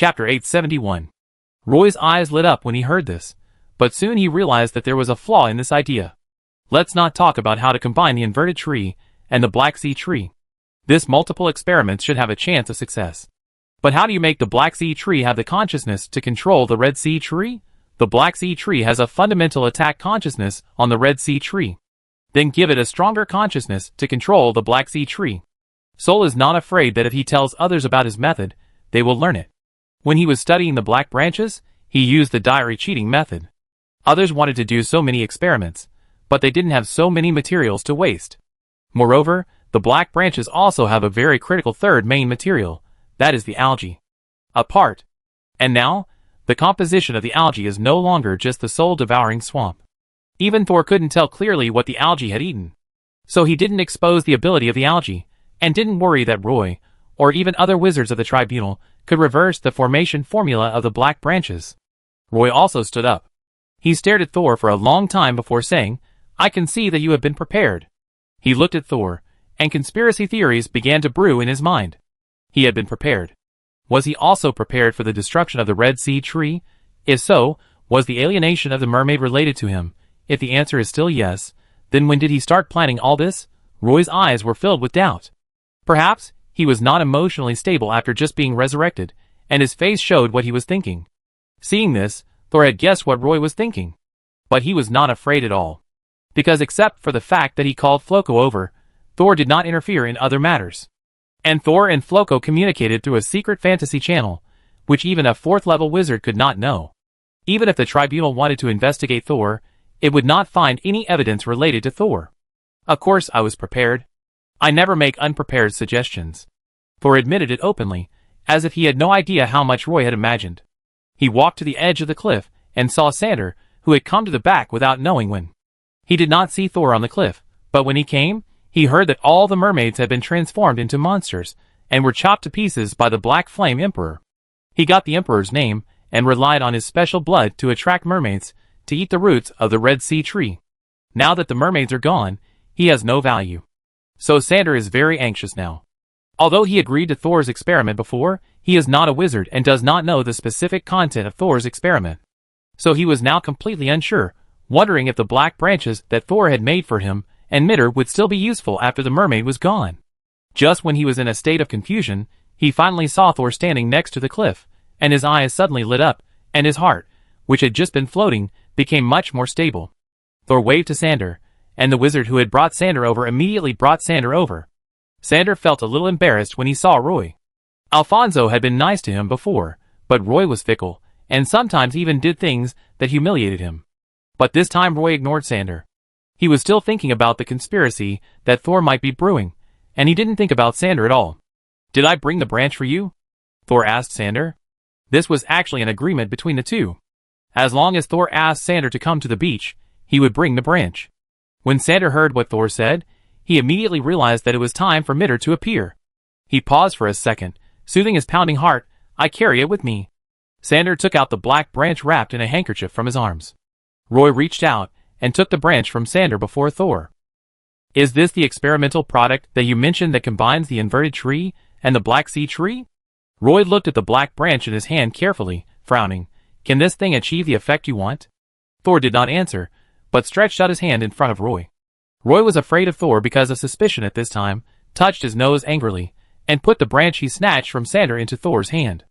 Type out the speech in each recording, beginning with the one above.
Chapter 871. Roy's eyes lit up when he heard this, but soon he realized that there was a flaw in this idea. Let's not talk about how to combine the inverted tree and the Black Sea tree. This multiple experiments should have a chance of success. But how do you make the Black Sea tree have the consciousness to control the Red Sea tree? The Black Sea tree has a fundamental attack consciousness on the Red Sea tree. Then give it a stronger consciousness to control the Black Sea tree. Sol is not afraid that if he tells others about his method, they will learn it. When he was studying the black branches, he used the diary cheating method. Others wanted to do so many experiments, but they didn't have so many materials to waste. Moreover, the black branches also have a very critical third main material, that is the algae. A part. And now, the composition of the algae is no longer just the soul-devouring swamp. Even Thor couldn't tell clearly what the algae had eaten. So he didn't expose the ability of the algae, and didn't worry that Roy, or even other wizards of the tribunal, could reverse the formation formula of the black branches. Roy also stood up. He stared at Thor for a long time before saying, "I can see that you have been prepared." He looked at Thor, and conspiracy theories began to brew in his mind. He had been prepared. Was he also prepared for the destruction of the Red Sea tree? If so, was the alienation of the mermaid related to him? If the answer is still yes, then when did he start planning all this? Roy's eyes were filled with doubt. Perhaps he was not emotionally stable after just being resurrected, and his face showed what he was thinking. Seeing this, Thor had guessed what Roy was thinking. But he was not afraid at all. Because except for the fact that he called Floco over, Thor did not interfere in other matters. And Thor and Floco communicated through a secret fantasy channel, which even a 4th-level wizard could not know. Even if the tribunal wanted to investigate Thor, it would not find any evidence related to Thor. Of course I was prepared. I never make unprepared suggestions. Thor admitted it openly, as if he had no idea how much Roy had imagined. He walked to the edge of the cliff, and saw Sander, who had come to the back without knowing when. He did not see Thor on the cliff, but when he came, he heard that all the mermaids had been transformed into monsters, and were chopped to pieces by the Black Flame Emperor. He got the Emperor's name, and relied on his special blood to attract mermaids, to eat the roots of the Red Sea tree. Now that the mermaids are gone, he has no value. So Sander is very anxious now. Although he agreed to Thor's experiment before, he is not a wizard and does not know the specific content of Thor's experiment. So he was now completely unsure, wondering if the black branches that Thor had made for him and Mitter would still be useful after the mermaid was gone. Just when he was in a state of confusion, he finally saw Thor standing next to the cliff, and his eyes suddenly lit up, and his heart, which had just been floating, became much more stable. Thor waved to Sander, and the wizard who had brought Sander over immediately brought Sander over. Sander felt a little embarrassed when he saw Roy. Alfonso had been nice to him before, but Roy was fickle, and sometimes even did things that humiliated him. But this time Roy ignored Sander. He was still thinking about the conspiracy that Thor might be brewing, and he didn't think about Sander at all. "Did I bring the branch for you?" Thor asked Sander. This was actually an agreement between the two. As long as Thor asked Sander to come to the beach, he would bring the branch. When Sander heard what Thor said, he immediately realized that it was time for Mitter to appear. He paused for a second, soothing his pounding heart. "I carry it with me." Sander took out the black branch wrapped in a handkerchief from his arms. Roy reached out and took the branch from Sander before Thor. "Is this the experimental product that you mentioned that combines the inverted tree and the Black Sea tree?" Roy looked at the black branch in his hand carefully, frowning. "Can this thing achieve the effect you want?" Thor did not answer, but stretched out his hand in front of Roy. Roy was afraid of Thor because of suspicion at this time, touched his nose angrily, and put the branch he snatched from Sander into Thor's hand.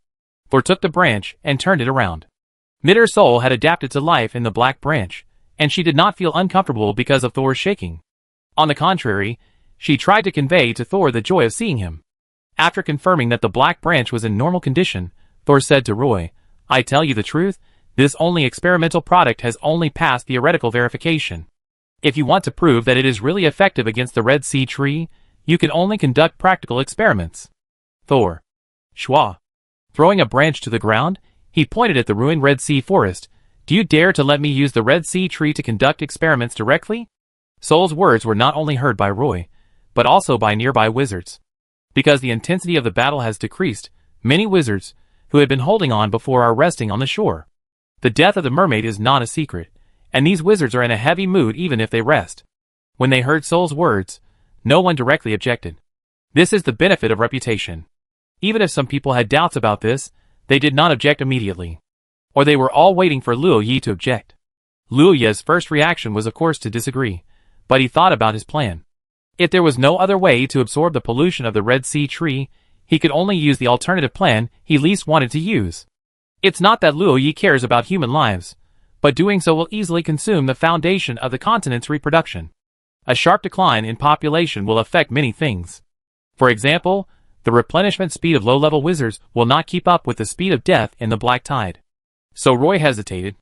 Thor took the branch and turned it around. Mitter's soul had adapted to life in the black branch, and she did not feel uncomfortable because of Thor's shaking. On the contrary, she tried to convey to Thor the joy of seeing him. After confirming that the black branch was in normal condition, Thor said to Roy, "I tell you the truth, this only experimental product has only passed theoretical verification. If you want to prove that it is really effective against the Red Sea tree, you can only conduct practical experiments." Thor. Schwa. Throwing a branch to the ground, he pointed at the ruined Red Sea forest. "Do you dare to let me use the Red Sea tree to conduct experiments directly?" Sol's words were not only heard by Roy, but also by nearby wizards. Because the intensity of the battle has decreased, many wizards, who had been holding on before, are resting on the shore. The death of the mermaid is not a secret, and these wizards are in a heavy mood even if they rest. When they heard Sol's words, no one directly objected. This is the benefit of reputation. Even if some people had doubts about this, They did not object immediately. Or they were all waiting for Luo Yi to object. Luo Yi's first reaction was of course to disagree, but he thought about his plan. If there was no other way to absorb the pollution of the Red Sea tree, he could only use the alternative plan he least wanted to use. It's not that Luo Yi cares about human lives, but doing so will easily consume the foundation of the continent's reproduction. A sharp decline in population will affect many things. For example, the replenishment speed of low-level wizards will not keep up with the speed of death in the black tide. So Roy hesitated.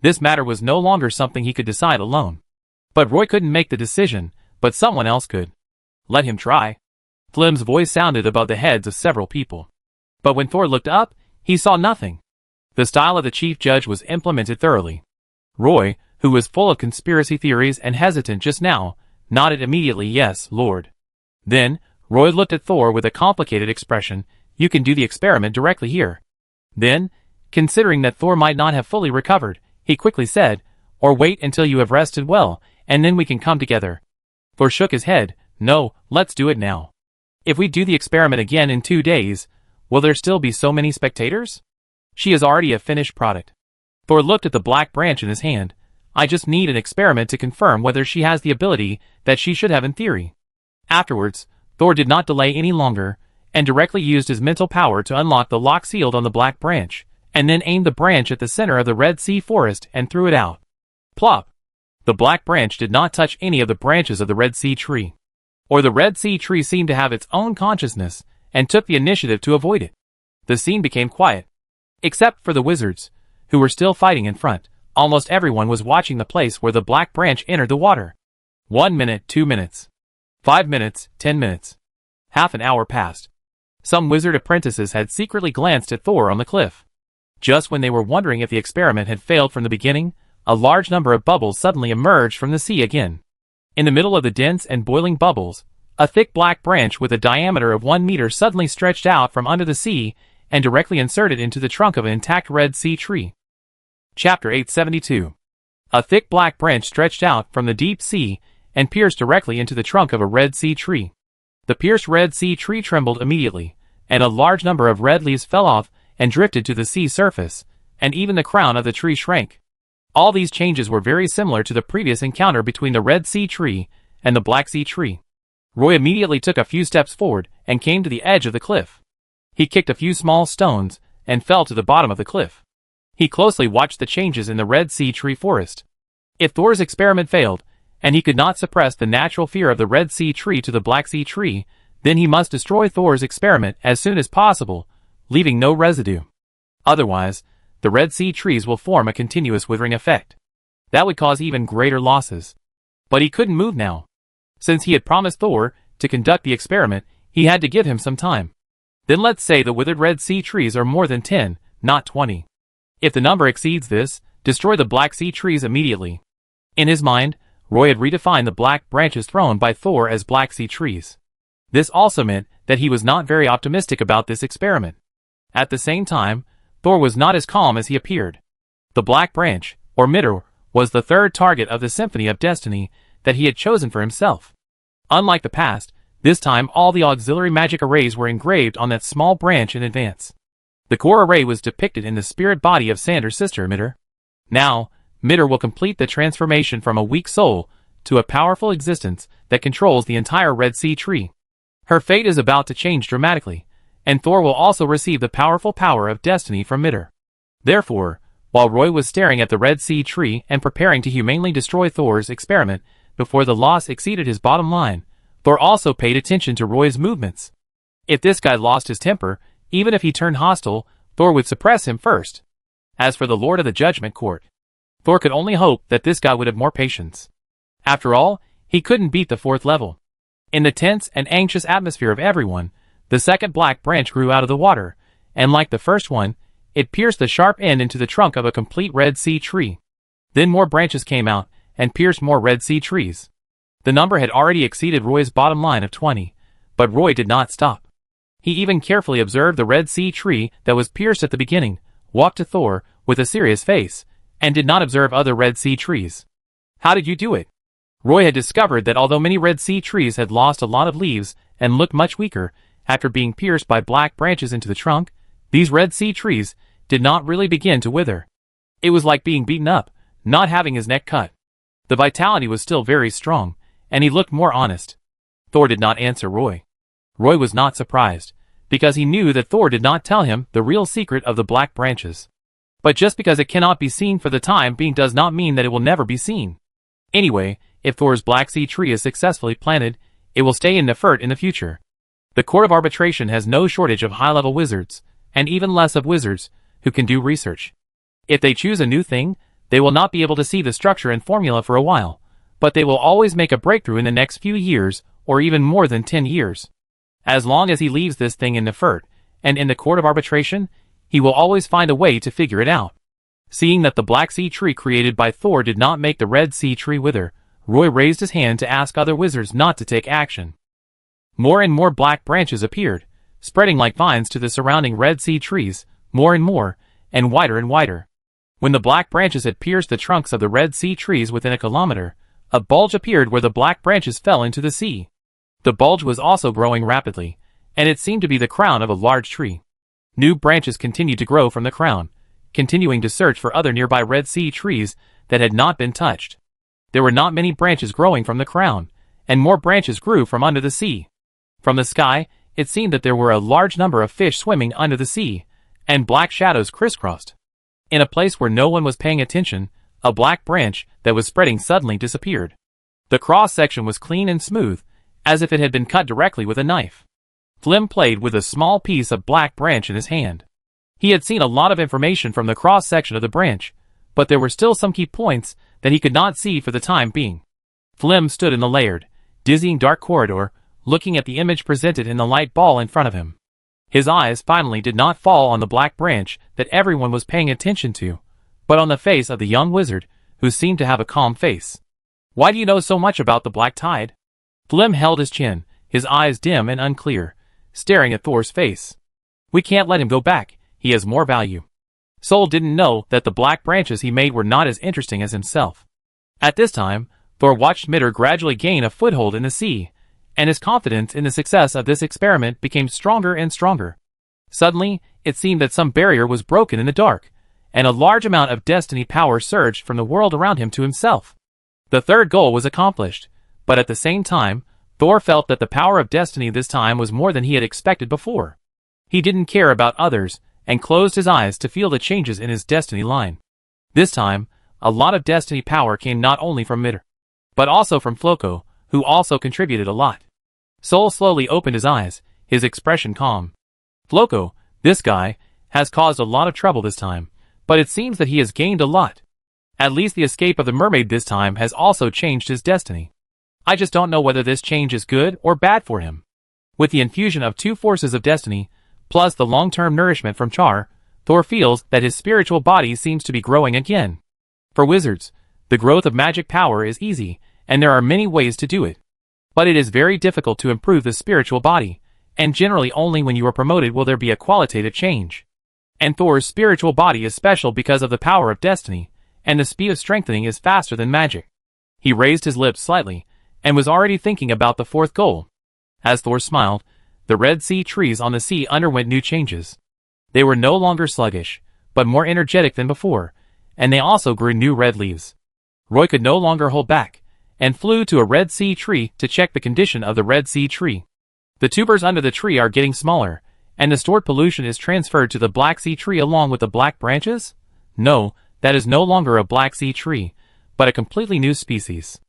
This matter was no longer something he could decide alone. But Roy couldn't make the decision, but someone else could. Let him try. Flim's voice sounded above the heads of several people. But when Thor looked up, he saw nothing. The style of the chief judge was implemented thoroughly. Roy, who was full of conspiracy theories and hesitant just now, nodded immediately, "Yes, Lord." Then, Roy looked at Thor with a complicated expression. "You can do the experiment directly here." Then, considering that Thor might not have fully recovered, he quickly said, "Or wait until you have rested well, and then we can come together." Thor shook his head. "No, let's do it now. If we do the experiment again in 2 days, will there still be so many spectators? She is already a finished product." Thor looked at the black branch in his hand. "I just need an experiment to confirm whether she has the ability that she should have in theory." Afterwards, Thor did not delay any longer, and directly used his mental power to unlock the lock sealed on the black branch, and then aimed the branch at the center of the Red Sea forest and threw it out. Plop! The black branch did not touch any of the branches of the Red Sea tree. Or the Red Sea tree seemed to have its own consciousness, and took the initiative to avoid it. The scene became quiet. Except for the wizards, who were still fighting in front, almost everyone was watching the place where the black branch entered the water. 1 minute, 2 minutes. 5 minutes, 10 minutes. Half an hour passed. Some wizard apprentices had secretly glanced at Thor on the cliff. Just when they were wondering if the experiment had failed from the beginning, a large number of bubbles suddenly emerged from the sea again. In the middle of the dense and boiling bubbles, a thick black branch with a diameter of 1 meter suddenly stretched out from under the sea and directly inserted into the trunk of an intact Red Sea tree. Chapter 872. A thick black branch stretched out from the deep sea and pierced directly into the trunk of a Red Sea tree. The pierced Red Sea tree trembled immediately, and a large number of red leaves fell off and drifted to the sea surface, and even the crown of the tree shrank. All these changes were very similar to the previous encounter between the Red Sea tree and the Black Sea tree. Roy immediately took a few steps forward and came to the edge of the cliff. He kicked a few small stones and fell to the bottom of the cliff. He closely watched the changes in the Red Sea tree forest. If Thor's experiment failed, and he could not suppress the natural fear of the Red Sea tree to the Black Sea tree, then he must destroy Thor's experiment as soon as possible, leaving no residue. Otherwise, the Red Sea trees will form a continuous withering effect. That would cause even greater losses. But he couldn't move now. Since he had promised Thor to conduct the experiment, he had to give him some time. Then let's say the withered Red Sea trees are more than 10, not 20. If the number exceeds this, destroy the Black Sea trees immediately. In his mind, Roy had redefined the black branches thrown by Thor as Black Sea trees. This also meant that he was not very optimistic about this experiment. At the same time, Thor was not as calm as he appeared. The black branch, or Midor, was the third target of the Symphony of Destiny that he had chosen for himself. Unlike the past, this time all the auxiliary magic arrays were engraved on that small branch in advance. The core array was depicted in the spirit body of Sander's sister Midor. Now, Midor will complete the transformation from a weak soul to a powerful existence that controls the entire Red Sea tree. Her fate is about to change dramatically, and Thor will also receive the powerful power of destiny from Midor. Therefore, while Roy was staring at the Red Sea tree and preparing to humanely destroy Thor's experiment before the loss exceeded his bottom line, Thor also paid attention to Roy's movements. If this guy lost his temper, even if he turned hostile, Thor would suppress him first. As for the Lord of the Judgment Court, Thor could only hope that this guy would have more patience. After all, he couldn't beat the 4th level. In the tense and anxious atmosphere of everyone, the second black branch grew out of the water, and like the first one, it pierced the sharp end into the trunk of a complete Red Sea tree. Then more branches came out, and pierced more Red Sea trees. The number had already exceeded Roy's bottom line of 20, but Roy did not stop. He even carefully observed the Red Sea tree that was pierced at the beginning, walked to Thor with a serious face, and did not observe other Red Sea trees. How did you do it? Roy had discovered that although many Red Sea trees had lost a lot of leaves and looked much weaker after being pierced by black branches into the trunk, These Red Sea trees did not really begin to wither. It was like being beaten up, not having his neck cut. The vitality was still very strong, and he looked more honest. Thor did not answer Roy. Roy was not surprised, because he knew that Thor did not tell him the real secret of the black branches. But just because it cannot be seen for the time being does not mean that it will never be seen. Anyway, if Thor's Black Sea tree is successfully planted, it will stay in Nefert in the future. The Court of Arbitration has no shortage of high-level wizards, and even less of wizards, who can do research. If they choose a new thing, they will not be able to see the structure and formula for a while, but they will always make a breakthrough in the next few years, or even more than 10 years. As long as he leaves this thing in Nefert, and in the Court of Arbitration, he will always find a way to figure it out. Seeing that the Black Sea tree created by Thor did not make the Red Sea tree wither, Roy raised his hand to ask other wizards not to take action. More and more black branches appeared, spreading like vines to the surrounding Red Sea trees, more and more, and wider and wider. When the black branches had pierced the trunks of the Red Sea trees within a kilometer, a bulge appeared where the black branches fell into the sea. The bulge was also growing rapidly, and it seemed to be the crown of a large tree. New branches continued to grow from the crown, continuing to search for other nearby Red Sea trees that had not been touched. There were not many branches growing from the crown, and more branches grew from under the sea. From the sky, it seemed that there were a large number of fish swimming under the sea, and black shadows crisscrossed. In a place where no one was paying attention, a black branch that was spreading suddenly disappeared. The cross-section was clean and smooth, as if it had been cut directly with a knife. Flim played with a small piece of black branch in his hand. He had seen a lot of information from the cross-section of the branch, but there were still some key points that he could not see for the time being. Flim stood in the layered, dizzying dark corridor, looking at the image presented in the light ball in front of him. His eyes finally did not fall on the black branch that everyone was paying attention to, but on the face of the young wizard, who seemed to have a calm face. "Why do you know so much about the black tide?" Flim held his chin, his eyes dim and unclear, staring at Thor's face. "We can't let him go back, he has more value." Sol didn't know that the black branches he made were not as interesting as himself. At this time, Thor watched Mitter gradually gain a foothold in the sea, and his confidence in the success of this experiment became stronger and stronger. Suddenly, it seemed that some barrier was broken in the dark, and a large amount of destiny power surged from the world around him to himself. The third goal was accomplished, but at the same time, Thor felt that the power of destiny this time was more than he had expected before. He didn't care about others, and closed his eyes to feel the changes in his destiny line. This time, a lot of destiny power came not only from Mitter, but also from Floco, who also contributed a lot. Sol slowly opened his eyes, his expression calm. "Floco, this guy, has caused a lot of trouble this time, but it seems that he has gained a lot. At least the escape of the mermaid this time has also changed his destiny. I just don't know whether this change is good or bad for him." With the infusion of two forces of destiny, plus the long-term nourishment from Char, Thor feels that his spiritual body seems to be growing again. For wizards, the growth of magic power is easy, and there are many ways to do it. But it is very difficult to improve the spiritual body, and generally only when you are promoted will there be a qualitative change. And Thor's spiritual body is special because of the power of destiny, and the speed of strengthening is faster than magic. He raised his lips slightly, and was already thinking about the fourth goal. As Thor smiled, the Red Sea trees on the sea underwent new changes. They were no longer sluggish, but more energetic than before, and they also grew new red leaves. Roy could no longer hold back, and flew to a Red Sea tree to check the condition of the Red Sea tree. The tubers under the tree are getting smaller, and the stored pollution is transferred to the Black Sea tree along with the black branches? No, that is no longer a Black Sea tree, but a completely new species.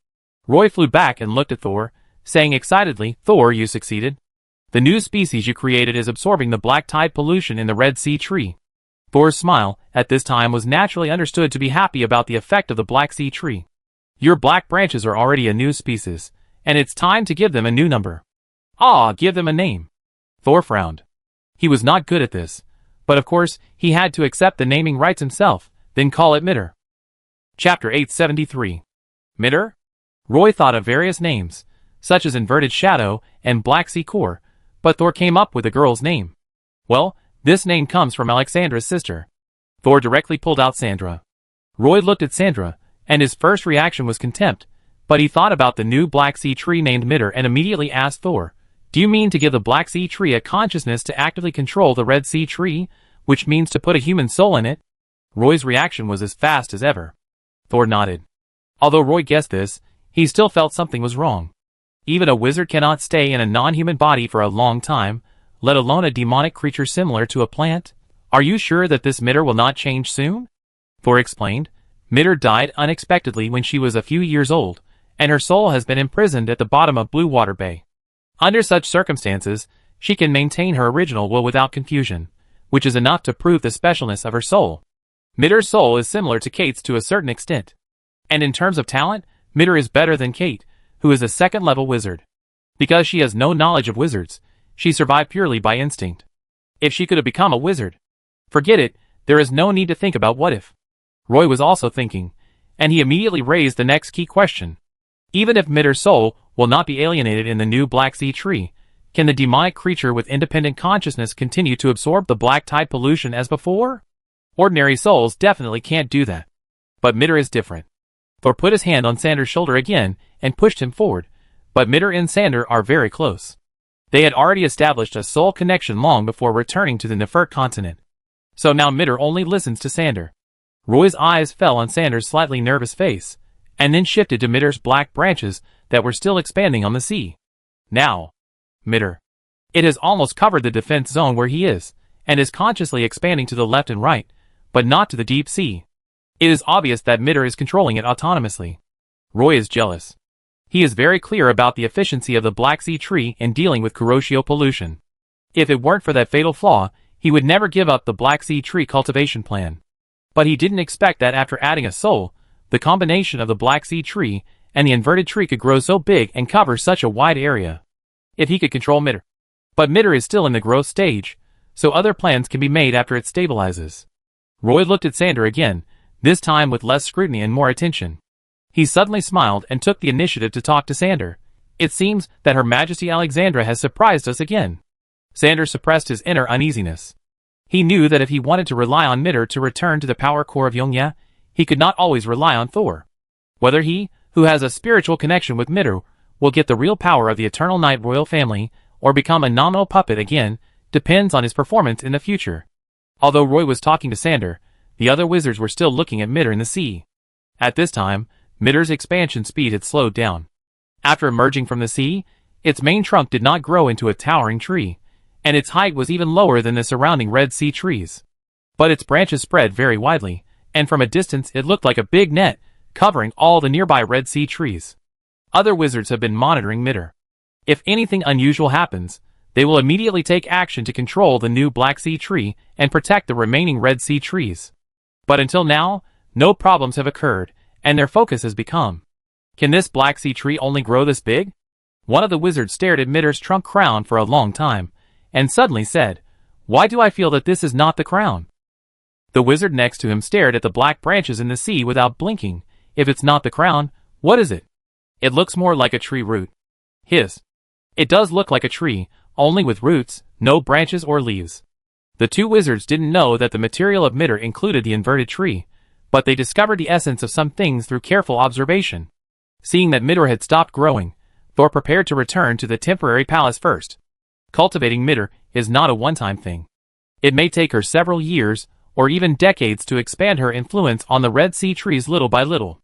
Roy flew back and looked at Thor, saying excitedly, "Thor, you succeeded. The new species you created is absorbing the black tide pollution in the Red Sea tree." Thor's smile, at this time, was naturally understood to be happy about the effect of the Black Sea tree. "Your black branches are already a new species, and it's time to give them a new number." "Ah, give them a name." Thor frowned. He was not good at this, but of course, he had to accept the naming rights himself, then call it Mitter. Chapter 873. Mitter? Roy thought of various names, such as Inverted Shadow and Black Sea Core, but Thor came up with a girl's name. "Well, this name comes from Alexandra's sister." Thor directly pulled out Sandra. Roy looked at Sandra, and his first reaction was contempt, but he thought about the new Black Sea tree named Mitter and immediately asked Thor, "Do you mean to give the Black Sea tree a consciousness to actively control the Red Sea tree, which means to put a human soul in it? Roy's reaction was as fast as ever. Thor nodded. Although Roy guessed this, he still felt something was wrong. Even a wizard cannot stay in a non-human body for a long time, let alone a demonic creature similar to a plant. Are you sure that this Mitter will not change soon? Thor explained. Mitter died unexpectedly when she was a few years old, and her soul has been imprisoned at the bottom of Blue Water Bay. Under such circumstances, she can maintain her original will without confusion, which is enough to prove the specialness of her soul. Mitter's soul is similar to Kate's to a certain extent. And in terms of talent, Mitter is better than Kate, who is a second-level wizard. Because she has no knowledge of wizards, she survived purely by instinct. If she could have become a wizard, forget it, there is no need to think about what if. Roy was also thinking, and he immediately raised the next key question. Even if Mitter's soul will not be alienated in the new Black Sea tree, can the demonic creature with independent consciousness continue to absorb the black tide pollution as before? Ordinary souls definitely can't do that. But Mitter is different. Thor put his hand on Sander's shoulder again and pushed him forward, but Mitter and Sander are very close. They had already established a soul connection long before returning to the Nefert continent. So now Mitter only listens to Sander. Roy's eyes fell on Sander's slightly nervous face, and then shifted to Mitter's black branches that were still expanding on the sea. Now, Mitter. It has almost covered the defense zone where he is, and is consciously expanding to the left and right, but not to the deep sea. It is obvious that Mitter is controlling it autonomously. Roy is jealous. He is very clear about the efficiency of the Black Sea tree in dealing with Kuroshio pollution. If it weren't for that fatal flaw, he would never give up the Black Sea tree cultivation plan. But he didn't expect that after adding a soul, the combination of the Black Sea tree and the inverted tree could grow so big and cover such a wide area. If he could control Mitter. But Mitter is still in the growth stage, so other plans can be made after it stabilizes. Roy looked at Sander again, this time with less scrutiny and more attention. He suddenly smiled and took the initiative to talk to Sander. It seems that Her Majesty Alexandra has surprised us again. Sander suppressed his inner uneasiness. He knew that if he wanted to rely on Mitter to return to the power core of Yongya, he could not always rely on Thor. Whether he, who has a spiritual connection with Mitter, will get the real power of the Eternal Night royal family, or become a nominal puppet again, depends on his performance in the future. Although Roy was talking to Sander, the other wizards were still looking at Mitter in the sea. At this time, Mitter's expansion speed had slowed down. After emerging from the sea, its main trunk did not grow into a towering tree, and its height was even lower than the surrounding Red Sea trees. But its branches spread very widely, and from a distance it looked like a big net, covering all the nearby Red Sea trees. Other wizards have been monitoring Mitter. If anything unusual happens, they will immediately take action to control the new Black Sea tree and protect the remaining Red Sea trees. But until now, no problems have occurred, and their focus has become, can this Black Sea tree only grow this big? One of the wizards stared at Mitter's trunk crown for a long time, and suddenly said, "Why do I feel that this is not the crown?" The wizard next to him stared at the black branches in the sea without blinking. If it's not the crown, what is it? It looks more like a tree root. His. It does look like a tree, only with roots, no branches or leaves. The two wizards didn't know that the material of Mitter included the inverted tree, but they discovered the essence of some things through careful observation. Seeing that Mitter had stopped growing, Thor prepared to return to the temporary palace first. Cultivating Mitter is not a one-time thing. It may take her several years, or even decades to expand her influence on the Red Sea trees little by little.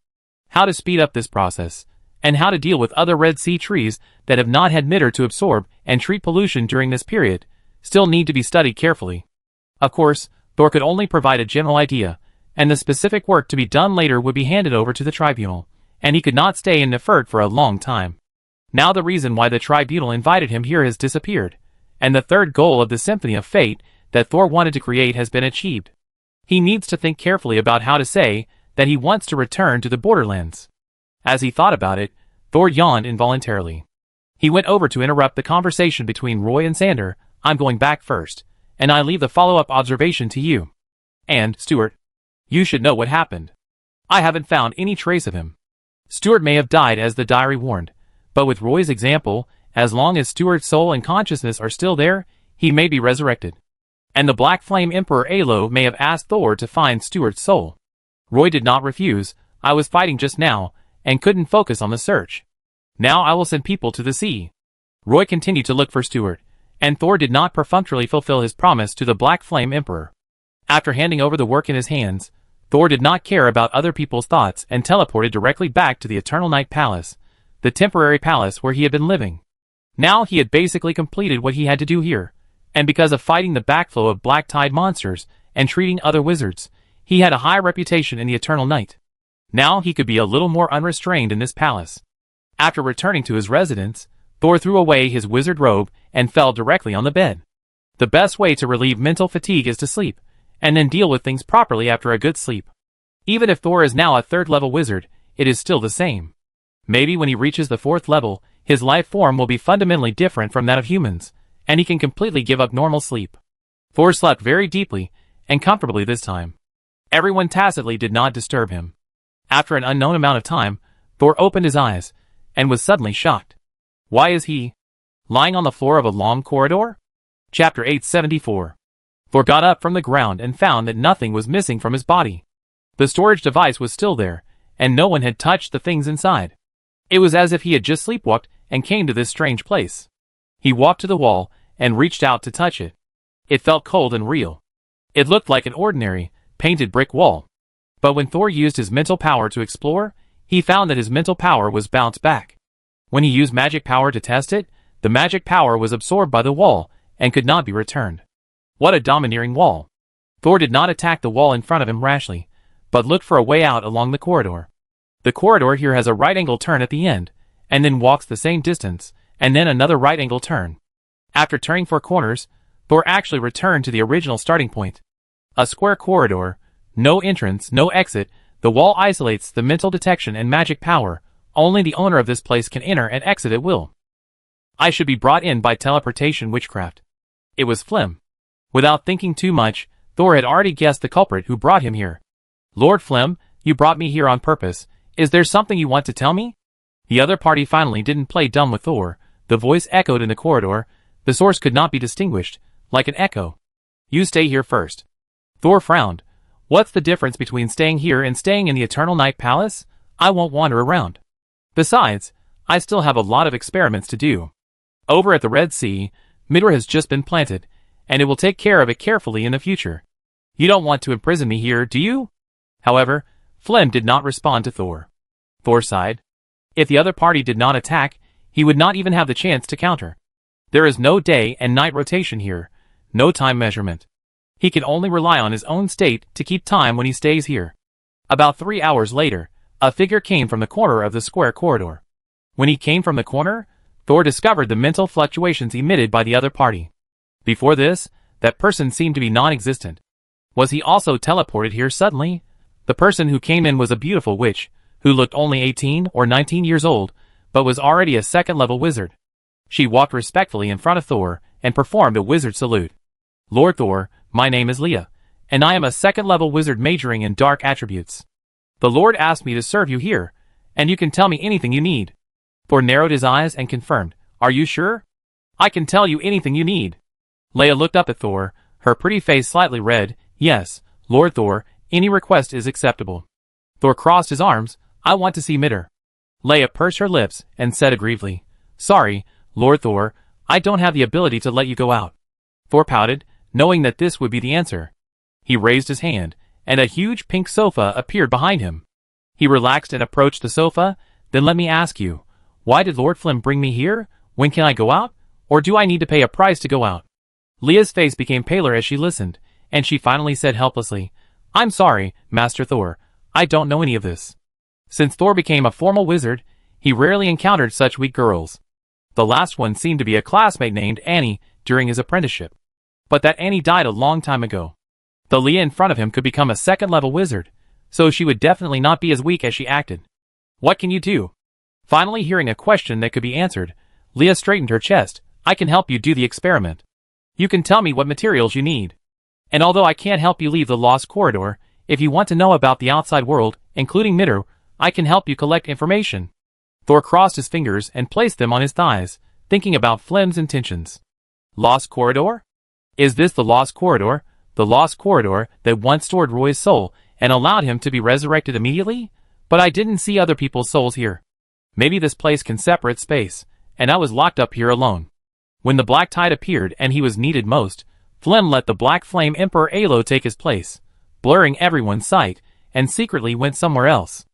How to speed up this process, and how to deal with other Red Sea trees that have not had Mitter to absorb and treat pollution during this period, still need to be studied carefully. Of course, Thor could only provide a general idea, and the specific work to be done later would be handed over to the tribunal, and he could not stay in Nefert for a long time. Now the reason why the tribunal invited him here has disappeared, and the third goal of the Symphony of Fate that Thor wanted to create has been achieved. He needs to think carefully about how to say that he wants to return to the borderlands. As he thought about it, Thor yawned involuntarily. He went over to interrupt the conversation between Roy and Sander. "I'm going back first, and I leave the follow-up observation to you. And, Stuart, you should know what happened. I haven't found any trace of him. Stuart may have died as the diary warned, but with Roy's example, as long as Stuart's soul and consciousness are still there, he may be resurrected. And the Black Flame Emperor Alo may have asked Thor to find Stuart's soul. Roy did not refuse. I was fighting just now, and couldn't focus on the search. Now I will send people to the sea." Roy continued to look for Stuart, and Thor did not perfunctorily fulfill his promise to the Black Flame Emperor. After handing over the work in his hands, Thor did not care about other people's thoughts and teleported directly back to the Eternal Night Palace, the temporary palace where he had been living. Now he had basically completed what he had to do here, and because of fighting the backflow of black tide monsters and treating other wizards, he had a high reputation in the Eternal Night. Now he could be a little more unrestrained in this palace. After returning to his residence, Thor threw away his wizard robe and fell directly on the bed. The best way to relieve mental fatigue is to sleep, and then deal with things properly after a good sleep. Even if Thor is now a 3rd level wizard, it is still the same. Maybe when he reaches the 4th level, his life form will be fundamentally different from that of humans, and he can completely give up normal sleep. Thor slept very deeply, and comfortably this time. Everyone tacitly did not disturb him. After an unknown amount of time, Thor opened his eyes, and was suddenly shocked. Why is he lying on the floor of a long corridor? Chapter 874. Thor got up from the ground and found that nothing was missing from his body. The storage device was still there, and no one had touched the things inside. It was as if he had just sleepwalked and came to this strange place. He walked to the wall and reached out to touch it. It felt cold and real. It looked like an ordinary, painted brick wall. But when Thor used his mental power to explore, he found that his mental power was bounced back. When he used magic power to test it, the magic power was absorbed by the wall and could not be returned. What a domineering wall! Thor did not attack the wall in front of him rashly, but looked for a way out along the corridor. The corridor here has a right-angle turn at the end, and then walks the same distance, and then another right-angle turn. After turning 4 corners, Thor actually returned to the original starting point. A square corridor, no entrance, no exit. The wall isolates the mental detection and magic power. Only the owner of this place can enter and exit at will. I should be brought in by teleportation witchcraft. It was Flem. Without thinking too much, Thor had already guessed the culprit who brought him here. Lord Flem, you brought me here on purpose. Is there something you want to tell me? The other party finally didn't play dumb with Thor. The voice echoed in the corridor. The source could not be distinguished, like an echo. You stay here first. Thor frowned. What's the difference between staying here and staying in the Eternal Night Palace? I won't wander around. Besides, I still have a lot of experiments to do. Over at the Red Sea, Midor has just been planted, and it will take care of it carefully in the future. You don't want to imprison me here, do you? However, Flem did not respond to Thor. Thor sighed. If the other party did not attack, he would not even have the chance to counter. There is no day and night rotation here, no time measurement. He can only rely on his own state to keep time when he stays here. About 3 hours later, a figure came from the corner of the square corridor. When he came from the corner, Thor discovered the mental fluctuations emitted by the other party. Before this, that person seemed to be non-existent. Was he also teleported here suddenly? The person who came in was a beautiful witch, who looked only 18 or 19 years old, but was already a 2nd-level wizard. She walked respectfully in front of Thor and performed a wizard salute. Lord Thor, my name is Leah, and I am a 2nd-level wizard majoring in dark attributes. The Lord asked me to serve you here, and you can tell me anything you need. Thor narrowed his eyes and confirmed, Are you sure? I can tell you anything you need. Leah looked up at Thor, her pretty face slightly red. Yes, Lord Thor, any request is acceptable. Thor crossed his arms. I want to see Midor. Leah pursed her lips and said aggrievedly, Sorry, Lord Thor, I don't have the ability to let you go out. Thor pouted, knowing that this would be the answer. He raised his hand, and a huge pink sofa appeared behind him. He relaxed and approached the sofa. Then let me ask you, why did Lord Flem bring me here? When can I go out? Or do I need to pay a price to go out? Leah's face became paler as she listened, and she finally said helplessly, I'm sorry, Master Thor, I don't know any of this. Since Thor became a formal wizard, he rarely encountered such weak girls. The last one seemed to be a classmate named Annie during his apprenticeship. But that Annie died a long time ago. The Leah in front of him could become a 2nd-level wizard, so she would definitely not be as weak as she acted. What can you do? Finally hearing a question that could be answered, Leah straightened her chest. I can help you do the experiment. You can tell me what materials you need. And although I can't help you leave the Lost Corridor, if you want to know about the outside world, including Midor, I can help you collect information. Thor crossed his fingers and placed them on his thighs, thinking about Flem's intentions. Lost Corridor? Is this the Lost Corridor? The Lost Corridor that once stored Roy's soul and allowed him to be resurrected immediately? But I didn't see other people's souls here. Maybe this place can separate space, and I was locked up here alone. When the black tide appeared and he was needed most, Flem let the Black Flame Emperor Alo take his place, blurring everyone's sight, and secretly went somewhere else.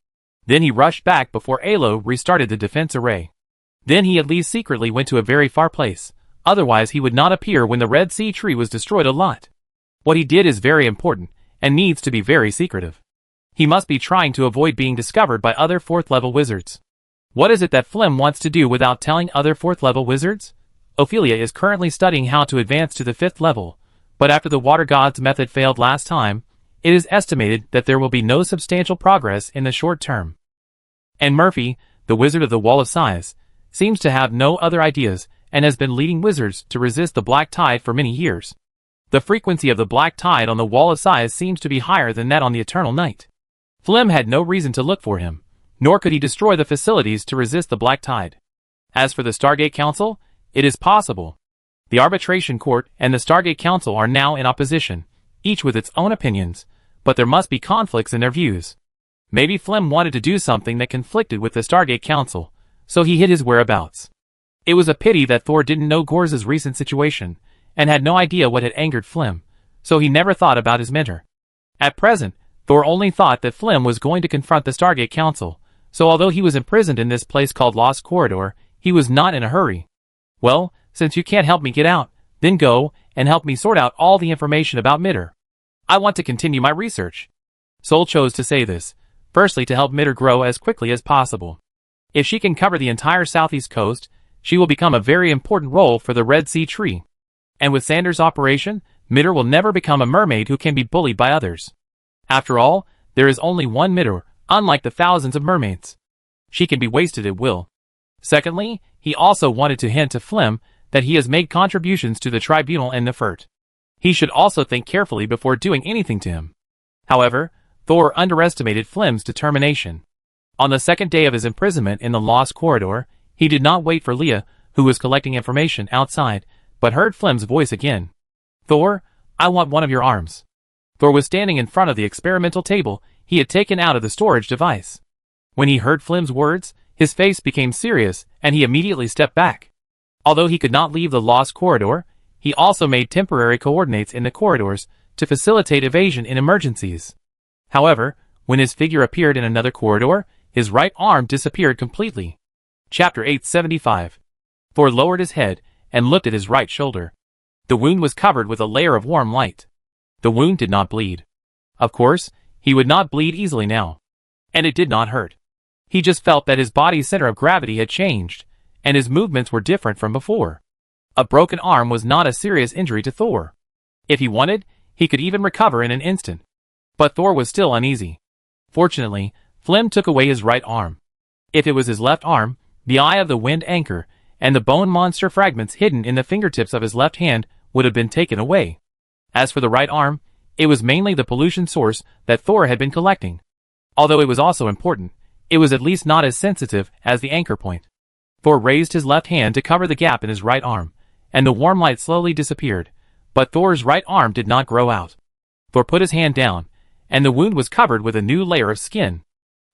Then he rushed back before Alo restarted the defense array. Then he at least secretly went to a very far place, otherwise he would not appear when the Red Sea tree was destroyed a lot. What he did is very important, and needs to be very secretive. He must be trying to avoid being discovered by other 4th level wizards. What is it that Flem wants to do without telling other 4th level wizards? Ophelia is currently studying how to advance to the 5th level, but after the Water God's method failed last time, it is estimated that there will be no substantial progress in the short term. And Murphy, the wizard of the Wall of Sighs, seems to have no other ideas and has been leading wizards to resist the Black Tide for many years. The frequency of the Black Tide on the Wall of Sighs seems to be higher than that on the Eternal Night. Flem had no reason to look for him, nor could he destroy the facilities to resist the Black Tide. As for the Stargate Council, it is possible. The Arbitration Court and the Stargate Council are now in opposition, each with its own opinions, but there must be conflicts in their views. Maybe Flem wanted to do something that conflicted with the Stargate Council, so he hid his whereabouts. It was a pity that Thor didn't know Gorza's recent situation, and had no idea what had angered Flem, so he never thought about his mentor. At present, Thor only thought that Flem was going to confront the Stargate Council, so although he was imprisoned in this place called Lost Corridor, he was not in a hurry. Well, since you can't help me get out, then go and help me sort out all the information about Mitter. I want to continue my research. Sol chose to say this, firstly to help Mitter grow as quickly as possible. If she can cover the entire southeast coast, she will become a very important role for the Red Sea tree. And with Sanders' operation, Mitter will never become a mermaid who can be bullied by others. After all, there is only one Mitter, unlike the thousands of mermaids. She can be wasted at will. Secondly, he also wanted to hint to Flem that he has made contributions to the Tribunal and Nefert. He should also think carefully before doing anything to him. However, Thor underestimated Flem's determination. On the second day of his imprisonment in the Lost Corridor, he did not wait for Leah, who was collecting information outside, but heard Flem's voice again. Thor, I want one of your arms. Thor was standing in front of the experimental table he had taken out of the storage device. When he heard Flem's words, his face became serious, and he immediately stepped back. Although he could not leave the Lost Corridor, he also made temporary coordinates in the corridors to facilitate evasion in emergencies. However, when his figure appeared in another corridor, his right arm disappeared completely. Chapter 875. Thor lowered his head and looked at his right shoulder. The wound was covered with a layer of warm light. The wound did not bleed. Of course, he would not bleed easily now. And it did not hurt. He just felt that his body's center of gravity had changed, and his movements were different from before. A broken arm was not a serious injury to Thor. If he wanted, he could even recover in an instant. But Thor was still uneasy. Fortunately, Flem took away his right arm. If it was his left arm, the eye of the wind anchor, and the bone monster fragments hidden in the fingertips of his left hand would have been taken away. As for the right arm, it was mainly the pollution source that Thor had been collecting. Although it was also important, it was at least not as sensitive as the anchor point. Thor raised his left hand to cover the gap in his right arm, and the warm light slowly disappeared, but Thor's right arm did not grow out. Thor put his hand down, and the wound was covered with a new layer of skin.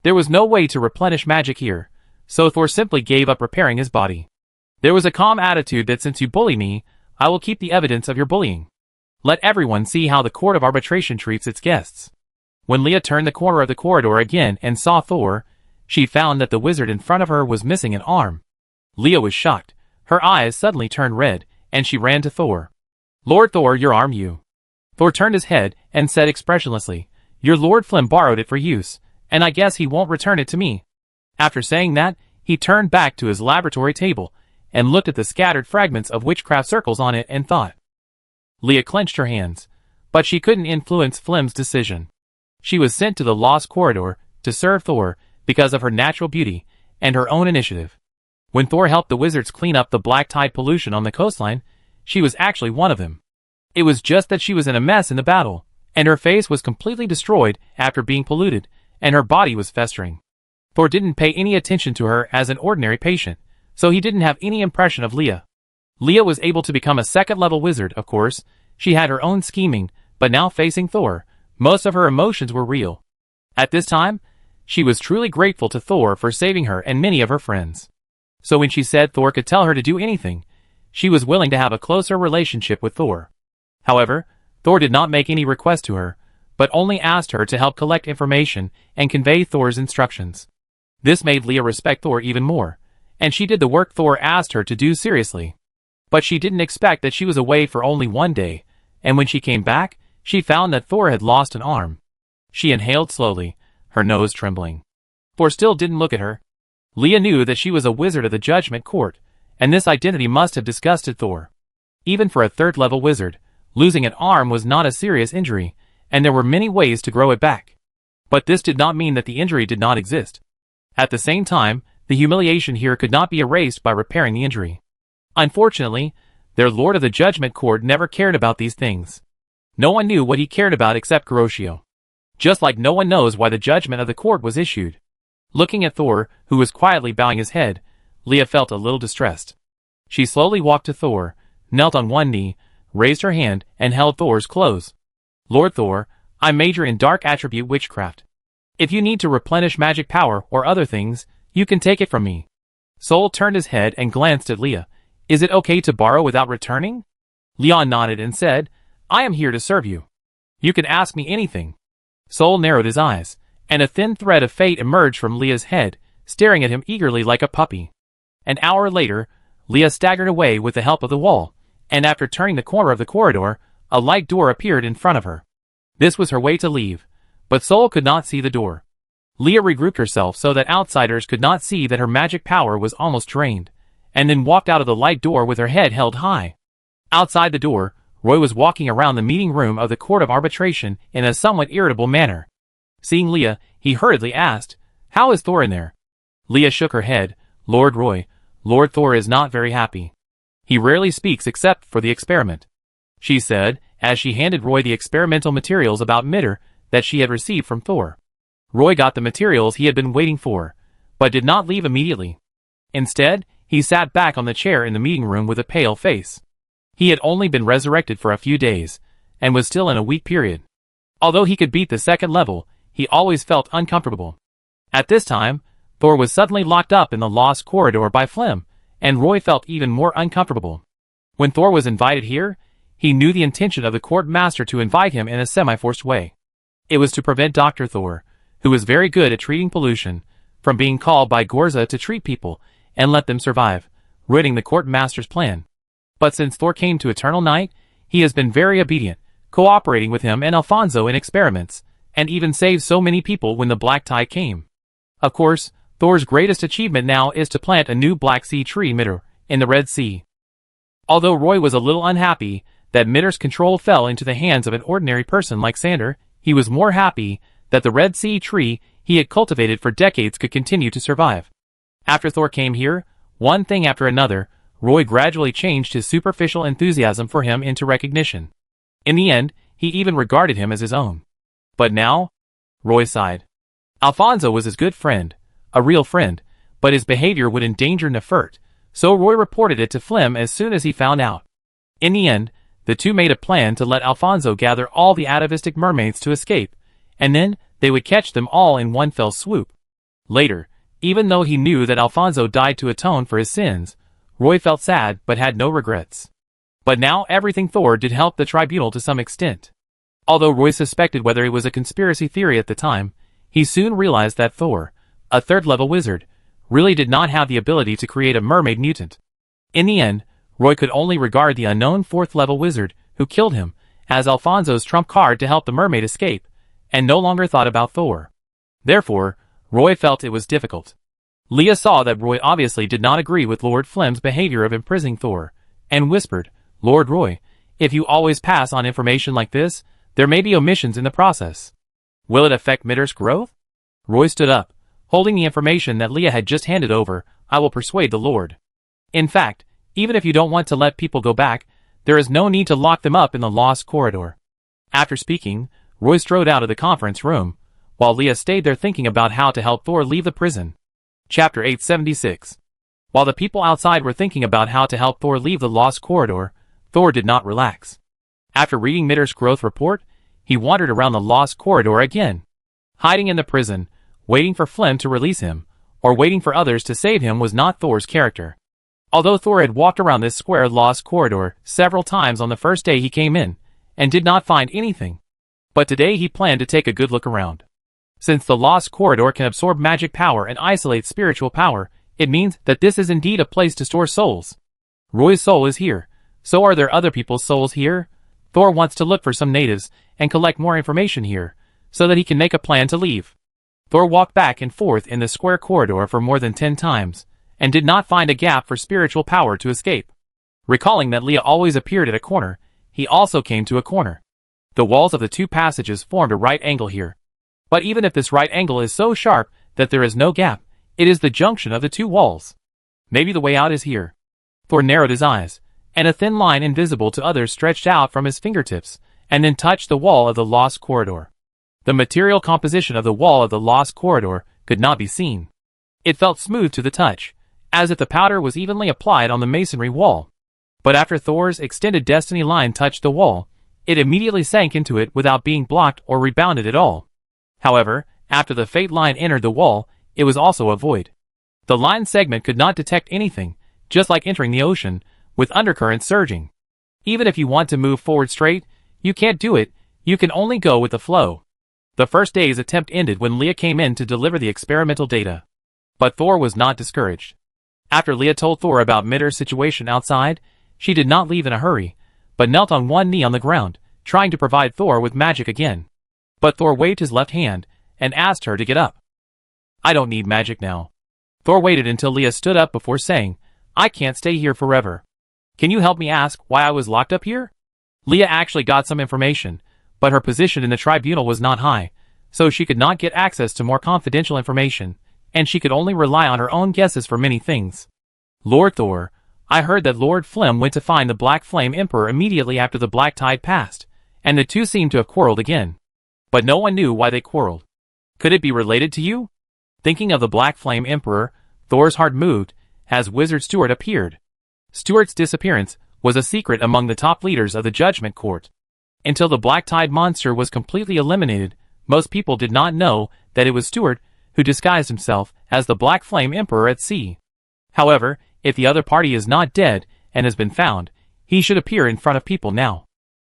There was no way to replenish magic here, so Thor simply gave up repairing his body. There was a calm attitude that since you bully me, I will keep the evidence of your bullying. Let everyone see how the Court of Arbitration treats its guests. When Leah turned the corner of the corridor again and saw Thor, she found that the wizard in front of her was missing an arm. Leah was shocked. Her eyes suddenly turned red, and she ran to Thor. Lord Thor, your arm you. Thor turned his head and said expressionlessly, Your Lord Flem borrowed it for use, and I guess he won't return it to me. After saying that, he turned back to his laboratory table, and looked at the scattered fragments of witchcraft circles on it and thought. Leah clenched her hands, but she couldn't influence Flem's decision. She was sent to the Lost Corridor to serve Thor because of her natural beauty and her own initiative. When Thor helped the wizards clean up the black tide pollution on the coastline, she was actually one of them. It was just that she was in a mess in the battle, and her face was completely destroyed after being polluted, and her body was festering. Thor didn't pay any attention to her as an ordinary patient, so he didn't have any impression of Leah. Leah was able to become a second-level wizard, of course. She had her own scheming, but now facing Thor, most of her emotions were real. At this time, she was truly grateful to Thor for saving her and many of her friends. So when she said Thor could tell her to do anything, she was willing to have a closer relationship with Thor. However, Thor did not make any request to her, but only asked her to help collect information and convey Thor's instructions. This made Leah respect Thor even more, and she did the work Thor asked her to do seriously. But she didn't expect that she was away for only one day, and when she came back, she found that Thor had lost an arm. She inhaled slowly, her nose trembling. Thor still didn't look at her. Leah knew that she was a wizard of the Judgment Court, and this identity must have disgusted Thor. Even for a third-level wizard, losing an arm was not a serious injury, and there were many ways to grow it back. But this did not mean that the injury did not exist. At the same time, the humiliation here could not be erased by repairing the injury. Unfortunately, their Lord of the Judgment Court never cared about these things. No one knew what he cared about except Kuroshio. Just like no one knows why the judgment of the court was issued. Looking at Thor, who was quietly bowing his head, Leah felt a little distressed. She slowly walked to Thor, knelt on one knee, raised her hand, and held Thor's clothes. Lord Thor, I major in dark attribute witchcraft. If you need to replenish magic power or other things, you can take it from me. Sol turned his head and glanced at Leah. Is it okay to borrow without returning? Leon nodded and said, I am here to serve you. You can ask me anything. Sol narrowed his eyes, and a thin thread of fate emerged from Leah's head, staring at him eagerly like a puppy. An hour later, Leah staggered away with the help of the wall, and after turning the corner of the corridor, a light door appeared in front of her. This was her way to leave, but Sol could not see the door. Leah regrouped herself so that outsiders could not see that her magic power was almost drained, and then walked out of the light door with her head held high. Outside the door, Roy was walking around the meeting room of the Court of Arbitration in a somewhat irritable manner. Seeing Leah, he hurriedly asked, How is Thor in there? Leah shook her head. Lord Roy, Lord Thor is not very happy. He rarely speaks except for the experiment, she said, as she handed Roy the experimental materials about Mitter that she had received from Thor. Roy got the materials he had been waiting for, but did not leave immediately. Instead, he sat back on the chair in the meeting room with a pale face. He had only been resurrected for a few days, and was still in a weak period. Although he could beat the second level, he always felt uncomfortable. At this time, Thor was suddenly locked up in the lost corridor by Flem, and Roy felt even more uncomfortable. When Thor was invited here, he knew the intention of the court master to invite him in a semi-forced way. It was to prevent Dr. Thor, who was very good at treating pollution, from being called by Gorza to treat people and let them survive, ruining the court master's plan. But since Thor came to Eternal Night, he has been very obedient, cooperating with him and Alfonso in experiments, and even saved so many people when the black tide came. Of course, Thor's greatest achievement now is to plant a new Black Sea tree Mitter in the Red Sea. Although Roy was a little unhappy that Mitter's control fell into the hands of an ordinary person like Sander, he was more happy that the Red Sea tree he had cultivated for decades could continue to survive. After Thor came here, one thing after another, Roy gradually changed his superficial enthusiasm for him into recognition. In the end, he even regarded him as his own. But now? Roy sighed. Alfonso was his good friend, a real friend, but his behavior would endanger Nefert, so Roy reported it to Flem as soon as he found out. In the end, the two made a plan to let Alfonso gather all the atavistic mermaids to escape, and then they would catch them all in one fell swoop. Later, even though he knew that Alfonso died to atone for his sins, Roy felt sad but had no regrets. But now everything Thor did helped the tribunal to some extent. Although Roy suspected whether it was a conspiracy theory at the time, he soon realized that Thor, a third-level wizard, really did not have the ability to create a mermaid mutant. In the end, Roy could only regard the unknown fourth-level wizard who killed him as Alfonso's trump card to help the mermaid escape, and no longer thought about Thor. Therefore, Roy felt it was difficult. Leah saw that Roy obviously did not agree with Lord Flem's behavior of imprisoning Thor, and whispered, Lord Roy, if you always pass on information like this, there may be omissions in the process. Will it affect Mitter's growth? Roy stood up, holding the information that Leah had just handed over. I will persuade the Lord. In fact, even if you don't want to let people go back, there is no need to lock them up in the lost corridor. After speaking, Roy strode out of the conference room, while Leah stayed there thinking about how to help Thor leave the prison. Chapter 876. While the people outside were thinking about how to help Thor leave the lost corridor, Thor did not relax. After reading Mitter's growth report, he wandered around the lost corridor again. Hiding in the prison, waiting for Flem to release him, or waiting for others to save him was not Thor's character. Although Thor had walked around this square lost corridor several times on the first day he came in, and did not find anything. But today he planned to take a good look around. Since the Lost Corridor can absorb magic power and isolate spiritual power, it means that this is indeed a place to store souls. Roy's soul is here. So are there other people's souls here? Thor wants to look for some natives and collect more information here, so that he can make a plan to leave. Thor walked back and forth in the square corridor for more than 10 times, and did not find a gap for spiritual power to escape. Recalling that Leah always appeared at a corner, he also came to a corner. The walls of the two passages formed a right angle here. But even if this right angle is so sharp that there is no gap, it is the junction of the two walls. Maybe the way out is here. Thor narrowed his eyes, and a thin line invisible to others stretched out from his fingertips, and then touched the wall of the Lost Corridor. The material composition of the wall of the Lost Corridor could not be seen. It felt smooth to the touch, as if the powder was evenly applied on the masonry wall. But after Thor's extended destiny line touched the wall, it immediately sank into it without being blocked or rebounded at all. However, after the fate line entered the wall, it was also a void. The line segment could not detect anything, just like entering the ocean, with undercurrents surging. Even if you want to move forward straight, you can't do it, you can only go with the flow. The first day's attempt ended when Leah came in to deliver the experimental data. But Thor was not discouraged. After Leah told Thor about Mitter's situation outside, she did not leave in a hurry, but knelt on one knee on the ground, trying to provide Thor with magic again. But Thor waved his left hand, and asked her to get up. I don't need magic now. Thor waited until Leah stood up before saying, I can't stay here forever. Can you help me ask why I was locked up here? Leah actually got some information, but her position in the tribunal was not high, so she could not get access to more confidential information, and she could only rely on her own guesses for many things. Lord Thor, I heard that Lord Flem went to find the Black Flame Emperor immediately after the Black Tide passed, and the two seemed to have quarreled again. But no one knew why they quarreled. Could it be related to you? Thinking of the Black Flame Emperor, Thor's heart moved, as Wizard Stuart appeared. Stuart's disappearance was a secret among the top leaders of the Judgment Court. Until the Black Tide monster was completely eliminated, most people did not know that it was Stuart who disguised himself as the Black Flame Emperor at sea. However, if the other party is not dead and has been found, he should appear in front of people now.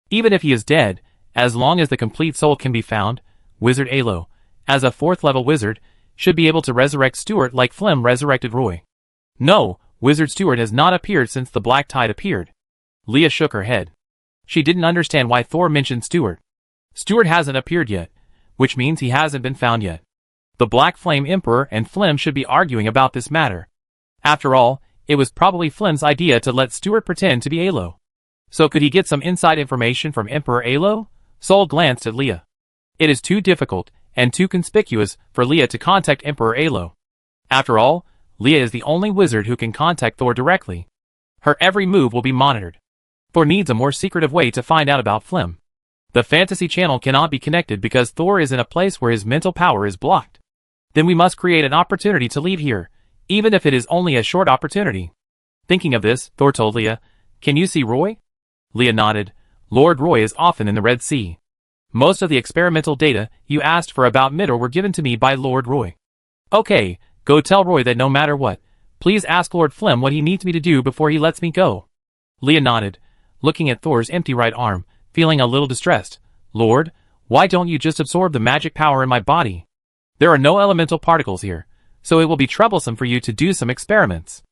Even if he is dead, as long as the complete soul can be found, Wizard Alo, as a 4th level wizard, should be able to resurrect Stuart like Flem resurrected Roy. No, Wizard Stuart has not appeared since the Black Tide appeared. Leah shook her head. She didn't understand why Thor mentioned Stuart. Stuart hasn't appeared yet, which means he hasn't been found yet. The Black Flame Emperor and Flem should be arguing about this matter. After all, it was probably Flem's idea to let Stuart pretend to be Alo. So could he get some inside information from Emperor Alo? Sol glanced at Leah. It is too difficult and too conspicuous for Leah to contact Emperor Alo. After all, Leah is the only wizard who can contact Thor directly. Her every move will be monitored. Thor needs a more secretive way to find out about Flem. The fantasy channel cannot be connected because Thor is in a place where his mental power is blocked. Then we must create an opportunity to leave here, even if it is only a short opportunity. Thinking of this, Thor told Leah, Can you see Roy? Leah nodded. Lord Roy is often in the Red Sea. Most of the experimental data you asked for about Mitter were given to me by Lord Roy. Okay, go tell Roy that no matter what, please ask Lord Flem what he needs me to do before he lets me go. Leah nodded, looking at Thor's empty right arm, feeling a little distressed. Lord, why don't you just absorb the magic power in my body? There are no elemental particles here, so it will be troublesome for you to do some experiments.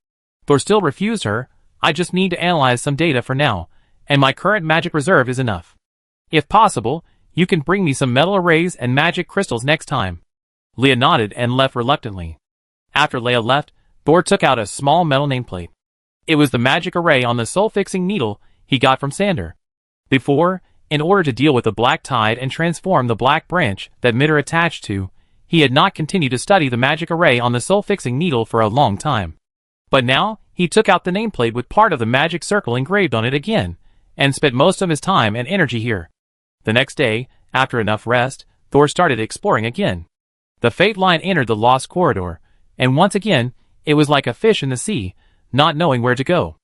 Thor still refused her. I just need to analyze some data for now, and my current magic reserve is enough. If possible, you can bring me some metal arrays and magic crystals next time. Leah nodded and left reluctantly. After Leah left, Thor took out a small metal nameplate. It was the magic array on the soul-fixing needle he got from Sander. Before, in order to deal with the Black Tide and transform the Black Branch that Mitter attached to, he had not continued to study the magic array on the soul-fixing needle for a long time. But now, he took out the nameplate with part of the magic circle engraved on it again, and spent most of his time and energy here. The next day, after enough rest, Thor started exploring again. The fate line entered the Lost Corridor, and once again, it was like a fish in the sea, not knowing where to go.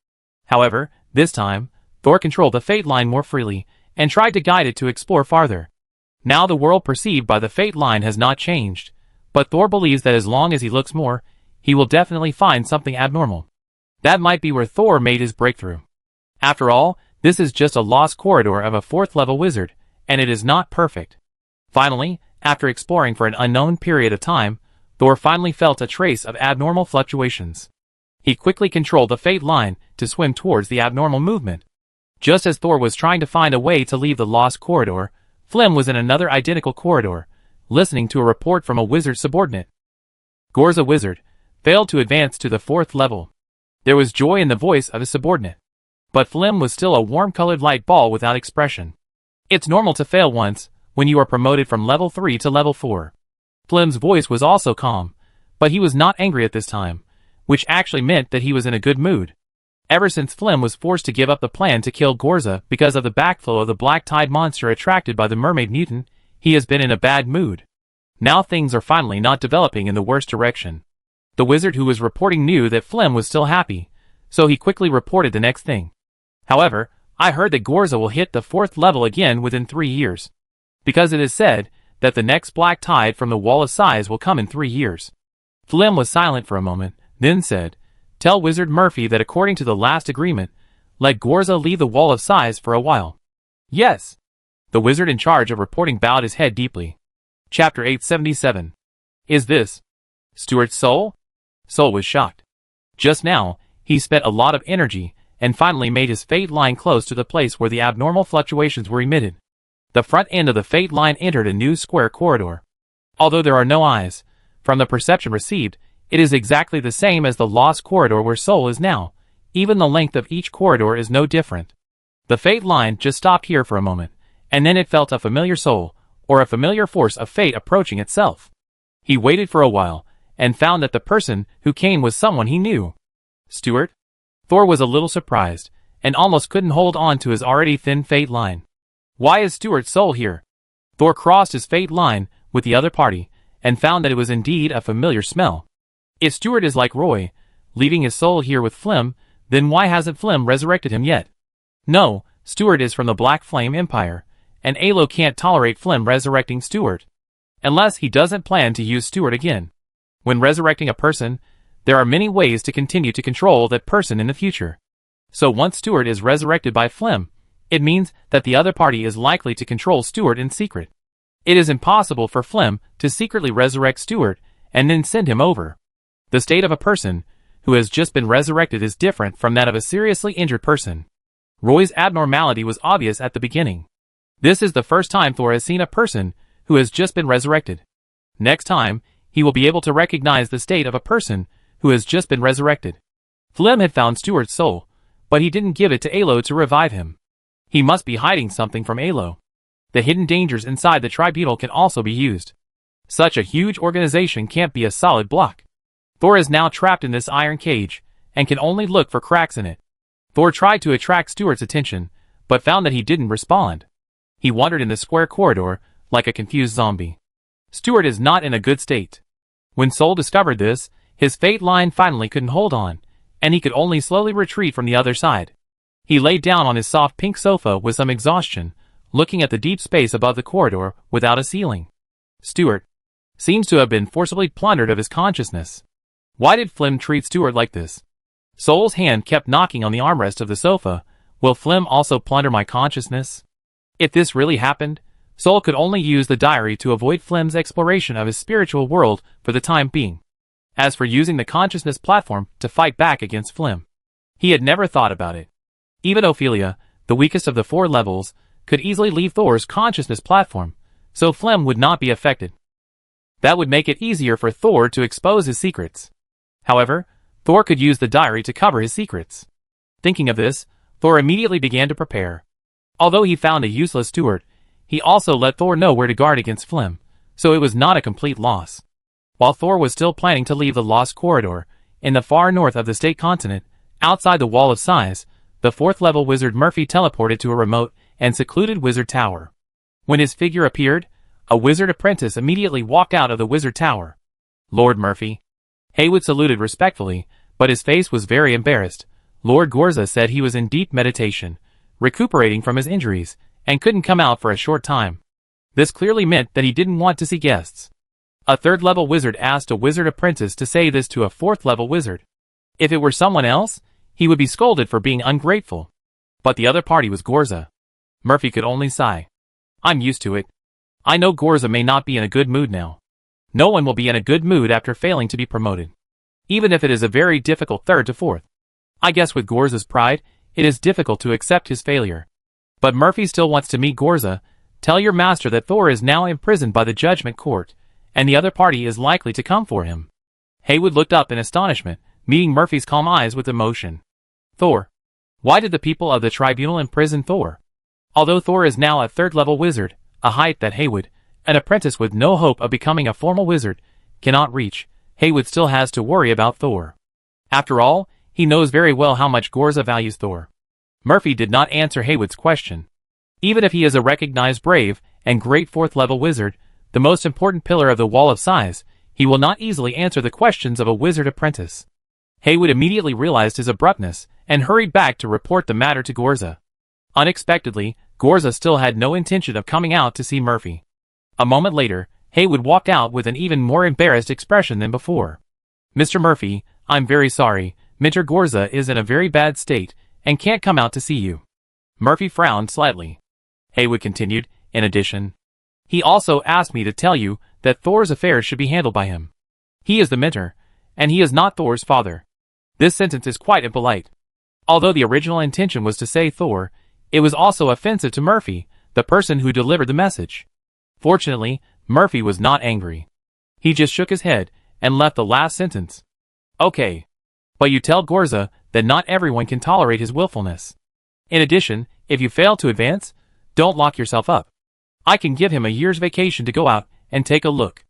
However, this time, Thor controlled the fate line more freely, and tried to guide it to explore farther. Now the world perceived by the fate line has not changed, but Thor believes that as long as he looks more, he will definitely find something abnormal. That might be where Thor made his breakthrough. After all, This is just a lost corridor of a 4th level wizard, and it is not perfect. Finally, after exploring for an unknown period of time, Thor finally felt a trace of abnormal fluctuations. He quickly controlled the fate line to swim towards the abnormal movement. Just as Thor was trying to find a way to leave the lost corridor, Flem was in another identical corridor, listening to a report from a wizard subordinate. Gorza wizard failed to advance to the 4th level. There was joy in the voice of his subordinate. But Flem was still a warm-colored light ball without expression. It's normal to fail once, when you are promoted from level 3 to level 4. Flem's voice was also calm, but he was not angry at this time, which actually meant that he was in a good mood. Ever since Flem was forced to give up the plan to kill Gorza because of the backflow of the black tide monster attracted by the mermaid mutant, he has been in a bad mood. Now things are finally not developing in the worst direction. The wizard who was reporting knew that Flem was still happy, so he quickly reported the next thing. However, I heard that Gorza will hit the 4th level again within 3 years. Because it is said that the next black tide from the Wall of Sighs will come in 3 years. Flem was silent for a moment, then said, "Tell Wizard Murphy that according to the last agreement, let Gorza leave the Wall of Sighs for a while." "Yes." The wizard in charge of reporting bowed his head deeply. Chapter 877. Is this Stuart's soul? Soul was shocked. Just now, he spent a lot of energy and finally made his fate line close to the place where the abnormal fluctuations were emitted. The front end of the fate line entered a new square corridor. Although there are no eyes, from the perception received, it is exactly the same as the lost corridor where Soul is now. Even the length of each corridor is no different. The fate line just stopped here for a moment, and then it felt a familiar soul, or a familiar force of fate approaching itself. He waited for a while, and found that the person who came was someone he knew. Stuart? Thor was a little surprised, and almost couldn't hold on to his already thin fate line. Why is Stuart's soul here? Thor crossed his fate line with the other party, and found that it was indeed a familiar smell. If Stuart is like Roy, leaving his soul here with Flem, then why hasn't Flem resurrected him yet? No, Stuart is from the Black Flame Empire, and Alo can't tolerate Flem resurrecting Stuart. Unless he doesn't plan to use Stuart again. When resurrecting a person, there are many ways to continue to control that person in the future. So once Stuart is resurrected by Flem, it means that the other party is likely to control Stuart in secret. It is impossible for Flem to secretly resurrect Stuart and then send him over. The state of a person who has just been resurrected is different from that of a seriously injured person. Roy's abnormality was obvious at the beginning. This is the first time Thor has seen a person who has just been resurrected. Next time, he will be able to recognize the state of a person who has just been resurrected. Flem had found Stuart's soul, but he didn't give it to Alo to revive him. He must be hiding something from Alo. The hidden dangers inside the tribunal can also be used. Such a huge organization can't be a solid block. Thor is now trapped in this iron cage, and can only look for cracks in it. Thor tried to attract Stuart's attention, but found that he didn't respond. He wandered in the square corridor, like a confused zombie. Stuart is not in a good state. When Soul discovered this, his fate line finally couldn't hold on, and he could only slowly retreat from the other side. He lay down on his soft pink sofa with some exhaustion, looking at the deep space above the corridor without a ceiling. Stuart seems to have been forcibly plundered of his consciousness. Why did Flem treat Stuart like this? Soul's hand kept knocking on the armrest of the sofa. Will Flem also plunder my consciousness? If this really happened, Soul could only use the diary to avoid Flem's exploration of his spiritual world for the time being. As for using the consciousness platform to fight back against Flem, he had never thought about it. Even Ophelia, the weakest of the 4 levels, could easily leave Thor's consciousness platform, so Flem would not be affected. That would make it easier for Thor to expose his secrets. However, Thor could use the diary to cover his secrets. Thinking of this, Thor immediately began to prepare. Although he found a useless Stuart, he also let Thor know where to guard against Flem, so it was not a complete loss. While Thor was still planning to leave the Lost Corridor, in the far north of the state continent, outside the Wall of Sighs, the 4th level wizard Murphy teleported to a remote and secluded wizard tower. When his figure appeared, a wizard apprentice immediately walked out of the wizard tower. Lord Murphy. Haywood saluted respectfully, but his face was very embarrassed. Lord Gorza said he was in deep meditation, recuperating from his injuries, and couldn't come out for a short time. This clearly meant that he didn't want to see guests. A 3rd level wizard asked a wizard apprentice to say this to a 4th level wizard. If it were someone else, he would be scolded for being ungrateful. But the other party was Gorza. Murphy could only sigh. I'm used to it. I know Gorza may not be in a good mood now. No one will be in a good mood after failing to be promoted. Even if it is a very difficult third to fourth. I guess with Gorza's pride, it is difficult to accept his failure. But Murphy still wants to meet Gorza. Tell your master that Thor is now imprisoned by the judgment court, and the other party is likely to come for him. Haywood looked up in astonishment, meeting Murphy's calm eyes with emotion. Thor. Why did the people of the tribunal imprison Thor? Although Thor is now a third-level wizard, a height that Haywood, an apprentice with no hope of becoming a formal wizard, cannot reach, Haywood still has to worry about Thor. After all, he knows very well how much Gorza values Thor. Murphy did not answer Haywood's question. Even if he is a recognized brave and great fourth-level wizard, the most important pillar of the Wall of Size, he will not easily answer the questions of a wizard apprentice. Haywood immediately realized his abruptness and hurried back to report the matter to Gorza. Unexpectedly, Gorza still had no intention of coming out to see Murphy. A moment later, Haywood walked out with an even more embarrassed expression than before. Mr. Murphy, I'm very sorry, Mr. Gorza is in a very bad state and can't come out to see you. Murphy frowned slightly. Haywood continued, in addition. He also asked me to tell you that Thor's affairs should be handled by him. He is the mentor, and he is not Thor's father. This sentence is quite impolite. Although the original intention was to say Thor, it was also offensive to Murphy, the person who delivered the message. Fortunately, Murphy was not angry. He just shook his head and left the last sentence. Okay. But you tell Gorza that not everyone can tolerate his willfulness. In addition, if you fail to advance, don't lock yourself up. I can give him a year's vacation to go out and take a look.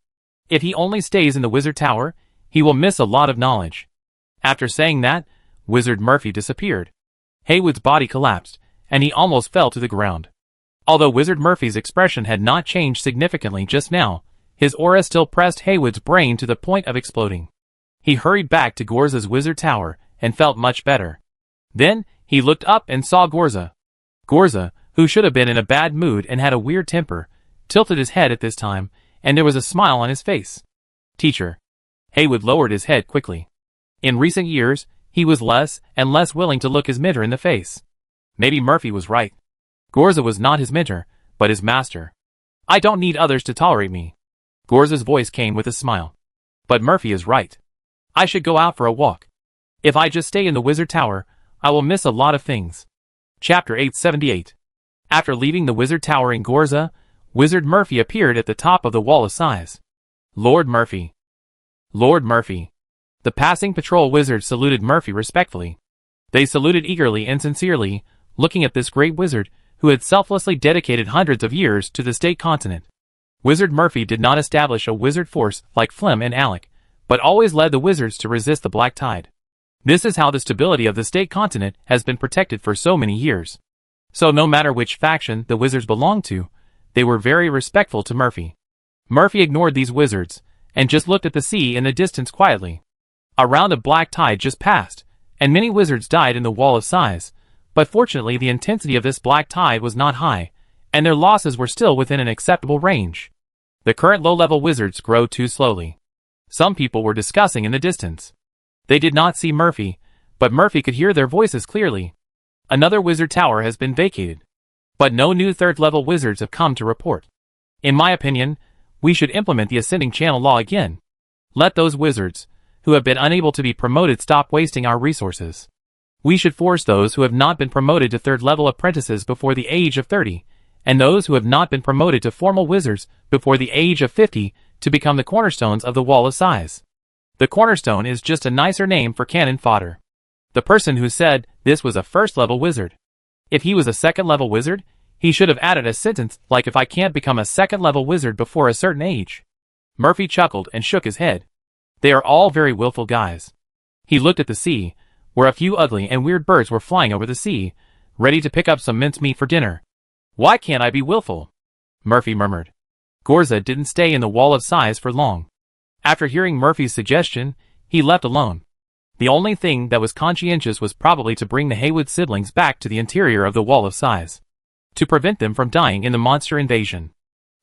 If he only stays in the Wizard Tower, he will miss a lot of knowledge. After saying that, Wizard Murphy disappeared. Haywood's body collapsed, and he almost fell to the ground. Although Wizard Murphy's expression had not changed significantly just now, his aura still pressed Haywood's brain to the point of exploding. He hurried back to Gorza's Wizard Tower and felt much better. Then, he looked up and saw Gorza. Gorza, who should have been in a bad mood and had a weird temper, tilted his head at this time, and there was a smile on his face. Teacher. Haywood lowered his head quickly. In recent years, he was less and less willing to look his mentor in the face. Maybe Murphy was right. Gorza was not his mentor, but his master. I don't need others to tolerate me. Gorza's voice came with a smile. But Murphy is right. I should go out for a walk. If I just stay in the Wizard Tower, I will miss a lot of things. Chapter 878. After leaving the Wizard Tower in Gorza, Wizard Murphy appeared at the top of the Wall of Size. Lord Murphy. Lord Murphy. The passing patrol wizards saluted Murphy respectfully. They saluted eagerly and sincerely, looking at this great wizard, who had selflessly dedicated hundreds of years to the state continent. Wizard Murphy did not establish a wizard force like Flem and Alec, but always led the wizards to resist the Black Tide. This is how the stability of the state continent has been protected for so many years. So no matter which faction the wizards belonged to, they were very respectful to Murphy. Murphy ignored these wizards, and just looked at the sea in the distance quietly. A round of Black Tide just passed, and many wizards died in the Wall of Size, but fortunately the intensity of this Black Tide was not high, and their losses were still within an acceptable range. The current low-level wizards grow too slowly. Some people were discussing in the distance. They did not see Murphy, but Murphy could hear their voices clearly. Another wizard tower has been vacated. But no new third-level wizards have come to report. In my opinion, we should implement the Ascending Channel Law again. Let those wizards, who have been unable to be promoted, stop wasting our resources. We should force those who have not been promoted to third-level apprentices before the age of 30, and those who have not been promoted to formal wizards before the age of 50, to become the cornerstones of the Wall of Size. The cornerstone is just a nicer name for cannon fodder. The person who said this was a first-level wizard. If he was a second-level wizard, he should have added a sentence like, if I can't become a second-level wizard before a certain age. Murphy chuckled and shook his head. They are all very willful guys. He looked at the sea, where a few ugly and weird birds were flying over the sea, ready to pick up some mincemeat for dinner. Why can't I be willful? Murphy murmured. Gorza didn't stay in the Wall of Size for long. After hearing Murphy's suggestion, he left alone. The only thing that was conscientious was probably to bring the Haywood siblings back to the interior of the Wall of Size, to prevent them from dying in the monster invasion.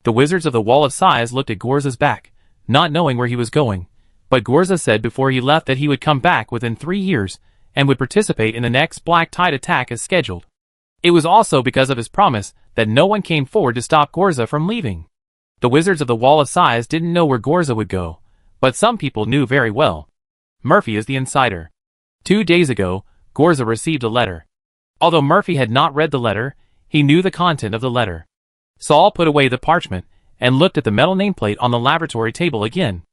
The wizards of the Wall of Size looked at Gorza's back, not knowing where he was going, but Gorza said before he left that he would come back within 3 years, and would participate in the next Black Tide attack as scheduled. It was also because of his promise that no one came forward to stop Gorza from leaving. The wizards of the Wall of Sighs didn't know where Gorza would go, but some people knew very well. Murphy is the insider. 2 days ago, Gorza received a letter. Although Murphy had not read the letter, he knew the content of the letter. Saul put away the parchment and looked at the metal nameplate on the laboratory table again.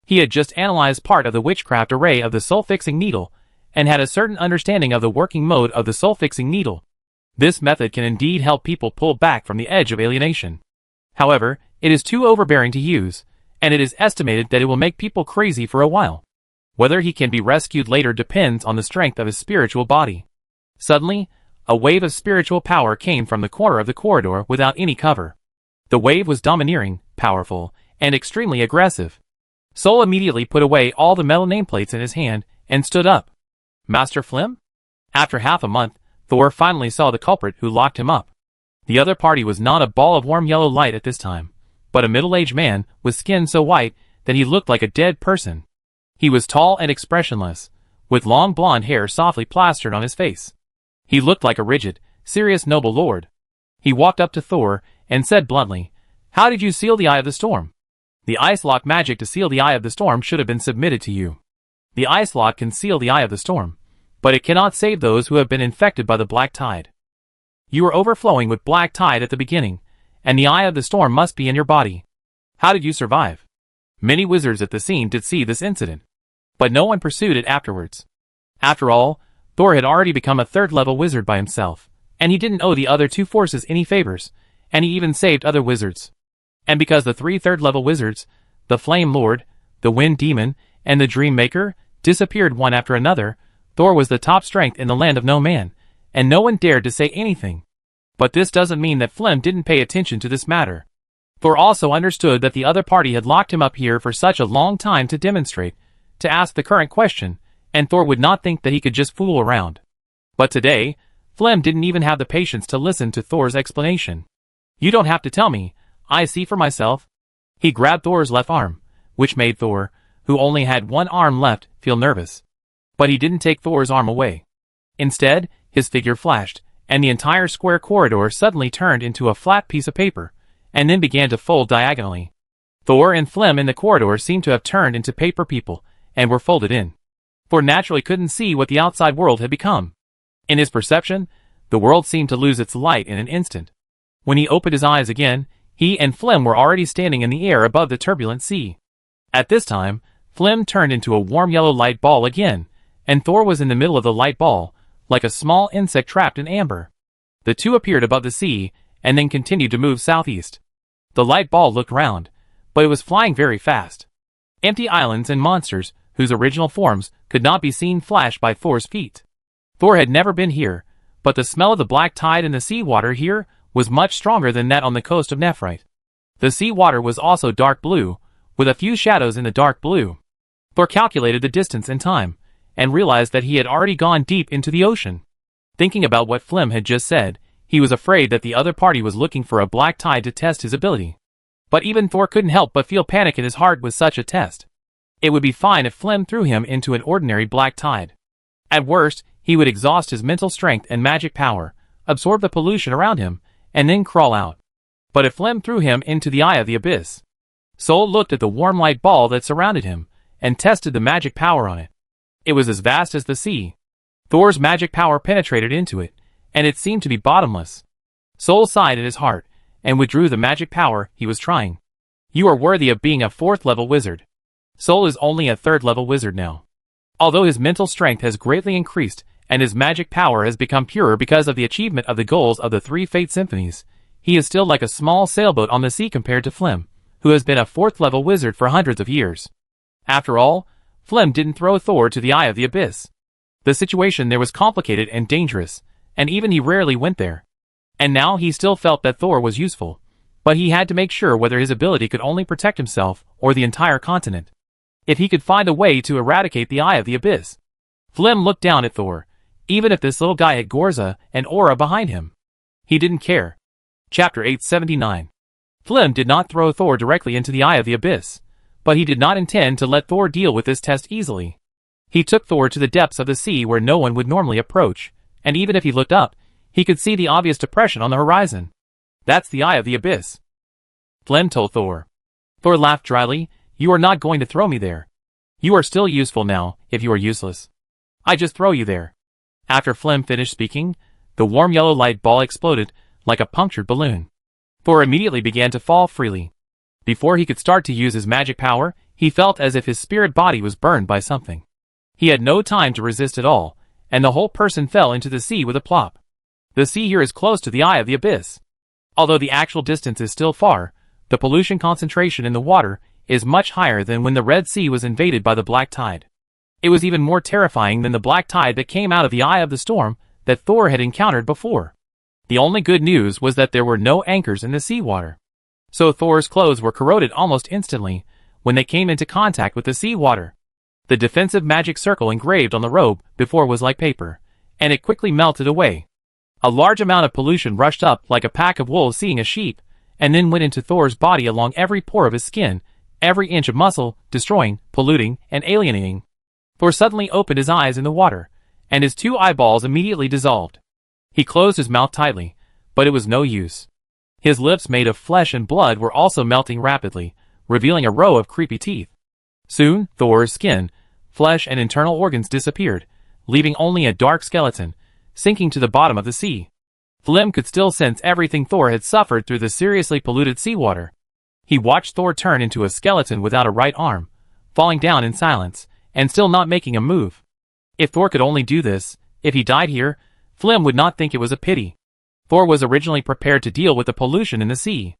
He had just analyzed part of the witchcraft array of the soul-fixing needle and had a certain understanding of the working mode of the soul-fixing needle. This method can indeed help people pull back from the edge of alienation. However, it is too overbearing to use, and it is estimated that it will make people crazy for a while. Whether he can be rescued later depends on the strength of his spiritual body. Suddenly, a wave of spiritual power came from the corner of the corridor without any cover. The wave was domineering, powerful, and extremely aggressive. Soul immediately put away all the metal nameplates in his hand and stood up. Master Flim? After half a month, Thor finally saw the culprit who locked him up. The other party was not a ball of warm yellow light at this time, but a middle-aged man with skin so white that he looked like a dead person. He was tall and expressionless, with long blonde hair softly plastered on his face. He looked like a rigid, serious noble lord. He walked up to Thor and said bluntly, "How did you seal the Eye of the Storm?" "The ice lock magic to seal the Eye of the Storm should have been submitted to you. The ice lock can seal the Eye of the Storm, but it cannot save those who have been infected by the black tide. You were overflowing with black tide at the beginning, and the Eye of the Storm must be in your body. How did you survive?" Many wizards at the scene did see this incident, but no one pursued it afterwards. After all, Thor had already become a third-level wizard by himself, and he didn't owe the other two forces any favors, and he even saved other wizards. And because the 3 third-level wizards, the Flame Lord, the Wind Demon, and the Dream Maker, disappeared one after another, Thor was the top strength in the land of no man, and no one dared to say anything. But this doesn't mean that Flem didn't pay attention to this matter. Thor also understood that the other party had locked him up here for such a long time to demonstrate, to ask the current question, and Thor would not think that he could just fool around. But today, Flem didn't even have the patience to listen to Thor's explanation. "You don't have to tell me, I see for myself." He grabbed Thor's left arm, which made Thor, who only had one arm left, feel nervous. But he didn't take Thor's arm away. Instead, his figure flashed, and the entire square corridor suddenly turned into a flat piece of paper, and then began to fold diagonally. Thor and Flem in the corridor seemed to have turned into paper people, and were folded in. Thor naturally couldn't see what the outside world had become. In his perception, the world seemed to lose its light in an instant. When he opened his eyes again, he and Flem were already standing in the air above the turbulent sea. At this time, Flem turned into a warm yellow light ball again, and Thor was in the middle of the light ball, like a small insect trapped in amber. The two appeared above the sea, and then continued to move southeast. The light ball looked round, but it was flying very fast. Empty islands and monsters, whose original forms could not be seen, flashed by Thor's feet. Thor had never been here, but the smell of the black tide in the seawater here was much stronger than that on the coast of Nephrite. The seawater was also dark blue, with a few shadows in the dark blue. Thor calculated the distance and time, and realized that he had already gone deep into the ocean. Thinking about what Flem had just said, he was afraid that the other party was looking for a black tide to test his ability. But even Thor couldn't help but feel panic in his heart with such a test. It would be fine if Flem threw him into an ordinary black tide. At worst, he would exhaust his mental strength and magic power, absorb the pollution around him, and then crawl out. But if Flem threw him into the eye of the abyss, Soul looked at the warm light ball that surrounded him, and tested the magic power on it. It was as vast as the sea. Thor's magic power penetrated into it, and it seemed to be bottomless. Soul sighed in his heart, and withdrew the magic power he was trying. "You are worthy of being a 4th-level wizard." Soul is only a 3rd-level wizard now. Although his mental strength has greatly increased, and his magic power has become purer because of the achievement of the goals of the 3 Fate Symphonies, he is still like a small sailboat on the sea compared to Flem, who has been a 4th-level wizard for hundreds of years. After all, Flem didn't throw Thor to the eye of the abyss. The situation there was complicated and dangerous, and even he rarely went there. And now he still felt that Thor was useful, but he had to make sure whether his ability could only protect himself or the entire continent. If he could find a way to eradicate the eye of the abyss. Flem looked down at Thor, even if this little guy had Gorza and Aura behind him. He didn't care. Chapter 879. Flem did not throw Thor directly into the eye of the abyss, but he did not intend to let Thor deal with this test easily. He took Thor to the depths of the sea where no one would normally approach, and even if he looked up, he could see the obvious depression on the horizon. That's the eye of the abyss, Flem told Thor. Thor laughed dryly. You are not going to throw me there. You are still useful now, if you are useless. I just throw you there. After Flem finished speaking, the warm yellow light ball exploded like a punctured balloon. Thor immediately began to fall freely. Before he could start to use his magic power, he felt as if his spirit body was burned by something. He had no time to resist at all, and the whole person fell into the sea with a plop. The sea here is close to the eye of the abyss. Although the actual distance is still far, the pollution concentration in the water is much higher than when the Red Sea was invaded by the black tide. It was even more terrifying than the black tide that came out of the eye of the storm that Thor had encountered before. The only good news was that there were no anchors in the seawater. So Thor's clothes were corroded almost instantly when they came into contact with the seawater. The defensive magic circle engraved on the robe before was like paper, and it quickly melted away. A large amount of pollution rushed up like a pack of wolves seeing a sheep, and then went into Thor's body along every pore of his skin, every inch of muscle, destroying, polluting, and alienating. Thor suddenly opened his eyes in the water, and his two eyeballs immediately dissolved. He closed his mouth tightly, but it was no use. His lips made of flesh and blood were also melting rapidly, revealing a row of creepy teeth. Soon, Thor's skin, flesh and internal organs disappeared, leaving only a dark skeleton, sinking to the bottom of the sea. Flem could still sense everything Thor had suffered through the seriously polluted seawater. He watched Thor turn into a skeleton without a right arm, falling down in silence, and still not making a move. If Thor could only do this, if he died here, Flem would not think it was a pity. Thor was originally prepared to deal with the pollution in the sea.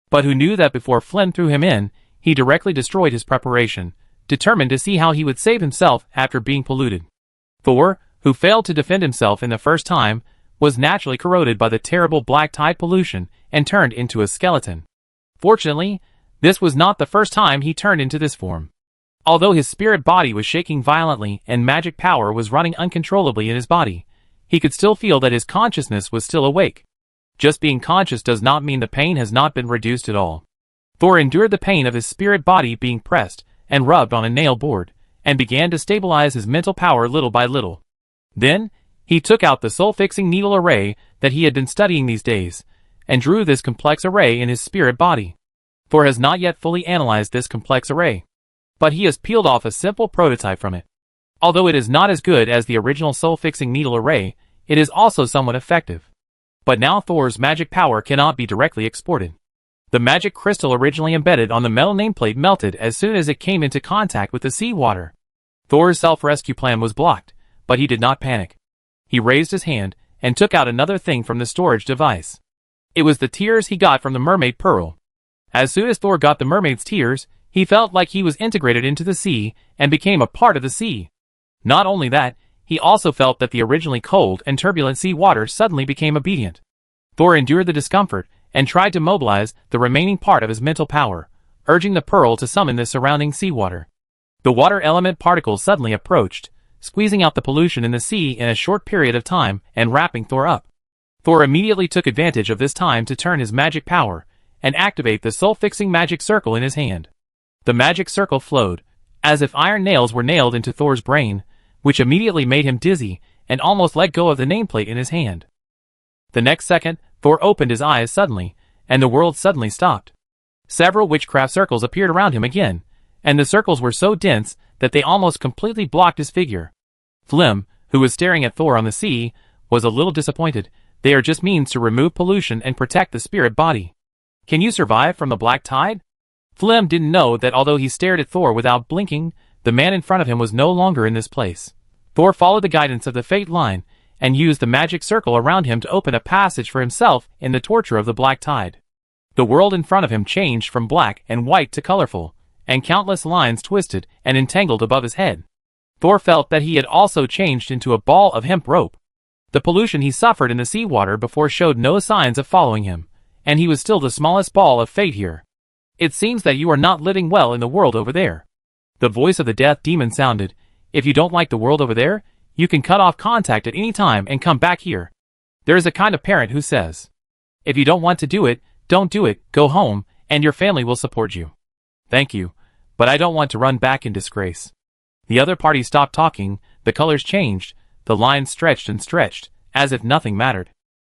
But who knew that before Flem threw him in, he directly destroyed his preparation, determined to see how he would save himself after being polluted. Thor, who failed to defend himself in the first time, was naturally corroded by the terrible black tide pollution and turned into a skeleton. Fortunately, this was not the first time he turned into this form. Although his spirit body was shaking violently and magic power was running uncontrollably in his body, he could still feel that his consciousness was still awake. Just being conscious does not mean the pain has not been reduced at all. Thor endured the pain of his spirit body being pressed and rubbed on a nail board, and began to stabilize his mental power little by little. Then, he took out the soul-fixing needle array that he had been studying these days, and drew this complex array in his spirit body. Thor has not yet fully analyzed this complex array, but he has peeled off a simple prototype from it. Although it is not as good as the original soul-fixing needle array, it is also somewhat effective. But now Thor's magic power cannot be directly exported. The magic crystal originally embedded on the metal nameplate melted as soon as it came into contact with the seawater. Thor's self-rescue plan was blocked, but he did not panic. He raised his hand and took out another thing from the storage device. It was the tears he got from the mermaid Pearl. As soon as Thor got the mermaid's tears, he felt like he was integrated into the sea and became a part of the sea. Not only that, he also felt that the originally cold and turbulent sea water suddenly became obedient. Thor endured the discomfort and tried to mobilize the remaining part of his mental power, urging the Pearl to summon the surrounding seawater. The water element particles suddenly approached, squeezing out the pollution in the sea in a short period of time and wrapping Thor up. Thor immediately took advantage of this time to turn his magic power and activate the soul-fixing magic circle in his hand. The magic circle flowed, as if iron nails were nailed into Thor's brain, which immediately made him dizzy and almost let go of the nameplate in his hand. The next second, Thor opened his eyes suddenly, and the world suddenly stopped. Several witchcraft circles appeared around him again, and the circles were so dense that they almost completely blocked his figure. Flem, who was staring at Thor on the sea, was a little disappointed. They are just means to remove pollution and protect the spirit body. Can you survive from the black tide? Flem didn't know that although he stared at Thor without blinking, the man in front of him was no longer in this place. Thor followed the guidance of the fate line, and used the magic circle around him to open a passage for himself in the torture of the black tide. The world in front of him changed from black and white to colorful, and countless lines twisted and entangled above his head. Thor felt that he had also changed into a ball of hemp rope. The pollution he suffered in the seawater before showed no signs of following him, and he was still the smallest ball of fate here. It seems that you are not living well in the world over there. The voice of the death demon sounded. If you don't like the world over there, you can cut off contact at any time and come back here. There is a kind of parent who says, if you don't want to do it, don't do it, go home, and your family will support you. Thank you, but I don't want to run back in disgrace. The other party stopped talking, the colors changed, the lines stretched and stretched, as if nothing mattered.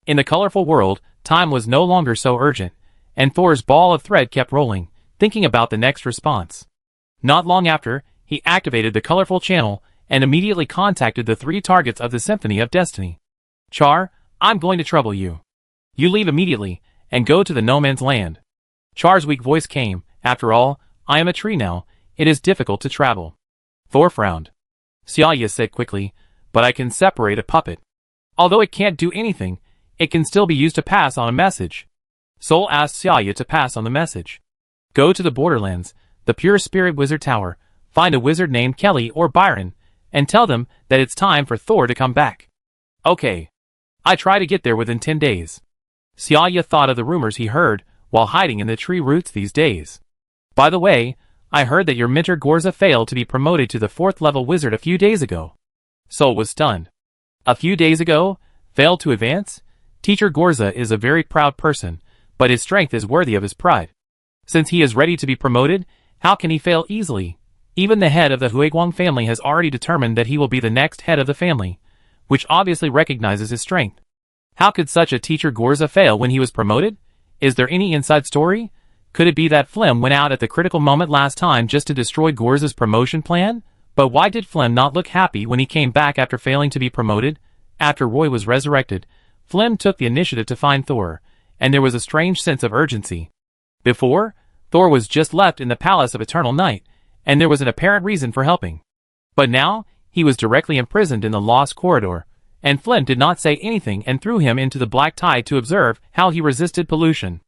In the colorful world, time was no longer so urgent, and Thor's ball of thread kept rolling, thinking about the next response. Not long after, he activated the colorful channel and immediately contacted the 3 targets of the Symphony of Destiny. Char, I'm going to trouble you. You leave immediately, and go to the no man's land. Char's weak voice came. After all, I am a tree now. It is difficult to travel. Thor frowned. Xia said quickly, but I can separate a puppet. Although it can't do anything, it can still be used to pass on a message. Sol asked Xia to pass on the message. Go to the Borderlands, the Pure Spirit Wizard Tower, find a wizard named Kelly or Byron, and tell them that it's time for Thor to come back. Okay. I try to get there within 10 days. Xia thought of the rumors he heard while hiding in the tree roots these days. By the way, I heard that your mentor Gorza failed to be promoted to the 4th level wizard a few days ago. Sol was stunned. A few days ago? Failed to advance? Teacher Gorza is a very proud person, but his strength is worthy of his pride. Since he is ready to be promoted, how can he fail easily? Even the head of the Huiguang family has already determined that he will be the next head of the family, which obviously recognizes his strength. How could such a teacher Gorza fail when he was promoted? Is there any inside story? Could it be that Flem went out at the critical moment last time just to destroy Gorza's promotion plan? But why did Flem not look happy when he came back after failing to be promoted? After Roy was resurrected, Flem took the initiative to find Thor, and there was a strange sense of urgency. Before, Thor was just left in the Palace of Eternal Night, and there was an apparent reason for helping. But now, he was directly imprisoned in the Lost Corridor, and Flem did not say anything and threw him into the black tide to observe how he resisted pollution.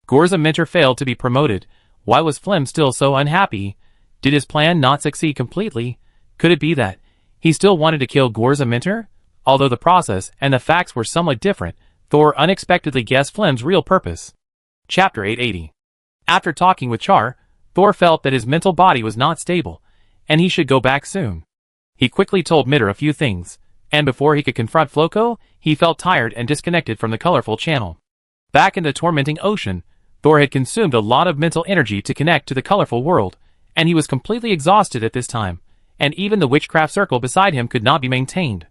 Gorza Mentor failed to be promoted. Why was Flem still so unhappy? Did his plan not succeed completely? Could it be that he still wanted to kill Gorza Mentor? Although the process and the facts were somewhat different, Thor unexpectedly guessed Flem's real purpose. Chapter 880. After talking with Char, Thor felt that his mental body was not stable, and he should go back soon. He quickly told Mitter a few things, and before he could confront Floco, he felt tired and disconnected from the colorful channel. Back in the tormenting ocean, Thor had consumed a lot of mental energy to connect to the colorful world, and he was completely exhausted at this time, and even the witchcraft circle beside him could not be maintained.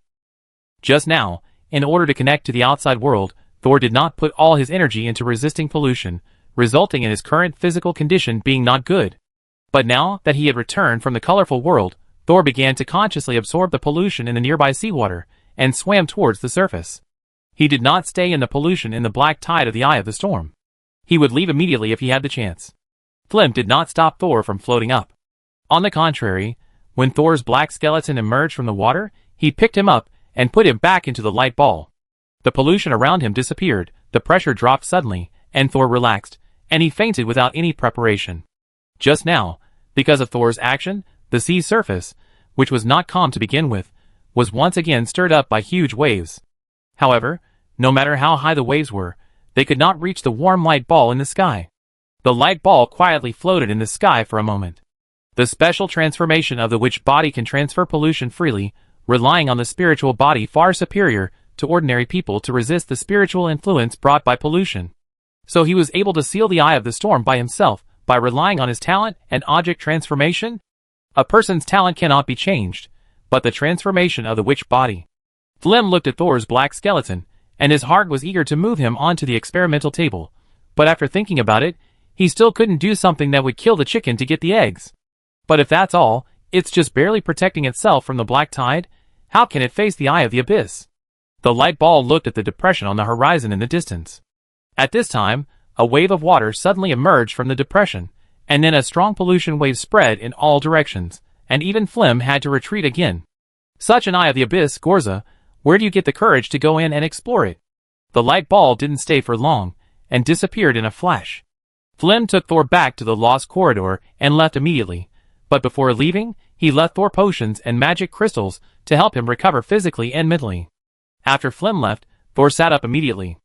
Just now, in order to connect to the outside world, Thor did not put all his energy into resisting pollution, resulting in his current physical condition being not good. But now that he had returned from the colorful world, Thor began to consciously absorb the pollution in the nearby seawater, and swam towards the surface. He did not stay in the pollution in the black tide of the eye of the storm. He would leave immediately if he had the chance. Flem did not stop Thor from floating up. On the contrary, when Thor's black skeleton emerged from the water, he picked him up and put him back into the light ball. The pollution around him disappeared, the pressure dropped suddenly, and Thor relaxed, and he fainted without any preparation. Just now, because of Thor's action, the sea's surface, which was not calm to begin with, was once again stirred up by huge waves. However, no matter how high the waves were, they could not reach the warm light ball in the sky. The light ball quietly floated in the sky for a moment. The special transformation of the witch body can transfer pollution freely, relying on the spiritual body far superior to ordinary people to resist the spiritual influence brought by pollution. So he was able to seal the eye of the storm by himself, by relying on his talent and object transformation. A person's talent cannot be changed, but the transformation of the witch body. Flem looked at Thor's black skeleton, and his heart was eager to move him onto the experimental table, but after thinking about it, he still couldn't do something that would kill the chicken to get the eggs. But if that's all, it's just barely protecting itself from the black tide. How can it face the eye of the abyss? The light ball looked at the depression on the horizon in the distance. At this time, a wave of water suddenly emerged from the depression, and then a strong pollution wave spread in all directions, and even Flem had to retreat again. Such an eye of the abyss, Gorza, where do you get the courage to go in and explore it? The light ball didn't stay for long, and disappeared in a flash. Flem took Thor back to the Lost Corridor and left immediately, but before leaving, he left Thor potions and magic crystals to help him recover physically and mentally. After Flem left, Thor sat up immediately.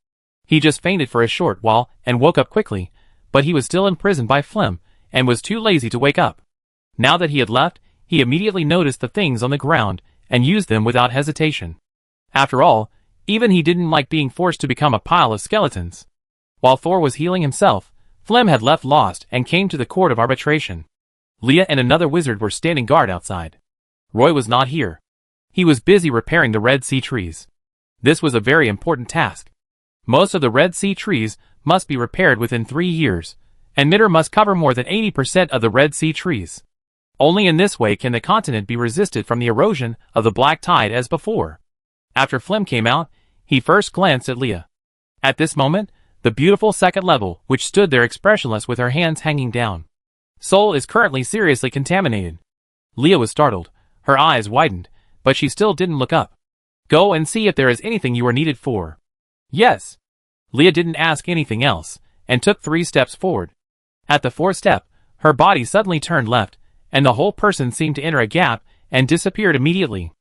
He just fainted for a short while and woke up quickly, but he was still imprisoned by Flem, and was too lazy to wake up. Now that he had left, he immediately noticed the things on the ground, and used them without hesitation. After all, even he didn't like being forced to become a pile of skeletons. While Thor was healing himself, Flem had left Lost and came to the court of arbitration. Leah and another wizard were standing guard outside. Roy was not here. He was busy repairing the Red Sea trees. This was a very important task. Most of the Red Sea trees must be repaired within 3 years, and Mitter must cover more than 80% of the Red Sea trees. Only in this way can the continent be resisted from the erosion of the black tide as before. After Flem came out, he first glanced at Leah. At this moment, the beautiful second level, which stood there expressionless with her hands hanging down. Soul is currently seriously contaminated. Leah was startled. Her eyes widened, but she still didn't look up. Go and see if there is anything you are needed for. Yes. Leah didn't ask anything else, and took 3 steps forward. At the 4th step, her body suddenly turned left, and the whole person seemed to enter a gap and disappeared immediately.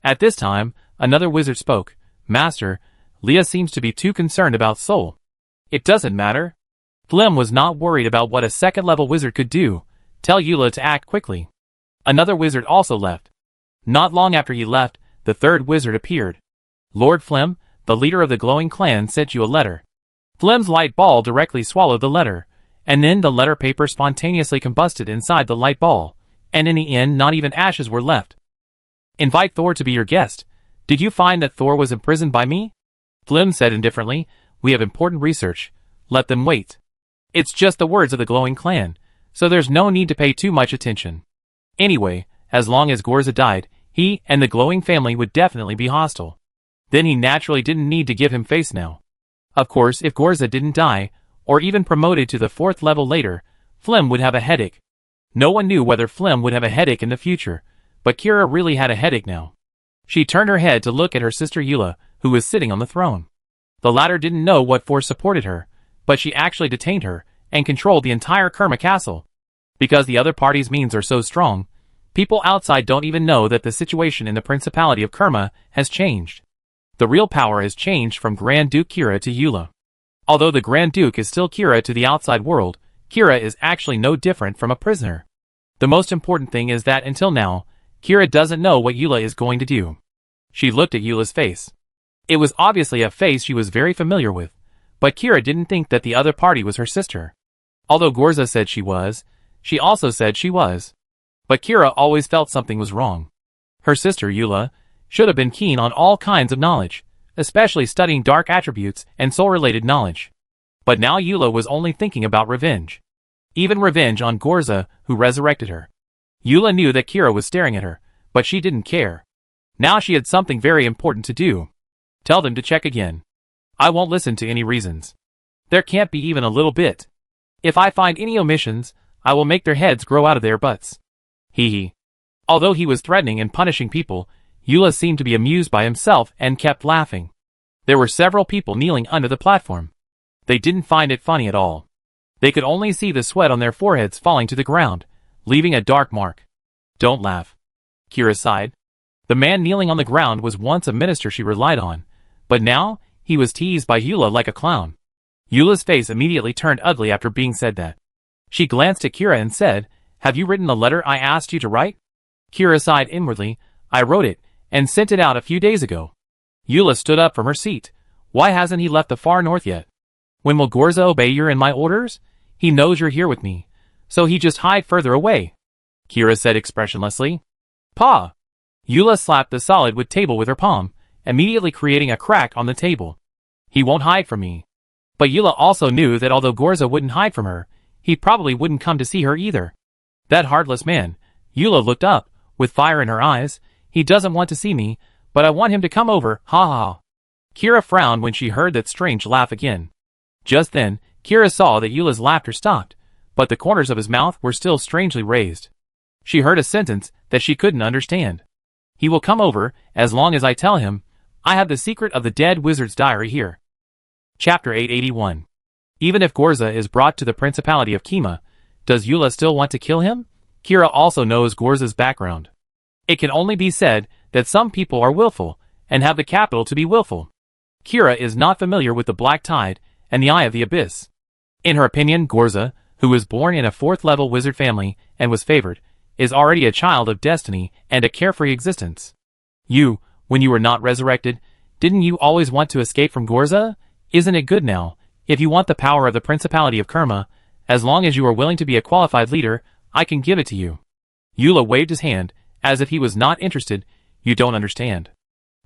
At this time, another wizard spoke. Master, Leah seems to be too concerned about Soul. It doesn't matter. Flem was not worried about what a second-level wizard could do. Tell Eula to act quickly. Another wizard also left. Not long after he left, the 3rd wizard appeared. Lord Flem, the leader of the glowing clan, sent you a letter. Flem's light ball directly swallowed the letter, and then the letter paper spontaneously combusted inside the light ball, and in the end not even ashes were left. Invite Thor to be your guest. Did you find that Thor was imprisoned by me? Flem said indifferently, we have important research. Let them wait. It's just the words of the glowing clan, so there's no need to pay too much attention. Anyway, as long as Gorza died, he and the glowing family would definitely be hostile. Then he naturally didn't need to give him face now. Of course, if Gorza didn't die, or even promoted to the 4th level later, Flem would have a headache. No one knew whether Flem would have a headache in the future, but Kira really had a headache now. She turned her head to look at her sister Eula, who was sitting on the throne. The latter didn't know what force supported her, but she actually detained her, and controlled the entire Kerma castle. Because the other party's means are so strong, people outside don't even know that the situation in the Principality of Kerma has changed. The real power has changed from Grand Duke Kira to Eula. Although the Grand Duke is still Kira to the outside world, Kira is actually no different from a prisoner. The most important thing is that until now, Kira doesn't know what Eula is going to do. She looked at Eula's face. It was obviously a face she was very familiar with, but Kira didn't think that the other party was her sister. Although Gorza said she was, she also said she was. But Kira always felt something was wrong. Her sister Eula should have been keen on all kinds of knowledge, especially studying dark attributes and soul-related knowledge. But now Eula was only thinking about revenge. Even revenge on Gorza, who resurrected her. Eula knew that Kira was staring at her, but she didn't care. Now she had something very important to do. Tell them to check again. I won't listen to any reasons. There can't be even a little bit. If I find any omissions, I will make their heads grow out of their butts. Hee hee. Although he was threatening and punishing people, Eula seemed to be amused by himself and kept laughing. There were several people kneeling under the platform. They didn't find it funny at all. They could only see the sweat on their foreheads falling to the ground, leaving a dark mark. Don't laugh. Kira sighed. The man kneeling on the ground was once a minister she relied on, but now he was teased by Eula like a clown. Eula's face immediately turned ugly after being said that. She glanced at Kira and said, Have you written the letter I asked you to write? Kira sighed inwardly. I wrote it, and sent it out a few days ago. Eula stood up from her seat. Why hasn't he left the far north yet? When will Gorza obey your and my orders? He knows you're here with me, so he just hide further away. Kira said expressionlessly. Pa! Eula slapped the solid wood table with her palm, immediately creating a crack on the table. He won't hide from me. But Eula also knew that although Gorza wouldn't hide from her, he probably wouldn't come to see her either. That heartless man. Eula looked up, with fire in her eyes. He doesn't want to see me, but I want him to come over, ha ha ha. Kira frowned when she heard that strange laugh again. Just then, Kira saw that Eula's laughter stopped, but the corners of his mouth were still strangely raised. She heard a sentence that she couldn't understand. He will come over, as long as I tell him. I have the secret of the dead wizard's diary here. Chapter 881. Even if Gorza is brought to the Principality of Kima, does Eula still want to kill him? Kira also knows Gorza's background. It can only be said that some people are willful, and have the capital to be willful. Kira is not familiar with the Black Tide and the Eye of the Abyss. In her opinion, Gorza, who was born in a 4th-level wizard family and was favored, is already a child of destiny and a carefree existence. You, when you were not resurrected, didn't you always want to escape from Gorza? Isn't it good now, if you want the power of the Principality of Kerma, as long as you are willing to be a qualified leader, I can give it to you. Eula waved his hand, as if he was not interested. You don't understand.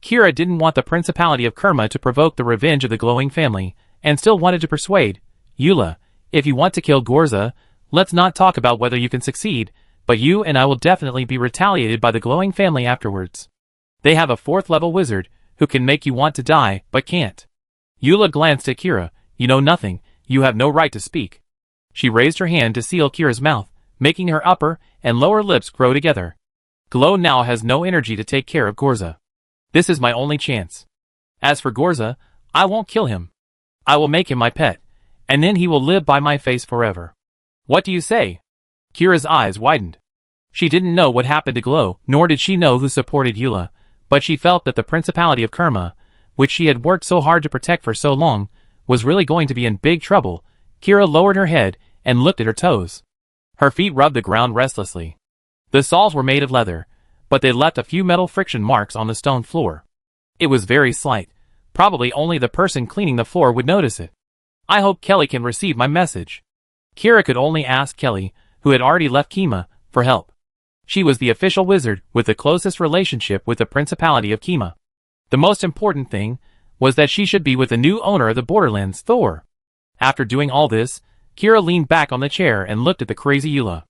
Kira didn't want the Principality of Kerma to provoke the revenge of the glowing family, and still wanted to persuade, Eula, if you want to kill Gorza, let's not talk about whether you can succeed, but you and I will definitely be retaliated by the glowing family afterwards. They have a 4th level wizard, who can make you want to die, but can't. Eula glanced at Kira. You know nothing, you have no right to speak. She raised her hand to seal Kira's mouth, making her upper and lower lips grow together. Glow now has no energy to take care of Gorza. This is my only chance. As for Gorza, I won't kill him. I will make him my pet, and then he will live by my face forever. What do you say? Kira's eyes widened. She didn't know what happened to Glow, nor did she know who supported Eula, but she felt that the Principality of Kerma, which she had worked so hard to protect for so long, was really going to be in big trouble. Kira lowered her head and looked at her toes. Her feet rubbed the ground restlessly. The soles were made of leather, but they left a few metal friction marks on the stone floor. It was very slight. Probably only the person cleaning the floor would notice it. I hope Kelly can receive my message. Kira could only ask Kelly, who had already left Kima, for help. She was the official wizard with the closest relationship with the Principality of Kima. The most important thing was that she should be with the new owner of the Borderlands, Thor. After doing all this, Kira leaned back on the chair and looked at the crazy Eula.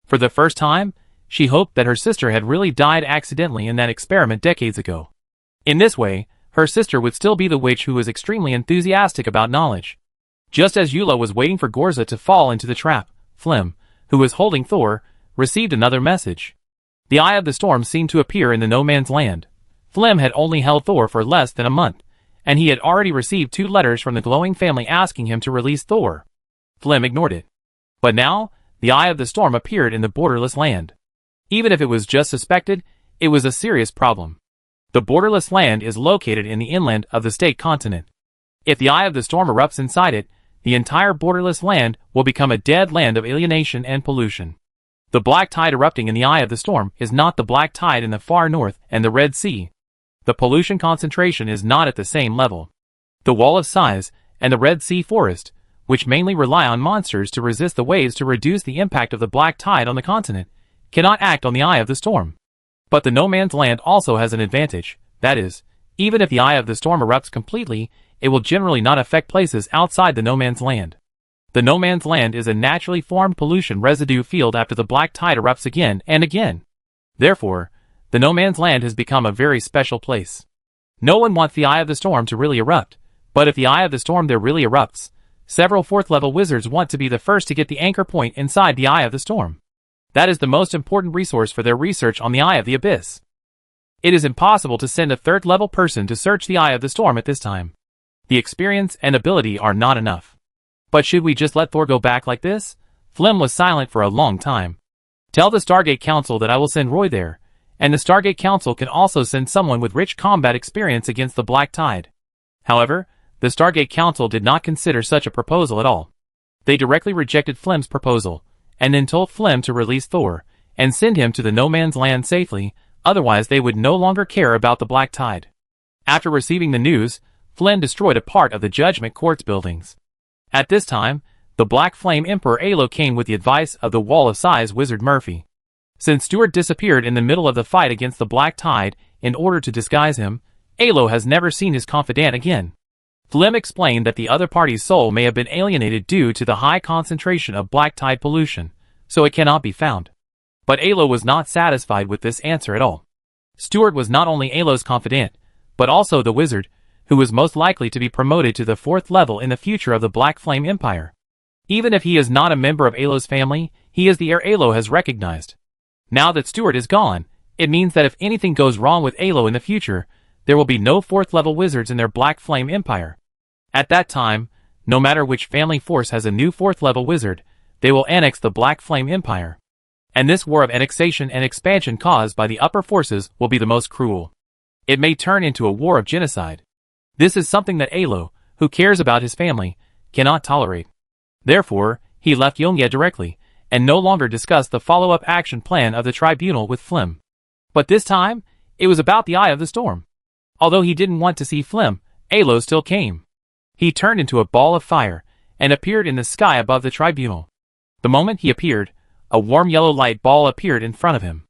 For the first time, she hoped that her sister had really died accidentally in that experiment decades ago. In this way, her sister would still be the witch who was extremely enthusiastic about knowledge. Just as Eula was waiting for Gorza to fall into the trap, Flim, who was holding Thor, received another message. The Eye of the Storm seemed to appear in the No Man's Land. Flim had only held Thor for less than a month, and he had already received 2 letters from the glowing family asking him to release Thor. Flim ignored it. But now, the Eye of the Storm appeared in the borderless land. Even if it was just suspected, it was a serious problem. The borderless land is located in the inland of the state continent. If the Eye of the Storm erupts inside it, the entire borderless land will become a dead land of alienation and pollution. The black tide erupting in the Eye of the Storm is not the black tide in the far north and the Red Sea. The pollution concentration is not at the same level. The Wall of Size and the Red Sea forest, which mainly rely on monsters to resist the waves to reduce the impact of the black tide on the continent, cannot act on the Eye of the Storm. But the No Man's Land also has an advantage, that is, even if the Eye of the Storm erupts completely, it will generally not affect places outside the No Man's Land. The No Man's Land is a naturally formed pollution residue field after the black tide erupts again and again. Therefore, the No Man's Land has become a very special place. No one wants the Eye of the Storm to really erupt, but if the Eye of the Storm there really erupts, several 4th level wizards want to be the first to get the anchor point inside the Eye of the Storm. That is the most important resource for their research on the Eye of the Abyss. It is impossible to send a 3rd level person to search the Eye of the Storm at this time. The experience and ability are not enough. But should we just let Thor go back like this? Flim was silent for a long time. Tell the Stargate Council that I will send Roy there, and the Stargate Council can also send someone with rich combat experience against the Black Tide. However, the Stargate Council did not consider such a proposal at all. They directly rejected Flim's proposal, and then told Flim to release Thor, and send him to the No Man's Land safely, otherwise they would no longer care about the Black Tide. After receiving the news, Flim destroyed a part of the Judgment Court's buildings. At this time, the Black Flame Emperor Alo came with the advice of the Wall of Size wizard Murphy. Since Stuart disappeared in the middle of the fight against the Black Tide in order to disguise him, Alo has never seen his confidant again. Flim explained that the other party's soul may have been alienated due to the high concentration of black tide pollution, so it cannot be found. But Alo was not satisfied with this answer at all. Stuart was not only Alo's confidant, but also the wizard, who was most likely to be promoted to the 4th level in the future of the Black Flame Empire. Even if he is not a member of Alo's family, he is the heir Alo has recognized. Now that Stuart is gone, it means that if anything goes wrong with Alo in the future, there will be no 4th level wizards in their Black Flame Empire. At that time, no matter which family force has a new 4th level wizard, they will annex the Black Flame Empire. And this war of annexation and expansion caused by the upper forces will be the most cruel. It may turn into a war of genocide. This is something that Alo, who cares about his family, cannot tolerate. Therefore, he left Yongye directly, and no longer discussed the follow-up action plan of the tribunal with Flim. But this time, it was about the Eye of the Storm. Although he didn't want to see Flim, Alo still came. He turned into a ball of fire, and appeared in the sky above the tribunal. The moment he appeared, a warm yellow light ball appeared in front of him.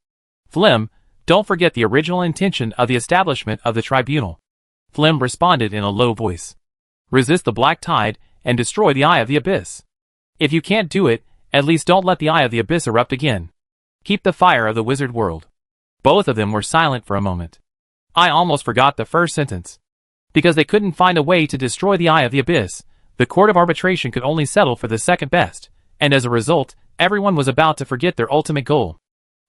Flim, Don't forget the original intention of the establishment of the tribunal. Flem responded in a low voice. Resist the black tide and destroy the Eye of the Abyss. If you can't do it, at least don't let the Eye of the Abyss erupt again. Keep the fire of the wizard world. Both of them were silent for a moment. I almost forgot the first sentence. Because they couldn't find a way to destroy the Eye of the Abyss, the court of arbitration could only settle for the second best, and as a result, everyone was about to forget their ultimate goal.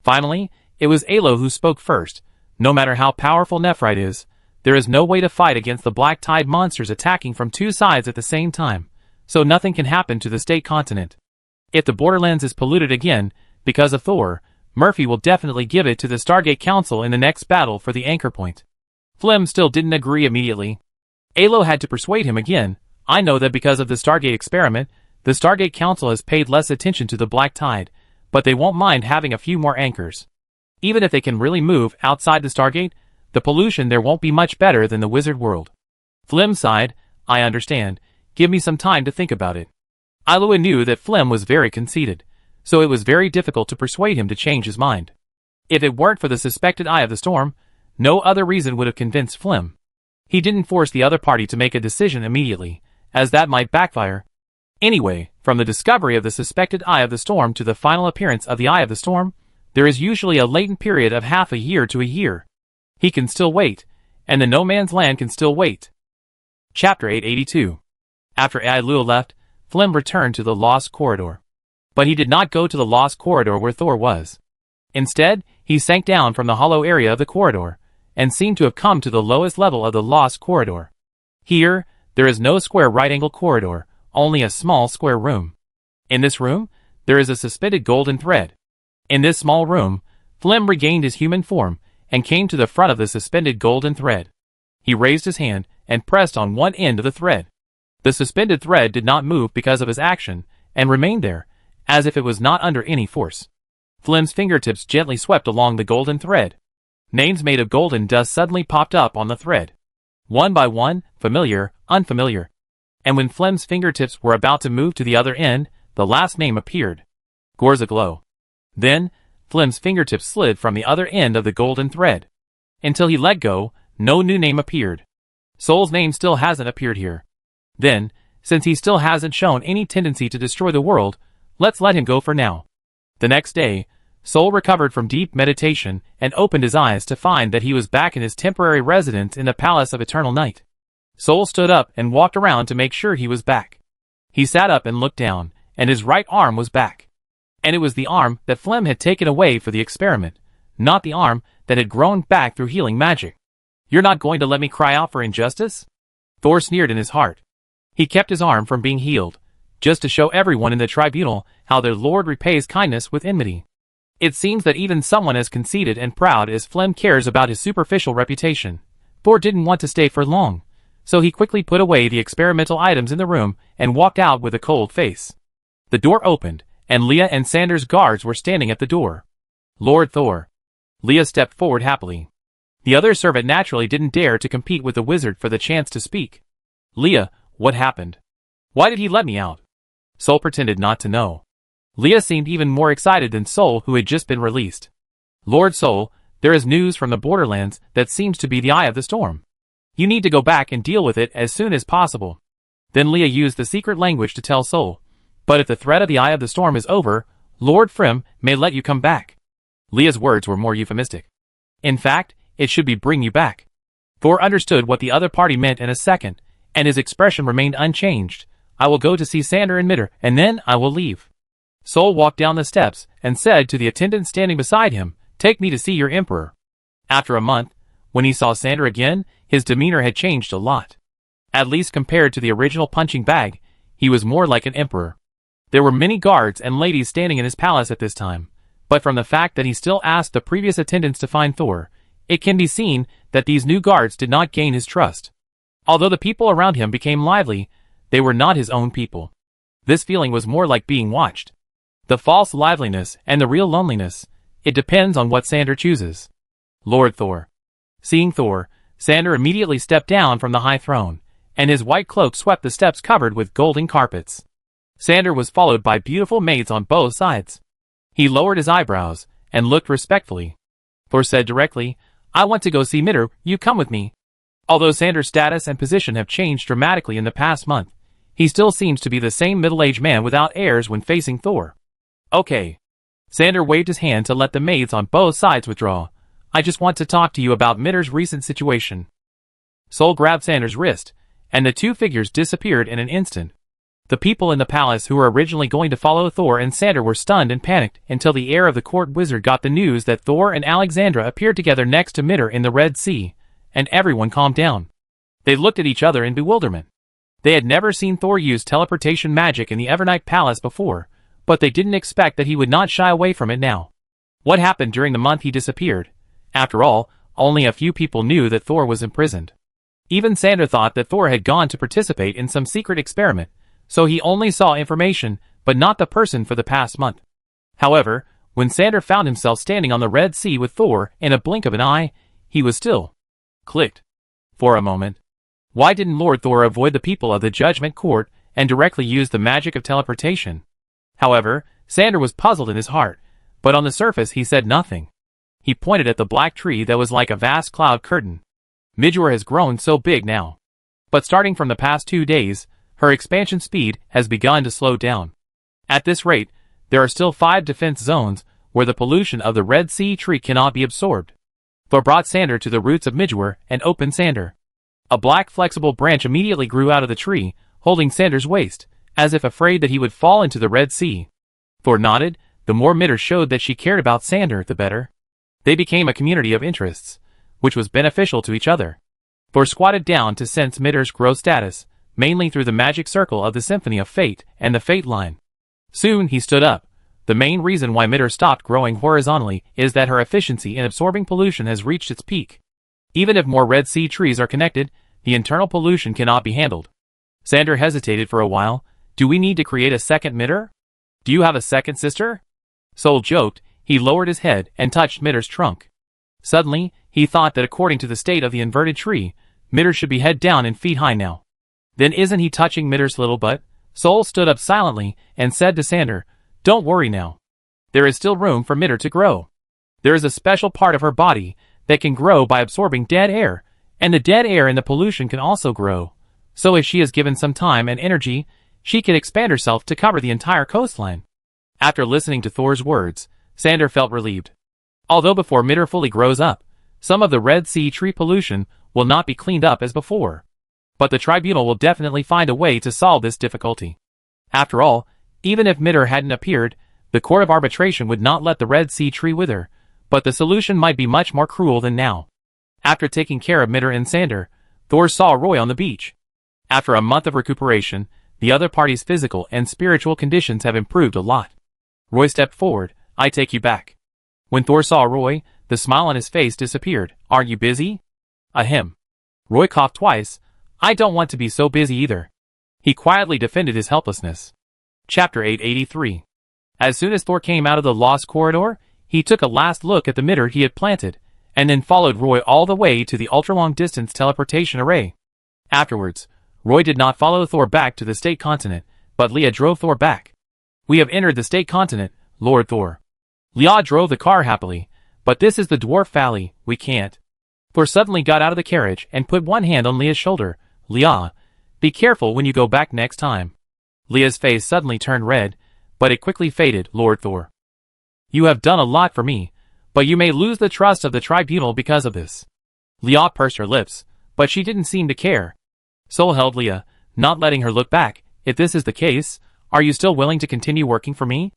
Finally, it was Alo who spoke first. No matter how powerful Nephrite is, there is no way to fight against the black tide monsters attacking from two sides at the same time, so nothing can happen to the state continent. If the Borderlands is polluted again, because of Thor, Murphy will definitely give it to the Stargate Council in the next battle for the anchor point. Flem still didn't agree immediately. Alo had to persuade him again. I know that because of the Stargate experiment, the Stargate Council has paid less attention to the black tide, but they won't mind having a few more anchors. Even if they can really move outside the Stargate, the pollution there won't be much better than the wizard world. Flem sighed. I understand. Give me some time to think about it. Alo knew that Flem was very conceited, so it was very difficult to persuade him to change his mind. If it weren't for the suspected Eye of the Storm, no other reason would have convinced Flem. He didn't force the other party to make a decision immediately, as that might backfire. Anyway, from the discovery of the suspected Eye of the Storm to the final appearance of the Eye of the Storm, there is usually a latent period of half a year to a year. He can still wait, and the No Man's Land can still wait. Chapter 882. After Ailua left, Flem returned to the Lost Corridor. But he did not go to the Lost Corridor where Thor was. Instead, he sank down from the hollow area of the corridor, and seemed to have come to the lowest level of the Lost Corridor. Here, there is no square right-angle corridor, only a small square room. In this room, there is a suspended golden thread. In this small room, Flem regained his human form, and came to the front of the suspended golden thread. He raised his hand, and pressed on one end of the thread. The suspended thread did not move because of his action, and remained there, as if it was not under any force. Flem's fingertips gently swept along the golden thread. Names made of golden dust suddenly popped up on the thread. One by one, familiar, unfamiliar. And when Flem's fingertips were about to move to the other end, the last name appeared. Gorzaglow. Then, Flem's fingertips slid from the other end of the golden thread. Until he let go, no new name appeared. Soul's name still hasn't appeared here. Then, since he still hasn't shown any tendency to destroy the world, let's let him go for now. The next day, Soul recovered from deep meditation and opened his eyes to find that he was back in his temporary residence in the Palace of Eternal Night. Soul stood up and walked around to make sure he was back. He sat up and looked down, and his right arm was back. And it was the arm that Flem had taken away for the experiment, not the arm that had grown back through healing magic. You're not going to let me cry out for injustice? Thor sneered in his heart. He kept his arm from being healed, just to show everyone in the tribunal how their lord repays kindness with enmity. It seems that even someone as conceited and proud as Flem cares about his superficial reputation. Thor didn't want to stay for long, so he quickly put away the experimental items in the room and walked out with a cold face. The door opened, and Leah and Sanders' guards were standing at the door. Lord Thor. Leah stepped forward happily. The other servant naturally didn't dare to compete with the wizard for the chance to speak. Leah, what happened? Why did he let me out? Soul pretended not to know. Leah seemed even more excited than Soul, who had just been released. Lord Soul, there is news from the Borderlands that seems to be the Eye of the Storm. You need to go back and deal with it as soon as possible. Then Leah used the secret language to tell Soul. But if the threat of the Eye of the Storm is over, Lord Frem may let you come back. Leah's words were more euphemistic. In fact, it should be bring you back. Thor understood what the other party meant in a second, and his expression remained unchanged. I will go to see Sander and Mitter, and then I will leave. Soul walked down the steps and said to the attendant standing beside him, Take me to see your emperor. After a month, when he saw Sander again, his demeanor had changed a lot. At least compared to the original punching bag, he was more like an emperor. There were many guards and ladies standing in his palace at this time, but from the fact that he still asked the previous attendants to find Thor, it can be seen that these new guards did not gain his trust. Although the people around him became lively, they were not his own people. This feeling was more like being watched. The false liveliness and the real loneliness, it depends on what Sander chooses. Lord Thor. Seeing Thor, Sander immediately stepped down from the high throne, and his white cloak swept the steps covered with golden carpets. Sander was followed by beautiful maids on both sides. He lowered his eyebrows and looked respectfully. Thor said directly, I want to go see Mitter, you come with me. Although Sander's status and position have changed dramatically in the past month, he still seems to be the same middle-aged man without airs when facing Thor. Okay. Sander waved his hand to let the maids on both sides withdraw. I just want to talk to you about Mitter's recent situation. Sol grabbed Sander's wrist, and the two figures disappeared in an instant. The people in the palace who were originally going to follow Thor and Sander were stunned and panicked until the heir of the court wizard got the news that Thor and Alexandra appeared together next to Mitter in the Red Sea, and everyone calmed down. They looked at each other in bewilderment. They had never seen Thor use teleportation magic in the Evernight Palace before, but they didn't expect that he would not shy away from it now. What happened during the month he disappeared? After all, only a few people knew that Thor was imprisoned. Even Sander thought that Thor had gone to participate in some secret experiment, so he only saw information, but not the person for the past month. However, when Sander found himself standing on the Red Sea with Thor in a blink of an eye, he was still clicked. For a moment. Why didn't Lord Thor avoid the people of the Judgment Court and directly use the magic of teleportation? However, Sander was puzzled in his heart, but on the surface he said nothing. He pointed at the black tree that was like a vast cloud curtain. Midgård has grown so big now. But starting from the past 2 days, her expansion speed has begun to slow down. At this rate, there are still 5 defense zones where the pollution of the Red Sea tree cannot be absorbed. Thor brought Sander to the roots of Midgård and opened Sander. A black flexible branch immediately grew out of the tree, holding Sander's waist, as if afraid that he would fall into the Red Sea. Thor nodded. The more Mitter showed that she cared about Sander, the better. They became a community of interests, which was beneficial to each other. Thor squatted down to sense Mitter's growth status, mainly through the magic circle of the Symphony of Fate and the Fate line. Soon he stood up. The main reason why Mitter stopped growing horizontally is that her efficiency in absorbing pollution has reached its peak. Even if more Red Sea trees are connected, the internal pollution cannot be handled. Sander hesitated for a while. Do we need to create a second Mitter? Do you have a second sister? Sol joked. He lowered his head and touched Mitter's trunk. Suddenly, he thought that according to the state of the inverted tree, Mitter should be head down and feet high now. Then isn't he touching Mitter's little butt? Sol stood up silently and said to Sander, Don't worry now. There is still room for Mitter to grow. There is a special part of her body that can grow by absorbing dead air, and the dead air and the pollution can also grow. So if she is given some time and energy, she can expand herself to cover the entire coastline. After listening to Thor's words, Sander felt relieved. Although before Mitter fully grows up, some of the Red Sea tree pollution will not be cleaned up as before. But the tribunal will definitely find a way to solve this difficulty. After all, even if Mitter hadn't appeared, the Court of Arbitration would not let the Red Sea tree wither, but the solution might be much more cruel than now. After taking care of Mitter and Sander, Thor saw Roy on the beach. After a month of recuperation, the other party's physical and spiritual conditions have improved a lot. Roy stepped forward. I take you back. When Thor saw Roy, the smile on his face disappeared. Aren't you busy? Ahem. Roy coughed twice. I don't want to be so busy either. He quietly defended his helplessness. Chapter 883. As soon as Thor came out of the Lost Corridor, he took a last look at the Mitter he had planted, and then followed Roy all the way to the ultra-long-distance teleportation array. Afterwards, Roy did not follow Thor back to the State Continent, but Leah drove Thor back. We have entered the State Continent, Lord Thor. Leah drove the car happily, but this is the Dwarf Valley, we can't. Thor suddenly got out of the carriage and put one hand on Leah's shoulder. Leah, be careful when you go back next time. Leah's face suddenly turned red, but it quickly faded. Lord Thor. You have done a lot for me, but you may lose the trust of the tribunal because of this. Leah pursed her lips, but she didn't seem to care. Sol held Leah, not letting her look back. If this is the case, are you still willing to continue working for me?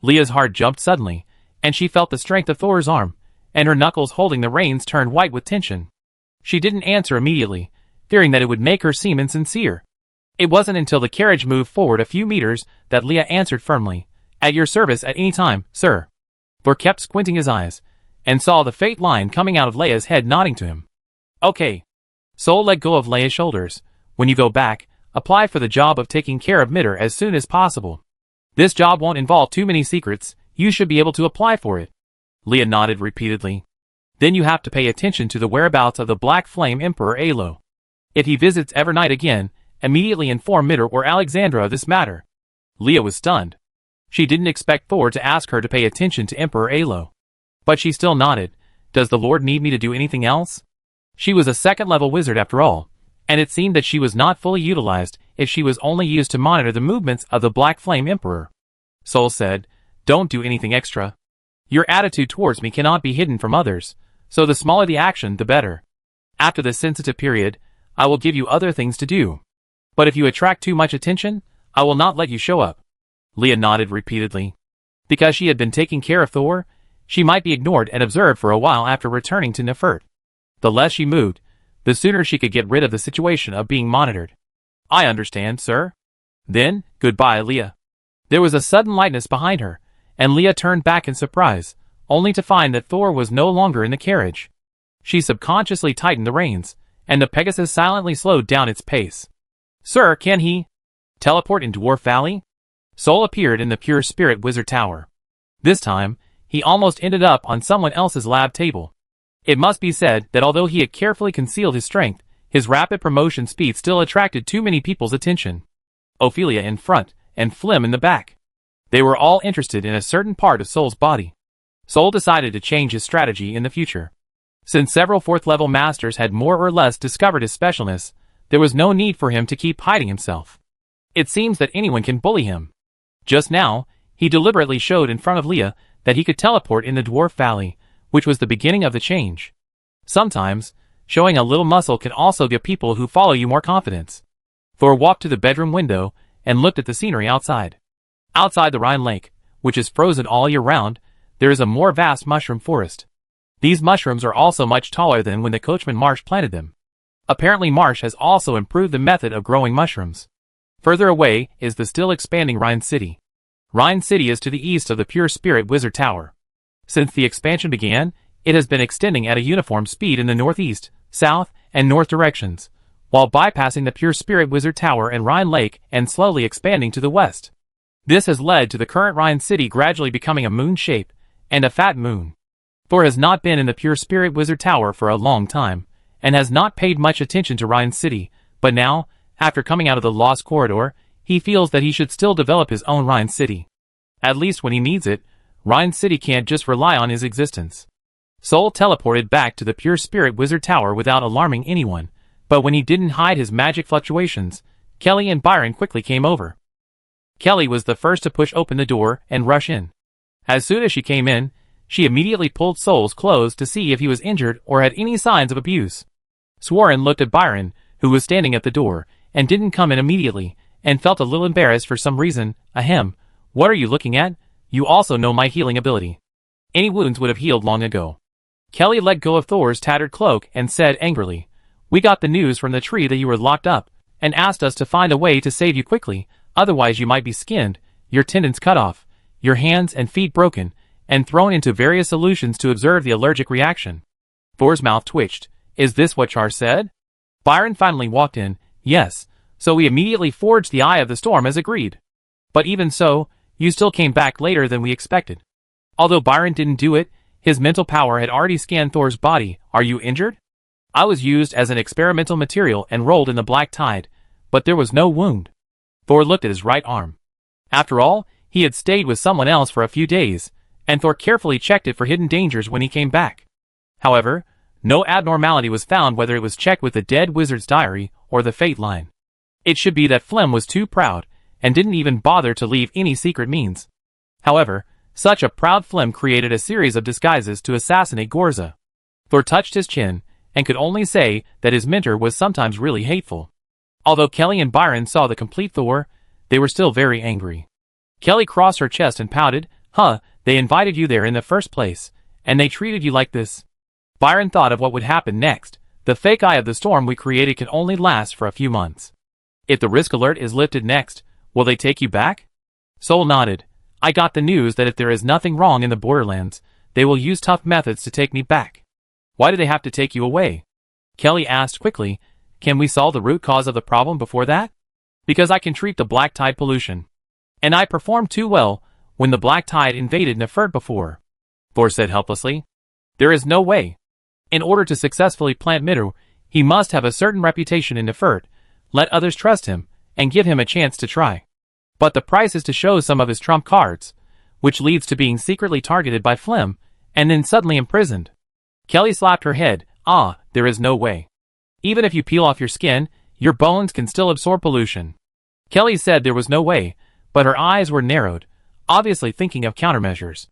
Leah's heart jumped suddenly, and she felt the strength of Thor's arm, and her knuckles holding the reins turned white with tension. She didn't answer immediately, fearing that it would make her seem insincere. It wasn't until the carriage moved forward a few meters that Leah answered firmly. At your service at any time, sir. Thor kept squinting his eyes, and saw the fate line coming out of Leia's head nodding to him. Okay. Sol let go of Leia's shoulders. When you go back, apply for the job of taking care of Mitter as soon as possible. This job won't involve too many secrets, you should be able to apply for it. Leah nodded repeatedly. Then you have to pay attention to the whereabouts of the Black Flame Emperor Alo. If he visits Evernight again, immediately inform Mitter or Alexandra of this matter. Leah was stunned. She didn't expect Thor to ask her to pay attention to Emperor Alo. But she still nodded. Does the Lord need me to do anything else? She was a second-level wizard after all, and it seemed that she was not fully utilized if she was only used to monitor the movements of the Black Flame Emperor. Soul said, "Don't do anything extra. Your attitude towards me cannot be hidden from others, so the smaller the action, the better. After this sensitive period, I will give you other things to do. But if you attract too much attention, I will not let you show up." Leah nodded repeatedly. Because she had been taking care of Thor, she might be ignored and observed for a while after returning to Nefert. The less she moved, the sooner she could get rid of the situation of being monitored. "I understand, sir." "Then, goodbye, Leah." There was a sudden lightness behind her, and Leah turned back in surprise, only to find that Thor was no longer in the carriage. She subconsciously tightened the reins, and the Pegasus silently slowed down its pace. "Sir, can he teleport in Dwarf Valley?" Soul appeared in the Pure Spirit Wizard Tower. This time, he almost ended up on someone else's lab table. It must be said that although he had carefully concealed his strength, his rapid promotion speed still attracted too many people's attention. Ophelia in front, and Flim in the back. They were all interested in a certain part of Soul's body. Soul decided to change his strategy in the future. Since several fourth-level masters had more or less discovered his specialness, there was no need for him to keep hiding himself. It seems that anyone can bully him. Just now, he deliberately showed in front of Leah that he could teleport in the Dwarf Valley, which was the beginning of the change. Sometimes, showing a little muscle can also give people who follow you more confidence. Thor walked to the bedroom window and looked at the scenery outside. Outside the Rhine Lake, which is frozen all year round, there is a more vast mushroom forest. These mushrooms are also much taller than when the coachman Marsh planted them. Apparently Marsh has also improved the method of growing mushrooms. Further away is the still expanding Rhine City. Rhine City is to the east of the Pure Spirit Wizard Tower. Since the expansion began, it has been extending at a uniform speed in the northeast, south, and north directions, while bypassing the Pure Spirit Wizard Tower and Rhine Lake and slowly expanding to the west. This has led to the current Rhine City gradually becoming a moon shape, and a fat moon. Thor has not been in the Pure Spirit Wizard Tower for a long time, and has not paid much attention to Rhine City, but now, after coming out of the Lost Corridor, he feels that he should still develop his own Rhine City. At least when he needs it, Rhine City can't just rely on his existence. Soul teleported back to the Pure Spirit Wizard Tower without alarming anyone, but when he didn't hide his magic fluctuations, Kelly and Byron quickly came over. Kelly was the first to push open the door and rush in. As soon as she came in, she immediately pulled Soul's clothes to see if he was injured or had any signs of abuse. Swarren looked at Byron, who was standing at the door, and didn't come in immediately, and felt a little embarrassed for some reason. Ahem, what are you looking at? You also know my healing ability. Any wounds would have healed long ago. Kelly let go of Thor's tattered cloak and said angrily, "We got the news from the tree that you were locked up, and asked us to find a way to save you quickly, otherwise you might be skinned, your tendons cut off, your hands and feet broken, and thrown into various solutions to observe the allergic reaction." Thor's mouth twitched. Is this what Char said? Byron finally walked in. Yes, so we immediately forged the Eye of the Storm as agreed. But even so, you still came back later than we expected. Although Byron didn't do it, his mental power had already scanned Thor's body. Are you injured? I was used as an experimental material and rolled in the black tide, but there was no wound. Thor looked at his right arm. After all, he had stayed with someone else for a few days, and Thor carefully checked it for hidden dangers when he came back. However, no abnormality was found whether it was checked with the Dead Wizard's Diary or the Fate line. It should be that Flem was too proud, and didn't even bother to leave any secret means. However, such a proud Flem created a series of disguises to assassinate Gorza. Thor touched his chin, and could only say that his mentor was sometimes really hateful. Although Kelly and Byron saw the complete Thor, they were still very angry. Kelly crossed her chest and pouted, they invited you there in the first place, and they treated you like this. Byron thought of what would happen next. The fake Eye of the Storm we created can only last for a few months. If the risk alert is lifted next, will they take you back? Soul nodded. I got the news that if there is nothing wrong in the Borderlands, they will use tough methods to take me back. Why do they have to take you away? Kelly asked quickly, can we solve the root cause of the problem before that? Because I can treat the black tide pollution. And I performed too well when the black tide invaded Nefert before. Thor said helplessly. There is no way. In order to successfully plant Mitter, he must have a certain reputation in Nefert, let others trust him, and give him a chance to try. But the price is to show some of his trump cards, which leads to being secretly targeted by Flem, and then suddenly imprisoned. Kelly slapped her head. Ah, there is no way. Even if you peel off your skin, your bones can still absorb pollution. Kelly said there was no way, but her eyes were narrowed, obviously thinking of countermeasures.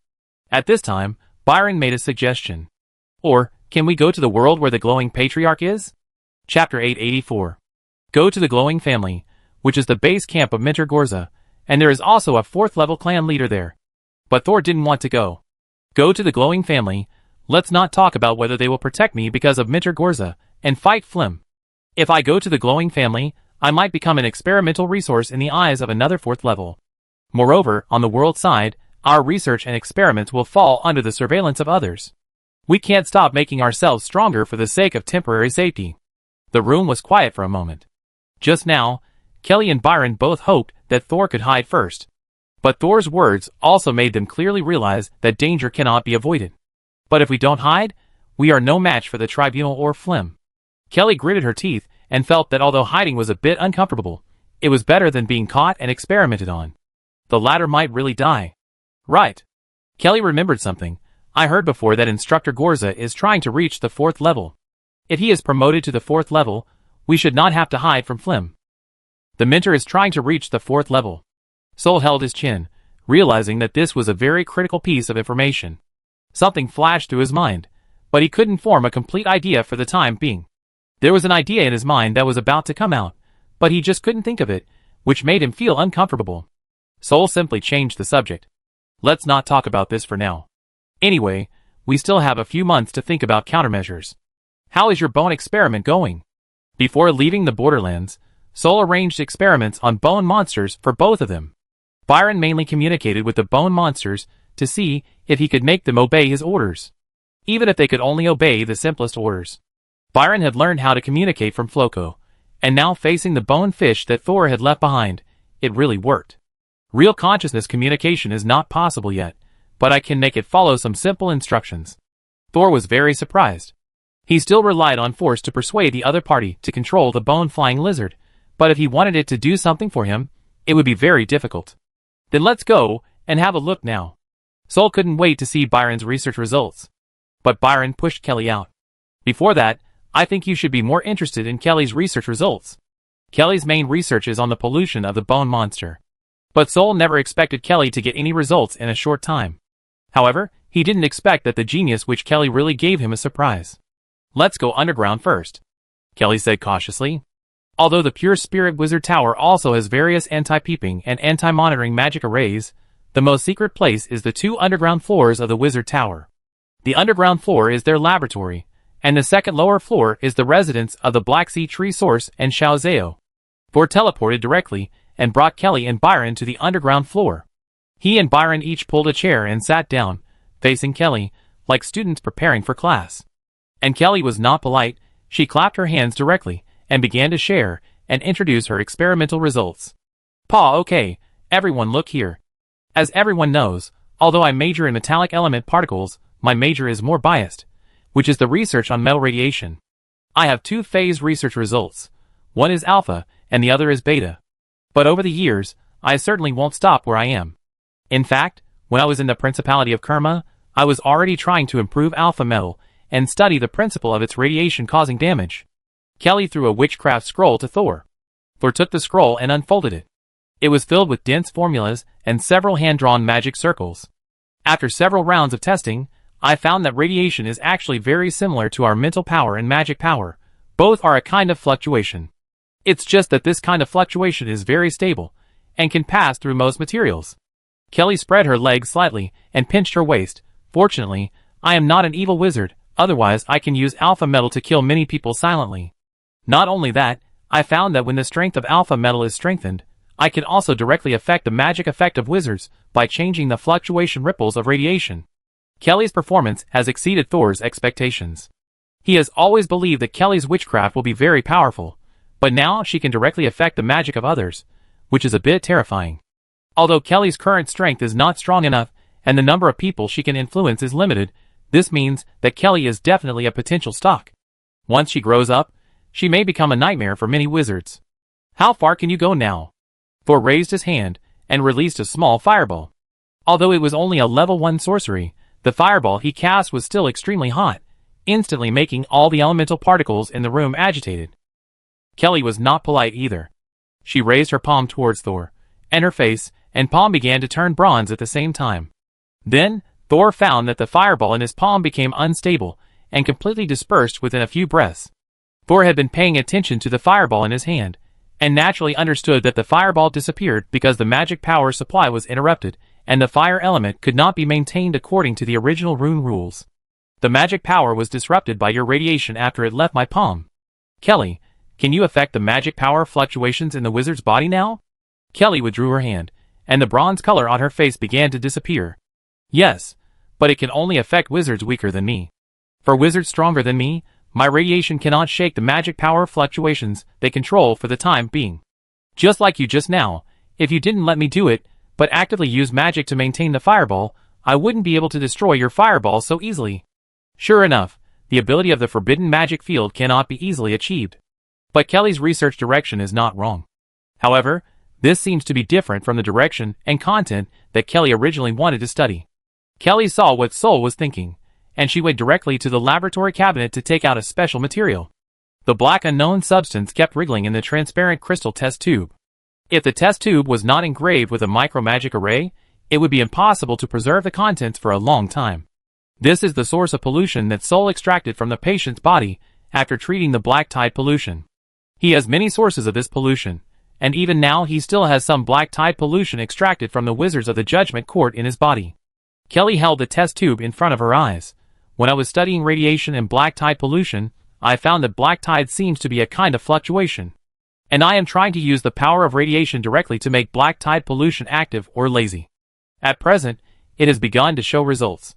At this time, Byron made a suggestion. Or, can we go to the world where the glowing patriarch is? Chapter 884. Go to the glowing family, which is the base camp of Minter Gorza, and there is also a 4th level clan leader there. But Thor didn't want to go. Go to the glowing family, let's not talk about whether they will protect me because of Minter Gorza, and fight Flim. If I go to the glowing family, I might become an experimental resource in the eyes of another 4th level. Moreover, on the world side, our research and experiments will fall under the surveillance of others. We can't stop making ourselves stronger for the sake of temporary safety. The room was quiet for a moment. Just now, Kelly and Byron both hoped that Thor could hide first. But Thor's words also made them clearly realize that danger cannot be avoided. But if we don't hide, we are no match for the tribunal or Flim. Kelly gritted her teeth and felt that although hiding was a bit uncomfortable, it was better than being caught and experimented on. The latter might really die. Right. Kelly remembered something. I heard before that Instructor Gorza is trying to reach the 4th level. If he is promoted to the 4th level, we should not have to hide from Flim. The Minter is trying to reach the 4th level. Sol held his chin, realizing that this was a very critical piece of information. Something flashed through his mind, but he couldn't form a complete idea for the time being. There was an idea in his mind that was about to come out, but he just couldn't think of it, which made him feel uncomfortable. Sol simply changed the subject. Let's not talk about this for now. Anyway, we still have a few months to think about countermeasures. How is your bone experiment going? Before leaving the Borderlands, Sol arranged experiments on bone monsters for both of them. Byron mainly communicated with the bone monsters to see if he could make them obey his orders. Even if they could only obey the simplest orders. Byron had learned how to communicate from Floco, and now facing the bone fish that Thor had left behind, it really worked. Real consciousness communication is not possible yet, but I can make it follow some simple instructions. Thor was very surprised. He still relied on force to persuade the other party to control the bone-flying lizard, but if he wanted it to do something for him, it would be very difficult. Then let's go and have a look now. Sol couldn't wait to see Byron's research results. But Byron pushed Kelly out. Before that, I think you should be more interested in Kelly's research results. Kelly's main research is on the pollution of the bone monster. But Sol never expected Kelly to get any results in a short time. However, he didn't expect that the genius which Kelly really gave him a surprise. Let's go underground first, Kelly said cautiously. Although the Pure Spirit Wizard Tower also has various anti-peeping and anti-monitoring magic arrays, the most secret place is the 2 underground floors of the Wizard Tower. The underground floor is their laboratory, and the second lower floor is the residence of the Black Sea Tree Source and Xiao Zhao. Thor teleported directly and brought Kelly and Byron to the underground floor. He and Byron each pulled a chair and sat down, facing Kelly, like students preparing for class. And Kelly was not polite, she clapped her hands directly, and began to share and introduce her experimental results. Okay, everyone look here. As everyone knows, although I major in metallic element particles, my major is more biased, which is the research on metal radiation. I have 2 phase research results. One is alpha, and the other is beta. But over the years, I certainly won't stop where I am. In fact, when I was in the Principality of Kerma, I was already trying to improve alpha metal and study the principle of its radiation causing damage. Kelly threw a witchcraft scroll to Thor. Thor took the scroll and unfolded it. It was filled with dense formulas and several hand-drawn magic circles. After several rounds of testing, I found that radiation is actually very similar to our mental power and magic power. Both are a kind of fluctuation. It's just that this kind of fluctuation is very stable and can pass through most materials. Kelly spread her legs slightly and pinched her waist. Fortunately, I am not an evil wizard, otherwise I can use alpha metal to kill many people silently. Not only that, I found that when the strength of alpha metal is strengthened, I can also directly affect the magic effect of wizards by changing the fluctuation ripples of radiation. Kelly's performance has exceeded Thor's expectations. He has always believed that Kelly's witchcraft will be very powerful, but now she can directly affect the magic of others, which is a bit terrifying. Although Kelly's current strength is not strong enough, and the number of people she can influence is limited, this means that Kelly is definitely a potential stock. Once she grows up, she may become a nightmare for many wizards. How far can you go now? Thor raised his hand and released a small fireball. Although it was only a level 1 sorcery, the fireball he cast was still extremely hot. instantly making all the elemental particles in the room agitated. Kelly was not polite either. She raised her palm towards Thor, and her face and palm began to turn bronze at the same time. Then, Thor found that the fireball in his palm became unstable and completely dispersed within a few breaths. Thor had been paying attention to the fireball in his hand, and naturally understood that the fireball disappeared because the magic power supply was interrupted, and the fire element could not be maintained according to the original rune rules. The magic power was disrupted by your radiation after it left my palm. Kelly, can you affect the magic power fluctuations in the wizard's body now? Kelly withdrew her hand, and the bronze color on her face began to disappear. Yes, but it can only affect wizards weaker than me. For wizards stronger than me, my radiation cannot shake the magic power fluctuations they control for the time being. Just like you just now, if you didn't let me do it, but actively use magic to maintain the fireball, I wouldn't be able to destroy your fireball so easily. Sure enough, the ability of the forbidden magic field cannot be easily achieved. But Kelly's research direction is not wrong. However, this seems to be different from the direction and content that Kelly originally wanted to study. Kelly saw what Sol was thinking, and she went directly to the laboratory cabinet to take out a special material. The black unknown substance kept wriggling in the transparent crystal test tube. If the test tube was not engraved with a micromagic array, it would be impossible to preserve the contents for a long time. This is the source of pollution that Sol extracted from the patient's body after treating the black tide pollution. He has many sources of this pollution, and even now he still has some black tide pollution extracted from the wizards of the Judgment Court in his body. Kelly held the test tube in front of her eyes. When I was studying radiation and black tide pollution, I found that black tide seems to be a kind of fluctuation. And I am trying to use the power of radiation directly to make black tide pollution active or lazy. At present, it has begun to show results.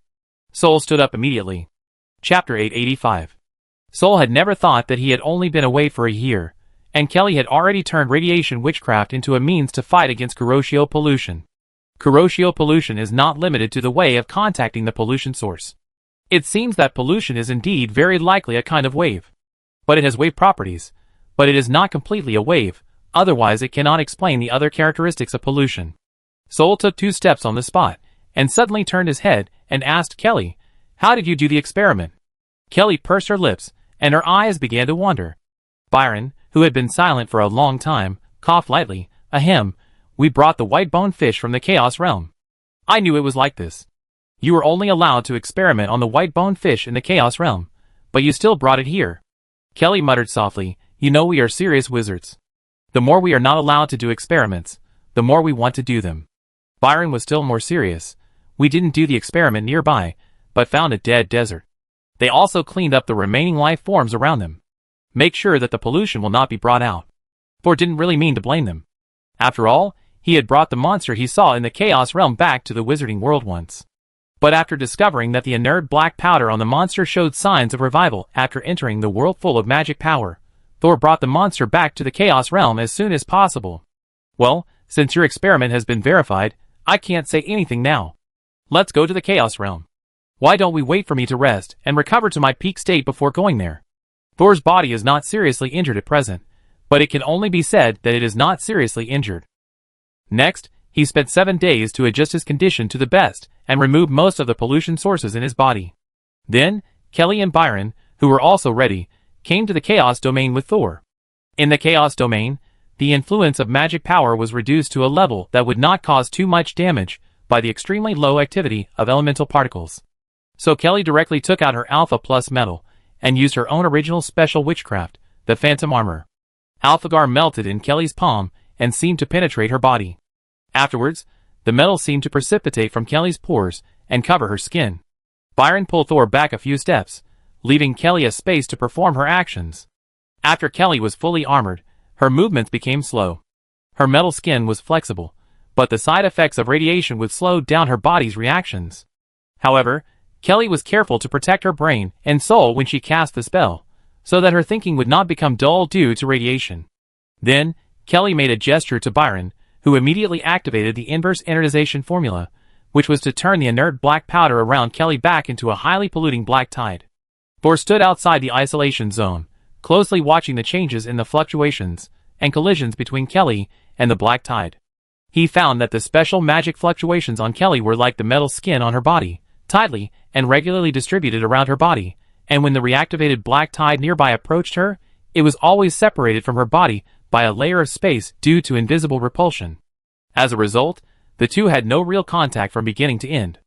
Sol stood up immediately. Chapter 885. Sol had never thought that he had only been away for a year, and Kelly had already turned radiation witchcraft into a means to fight against Kuroshio pollution. Kuroshio pollution is not limited to the way of contacting the pollution source. It seems that pollution is indeed very likely a kind of wave. But it has wave properties, but it is not completely a wave, otherwise it cannot explain the other characteristics of pollution. Sol took 2 steps on the spot, and suddenly turned his head and asked Kelly, "How did you do the experiment?" Kelly pursed her lips, and her eyes began to wander. Byron, who had been silent for a long time, coughed lightly. "Ahem, we brought the white-boned fish from the Chaos Realm. I knew it was like this. You were only allowed to experiment on the white-boned fish in the Chaos Realm, but you still brought it here." Kelly muttered softly, "You know we are serious wizards. The more we are not allowed to do experiments, the more we want to do them." Byron was still more serious. "We didn't do the experiment nearby, but found a dead desert. They also cleaned up the remaining life forms around them. Make sure that the pollution will not be brought out." Thor didn't really mean to blame them. After all, he had brought the monster he saw in the Chaos Realm back to the Wizarding World once. But after discovering that the inert black powder on the monster showed signs of revival after entering the world full of magic power, Thor brought the monster back to the Chaos Realm as soon as possible. "Well, since your experiment has been verified, I can't say anything now. Let's go to the Chaos Realm. Why don't we wait for me to rest and recover to my peak state before going there?" Thor's body is not seriously injured at present, but it can only be said that it is not seriously injured. Next, he spent 7 days to adjust his condition to the best and remove most of the pollution sources in his body. Then, Kelly and Byron, who were also ready, came to the Chaos Domain with Thor. In the Chaos Domain, the influence of magic power was reduced to a level that would not cause too much damage by the extremely low activity of elemental particles. So Kelly directly took out her Alpha Plus metal and used her own original special witchcraft, the Phantom Armor. Alphagar melted in Kelly's palm and seemed to penetrate her body. Afterwards, the metal seemed to precipitate from Kelly's pores and cover her skin. Byron pulled Thor back a few steps, leaving Kelly a space to perform her actions. After Kelly was fully armored, her movements became slow. Her metal skin was flexible, but the side effects of radiation would slow down her body's reactions. However, Kelly was careful to protect her brain and soul when she cast the spell, so that her thinking would not become dull due to radiation. Then, Kelly made a gesture to Byron, who immediately activated the inverse energization formula, which was to turn the inert black powder around Kelly back into a highly polluting black tide. Thor stood outside the isolation zone, closely watching the changes in the fluctuations and collisions between Kelly and the black tide. He found that the special magic fluctuations on Kelly were like the metal skin on her body, tightly and regularly distributed around her body, and when the reactivated black tide nearby approached her, it was always separated from her body by a layer of space due to invisible repulsion. As a result, the two had no real contact from beginning to end.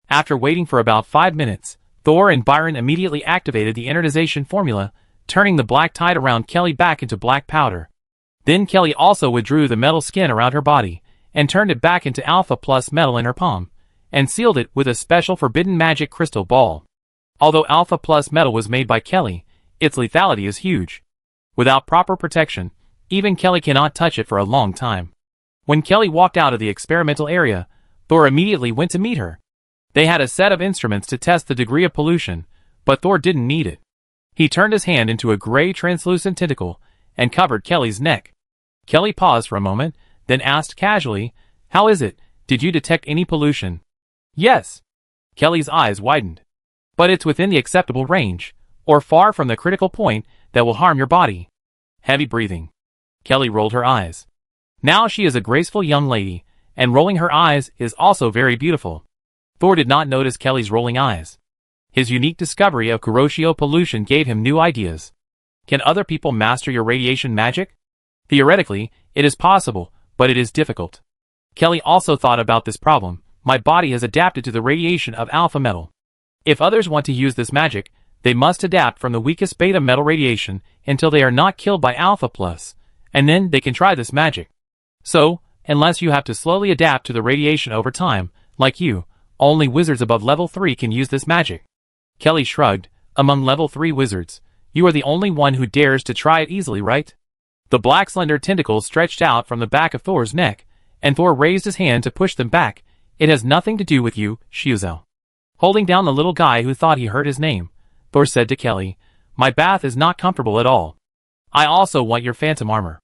After waiting for about 5 minutes, Thor and Byron immediately activated the energization formula, turning the black tide around Kelly back into black powder. Then Kelly also withdrew the metal skin around her body, and turned it back into Alpha Plus metal in her palm, and sealed it with a special forbidden magic crystal ball. Although Alpha Plus metal was made by Kelly, its lethality is huge. Without proper protection, even Kelly cannot touch it for a long time. When Kelly walked out of the experimental area, Thor immediately went to meet her. They had a set of instruments to test the degree of pollution, but Thor didn't need it. He turned his hand into a gray translucent tentacle and covered Kelly's neck. Kelly paused for a moment, then asked casually, "How is it? Did you detect any pollution?" "Yes." Kelly's eyes widened. "But it's within the acceptable range, or far from the critical point that will harm your body." Heavy breathing. Kelly rolled her eyes. Now she is a graceful young lady, and rolling her eyes is also very beautiful. Thor did not notice Kelly's rolling eyes. His unique discovery of Kuroshio pollution gave him new ideas. Can other people master your radiation magic? Theoretically, it is possible, but it is difficult. Kelly also thought about this problem. My body has adapted to the radiation of alpha metal. If others want to use this magic, they must adapt from the weakest beta metal radiation until they are not killed by alpha plus, and then they can try this magic. So, unless you have to slowly adapt to the radiation over time, like you, only wizards above level 3 can use this magic. Kelly shrugged. Among level 3 wizards, you are the only one who dares to try it easily, right? The black slender tentacles stretched out from the back of Thor's neck, and Thor raised his hand to push them back. It has nothing to do with you, Shuzo. Holding down the little guy who thought he heard his name, Thor said to Kelly, "My bath is not comfortable at all. I also want your phantom armor."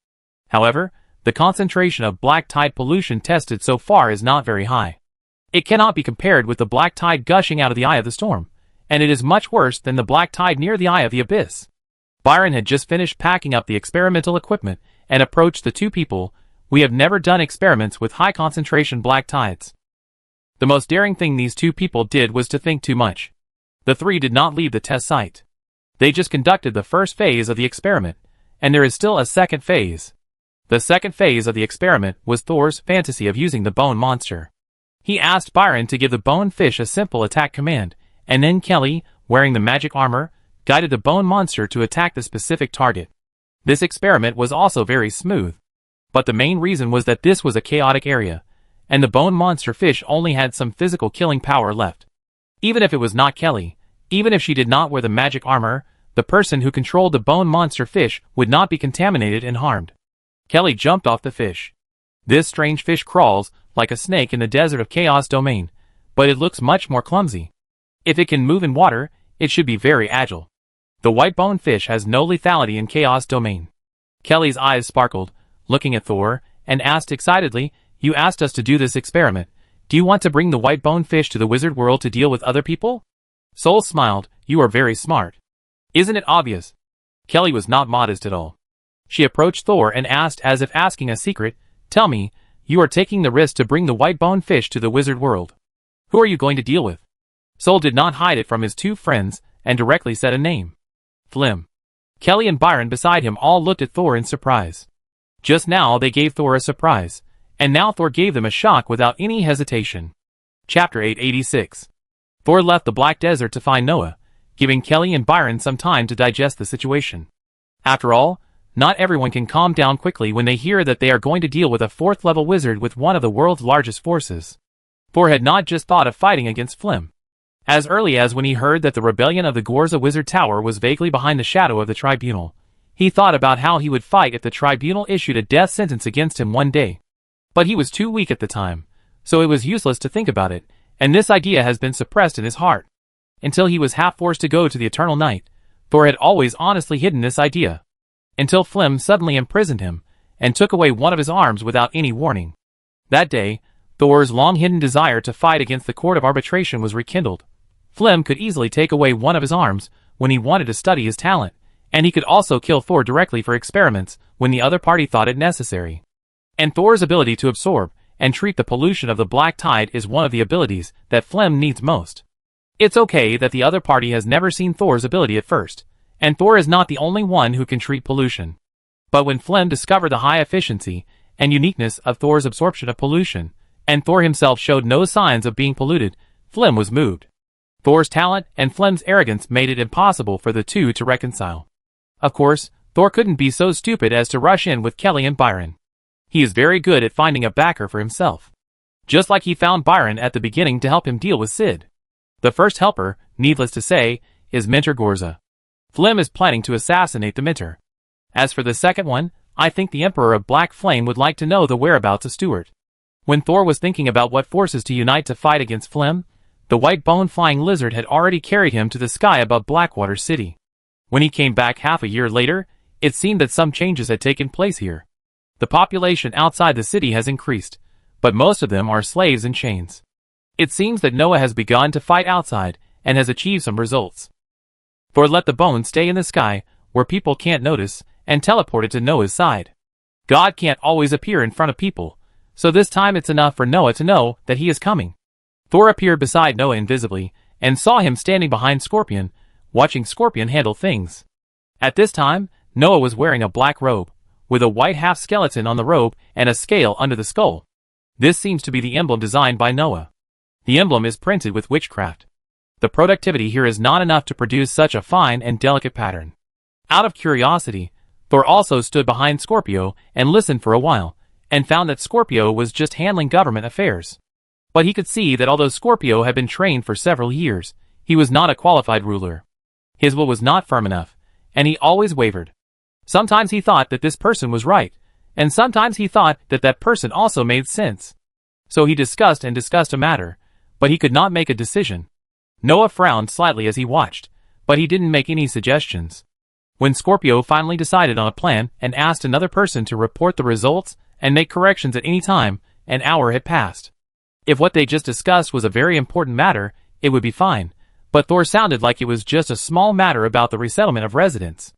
However, the concentration of black tide pollution tested so far is not very high. It cannot be compared with the black tide gushing out of the eye of the storm, and it is much worse than the black tide near the eye of the abyss. Byron had just finished packing up the experimental equipment and approached the two people. "We have never done experiments with high concentration black tides." The most daring thing these two people did was to think too much. The three did not leave the test site. They just conducted the first phase of the experiment, and there is still a second phase. The second phase of the experiment was Thor's fantasy of using the bone monster. He asked Byron to give the bone fish a simple attack command, and then Kelly, wearing the magic armor, guided the bone monster to attack the specific target. This experiment was also very smooth. But the main reason was that this was a chaotic area, and the bone monster fish only had some physical killing power left. Even if it was not Kelly, even if she did not wear the magic armor, the person who controlled the bone monster fish would not be contaminated and harmed. Kelly jumped off the fish. This strange fish crawls like a snake in the desert of Chaos Domain, but it looks much more clumsy. If it can move in water, it should be very agile. The white bone fish has no lethality in Chaos Domain. Kelly's eyes sparkled, looking at Thor, and asked excitedly, "You asked us to do this experiment. Do you want to bring the white bone fish to the wizard world to deal with other people?" Soul smiled. "You are very smart. Isn't it obvious?" Kelly was not modest at all. She approached Thor and asked as if asking a secret, "Tell me, you are taking the risk to bring the white bone fish to the wizard world. Who are you going to deal with?" Soul did not hide it from his two friends, and directly said a name. Flim. Kelly and Byron beside him all looked at Thor in surprise. Just now they gave Thor a surprise, and now Thor gave them a shock without any hesitation. Chapter 886. Thor left the Black Desert to find Noah, giving Kelly and Byron some time to digest the situation. After all, not everyone can calm down quickly when they hear that they are going to deal with a 4th-level wizard with one of the world's largest forces. Thor had not just thought of fighting against Flim. As early as when he heard that the rebellion of the Gorza Wizard Tower was vaguely behind the shadow of the tribunal, he thought about how he would fight if the tribunal issued a death sentence against him one day. But he was too weak at the time, so it was useless to think about it, and this idea has been suppressed in his heart. Until he was half forced to go to the Eternal Night, Thor had always honestly hidden this idea. Until Flim suddenly imprisoned him, and took away one of his arms without any warning. That day, Thor's long-hidden desire to fight against the Court of Arbitration was rekindled. Flim could easily take away one of his arms when he wanted to study his talent, and he could also kill Thor directly for experiments when the other party thought it necessary. And Thor's ability to absorb and treat the pollution of the black tide is one of the abilities that Flim needs most. It's okay that the other party has never seen Thor's ability at first, and Thor is not the only one who can treat pollution. But when Flem discovered the high efficiency and uniqueness of Thor's absorption of pollution, and Thor himself showed no signs of being polluted, Flem was moved. Thor's talent and Flem's arrogance made it impossible for the two to reconcile. Of course, Thor couldn't be so stupid as to rush in with Kelly and Byron. He is very good at finding a backer for himself. Just like he found Byron at the beginning to help him deal with Sid. The first helper, needless to say, is Mentor Gorza. Flem is planning to assassinate the Mentor. As for the second one, I think the Emperor of Black Flame would like to know the whereabouts of Stuart. When Thor was thinking about what forces to unite to fight against Flem, the white bone flying lizard had already carried him to the sky above Blackwater City. When he came back half a year later, it seemed that some changes had taken place here. The population outside the city has increased, but most of them are slaves in chains. It seems that Noah has begun to fight outside and has achieved some results. Thor let the bone stay in the sky, where people can't notice, and teleported to Noah's side. God can't always appear in front of people, so this time it's enough for Noah to know that he is coming. Thor appeared beside Noah invisibly, and saw him standing behind Scorpion, watching Scorpion handle things. At this time, Noah was wearing a black robe, with a white half-skeleton on the robe and a scale under the skull. This seems to be the emblem designed by Noah. The emblem is printed with witchcraft. The productivity here is not enough to produce such a fine and delicate pattern. Out of curiosity, Thor also stood behind Scorpio and listened for a while, and found that Scorpio was just handling government affairs. But he could see that although Scorpio had been trained for several years, he was not a qualified ruler. His will was not firm enough, and he always wavered. Sometimes he thought that this person was right, and sometimes he thought that that person also made sense. So he discussed a matter, but he could not make a decision. Noah frowned slightly as he watched, but he didn't make any suggestions. When Scorpio finally decided on a plan and asked another person to report the results and make corrections at any time, an hour had passed. If what they just discussed was a very important matter, it would be fine, but Thor sounded like it was just a small matter about the resettlement of residents.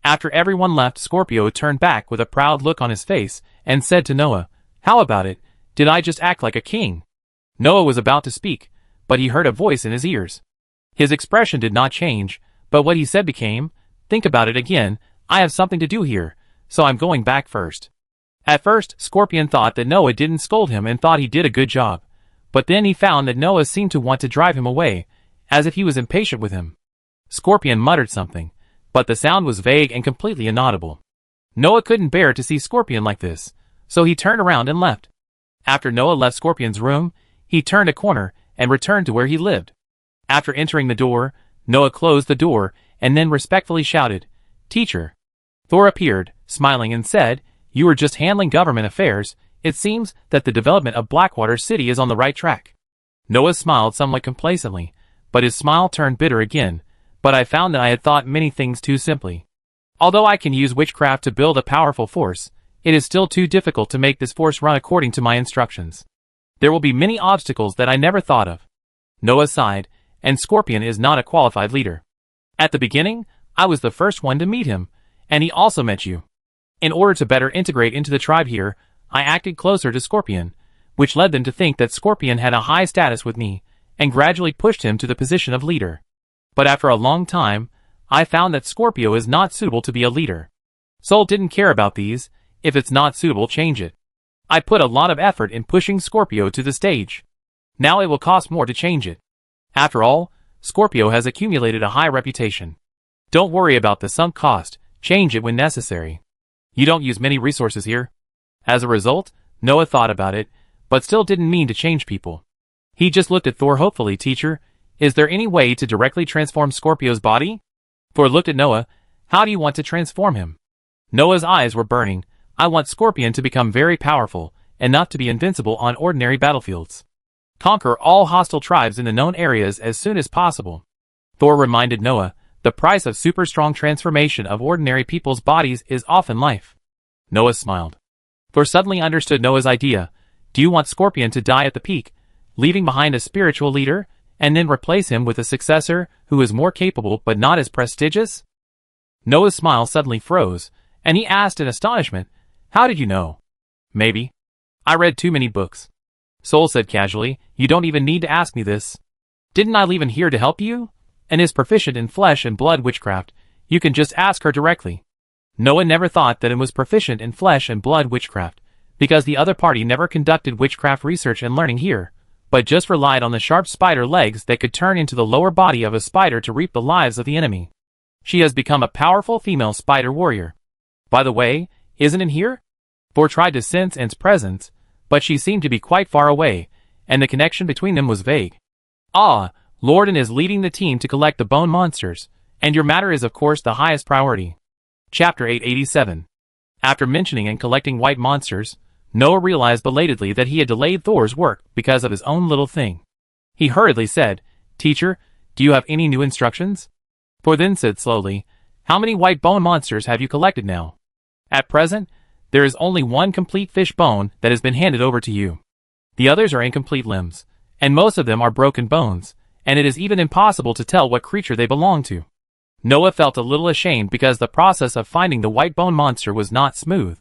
After everyone left, Scorpio turned back with a proud look on his face and said to Noah, "How about it? Did I just act like a king?" Noah was about to speak, but he heard a voice in his ears. His expression did not change, but what he said became, "Think about it again, I have something to do here, so I'm going back first." At first, Scorpion thought that Noah didn't scold him and thought he did a good job, but then he found that Noah seemed to want to drive him away, as if he was impatient with him. Scorpion muttered something, but the sound was vague and completely inaudible. Noah couldn't bear to see Scorpion like this, so he turned around and left. After Noah left Scorpion's room, he turned a corner and returned to where he lived. After entering the door, Noah closed the door and then respectfully shouted, "Teacher." Thor appeared, smiling, and said, "You were just handling government affairs. It seems that the development of Blackwater City is on the right track." Noah smiled somewhat complacently, but his smile turned bitter again. "But I found that I had thought many things too simply. Although I can use witchcraft to build a powerful force, it is still too difficult to make this force run according to my instructions. There will be many obstacles that I never thought of." Noah sighed, and Scorpion is not a qualified leader. At the beginning, I was the first one to meet him, and he also met you. In order to better integrate into the tribe here, I acted closer to Scorpion, which led them to think that Scorpion had a high status with me, and gradually pushed him to the position of leader. But after a long time, I found that Scorpio is not suitable to be a leader. Soul didn't care about these. If it's not suitable, change it. I put a lot of effort in pushing Scorpio to the stage. Now it will cost more to change it. After all, Scorpio has accumulated a high reputation. Don't worry about the sunk cost, change it when necessary. You don't use many resources here. As a result, Noah thought about it, but still didn't mean to change people. He just looked at Thor hopefully. "Teacher, is there any way to directly transform Scorpio's body?" Thor looked at Noah. "How do you want to transform him?" Noah's eyes were burning. "I want Scorpion to become very powerful, and not to be invincible on ordinary battlefields. Conquer all hostile tribes in the known areas as soon as possible." Thor reminded Noah, "The price of super strong transformation of ordinary people's bodies is often life." Noah smiled. Thor suddenly understood Noah's idea. "Do you want Scorpion to die at the peak, leaving behind a spiritual leader, and then replace him with a successor who is more capable but not as prestigious?" Noah's smile suddenly froze, and he asked in astonishment, "How did you know?" "Maybe. I read too many books." Soul said casually, "You don't even need to ask me this." Didn't I leave him here to help you? And is proficient in flesh and blood witchcraft. You can just ask her directly. Noah never thought that it was proficient in flesh and blood witchcraft, because the other party never conducted witchcraft research and learning here, but just relied on the sharp spider legs that could turn into the lower body of a spider to reap the lives of the enemy. She has become a powerful female spider warrior. By the way, isn't it here? Thor tried to sense Anne's presence, but she seemed to be quite far away, and the connection between them was vague. Ah, Lorden is leading the team to collect the bone monsters, and your matter is of course the highest priority. Chapter 887. After mentioning and collecting white monsters, Noah realized belatedly that he had delayed Thor's work because of his own little thing. He hurriedly said, "Teacher, do you have any new instructions?" Thor then said slowly, "How many white bone monsters have you collected now?" "At present, there is only one complete fish bone that has been handed over to you. The others are incomplete limbs, and most of them are broken bones, and it is even impossible to tell what creature they belong to." Noah felt a little ashamed because the process of finding the white bone monster was not smooth.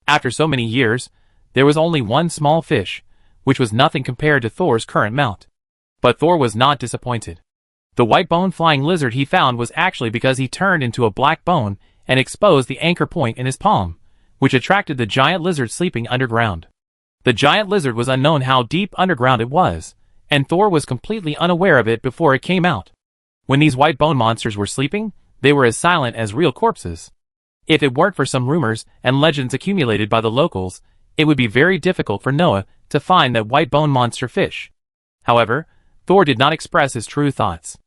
After so many years, there was only one small fish, which was nothing compared to Thor's current mount. But Thor was not disappointed. The white bone flying lizard he found was actually because he turned into a black bone and exposed the anchor point in his palm, which attracted the giant lizard sleeping underground. The giant lizard was unknown how deep underground it was, and Thor was completely unaware of it before it came out. When these white bone monsters were sleeping, they were as silent as real corpses. If it weren't for some rumors and legends accumulated by the locals, it would be very difficult for Noah to find that white bone monster fish. However, Thor did not express his true thoughts.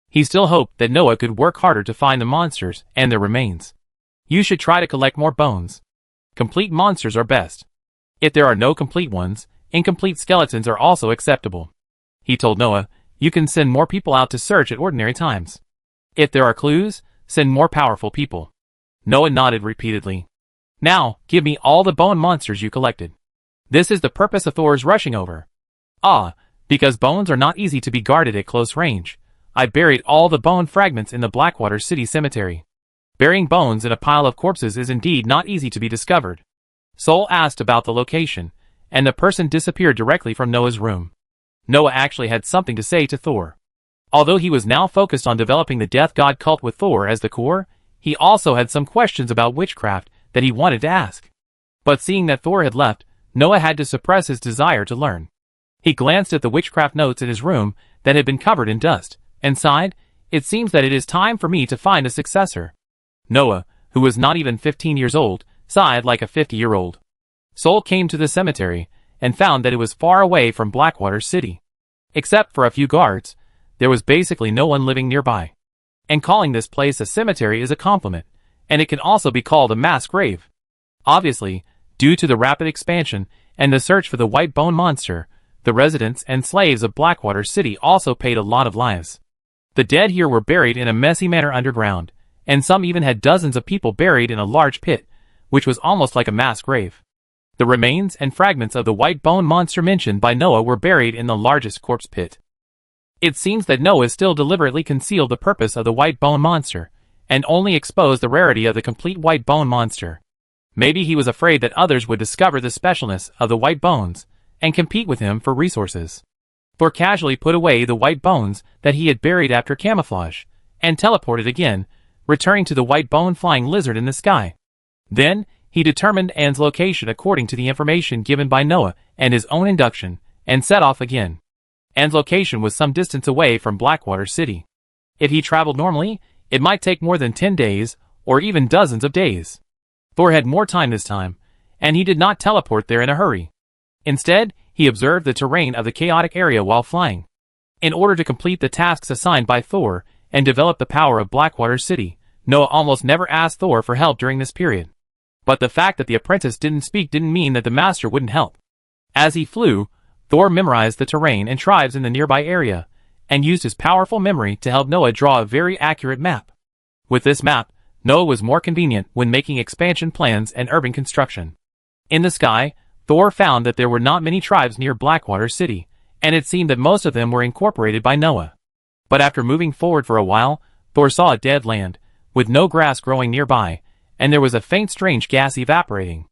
He still hoped that Noah could work harder to find the monsters and their remains. "You should try to collect more bones. Complete monsters are best. If there are no complete ones, incomplete skeletons are also acceptable." He told Noah, "You can send more people out to search at ordinary times. If there are clues, send more powerful people." Noah nodded repeatedly. "Now, give me all the bone monsters you collected." This is the purpose of Thor's rushing over. "Ah, because bones are not easy to be guarded at close range, I buried all the bone fragments in the Blackwater City Cemetery." Burying bones in a pile of corpses is indeed not easy to be discovered. Sol asked about the location, and the person disappeared directly from Noah's room. Noah actually had something to say to Thor. Although he was now focused on developing the death god cult with Thor as the core, he also had some questions about witchcraft that he wanted to ask. But seeing that Thor had left, Noah had to suppress his desire to learn. He glanced at the witchcraft notes in his room that had been covered in dust, and sighed, "It seems that it is time for me to find a successor." Noah, who was not even 15 years old, sighed like a 50-year-old. Sol came to the cemetery, and found that it was far away from Blackwater City. Except for a few guards, there was basically no one living nearby. And calling this place a cemetery is a compliment, and it can also be called a mass grave. Obviously, due to the rapid expansion and the search for the white bone monster, the residents and slaves of Blackwater City also paid a lot of lives. The dead here were buried in a messy manner underground, and some even had dozens of people buried in a large pit, which was almost like a mass grave. The remains and fragments of the white bone monster mentioned by Noah were buried in the largest corpse pit. It seems that Noah still deliberately concealed the purpose of the white bone monster, and only exposed the rarity of the complete white bone monster. Maybe he was afraid that others would discover the specialness of the white bones, and compete with him for resources. Thor casually put away the white bones that he had buried after camouflage, and teleported again, returning to the white bone flying lizard in the sky. Then, he determined Anne's location according to the information given by Noah and his own induction, and set off again. Anne's location was some distance away from Blackwater City. If he traveled normally, it might take more than 10 days, or even dozens of days. Thor had more time this time, and he did not teleport there in a hurry. Instead, he observed the terrain of the chaotic area while flying. In order to complete the tasks assigned by Thor, and develop the power of Blackwater City, Noah almost never asked Thor for help during this period. But the fact that the apprentice didn't speak didn't mean that the master wouldn't help. As he flew, Thor memorized the terrain and tribes in the nearby area, and used his powerful memory to help Noah draw a very accurate map. With this map, Noah was more convenient when making expansion plans and urban construction. In the sky, Thor found that there were not many tribes near Blackwater City, and it seemed that most of them were incorporated by Noah. But after moving forward for a while, Thor saw a dead land, with no grass growing nearby, and there was a faint strange gas evaporating.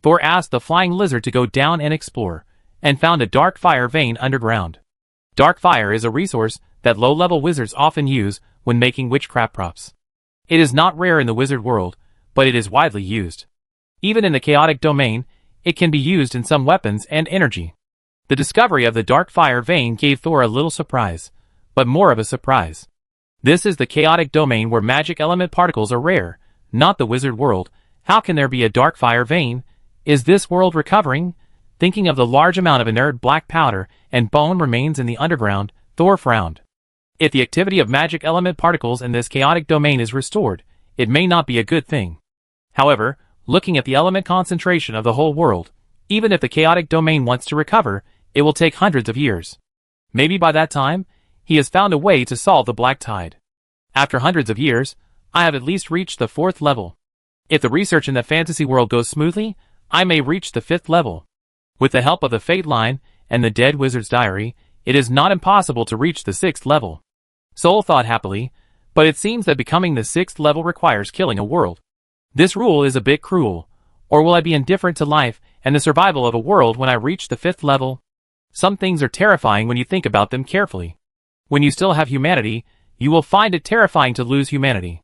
Thor asked the flying lizard to go down and explore, and found a dark fire vein underground. Dark fire is a resource that low-level wizards often use when making witchcraft props. It is not rare in the wizard world, but it is widely used. Even in the chaotic domain, it can be used in some weapons and energy. The discovery of the dark fire vein gave Thor a little surprise, but more of a surprise. This is the chaotic domain where magic element particles are rare, not the wizard world. How can there be a dark fire vein? Is this world recovering? Thinking of the large amount of inert black powder and bone remains in the underground, Thor frowned. If the activity of magic element particles in this chaotic domain is restored, it may not be a good thing. However, looking at the element concentration of the whole world, even if the chaotic domain wants to recover, it will take hundreds of years. Maybe by that time, he has found a way to solve the black tide. After hundreds of years, I have at least reached the 4th level. If the research in the fantasy world goes smoothly, I may reach the 5th level. With the help of the Fate Line and the Dead Wizard's Diary, it is not impossible to reach the 6th level. Soul thought happily, but it seems that becoming the 6th level requires killing a world. This rule is a bit cruel. Or will I be indifferent to life and the survival of a world when I reach the 5th level? Some things are terrifying when you think about them carefully. When you still have humanity, you will find it terrifying to lose humanity.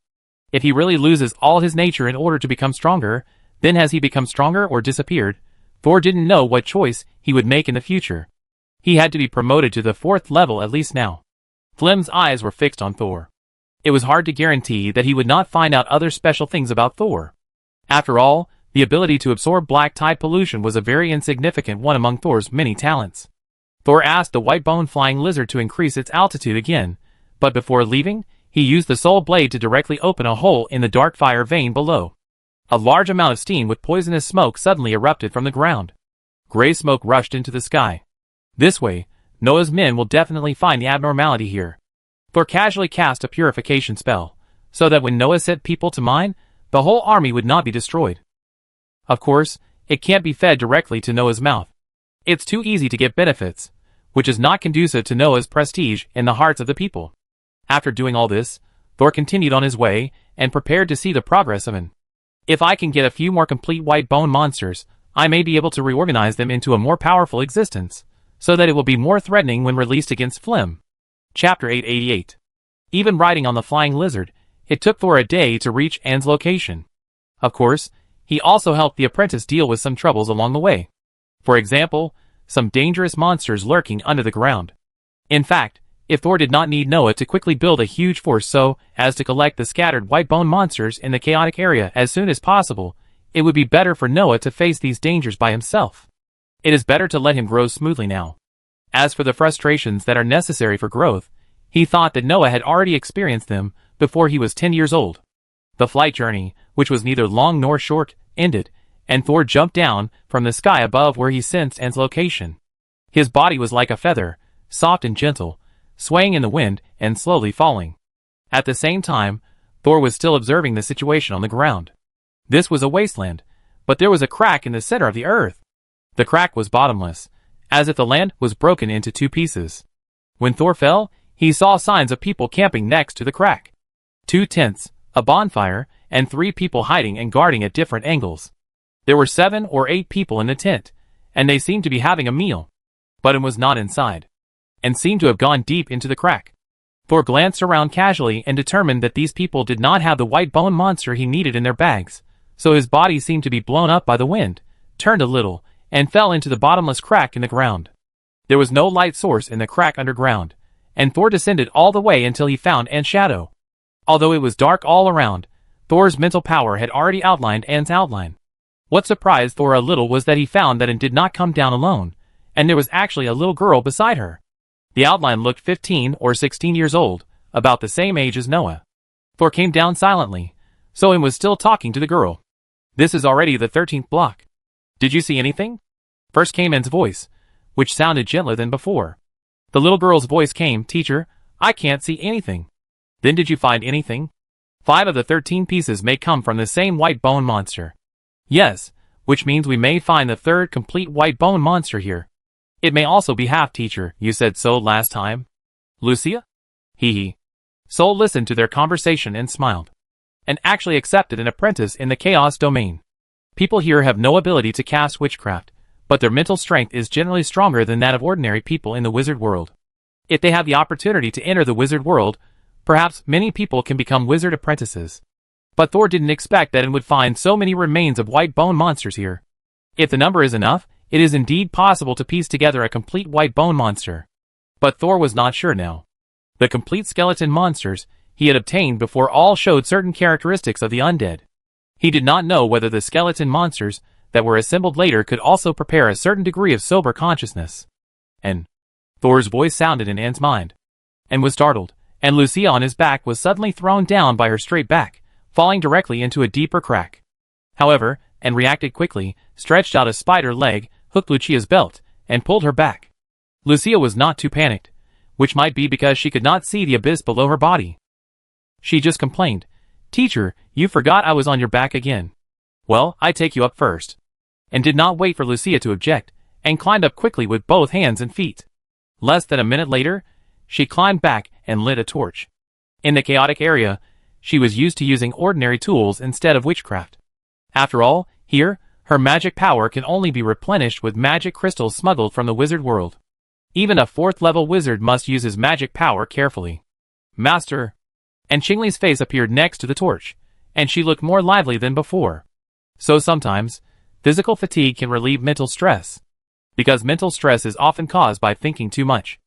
If he really loses all his nature in order to become stronger, then has he become stronger or disappeared? Thor didn't know what choice he would make in the future. He had to be promoted to the 4th level at least now. Flem's eyes were fixed on Thor. It was hard to guarantee that he would not find out other special things about Thor. After all, the ability to absorb black tide pollution was a very insignificant one among Thor's many talents. Thor asked the white-boned flying lizard to increase its altitude again, but before leaving, he used the soul blade to directly open a hole in the dark fire vein below. A large amount of steam with poisonous smoke suddenly erupted from the ground. Gray smoke rushed into the sky. This way, Noah's men will definitely find the abnormality here. Thor casually cast a purification spell, so that when Noah set people to mine, the whole army would not be destroyed. Of course, it can't be fed directly to Noah's mouth. It's too easy to get benefits, which is not conducive to Noah's prestige in the hearts of the people. After doing all this, Thor continued on his way and prepared to see the progress of it. If I can get a few more complete white bone monsters, I may be able to reorganize them into a more powerful existence, so that it will be more threatening when released against Flem. Chapter 888. Even riding on the flying lizard, it took Thor a day to reach Anne's location. Of course, he also helped the apprentice deal with some troubles along the way. For example, some dangerous monsters lurking under the ground. In fact, if Thor did not need Noah to quickly build a huge force so as to collect the scattered white bone monsters in the chaotic area as soon as possible, it would be better for Noah to face these dangers by himself. It is better to let him grow smoothly now. As for the frustrations that are necessary for growth, he thought that Noah had already experienced them before he was 10 years old. The flight journey, which was neither long nor short, ended, and Thor jumped down from the sky above where he sensed Anne's location. His body was like a feather, soft and gentle, swaying in the wind and slowly falling. At the same time, Thor was still observing the situation on the ground. This was a wasteland, but there was a crack in the center of the earth. The crack was bottomless, as if the land was broken into 2 pieces. When Thor fell, he saw signs of people camping next to the crack. 2 tents, a bonfire, and 3 people hiding and guarding at different angles. There were 7 or 8 people in the tent, and they seemed to be having a meal. But it was not inside, and seemed to have gone deep into the crack. Thor glanced around casually and determined that these people did not have the white bone monster he needed in their bags, so his body seemed to be blown up by the wind, turned a little, and fell into the bottomless crack in the ground. There was no light source in the crack underground, and Thor descended all the way until he found Anne's shadow. Although it was dark all around, Thor's mental power had already outlined Anne's outline. What surprised Thor a little was that he found that Anne did not come down alone, and there was actually a little girl beside her. The outline looked 15 or 16 years old, about the same age as Noah. Thor came down silently, so Anne was still talking to the girl. This is already the 13th block. Did you see anything? First came Anne's voice, which sounded gentler than before. The little girl's voice came, Teacher, I can't see anything. Then did you find anything? 5 of the 13 pieces may come from the same white bone monster. Yes, which means we may find the 3rd complete white bone monster here. It may also be half, Teacher, you said so last time. Lucia? Hee. Soul listened to their conversation and smiled. And actually accepted an apprentice in the chaos domain. People here have no ability to cast witchcraft, but their mental strength is generally stronger than that of ordinary people in the wizard world. If they have the opportunity to enter the wizard world, perhaps many people can become wizard apprentices. But Thor didn't expect that and would find so many remains of white bone monsters here. If the number is enough, it is indeed possible to piece together a complete white bone monster. But Thor was not sure now. The complete skeleton monsters he had obtained before all showed certain characteristics of the undead. He did not know whether the skeleton monsters that were assembled later could also prepare a certain degree of sober consciousness. And Thor's voice sounded in Anne's mind, and was startled, and Lucia on his back was suddenly thrown down by her straight back, falling directly into a deeper crack. However, Anne reacted quickly, stretched out a spider leg, hooked Lucia's belt, and pulled her back. Lucia was not too panicked, which might be because she could not see the abyss below her body. She just complained, "Teacher, you forgot I was on your back again." "Well, I take you up first." And did not wait for Lucia to object, and climbed up quickly with both hands and feet. Less than a minute later, she climbed back and lit a torch. In the chaotic area, she was used to using ordinary tools instead of witchcraft. After all, here, her magic power can only be replenished with magic crystals smuggled from the wizard world. Even a 4th-level wizard must use his magic power carefully. "Master!" And Qingli's face appeared next to the torch, and she looked more lively than before. So sometimes, physical fatigue can relieve mental stress, because mental stress is often caused by thinking too much.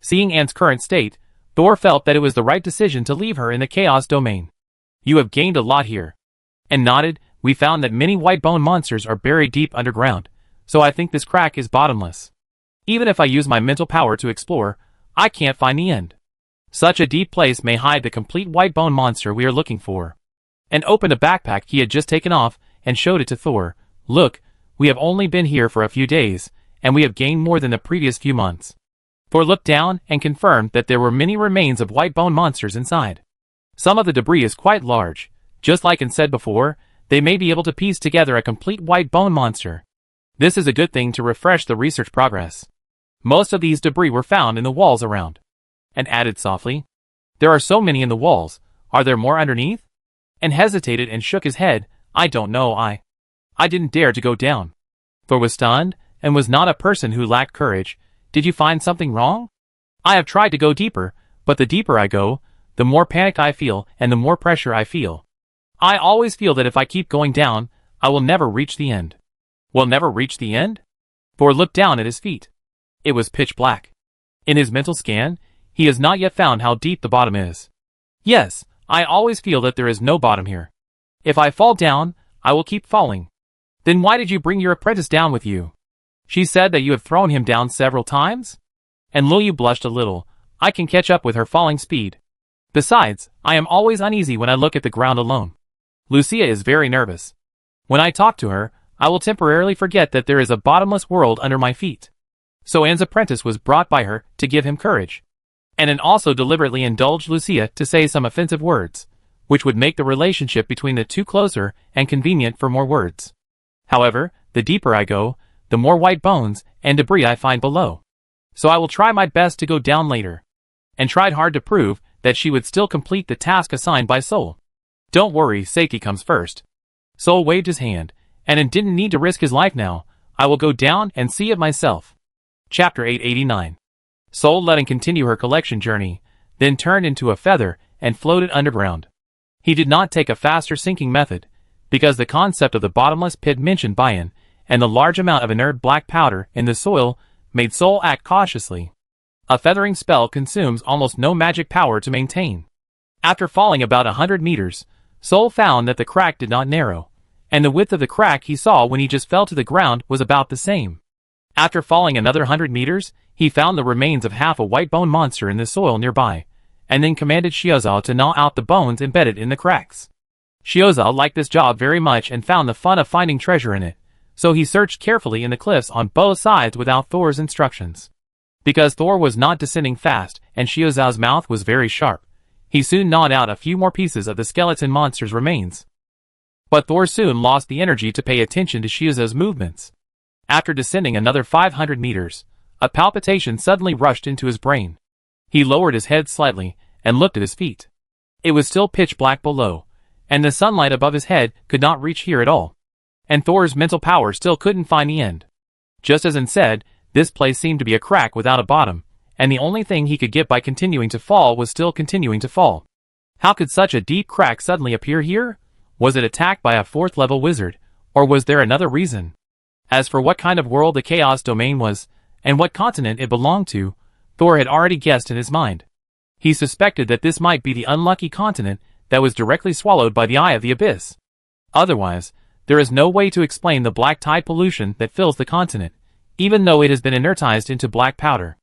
Seeing Anne's current state, Thor felt that it was the right decision to leave her in the chaos domain. "You have gained a lot here." And nodded, "We found that many white bone monsters are buried deep underground, so I think this crack is bottomless. Even if I use my mental power to explore, I can't find the end. Such a deep place may hide the complete white bone monster we are looking for." And opened a backpack he had just taken off and showed it to Thor. "Look, we have only been here for a few days, and we have gained more than the previous few months." Thor looked down and confirmed that there were many remains of white bone monsters inside. Some of the debris is quite large. Just like Anne said before, they may be able to piece together a complete white bone monster. This is a good thing to refresh the research progress. Most of these debris were found in the walls around. And added softly, "There are so many in the walls, are there more underneath?" And hesitated and shook his head. "I don't know, I didn't dare to go down." Thor was stunned, and was not a person who lacked courage. "Did you find something wrong?" "I have tried to go deeper, but the deeper I go, the more panicked I feel and the more pressure I feel. I always feel that if I keep going down, I will never reach the end." "Will never reach the end?" Thor looked down at his feet. It was pitch black. In his mental scan, he has not yet found how deep the bottom is. "Yes, I always feel that there is no bottom here. If I fall down, I will keep falling." "Then why did you bring your apprentice down with you? She said that you have thrown him down several times?" And Luyu blushed a little. "I can catch up with her falling speed. Besides, I am always uneasy when I look at the ground alone. Lucia is very nervous. When I talk to her, I will temporarily forget that there is a bottomless world under my feet." So Anne's apprentice was brought by her to give him courage. And Anne also deliberately indulged Lucia to say some offensive words, which would make the relationship between the two closer and convenient for more words. "However, the deeper I go, the more white bones and debris I find below. So I will try my best to go down later." And tried hard to prove that she would still complete the task assigned by Soul. "Don't worry, safety comes first." Soul waved his hand, and didn't need to risk his life now. "I will go down and see it myself." Chapter 889. Soul let Anne continue her collection journey, then turned into a feather and floated underground. He did not take a faster sinking method, because the concept of the bottomless pit mentioned by Anne, and the large amount of inert black powder in the soil, made Soul act cautiously. A feathering spell consumes almost no magic power to maintain. After falling about 100 meters, Soul found that the crack did not narrow, and the width of the crack he saw when he just fell to the ground was about the same. After falling another 100 meters, he found the remains of half a white bone monster in the soil nearby, and then commanded Xiaozao to gnaw out the bones embedded in the cracks. Xiaozao liked this job very much and found the fun of finding treasure in it, so he searched carefully in the cliffs on both sides without Thor's instructions. Because Thor was not descending fast and Xiaozao's mouth was very sharp, he soon gnawed out a few more pieces of the skeleton monster's remains. But Thor soon lost the energy to pay attention to Xiaozao's movements. After descending another 500 meters, a palpitation suddenly rushed into his brain. He lowered his head slightly and looked at his feet. It was still pitch black below, and the sunlight above his head could not reach here at all. And Thor's mental power still couldn't find the end. Just as Anne said, this place seemed to be a crack without a bottom, and the only thing he could get by continuing to fall was still continuing to fall. How could such a deep crack suddenly appear here? Was it attacked by a 4th level wizard, or was there another reason? As for what kind of world the Chaos Domain was, and what continent it belonged to, Thor had already guessed in his mind. He suspected that this might be the unlucky continent that was directly swallowed by the Eye of the Abyss. Otherwise, there is no way to explain the black tide pollution that fills the continent, even though it has been inertized into black powder.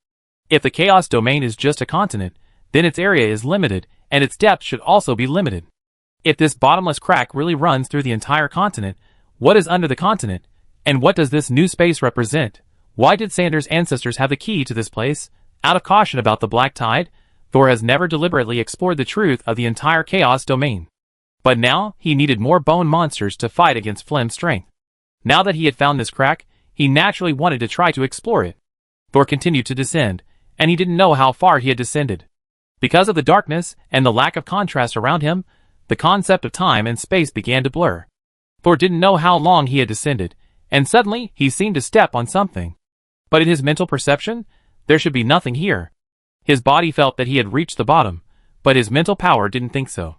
If the Chaos Domain is just a continent, then its area is limited, and its depth should also be limited. If this bottomless crack really runs through the entire continent, what is under the continent, and what does this new space represent? Why did Sandor's ancestors have the key to this place? Out of caution about the black tide, Thor has never deliberately explored the truth of the entire Chaos Domain. But now, he needed more bone monsters to fight against Flem's strength. Now that he had found this crack, he naturally wanted to try to explore it. Thor continued to descend, and he didn't know how far he had descended. Because of the darkness and the lack of contrast around him, the concept of time and space began to blur. Thor didn't know how long he had descended, and suddenly he seemed to step on something. But in his mental perception, there should be nothing here. His body felt that he had reached the bottom, but his mental power didn't think so.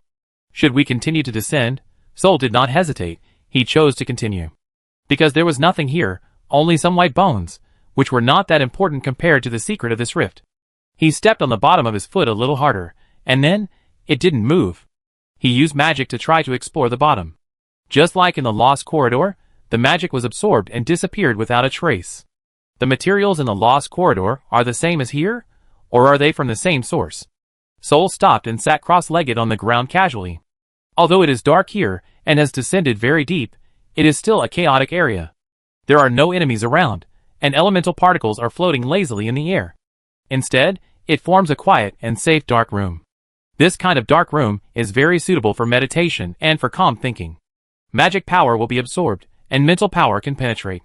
Should we continue to descend? Soul did not hesitate, he chose to continue. Because there was nothing here, only some white bones, which were not that important compared to the secret of this rift. He stepped on the bottom of his foot a little harder, and then, it didn't move. He used magic to try to explore the bottom. Just like in the Lost Corridor, the magic was absorbed and disappeared without a trace. The materials in the Lost Corridor are the same as here, or are they from the same source? Soul stopped and sat cross-legged on the ground casually. Although it is dark here, and has descended very deep, it is still a chaotic area. There are no enemies around, and elemental particles are floating lazily in the air. Instead, it forms a quiet and safe dark room. This kind of dark room is very suitable for meditation and for calm thinking. Magic power will be absorbed, and mental power can penetrate.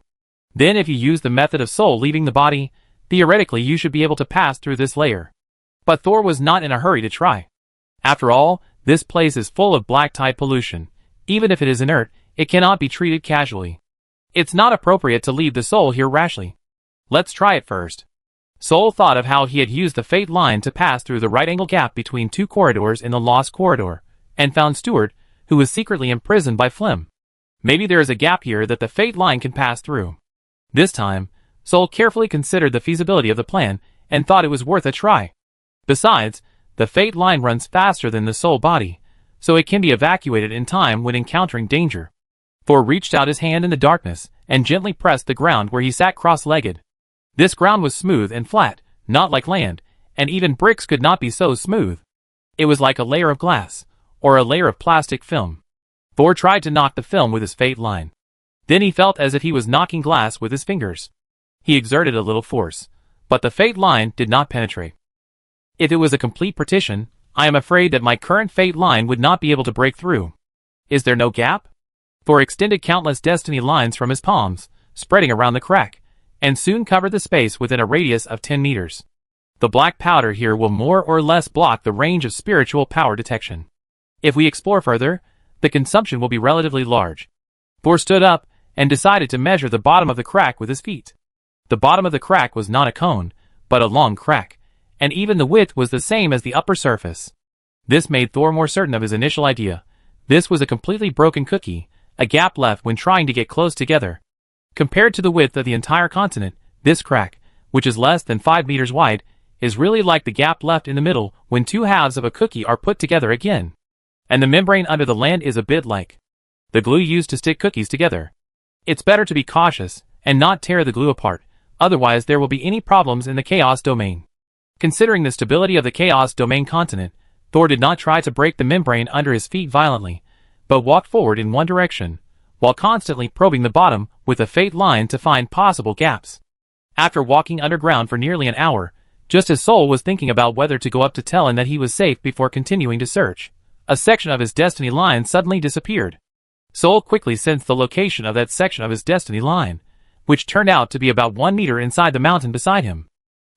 Then if you use the method of soul leaving the body, theoretically you should be able to pass through this layer. But Thor was not in a hurry to try. After all, this place is full of black tide pollution. Even if it is inert, it cannot be treated casually. It's not appropriate to leave the soul here rashly. Let's try it first. Soul thought of how he had used the fate line to pass through the right-angle gap between 2 corridors in the Lost Corridor, and found Stuart, who was secretly imprisoned by Flem. Maybe there is a gap here that the fate line can pass through. This time, Soul carefully considered the feasibility of the plan, and thought it was worth a try. Besides, the fate line runs faster than the soul body, so it can be evacuated in time when encountering danger. Thor reached out his hand in the darkness, and gently pressed the ground where he sat cross-legged. This ground was smooth and flat, not like land, and even bricks could not be so smooth. It was like a layer of glass, or a layer of plastic film. Thor tried to knock the film with his fate line. Then he felt as if he was knocking glass with his fingers. He exerted a little force, but the fate line did not penetrate. If it was a complete partition, I am afraid that my current fate line would not be able to break through. Is there no gap? Thor extended countless destiny lines from his palms, spreading around the crack, and soon covered the space within a radius of 10 meters. The black powder here will more or less block the range of spiritual power detection. If we explore further, the consumption will be relatively large. Thor stood up, and decided to measure the bottom of the crack with his feet. The bottom of the crack was not a cone, but a long crack, and even the width was the same as the upper surface. This made Thor more certain of his initial idea. This was a completely broken cookie, a gap left when trying to get close together. Compared to the width of the entire continent, this crack, which is less than 5 meters wide, is really like the gap left in the middle when 2 halves of a cookie are put together again. And the membrane under the land is a bit like the glue used to stick cookies together. It's better to be cautious, and not tear the glue apart, otherwise there will be any problems in the Chaos Domain. Considering the stability of the Chaos Domain continent, Thor did not try to break the membrane under his feet violently, but walked forward in one direction, while constantly probing the bottom with a fate line to find possible gaps. After walking underground for nearly an hour, just as Soul was thinking about whether to go up to tell him that he was safe before continuing to search, a section of his destiny line suddenly disappeared. Soul quickly sensed the location of that section of his destiny line, which turned out to be about 1 meter inside the mountain beside him.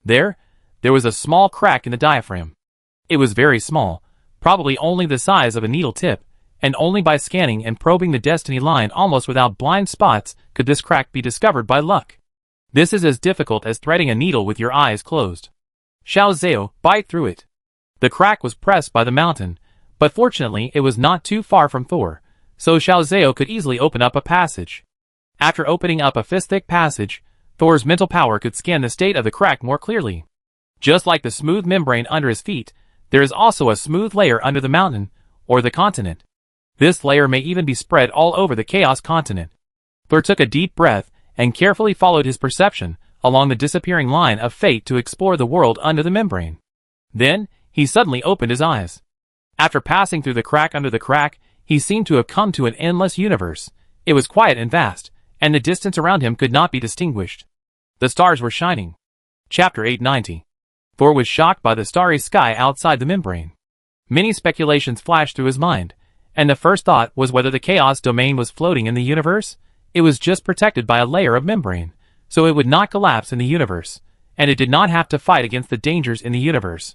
There was a small crack in the diaphragm. It was very small, probably only the size of a needle tip, and only by scanning and probing the destiny line almost without blind spots could this crack be discovered by luck. This is as difficult as threading a needle with your eyes closed. Xiao Zhao, bite through it. The crack was pressed by the mountain, but fortunately it was not too far from Thor, so Xiao Zhao could easily open up a passage. After opening up a fist-thick passage, Thor's mental power could scan the state of the crack more clearly. Just like the smooth membrane under his feet, there is also a smooth layer under the mountain, or the continent. This layer may even be spread all over the Chaos continent. Thor took a deep breath and carefully followed his perception along the disappearing line of fate to explore the world under the membrane. Then, he suddenly opened his eyes. After passing through the crack under the crack, he seemed to have come to an endless universe. It was quiet and vast, and the distance around him could not be distinguished. The stars were shining. Chapter 890. Thor was shocked by the starry sky outside the membrane. Many speculations flashed through his mind, and the first thought was whether the chaos domain was floating in the universe. It was just protected by a layer of membrane, so it would not collapse in the universe, and it did not have to fight against the dangers in the universe.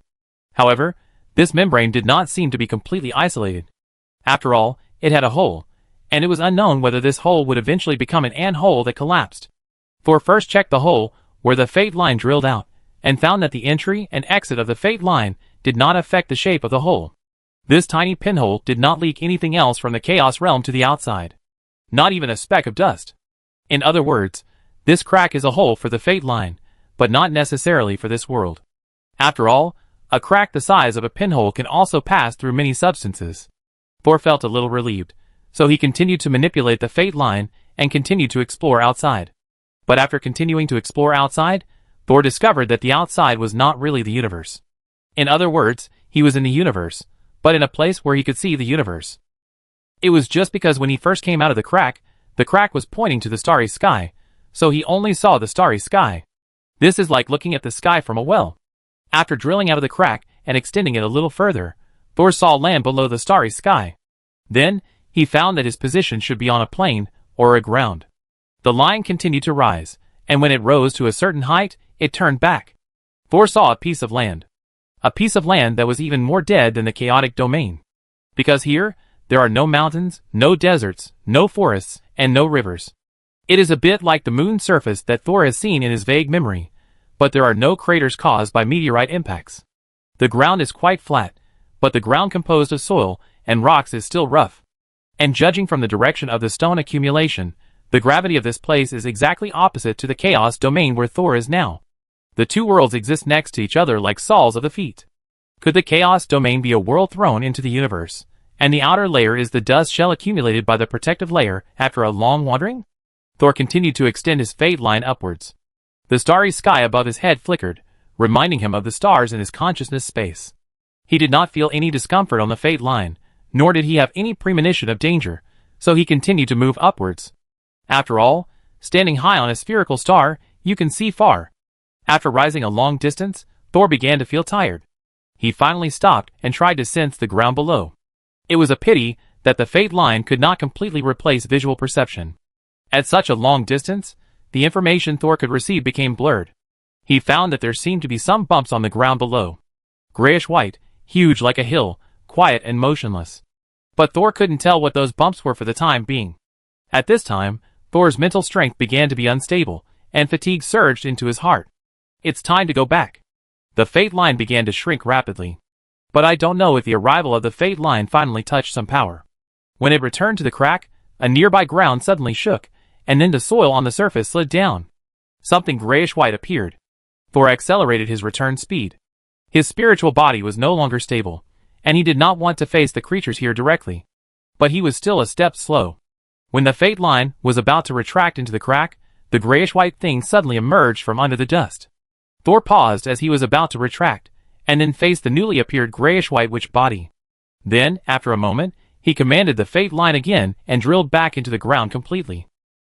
However, this membrane did not seem to be completely isolated. After all, it had a hole, and it was unknown whether this hole would eventually become an ant hole that collapsed. Thor first checked the hole, where the fate line drilled out, and found that the entry and exit of the fate line did not affect the shape of the hole. This tiny pinhole did not leak anything else from the chaos realm to the outside. Not even a speck of dust. In other words, this crack is a hole for the fate line, but not necessarily for this world. After all, a crack the size of a pinhole can also pass through many substances. Thor felt a little relieved, so he continued to manipulate the fate line and continued to explore outside. But after continuing to explore outside, Thor discovered that the outside was not really the universe. In other words, he was in the universe, but in a place where he could see the universe. It was just because when he first came out of the crack was pointing to the starry sky, so he only saw the starry sky. This is like looking at the sky from a well. After drilling out of the crack and extending it a little further, Thor saw land below the starry sky. Then, he found that his position should be on a plain, or a ground. The line continued to rise, and when it rose to a certain height, it turned back. Thor saw a piece of land. A piece of land that was even more dead than the chaotic domain. Because here, there are no mountains, no deserts, no forests, and no rivers. It is a bit like the moon's surface that Thor has seen in his vague memory, but there are no craters caused by meteorite impacts. The ground is quite flat, but the ground composed of soil and rocks is still rough. And judging from the direction of the stone accumulation, the gravity of this place is exactly opposite to the chaos domain where Thor is now. The two worlds exist next to each other like soles of the feet. Could the chaos domain be a world thrown into the universe, and the outer layer is the dust shell accumulated by the protective layer after a long wandering? Thor continued to extend his fate line upwards. The starry sky above his head flickered, reminding him of the stars in his consciousness space. He did not feel any discomfort on the fate line, nor did he have any premonition of danger, so he continued to move upwards. After all, standing high on a spherical star, you can see far. After rising a long distance, Thor began to feel tired. He finally stopped and tried to sense the ground below. It was a pity that the fate line could not completely replace visual perception. At such a long distance, the information Thor could receive became blurred. He found that there seemed to be some bumps on the ground below. Grayish-white, huge like a hill, quiet and motionless. But Thor couldn't tell what those bumps were for the time being. At this time, Thor's mental strength began to be unstable, and fatigue surged into his heart. It's time to go back. The fate line began to shrink rapidly. But I don't know if the arrival of the fate line finally touched some power. When it returned to the crack, a nearby ground suddenly shook, and then the soil on the surface slid down. Something grayish-white appeared. Thor accelerated his return speed. His spiritual body was no longer stable, and he did not want to face the creatures here directly. But he was still a step slow. When the fate line was about to retract into the crack, the grayish-white thing suddenly emerged from under the dust. Thor paused as he was about to retract, and then faced the newly appeared grayish-white witch body. Then, after a moment, he commanded the fate line again and drilled back into the ground completely.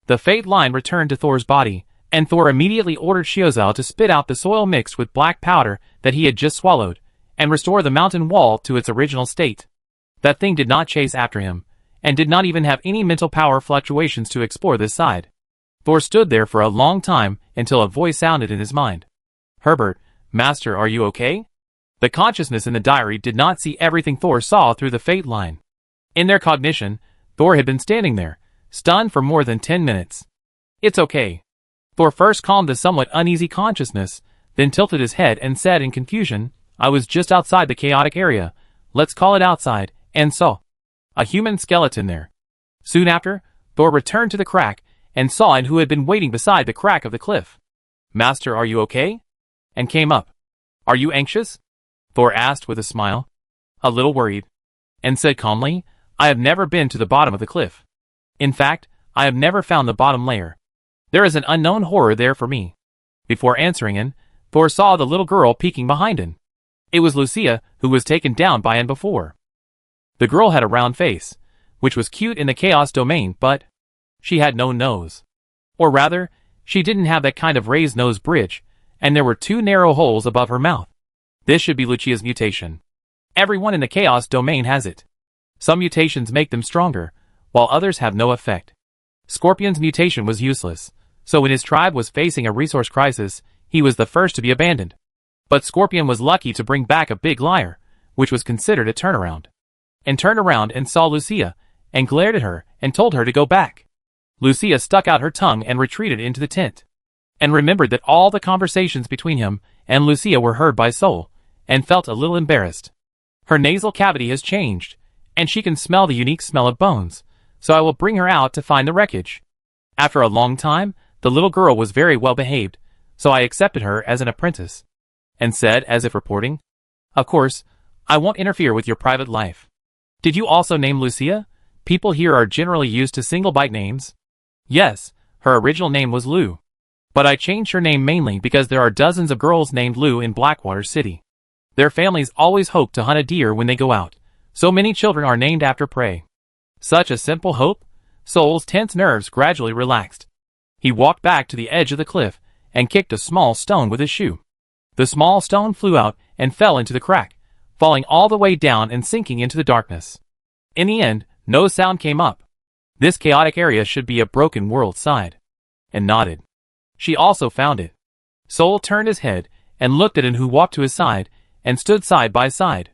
The fate line returned to Thor's body, and Thor immediately ordered Xiao to spit out the soil mixed with black powder that he had just swallowed, and restore the mountain wall to its original state. That thing did not chase after him, and did not even have any mental power fluctuations to explore this side. Thor stood there for a long time until a voice sounded in his mind. "Herbert, Master, are you okay?" The consciousness in the diary did not see everything Thor saw through the fate line. In their cognition, Thor had been standing there, stunned for more than 10 minutes. "It's okay." Thor first calmed the somewhat uneasy consciousness, then tilted his head and said in confusion, "I was just outside the chaotic area, let's call it outside, and saw a human skeleton there." Soon after, Thor returned to the crack, and saw an who had been waiting beside the crack of the cliff. "Master, are you okay?" and came up. "Are you anxious?" Thor asked with a smile. "A little worried," and said calmly, "I have never been to the bottom of the cliff. In fact, I have never found the bottom layer. There is an unknown horror there for me." Before answering him, Thor saw the little girl peeking behind him. It was Lucia, who was taken down by him before. The girl had a round face, which was cute in the chaos domain, but she had no nose. Or rather, she didn't have that kind of raised nose bridge, and there were 2 narrow holes above her mouth. This should be Lucia's mutation. Everyone in the chaos domain has it. Some mutations make them stronger, while others have no effect. Scorpion's mutation was useless, so when his tribe was facing a resource crisis, he was the first to be abandoned. But Scorpion was lucky to bring back a big liar, which was considered a turnaround. And turned around and saw Lucia, and glared at her, and told her to go back. Lucia stuck out her tongue and retreated into the tent, and remembered that all the conversations between him and Lucia were heard by Soul, and felt a little embarrassed. Her nasal cavity has changed, and she can smell the unique smell of bones, so I will bring her out to find the wreckage. After a long time, the little girl was very well behaved, so I accepted her as an apprentice, and said, as if reporting, "Of course, I won't interfere with your private life. Did you also name Lucia? People here are generally used to single-bite names." "Yes, her original name was Lou. But I changed her name mainly because there are dozens of girls named Lou in Blackwater City. Their families always hope to hunt a deer when they go out, so many children are named after prey." Such a simple hope? Soul's tense nerves gradually relaxed. He walked back to the edge of the cliff, and kicked a small stone with his shoe. The small stone flew out and fell into the crack, falling all the way down and sinking into the darkness. In the end, no sound came up. This chaotic area should be a broken world side. And nodded. She also found it. Soul turned his head, and looked at an who walked to his side, and stood side by side.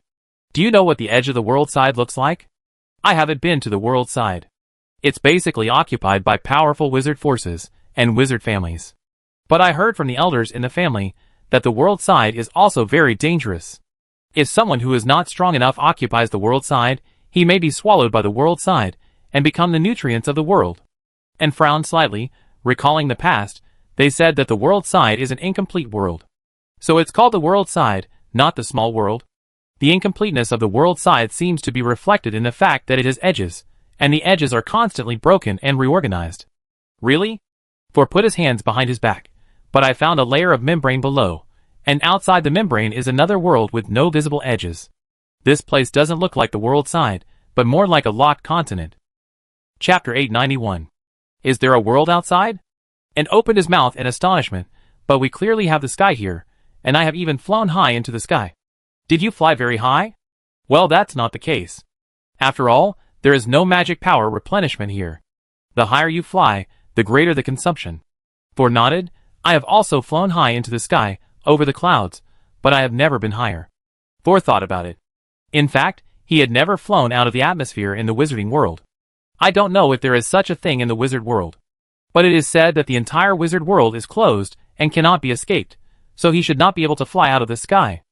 "Do you know what the edge of the world side looks like?" "I haven't been to the world side. It's basically occupied by powerful wizard forces, and wizard families. But I heard from the elders in the family, that the world side is also very dangerous. If someone who is not strong enough occupies the world side, he may be swallowed by the world side, and become the nutrients of the world." And frowned slightly, recalling the past. They said that the world side is an incomplete world. So it's called the world side, not the small world. The incompleteness of the world side seems to be reflected in the fact that it has edges, and the edges are constantly broken and reorganized. "Really?" Thor put his hands behind his back. "But I found a layer of membrane below, and outside the membrane is another world with no visible edges. This place doesn't look like the world side, but more like a locked continent." Chapter 891. Is there a world outside? And opened his mouth in astonishment, "But we clearly have the sky here, and I have even flown high into the sky." "Did you fly very high?" "Well, that's not the case. After all, there is no magic power replenishment here. The higher you fly, the greater the consumption." Thor nodded. "I have also flown high into the sky, over the clouds, but I have never been higher." Thor thought about it. In fact, he had never flown out of the atmosphere in the wizarding world. I don't know if there is such a thing in the wizard world. But it is said that the entire wizard world is closed and cannot be escaped, so he should not be able to fly out of the sky.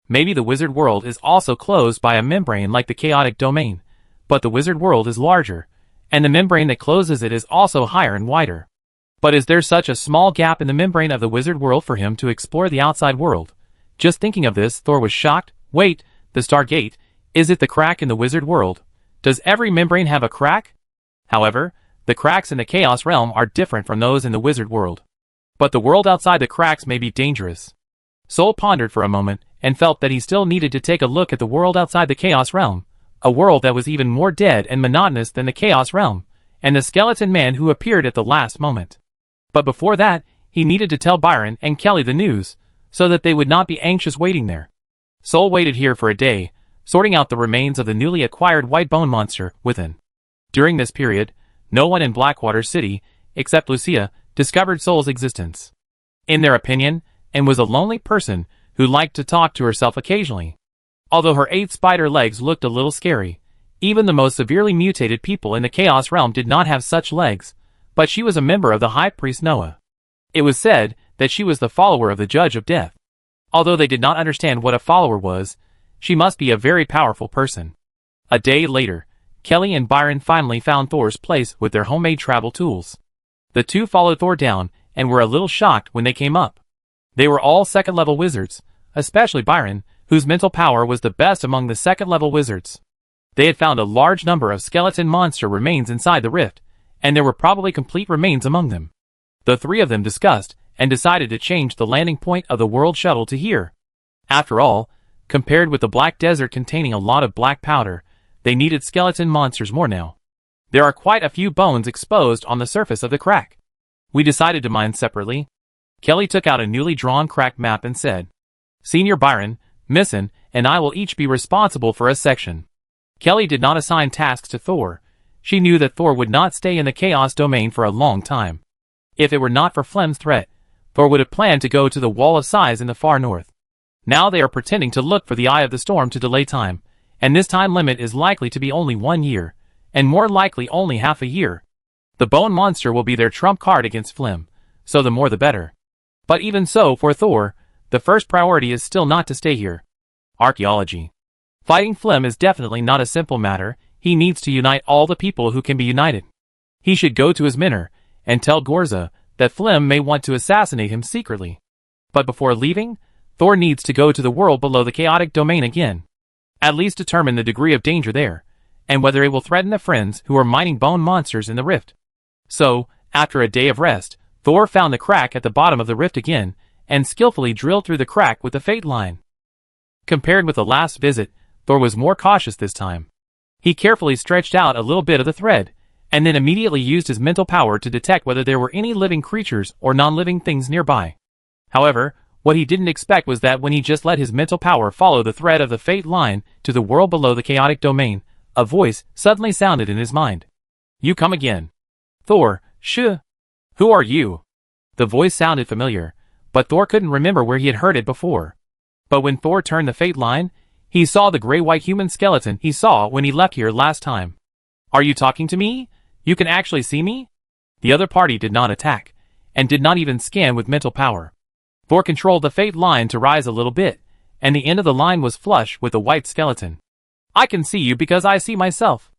Maybe the wizard world is also closed by a membrane like the chaotic domain, but the wizard world is larger, and the membrane that closes it is also higher and wider. But is there such a small gap in the membrane of the wizard world for him to explore the outside world? Just thinking of this, Thor was shocked. Wait, the Stargate, is it the crack in the wizard world? Does every membrane have a crack? However, the cracks in the chaos realm are different from those in the wizard world. But the world outside the cracks may be dangerous. Soul pondered for a moment, and felt that he still needed to take a look at the world outside the chaos realm, a world that was even more dead and monotonous than the chaos realm, and the skeleton man who appeared at the last moment. But before that, he needed to tell Byron and Kelly the news, so that they would not be anxious waiting there. Soul waited here for a day, sorting out the remains of the newly acquired white bone monster within. During this period, no one in Blackwater City, except Lucia, discovered Soul's existence. In their opinion, and was a lonely person who liked to talk to herself occasionally. Although her 8 spider legs looked a little scary, even the most severely mutated people in the Chaos Realm did not have such legs, but she was a member of the High Priest Noah. It was said that she was the follower of the Judge of Death. Although they did not understand what a follower was, she must be a very powerful person. A day later, Kelly and Byron finally found Thor's place with their homemade travel tools. The two followed Thor down and were a little shocked when they came up. They were all second-level wizards, especially Byron, whose mental power was the best among the second-level wizards. They had found a large number of skeleton monster remains inside the rift, and there were probably complete remains among them. The three of them discussed and decided to change the landing point of the world shuttle to here. After all, compared with the black desert containing a lot of black powder, they needed skeleton monsters more now. There are quite a few bones exposed on the surface of the crack. We decided to mine separately. Kelly took out a newly drawn crack map and said, Senior Byron, Missin, and I will each be responsible for a section. Kelly did not assign tasks to Thor. She knew that Thor would not stay in the Chaos Domain for a long time. If it were not for Flem's threat, Thor would have planned to go to the Wall of Sighs in the far north. Now they are pretending to look for the Eye of the Storm to delay time, and this time limit is likely to be only 1 year, and more likely only half a year. The bone monster will be their trump card against Flem, so the more the better. But even so, for Thor, the first priority is still not to stay here. Archaeology. Fighting Flem is definitely not a simple matter. He needs to unite all the people who can be united. He should go to his mentor and tell Gorza that Flem may want to assassinate him secretly. But before leaving, Thor needs to go to the world below the chaotic domain again. At least determine the degree of danger there, and whether it will threaten the friends who are mining bone monsters in the rift. So, after a day of rest, Thor found the crack at the bottom of the rift again, and skillfully drilled through the crack with the fate line. Compared with the last visit, Thor was more cautious this time. He carefully stretched out a little bit of the thread, and then immediately used his mental power to detect whether there were any living creatures or non-living things nearby. However, what he didn't expect was that when he just let his mental power follow the thread of the fate line to the world below the chaotic domain, a voice suddenly sounded in his mind. You come again. Thor, shh. Who are you? The voice sounded familiar, but Thor couldn't remember where he had heard it before. But when Thor turned the fate line, he saw the gray-white human skeleton he saw when he left here last time. Are you talking to me? You can actually see me? The other party did not attack, and did not even scan with mental power. Thor controlled the fate line to rise a little bit, and the end of the line was flush with the white skeleton. I can see you because I see myself.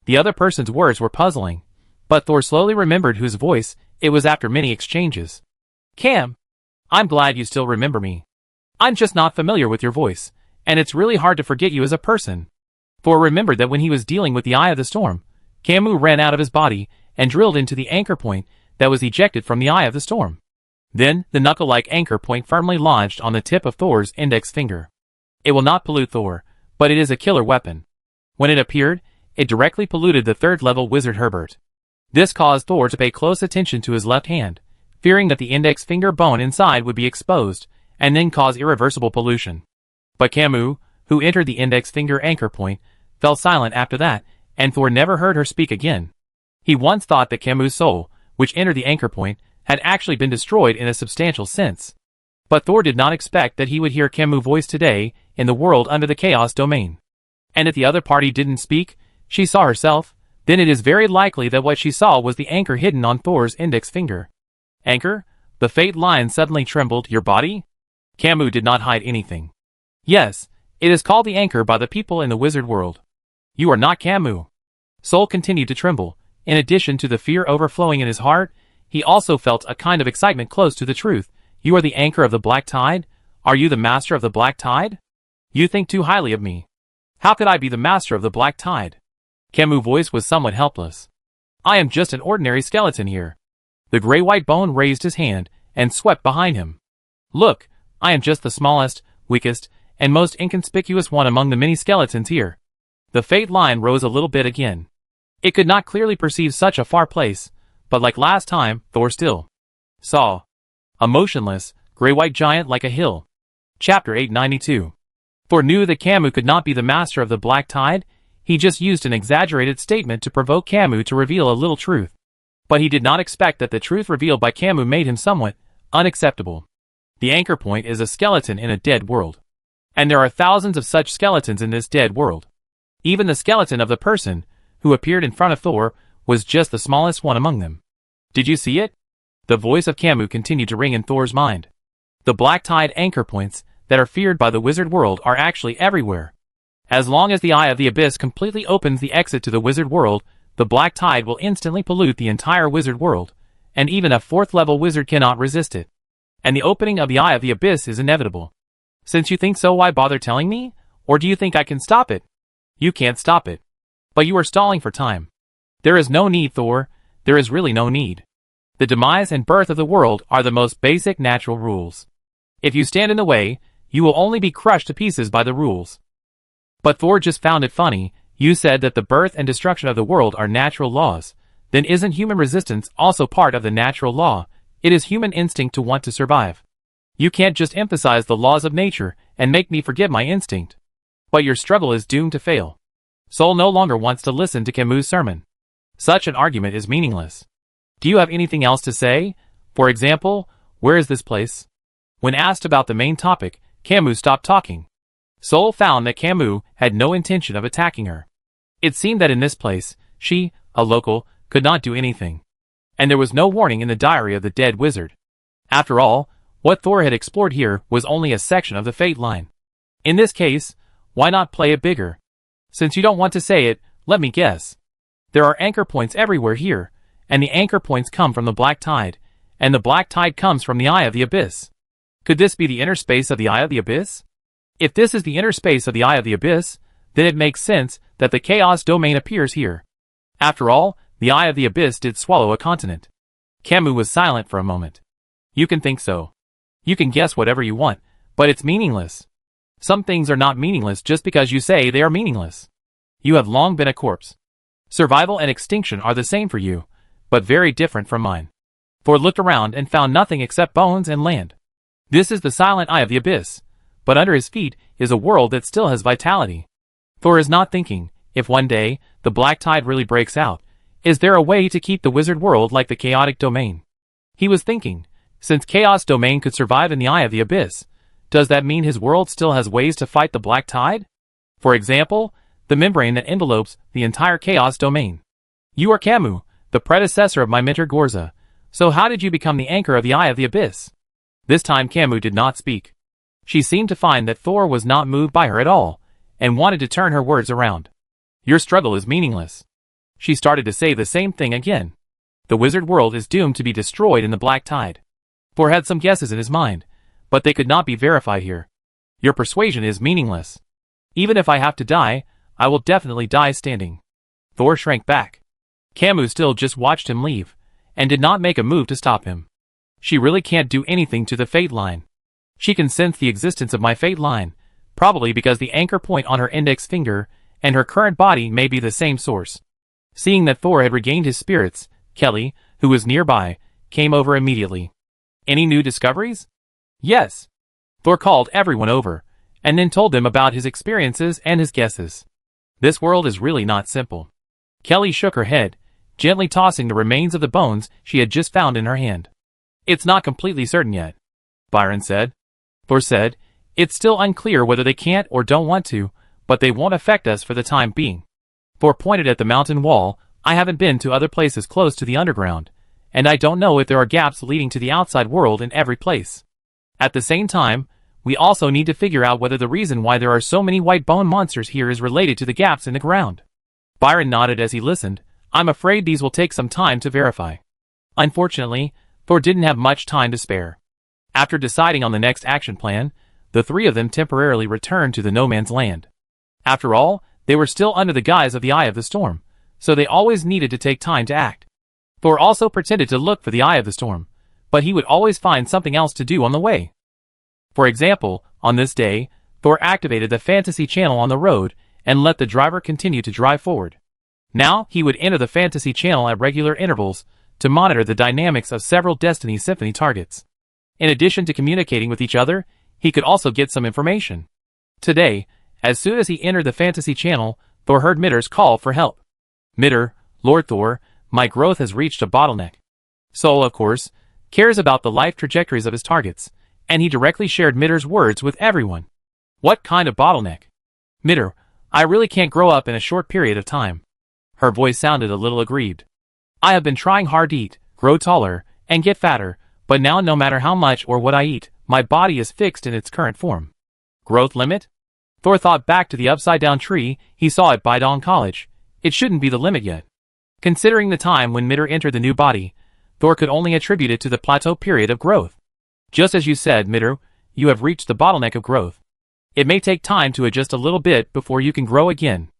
The other person's words were puzzling, but Thor slowly remembered whose voice it was after many exchanges. Cam, I'm glad you still remember me. I'm just not familiar with your voice, and it's really hard to forget you as a person. Thor remembered that when he was dealing with the Eye of the Storm, Camus ran out of his body and drilled into the anchor point that was ejected from the Eye of the Storm. Then, the knuckle-like anchor point firmly lodged on the tip of Thor's index finger. It will not pollute Thor, but it is a killer weapon. When it appeared, it directly polluted the third-level wizard Herbert. This caused Thor to pay close attention to his left hand, fearing that the index finger bone inside would be exposed, and then cause irreversible pollution. But Camus, who entered the index finger anchor point, fell silent after that, and Thor never heard her speak again. He once thought that Camus' soul, which entered the anchor point, had actually been destroyed in a substantial sense. But Thor did not expect that he would hear Camus' voice today in the world under the Chaos Domain. And if the other party didn't speak, she saw herself, then it is very likely that what she saw was the anchor hidden on Thor's index finger. Anchor? The fate line suddenly trembled. Your body? Camus did not hide anything. Yes, it is called the anchor by the people in the wizard world. You are not Camus. Soul continued to tremble. In addition to the fear overflowing in his heart, he also felt a kind of excitement close to the truth. You are the anchor of the black tide? Are you the master of the black tide? You think too highly of me. How could I be the master of the black tide? Camus' voice was somewhat helpless. I am just an ordinary skeleton here. The gray-white bone raised his hand and swept behind him. Look, I am just the smallest, weakest, and most inconspicuous one among the many skeletons here. The fate line rose a little bit again. It could not clearly perceive such a far place, but like last time, Thor still saw a motionless, gray-white giant like a hill. Chapter 892. Thor knew that Camus could not be the master of the black tide. He just used an exaggerated statement to provoke Camus to reveal a little truth. But he did not expect that the truth revealed by Camus made him somewhat unacceptable. The anchor point is a skeleton in a dead world. And there are thousands of such skeletons in this dead world. Even the skeleton of the person who appeared in front of Thor was just the smallest one among them. Did you see it? The voice of Camus continued to ring in Thor's mind. The black tide anchor points that are feared by the wizard world are actually everywhere. As long as the Eye of the Abyss completely opens the exit to the wizard world, the black tide will instantly pollute the entire wizard world, and even a 4th level wizard cannot resist it. And the opening of the Eye of the Abyss is inevitable. Since you think so, why bother telling me? Or do you think I can stop it? You can't stop it. But you are stalling for time. There is no need, Thor. There is really no need. The demise and birth of the world are the most basic natural rules. If you stand in the way, you will only be crushed to pieces by the rules. But Thor just found it funny. You said that the birth and destruction of the world are natural laws. Then isn't human resistance also part of the natural law? It is human instinct to want to survive. You can't just emphasize the laws of nature and make me forget my instinct. But your struggle is doomed to fail. Sol no longer wants to listen to Camus' sermon. Such an argument is meaningless. Do you have anything else to say? For example, where is this place? When asked about the main topic, Camus stopped talking. Sol found that Camus had no intention of attacking her. It seemed that in this place, she, a local, could not do anything. And there was no warning in the diary of the dead wizard. After all, what Thor had explored here was only a section of the fate line. In this case, why not play it bigger? Since you don't want to say it, let me guess. There are anchor points everywhere here, and the anchor points come from the black tide, and the black tide comes from the Eye of the Abyss. Could this be the inner space of the Eye of the Abyss? If this is the inner space of the Eye of the Abyss, then it makes sense that the chaos domain appears here. After all, the Eye of the Abyss did swallow a continent. Camus was silent for a moment. You can think so. You can guess whatever you want, but it's meaningless. Some things are not meaningless just because you say they are meaningless. You have long been a corpse. Survival and extinction are the same for you, but very different from mine. Thor looked around and found nothing except bones and land. This is the silent Eye of the Abyss, but under his feet is a world that still has vitality. Thor is not thinking, if one day the black tide really breaks out, is there a way to keep the wizard world like the chaotic domain? He was thinking, since chaos domain could survive in the Eye of the Abyss, does that mean his world still has ways to fight the black tide? For example, the membrane that envelopes the entire chaos domain. You are Camus, the predecessor of my mentor Gorza, so how did you become the anchor of the Eye of the Abyss? This time Camus did not speak. She seemed to find that Thor was not moved by her at all, and wanted to turn her words around. Your struggle is meaningless. She started to say the same thing again. The wizard world is doomed to be destroyed in the black tide. Thor had some guesses in his mind, but they could not be verified here. Your persuasion is meaningless. Even if I have to die, I will definitely die standing. Thor shrank back. Camus still just watched him leave, and did not make a move to stop him. She really can't do anything to the fate line. She can sense the existence of my fate line, probably because the anchor point on her index finger and her current body may be the same source. Seeing that Thor had regained his spirits, Kelly, who was nearby, came over immediately. Any new discoveries? Yes. Thor called everyone over, and then told them about his experiences and his guesses. This world is really not simple. Kelly shook her head, gently tossing the remains of the bones she had just found in her hand. It's not completely certain yet, Byron said. Thor said, it's still unclear whether they can't or don't want to, but they won't affect us for the time being. Thor pointed at the mountain wall. I haven't been to other places close to the underground, and I don't know if there are gaps leading to the outside world in every place. At the same time, we also need to figure out whether the reason why there are so many white bone monsters here is related to the gaps in the ground. Byron nodded as he listened. I'm afraid these will take some time to verify. Unfortunately, Thor didn't have much time to spare. After deciding on the next action plan, the three of them temporarily returned to the no man's land. After all, they were still under the guise of the Eye of the Storm, so they always needed to take time to act. Thor also pretended to look for the Eye of the Storm, but he would always find something else to do on the way. For example, on this day, Thor activated the fantasy channel on the road and let the driver continue to drive forward. Now, he would enter the fantasy channel at regular intervals to monitor the dynamics of several Destiny Symphony targets. In addition to communicating with each other, he could also get some information. Today, as soon as he entered the fantasy channel, Thor heard Mitter's call for help. Mitter, Lord Thor, my growth has reached a bottleneck. Sol, of course, cares about the life trajectories of his targets, and he directly shared Mitter's words with everyone. What kind of bottleneck? Mitter, I really can't grow up in a short period of time. Her voice sounded a little aggrieved. I have been trying hard to eat, grow taller, and get fatter, but now no matter how much or what I eat, my body is fixed in its current form. Growth limit? Thor thought back to the upside-down tree he saw at Bidong College. It shouldn't be the limit yet. Considering the time when Mitter entered the new body, Thor could only attribute it to the plateau period of growth. Just as you said, Mitter, you have reached the bottleneck of growth. It may take time to adjust a little bit before you can grow again.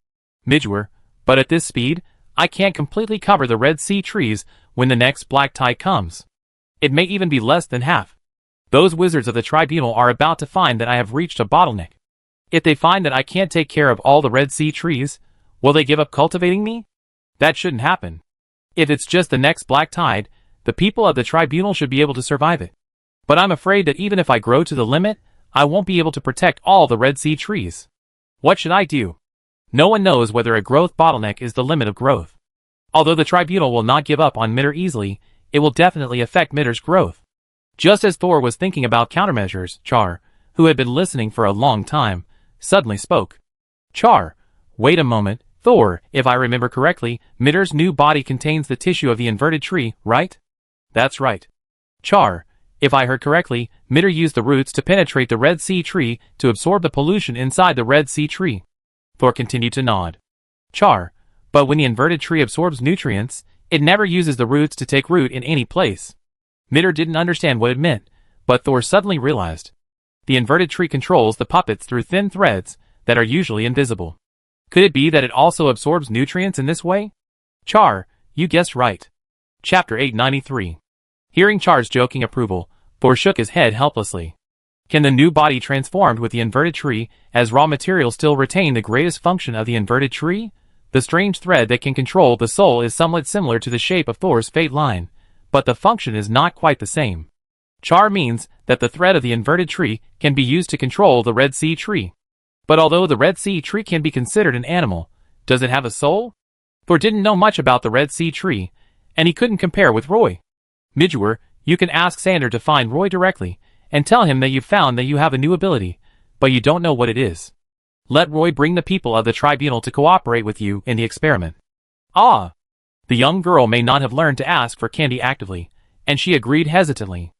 Midgewer, but at this speed, I can't completely cover the Red Sea trees when the next black tide comes. It may even be less than half. Those wizards of the tribunal are about to find that I have reached a bottleneck. If they find that I can't take care of all the Red Sea trees, will they give up cultivating me? That shouldn't happen. If it's just the next black tide, the people of the tribunal should be able to survive it. But I'm afraid that even if I grow to the limit, I won't be able to protect all the Red Sea trees. What should I do? No one knows whether a growth bottleneck is the limit of growth. Although the tribunal will not give up on Mitter easily, it will definitely affect Mitter's growth. Just as Thor was thinking about countermeasures, Char, who had been listening for a long time, suddenly spoke. Char, wait a moment, Thor, if I remember correctly, Mitter's new body contains the tissue of the inverted tree, right? That's right. Char, if I heard correctly, Mitter used the roots to penetrate the Red Sea tree to absorb the pollution inside the Red Sea tree. Thor continued to nod. Char, but when the inverted tree absorbs nutrients, it never uses the roots to take root in any place. Mitter didn't understand what it meant, but Thor suddenly realized. The inverted tree controls the puppets through thin threads that are usually invisible. Could it be that it also absorbs nutrients in this way? Char, you guessed right. Chapter 893. Hearing Char's joking approval, Thor shook his head helplessly. Can the new body transformed with the inverted tree as raw material still retain the greatest function of the inverted tree? The strange thread that can control the soul is somewhat similar to the shape of Thor's fate line, but the function is not quite the same. Char means that the thread of the inverted tree can be used to control the Red Sea tree. But although the Red Sea tree can be considered an animal, does it have a soul? Thor didn't know much about the Red Sea tree, and he couldn't compare with Roy. Midgewer, you can ask Sander to find Roy directly, and tell him that you've found that you have a new ability, but you don't know what it is. Let Roy bring the people of the tribunal to cooperate with you in the experiment. Ah! The young girl may not have learned to ask for candy actively, and she agreed hesitantly.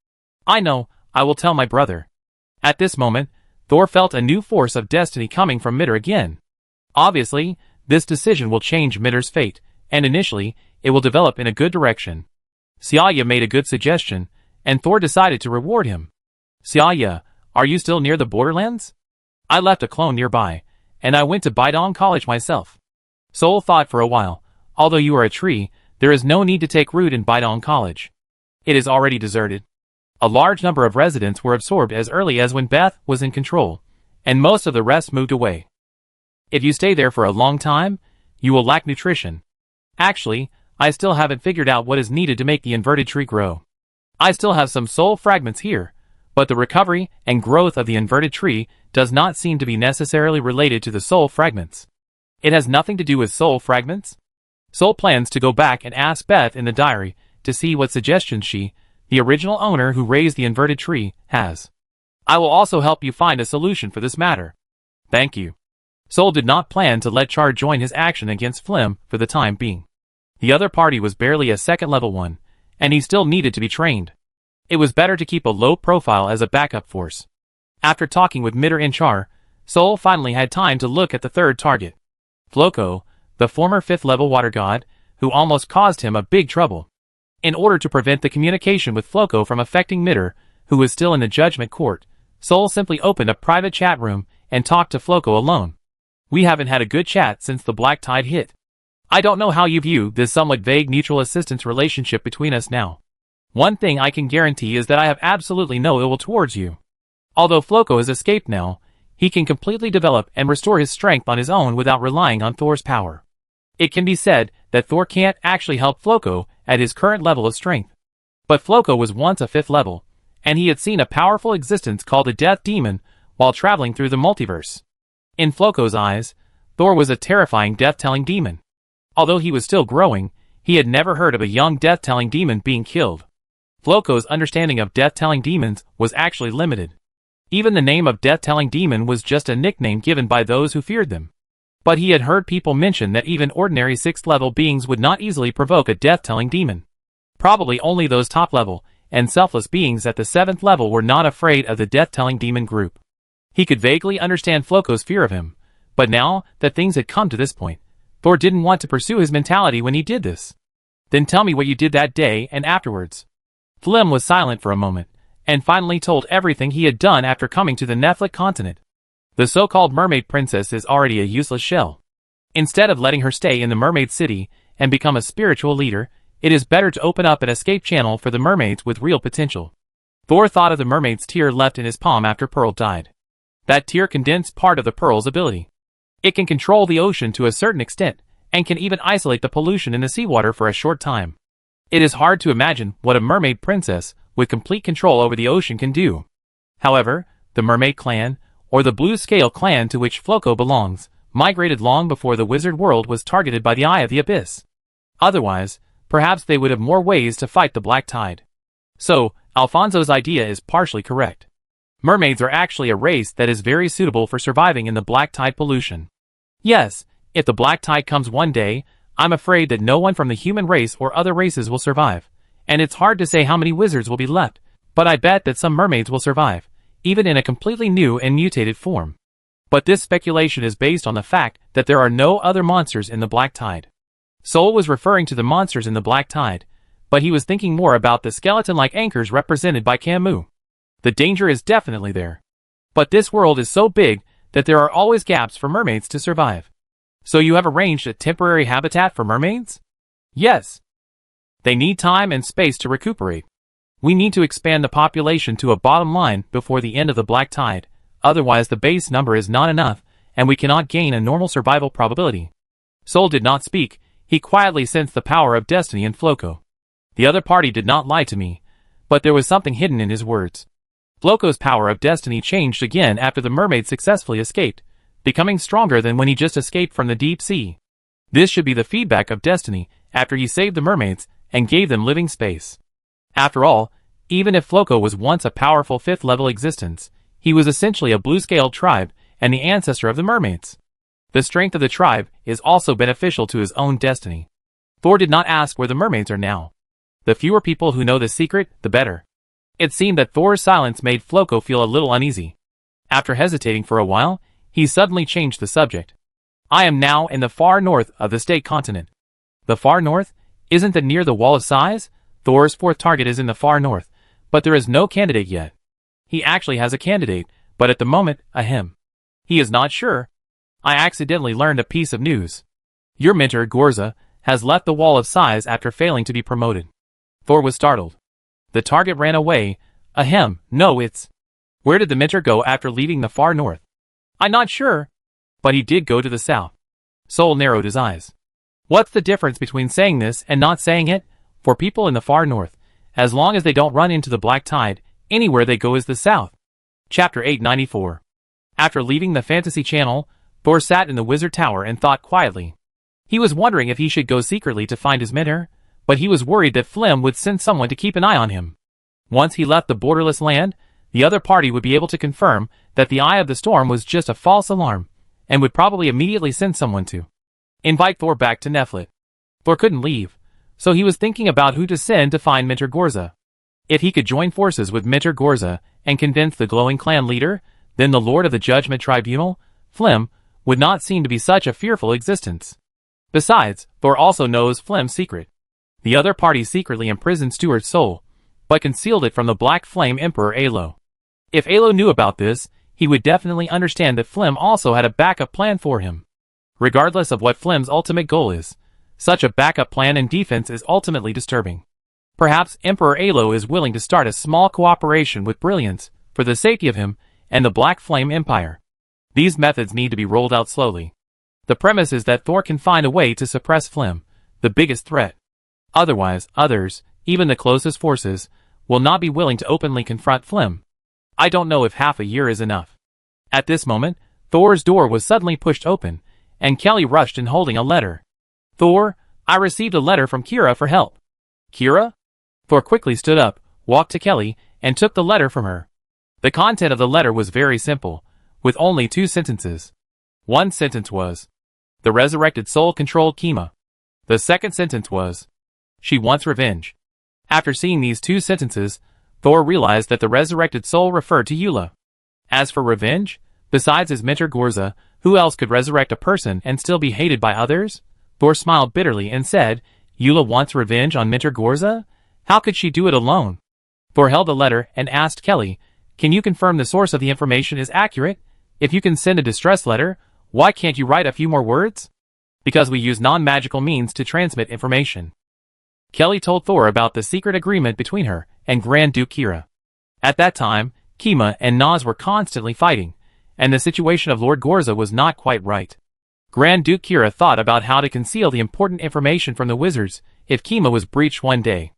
I know, I will tell my brother. At this moment, Thor felt a new force of destiny coming from Mitter again. Obviously, this decision will change Mitter's fate, and initially, it will develop in a good direction. Xiaya made a good suggestion, and Thor decided to reward him. Xiaya, are you still near the borderlands? I left a clone nearby, and I went to Bidong College myself. Sol thought for a while. Although you are a tree, there is no need to take root in Bidong College. It is already deserted. A large number of residents were absorbed as early as when Beth was in control, and most of the rest moved away. If you stay there for a long time, you will lack nutrition. Actually, I still haven't figured out what is needed to make the inverted tree grow. I still have some soul fragments here, but the recovery and growth of the inverted tree does not seem to be necessarily related to the soul fragments. It has nothing to do with soul fragments. Sol plans to go back and ask Beth in the diary to see what suggestions she, the original owner who raised the inverted tree, has. I will also help you find a solution for this matter. Thank you. Sol did not plan to let Char join his action against Flim for the time being. The other party was barely a second-level one, and he still needed to be trained. It was better to keep a low profile as a backup force. After talking with Mitter and Char, Sol finally had time to look at the third target. Floco, the former 5th-level water god, who almost caused him a big trouble. In order to prevent the communication with Floco from affecting Mitter, who was still in the judgment court, Sol simply opened a private chat room and talked to Floco alone. We haven't had a good chat since the black tide hit. I don't know how you view this somewhat vague mutual assistance relationship between us now. One thing I can guarantee is that I have absolutely no ill will towards you. Although Floco has escaped now, he can completely develop and restore his strength on his own without relying on Thor's power. It can be said that Thor can't actually help Floco at his current level of strength. But Floco was once a 5th level, and he had seen a powerful existence called a death demon while traveling through the multiverse. In Floco's eyes, Thor was a terrifying death-telling demon. Although he was still growing, he had never heard of a young death-telling demon being killed. Floco's understanding of death-telling demons was actually limited. Even the name of death-telling demon was just a nickname given by those who feared them. But he had heard people mention that even ordinary 6th-level beings would not easily provoke a death-telling demon. Probably only those top-level and selfless beings at the 7th level were not afraid of the death-telling demon group. He could vaguely understand Floko's fear of him, but now that things had come to this point, Thor didn't want to pursue his mentality when he did this. Then tell me what you did that day and afterwards. Flem was silent for a moment, and finally told everything he had done after coming to the Nephilit continent. The so-called mermaid princess is already a useless shell. Instead of letting her stay in the mermaid city and become a spiritual leader, it is better to open up an escape channel for the mermaids with real potential. Thor thought of the mermaid's tear left in his palm after Pearl died. That tear condensed part of the Pearl's ability. It can control the ocean to a certain extent, and can even isolate the pollution in the seawater for a short time. It is hard to imagine what a mermaid princess with complete control over the ocean can do. However, the mermaid clan, or the blue scale clan to which Floko belongs, migrated long before the wizard world was targeted by the Eye of the Abyss. Otherwise, perhaps they would have more ways to fight the black tide. So, Alfonso's idea is partially correct. Mermaids are actually a race that is very suitable for surviving in the black tide pollution. Yes, if the black tide comes one day, I'm afraid that no one from the human race or other races will survive, and it's hard to say how many wizards will be left, but I bet that some mermaids will survive, even in a completely new and mutated form. But this speculation is based on the fact that there are no other monsters in the black tide. Sol was referring to the monsters in the black tide, but he was thinking more about the skeleton-like anchors represented by Camus. The danger is definitely there. But this world is so big that there are always gaps for mermaids to survive. So you have arranged a temporary habitat for mermaids? Yes. They need time and space to recuperate. We need to expand the population to a bottom line before the end of the black tide, otherwise the base number is not enough, and we cannot gain a normal survival probability. Sol did not speak, he quietly sensed the power of destiny in Floko. The other party did not lie to me, but there was something hidden in his words. Floko's power of destiny changed again after the mermaid successfully escaped, becoming stronger than when he just escaped from the deep sea. This should be the feedback of destiny after he saved the mermaids and gave them living space. After all, even if Floko was once a powerful 5th-level existence, he was essentially a blue-scaled tribe and the ancestor of the mermaids. The strength of the tribe is also beneficial to his own destiny. Thor did not ask where the mermaids are now. The fewer people who know the secret, the better. It seemed that Thor's silence made Floko feel a little uneasy. After hesitating for a while, he suddenly changed the subject. I am now in the far north of the state continent. The far north? Isn't that near the Wall of Sighs? Thor's 4th target is in the far north, but there is no candidate yet. He actually has a candidate, but at the moment, a him. He is not sure. I accidentally learned a piece of news. Your mentor, Gorza, has left the Wall of Sighs after failing to be promoted. Thor was startled. The target ran away. Ahem, no it's... Where did the mentor go after leaving the far north? I'm not sure. But he did go to the south. Sol narrowed his eyes. What's the difference between saying this and not saying it? For people in the far north, as long as they don't run into the black tide, anywhere they go is the south. Chapter 894. After leaving the fantasy channel, Thor sat in the wizard tower and thought quietly. He was wondering if he should go secretly to find his mentor, but he was worried that Flem would send someone to keep an eye on him. Once he left the borderless land, the other party would be able to confirm that the Eye of the Storm was just a false alarm, and would probably immediately send someone to invite Thor back to Nephilit. Thor couldn't leave, so he was thinking about who to send to find Mentor Gorza. If he could join forces with Mentor Gorza and convince the glowing clan leader, then the Lord of the Judgment Tribunal, Flem, would not seem to be such a fearful existence. Besides, Thor also knows Flem's secret. The other party secretly imprisoned Stuart's soul, but concealed it from the Black Flame Emperor Alo. If Alo knew about this, he would definitely understand that Flem also had a backup plan for him. Regardless of what Flem's ultimate goal is, such a backup plan and defense is ultimately disturbing. Perhaps Emperor Alo is willing to start a small cooperation with Brilliance for the safety of him and the Black Flame Empire. These methods need to be rolled out slowly. The premise is that Thor can find a way to suppress Flem, the biggest threat. Otherwise, others, even the closest forces, will not be willing to openly confront Flem. I don't know if half a year is enough. At this moment, Thor's door was suddenly pushed open, and Kelly rushed in holding a letter. Thor, I received a letter from Kira for help. Kira? Thor quickly stood up, walked to Kelly, and took the letter from her. The content of the letter was very simple, with only 2 sentences. One sentence was, the resurrected soul controlled Kima. The second sentence was, she wants revenge. After seeing these 2 sentences, Thor realized that the resurrected soul referred to Eula. As for revenge, Besides his mentor Gorza, who else could resurrect a person and still be hated by others? Thor smiled bitterly and said, Eula wants revenge on mentor Gorza? How could she do it alone? Thor held the letter and asked Kelly, can you confirm the source of the information is accurate? If you can send a distress letter, why can't you write a few more words? Because we use non-magical means to transmit information. Kelly told Thor about the secret agreement between her and Grand Duke Kira. At that time, Kima and Nas were constantly fighting, and the situation of Lord Gorza was not quite right. Grand Duke Kira thought about how to conceal the important information from the wizards if Kima was breached one day.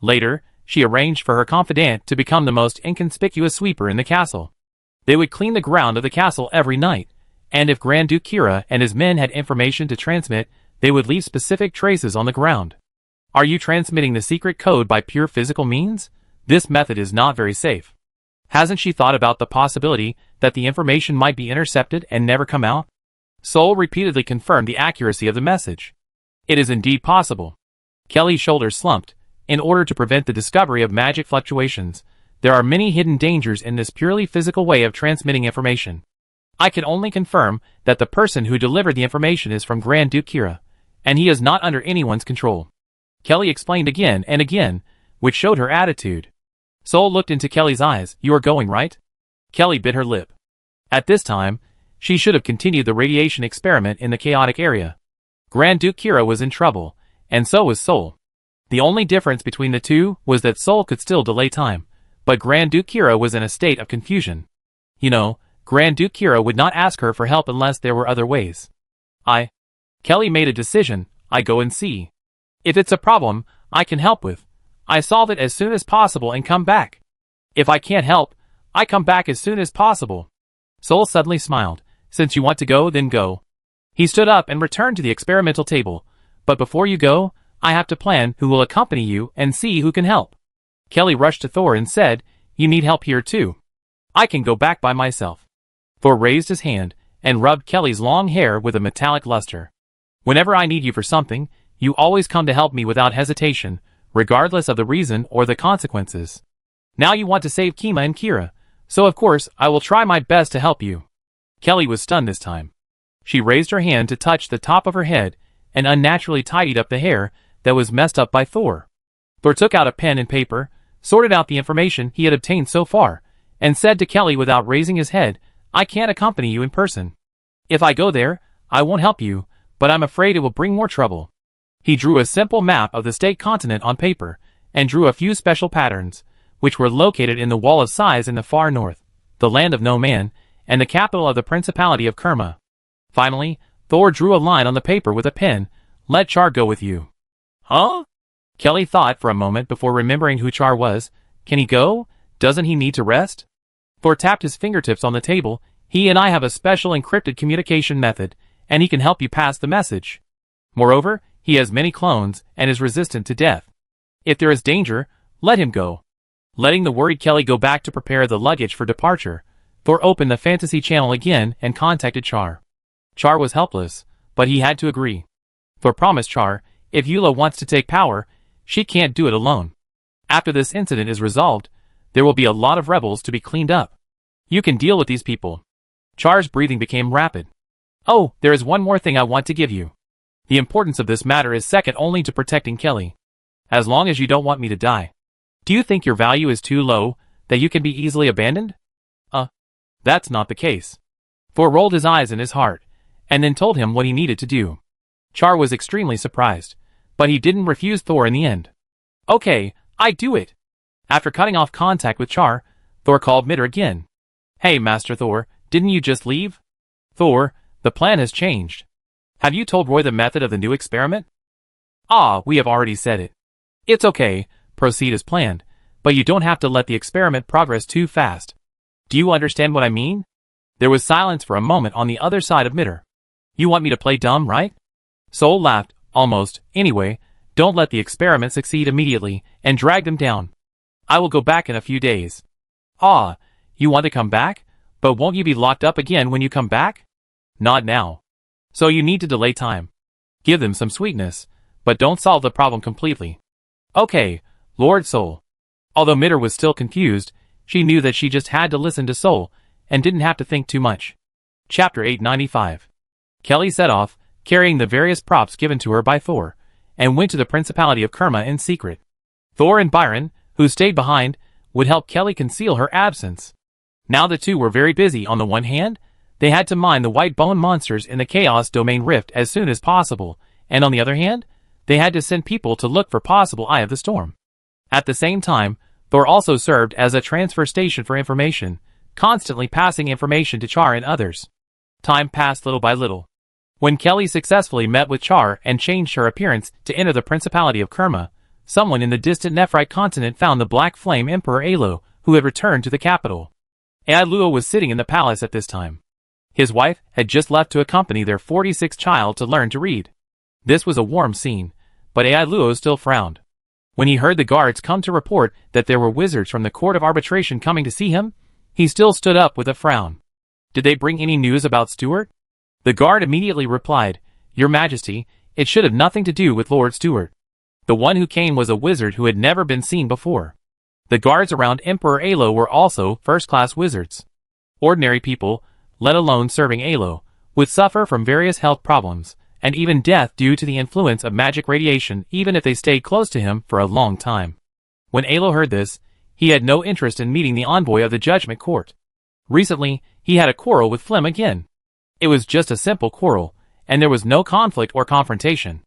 Later, she arranged for her confidant to become the most inconspicuous sweeper in the castle. They would clean the ground of the castle every night, and if Grand Duke Kira and his men had information to transmit, they would leave specific traces on the ground. Are you transmitting the secret code by pure physical means? This method is not very safe. Hasn't she thought about the possibility that the information might be intercepted and never come out? Sol repeatedly confirmed the accuracy of the message. It is indeed possible. Kelly's shoulders slumped. In order to prevent the discovery of magic fluctuations, there are many hidden dangers in this purely physical way of transmitting information. I can only confirm that the person who delivered the information is from Grand Duke Kira, and he is not under anyone's control. Kelly explained again and again, which showed her attitude. Sol looked into Kelly's eyes. You are going, right? Kelly bit her lip. At this time, she should have continued the radiation experiment in the chaotic area. Grand Duke Kira was in trouble, and so was Sol. The only difference between the two was that Sol could still delay time, but Grand Duke Kira was in a state of confusion. You know, Grand Duke Kira would not ask her for help unless there were other ways. Kelly made a decision. I go and see. If it's a problem I can help with, I solve it as soon as possible and come back. If I can't help, I come back as soon as possible. Sol suddenly smiled. Since you want to go, then go. He stood up and returned to the experimental table. But before you go, I have to plan who will accompany you and see who can help. Kelly rushed to Thor and said, you need help here too. I can go back by myself. Thor raised his hand and rubbed Kelly's long hair with a metallic luster. Whenever I need you for something, you always come to help me without hesitation, regardless of the reason or the consequences. Now you want to save Kima and Kira, so of course I will try my best to help you. Kelly was stunned this time. She raised her hand to touch the top of her head and unnaturally tidied up the hair that was messed up by Thor. Thor took out a pen and paper, sorted out the information he had obtained so far, and said to Kelly without raising his head, I can't accompany you in person. If I go there, I won't help you, but I'm afraid it will bring more trouble. He drew a simple map of the state continent on paper, and drew a few special patterns, which were located in the Wall of Sighs in the far north, the land of no man, and the capital of the Principality of Kerma. Finally, Thor drew a line on the paper with a pen. Let Char go with you. Huh? Kelly thought for a moment before remembering who Char was. Can he go? Doesn't he need to rest? Thor tapped his fingertips on the table. He and I have a special encrypted communication method, and he can help you pass the message. Moreover, he has many clones and is resistant to death. If there is danger, let him go. Letting the worried Kelly go back to prepare the luggage for departure, Thor opened the fantasy channel again and contacted Char. Char was helpless, but he had to agree. Thor promised Char, if Eula wants to take power, she can't do it alone. After this incident is resolved, there will be a lot of rebels to be cleaned up. You can deal with these people. Char's breathing became rapid. Oh, there is one more thing I want to give you. The importance of this matter is second only to protecting Kelly. As long as you don't want me to die. Do you think your value is too low, that you can be easily abandoned? That's not the case. Thor rolled his eyes in his heart, and then told him what he needed to do. Char was extremely surprised, but he didn't refuse Thor in the end. Okay, I do it. After cutting off contact with Char, Thor called Mitter again. Hey, Master Thor, didn't you just leave? Thor, the plan has changed. Have you told Roy the method of the new experiment? We have already said it. It's okay, proceed as planned, but you don't have to let the experiment progress too fast. Do you understand what I mean? There was silence for a moment on the other side of Mitter. You want me to play dumb, right? Sol laughed, almost. Anyway, don't let the experiment succeed immediately, and drag them down. I will go back in a few days. You want to come back? But won't you be locked up again when you come back? Not now. So you need to delay time. Give them some sweetness, but don't solve the problem completely. Okay, Lord Sol. Although Mitter was still confused, she knew that she just had to listen to Sol, and didn't have to think too much. Chapter 895. Kelly set off, carrying the various props given to her by Thor, and went to the Principality of Kerma in secret. Thor and Byron, who stayed behind, would help Kelly conceal her absence. Now the two were very busy. On the one hand, they had to mine the white bone monsters in the Chaos Domain Rift as soon as possible, and on the other hand, they had to send people to look for possible Eye of the Storm. At the same time, Thor also served as a transfer station for information, constantly passing information to Char and others. Time passed little by little. When Kelly successfully met with Char and changed her appearance to enter the Principality of Kerma, someone in the distant Nephrite continent found the Black Flame Emperor Alo, who had returned to the capital. Ailuo was sitting in the palace at this time. His wife had just left to accompany their 46th child to learn to read. This was a warm scene, but Ailuo still frowned. When he heard the guards come to report that there were wizards from the Court of Arbitration coming to see him, he still stood up with a frown. Did they bring any news about Stuart? The guard immediately replied, Your Majesty, it should have nothing to do with Lord Stuart. The one who came was a wizard who had never been seen before. The guards around Emperor Alo were also first-class wizards. Ordinary people, let alone serving Alo, would suffer from various health problems, and even death due to the influence of magic radiation even if they stayed close to him for a long time. When Alo heard this, he had no interest in meeting the envoy of the Judgment Court. Recently, he had a quarrel with Flem again. It was just a simple quarrel, and there was no conflict or confrontation.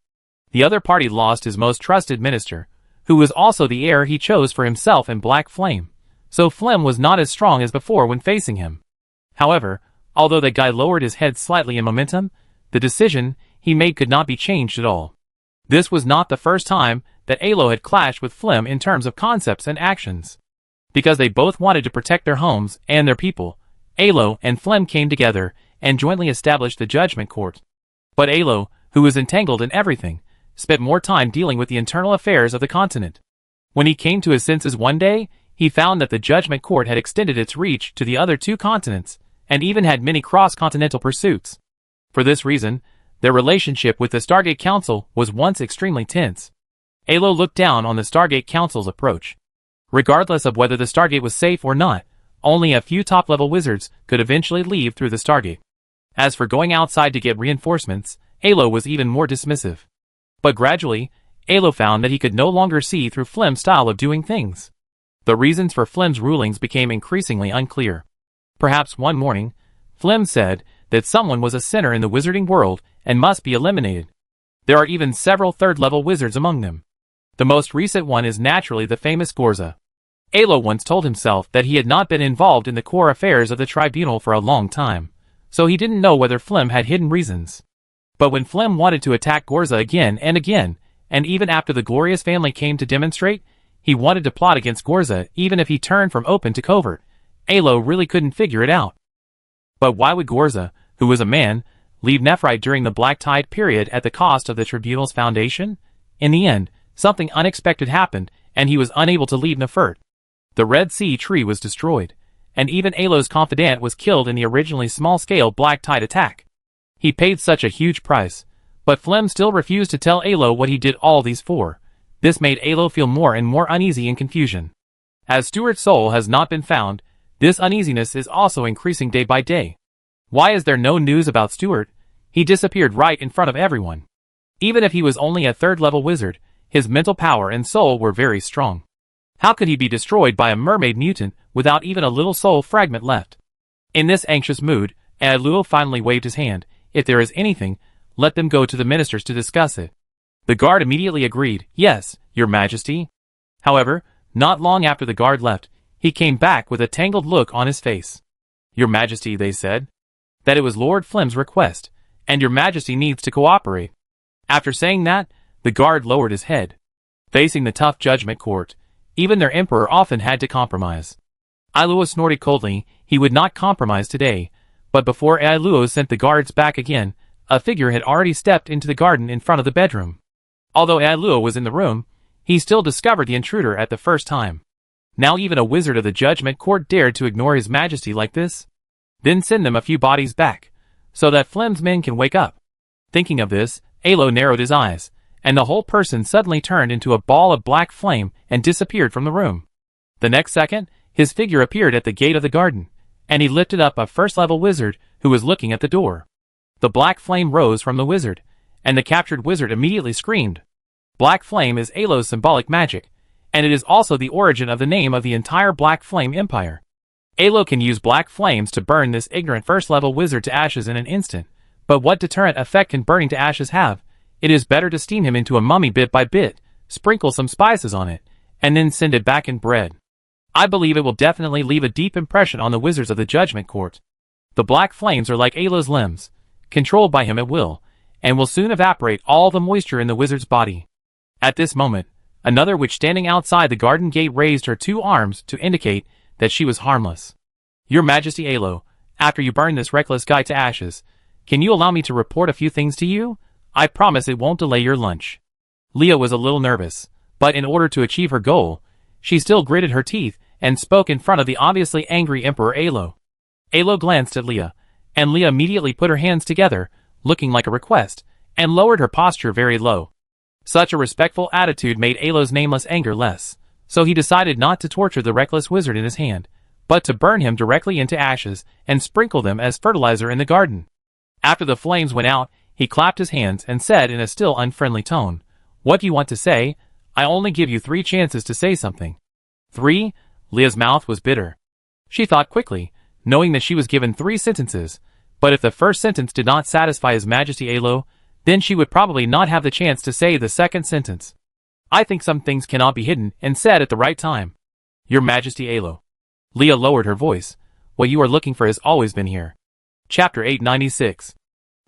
The other party lost his most trusted minister, who was also the heir he chose for himself in Black Flame, so Flem was not as strong as before when facing him. However, although the guy lowered his head slightly in momentum, the decision he made could not be changed at all. This was not the first time that Alo had clashed with Flem in terms of concepts and actions. Because they both wanted to protect their homes and their people, Alo and Flem came together and jointly established the Judgment Court. But Alo, who was entangled in everything, spent more time dealing with the internal affairs of the continent. When he came to his senses one day, he found that the Judgment Court had extended its reach to the other two continents, and even had many cross-continental pursuits. For this reason, their relationship with the Stargate Council was once extremely tense. Alo looked down on the Stargate Council's approach. Regardless of whether the Stargate was safe or not, only a few top-level wizards could eventually leave through the Stargate. As for going outside to get reinforcements, Alo was even more dismissive. But gradually, Alo found that he could no longer see through Flem's style of doing things. The reasons for Flem's rulings became increasingly unclear. Perhaps one morning, Flem said that someone was a sinner in the wizarding world and must be eliminated. There are even several third-level wizards among them. The most recent one is naturally the famous Gorza. Alo once told himself that he had not been involved in the core affairs of the tribunal for a long time, so he didn't know whether Flem had hidden reasons. But when Flem wanted to attack Gorza again, and even after the Glorious family came to demonstrate, he wanted to plot against Gorza even if he turned from open to covert, Alo really couldn't figure it out. But why would Gorza, who was a man, leave Nephrite during the Black Tide period at the cost of the tribunal's foundation? In the end, something unexpected happened, and he was unable to leave Nefert. The Red Sea tree was destroyed, and even Alo's confidant was killed in the originally small-scale Black Tide attack. He paid such a huge price, but Flem still refused to tell Alo what he did all these for. This made Alo feel more and more uneasy and confusion. As Stuart's soul has not been found, this uneasiness is also increasing day by day. Why is there no news about Stuart? He disappeared right in front of everyone. Even if he was only a third-level wizard, his mental power and soul were very strong. How could he be destroyed by a mermaid mutant without even a little soul fragment left? In this anxious mood, Ailuo finally waved his hand. If there is anything, let them go to the ministers to discuss it. The guard immediately agreed, Yes, Your Majesty. However, not long after the guard left, he came back with a tangled look on his face. Your Majesty, they said. That it was Lord Flem's request, and Your Majesty needs to cooperate. After saying that, the guard lowered his head. Facing the tough Judgment Court, even their emperor often had to compromise. Ailuo snorted coldly. He would not compromise today, but before Ailuo sent the guards back again, a figure had already stepped into the garden in front of the bedroom. Although Ailuo was in the room, he still discovered the intruder at the first time. Now even a wizard of the Judgment Court dared to ignore His Majesty like this? Then send them a few bodies back, so that Flem's men can wake up. Thinking of this, Alo narrowed his eyes, and the whole person suddenly turned into a ball of black flame and disappeared from the room. The next second, his figure appeared at the gate of the garden, and he lifted up a first-level wizard who was looking at the door. The black flame rose from the wizard, and the captured wizard immediately screamed. Black flame is Alo's symbolic magic, and it is also the origin of the name of the entire Black Flame Empire. Alo can use black flames to burn this ignorant first-level wizard to ashes in an instant, but what deterrent effect can burning to ashes have? It is better to steam him into a mummy bit by bit, sprinkle some spices on it, and then send it back in bread. I believe it will definitely leave a deep impression on the wizards of the Judgment Court. The black flames are like Alo's limbs, controlled by him at will, and will soon evaporate all the moisture in the wizard's body. At this moment, another witch standing outside the garden gate raised her 2 arms to indicate that she was harmless. Your Majesty Alo, after you burn this reckless guy to ashes, can you allow me to report a few things to you? I promise it won't delay your lunch. Leah was a little nervous, but in order to achieve her goal, she still gritted her teeth and spoke in front of the obviously angry Emperor Alo. Alo glanced at Leah, and Leah immediately put her hands together, looking like a request, and lowered her posture very low. Such a respectful attitude made Alo's nameless anger less, so he decided not to torture the reckless wizard in his hand, but to burn him directly into ashes and sprinkle them as fertilizer in the garden. After the flames went out, he clapped his hands and said in a still unfriendly tone, "What do you want to say? I only give you 3 chances to say something." 3? Leah's mouth was bitter. She thought quickly, knowing that she was given 3 sentences, but if the first sentence did not satisfy His Majesty Alo, then she would probably not have the chance to say the second sentence. I think some things cannot be hidden and said at the right time. Your Majesty Alo. Leah lowered her voice. What you are looking for has always been here. Chapter 896.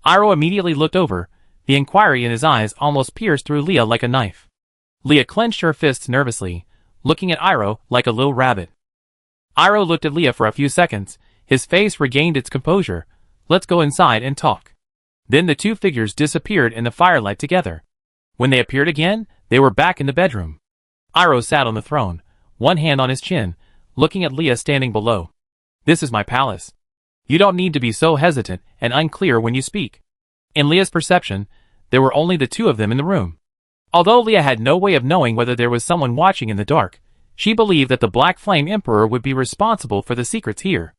Iroh immediately looked over, the inquiry in his eyes almost pierced through Leah like a knife. Leah clenched her fists nervously, looking at Iroh like a little rabbit. Iroh looked at Leah for a few seconds, his face regained its composure. Let's go inside and talk. Then the 2 figures disappeared in the firelight together. When they appeared again, they were back in the bedroom. Iroh sat on the throne, one hand on his chin, looking at Leah standing below. This is my palace. You don't need to be so hesitant and unclear when you speak. In Leah's perception, there were only the 2 of them in the room. Although Leah had no way of knowing whether there was someone watching in the dark, she believed that the Black Flame Emperor would be responsible for the secrets here.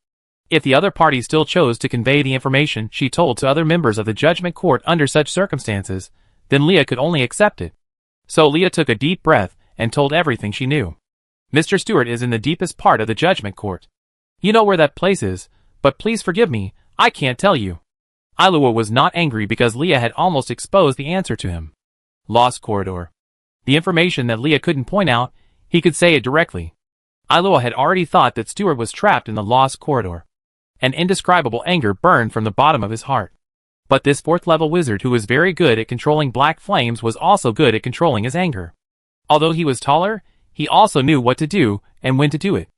If the other party still chose to convey the information she told to other members of the Judgment Court under such circumstances, then Leah could only accept it. So Leah took a deep breath and told everything she knew. Mr. Stewart is in the deepest part of the Judgment Court. You know where that place is, but please forgive me, I can't tell you. Iroh was not angry because Leah had almost exposed the answer to him. Lost Corridor. The information that Leah couldn't point out, he could say it directly. Iroh had already thought that Stewart was trapped in the Lost Corridor. An indescribable anger burned from the bottom of his heart. But this 4th-level wizard who was very good at controlling black flames was also good at controlling his anger. Although he was taller, he also knew what to do and when to do it.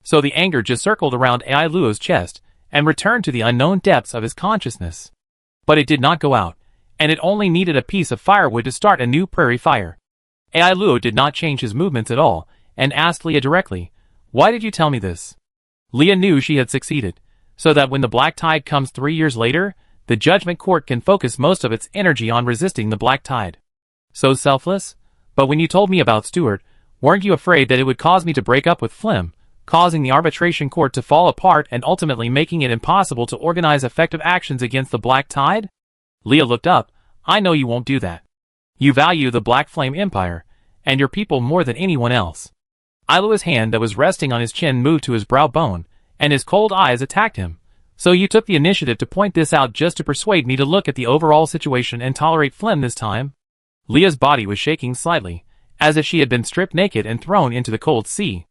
So the anger just circled around Iroh's chest and returned to the unknown depths of his consciousness. But it did not go out, and it only needed a piece of firewood to start a new prairie fire. Iroh did not change his movements at all, and asked Leah directly, "Why did you tell me this?" Leah knew she had succeeded, so that when the Black Tide comes 3 years later, the Judgment Court can focus most of its energy on resisting the Black Tide. So selfless? But when you told me about Stewart, weren't you afraid that it would cause me to break up with Flim, causing the arbitration court to fall apart and ultimately making it impossible to organize effective actions against the Black Tide? Leah looked up. I know you won't do that. You value the Black Flame Empire, and your people more than anyone else. Iroh's hand that was resting on his chin moved to his brow bone, and his cold eyes attacked him. So you took the initiative to point this out just to persuade me to look at the overall situation and tolerate Flim this time? Leah's body was shaking slightly, as if she had been stripped naked and thrown into the cold sea.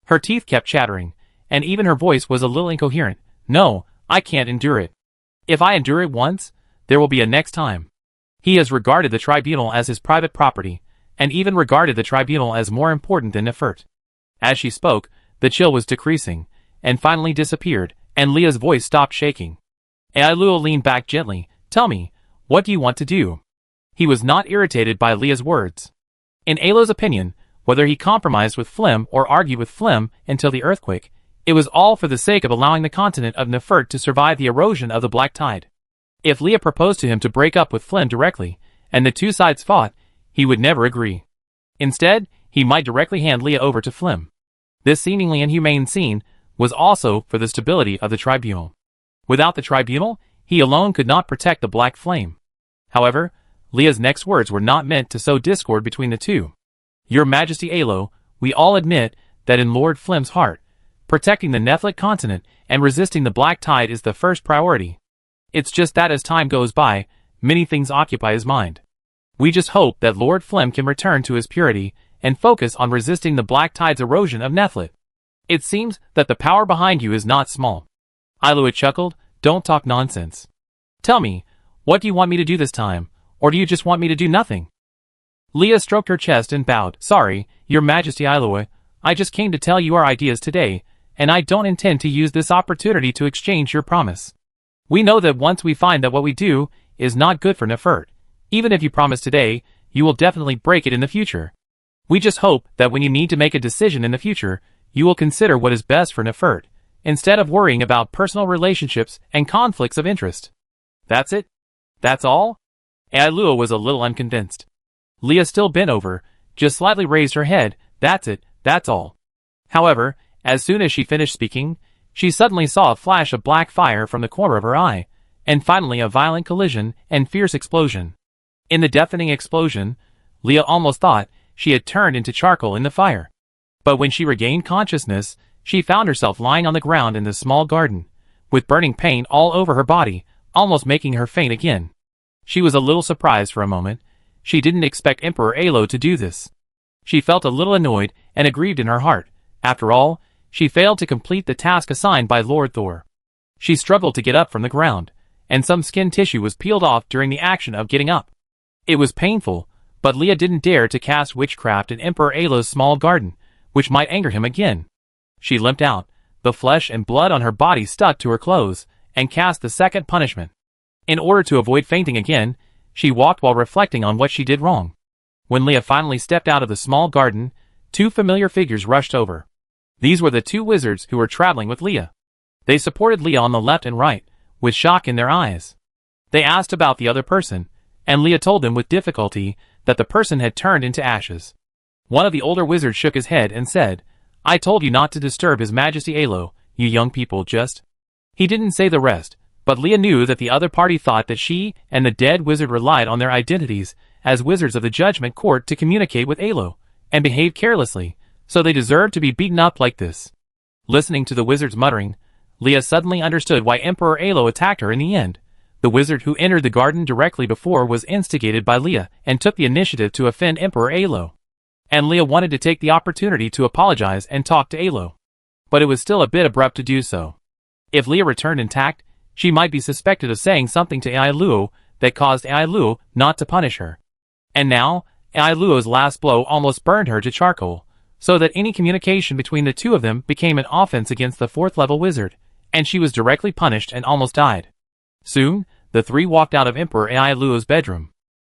Her teeth kept chattering, and even her voice was a little incoherent. No, I can't endure it. If I endure it once, there will be a next time. He has regarded the tribunal as his private property, and even regarded the tribunal as more important than Nefert. As she spoke, the chill was decreasing, and finally disappeared, and Leah's voice stopped shaking. Iroh leaned back gently. Tell me, what do you want to do? He was not irritated by Leah's words. In Alo's opinion, whether he compromised with Flim or argued with Flim until the earthquake, it was all for the sake of allowing the continent of Nefert to survive the erosion of the Black Tide. If Leah proposed to him to break up with Flim directly, and the 2 sides fought, he would never agree. Instead, he might directly hand Leah over to Flim. This seemingly inhumane scene was also for the stability of the tribunal. Without the tribunal, he alone could not protect the black flame. However, Leah's next words were not meant to sow discord between the two. Your Majesty Alo, we all admit that in Lord Flim's heart, protecting the Nephlit continent and resisting the Black Tide is the first priority. It's just that as time goes by, many things occupy his mind. We just hope that Lord Flim can return to his purity and focus on resisting the Black Tide's erosion of Nephlit. It seems that the power behind you is not small. Ilua chuckled, don't talk nonsense. Tell me, what do you want me to do this time, or do you just want me to do nothing? Leah stroked her chest and bowed. Sorry, Your Majesty Ilua, I just came to tell you our ideas today, and I don't intend to use this opportunity to exchange your promise. We know that once we find that what we do is not good for Nefert, even if you promise today, you will definitely break it in the future. We just hope that when you need to make a decision in the future, you will consider what is best for Nefert, instead of worrying about personal relationships and conflicts of interest. That's it? That's all? Ailua was a little unconvinced. Leah still bent over, just slightly raised her head. That's it, that's all. However, as soon as she finished speaking, she suddenly saw a flash of black fire from the corner of her eye, and finally a violent collision and fierce explosion. In the deafening explosion, Leah almost thought she had turned into charcoal in the fire. But when she regained consciousness, she found herself lying on the ground in the small garden, with burning pain all over her body, almost making her faint again. She was a little surprised for a moment. She didn't expect Emperor Alo to do this. She felt a little annoyed and aggrieved in her heart. After all, she failed to complete the task assigned by Lord Thor. She struggled to get up from the ground, and some skin tissue was peeled off during the action of getting up. It was painful, but Leah didn't dare to cast witchcraft in Emperor Alo's small garden, which might anger him again. She limped out, the flesh and blood on her body stuck to her clothes, and cast the second punishment. In order to avoid fainting again, she walked while reflecting on what she did wrong. When Leah finally stepped out of the small garden, two familiar figures rushed over. These were the two wizards who were traveling with Leah. They supported Leah on the left and right, with shock in their eyes. They asked about the other person, and Leah told them with difficulty that the person had turned into ashes. One of the older wizards shook his head and said, I told you not to disturb His Majesty Alo, you young people just. He didn't say the rest, but Leah knew that the other party thought that she and the dead wizard relied on their identities as wizards of the Judgment Court to communicate with Alo, and behaved carelessly, so they deserved to be beaten up like this. Listening to the wizard's muttering, Leah suddenly understood why Emperor Alo attacked her in the end. The wizard who entered the garden directly before was instigated by Leah and took the initiative to offend Emperor Alo. And Leah wanted to take the opportunity to apologize and talk to Alo. But it was still a bit abrupt to do so. If Leah returned intact, she might be suspected of saying something to Ailuo that caused Ailuo not to punish her. And now, Ailuo's last blow almost burned her to charcoal, so that any communication between the two of them became an offense against the fourth-level wizard, and she was directly punished and almost died. Soon, the three walked out of Emperor Ailuo's bedroom.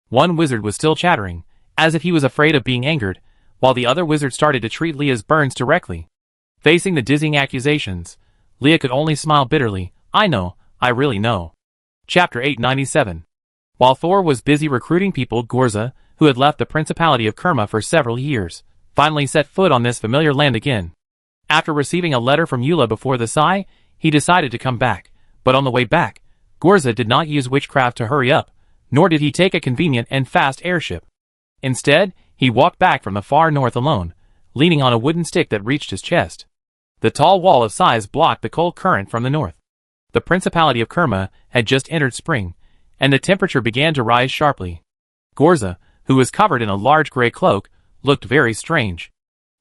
One wizard was still chattering, as if he was afraid of being angered, while the other wizard started to treat Leah's burns directly. Facing the dizzying accusations, Leah could only smile bitterly. I know, I really know. Chapter 897. While Thor was busy recruiting people, Gorza, who had left the Principality of Kerma for several years, finally set foot on this familiar land again. After receiving a letter from Eula before the Sai, he decided to come back, but on the way back, Gorza did not use witchcraft to hurry up, nor did he take a convenient and fast airship. Instead, he walked back from the far north alone, leaning on a wooden stick that reached his chest. The tall wall of size blocked the cold current from the north. The Principality of Kerma had just entered spring, and the temperature began to rise sharply. Gorza, who was covered in a large gray cloak, looked very strange.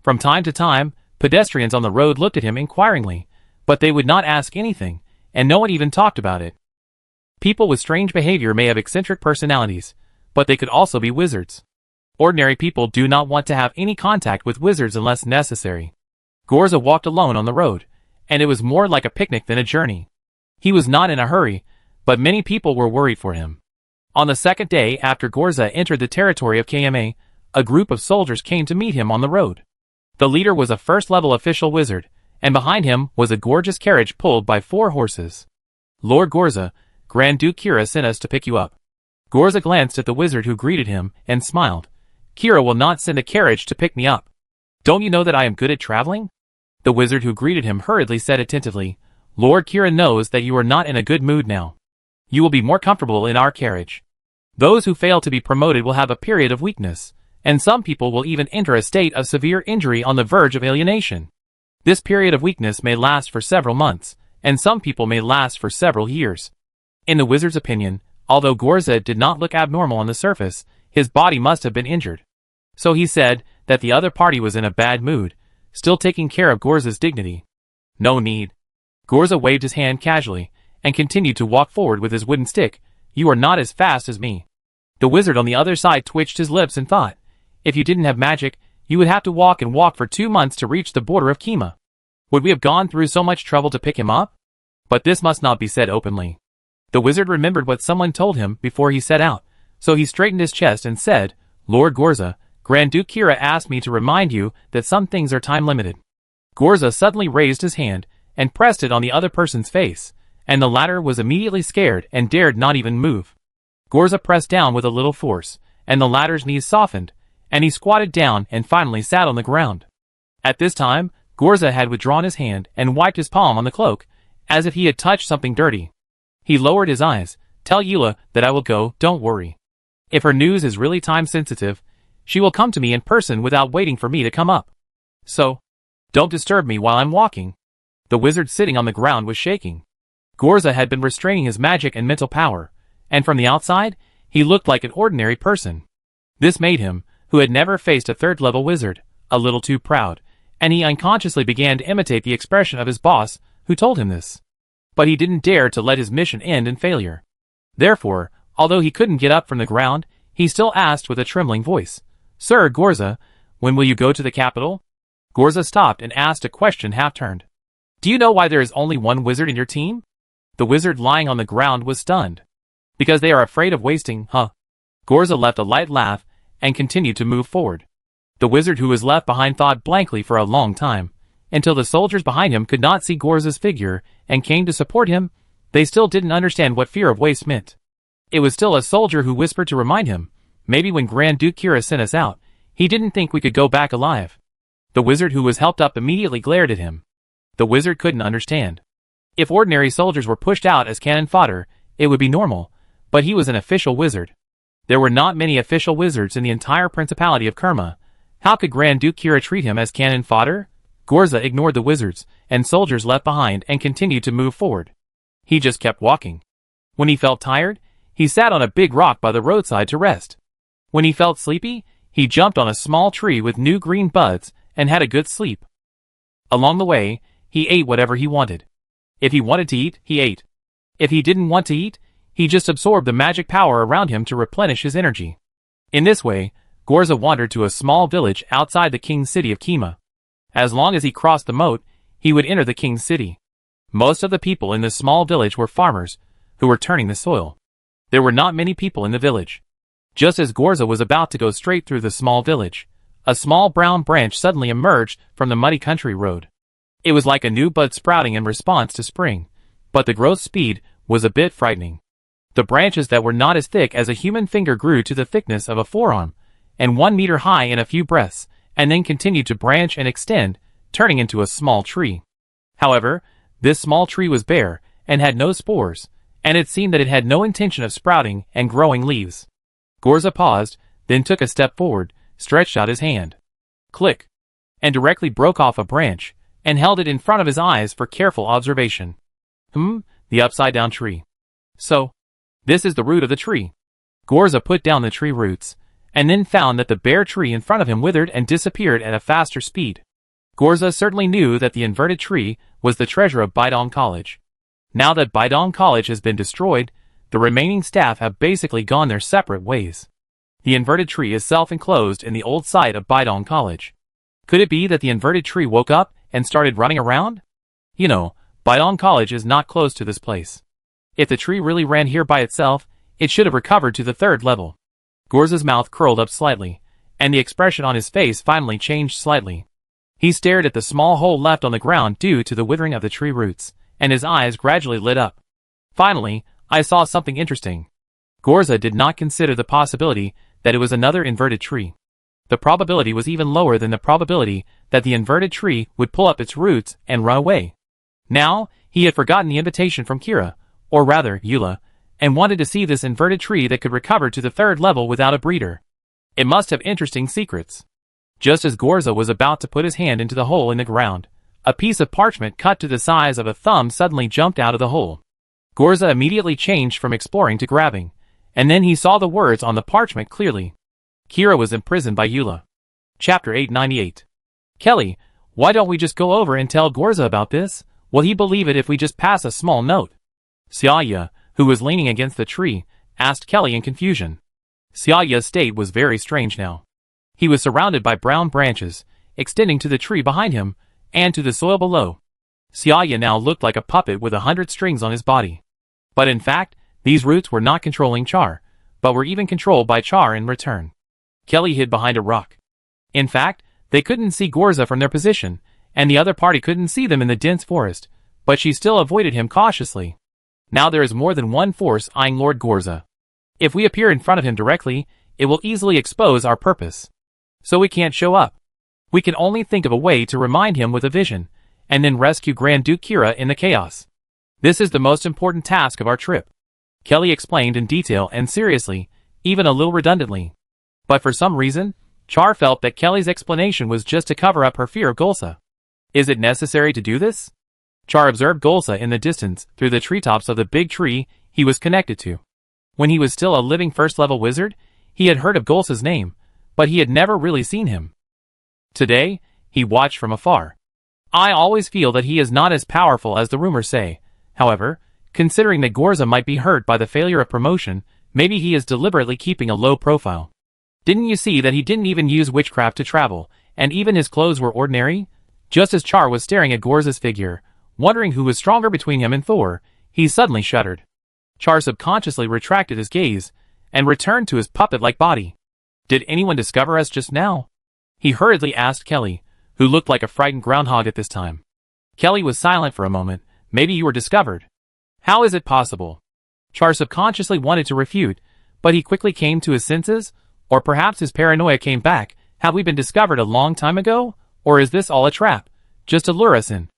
From time to time, pedestrians on the road looked at him inquiringly, but they would not ask anything, and no one even talked about it. People with strange behavior may have eccentric personalities, but they could also be wizards. Ordinary people do not want to have any contact with wizards unless necessary. Gorza walked alone on the road, and it was more like a picnic than a journey. He was not in a hurry, but many people were worried for him. On the second day after Gorza entered the territory of KMA, a group of soldiers came to meet him on the road. The leader was a first-level official wizard, and behind him was a gorgeous carriage pulled by 4 horses. Lord Gorza, Grand Duke Kira sent us to pick you up. Gorza glanced at the wizard who greeted him and smiled. Kira will not send a carriage to pick me up. Don't you know that I am good at traveling? The wizard who greeted him hurriedly said attentively, "Lord Kira knows that you are not in a good mood now. You will be more comfortable in our carriage. Those who fail to be promoted will have a period of weakness, and some people will even enter a state of severe injury on the verge of alienation. This period of weakness may last for several months, and some people may last for several years." In the wizard's opinion, although Gorza did not look abnormal on the surface, his body must have been injured. So he said that the other party was in a bad mood, still taking care of Gorza's dignity. "No need." Gorza waved his hand casually, and continued to walk forward with his wooden stick. "You are not as fast as me." The wizard on the other side twitched his lips and thought, if you didn't have magic, you would have to walk and walk for 2 months to reach the border of Kima. Would we have gone through so much trouble to pick him up? But this must not be said openly. The wizard remembered what someone told him before he set out, so he straightened his chest and said, "Lord Gorza, Grand Duke Kira asked me to remind you that some things are time-limited." Gorza suddenly raised his hand and pressed it on the other person's face, and the latter was immediately scared and dared not even move. Gorza pressed down with a little force, and the latter's knees softened, and he squatted down and finally sat on the ground. At this time, Gorza had withdrawn his hand and wiped his palm on the cloak, as if he had touched something dirty. He lowered his eyes. "Tell Eula that I will go, don't worry. If her news is really time-sensitive, she will come to me in person without waiting for me to come up. So, don't disturb me while I'm walking." The wizard sitting on the ground was shaking. Gorza had been restraining his magic and mental power, and from the outside, he looked like an ordinary person. This made him, who had never faced a third-level wizard, a little too proud, and he unconsciously began to imitate the expression of his boss, who told him this. But he didn't dare to let his mission end in failure. Therefore, although he couldn't get up from the ground, he still asked with a trembling voice, "Sir Gorza, when will you go to the capital?" Gorza stopped and asked a question half-turned. "Do you know why there is only one wizard in your team?" The wizard lying on the ground was stunned. "Because they are afraid of wasting, huh?" Gorza left a light laugh and continued to move forward. The wizard who was left behind thought blankly for a long time, until the soldiers behind him could not see Gorza's figure and came to support him. They still didn't understand what fear of waste meant. It was still a soldier who whispered to remind him, "Maybe when Grand Duke Kira sent us out, he didn't think we could go back alive." The wizard who was helped up immediately glared at him. The wizard couldn't understand. If ordinary soldiers were pushed out as cannon fodder, it would be normal, but he was an official wizard. There were not many official wizards in the entire Principality of Kerma. How could Grand Duke Kira treat him as cannon fodder? Gorza ignored the wizards and soldiers left behind and continued to move forward. He just kept walking. When he felt tired, he sat on a big rock by the roadside to rest. When he felt sleepy, he jumped on a small tree with new green buds and had a good sleep. Along the way, he ate whatever he wanted. If he wanted to eat, he ate. If he didn't want to eat, he just absorbed the magic power around him to replenish his energy. In this way, Gorza wandered to a small village outside the king's city of Kima. As long as he crossed the moat, he would enter the king's city. Most of the people in this small village were farmers, who were turning the soil. There were not many people in the village. Just as Gorza was about to go straight through the small village, a small brown branch suddenly emerged from the muddy country road. It was like a new bud sprouting in response to spring, but the growth speed was a bit frightening. The branches that were not as thick as a human finger grew to the thickness of a forearm, and 1 meter high in a few breaths, and then continued to branch and extend, turning into a small tree. However, this small tree was bare, and had no spores, and it seemed that it had no intention of sprouting and growing leaves. Gorza paused, then took a step forward, stretched out his hand. Click! And directly broke off a branch, and held it in front of his eyes for careful observation. The upside-down tree. So, this is the root of the tree. Gorza put down the tree roots, and then found that the bare tree in front of him withered and disappeared at a faster speed. Gorza certainly knew that the inverted tree was the treasure of Baidong College. Now that Baidong College has been destroyed, the remaining staff have basically gone their separate ways. The inverted tree is self-enclosed in the old site of Baidong College. Could it be that the inverted tree woke up and started running around? You know, Baidong College is not close to this place. If the tree really ran here by itself, it should have recovered to the 3rd level. Gorza's mouth curled up slightly, and the expression on his face finally changed slightly. He stared at the small hole left on the ground due to the withering of the tree roots, and his eyes gradually lit up. Finally, I saw something interesting. Gorza did not consider the possibility that it was another inverted tree. The probability was even lower than the probability that the inverted tree would pull up its roots and run away. Now, he had forgotten the invitation from Kira, or rather, Eula, and wanted to see this inverted tree that could recover to the 3rd level without a breeder. It must have interesting secrets. Just as Gorza was about to put his hand into the hole in the ground, a piece of parchment cut to the size of a thumb suddenly jumped out of the hole. Gorza immediately changed from exploring to grabbing, and then he saw the words on the parchment clearly. Kira was imprisoned by Eula. Chapter 898. Kelly, why don't we just go over and tell Gorza about this? Will he believe it if we just pass a small note? Xiaoya, who was leaning against the tree, asked Kelly in confusion. Xiaoya's state was very strange now. He was surrounded by brown branches, extending to the tree behind him, and to the soil below. Xiaoya now looked like a puppet with 100 strings on his body. But in fact, these roots were not controlling Char, but were even controlled by Char in return. Kelly hid behind a rock. In fact, they couldn't see Gorza from their position, and the other party couldn't see them in the dense forest, but she still avoided him cautiously. Now there is more than one force eyeing Lord Gorza. If we appear in front of him directly, it will easily expose our purpose. So we can't show up. We can only think of a way to remind him with a vision, and then rescue Grand Duke Kira in the chaos. This is the most important task of our trip. Kelly explained in detail and seriously, even a little redundantly. But for some reason, Char felt that Kelly's explanation was just to cover up her fear of Golsa. Is it necessary to do this? Char observed Golsa in the distance through the treetops of the big tree he was connected to. When he was still a living first-level wizard, he had heard of Golsa's name, but he had never really seen him. Today, he watched from afar. I always feel that he is not as powerful as the rumors say. However, considering that Gorza might be hurt by the failure of promotion, maybe he is deliberately keeping a low profile. Didn't you see that he didn't even use witchcraft to travel, and even his clothes were ordinary? Just as Char was staring at Gorza's figure, wondering who was stronger between him and Thor, he suddenly shuddered. Char subconsciously retracted his gaze, and returned to his puppet-like body. Did anyone discover us just now? He hurriedly asked Kelly, who looked like a frightened groundhog at this time. Kelly was silent for a moment. Maybe you were discovered. How is it possible? Char subconsciously wanted to refute, but he quickly came to his senses. Or perhaps his paranoia came back. Have we been discovered a long time ago? Or is this all a trap? Just to lure us in?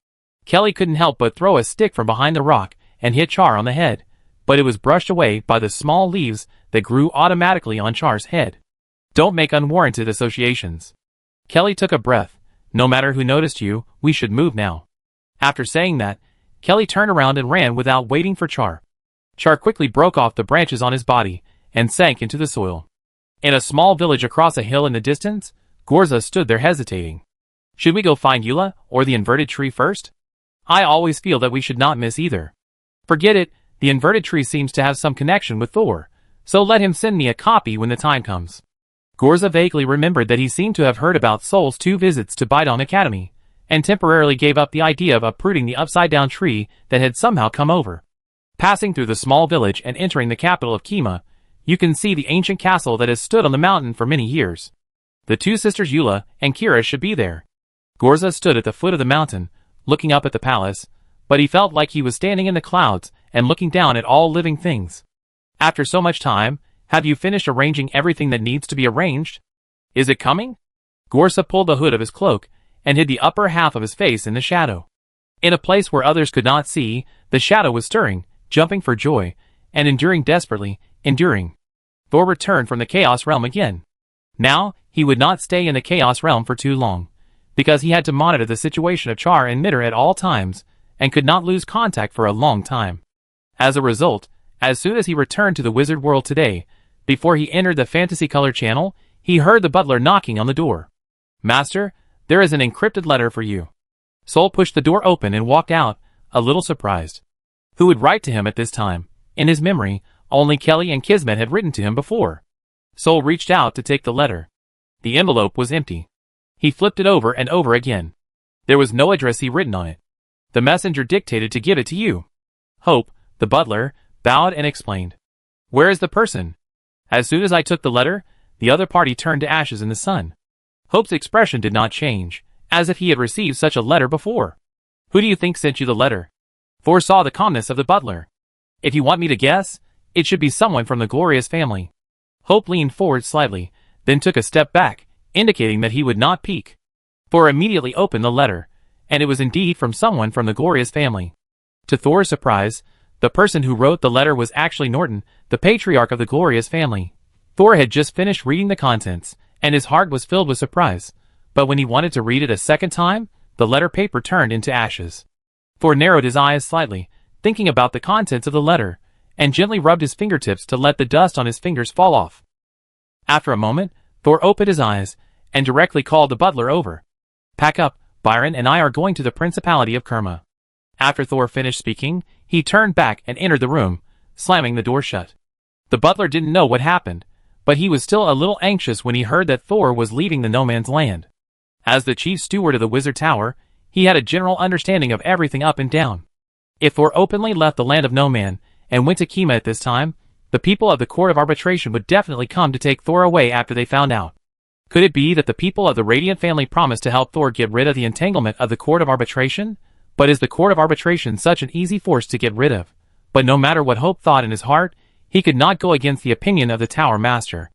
Kelly couldn't help but throw a stick from behind the rock and hit Char on the head, but it was brushed away by the small leaves that grew automatically on Char's head. Don't make unwarranted associations. Kelly took a breath. No matter who noticed you, we should move now. After saying that, Kelly turned around and ran without waiting for Char. Char quickly broke off the branches on his body and sank into the soil. In a small village across a hill in the distance, Gorza stood there hesitating. Should we go find Eula or the inverted tree first? I always feel that we should not miss either. Forget it, the inverted tree seems to have some connection with Thor, so let him send me a copy when the time comes. Gorza vaguely remembered that he seemed to have heard about Soul's 2 visits to Bidon Academy, and temporarily gave up the idea of uprooting the upside-down tree that had somehow come over. Passing through the small village and entering the capital of Kima, you can see the ancient castle that has stood on the mountain for many years. The 2 sisters Eula and Kira should be there. Gorza stood at the foot of the mountain, looking up at the palace, but he felt like he was standing in the clouds and looking down at all living things. After so much time, have you finished arranging everything that needs to be arranged? Is it coming? Gorza pulled the hood of his cloak and hid the upper half of his face in the shadow. In a place where others could not see, the shadow was stirring, jumping for joy, and enduring desperately, enduring. Thor returned from the Chaos Realm again. Now, he would not stay in the Chaos Realm for too long, because he had to monitor the situation of Char and Mitter at all times, and could not lose contact for a long time. As a result, as soon as he returned to the wizard world today, before he entered the fantasy color channel, he heard the butler knocking on the door. Master, there is an encrypted letter for you. Soul pushed the door open and walked out, a little surprised. Who would write to him at this time? In his memory, only Kelly and Kismet had written to him before. Soul reached out to take the letter. The envelope was empty. He flipped it over and over again. There was no address written on it. The messenger dictated to give it to you. Hope, the butler, bowed and explained. Where is the person? As soon as I took the letter, the other party turned to ashes in the sun. Hope's expression did not change, as if he had received such a letter before. Who do you think sent you the letter? Foresaw the calmness of the butler. If you want me to guess, it should be someone from the glorious family. Hope leaned forward slightly, then took a step back, indicating that he would not peek. Thor immediately opened the letter, and it was indeed from someone from the glorious family. To Thor's surprise, the person who wrote the letter was actually Norton, the patriarch of the glorious family. Thor had just finished reading the contents, and his heart was filled with surprise, but when he wanted to read it a second time, the letter paper turned into ashes. Thor narrowed his eyes slightly, thinking about the contents of the letter, and gently rubbed his fingertips to let the dust on his fingers fall off. After a moment, Thor opened his eyes, and directly called the butler over. "Pack up, Byron and I are going to the Principality of Kerma." After Thor finished speaking, he turned back and entered the room, slamming the door shut. The butler didn't know what happened, but he was still a little anxious when he heard that Thor was leaving the no man's land. As the chief steward of the Wizard Tower, he had a general understanding of everything up and down. If Thor openly left the land of no man and went to Kerma at this time, the people of the Court of Arbitration would definitely come to take Thor away after they found out. Could it be that the people of the Radiant family promised to help Thor get rid of the entanglement of the Court of Arbitration? But is the Court of Arbitration such an easy force to get rid of? But no matter what Hope thought in his heart, he could not go against the opinion of the Tower Master.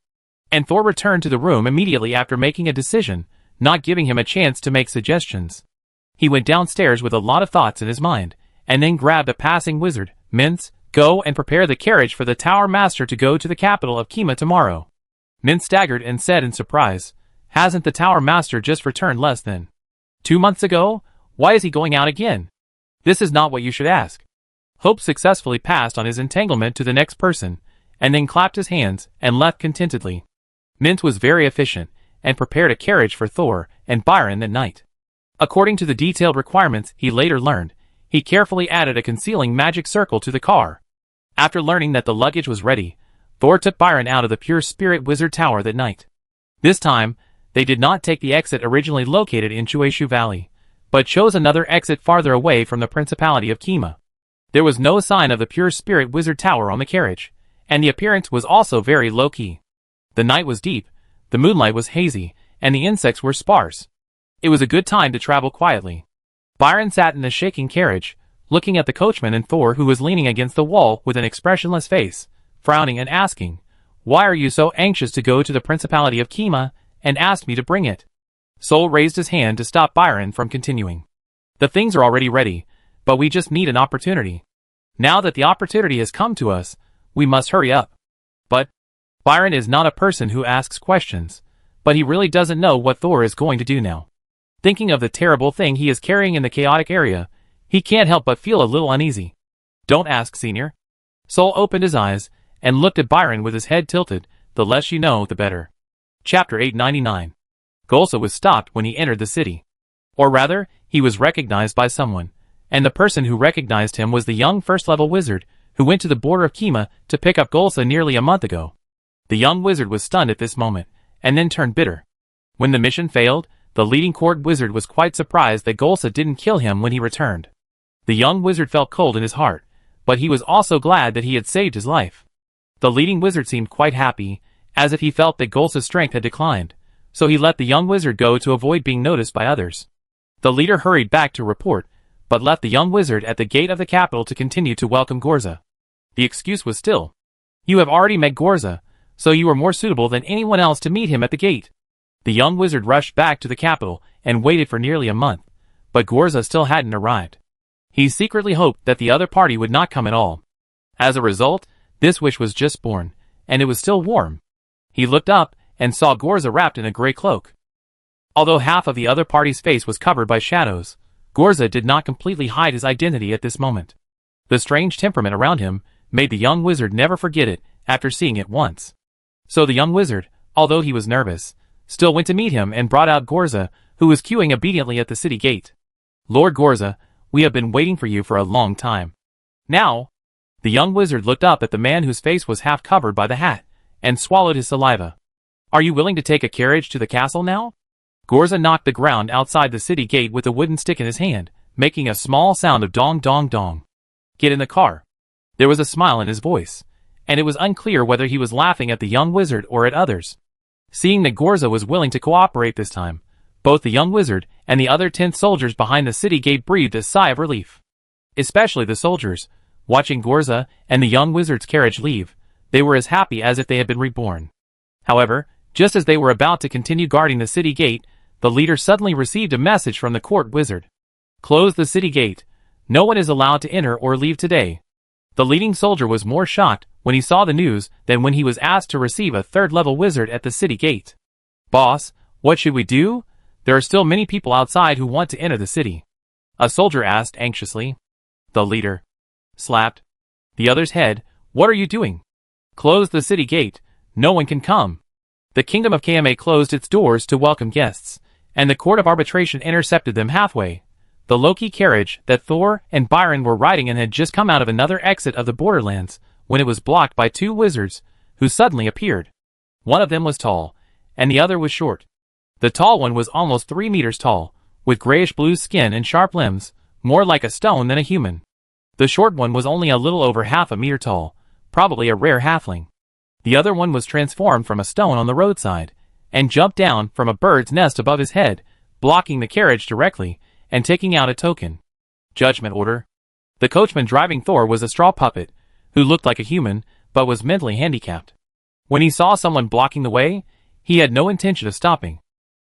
And Thor returned to the room immediately after making a decision, not giving him a chance to make suggestions. He went downstairs with a lot of thoughts in his mind, and then grabbed a passing wizard. "Mince, go and prepare the carriage for the Tower Master to go to the capital of Kerma tomorrow." Mince staggered and said in surprise, "Hasn't the Tower Master just returned less than 2 months ago? Why is he going out again?" "This is not what you should ask." Hope successfully passed on his entanglement to the next person, and then clapped his hands and left contentedly. Mince was very efficient, and prepared a carriage for Thor and Byron that night. According to the detailed requirements he later learned, he carefully added a concealing magic circle to the car. After learning that the luggage was ready, Thor took Byron out of the Pure Spirit Wizard Tower that night. This time, they did not take the exit originally located in Chueshu Valley, but chose another exit farther away from the Principality of Kerma. There was no sign of the Pure Spirit Wizard Tower on the carriage, and the appearance was also very low-key. The night was deep, the moonlight was hazy, and the insects were sparse. It was a good time to travel quietly. Byron sat in the shaking carriage, looking at the coachman and Thor, who was leaning against the wall with an expressionless face, frowning and asking, "Why are you so anxious to go to the Principality of Kerma, and asked me to bring it?" Sol raised his hand to stop Byron from continuing. "The things are already ready, but we just need an opportunity. Now that the opportunity has come to us, we must hurry up." But Byron is not a person who asks questions, but he really doesn't know what Thor is going to do now. Thinking of the terrible thing he is carrying in the chaotic area, he can't help but feel a little uneasy. "Don't ask, Senior." Sol opened his eyes and looked at Byron with his head tilted. The less you know, the better. Chapter 899. Golsa was stopped when he entered the city. Or rather, he was recognized by someone, and the person who recognized him was the young first-level wizard who went to the border of Kerma to pick up Golsa nearly a month ago. The young wizard was stunned at this moment, and then turned bitter. When the mission failed, the leading court wizard was quite surprised that Golsa didn't kill him when he returned. The young wizard felt cold in his heart, but he was also glad that he had saved his life. The leading wizard seemed quite happy, as if he felt that Golsa's strength had declined, so he let the young wizard go to avoid being noticed by others. The leader hurried back to report, but left the young wizard at the gate of the capital to continue to welcome Gorza. The excuse was still, "You have already met Gorza, so you are more suitable than anyone else to meet him at the gate." The young wizard rushed back to the capital and waited for nearly a month, but Gorza still hadn't arrived. He secretly hoped that the other party would not come at all. As a result, this wish was just born, and it was still warm. He looked up and saw Gorza wrapped in a gray cloak. Although half of the other party's face was covered by shadows, Gorza did not completely hide his identity at this moment. The strange temperament around him made the young wizard never forget it after seeing it once. So the young wizard, although he was nervous, still went to meet him and brought out Gorza, who was queuing obediently at the city gate. "Lord Gorza, we have been waiting for you for a long time." "Now?" The young wizard looked up at the man whose face was half covered by the hat, and swallowed his saliva. "Are you willing to take a carriage to the castle now?" Gorza knocked the ground outside the city gate with a wooden stick in his hand, making a small sound of dong dong dong. "Get in the car." There was a smile in his voice, and it was unclear whether he was laughing at the young wizard or at others. Seeing that Gorza was willing to cooperate this time, both the young wizard and the other 10 soldiers behind the city gate breathed a sigh of relief. Especially the soldiers, watching Gorza and the young wizard's carriage leave, they were as happy as if they had been reborn. However, Just as they were about to continue guarding the city gate, the leader suddenly received a message from the court wizard. Close the city gate. No one is allowed to enter or leave today. The leading soldier was more shocked when he saw the news than when he was asked to receive a third-level wizard at the city gate. Boss, what should we do? There are still many people outside who want to enter the city. A soldier asked anxiously. The leader slapped the other's head. What are you doing? Close the city gate. No one can come. The kingdom of Kma closed its doors to welcome guests, and the court of arbitration intercepted them halfway. The Loki carriage that Thor and Byron were riding in had just come out of another exit of the Borderlands when it was blocked by two wizards who suddenly appeared. One of them was tall, and the other was short. The tall one was almost 3 meters tall, with grayish-blue skin and sharp limbs, more like a stone than a human. The short one was only a little over half a meter tall, probably a rare halfling. The other one was transformed from a stone on the roadside, and jumped down from a bird's nest above his head, blocking the carriage directly, and taking out a token. Judgment order. The coachman driving Thor was a straw puppet, who looked like a human, but was mentally handicapped. When he saw someone blocking the way, he had no intention of stopping.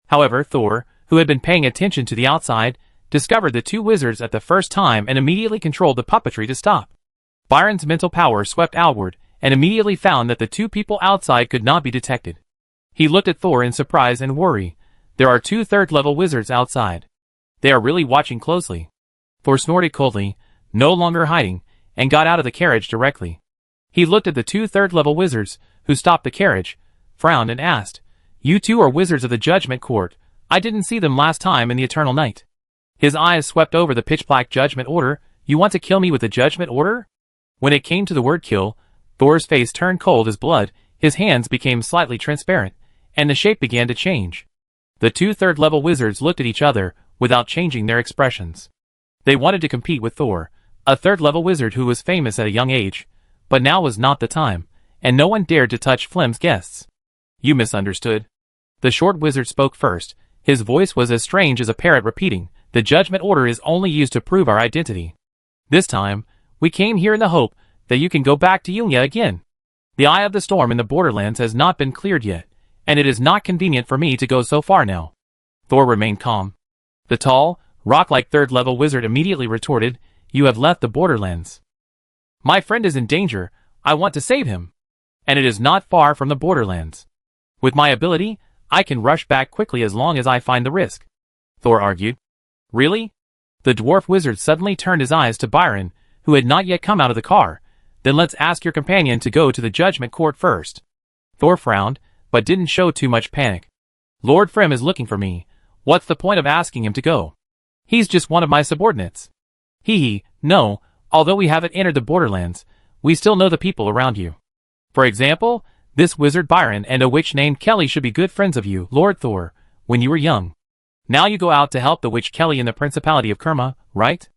However, Thor, who had been paying attention to the outside, discovered the two wizards at the first time and immediately controlled the puppetry to stop. Byron's mental power swept outward, and immediately found that the two people outside could not be detected. He looked at Thor in surprise and worry. There are two third-level wizards outside. They are really watching closely. Thor snorted coldly, no longer hiding, and got out of the carriage directly. He looked at the two third-level wizards, who stopped the carriage, frowned and asked, "You two are wizards of the Judgment Court. I didn't see them last time in the Eternal Night." His eyes swept over the pitch-black Judgment Order. "You want to kill me with the Judgment Order?" When it came to the word kill, Thor's face turned cold as blood, his hands became slightly transparent, and the shape began to change. The two third-level wizards looked at each other, without changing their expressions. They wanted to compete with Thor, a third-level wizard who was famous at a young age, but now was not the time, and no one dared to touch Flem's guests. "You misunderstood." The short wizard spoke first. His voice was as strange as a parrot repeating, "The Judgment Order is only used to prove our identity. This time, we came here in the hope that you can go back to Yunya again. The eye of the storm in the Borderlands has not been cleared yet, and it is not convenient for me to go so far now." Thor remained calm. The tall, rock-like third-level wizard immediately retorted, "You have left the Borderlands. My friend is in danger. I want to save him. And it is not far from the Borderlands. With my ability, I can rush back quickly as long as I find the risk," Thor argued. "Really?" The dwarf wizard suddenly turned his eyes to Byron, who had not yet come out of the car. "Then let's ask your companion to go to the Judgment Court first." Thor frowned, but didn't show too much panic. "Lord Frem is looking for me. What's the point of asking him to go? He's just one of my subordinates." No, although we haven't entered the Borderlands, we still know the people around you. For example, this wizard Byron and a witch named Kelly should be good friends of you, Lord Thor, when you were young. Now you go out to help the witch Kelly in the Principality of Kerma, right?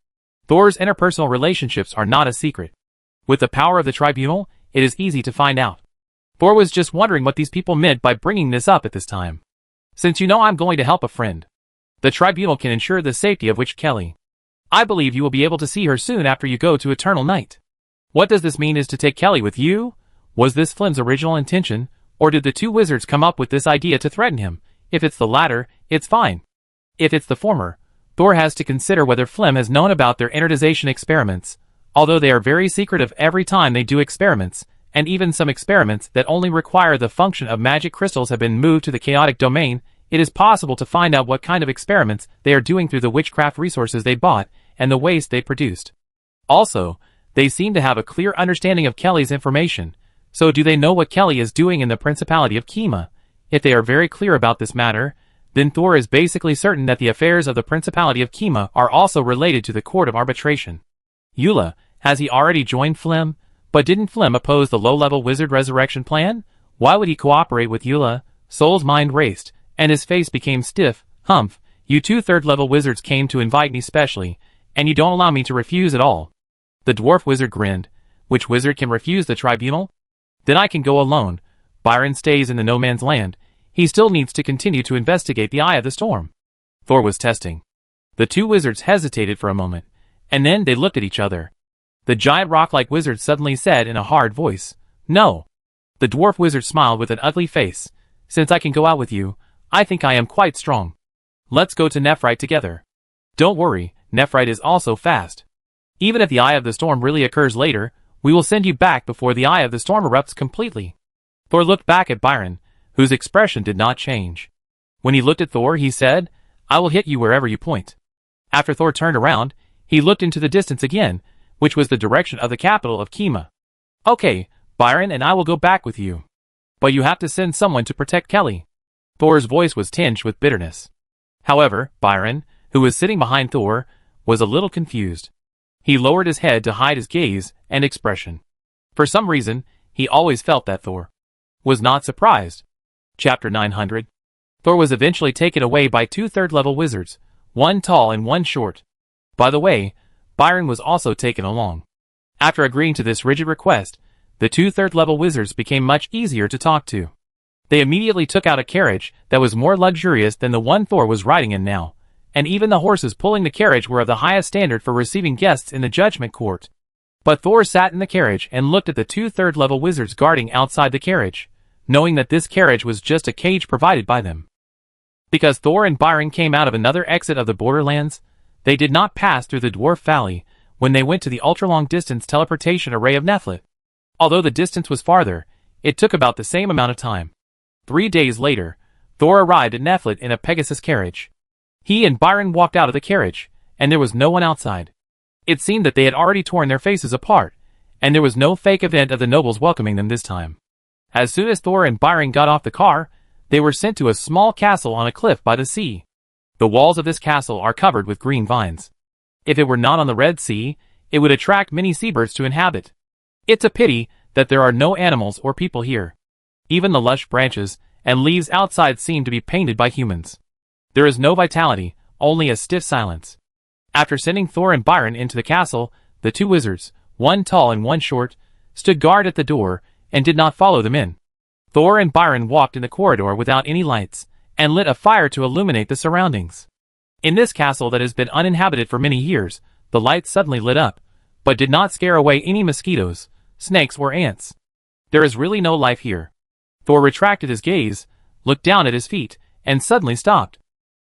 Thor's interpersonal relationships are not a secret. With the power of the Tribunal, it is easy to find out. Thor was just wondering what these people meant by bringing this up at this time. "Since you know I'm going to help a friend, the Tribunal can ensure the safety of Witch Kelly. I believe you will be able to see her soon after you go to Eternal Night." What does this mean is to take Kelly with you? Was this Flem's original intention, or did the two wizards come up with this idea to threaten him? If it's the latter, it's fine. If it's the former, Thor has to consider whether Flem has known about their innertization experiments, although they are very secretive every time they do experiments, and even some experiments that only require the function of magic crystals have been moved to the chaotic domain. It is possible to find out what kind of experiments they are doing through the witchcraft resources they bought and the waste they produced. Also, they seem to have a clear understanding of Kelly's information. So do they know what Kelly is doing in the Principality of Kema? If they are very clear about this matter, then Thor is basically certain that the affairs of the Principality of Kema are also related to the Court of Arbitration. Eula, has he already joined Flem? But didn't Flem oppose the low-level wizard resurrection plan? Why would he cooperate with Eula? Soul's mind raced, and his face became stiff. "Humph, you two third-level wizards came to invite me specially, and you don't allow me to refuse at all." The dwarf wizard grinned. "Which wizard can refuse the tribunal? Then I can go alone. Byron stays in the no man's land. He still needs to continue to investigate the Eye of the Storm." Thor was testing. The two wizards hesitated for a moment, and then they looked at each other. The giant rock-like wizard suddenly said in a hard voice, "No." The dwarf wizard smiled with an ugly face. Since I can go out with you, I think I am quite strong. Let's go to Nephrite together. Don't worry, Nephrite is also fast. Even if the eye of the storm really occurs later, we will send you back before the eye of the storm erupts completely. Thor looked back at Byron, whose expression did not change. When he looked at Thor, he said, I will hit you wherever you point. After Thor turned around, he looked into the distance again, which was the direction of the capital of Kima. Okay, Byron and I will go back with you. But you have to send someone to protect Kelly. Thor's voice was tinged with bitterness. However, Byron, who was sitting behind Thor, was a little confused. He lowered his head to hide his gaze and expression. For some reason, he always felt that Thor was not surprised. Chapter 900. Thor was eventually taken away by 2 third-level wizards, one tall and one short. By the way, Byron was also taken along. After agreeing to this rigid request, the 2 third-level wizards became much easier to talk to. They immediately took out a carriage that was more luxurious than the one Thor was riding in now, and even the horses pulling the carriage were of the highest standard for receiving guests in the judgment court. But Thor sat in the carriage and looked at the 2 third-level wizards guarding outside the carriage, knowing that this carriage was just a cage provided by them. Because Thor and Byron came out of another exit of the Borderlands, they did not pass through the Dwarf Valley when they went to the ultra-long-distance teleportation array of Nephilit. Although the distance was farther, it took about the same amount of time. 3 days later, Thor arrived at Nephilit in a Pegasus carriage. He and Byron walked out of the carriage, and there was no one outside. It seemed that they had already torn their faces apart, and there was no fake event of the nobles welcoming them this time. As soon as Thor and Byron got off the car, they were sent to a small castle on a cliff by the sea. The walls of this castle are covered with green vines. If it were not on the Red Sea, it would attract many seabirds to inhabit. It's a pity that there are no animals or people here. Even the lush branches and leaves outside seem to be painted by humans. There is no vitality, only a stiff silence. After sending Thor and Byron into the castle, the 2 wizards, one tall and one short, stood guard at the door and did not follow them in. Thor and Byron walked in the corridor without any lights, and lit a fire to illuminate the surroundings. In this castle that has been uninhabited for many years, the lights suddenly lit up, but did not scare away any mosquitoes, snakes or ants. There is really no life here. Thor retracted his gaze, looked down at his feet, and suddenly stopped.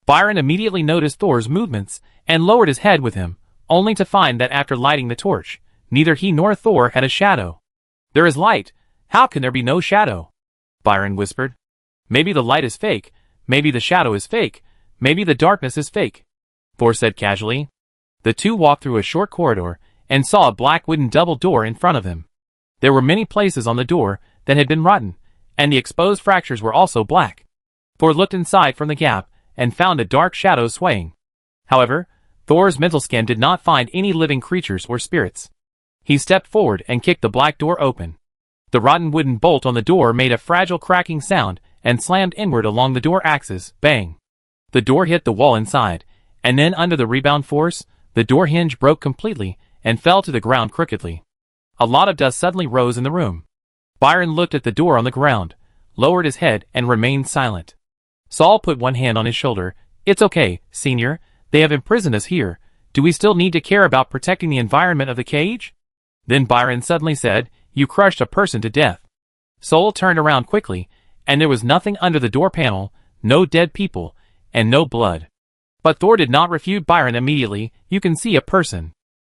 Byron immediately noticed Thor's movements, and lowered his head with him, only to find that after lighting the torch, neither he nor Thor had a shadow. There is light, how can there be no shadow? Byron whispered. Maybe the light is fake, maybe the shadow is fake, maybe the darkness is fake, Thor said casually. The 2 walked through a short corridor, and saw a black wooden double door in front of them. There were many places on the door that had been rotten, and the exposed fractures were also black. Thor looked inside from the gap, and found a dark shadow swaying. However, Thor's mental scan did not find any living creatures or spirits. He stepped forward and kicked the black door open. The rotten wooden bolt on the door made a fragile cracking sound and slammed inward along the door axis, bang. The door hit the wall inside, and then under the rebound force, the door hinge broke completely and fell to the ground crookedly. A lot of dust suddenly rose in the room. Byron looked at the door on the ground, lowered his head and remained silent. Saul put one hand on his shoulder. It's okay, Senior, they have imprisoned us here. Do we still need to care about protecting the environment of the cage? Then Byron suddenly said, You crushed a person to death. Saul turned around quickly, and there was nothing under the door panel, no dead people, and no blood. But Thor did not refute Byron immediately. You can see a person.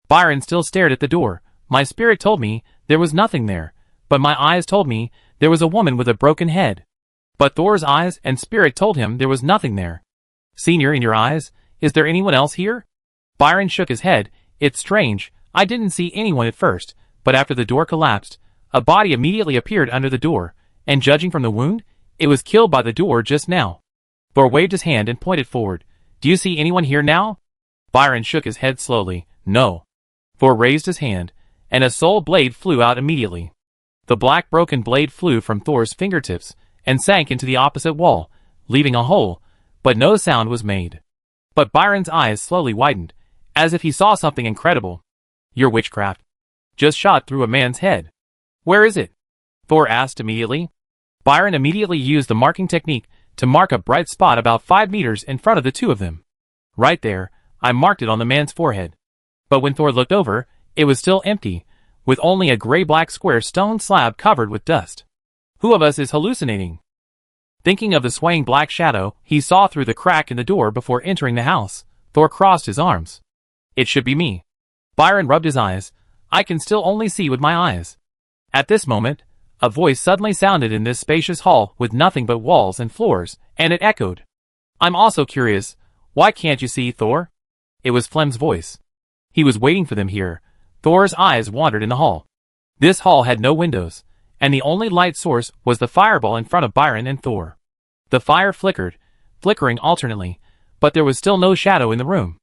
Byron still stared at the door. My spirit told me there was nothing there, but my eyes told me there was a woman with a broken head. But Thor's eyes and spirit told him there was nothing there. Senior, in your eyes, is there anyone else here? Byron shook his head. It's strange, I didn't see anyone at first, but after the door collapsed, a body immediately appeared under the door, and judging from the wound, it was killed by the door just now. Thor waved his hand and pointed forward. Do you see anyone here now? Byron shook his head slowly. No. Thor raised his hand, and a soul blade flew out immediately. The black broken blade flew from Thor's fingertips, and sank into the opposite wall, leaving a hole, but no sound was made. But Byron's eyes slowly widened, as if he saw something incredible. Your witchcraft just shot through a man's head. Where is it? Thor asked immediately. Byron immediately used the marking technique to mark a bright spot about 5 meters in front of the 2 of them. Right there, I marked it on the man's forehead. But when Thor looked over, it was still empty, with only a gray-black square stone slab covered with dust. Who of us is hallucinating? Thinking of the swaying black shadow he saw through the crack in the door before entering the house, Thor crossed his arms. It should be me. Byron rubbed his eyes. I can still only see with my eyes. At this moment, a voice suddenly sounded in this spacious hall with nothing but walls and floors, and it echoed. I'm also curious, why can't you see, Thor? It was Flem's voice. He was waiting for them here. Thor's eyes wandered in the hall. This hall had no windows, and the only light source was the fireball in front of Byron and Thor. The fire flickered, flickering alternately, but there was still no shadow in the room.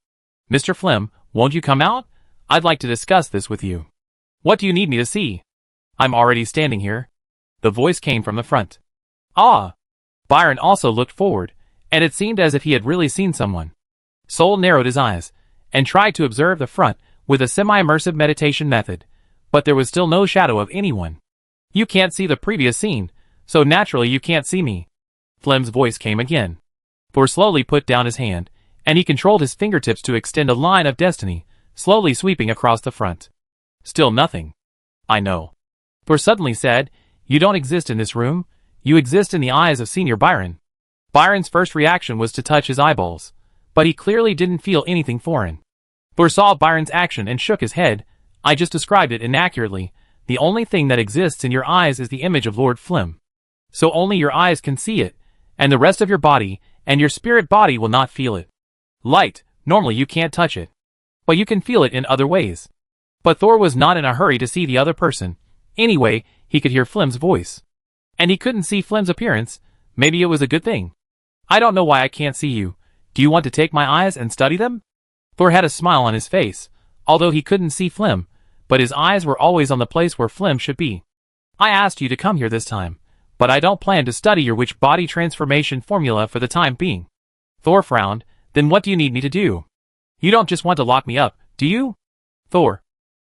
Mr. Flem, won't you come out? I'd like to discuss this with you. What do you need me to see? I'm already standing here. The voice came from the front. Ah! Byron also looked forward, and it seemed as if he had really seen someone. Sol narrowed his eyes, and tried to observe the front with a semi-immersive meditation method, but there was still no shadow of anyone. You can't see the previous scene, so naturally you can't see me. Flem's voice came again. Thor slowly put down his hand, and he controlled his fingertips to extend a line of destiny, slowly sweeping across the front. Still nothing. I know. Thor suddenly said, You don't exist in this room, you exist in the eyes of Senior Byron. Byron's first reaction was to touch his eyeballs, but he clearly didn't feel anything foreign. Thor saw Byron's action and shook his head. I just described it inaccurately. The only thing that exists in your eyes is the image of Lord Flem. So only your eyes can see it, and the rest of your body, and your spirit body will not feel it. Light, normally you can't touch it. But you can feel it in other ways. But Thor was not in a hurry to see the other person. Anyway, he could hear Flem's voice. And he couldn't see Flem's appearance. Maybe it was a good thing. I don't know why I can't see you. Do you want to take my eyes and study them? Thor had a smile on his face, although he couldn't see Flem, but his eyes were always on the place where Flem should be. I asked you to come here this time, but I don't plan to study your witch body transformation formula for the time being. Thor frowned. Then what do you need me to do? You don't just want to lock me up, do you? Thor.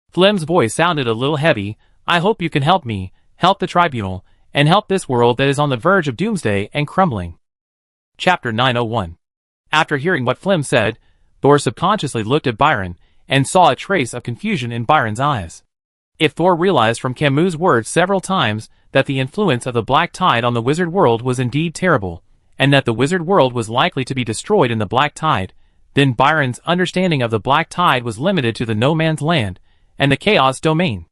Flem's voice sounded a little heavy. I hope you can help me, help the tribunal, and help this world that is on the verge of doomsday and crumbling. Chapter 901. After hearing what Flem said, Thor subconsciously looked at Byron, and saw a trace of confusion in Byron's eyes. If Thor realized from Camus' words several times that the influence of the black tide on the wizard world was indeed terrible, and that the wizard world was likely to be destroyed in the black tide, then Byron's understanding of the black tide was limited to the no man's land, and the chaos domain.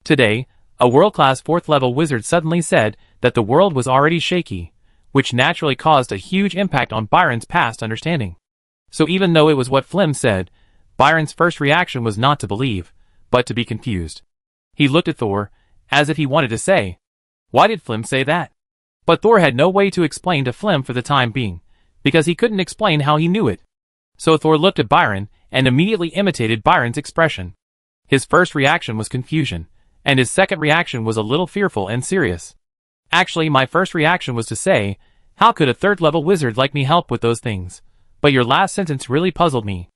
Today, a world-class 4th-level wizard suddenly said that the world was already shaky, which naturally caused a huge impact on Byron's past understanding. So even though it was what Flem said, Byron's first reaction was not to believe, but to be confused. He looked at Thor, as if he wanted to say, Why did Flem say that? But Thor had no way to explain to Flem for the time being, because he couldn't explain how he knew it. So Thor looked at Byron, and immediately imitated Byron's expression. His first reaction was confusion, and his second reaction was a little fearful and serious. Actually, my first reaction was to say, How could a 3rd-level wizard like me help with those things? But your last sentence really puzzled me.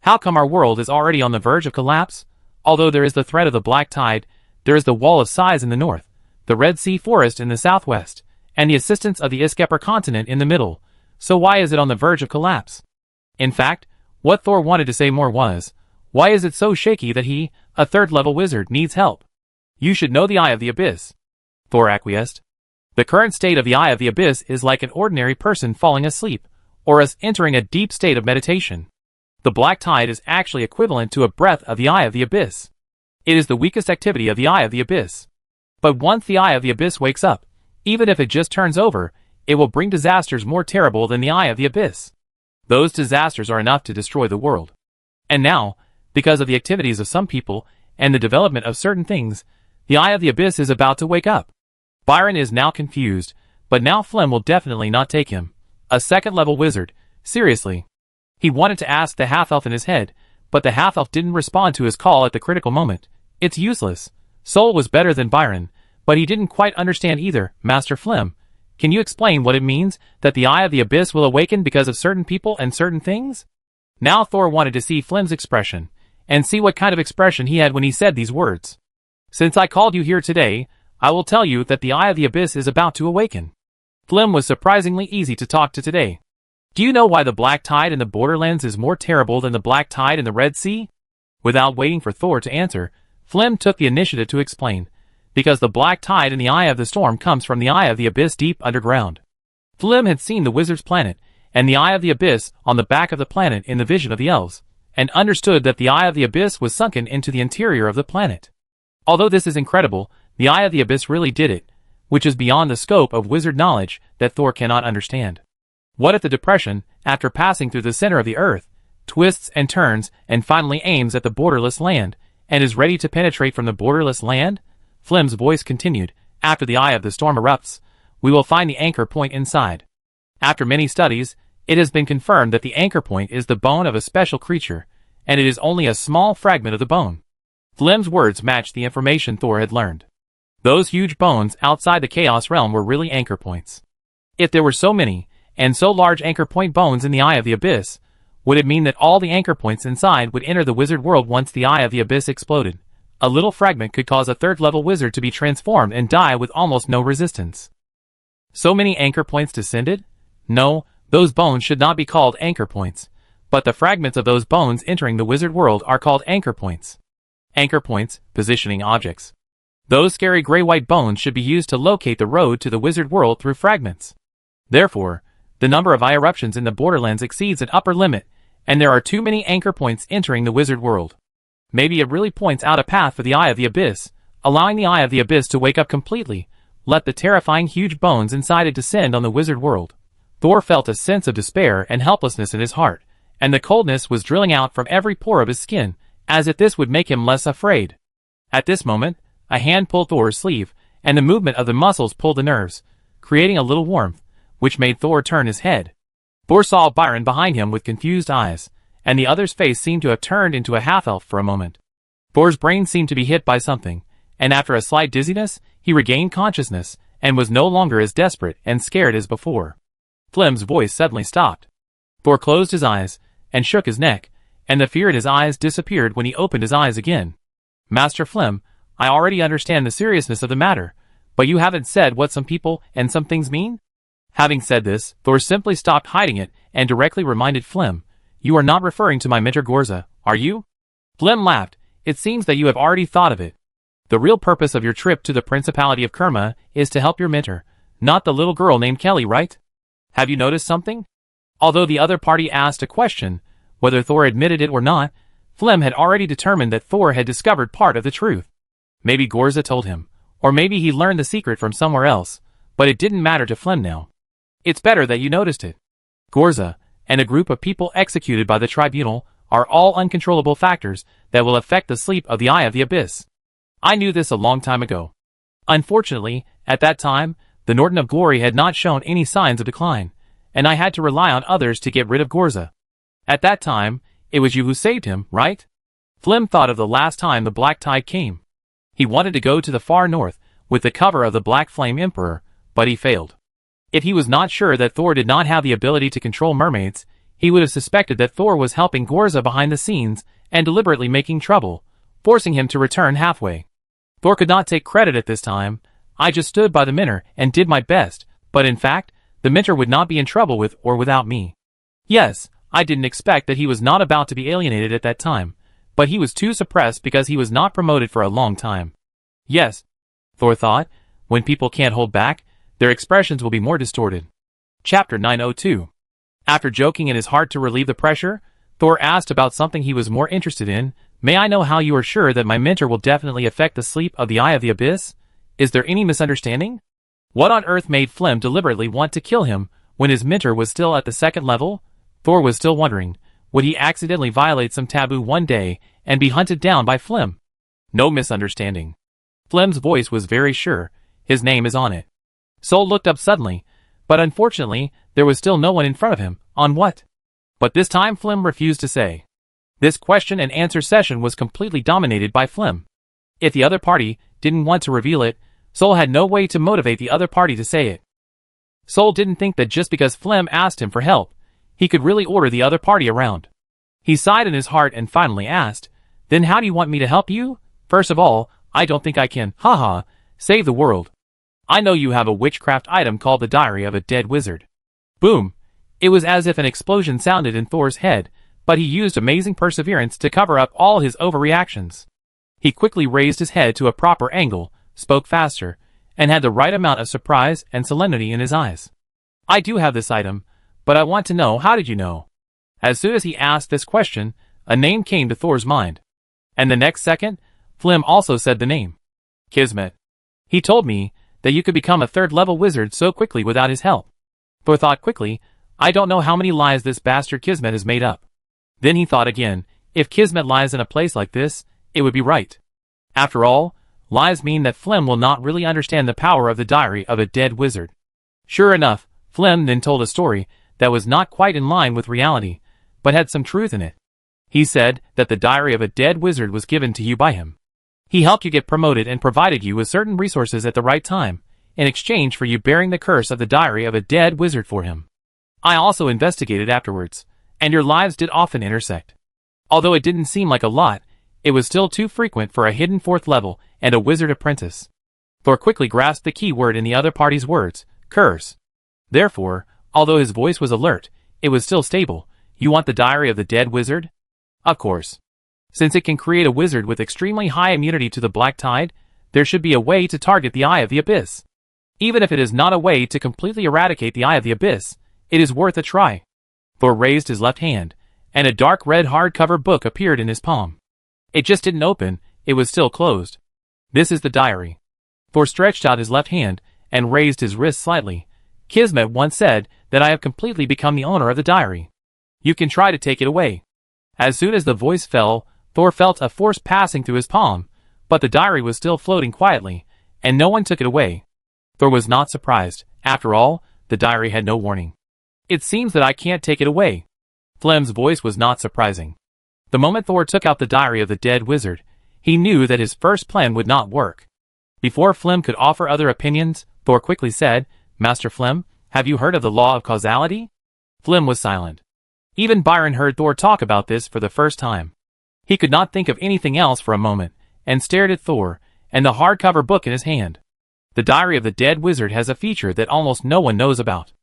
How come our world is already on the verge of collapse? Although there is the threat of the black tide, there is the wall of size in the north, the Red Sea forest in the southwest, and the assistance of the Iskepper continent in the middle. So why is it on the verge of collapse? In fact, what Thor wanted to say more was, why is it so shaky that he, a 3rd-level wizard, needs help? You should know the Eye of the Abyss. Thor acquiesced. The current state of the Eye of the Abyss is like an ordinary person falling asleep, or us entering a deep state of meditation. The black tide is actually equivalent to a breath of the Eye of the Abyss. It is the weakest activity of the Eye of the Abyss. But once the Eye of the Abyss wakes up, even if it just turns over, it will bring disasters more terrible than the Eye of the Abyss. Those disasters are enough to destroy the world. And now, because of the activities of some people, and the development of certain things, the Eye of the Abyss is about to wake up. Byron is now confused, but now Flem will definitely not take him. A 2nd-level wizard, seriously. He wanted to ask the half-elf in his head, but the half-elf didn't respond to his call at the critical moment. It's useless. Sol was better than Byron, but he didn't quite understand either. Master Flem, can you explain what it means that the Eye of the Abyss will awaken because of certain people and certain things? Now Thor wanted to see Flem's expression, and see what kind of expression he had when he said these words. Since I called you here today, I will tell you that the Eye of the Abyss is about to awaken. Flem was surprisingly easy to talk to today. Do you know why the black tide in the Borderlands is more terrible than the black tide in the Red Sea? Without waiting for Thor to answer, Flem took the initiative to explain. Because the black tide in the eye of the storm comes from the Eye of the Abyss deep underground. Flim had seen the wizard's planet, and the Eye of the Abyss on the back of the planet in the vision of the elves, and understood that the Eye of the Abyss was sunken into the interior of the planet. Although this is incredible, the Eye of the Abyss really did it, which is beyond the scope of wizard knowledge that Thor cannot understand. What if the depression, after passing through the center of the earth, twists and turns and finally aims at the borderless land, and is ready to penetrate from the borderless land? Flim's voice continued, after the eye of the storm erupts, we will find the anchor point inside. After many studies, it has been confirmed that the anchor point is the bone of a special creature, and it is only a small fragment of the bone. Flim's words matched the information Thor had learned. Those huge bones outside the Chaos Realm were really anchor points. If there were so many, and so large anchor point bones in the Eye of the Abyss, would it mean that all the anchor points inside would enter the wizard world once the Eye of the Abyss exploded? A little fragment could cause a third-level wizard to be transformed and die with almost no resistance. So many anchor points descended? No, those bones should not be called anchor points, but the fragments of those bones entering the wizard world are called anchor points. Anchor points, positioning objects. Those scary gray-white bones should be used to locate the road to the wizard world through fragments. Therefore, the number of eye eruptions in the Borderlands exceeds an upper limit, and there are too many anchor points entering the wizard world. Maybe it really points out a path for the Eye of the Abyss, allowing the Eye of the Abyss to wake up completely, let the terrifying huge bones inside it descend on the wizard world. Thor felt a sense of despair and helplessness in his heart, and the coldness was drilling out from every pore of his skin, as if this would make him less afraid. At this moment, a hand pulled Thor's sleeve, and the movement of the muscles pulled the nerves, creating a little warmth, which made Thor turn his head. Thor saw Byron behind him with confused eyes, and the other's face seemed to have turned into a half-elf for a moment. Thor's brain seemed to be hit by something, and after a slight dizziness, he regained consciousness, and was no longer as desperate and scared as before. Flim's voice suddenly stopped. Thor closed his eyes, and shook his neck, and the fear in his eyes disappeared when he opened his eyes again. Master Flim, I already understand the seriousness of the matter, but you haven't said what some people and some things mean? Having said this, Thor simply stopped hiding it, and directly reminded Flim, you are not referring to my mentor Gorza, are you? Flim laughed, it seems that you have already thought of it. The real purpose of your trip to the Principality of Kerma is to help your mentor, not the little girl named Kelly, right? Have you noticed something? Although the other party asked a question, whether Thor admitted it or not, Flim had already determined that Thor had discovered part of the truth. Maybe Gorza told him, or maybe he learned the secret from somewhere else, but it didn't matter to Flim now. It's better that you noticed it. Gorza, and a group of people executed by the tribunal, are all uncontrollable factors that will affect the sleep of the Eye of the Abyss. I knew this a long time ago. Unfortunately, at that time, the Norton of Glory had not shown any signs of decline, and I had to rely on others to get rid of Gorza. At that time, it was you who saved him, right? Flim thought of the last time the Black Tide came. He wanted to go to the far north, with the cover of the Black Flame Emperor, but he failed. If he was not sure that Thor did not have the ability to control mermaids, he would have suspected that Thor was helping Gorza behind the scenes and deliberately making trouble, forcing him to return halfway. Thor could not take credit at this time. I just stood by the mentor and did my best, but in fact, the mentor would not be in trouble with or without me. Yes, I didn't expect that he was not about to be alienated at that time, but he was too suppressed because he was not promoted for a long time. Yes, Thor thought, when people can't hold back, their expressions will be more distorted. Chapter 902. After joking in his heart to relieve the pressure, Thor asked about something he was more interested in. May I know how you are sure that my mentor will definitely affect the sleep of the Eye of the Abyss? Is there any misunderstanding? What on earth made Flim deliberately want to kill him when his mentor was still at the second level? Thor was still wondering, would he accidentally violate some taboo one day and be hunted down by Flim? No misunderstanding. Flim's voice was very sure, his name is on it. Sol looked up suddenly, but unfortunately, there was still no one in front of him. On what? But this time Flim refused to say. This question and answer session was completely dominated by Flim. If the other party didn't want to reveal it, Sol had no way to motivate the other party to say it. Sol didn't think that just because Flim asked him for help, he could really order the other party around. He sighed in his heart and finally asked, then how do you want me to help you? First of all, I don't think I can, save the world. I know you have a witchcraft item called the Diary of a Dead Wizard. Boom! It was as if an explosion sounded in Thor's head, but he used amazing perseverance to cover up all his overreactions. He quickly raised his head to a proper angle, spoke faster, and had the right amount of surprise and solemnity in his eyes. I do have this item, but I want to know, how did you know? As soon as he asked this question, a name came to Thor's mind. And the next second, Flim also said the name. Kismet. He told me that you could become a third-level wizard so quickly without his help. Thor thought quickly, I don't know how many lies this bastard Kismet has made up. Then he thought again, if Kismet lies in a place like this, it would be right. After all, lies mean that Flim will not really understand the power of the diary of a dead wizard. Sure enough, Flim then told a story that was not quite in line with reality, but had some truth in it. He said that the diary of a dead wizard was given to you by him. He helped you get promoted and provided you with certain resources at the right time, in exchange for you bearing the curse of the diary of a dead wizard for him. I also investigated afterwards, and your lives did often intersect. Although it didn't seem like a lot, it was still too frequent for a hidden fourth level and a wizard apprentice. Thor quickly grasped the key word in the other party's words, curse. Therefore, although his voice was alert, it was still stable. You want the diary of the dead wizard? Of course. Since it can create a wizard with extremely high immunity to the black tide, there should be a way to target the Eye of the Abyss. Even if it is not a way to completely eradicate the Eye of the Abyss, it is worth a try. Thor raised his left hand, and a dark red hardcover book appeared in his palm. It just didn't open, it was still closed. This is the diary. Thor stretched out his left hand and raised his wrist slightly. Kismet once said that I have completely become the owner of the diary. You can try to take it away. As soon as the voice fell, Thor felt a force passing through his palm, but the diary was still floating quietly, and no one took it away. Thor was not surprised. After all, the diary had no warning. It seems that I can't take it away. Flim's voice was not surprising. The moment Thor took out the diary of the dead wizard, he knew that his first plan would not work. Before Flim could offer other opinions, Thor quickly said, Master Flim, have you heard of the law of causality? Flim was silent. Even Byron heard Thor talk about this for the first time. He could not think of anything else for a moment, and stared at Thor, and the hardcover book in his hand. The diary of the dead wizard has a feature that almost no one knows about.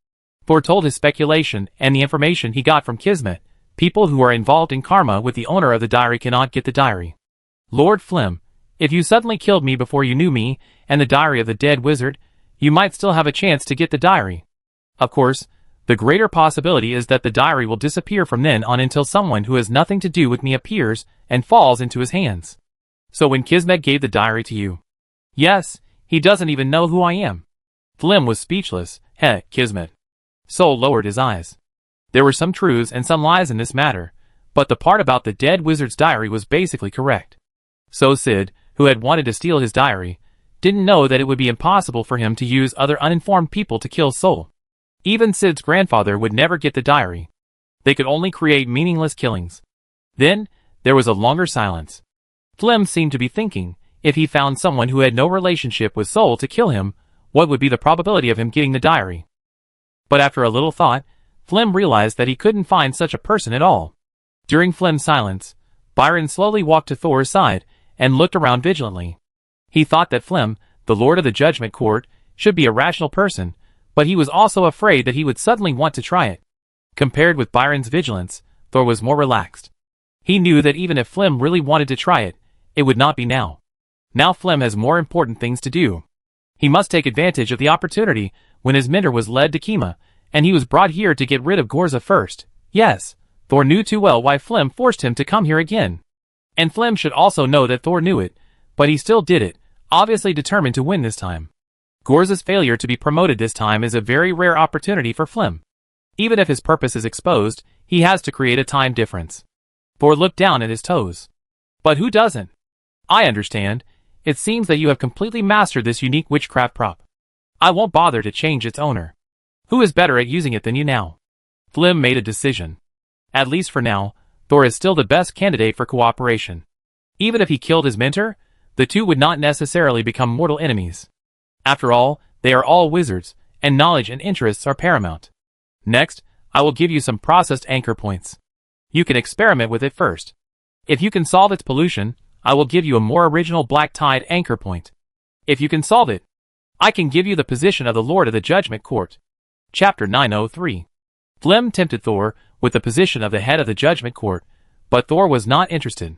Thor told his speculation and the information he got from Kismet. People who are involved in karma with the owner of the diary cannot get the diary. Lord Flim, if you suddenly killed me before you knew me and the diary of the dead wizard, you might still have a chance to get the diary. Of course, the greater possibility is that the diary will disappear from then on until someone who has nothing to do with me appears and falls into his hands. So when Kismet gave the diary to you? Yes, he doesn't even know who I am. Flim was speechless. Heh, Kismet. Sol lowered his eyes. There were some truths and some lies in this matter, but the part about the dead wizard's diary was basically correct. So Sid, who had wanted to steal his diary, didn't know that it would be impossible for him to use other uninformed people to kill Sol. Even Sid's grandfather would never get the diary. They could only create meaningless killings. Then, there was a longer silence. Flim seemed to be thinking, if he found someone who had no relationship with Sol to kill him, what would be the probability of him getting the diary? But after a little thought, Flim realized that he couldn't find such a person at all. During Flim's silence, Byron slowly walked to Thor's side and looked around vigilantly. He thought that Flim, the Lord of the Judgment Court, should be a rational person, but he was also afraid that he would suddenly want to try it. Compared with Byron's vigilance, Thor was more relaxed. He knew that even if Flim really wanted to try it, it would not be now. Now Flim has more important things to do. He must take advantage of the opportunity when his mentor was led to Kima, and he was brought here to get rid of Gorza first. Yes, Thor knew too well why Flim forced him to come here again. And Flim should also know that Thor knew it, but he still did it, obviously determined to win this time. Gorza's failure to be promoted this time is a very rare opportunity for Flim. Even if his purpose is exposed, he has to create a time difference. Thor looked down at his toes. But who doesn't? I understand. It seems that you have completely mastered this unique witchcraft prop. I won't bother to change its owner. Who is better at using it than you now? Flim made a decision. At least for now, Thor is still the best candidate for cooperation. Even if he killed his mentor, the two would not necessarily become mortal enemies. After all, they are all wizards, and knowledge and interests are paramount. Next, I will give you some processed anchor points. You can experiment with it first. If you can solve its pollution, I will give you a more original black tide anchor point. If you can solve it, I can give you the position of the Lord of the Judgment Court. Chapter 903. Flim tempted Thor with the position of the head of the Judgment Court, but Thor was not interested.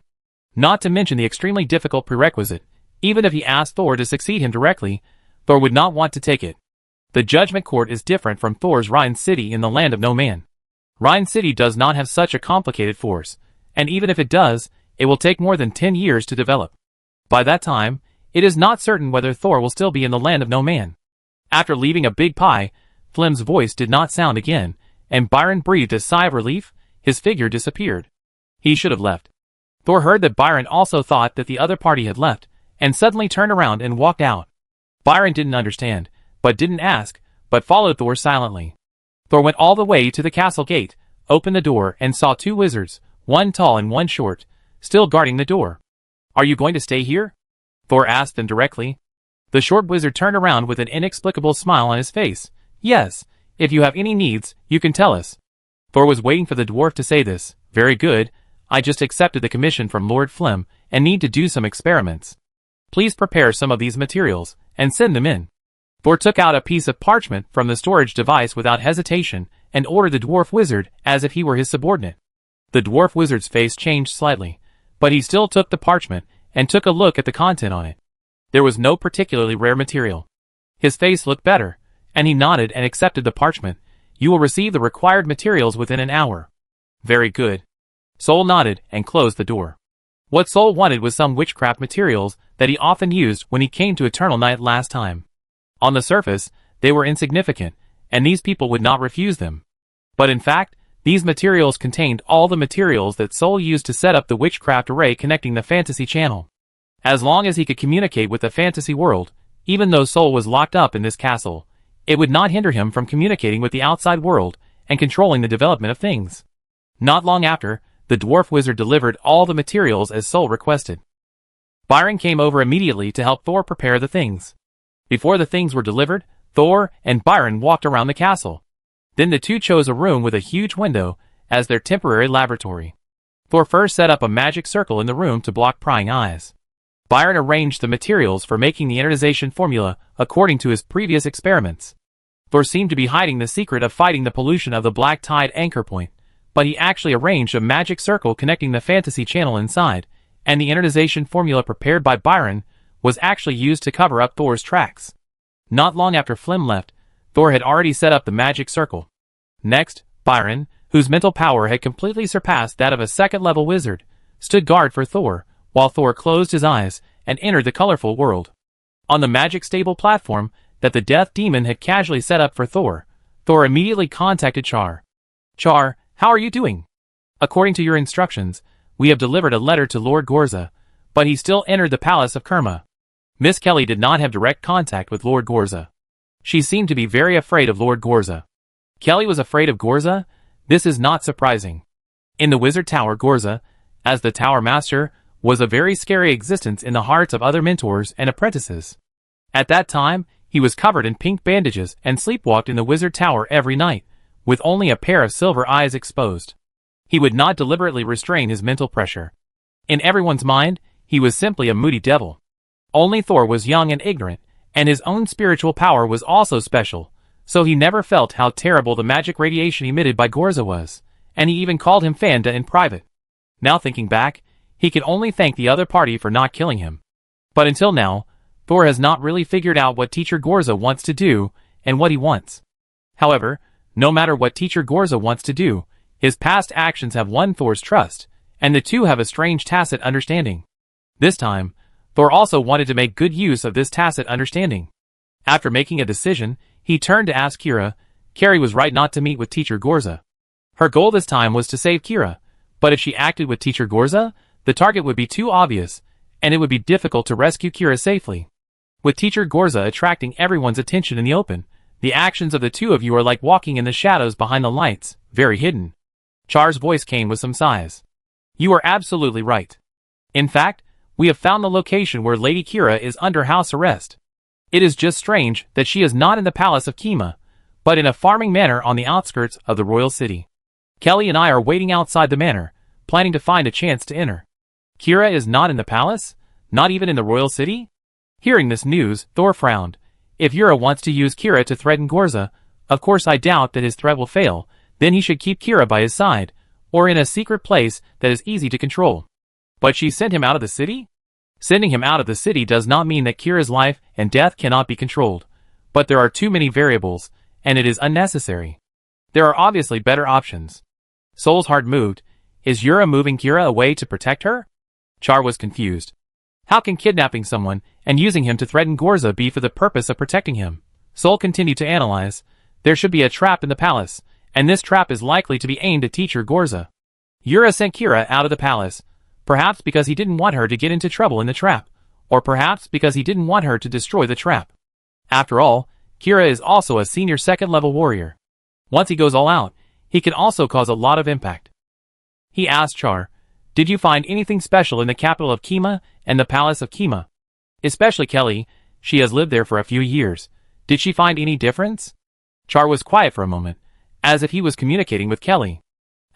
Not to mention the extremely difficult prerequisite. Even if he asked Thor to succeed him directly, Thor would not want to take it. The Judgment Court is different from Thor's Rhine City in the Land of No Man. Rhine City does not have such a complicated force, and even if it does, it will take more than 10 years to develop. By that time, it is not certain whether Thor will still be in the Land of No Man. After leaving a big pie, Flim's voice did not sound again, and Byron breathed a sigh of relief. His figure disappeared. He should have left. Thor heard that Byron also thought that the other party had left, and suddenly turned around and walked out. Byron didn't understand, but didn't ask, but followed Thor silently. Thor went all the way to the castle gate, opened the door, and saw two wizards, one tall and one short, still guarding the door. "Are you going to stay here?" Thor asked them directly. The short wizard turned around with an inexplicable smile on his face. "Yes, if you have any needs, you can tell us." Thor was waiting for the dwarf to say this. "Very good. I just accepted the commission from Lord Flim and need to do some experiments. Please prepare some of these materials and send them in." Thor took out a piece of parchment from the storage device without hesitation and ordered the dwarf wizard as if he were his subordinate. The dwarf wizard's face changed slightly, but he still took the parchment and took a look at the content on it. There was no particularly rare material. His face looked better, and he nodded and accepted the parchment. "You will receive the required materials within an hour." "Very good." Sol nodded and closed the door. What Sol wanted was some witchcraft materials that he often used when he came to Eternal Night last time. On the surface, they were insignificant, and these people would not refuse them. But in fact, these materials contained all the materials that Sol used to set up the witchcraft array connecting the fantasy channel. As long as he could communicate with the fantasy world, even though Sol was locked up in this castle, it would not hinder him from communicating with the outside world and controlling the development of things. Not long after, the dwarf wizard delivered all the materials as Sol requested. Byron came over immediately to help Thor prepare the things. Before the things were delivered, Thor and Byron walked around the castle. Then the two chose a room with a huge window as their temporary laboratory. Thor first set up a magic circle in the room to block prying eyes. Byron arranged the materials for making the energization formula according to his previous experiments. Thor seemed to be hiding the secret of fighting the pollution of the Black Tide anchor point, but he actually arranged a magic circle connecting the fantasy channel inside, and the energization formula prepared by Byron was actually used to cover up Thor's tracks. Not long after Flim left, Thor had already set up the magic circle. Next, Byron, whose mental power had completely surpassed that of a second-level wizard, stood guard for Thor, while Thor closed his eyes and entered the colorful world. On the magic stable platform that the Death Demon had casually set up for Thor, Thor immediately contacted Char. "Char, how are you doing? According to your instructions, we have delivered a letter to Lord Gorza, but he still entered the palace of Kerma." Miss Kelly did not have direct contact with Lord Gorza. She seemed to be very afraid of Lord Gorza. Kelly was afraid of Gorza? This is not surprising. In the Wizard Tower, Gorza, as the Tower Master, was a very scary existence in the hearts of other mentors and apprentices. At that time, he was covered in pink bandages and sleepwalked in the Wizard Tower every night, with only a pair of silver eyes exposed. He would not deliberately restrain his mental pressure. In everyone's mind, he was simply a moody devil. Only Thor was young and ignorant, and his own spiritual power was also special, so he never felt how terrible the magic radiation emitted by Gorza was, and he even called him Fanda in private. Now thinking back, he could only thank the other party for not killing him. But until now, Thor has not really figured out what Teacher Gorza wants to do and what he wants. However, no matter what Teacher Gorza wants to do, his past actions have won Thor's trust, and the two have a strange tacit understanding. This time, Thor also wanted to make good use of this tacit understanding. After making a decision, he turned to ask Kira. Carrie was right not to meet with Teacher Gorza. Her goal this time was to save Kira, but if she acted with Teacher Gorza, the target would be too obvious, and it would be difficult to rescue Kira safely. With Teacher Gorza attracting everyone's attention in the open, the actions of the two of you are like walking in the shadows behind the lights, very hidden. Char's voice came with some sighs. You are absolutely right. In fact, we have found the location where Lady Kira is under house arrest. It is just strange that she is not in the palace of Kima, but in a farming manor on the outskirts of the royal city. Kelly and I are waiting outside the manor, planning to find a chance to enter. Kira is not in the palace? Not even in the royal city? Hearing this news, Thor frowned. If Yura wants to use Kira to threaten Gorza, of course I doubt that his threat will fail, then he should keep Kira by his side, or in a secret place that is easy to control. But she sent him out of the city? Sending him out of the city does not mean that Kira's life and death cannot be controlled. But there are too many variables, and it is unnecessary. There are obviously better options. Soul's heart moved. Is Yura moving Kira away to protect her? Char was confused. How can kidnapping someone and using him to threaten Gorza be for the purpose of protecting him? Soul continued to analyze. There should be a trap in the palace, and this trap is likely to be aimed at teacher Gorza. Yura sent Kira out of the palace, perhaps because he didn't want her to get into trouble in the trap, or perhaps because he didn't want her to destroy the trap. After all, Kira is also a senior second-level warrior. Once he goes all out, he can also cause a lot of impact. He asked Char, "Did you find anything special in the capital of Kima and the palace of Kima? Especially Kelly, she has lived there for a few years. Did she find any difference?" Char was quiet for a moment, as if he was communicating with Kelly.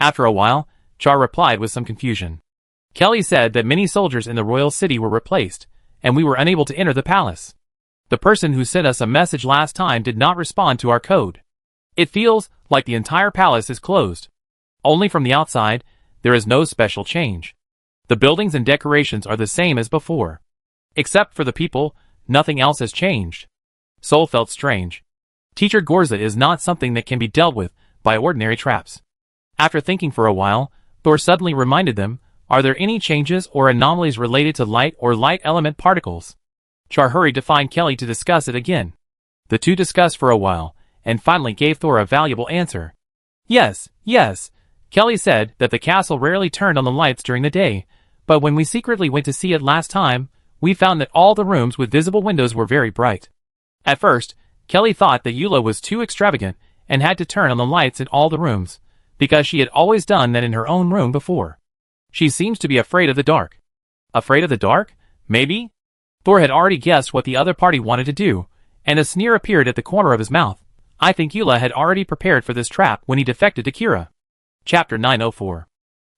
After a while, Char replied with some confusion. Kelly said that many soldiers in the royal city were replaced, and we were unable to enter the palace. The person who sent us a message last time did not respond to our code. It feels like the entire palace is closed. Only from the outside, there is no special change. The buildings and decorations are the same as before. Except for the people, nothing else has changed. Soul felt strange. Teacher Gorza is not something that can be dealt with by ordinary traps. After thinking for a while, Thor suddenly reminded them, are there any changes or anomalies related to light or light element particles? Char hurried to find Kelly to discuss it again. The two discussed for a while, and finally gave Thor a valuable answer. Yes. Kelly said that the castle rarely turned on the lights during the day, but when we secretly went to see it last time, we found that all the rooms with visible windows were very bright. At first, Kelly thought that Eula was too extravagant and had to turn on the lights in all the rooms, because she had always done that in her own room before. She seems to be afraid of the dark. Afraid of the dark? Maybe? Thor had already guessed what the other party wanted to do, and a sneer appeared at the corner of his mouth. I think Eula had already prepared for this trap when he defected to Kira. Chapter 904.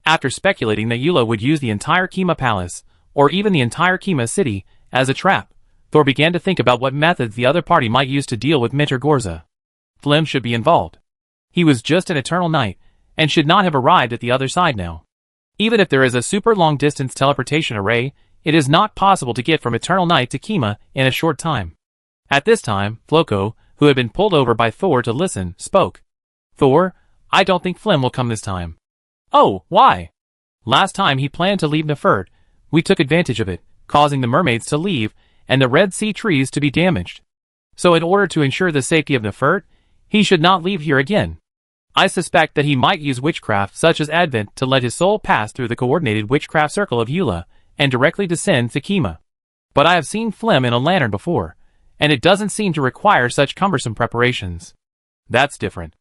After speculating that Eula would use the entire Kima palace, or even the entire Kima city, as a trap, Thor began to think about what methods the other party might use to deal with Mentor Gorza. Flem should be involved. He was just an Eternal Knight, and should not have arrived at the other side now. Even if there is a super long-distance teleportation array, it is not possible to get from Eternal Knight to Kima in a short time. At this time, Floco, who had been pulled over by Thor to listen, spoke. Thor, I don't think Flem will come this time. Oh, why? Last time he planned to leave Nefert. We took advantage of it, causing the mermaids to leave, and the Red Sea trees to be damaged. So in order to ensure the safety of Nefert, he should not leave here again. I suspect that he might use witchcraft such as Advent to let his soul pass through the coordinated witchcraft circle of Eula, and directly descend to Kima. But I have seen Flem in a lantern before, and it doesn't seem to require such cumbersome preparations. That's different.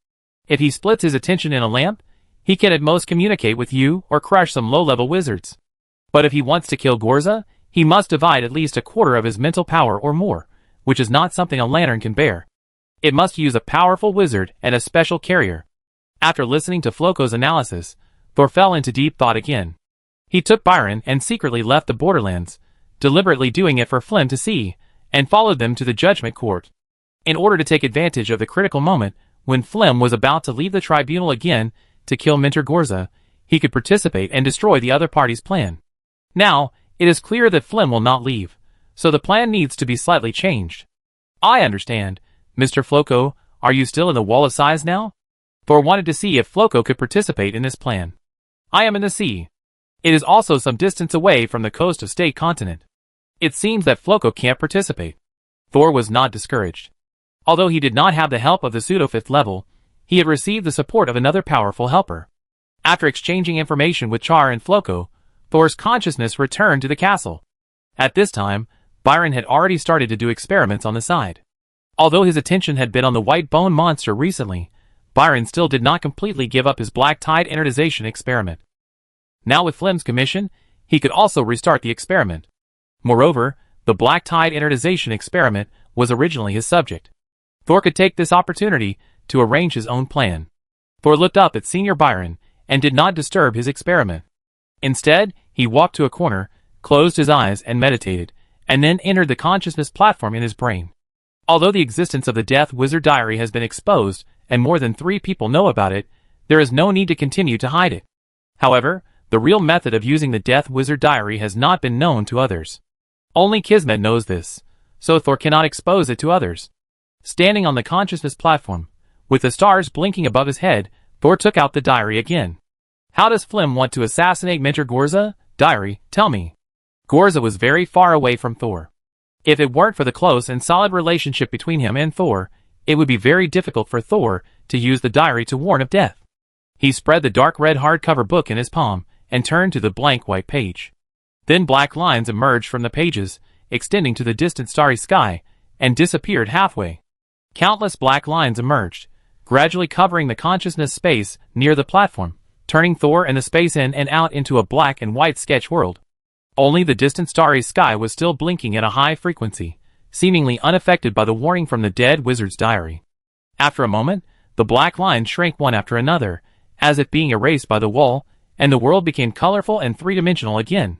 If he splits his attention in a lamp, he can at most communicate with you or crush some low-level wizards. But if he wants to kill Gorza, he must divide at least a quarter of his mental power or more, which is not something a lantern can bear. It must use a powerful wizard and a special carrier. After listening to Floco's analysis, Thor fell into deep thought again. He took Byron and secretly left the Borderlands, deliberately doing it for Flem to see, and followed them to the Judgment Court. In order to take advantage of the critical moment when Flem was about to leave the tribunal again to kill Mentor Gorza, he could participate and destroy the other party's plan. Now, it is clear that Flem will not leave, so the plan needs to be slightly changed. I understand. Mr. Floco, are you still in the Wall of Size now? Thor wanted to see if Floco could participate in this plan. I am in the sea. It is also some distance away from the coast of State Continent. It seems that Floco can't participate. Thor was not discouraged. Although he did not have the help of the pseudo-fifth level, he had received the support of another powerful helper. After exchanging information with Char and Floco, Thor's consciousness returned to the castle. At this time, Byron had already started to do experiments on the side. Although his attention had been on the white bone monster recently, Byron still did not completely give up his black tide energization experiment. Now with Flem's commission, he could also restart the experiment. Moreover, the black tide energization experiment was originally his subject. Thor could take this opportunity to arrange his own plan. Thor looked up at Senior Byron and did not disturb his experiment. Instead, he walked to a corner, closed his eyes and meditated, and then entered the consciousness platform in his brain. Although the existence of the Death Wizard Diary has been exposed and more than 3 people know about it, there is no need to continue to hide it. However, the real method of using the Death Wizard Diary has not been known to others. Only Kismet knows this, so Thor cannot expose it to others. Standing on the consciousness platform, with the stars blinking above his head, Thor took out the diary again. How does Flim want to assassinate Mentor Gorza? Diary, tell me. Gorza was very far away from Thor. If it weren't for the close and solid relationship between him and Thor, it would be very difficult for Thor to use the diary to warn of death. He spread the dark red hardcover book in his palm and turned to the blank white page. Then black lines emerged from the pages, extending to the distant starry sky, and disappeared halfway. Countless black lines emerged, gradually covering the consciousness space near the platform, turning Thor and the space in and out into a black and white sketch world. Only the distant starry sky was still blinking at a high frequency, seemingly unaffected by the warning from the dead wizard's diary. After a moment, the black lines shrank one after another, as if being erased by the wall, and the world became colorful and three-dimensional again.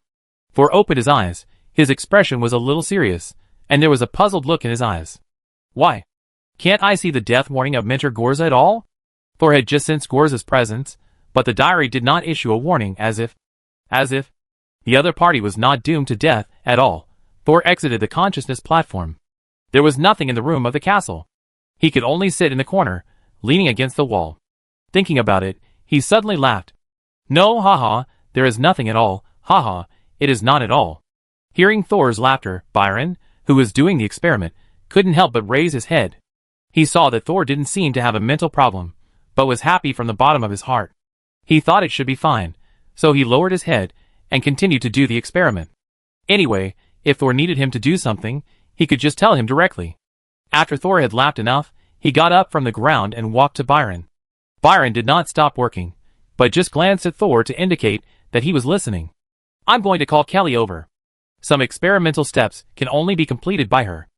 Thor opened his eyes. His expression was a little serious, and there was a puzzled look in his eyes. Why? Can't I see the death warning of Mentor Gorza at all? Thor had just sensed Gorza's presence, but the diary did not issue a warning as if the other party was not doomed to death at all. Thor exited the consciousness platform. There was nothing in the room of the castle. He could only sit in the corner, leaning against the wall. Thinking about it, he suddenly laughed. No, haha, there is nothing at all, haha, it is not at all. Hearing Thor's laughter, Byron, who was doing the experiment, couldn't help but raise his head. He saw that Thor didn't seem to have a mental problem, but was happy from the bottom of his heart. He thought it should be fine, so he lowered his head and continued to do the experiment. Anyway, if Thor needed him to do something, he could just tell him directly. After Thor had laughed enough, he got up from the ground and walked to Byron. Byron did not stop working, but just glanced at Thor to indicate that he was listening. I'm going to call Kelly over. Some experimental steps can only be completed by her.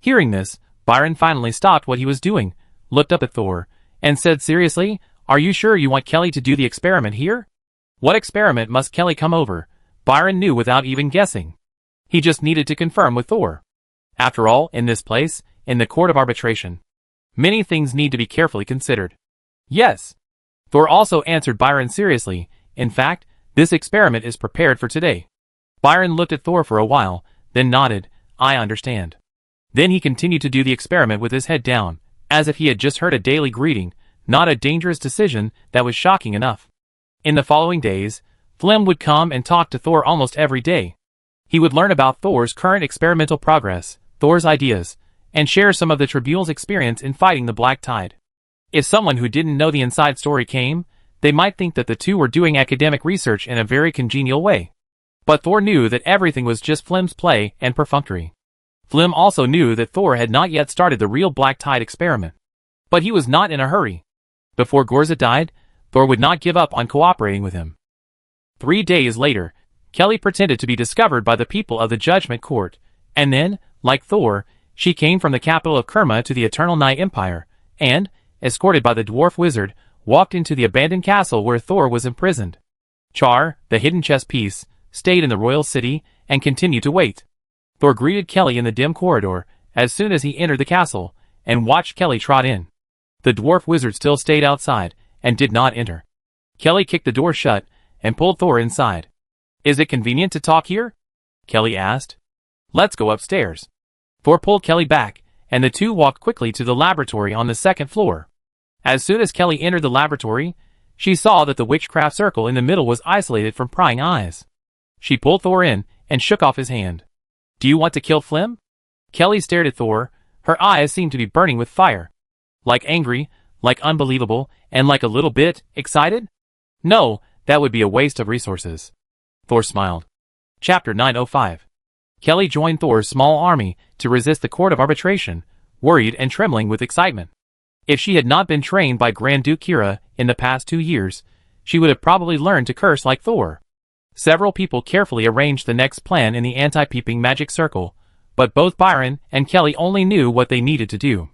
Hearing this, Byron finally stopped what he was doing, looked up at Thor, and said seriously, Are you sure you want Kelly to do the experiment here? What experiment must Kelly come over? Byron knew without even guessing. He just needed to confirm with Thor. After all, in this place, in the court of arbitration, many things need to be carefully considered. Yes. Thor also answered Byron seriously. In fact, this experiment is prepared for today. Byron looked at Thor for a while, then nodded. I understand. Then he continued to do the experiment with his head down, as if he had just heard a daily greeting, not a dangerous decision that was shocking enough. In the following days, Flim would come and talk to Thor almost every day. He would learn about Thor's current experimental progress, Thor's ideas, and share some of the Tribune's experience in fighting the Black Tide. If someone who didn't know the inside story came, they might think that the two were doing academic research in a very congenial way. But Thor knew that everything was just Flim's play and perfunctory. Flim also knew that Thor had not yet started the real Black Tide experiment. But he was not in a hurry. Before Gorza died, Thor would not give up on cooperating with him. 3 days later, Kelly pretended to be discovered by the people of the Judgment Court, and then, like Thor, she came from the capital of Kerma to the Eternal Night Empire, and, escorted by the dwarf wizard, walked into the abandoned castle where Thor was imprisoned. Char, the hidden chess piece, stayed in the royal city and continued to wait. Thor greeted Kelly in the dim corridor as soon as he entered the castle, and watched Kelly trot in. The dwarf wizard still stayed outside and did not enter. Kelly kicked the door shut and pulled Thor inside. Is it convenient to talk here? Kelly asked. Let's go upstairs. Thor pulled Kelly back, and the two walked quickly to the laboratory on the second floor. As soon as Kelly entered the laboratory, she saw that the witchcraft circle in the middle was isolated from prying eyes. She pulled Thor in and shook off his hand. Do you want to kill Flim? Kelly stared at Thor. Her eyes seemed to be burning with fire. Like angry, like unbelievable, and like a little bit excited? No, that would be a waste of resources. Thor smiled. Chapter 905. Kelly joined Thor's small army to resist the court of arbitration, worried and trembling with excitement. If she had not been trained by Grand Duke Kira in the past 2 years, she would have probably learned to curse like Thor. Several people carefully arranged the next plan in the anti-peeping magic circle, but both Byron and Kelly only knew what they needed to do.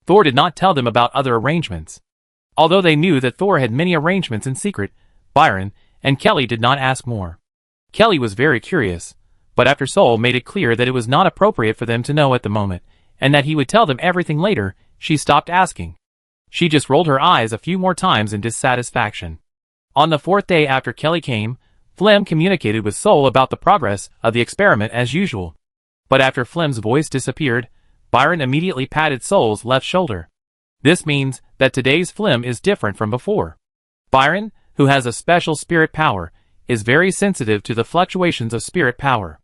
Thor did not tell them about other arrangements. Although they knew that Thor had many arrangements in secret, Byron and Kelly did not ask more. Kelly was very curious, but after Sol made it clear that it was not appropriate for them to know at the moment, and that he would tell them everything later, she stopped asking. She just rolled her eyes a few more times in dissatisfaction. On the 4th day after Kelly came, Flim communicated with Sol about the progress of the experiment as usual. But after Flim's voice disappeared, Byron immediately patted Soul's left shoulder. This means that today's film is different from before. Byron, who has a special spirit power, is very sensitive to the fluctuations of spirit power.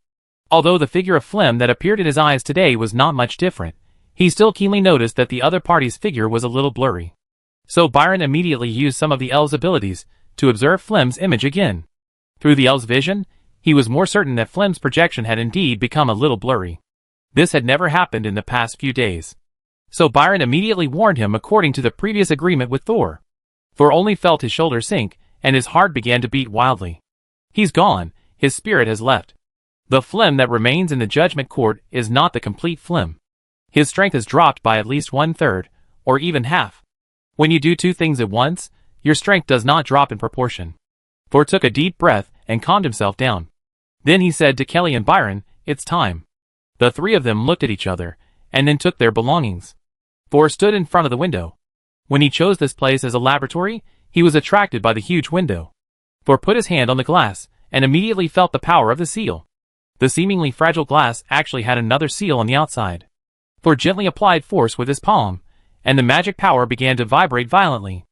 Although the figure of phlegm that appeared in his eyes today was not much different, he still keenly noticed that the other party's figure was a little blurry. So Byron immediately used some of the elf's abilities to observe Phlegm's image again. Through the elf's vision, he was more certain that Phlegm's projection had indeed become a little blurry. This had never happened in the past few days. So Byron immediately warned him according to the previous agreement with Thor. Thor only felt his shoulders sink, and his heart began to beat wildly. He's gone, his spirit has left. The phlegm that remains in the judgment court is not the complete phlegm. His strength has dropped by at least 1/3, or even half. When you do two things at once, your strength does not drop in proportion. Thor took a deep breath and calmed himself down. Then he said to Kelly and Byron, "It's time." The three of them looked at each other, and then took their belongings. Thor stood in front of the window. When he chose this place as a laboratory, he was attracted by the huge window. Thor put his hand on the glass, and immediately felt the power of the seal. The seemingly fragile glass actually had another seal on the outside. Thor gently applied force with his palm, and the magic power began to vibrate violently.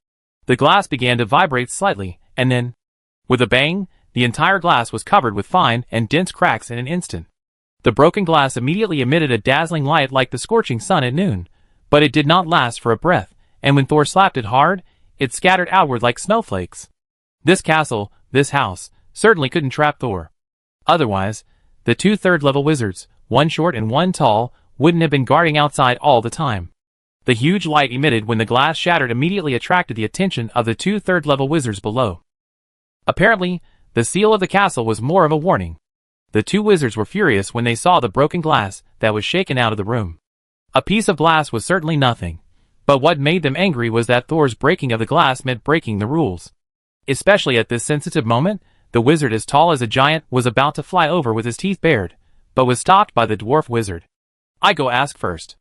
The glass began to vibrate slightly, and then, with a bang, the entire glass was covered with fine and dense cracks in an instant. The broken glass immediately emitted a dazzling light like the scorching sun at noon, but it did not last for a breath, and when Thor slapped it hard, it scattered outward like snowflakes. This castle, this house, certainly couldn't trap Thor. Otherwise, the two third-level wizards, one short and one tall, wouldn't have been guarding outside all the time. The huge light emitted when the glass shattered immediately attracted the attention of the two third-level wizards below. Apparently, the seal of the castle was more of a warning. The two wizards were furious when they saw the broken glass that was shaken out of the room. A piece of glass was certainly nothing, but what made them angry was that Thor's breaking of the glass meant breaking the rules. Especially at this sensitive moment, the wizard as tall as a giant was about to fly over with his teeth bared, but was stopped by the dwarf wizard. "I go ask first."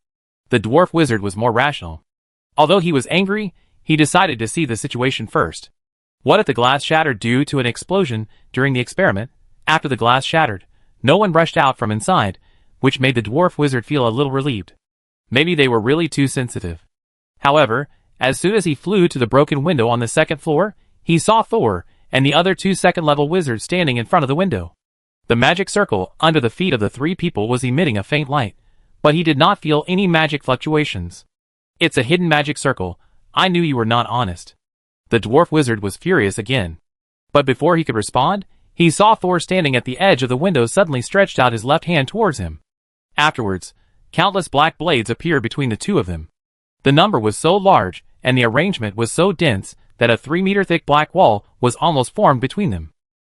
The dwarf wizard was more rational. Although he was angry, he decided to see the situation first. What if the glass shattered due to an explosion during the experiment? After the glass shattered, no one rushed out from inside, which made the dwarf wizard feel a little relieved. Maybe they were really too sensitive. However, as soon as he flew to the broken window on the second floor, he saw Thor and the other two second-level wizards standing in front of the window. The magic circle under the feet of the three people was emitting a faint light, but he did not feel any magic fluctuations. "It's a hidden magic circle. I knew you were not honest." The dwarf wizard was furious again. But before he could respond, he saw Thor standing at the edge of the window suddenly stretched out his left hand towards him. Afterwards, countless black blades appeared between the two of them. The number was so large, and the arrangement was so dense, that a 3-meter-thick black wall was almost formed between them.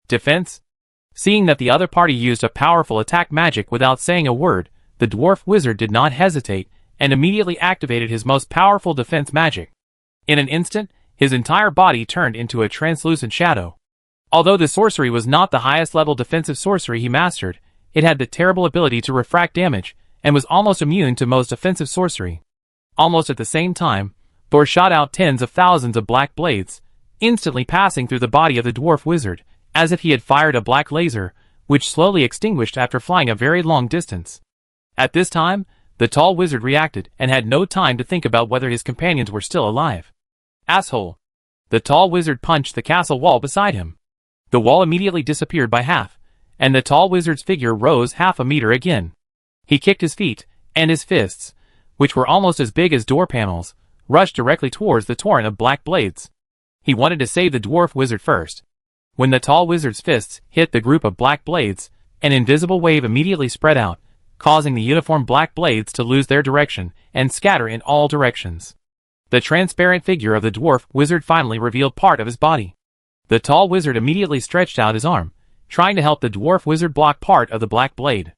Defense? Seeing that the other party used a powerful attack magic without saying a word, the dwarf wizard did not hesitate, and immediately activated his most powerful defense magic. In an instant, his entire body turned into a translucent shadow. Although the sorcery was not the highest level defensive sorcery he mastered, it had the terrible ability to refract damage, and was almost immune to most offensive sorcery. Almost at the same time, Thor shot out tens of thousands of black blades, instantly passing through the body of the dwarf wizard, as if he had fired a black laser, which slowly extinguished after flying a very long distance. At this time, the tall wizard reacted and had no time to think about whether his companions were still alive. "Asshole!" The tall wizard punched the castle wall beside him. The wall immediately disappeared by half, and the tall wizard's figure rose half a meter again. He kicked his feet, and his fists, which were almost as big as door panels, rushed directly towards the torrent of black blades. He wanted to save the dwarf wizard first. When the tall wizard's fists hit the group of black blades, an invisible wave immediately spread out, causing the uniform black blades to lose their direction and scatter in all directions. The transparent figure of the dwarf wizard finally revealed part of his body. The tall wizard immediately stretched out his arm, trying to help the dwarf wizard block part of the black blade.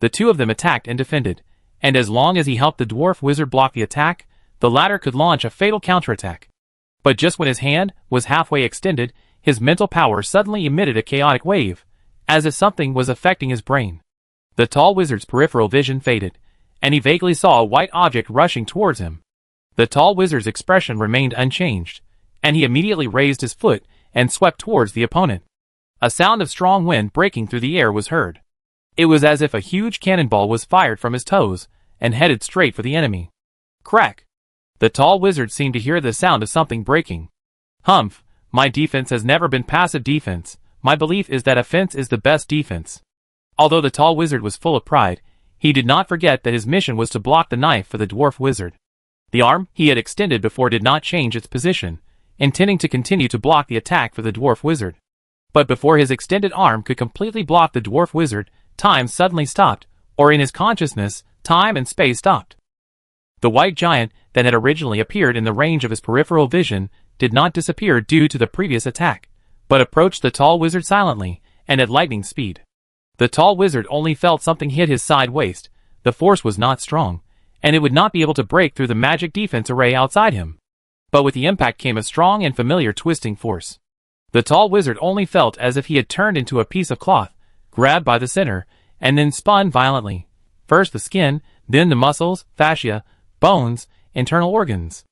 The two of them attacked and defended, and as long as he helped the dwarf wizard block the attack, the latter could launch a fatal counterattack. But just when his hand was halfway extended, his mental power suddenly emitted a chaotic wave, as if something was affecting his brain. The tall wizard's peripheral vision faded, and he vaguely saw a white object rushing towards him. The tall wizard's expression remained unchanged, and he immediately raised his foot and swept towards the opponent. A sound of strong wind breaking through the air was heard. It was as if a huge cannonball was fired from his toes, and headed straight for the enemy. Crack! The tall wizard seemed to hear the sound of something breaking. Humph, my defense has never been passive defense. My belief is that offense is the best defense. Although the tall wizard was full of pride, he did not forget that his mission was to block the knife for the dwarf wizard. The arm he had extended before did not change its position, intending to continue to block the attack for the dwarf wizard. But before his extended arm could completely block the dwarf wizard, time suddenly stopped, or in his consciousness, time and space stopped. The white giant that had originally appeared in the range of his peripheral vision did not disappear due to the previous attack, but approached the tall wizard silently, and at lightning speed. The tall wizard only felt something hit his side waist. The force was not strong, and it would not be able to break through the magic defense array outside him. But with the impact came a strong and familiar twisting force. The tall wizard only felt as if he had turned into a piece of cloth, grabbed by the center, and then spun violently. First the skin, then the muscles, fascia, bones, internal organs.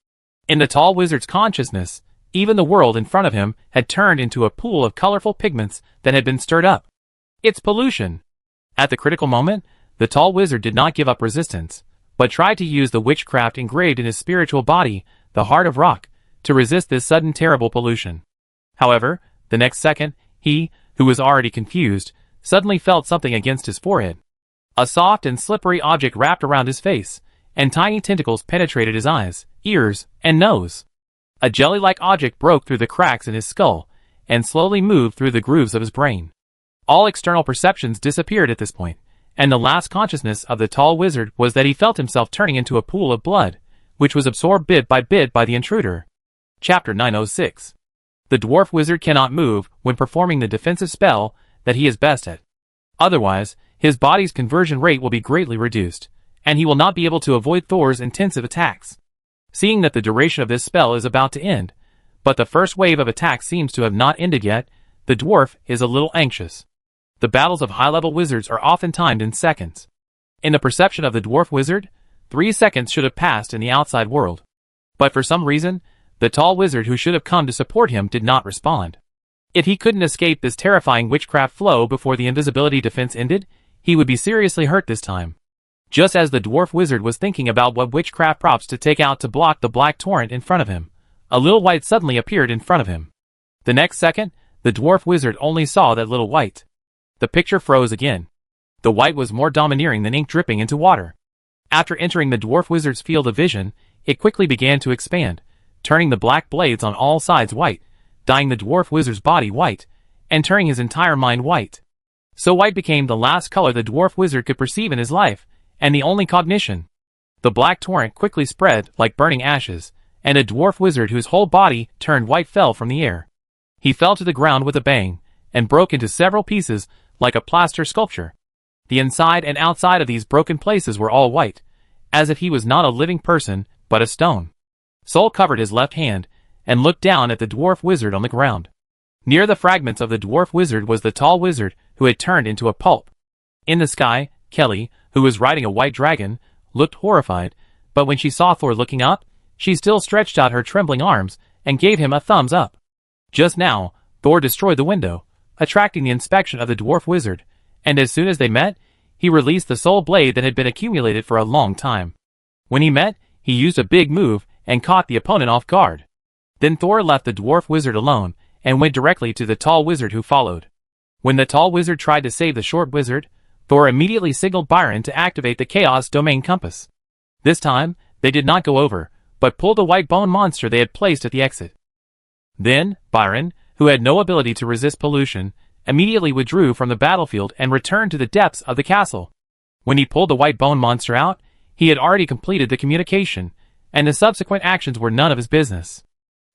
In the tall wizard's consciousness, even the world in front of him had turned into a pool of colorful pigments that had been stirred up. It's pollution. At the critical moment, the tall wizard did not give up resistance, but tried to use the witchcraft engraved in his spiritual body, the heart of rock, to resist this sudden terrible pollution. However, the next second, he, who was already confused, suddenly felt something against his forehead. A soft and slippery object wrapped around his face, and tiny tentacles penetrated his eyes, ears, and nose. A jelly-like object broke through the cracks in his skull, and slowly moved through the grooves of his brain. All external perceptions disappeared at this point, and the last consciousness of the tall wizard was that he felt himself turning into a pool of blood, which was absorbed bit by the intruder. Chapter 906. The dwarf wizard cannot move when performing the defensive spell that he is best at. Otherwise, his body's conversion rate will be greatly reduced, and he will not be able to avoid Thor's intensive attacks. Seeing that the duration of this spell is about to end, but the first wave of attacks seems to have not ended yet, the dwarf is a little anxious. The battles of high-level wizards are often timed in seconds. In the perception of the dwarf wizard, 3 seconds should have passed in the outside world. But for some reason, the tall wizard who should have come to support him did not respond. If he couldn't escape this terrifying witchcraft flow before the invisibility defense ended, he would be seriously hurt this time. Just as the dwarf wizard was thinking about what witchcraft props to take out to block the black torrent in front of him, a little white suddenly appeared in front of him. The next second, the dwarf wizard only saw that little white. The picture froze again. The white was more domineering than ink dripping into water. After entering the dwarf wizard's field of vision, it quickly began to expand, turning the black blades on all sides white, dyeing the dwarf wizard's body white, and turning his entire mind white. So white became the last color the dwarf wizard could perceive in his life, and the only cognition. The black torrent quickly spread like burning ashes, and a dwarf wizard whose whole body turned white fell from the air. He fell to the ground with a bang, and broke into several pieces like a plaster sculpture. The inside and outside of these broken places were all white, as if he was not a living person, but a stone. Soul covered his left hand, and looked down at the dwarf wizard on the ground. Near the fragments of the dwarf wizard was the tall wizard who had turned into a pulp. In the sky, Kelly, who was riding a white dragon, looked horrified, but when she saw Thor looking up, she still stretched out her trembling arms and gave him a thumbs up. Just now, Thor destroyed the window, attracting the inspection of the dwarf wizard, and as soon as they met, he released the soul blade that had been accumulated for a long time. When he met, he used a big move and caught the opponent off guard. Then Thor left the dwarf wizard alone and went directly to the tall wizard who followed. When the tall wizard tried to save the short wizard, Thor immediately signaled Byron to activate the Chaos Domain Compass. This time, they did not go over, but pulled a white bone monster they had placed at the exit. Then, Byron, who had no ability to resist pollution, immediately withdrew from the battlefield and returned to the depths of the castle. When he pulled the white bone monster out, he had already completed the communication, and the subsequent actions were none of his business.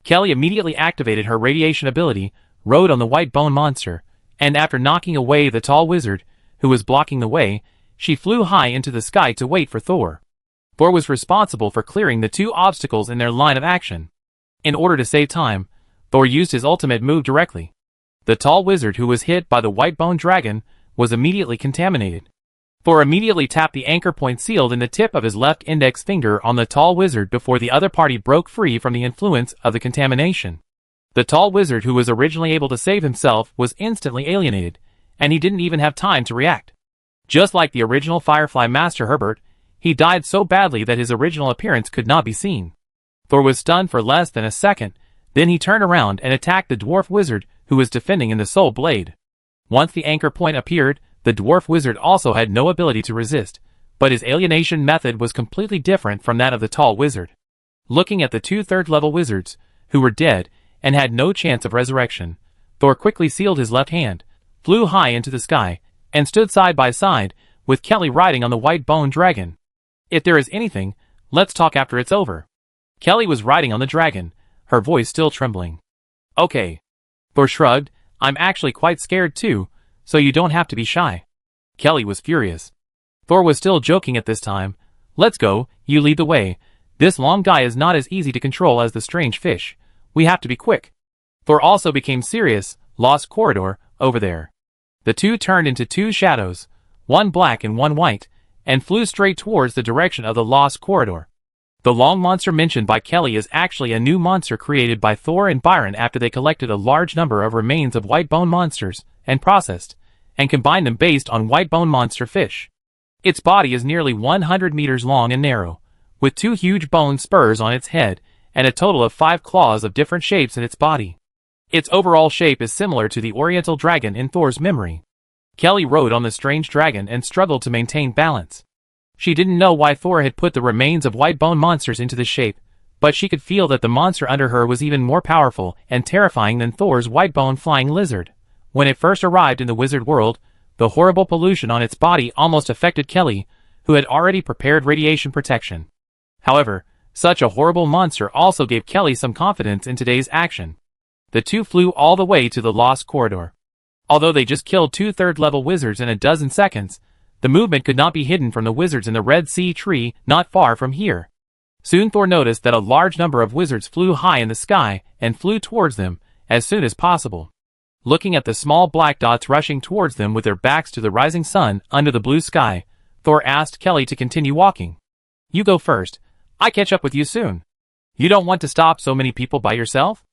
Kelly immediately activated her radiation ability, rode on the white bone monster, and after knocking away the tall wizard, who was blocking the way, she flew high into the sky to wait for Thor. Thor was responsible for clearing the 2 obstacles in their line of action. In order to save time, Thor used his ultimate move directly. The tall wizard who was hit by the white bone dragon was immediately contaminated. Thor immediately tapped the anchor point sealed in the tip of his left index finger on the tall wizard before the other party broke free from the influence of the contamination. The tall wizard who was originally able to save himself was instantly alienated, and he didn't even have time to react. Just like the original Firefly Master Herbert, He died so badly that his original appearance could not be seen. Thor was stunned for less than a second, then he turned around and attacked the dwarf wizard who was defending in the soul blade. Once the anchor point appeared, the dwarf wizard also had no ability to resist, but his alienation method was completely different from that of the tall wizard. Looking at the two third-level wizards, who were dead and had no chance of resurrection, Thor quickly sealed his left hand, flew high into the sky, and stood side by side, with Kelly riding on the white bone dragon. If there is anything, let's talk after it's over. Kelly was riding on the dragon, her voice still trembling. Okay. Thor shrugged, I'm actually quite scared too, so you don't have to be shy. Kelly was furious. Thor was still joking at this time. Let's go, you lead the way. This long guy is not as easy to control as the strange fish. We have to be quick. Thor also became serious. Lost corridor, over there. The two turned into two shadows, one black and one white, and flew straight towards the direction of the lost corridor. The long monster mentioned by Kelly is actually a new monster created by Thor and Byron after they collected a large number of remains of white bone monsters, and processed, and combined them based on white bone monster fish. Its body is nearly 100 meters long and narrow, with two huge bone spurs on its head, and a total of 5 claws of different shapes in its body. Its overall shape is similar to the oriental dragon in Thor's memory. Kelly rode on the strange dragon and struggled to maintain balance. She didn't know why Thor had put the remains of white bone monsters into this shape, but she could feel that the monster under her was even more powerful and terrifying than Thor's white bone flying lizard. When it first arrived in the wizard world, the horrible pollution on its body almost affected Kelly, who had already prepared radiation protection. However, such a horrible monster also gave Kelly some confidence in today's action. The two flew all the way to the lost corridor. Although they just killed 2 third-level wizards in a dozen seconds, the movement could not be hidden from the wizards in the Red Sea tree not far from here. Soon Thor noticed that a large number of wizards flew high in the sky and flew towards them as soon as possible. Looking at the small black dots rushing towards them with their backs to the rising sun under the blue sky, Thor asked Kelly to continue walking. You go first. I catch up with you soon. You don't want to stop so many people by yourself?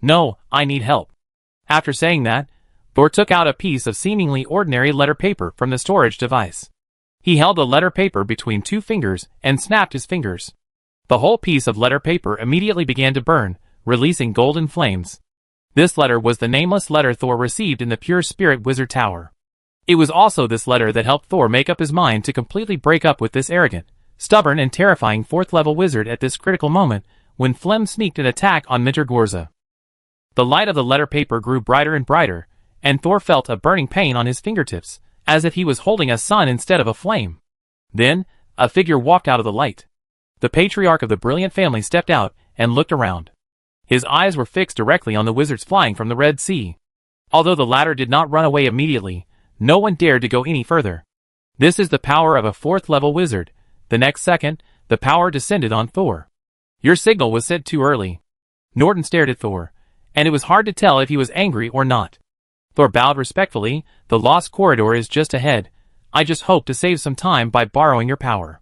No, I need help. After saying that, Thor took out a piece of seemingly ordinary letter paper from the storage device. He held the letter paper between 2 fingers and snapped his fingers. The whole piece of letter paper immediately began to burn, releasing golden flames. This letter was the nameless letter Thor received in the Pure Spirit Wizard Tower. It was also this letter that helped Thor make up his mind to completely break up with this arrogant, stubborn and terrifying 4th-level wizard at this critical moment when Flem sneaked an attack on Minter Gorza. The light of the letter paper grew brighter and brighter, and Thor felt a burning pain on his fingertips, as if he was holding a sun instead of a flame. Then, a figure walked out of the light. The patriarch of the brilliant family stepped out and looked around. His eyes were fixed directly on the wizards flying from the Red Sea. Although the latter did not run away immediately, no one dared to go any further. This is the power of a 4th-level wizard. The next second, the power descended on Thor. Your signal was sent too early. Norton stared at Thor, and it was hard to tell if he was angry or not. Thor bowed respectfully. The lost corridor is just ahead. I just hope to save some time by borrowing your power.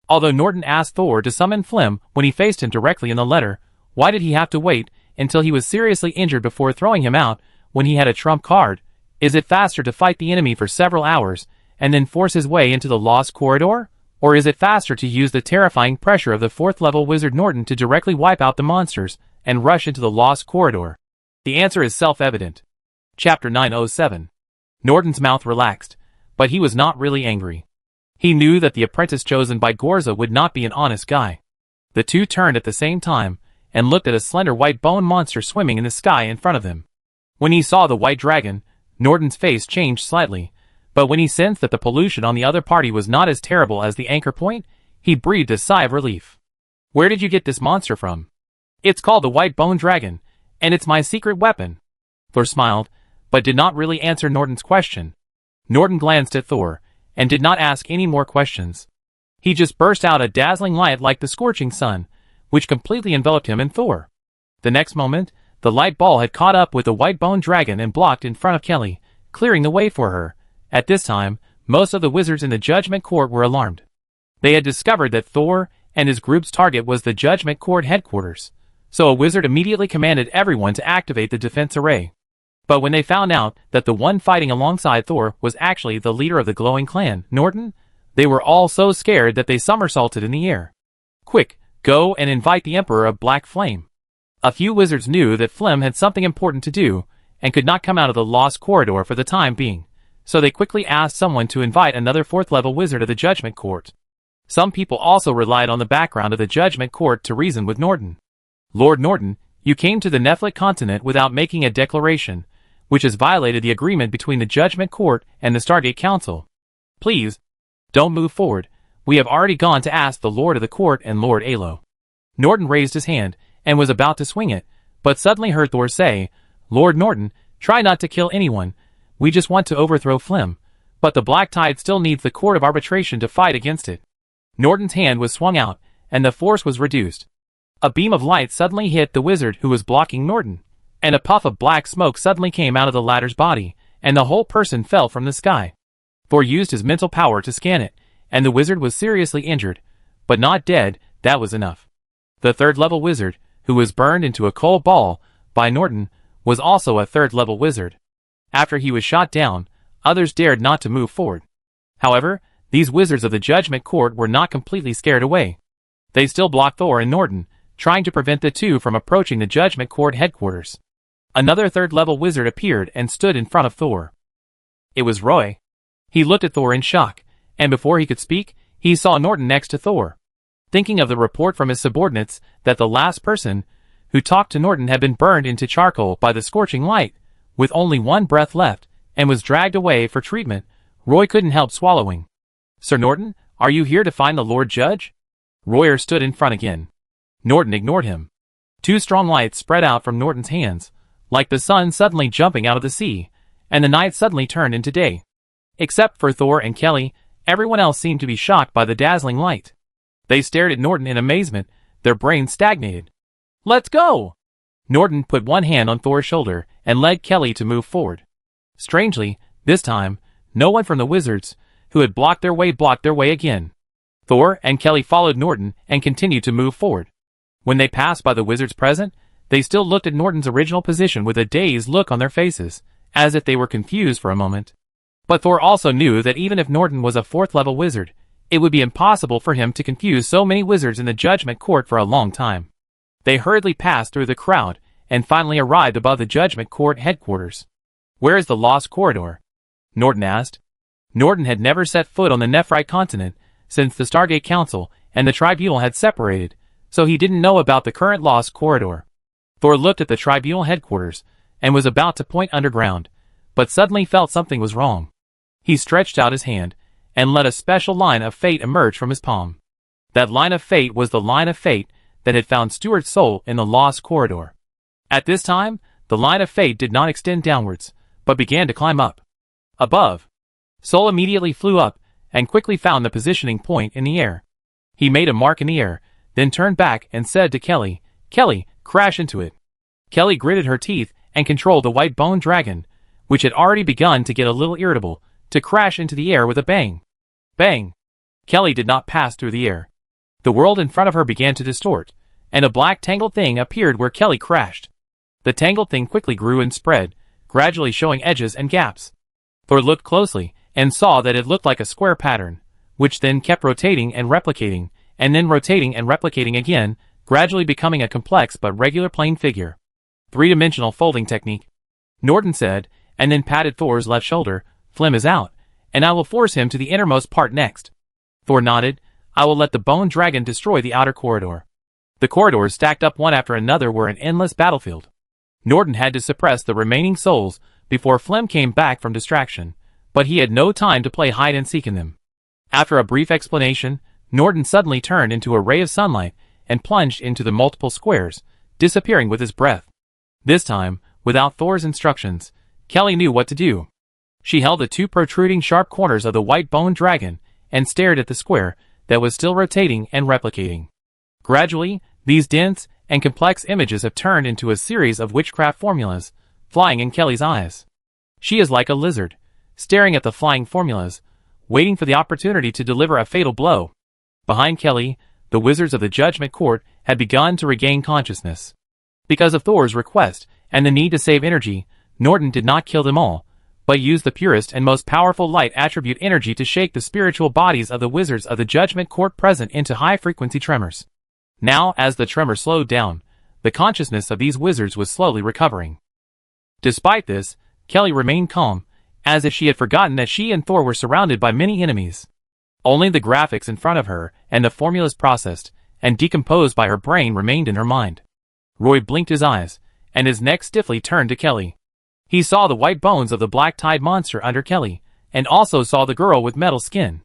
Although Norton asked Thor to summon Flem when he faced him directly in the letter, why did he have to wait until he was seriously injured before throwing him out when he had a trump card? Is it faster to fight the enemy for several hours and then force his way into the lost corridor? Or is it faster to use the terrifying pressure of the 4th-level wizard Norton to directly wipe out the monsters and rush into the lost corridor? The answer is self-evident. Chapter 907. Norton's mouth relaxed, but he was not really angry. He knew that the apprentice chosen by Gorza would not be an honest guy. The two turned at the same time and looked at a slender white bone monster swimming in the sky in front of them. When he saw the white dragon, Norton's face changed slightly, but when he sensed that the pollution on the other party was not as terrible as the anchor point, he breathed a sigh of relief. Where did you get this monster from? It's called the white bone dragon, and it's my secret weapon. Thor smiled, but did not really answer Norton's question. Norton glanced at Thor, and did not ask any more questions. He just burst out a dazzling light like the scorching sun, which completely enveloped him and Thor. The next moment, the light ball had caught up with the white bone dragon and blocked in front of Kelly, clearing the way for her. At this time, most of the wizards in the Judgment Court were alarmed. They had discovered that Thor and his group's target was the Judgment Court headquarters, so a wizard immediately commanded everyone to activate the defense array. But when they found out that the one fighting alongside Thor was actually the leader of the glowing clan, Norton, They were all so scared that they somersaulted in the air. Quick, go and invite the Emperor of Black Flame. A few wizards knew that Flem had something important to do, and could not come out of the lost corridor for the time being, so they quickly asked someone to invite another 4th-level wizard of the Judgment Court. Some people also relied on the background of the Judgment Court to reason with Norton. Lord Norton, you came to the Nephlit continent without making a declaration, which has violated the agreement between the Judgment Court and the Stargate Council. Please, don't move forward. We have already gone to ask the Lord of the Court and Lord Alo. Norton raised his hand and was about to swing it, but suddenly heard Thor say, Lord Norton, try not to kill anyone. We just want to overthrow Flem, but the Black Tide still needs the Court of Arbitration to fight against it. Norton's hand was swung out, and the force was reduced. A beam of light suddenly hit the wizard who was blocking Norton, and a puff of black smoke suddenly came out of the latter's body, and the whole person fell from the sky. Thor used his mental power to scan it, and the wizard was seriously injured, but not dead. That was enough. The 3rd-level wizard, who was burned into a coal ball by Norton, was also a 3rd-level wizard. After he was shot down, others dared not to move forward. However, these wizards of the Judgment Court were not completely scared away. They still blocked Thor and Norton, trying to prevent the two from approaching the Judgment Court headquarters. Another 3rd-level wizard appeared and stood in front of Thor. It was Roy. He looked at Thor in shock, and before he could speak, he saw Norton next to Thor. Thinking of the report from his subordinates that the last person who talked to Norton had been burned into charcoal by the scorching light, with only one breath left, and was dragged away for treatment, Roy couldn't help swallowing. Sir Norton, are you here to find the Lord Judge? Royer stood in front again. Norton ignored him. 2 strong lights spread out from Norton's hands, like the sun suddenly jumping out of the sea, and the night suddenly turned into day. Except for Thor and Kelly, everyone else seemed to be shocked by the dazzling light. They stared at Norton in amazement, their brains stagnated. Let's go! Norton put one hand on Thor's shoulder and led Kelly to move forward. Strangely, this time, no one from the wizards who had blocked their way again. Thor and Kelly followed Norton and continued to move forward. When they passed by the wizards present, they still looked at Norton's original position with a dazed look on their faces, as if they were confused for a moment. But Thor also knew that even if Norton was a 4th-level wizard, it would be impossible for him to confuse so many wizards in the Judgment Court for a long time. They hurriedly passed through the crowd and finally arrived above the Judgment Court headquarters. Where is the lost corridor? Norton asked. Norton had never set foot on the Nephrite continent since the Stargate Council and the Tribunal had separated, so he didn't know about the current lost corridor. Thor looked at the Tribunal headquarters and was about to point underground, but suddenly felt something was wrong. He stretched out his hand and let a special line of fate emerge from his palm. That line of fate was the line of fate that had found Stuart's soul in the lost corridor. At this time, the line of fate did not extend downwards, but began to climb up. Above, Soul immediately flew up and quickly found the positioning point in the air. He made a mark in the air, then turned back and said to Kelly, Kelly, crash into it. Kelly gritted her teeth and controlled the white bone dragon, which had already begun to get a little irritable, to crash into the air with a bang. Bang! Kelly did not pass through the air. The world in front of her began to distort, and a black tangled thing appeared where Kelly crashed. The tangled thing quickly grew and spread, gradually showing edges and gaps. Thor looked closely and saw that it looked like a square pattern, which then kept rotating and replicating, and then rotating and replicating again, gradually becoming a complex but regular plane figure. 3-dimensional folding technique. Norton said, and then patted Thor's left shoulder. Flem is out, and I will force him to the innermost part next. Thor nodded. I will let the bone dragon destroy the outer corridor. The corridors stacked up one after another were an endless battlefield. Norton had to suppress the remaining souls before Flem came back from distraction, but he had no time to play hide-and-seek in them. After a brief explanation, Norton suddenly turned into a ray of sunlight and plunged into the multiple squares, disappearing with his breath. This time, without Thor's instructions, Kelly knew what to do. She held the 2 protruding sharp corners of the white bone dragon and stared at the square that was still rotating and replicating. Gradually, these dense and complex images have turned into a series of witchcraft formulas, flying in Kelly's eyes. She is like a lizard, staring at the flying formulas, waiting for the opportunity to deliver a fatal blow. Behind Kelly, the wizards of the Judgment Court had begun to regain consciousness. Because of Thor's request and the need to save energy, Norton did not kill them all, but used the purest and most powerful light attribute energy to shake the spiritual bodies of the wizards of the Judgment Court present into high-frequency tremors. Now, as the tremor slowed down, the consciousness of these wizards was slowly recovering. Despite this, Kelly remained calm, as if she had forgotten that she and Thor were surrounded by many enemies. Only the graphics in front of her and the formulas processed and decomposed by her brain remained in her mind. Roy blinked his eyes, and his neck stiffly turned to Kelly. He saw the white bones of the black tide monster under Kelly, and also saw the girl with metal skin.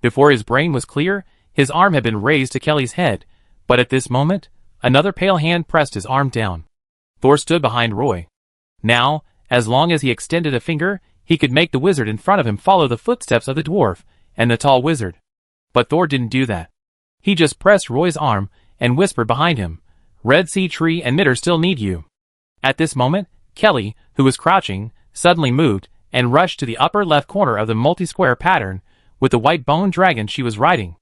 Before his brain was clear, his arm had been raised to Kelly's head, but at this moment, another pale hand pressed his arm down. Thor stood behind Roy. Now, as long as he extended a finger, he could make the wizard in front of him follow the footsteps of the dwarf and the tall wizard. But Thor didn't do that. He just pressed Roy's arm and whispered behind him, "Red Sea Tree and Mitter still need you." At this moment, Kelly, who was crouching, suddenly moved and rushed to the upper left corner of the multi-square pattern with the white bone dragon she was riding.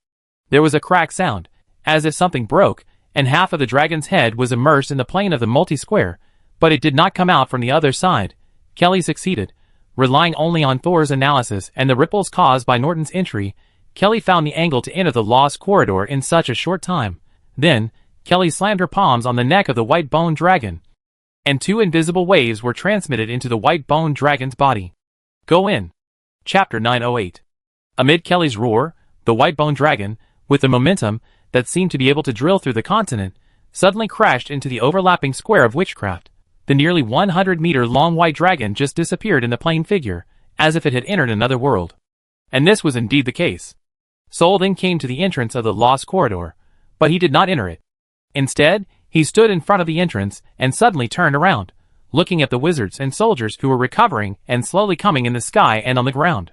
There was a crack sound, as if something broke, and half of the dragon's head was immersed in the plane of the multi-square, but it did not come out from the other side. Kelly succeeded. Relying only on Thor's analysis and the ripples caused by Norton's entry, Kelly found the angle to enter the lost corridor in such a short time. Then, Kelly slammed her palms on the neck of the white bone dragon, and two invisible waves were transmitted into the white bone dragon's body. Go in. Chapter 908. Amid Kelly's roar, the white bone dragon, with the momentum that seemed to be able to drill through the continent, suddenly crashed into the overlapping square of witchcraft. The nearly 100-meter-long white dragon just disappeared in the plane figure, as if it had entered another world. And this was indeed the case. Sol then came to the entrance of the lost corridor, but he did not enter it. Instead, he stood in front of the entrance and suddenly turned around, looking at the wizards and soldiers who were recovering and slowly coming in the sky and on the ground.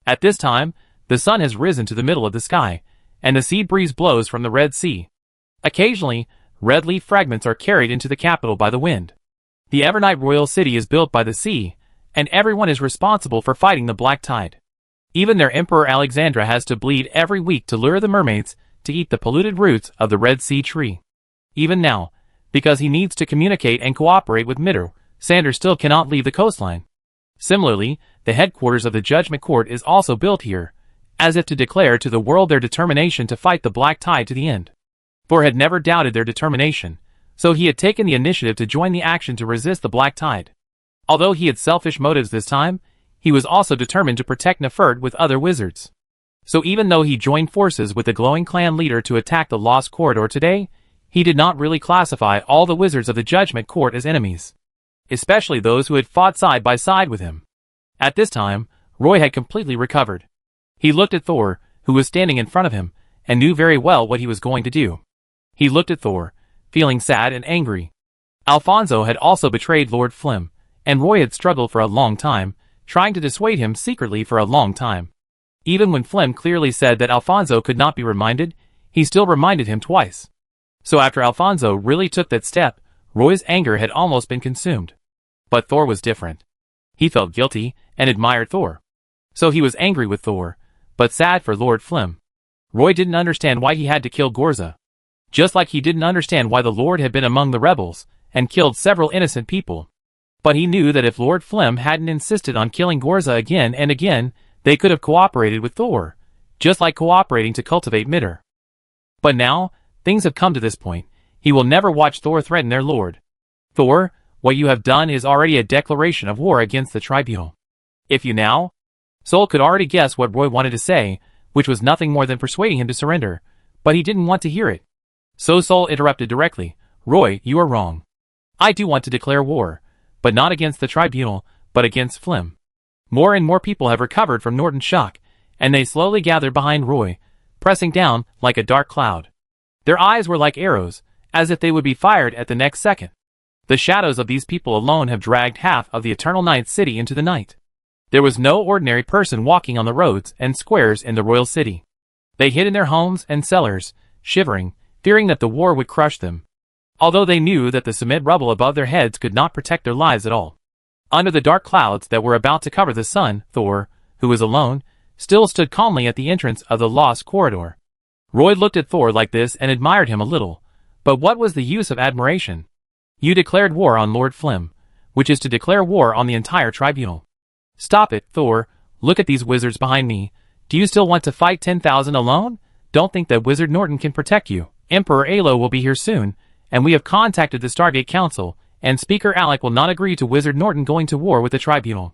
At this time, the sun has risen to the middle of the sky, and the sea breeze blows from the Red Sea. Occasionally, red leaf fragments are carried into the capital by the wind. The Evernight royal city is built by the sea, and everyone is responsible for fighting the black tide. Even their Emperor Alexandra has to bleed every week to lure the mermaids to eat the polluted roots of the Red Sea tree. Even now, because he needs to communicate and cooperate with Mitter, Sander still cannot leave the coastline. Similarly, the headquarters of the Judgment Court is also built here, as if to declare to the world their determination to fight the black tide to the end. Thor had never doubted their determination, so he had taken the initiative to join the action to resist the black tide. Although he had selfish motives this time, he was also determined to protect Nefert with other wizards. So even though he joined forces with the glowing clan leader to attack the lost corridor today, he did not really classify all the wizards of the Judgment Court as enemies, especially those who had fought side by side with him. At this time, Roy had completely recovered. He looked at Thor, who was standing in front of him, and knew very well what he was going to do. He looked at Thor, feeling sad and angry. Alfonso had also betrayed Lord Flim, and Roy had struggled for a long time, trying to dissuade him secretly for a long time. Even when Flim clearly said that Alfonso could not be reminded, he still reminded him twice. So after Alfonso really took that step, Roy's anger had almost been consumed. But Thor was different. He felt guilty and admired Thor. So he was angry with Thor, but sad for Lord Flim. Roy didn't understand why he had to kill Gorza. Just like he didn't understand why the Lord had been among the rebels and killed several innocent people. But he knew that if Lord Flim hadn't insisted on killing Gorza again and again, they could have cooperated with Thor, just like cooperating to cultivate Mitter. But now, things have come to this point. He will never watch Thor threaten their lord. Thor, what you have done is already a declaration of war against the tribunal. If you now... Sol could already guess what Roy wanted to say, which was nothing more than persuading him to surrender, but he didn't want to hear it. So Sol interrupted directly, "Roy, you are wrong. I do want to declare war, but not against the tribunal, but against Flim." More and more people have recovered from Norton's shock, and they slowly gathered behind Roy, pressing down like a dark cloud. Their eyes were like arrows, as if they would be fired at the next second. The shadows of these people alone have dragged half of the Eternal Night City into the night. There was no ordinary person walking on the roads and squares in the royal city. They hid in their homes and cellars, shivering, fearing that the war would crush them. Although they knew that the cement rubble above their heads could not protect their lives at all. Under the dark clouds that were about to cover the sun, Thor, who was alone, still stood calmly at the entrance of the lost corridor. Roy looked at Thor like this and admired him a little, but what was the use of admiration? You declared war on Lord Flim, which is to declare war on the entire tribunal. Stop it, Thor. Look at these wizards behind me. Do you still want to fight 10,000 alone? Don't think that Wizard Norton can protect you. Emperor Alo will be here soon, and we have contacted the Stargate Council, and Speaker Alec will not agree to Wizard Norton going to war with the Tribunal.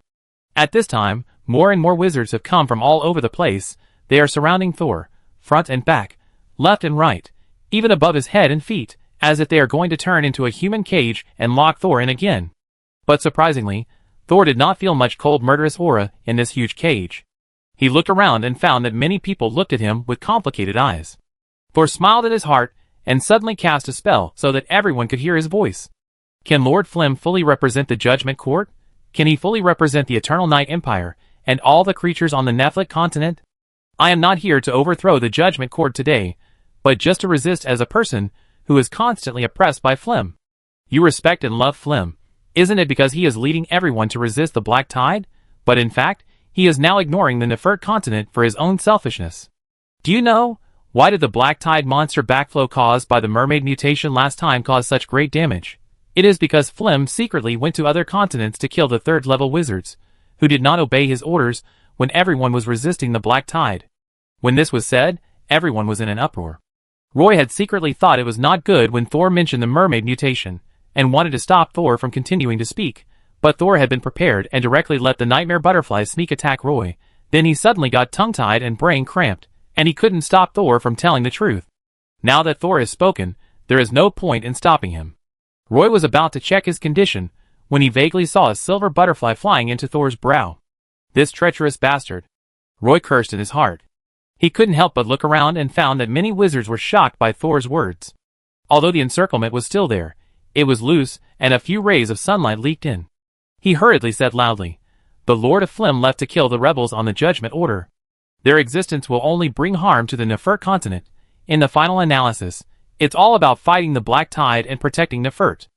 At this time, more and more wizards have come from all over the place. They are surrounding Thor, front and back, left and right, even above his head and feet, as if they are going to turn into a human cage and lock Thor in again. But surprisingly, Thor did not feel much cold murderous aura in this huge cage. He looked around and found that many people looked at him with complicated eyes. Thor smiled at his heart and suddenly cast a spell so that everyone could hear his voice. Can Lord Flim fully represent the Judgment Court? Can he fully represent the Eternal Night Empire and all the creatures on the Nephilic continent? I am not here to overthrow the Judgment Court today, but just to resist as a person who is constantly oppressed by Flim. You respect and love Flim. Isn't it because he is leading everyone to resist the Black Tide? But in fact, he is now ignoring the Nephert continent for his own selfishness. Do you know, why did the Black Tide monster backflow caused by the mermaid mutation last time cause such great damage? It is because Flim secretly went to other continents to kill the third-level wizards, who did not obey his orders when everyone was resisting the Black Tide. When this was said, everyone was in an uproar. Roy had secretly thought it was not good when Thor mentioned the mermaid mutation, and wanted to stop Thor from continuing to speak, but Thor had been prepared and directly let the nightmare butterfly sneak attack Roy. Then he suddenly got tongue-tied and brain cramped, and he couldn't stop Thor from telling the truth. Now that Thor has spoken, there is no point in stopping him. Roy was about to check his condition, when he vaguely saw a silver butterfly flying into Thor's brow. This treacherous bastard. Roy cursed in his heart. He couldn't help but look around and found that many wizards were shocked by Thor's words. Although the encirclement was still there, it was loose, and a few rays of sunlight leaked in. He hurriedly said loudly, "The Lord of Flim left to kill the rebels on the Judgment Order. Their existence will only bring harm to the Nephert continent. In the final analysis, it's all about fighting the Black Tide and protecting Nephert."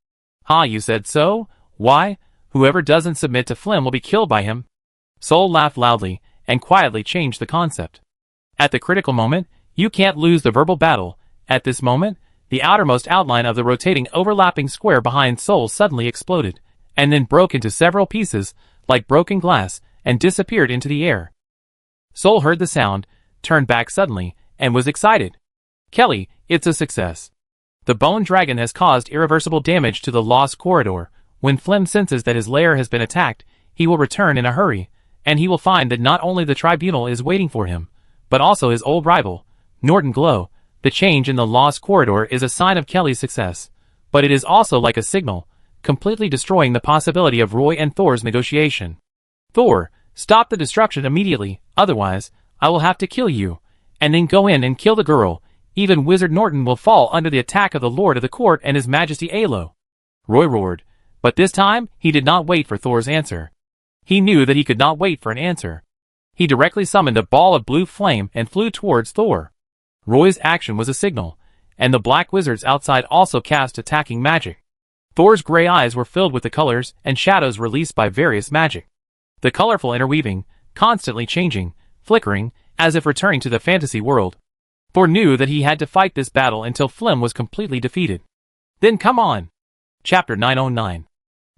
"Ha, you said so? Why, whoever doesn't submit to Flim will be killed by him." Soul laughed loudly, and quietly changed the concept. At the critical moment, you can't lose the verbal battle. At this moment, the outermost outline of the rotating overlapping square behind Soul suddenly exploded, and then broke into several pieces, like broken glass, and disappeared into the air. Soul heard the sound, turned back suddenly, and was excited. "Kelly, it's a success. The Bone Dragon has caused irreversible damage to the Lost Corridor. When Flim senses that his lair has been attacked, he will return in a hurry, and he will find that not only the Tribunal is waiting for him, but also his old rival, Norton Glow. The change in the Lost Corridor is a sign of Kelly's success, but it is also like a signal, completely destroying the possibility of Roy and Thor's negotiation. Thor, stop the destruction immediately, otherwise, I will have to kill you, and then go in and kill the girl. Even Wizard Norton will fall under the attack of the Lord of the Court and His Majesty Alo." Roy roared, but this time, he did not wait for Thor's answer. He knew that he could not wait for an answer. He directly summoned a ball of blue flame and flew towards Thor. Roy's action was a signal, and the black wizards outside also cast attacking magic. Thor's gray eyes were filled with the colors and shadows released by various magic. The colorful interweaving, constantly changing, flickering, as if returning to the fantasy world. Thor knew that he had to fight this battle until Flim was completely defeated. Then come on! Chapter 909.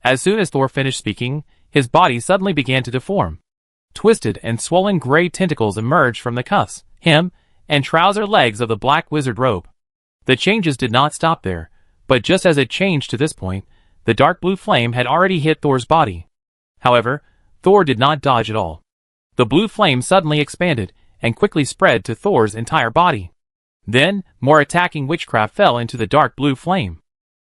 As soon as Thor finished speaking, his body suddenly began to deform. Twisted and swollen gray tentacles emerged from the cuffs, hem, and trouser legs of the black wizard robe. The changes did not stop there, but just as it changed to this point, the dark blue flame had already hit Thor's body. However, Thor did not dodge at all. The blue flame suddenly expanded and quickly spread to Thor's entire body. Then, more attacking witchcraft fell into the dark blue flame.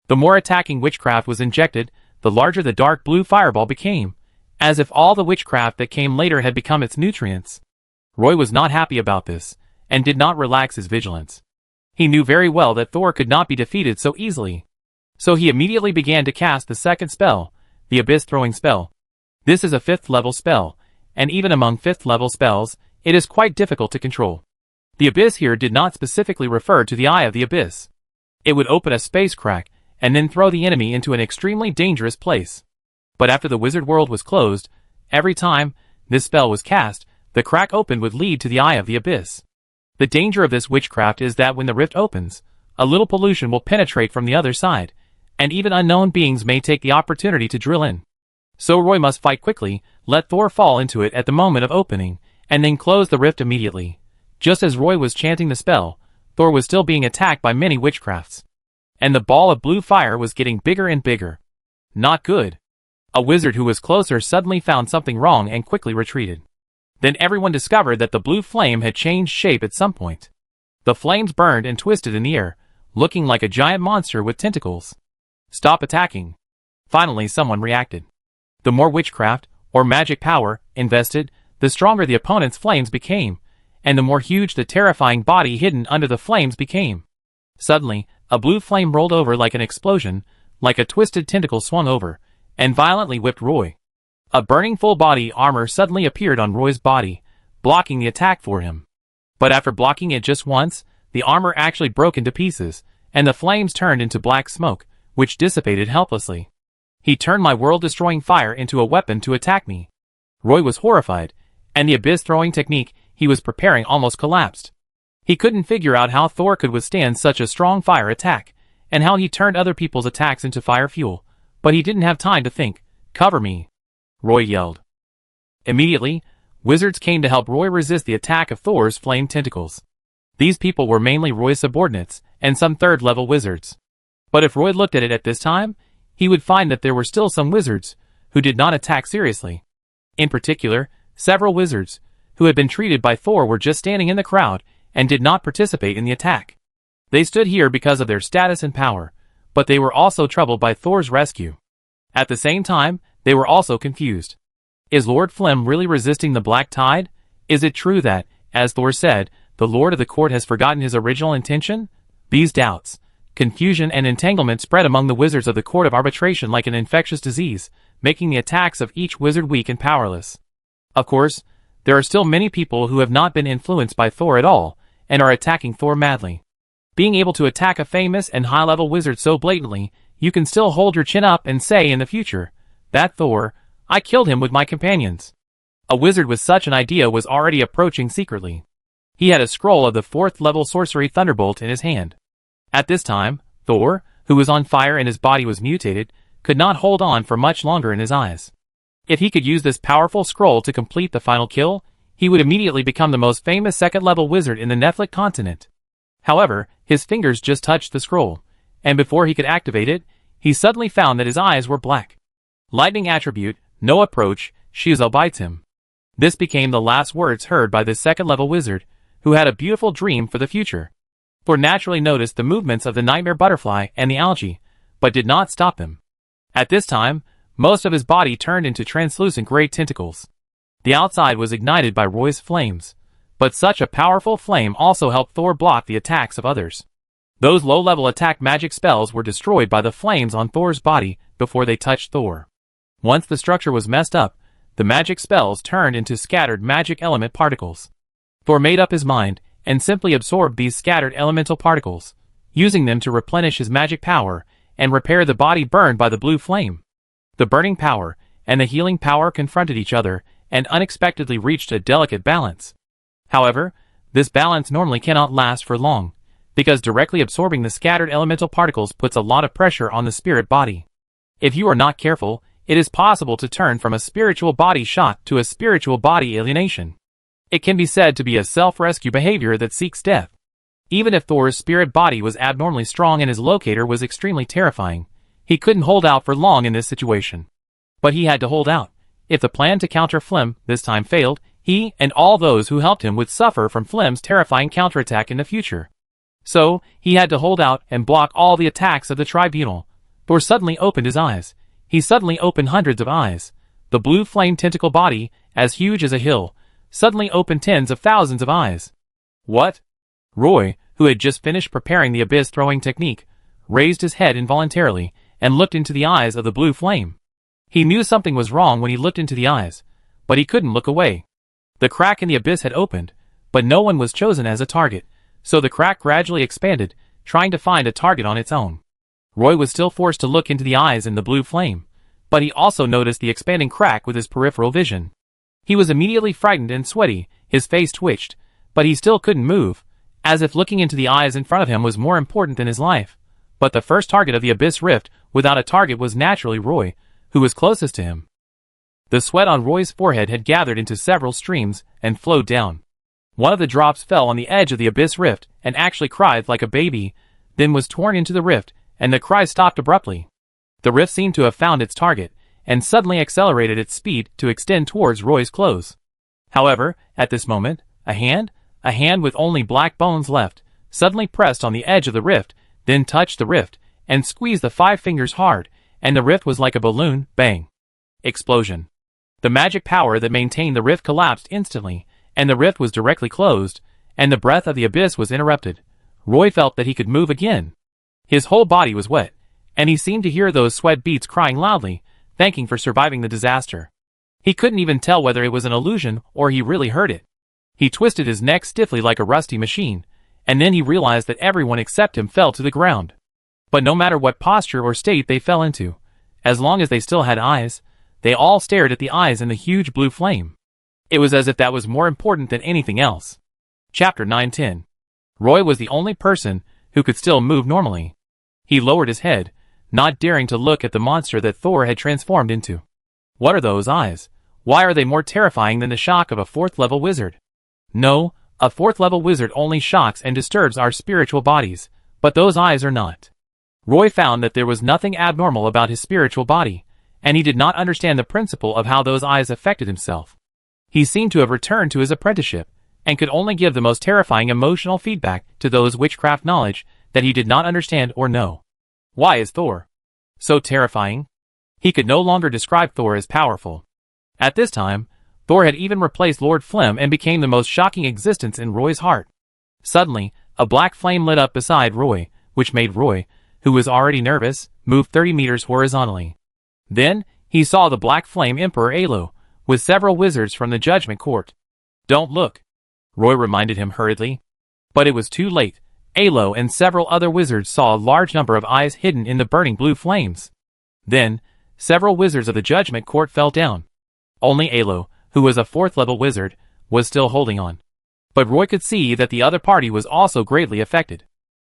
The more attacking witchcraft was injected, the larger the dark blue fireball became, as if all the witchcraft that came later had become its nutrients. Roy was not happy about this, and did not relax his vigilance. He knew very well that Thor could not be defeated so easily. So he immediately began to cast the second spell, the Abyss Throwing Spell. This is a 5th level spell, and even among 5th level spells, it is quite difficult to control. The Abyss here did not specifically refer to the Eye of the Abyss. It would open a space crack, and then throw the enemy into an extremely dangerous place. But after the wizard world was closed, every time this spell was cast, the crack opened would lead to the Eye of the Abyss. The danger of this witchcraft is that when the rift opens, a little pollution will penetrate from the other side, and even unknown beings may take the opportunity to drill in. So Roy must fight quickly, let Thor fall into it at the moment of opening, and then close the rift immediately. Just as Roy was chanting the spell, Thor was still being attacked by many witchcrafts. And the ball of blue fire was getting bigger and bigger. Not good. A wizard who was closer suddenly found something wrong and quickly retreated. Then everyone discovered that the blue flame had changed shape at some point. The flames burned and twisted in the air, looking like a giant monster with tentacles. Stop attacking. Finally someone reacted. The more witchcraft, or magic power, invested, the stronger the opponent's flames became, and the more huge the terrifying body hidden under the flames became. Suddenly, a blue flame rolled over like an explosion, like a twisted tentacle swung over, and violently whipped Roy. A burning full-body armor suddenly appeared on Roy's body, blocking the attack for him. But after blocking it just once, the armor actually broke into pieces, and the flames turned into black smoke, which dissipated helplessly. He turned my world-destroying fire into a weapon to attack me. Roy was horrified, and the abyss-throwing technique he was preparing almost collapsed. He couldn't figure out how Thor could withstand such a strong fire attack, and how he turned other people's attacks into fire fuel, but he didn't have time to think. "Cover me!" Roy yelled. Immediately, wizards came to help Roy resist the attack of Thor's flame tentacles. These people were mainly Roy's subordinates, and some third-level wizards. But if Roy looked at it at this time, he would find that there were still some wizards who did not attack seriously. In particular, several wizards who had been treated by Thor were just standing in the crowd and did not participate in the attack. They stood here because of their status and power, but they were also troubled by Thor's rescue. At the same time, they were also confused. Is Lord Flem really resisting the Black Tide? Is it true that, as Thor said, the Lord of the Court has forgotten his original intention? These doubts, confusion and entanglement spread among the wizards of the Court of Arbitration like an infectious disease, making the attacks of each wizard weak and powerless. Of course, there are still many people who have not been influenced by Thor at all, and are attacking Thor madly. Being able to attack a famous and high-level wizard so blatantly, you can still hold your chin up and say in the future, "That Thor, I killed him with my companions." A wizard with such an idea was already approaching secretly. He had a scroll of the 4th-level sorcery Thunderbolt in his hand. At this time, Thor, who was on fire and his body was mutated, could not hold on for much longer in his eyes. If he could use this powerful scroll to complete the final kill, he would immediately become the most famous 2nd-level wizard in the Nephilim continent. However, his fingers just touched the scroll, and before he could activate it, he suddenly found that his eyes were black. Lightning attribute, no approach, Shizel bites him. This became the last words heard by this 2nd-level wizard, who had a beautiful dream for the future. Thor naturally noticed the movements of the nightmare butterfly and the algae, but did not stop him. At this time, most of his body turned into translucent gray tentacles. The outside was ignited by Roy's flames, but such a powerful flame also helped Thor block the attacks of others. Those low-level attack magic spells were destroyed by the flames on Thor's body before they touched Thor. Once the structure was messed up, the magic spells turned into scattered magic element particles. Thor made up his mind and simply absorbed these scattered elemental particles, using them to replenish his magic power and repair the body burned by the blue flame. The burning power and the healing power confronted each other and unexpectedly reached a delicate balance. However, this balance normally cannot last for long, because directly absorbing the scattered elemental particles puts a lot of pressure on the spirit body. If you are not careful, it is possible to turn from a spiritual body shot to a spiritual body alienation. It can be said to be a self-rescue behavior that seeks death. Even if Thor's spirit body was abnormally strong and his locator was extremely terrifying, he couldn't hold out for long in this situation. But he had to hold out. If the plan to counter Flem this time failed, he and all those who helped him would suffer from Flem's terrifying counterattack in the future. So, he had to hold out and block all the attacks of the tribunal. Thor suddenly opened his eyes. He suddenly opened hundreds of eyes. The blue flame tentacle body, as huge as a hill, suddenly opened tens of thousands of eyes. What? Roy, who had just finished preparing the abyss-throwing technique, raised his head involuntarily and looked into the eyes of the blue flame. He knew something was wrong when he looked into the eyes, but he couldn't look away. The crack in the abyss had opened, but no one was chosen as a target, so the crack gradually expanded, trying to find a target on its own. Roy was still forced to look into the eyes in the blue flame, but he also noticed the expanding crack with his peripheral vision. He was immediately frightened and sweaty, his face twitched, but he still couldn't move, as if looking into the eyes in front of him was more important than his life. But the first target of the abyss rift without a target was naturally Roy, who was closest to him. The sweat on Roy's forehead had gathered into several streams and flowed down. One of the drops fell on the edge of the abyss rift and actually cried like a baby, then was torn into the rift, and the cry stopped abruptly. The rift seemed to have found its target, and suddenly accelerated its speed to extend towards Roy's clothes. However, at this moment, a hand with only black bones left, suddenly pressed on the edge of the rift, then touched the rift, and squeezed the 5 fingers hard, and the rift was like a balloon. Bang! Explosion. The magic power that maintained the rift collapsed instantly, and the rift was directly closed, and the breath of the abyss was interrupted. Roy felt that he could move again. His whole body was wet, and he seemed to hear those sweat beads crying loudly, thanking for surviving the disaster. He couldn't even tell whether it was an illusion or he really heard it. He twisted his neck stiffly like a rusty machine, and then he realized that everyone except him fell to the ground. But no matter what posture or state they fell into, as long as they still had eyes, they all stared at the eyes in the huge blue flame. It was as if that was more important than anything else. Chapter 9:10. Roy was the only person who could still move normally. He lowered his head, not daring to look at the monster that Thor had transformed into. What are those eyes? Why are they more terrifying than the shock of a 4th-level wizard? No, a 4th-level wizard only shocks and disturbs our spiritual bodies, but those eyes are not. Roy found that there was nothing abnormal about his spiritual body, and he did not understand the principle of how those eyes affected himself. He seemed to have returned to his apprenticeship, and could only give the most terrifying emotional feedback to those witchcraft knowledge that he did not understand or know. Why is Thor so terrifying? He could no longer describe Thor as powerful. At this time, Thor had even replaced Lord Flem and became the most shocking existence in Roy's heart. Suddenly, a black flame lit up beside Roy, which made Roy, who was already nervous, move 30 meters horizontally. Then, he saw the Black Flame Emperor Alo, with several wizards from the Judgment Court. "Don't look," Roy reminded him hurriedly. But it was too late. Alo and several other wizards saw a large number of eyes hidden in the burning blue flames. Then, several wizards of the Judgment Court fell down. Only Alo, who was a 4th-level wizard, was still holding on. But Roy could see that the other party was also greatly affected.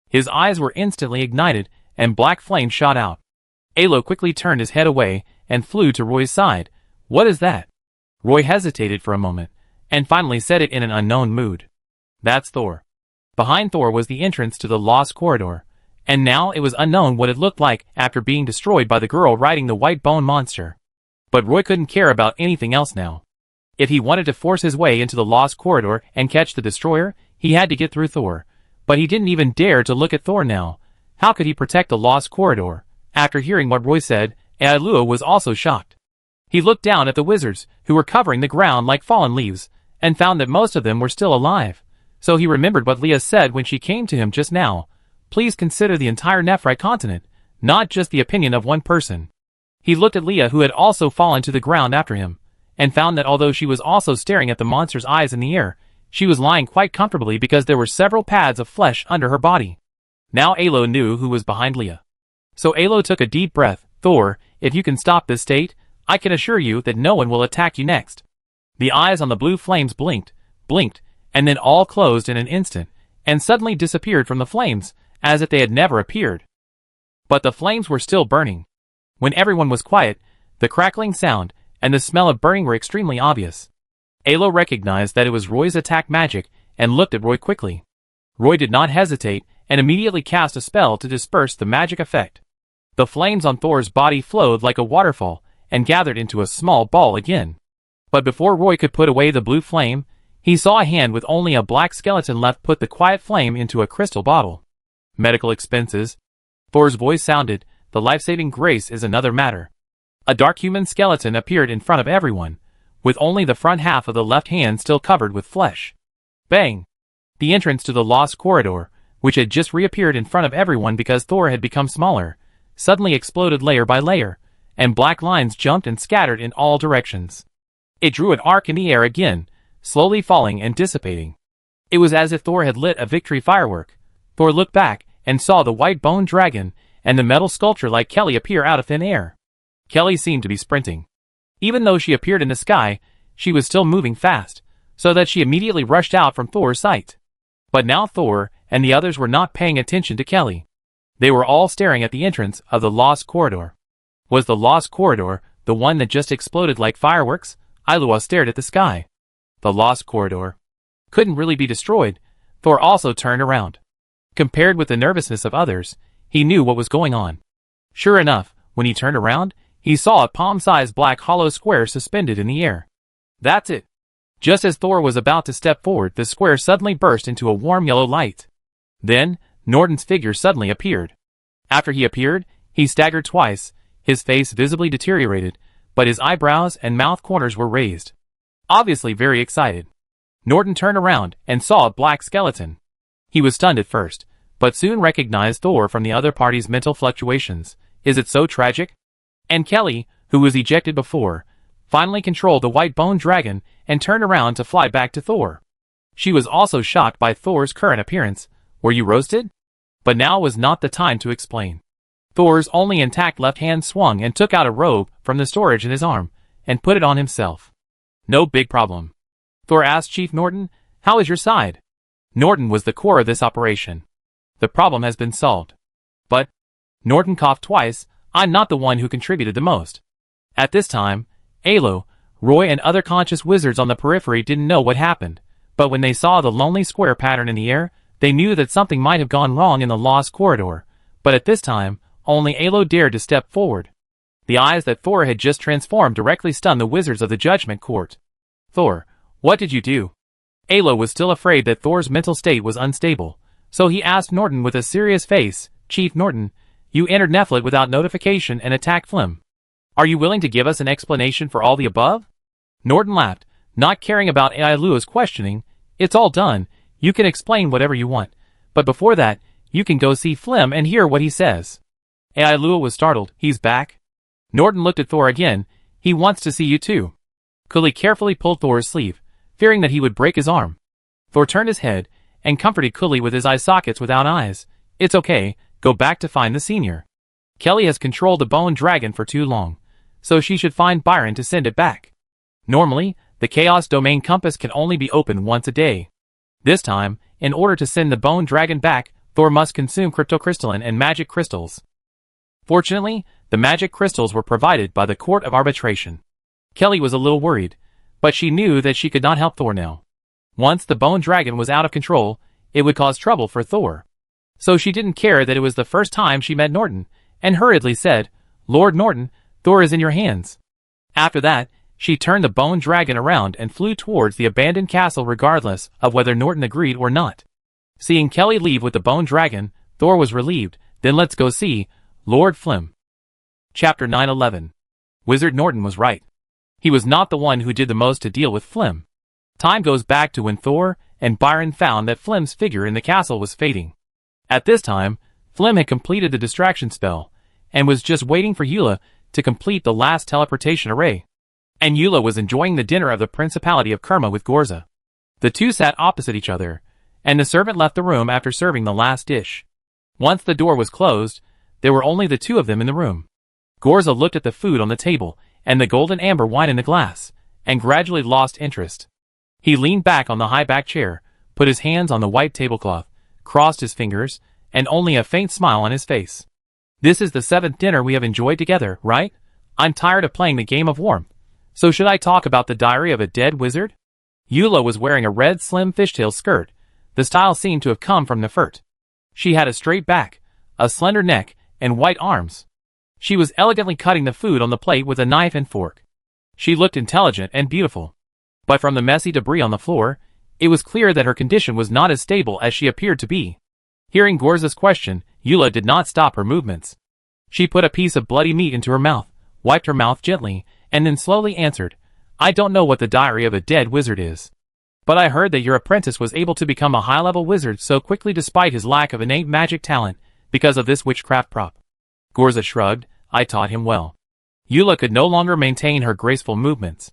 His eyes were instantly ignited, and black flame shot out. Alo quickly turned his head away and flew to Roy's side. "What is that?" Roy hesitated for a moment, and finally said it in an unknown mood. "That's Thor." Behind Thor was the entrance to the Lost Corridor, and now it was unknown what it looked like after being destroyed by the girl riding the white bone monster. But Roy couldn't care about anything else now. If he wanted to force his way into the Lost Corridor and catch the destroyer, he had to get through Thor. But he didn't even dare to look at Thor now. How could he protect the Lost Corridor? After hearing what Roy said, Ailua was also shocked. He looked down at the wizards, who were covering the ground like fallen leaves, and found that most of them were still alive. So he remembered what Leah said when she came to him just now. Please consider the entire Nephrite continent, not just the opinion of one person. He looked at Leah, who had also fallen to the ground after him, and found that although she was also staring at the monster's eyes in the air, she was lying quite comfortably because there were several pads of flesh under her body. Now Alo knew who was behind Leah. So Alo took a deep breath. "Thor, if you can stop this state, I can assure you that no one will attack you next." The eyes on the blue flames blinked, and then all closed in an instant, and suddenly disappeared from the flames, as if they had never appeared. But the flames were still burning. When everyone was quiet, the crackling sound and the smell of burning were extremely obvious. Alo recognized that it was Roy's attack magic and looked at Roy quickly. Roy did not hesitate and immediately cast a spell to disperse the magic effect. The flames on Thor's body flowed like a waterfall and gathered into a small ball again. But before Roy could put away the blue flame, he saw a hand with only a black skeleton left put the quiet flame into a crystal bottle. "Medical expenses," Thor's voice sounded. "The life-saving grace is another matter." A dark human skeleton appeared in front of everyone, with only the front half of the left hand still covered with flesh. Bang! The entrance to the Lost Corridor, which had just reappeared in front of everyone because Thor had become smaller, suddenly exploded layer by layer, and black lines jumped and scattered in all directions. It drew an arc in the air again, slowly falling and dissipating. It was as if Thor had lit a victory firework. Thor looked back and saw the white bone dragon and the metal sculpture like Kelly appear out of thin air. Kelly seemed to be sprinting. Even though she appeared in the sky, she was still moving fast, so that she immediately rushed out from Thor's sight. But now Thor and the others were not paying attention to Kelly. They were all staring at the entrance of the Lost Corridor. Was the Lost Corridor the one that just exploded like fireworks? Ailua stared at the sky. The lost corridor couldn't really be destroyed. Thor also turned around. Compared with the nervousness of others, he knew what was going on. Sure enough, when he turned around, he saw a palm-sized black hollow square suspended in the air. That's it. Just as Thor was about to step forward, the square suddenly burst into a warm yellow light. Then, Norton's figure suddenly appeared. After he appeared, he staggered twice, his face visibly deteriorated, but his eyebrows and mouth corners were raised. Obviously very excited. Norton turned around and saw a black skeleton. He was stunned at first, but soon recognized Thor from the other party's mental fluctuations. Is it so tragic? And Kelly, who was ejected before, finally controlled the white bone dragon and turned around to fly back to Thor. She was also shocked by Thor's current appearance. Were you roasted? But now was not the time to explain. Thor's only intact left hand swung and took out a robe from the storage in his arm and put it on himself. No big problem. Thor asked Chief Norton, how is your side? Norton was the core of this operation. The problem has been solved. But, Norton coughed twice, I'm not the one who contributed the most. At this time, Alo, Roy and other conscious wizards on the periphery didn't know what happened, but when they saw the lonely square pattern in the air, they knew that something might have gone wrong in the lost corridor, but at this time, only Alo dared to step forward. The eyes that Thor had just transformed directly stunned the wizards of the Judgment Court. Thor, what did you do? Alo was still afraid that Thor's mental state was unstable, so he asked Norton with a serious face, Chief Norton, you entered Nephilit without notification and attacked Flim. Are you willing to give us an explanation for all the above? Norton laughed, not caring about Ailua's questioning. It's all done, you can explain whatever you want, but before that, you can go see Flim and hear what he says. Ailua was startled, he's back? Norton looked at Thor again, he wants to see you too. Cully carefully pulled Thor's sleeve, fearing that he would break his arm. Thor turned his head, and comforted Cully with his eye sockets without eyes. It's okay, go back to find the senior. Kelly has controlled the bone dragon for too long, so she should find Byron to send it back. Normally, the Chaos Domain compass can only be opened once a day. This time, in order to send the bone dragon back, Thor must consume cryptocrystalline and magic crystals. Fortunately, the magic crystals were provided by the Court of Arbitration. Kelly was a little worried, but she knew that she could not help Thor now. Once the bone dragon was out of control, it would cause trouble for Thor. So she didn't care that it was the first time she met Norton, and hurriedly said, Lord Norton, Thor is in your hands. After that, she turned the bone dragon around and flew towards the abandoned castle regardless of whether Norton agreed or not. Seeing Kelly leave with the bone dragon, Thor was relieved. Then let's go see Lord Flim. Chapter 9:11. Wizard Norton was right. He was not the one who did the most to deal with Flim. Time goes back to when Thor and Byron found that Flim's figure in the castle was fading. At this time, Flim had completed the distraction spell, and was just waiting for Eula to complete the last teleportation array. And Eula was enjoying the dinner of the Principality of Kerma with Gorza. The two sat opposite each other, and the servant left the room after serving the last dish. Once the door was closed, there were only the two of them in the room. Gorza looked at the food on the table, and the golden amber wine in the glass, and gradually lost interest. He leaned back on the high-back chair, put his hands on the white tablecloth, crossed his fingers, and only a faint smile on his face. This is the 7th dinner we have enjoyed together, right? I'm tired of playing the game of warmth. So should I talk about the diary of a dead wizard? Eula was wearing a red slim fishtail skirt. The style seemed to have come from Nefert. She had a straight back, a slender neck, and white arms. She was elegantly cutting the food on the plate with a knife and fork. She looked intelligent and beautiful. But from the messy debris on the floor, it was clear that her condition was not as stable as she appeared to be. Hearing Gorza's question, Eula did not stop her movements. She put a piece of bloody meat into her mouth, wiped her mouth gently, and then slowly answered, I don't know what the diary of a dead wizard is. But I heard that your apprentice was able to become a high-level wizard so quickly despite his lack of innate magic talent, because of this witchcraft prop. Gorza shrugged, I taught him well. Eula could no longer maintain her graceful movements.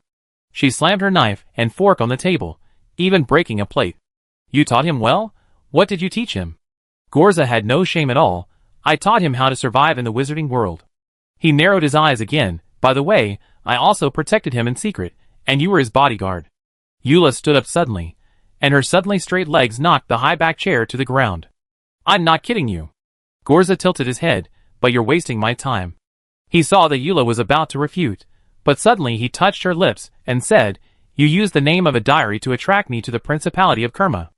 She slammed her knife and fork on the table, even breaking a plate. You taught him well? What did you teach him? Gorza had no shame at all. I taught him how to survive in the wizarding world. He narrowed his eyes again. By the way, I also protected him in secret, and you were his bodyguard. Eula stood up suddenly, and her suddenly straight legs knocked the high-back chair to the ground. I'm not kidding you. Gorza tilted his head, but you're wasting my time. He saw that Eula was about to refute, But suddenly he touched her lips and said, "You used the name of a diary to attract me to the Principality of Kerma.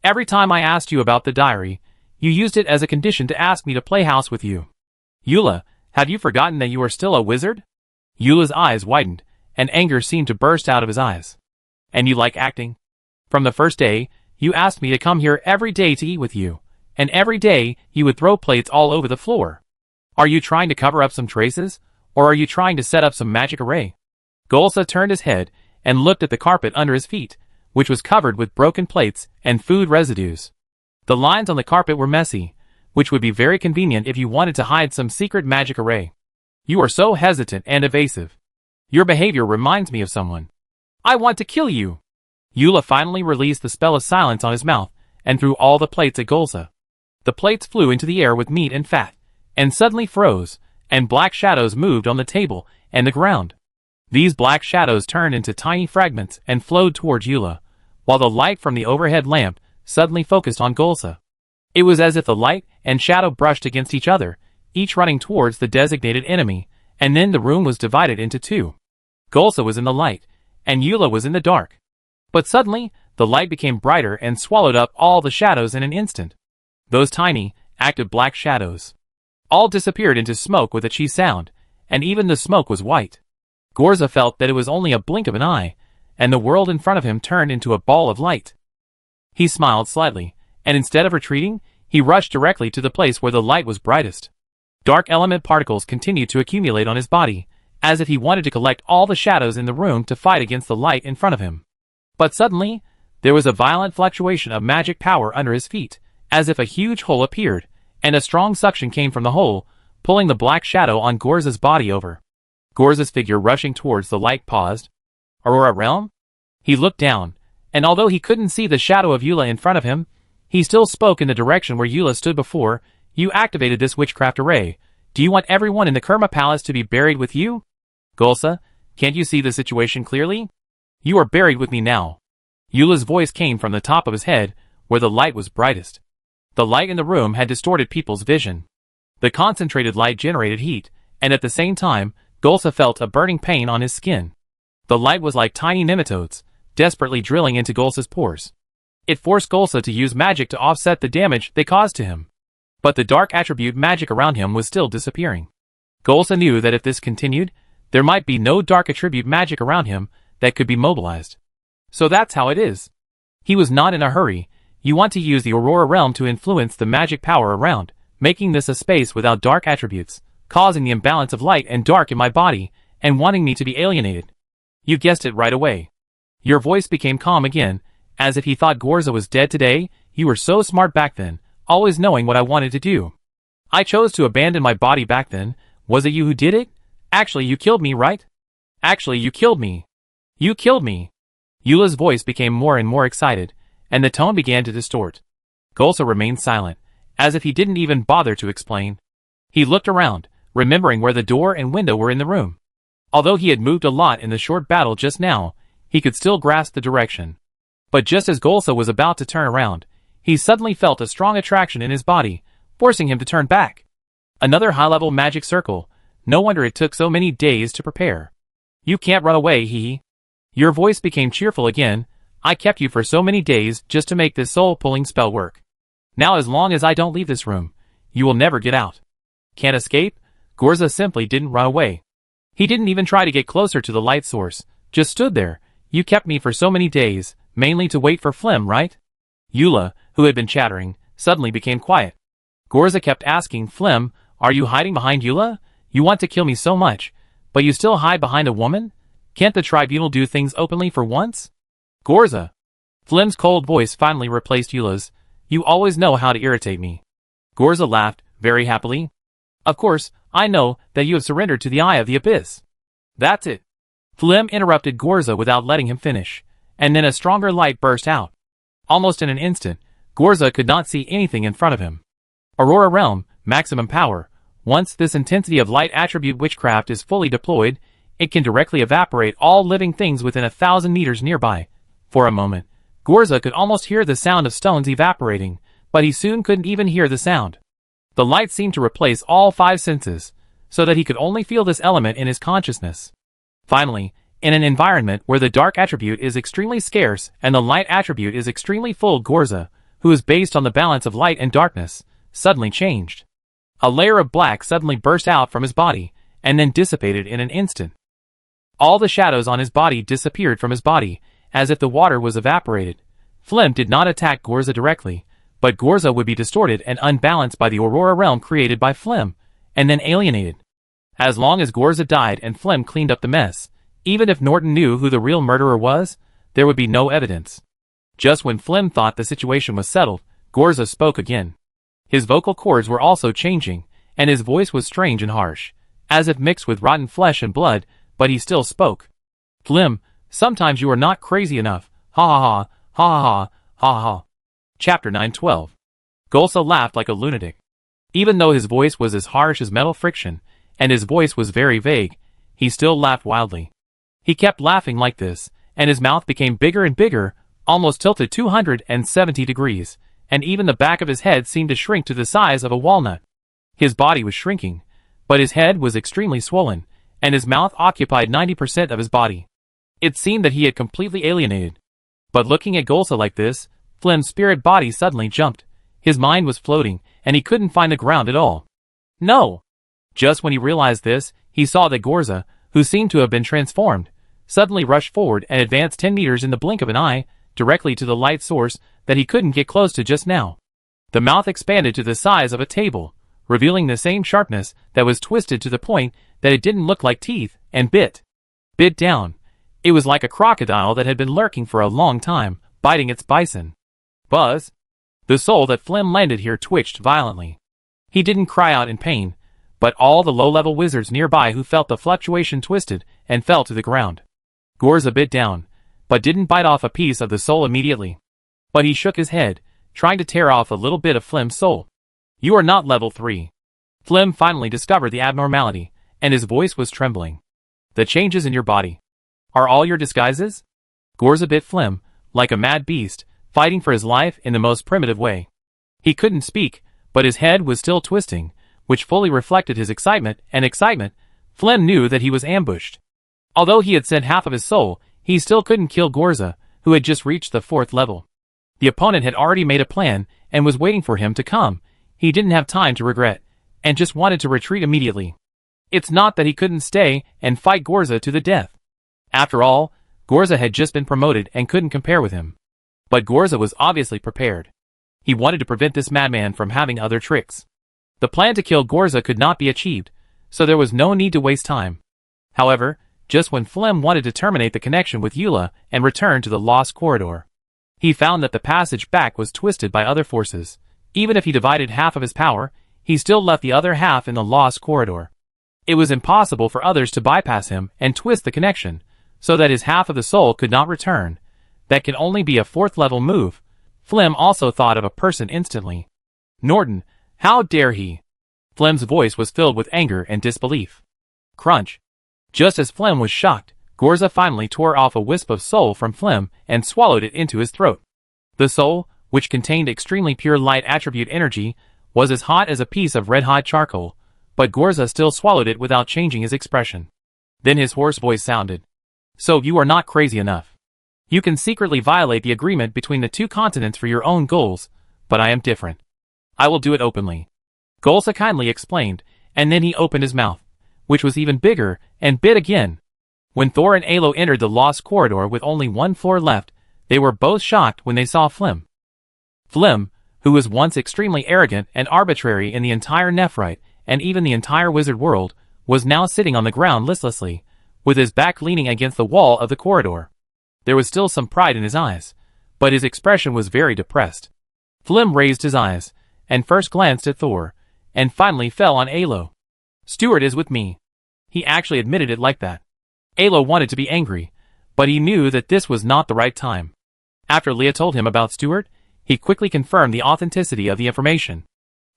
Every time I asked you about the diary, you used it as a condition to ask me to play house with you. Eula, have you forgotten that you are still a wizard?" Eula's eyes widened, and anger seemed to burst out of his eyes. "And you like acting? From the first day, you asked me to come here every day to eat with you, and every day you would throw plates all over the floor. Are you trying to cover up some traces, or are you trying to set up some magic array?" Golsa turned his head and looked at the carpet under his feet, which was covered with broken plates and food residues. The lines on the carpet were messy, which would be very convenient if you wanted to hide some secret magic array. "You are so hesitant and evasive. Your behavior reminds me of someone. I want to kill you." Eula finally released the spell of silence on his mouth and threw all the plates at Golsa. The plates flew into the air with meat and fat, and suddenly froze, and black shadows moved on the table and the ground. These black shadows turned into tiny fragments and flowed towards Eula, while the light from the overhead lamp suddenly focused on Golsa. It was as if the light and shadow brushed against each other, each running towards the designated enemy, and then the room was divided into two. Golsa was in the light, and Eula was in the dark. But suddenly, the light became brighter and swallowed up all the shadows in an instant. Those tiny, active black shadows all disappeared into smoke with a cheese sound, and even the smoke was white. Gorza felt that it was only a blink of an eye, and the world in front of him turned into a ball of light. He smiled slightly, and instead of retreating, he rushed directly to the place where the light was brightest. Dark element particles continued to accumulate on his body, as if he wanted to collect all the shadows in the room to fight against the light in front of him. But suddenly, there was a violent fluctuation of magic power under his feet, as if a huge hole appeared, and a strong suction came from the hole, pulling the black shadow on Gorza's body over. Gorza's figure rushing towards the light paused. "Aurora Realm?" He looked down, and although he couldn't see the shadow of Eula in front of him, he still spoke in the direction where Eula stood before. "You activated this witchcraft array. Do you want everyone in the Kerma Palace to be buried with you? Golsa, can't you see the situation clearly? You are buried with me now." Eula's voice came from the top of his head, where the light was brightest. The light in the room had distorted people's vision. The concentrated light generated heat, and at the same time, Golsa felt a burning pain on his skin. The light was like tiny nematodes, desperately drilling into Golsa's pores. It forced Golsa to use magic to offset the damage they caused to him. But the dark attribute magic around him was still disappearing. Golsa knew that if this continued, there might be no dark attribute magic around him that could be mobilized. So that's how it is. He was not in a hurry. You want to use the Aurora Realm to influence the magic power around, making this a space without dark attributes, causing the imbalance of light and dark in my body, and wanting me to be alienated. You guessed it right away. Your voice became calm again, as if he thought Gorza was dead today. "You were so smart back then, always knowing what I wanted to do. I chose to abandon my body back then. Was it you who did it? Actually, you killed me, right? Actually, you killed me. You killed me." Eula's voice became more and more excited, and the tone began to distort. Golsa remained silent, as if he didn't even bother to explain. He looked around, remembering where the door and window were in the room. Although he had moved a lot in the short battle just now, he could still grasp the direction. But just as Golsa was about to turn around, he suddenly felt a strong attraction in his body, forcing him to turn back. Another high-level magic circle. No wonder it took so many days to prepare. "You can't run away, hee." Your voice became cheerful again. "I kept you for so many days just to make this soul-pulling spell work. Now as long as I don't leave this room, you will never get out." Can't escape? Gorza simply didn't run away. He didn't even try to get closer to the light source, just stood there. "You kept me for so many days, mainly to wait for Phlegm, right?" Eula, who had been chattering, suddenly became quiet. Gorza kept asking, "Phlegm, are you hiding behind Eula? You want to kill me so much, but you still hide behind a woman? Can't the tribunal do things openly for once?" "Gorza." Phlegm's cold voice finally replaced Eula's. "You always know how to irritate me." Gorza laughed, very happily. "Of course, I know that you have surrendered to the Eye of the Abyss." "That's it." Phlegm interrupted Gorza without letting him finish, and then a stronger light burst out. Almost in an instant, Gorza could not see anything in front of him. Aurora Realm, maximum power. Once this intensity of light attribute witchcraft is fully deployed, it can directly evaporate all living things within 1,000 meters nearby. For a moment, Gorza could almost hear the sound of stones evaporating, but he soon couldn't even hear the sound. The light seemed to replace all 5 senses, so that he could only feel this element in his consciousness. Finally, in an environment where the dark attribute is extremely scarce and the light attribute is extremely full, Gorza, who is based on the balance of light and darkness, suddenly changed. A layer of black suddenly burst out from his body, and then dissipated in an instant. All the shadows on his body disappeared from his body, as if the water was evaporated. Phlegm did not attack Gorza directly, but Gorza would be distorted and unbalanced by the Aurora realm created by Phlegm, and then alienated. As long as Gorza died and Phlegm cleaned up the mess, even if Norton knew who the real murderer was, there would be no evidence. Just when Phlegm thought the situation was settled, Gorza spoke again. His vocal cords were also changing, and his voice was strange and harsh, as if mixed with rotten flesh and blood, but he still spoke. Phlegm, sometimes you are not crazy enough. Ha ha ha, ha ha ha, ha ha. Chapter 912. Golsa laughed like a lunatic. Even though his voice was as harsh as metal friction, and his voice was very vague, he still laughed wildly. He kept laughing like this, and his mouth became bigger and bigger, almost tilted 270 degrees, and even the back of his head seemed to shrink to the size of a walnut. His body was shrinking, but his head was extremely swollen, and his mouth occupied 90% of his body. It seemed that he had completely alienated. But looking at Golsa like this, Phlegm's spirit body suddenly jumped. His mind was floating, and he couldn't find the ground at all. No! Just when he realized this, he saw that Gorza, who seemed to have been transformed, suddenly rushed forward and advanced 10 meters in the blink of an eye, directly to the light source that he couldn't get close to just now. The mouth expanded to the size of a table, revealing the same sharpness that was twisted to the point that it didn't look like teeth, and bit down. It was like a crocodile that had been lurking for a long time, biting its bison. Buzz! The soul that Phlegm landed here twitched violently. He didn't cry out in pain, but all the low-level wizards nearby who felt the fluctuation twisted and fell to the ground. Gorza bit down, but didn't bite off a piece of the soul immediately. But he shook his head, trying to tear off a little bit of Phlegm's soul. You are not level 3. Phlegm finally discovered the abnormality, and his voice was trembling. The changes in your body are all your disguises? Gorza bit Phlegm, like a mad beast, fighting for his life in the most primitive way. He couldn't speak, but his head was still twisting, which fully reflected his excitement, Phlegm knew that he was ambushed. Although he had sent half of his soul, he still couldn't kill Gorza, who had just reached the 4th level. The opponent had already made a plan, and was waiting for him to come. He didn't have time to regret, and just wanted to retreat immediately. It's not that he couldn't stay and fight Gorza to the death. After all, Gorza had just been promoted and couldn't compare with him. But Gorza was obviously prepared. He wanted to prevent this madman from having other tricks. The plan to kill Gorza could not be achieved, so there was no need to waste time. However, just when Phlegm wanted to terminate the connection with Eula and return to the Lost Corridor, he found that the passage back was twisted by other forces. Even if he divided half of his power, he still left the other half in the Lost Corridor. It was impossible for others to bypass him and twist the connection, so that his half of the soul could not return. That can only be a 4th level move. Phlegm also thought of a person instantly. Norton, how dare he? Phlegm's voice was filled with anger and disbelief. Crunch. Just as Phlegm was shocked, Gorza finally tore off a wisp of soul from Phlegm and swallowed it into his throat. The soul, which contained extremely pure light attribute energy, was as hot as a piece of red-hot charcoal, but Gorza still swallowed it without changing his expression. Then his hoarse voice sounded. So you are not crazy enough. You can secretly violate the agreement between the 2 continents for your own goals, but I am different. I will do it openly. Golsa kindly explained, and then he opened his mouth, which was even bigger, and bit again. When Thor and Alo entered the Lost Corridor with only 1 floor left, they were both shocked when they saw Phlegm. Phlegm, who was once extremely arrogant and arbitrary in the entire Nephrite, and even the entire wizard world, was now sitting on the ground listlessly, with his back leaning against the wall of the corridor. There was still some pride in his eyes, but his expression was very depressed. Phlegm raised his eyes, and first glanced at Thor, and finally fell on Alo. Stuart is with me. He actually admitted it like that. Alo wanted to be angry, but he knew that this was not the right time. After Leah told him about Stuart, he quickly confirmed the authenticity of the information.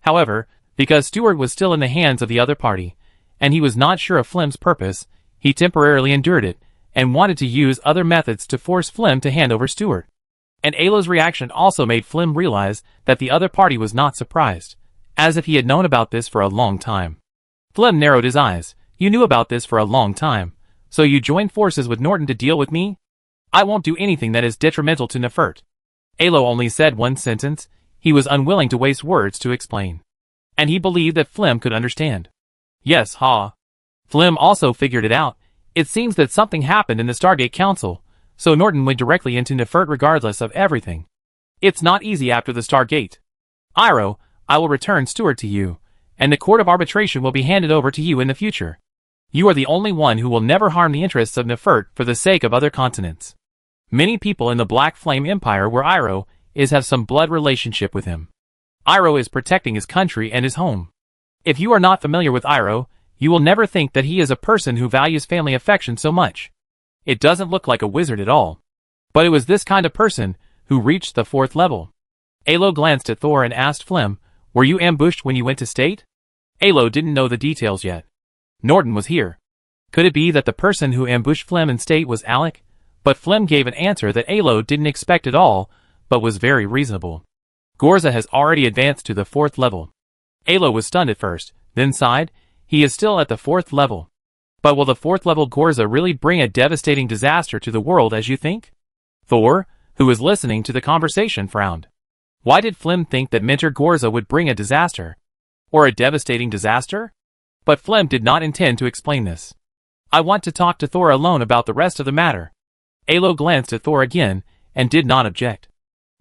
However, because Stuart was still in the hands of the other party, and he was not sure of Phlegm's purpose, he temporarily endured it, and wanted to use other methods to force Phlegm to hand over Stuart. And Alo's reaction also made Phlegm realize that the other party was not surprised, as if he had known about this for a long time. Phlegm narrowed his eyes. You knew about this for a long time, So you joined forces with Norton to deal with me? I won't do anything that is detrimental to Nefert. Alo only said one sentence. He was unwilling to waste words to explain. And he believed that Flem could understand. Yes, ha. Flem also figured it out. It seems that something happened in the Stargate Council, so Norton went directly into Nefert regardless of everything. It's not easy after the Stargate. Iroh, I will return Steward to you, and the Court of Arbitration will be handed over to you in the future. You are the only one who will never harm the interests of Nefert for the sake of other continents. Many people in the Black Flame Empire where Iroh is have some blood relationship with him. Iroh is protecting his country and his home. If you are not familiar with Iroh, you will never think that he is a person who values family affection so much. It doesn't look like a wizard at all. But it was this kind of person who reached the 4th level. Alo glanced at Thor and asked Flem, were you ambushed when you went to state? Alo didn't know the details yet. Norton was here. Could it be that the person who ambushed Flem in state was Alec? But Flem gave an answer that Alo didn't expect at all, but was very reasonable. Gorza has already advanced to the 4th level. Alo was stunned at first, then sighed. He is still at the 4th level. But will the 4th level Gorza really bring a devastating disaster to the world as you think? Thor, who was listening to the conversation, frowned. Why did Flem think that Mentor Gorza would bring a disaster? Or a devastating disaster? But Flem did not intend to explain this. I want to talk to Thor alone about the rest of the matter. Alo glanced at Thor again, and did not object.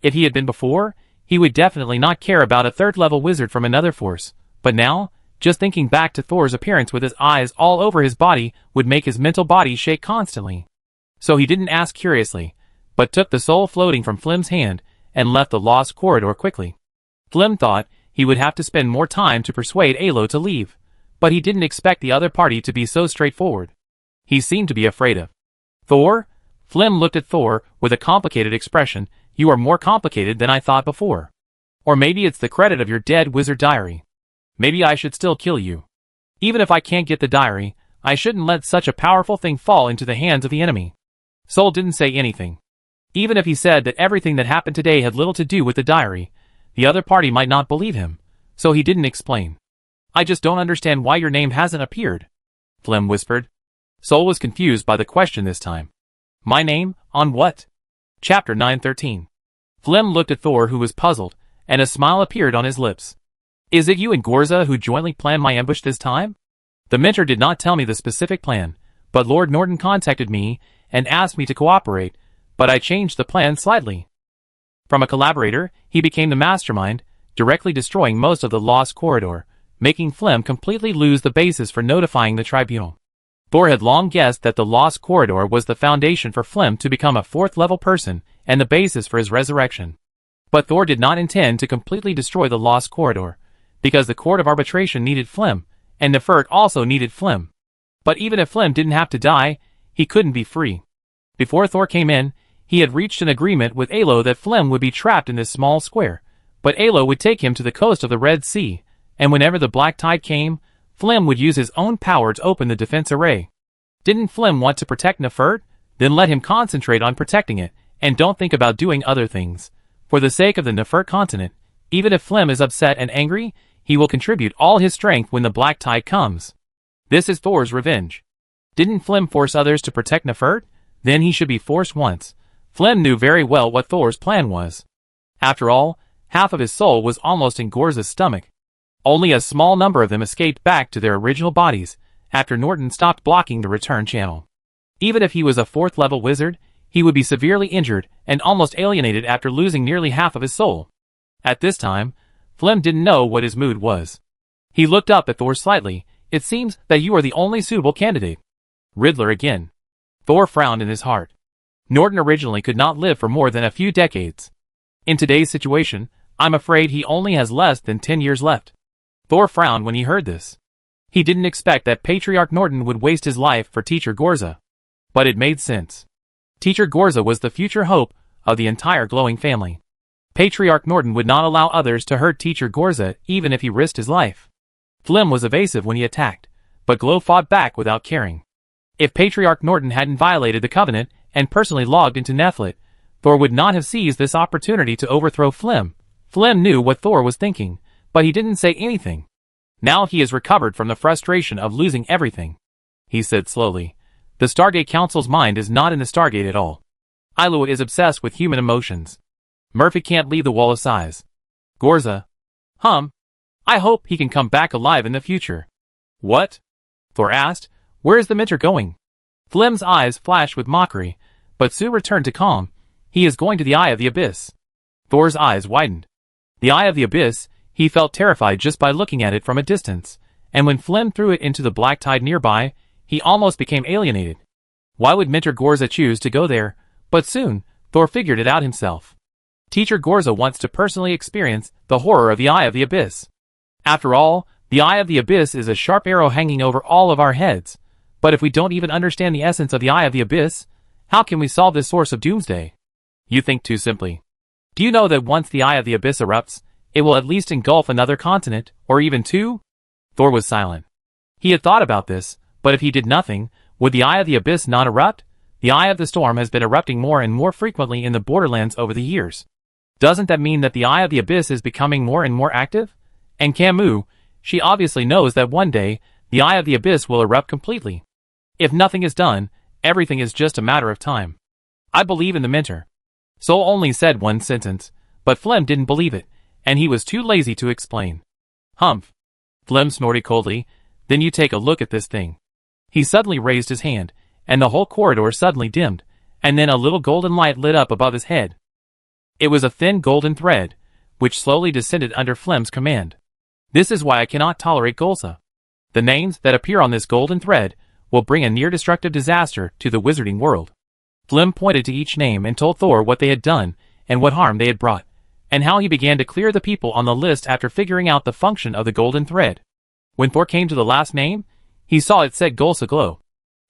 If he had been before, he would definitely not care about a 3rd level wizard from another force, but now, just thinking back to Thor's appearance with his eyes all over his body would make his mental body shake constantly. So he didn't ask curiously, but took the soul floating from Flem's hand, and left the lost corridor quickly. Flem thought he would have to spend more time to persuade Alo to leave, but he didn't expect the other party to be so straightforward. He seemed to be afraid of Thor. Flem looked at Thor with a complicated expression. You are more complicated than I thought before. Or maybe it's the credit of your dead wizard diary. Maybe I should still kill you. Even if I can't get the diary, I shouldn't let such a powerful thing fall into the hands of the enemy. Sol didn't say anything. Even if he said that everything that happened today had little to do with the diary, the other party might not believe him, so he didn't explain. I just don't understand why your name hasn't appeared, Flem whispered. Sol was confused by the question this time. My name? On what? Chapter 913. Flem looked at Thor, who was puzzled, and a smile appeared on his lips. Is it you and Gorza who jointly planned my ambush this time? The mentor did not tell me the specific plan, but Lord Norton contacted me and asked me to cooperate, but I changed the plan slightly. From a collaborator, he became the mastermind, directly destroying most of the Lost Corridor, making Flem completely lose the basis for notifying the tribunal. Thor had long guessed that the Lost Corridor was the foundation for Flem to become a 4th level person and the basis for his resurrection. But Thor did not intend to completely destroy the Lost Corridor, because the Court of Arbitration needed Flem, and Nefert also needed Flem. But even if Flem didn't have to die, he couldn't be free. Before Thor came in, he had reached an agreement with Alo that Flem would be trapped in this small square, but Alo would take him to the coast of the Red Sea, and whenever the black tide came, Flem would use his own power to open the defense array. Didn't Flem want to protect Nefert? Then let him concentrate on protecting it, and don't think about doing other things. For the sake of the Nefert continent, even if Flem is upset and angry, he will contribute all his strength when the black tide comes. This is Thor's revenge. Didn't Flem force others to protect Nefert? Then he should be forced once. Flem knew very well what Thor's plan was. After all, half of his soul was almost in Gorza's stomach. Only a small number of them escaped back to their original bodies, after Norton stopped blocking the return channel. Even if he was a 4th level wizard, he would be severely injured and almost alienated after losing nearly half of his soul. At this time, Flem didn't know what his mood was. He looked up at Thor slightly. It seems that you are the only suitable candidate. Riddler again. Thor frowned in his heart. Norton originally could not live for more than a few decades. In today's situation, I'm afraid he only has less than 10 years left. Thor frowned when he heard this. He didn't expect that Patriarch Norton would waste his life for Teacher Gorza. But it made sense. Teacher Gorza was the future hope of the entire glowing family. Patriarch Norton would not allow others to hurt Teacher Gorza even if he risked his life. Flem was evasive when he attacked, but Glow fought back without caring. If Patriarch Norton hadn't violated the covenant and personally logged into Nephlit, Thor would not have seized this opportunity to overthrow Flem. Flem knew what Thor was thinking, but he didn't say anything. Now he has recovered from the frustration of losing everything, he said slowly. The Stargate Council's mind is not in the Stargate at all. Ilo is obsessed with human emotions. Murphy can't leave the wall of size. Gorza. I hope he can come back alive in the future. What? Thor asked. Where is the mentor going? Flem's eyes flashed with mockery, but soon returned to calm. He is going to the Eye of the Abyss. Thor's eyes widened. The Eye of the Abyss, he felt terrified just by looking at it from a distance, and when Flem threw it into the black tide nearby, he almost became alienated. Why would Mentor Gorza choose to go there? But soon, Thor figured it out himself. Teacher Gorza wants to personally experience the horror of the Eye of the Abyss. After all, the Eye of the Abyss is a sharp arrow hanging over all of our heads. But if we don't even understand the essence of the Eye of the Abyss, how can we solve this source of doomsday? You think too simply. Do you know that once the Eye of the Abyss erupts, it will at least engulf another continent, or even two? Thor was silent. He had thought about this, but if he did nothing, would the Eye of the Abyss not erupt? The Eye of the Storm has been erupting more and more frequently in the borderlands over the years. Doesn't that mean that the Eye of the Abyss is becoming more and more active? And Camus, she obviously knows that one day, the Eye of the Abyss will erupt completely. If nothing is done, everything is just a matter of time. I believe in the mentor. Sol only said one sentence, but Flem didn't believe it, and he was too lazy to explain. Humph. Flem snorted coldly, then you take a look at this thing. He suddenly raised his hand, and the whole corridor suddenly dimmed, and then a little golden light lit up above his head. It was a thin golden thread, which slowly descended under Flem's command. This is why I cannot tolerate Golsa. The names that appear on this golden thread will bring a near-destructive disaster to the wizarding world. Flem pointed to each name and told Thor what they had done and what harm they had brought, and how he began to clear the people on the list after figuring out the function of the golden thread. When Thor came to the last name, he saw it said Golsa Glow.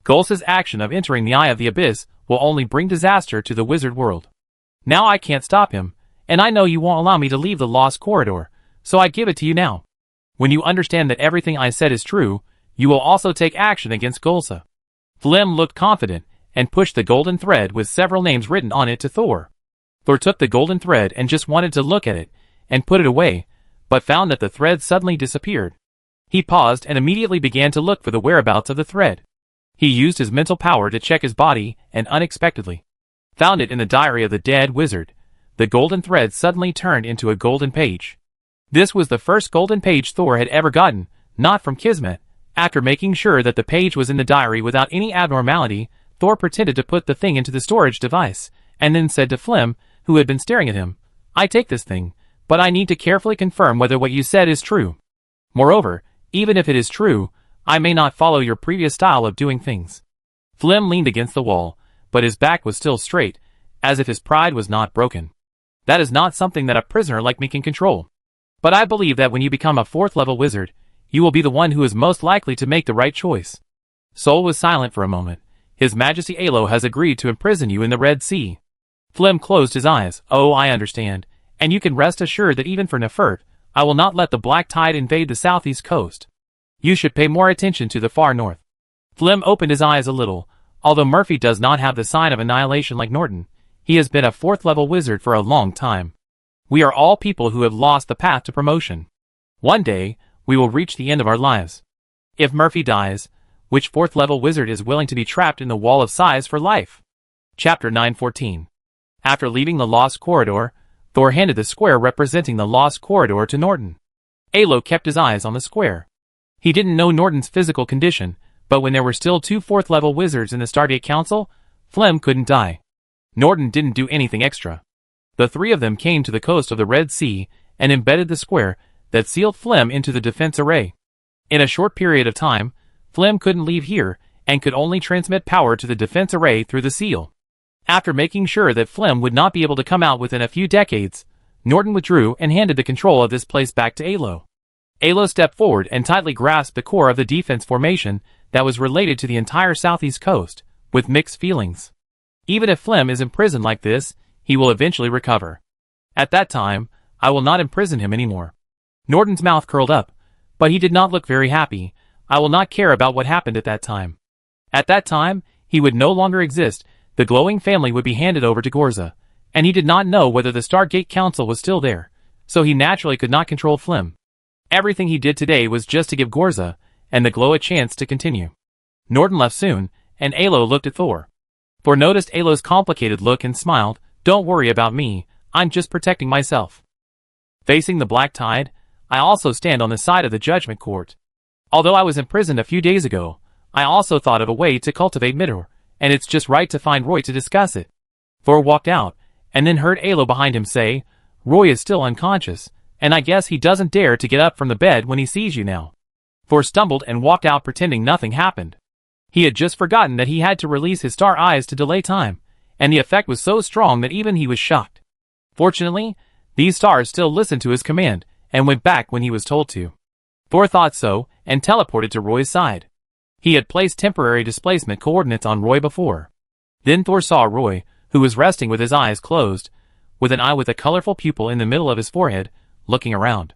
Golsa's action of entering the Eye of the Abyss will only bring disaster to the wizard world. Now I can't stop him, and I know you won't allow me to leave the lost corridor, so I give it to you now. When you understand that everything I said is true, you will also take action against Golsa. Flem looked confident, and pushed the golden thread with several names written on it to Thor. Thor took the golden thread and just wanted to look at it, and put it away, but found that the thread suddenly disappeared. He paused and immediately began to look for the whereabouts of the thread. He used his mental power to check his body, and unexpectedly found it in the diary of the dead wizard. The golden thread suddenly turned into a golden page. This was the first golden page Thor had ever gotten, not from Kismet. After making sure that the page was in the diary without any abnormality, Thor pretended to put the thing into the storage device, and then said to Flem, who had been staring at him, I take this thing, but I need to carefully confirm whether what you said is true. Moreover, even if it is true, I may not follow your previous style of doing things. Flem leaned against the wall, but his back was still straight, as if his pride was not broken. That is not something that a prisoner like me can control. But I believe that when you become a 4th-level wizard, you will be the one who is most likely to make the right choice. Sol was silent for a moment. His Majesty Alo has agreed to imprison you in the Red Sea. Flem closed his eyes. Oh, I understand. And you can rest assured that even for Nefert, I will not let the black tide invade the southeast coast. You should pay more attention to the far north. Flem opened his eyes a little. Although Murphy does not have the sign of annihilation like Norton, he has been a 4th-level wizard for a long time. We are all people who have lost the path to promotion. One day, we will reach the end of our lives. If Murphy dies, which 4th-level wizard is willing to be trapped in the Wall of Size for life? Chapter 914. After leaving the Lost Corridor, Thor handed the square representing the Lost Corridor to Norton. Alo kept his eyes on the square. He didn't know Norton's physical condition, but when there were still 2 4th-level wizards in the Stargate Council, Flem couldn't die. Norton didn't do anything extra. The 3 of them came to the coast of the Red Sea and embedded the square that sealed Flem into the defense array. In a short period of time, Flem couldn't leave here and could only transmit power to the defense array through the seal. After making sure that Flem would not be able to come out within a few decades, Norton withdrew and handed the control of this place back to Alo. Alo stepped forward and tightly grasped the core of the defense formation that was related to the entire southeast coast, with mixed feelings. Even if Flem is imprisoned like this, he will eventually recover. At that time, I will not imprison him anymore. Norton's mouth curled up, but he did not look very happy. I will not care about what happened at that time. At that time, he would no longer exist. The glowing family would be handed over to Gorza, and he did not know whether the Stargate Council was still there, so he naturally could not control Flem. Everything he did today was just to give Gorza and the glow a chance to continue. Norton left soon, and Alo looked at Thor. Thor noticed Alo's complicated look and smiled. "Don't worry about me, I'm just protecting myself." Facing the black tide, I also stand on the side of the judgment court. Although I was imprisoned a few days ago, I also thought of a way to cultivate Midor, and it's just right to find Roy to discuss it. Thor walked out, and then heard Alo behind him say, "Roy is still unconscious, and I guess he doesn't dare to get up from the bed when he sees you now." Thor stumbled and walked out pretending nothing happened. He had just forgotten that he had to release his star eyes to delay time, and the effect was so strong that even he was shocked. Fortunately, these stars still listened to his command, and went back when he was told to. Thor thought so, and teleported to Roy's side. He had placed temporary displacement coordinates on Roy before. Then Thor saw Roy, who was resting with his eyes closed, with an eye with a colorful pupil in the middle of his forehead, looking around.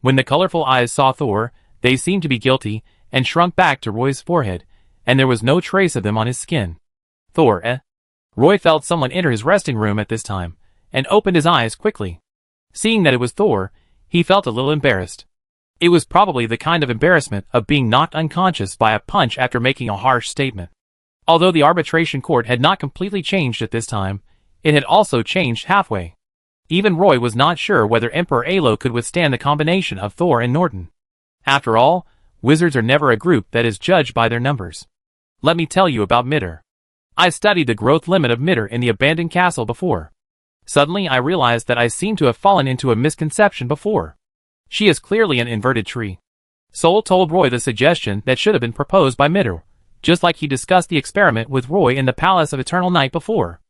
When the colorful eyes saw Thor, they seemed to be guilty, and shrunk back to Roy's forehead, and there was no trace of them on his skin. "Thor, Roy felt someone enter his resting room at this time, and opened his eyes quickly. Seeing that it was Thor, he felt a little embarrassed. It was probably the kind of embarrassment of being knocked unconscious by a punch after making a harsh statement. Although the arbitration court had not completely changed at this time, it had also changed halfway. Even Roy was not sure whether Emperor Alo could withstand the combination of Thor and Norton. After all, wizards are never a group that is judged by their numbers. Let me tell you about Midor. I studied the growth limit of Midor in the abandoned castle before. Suddenly I realized that I seemed to have fallen into a misconception before. She is clearly an inverted tree. Sol told Roy the suggestion that should have been proposed by Midor, just like he discussed the experiment with Roy in the Palace of Eternal Night before.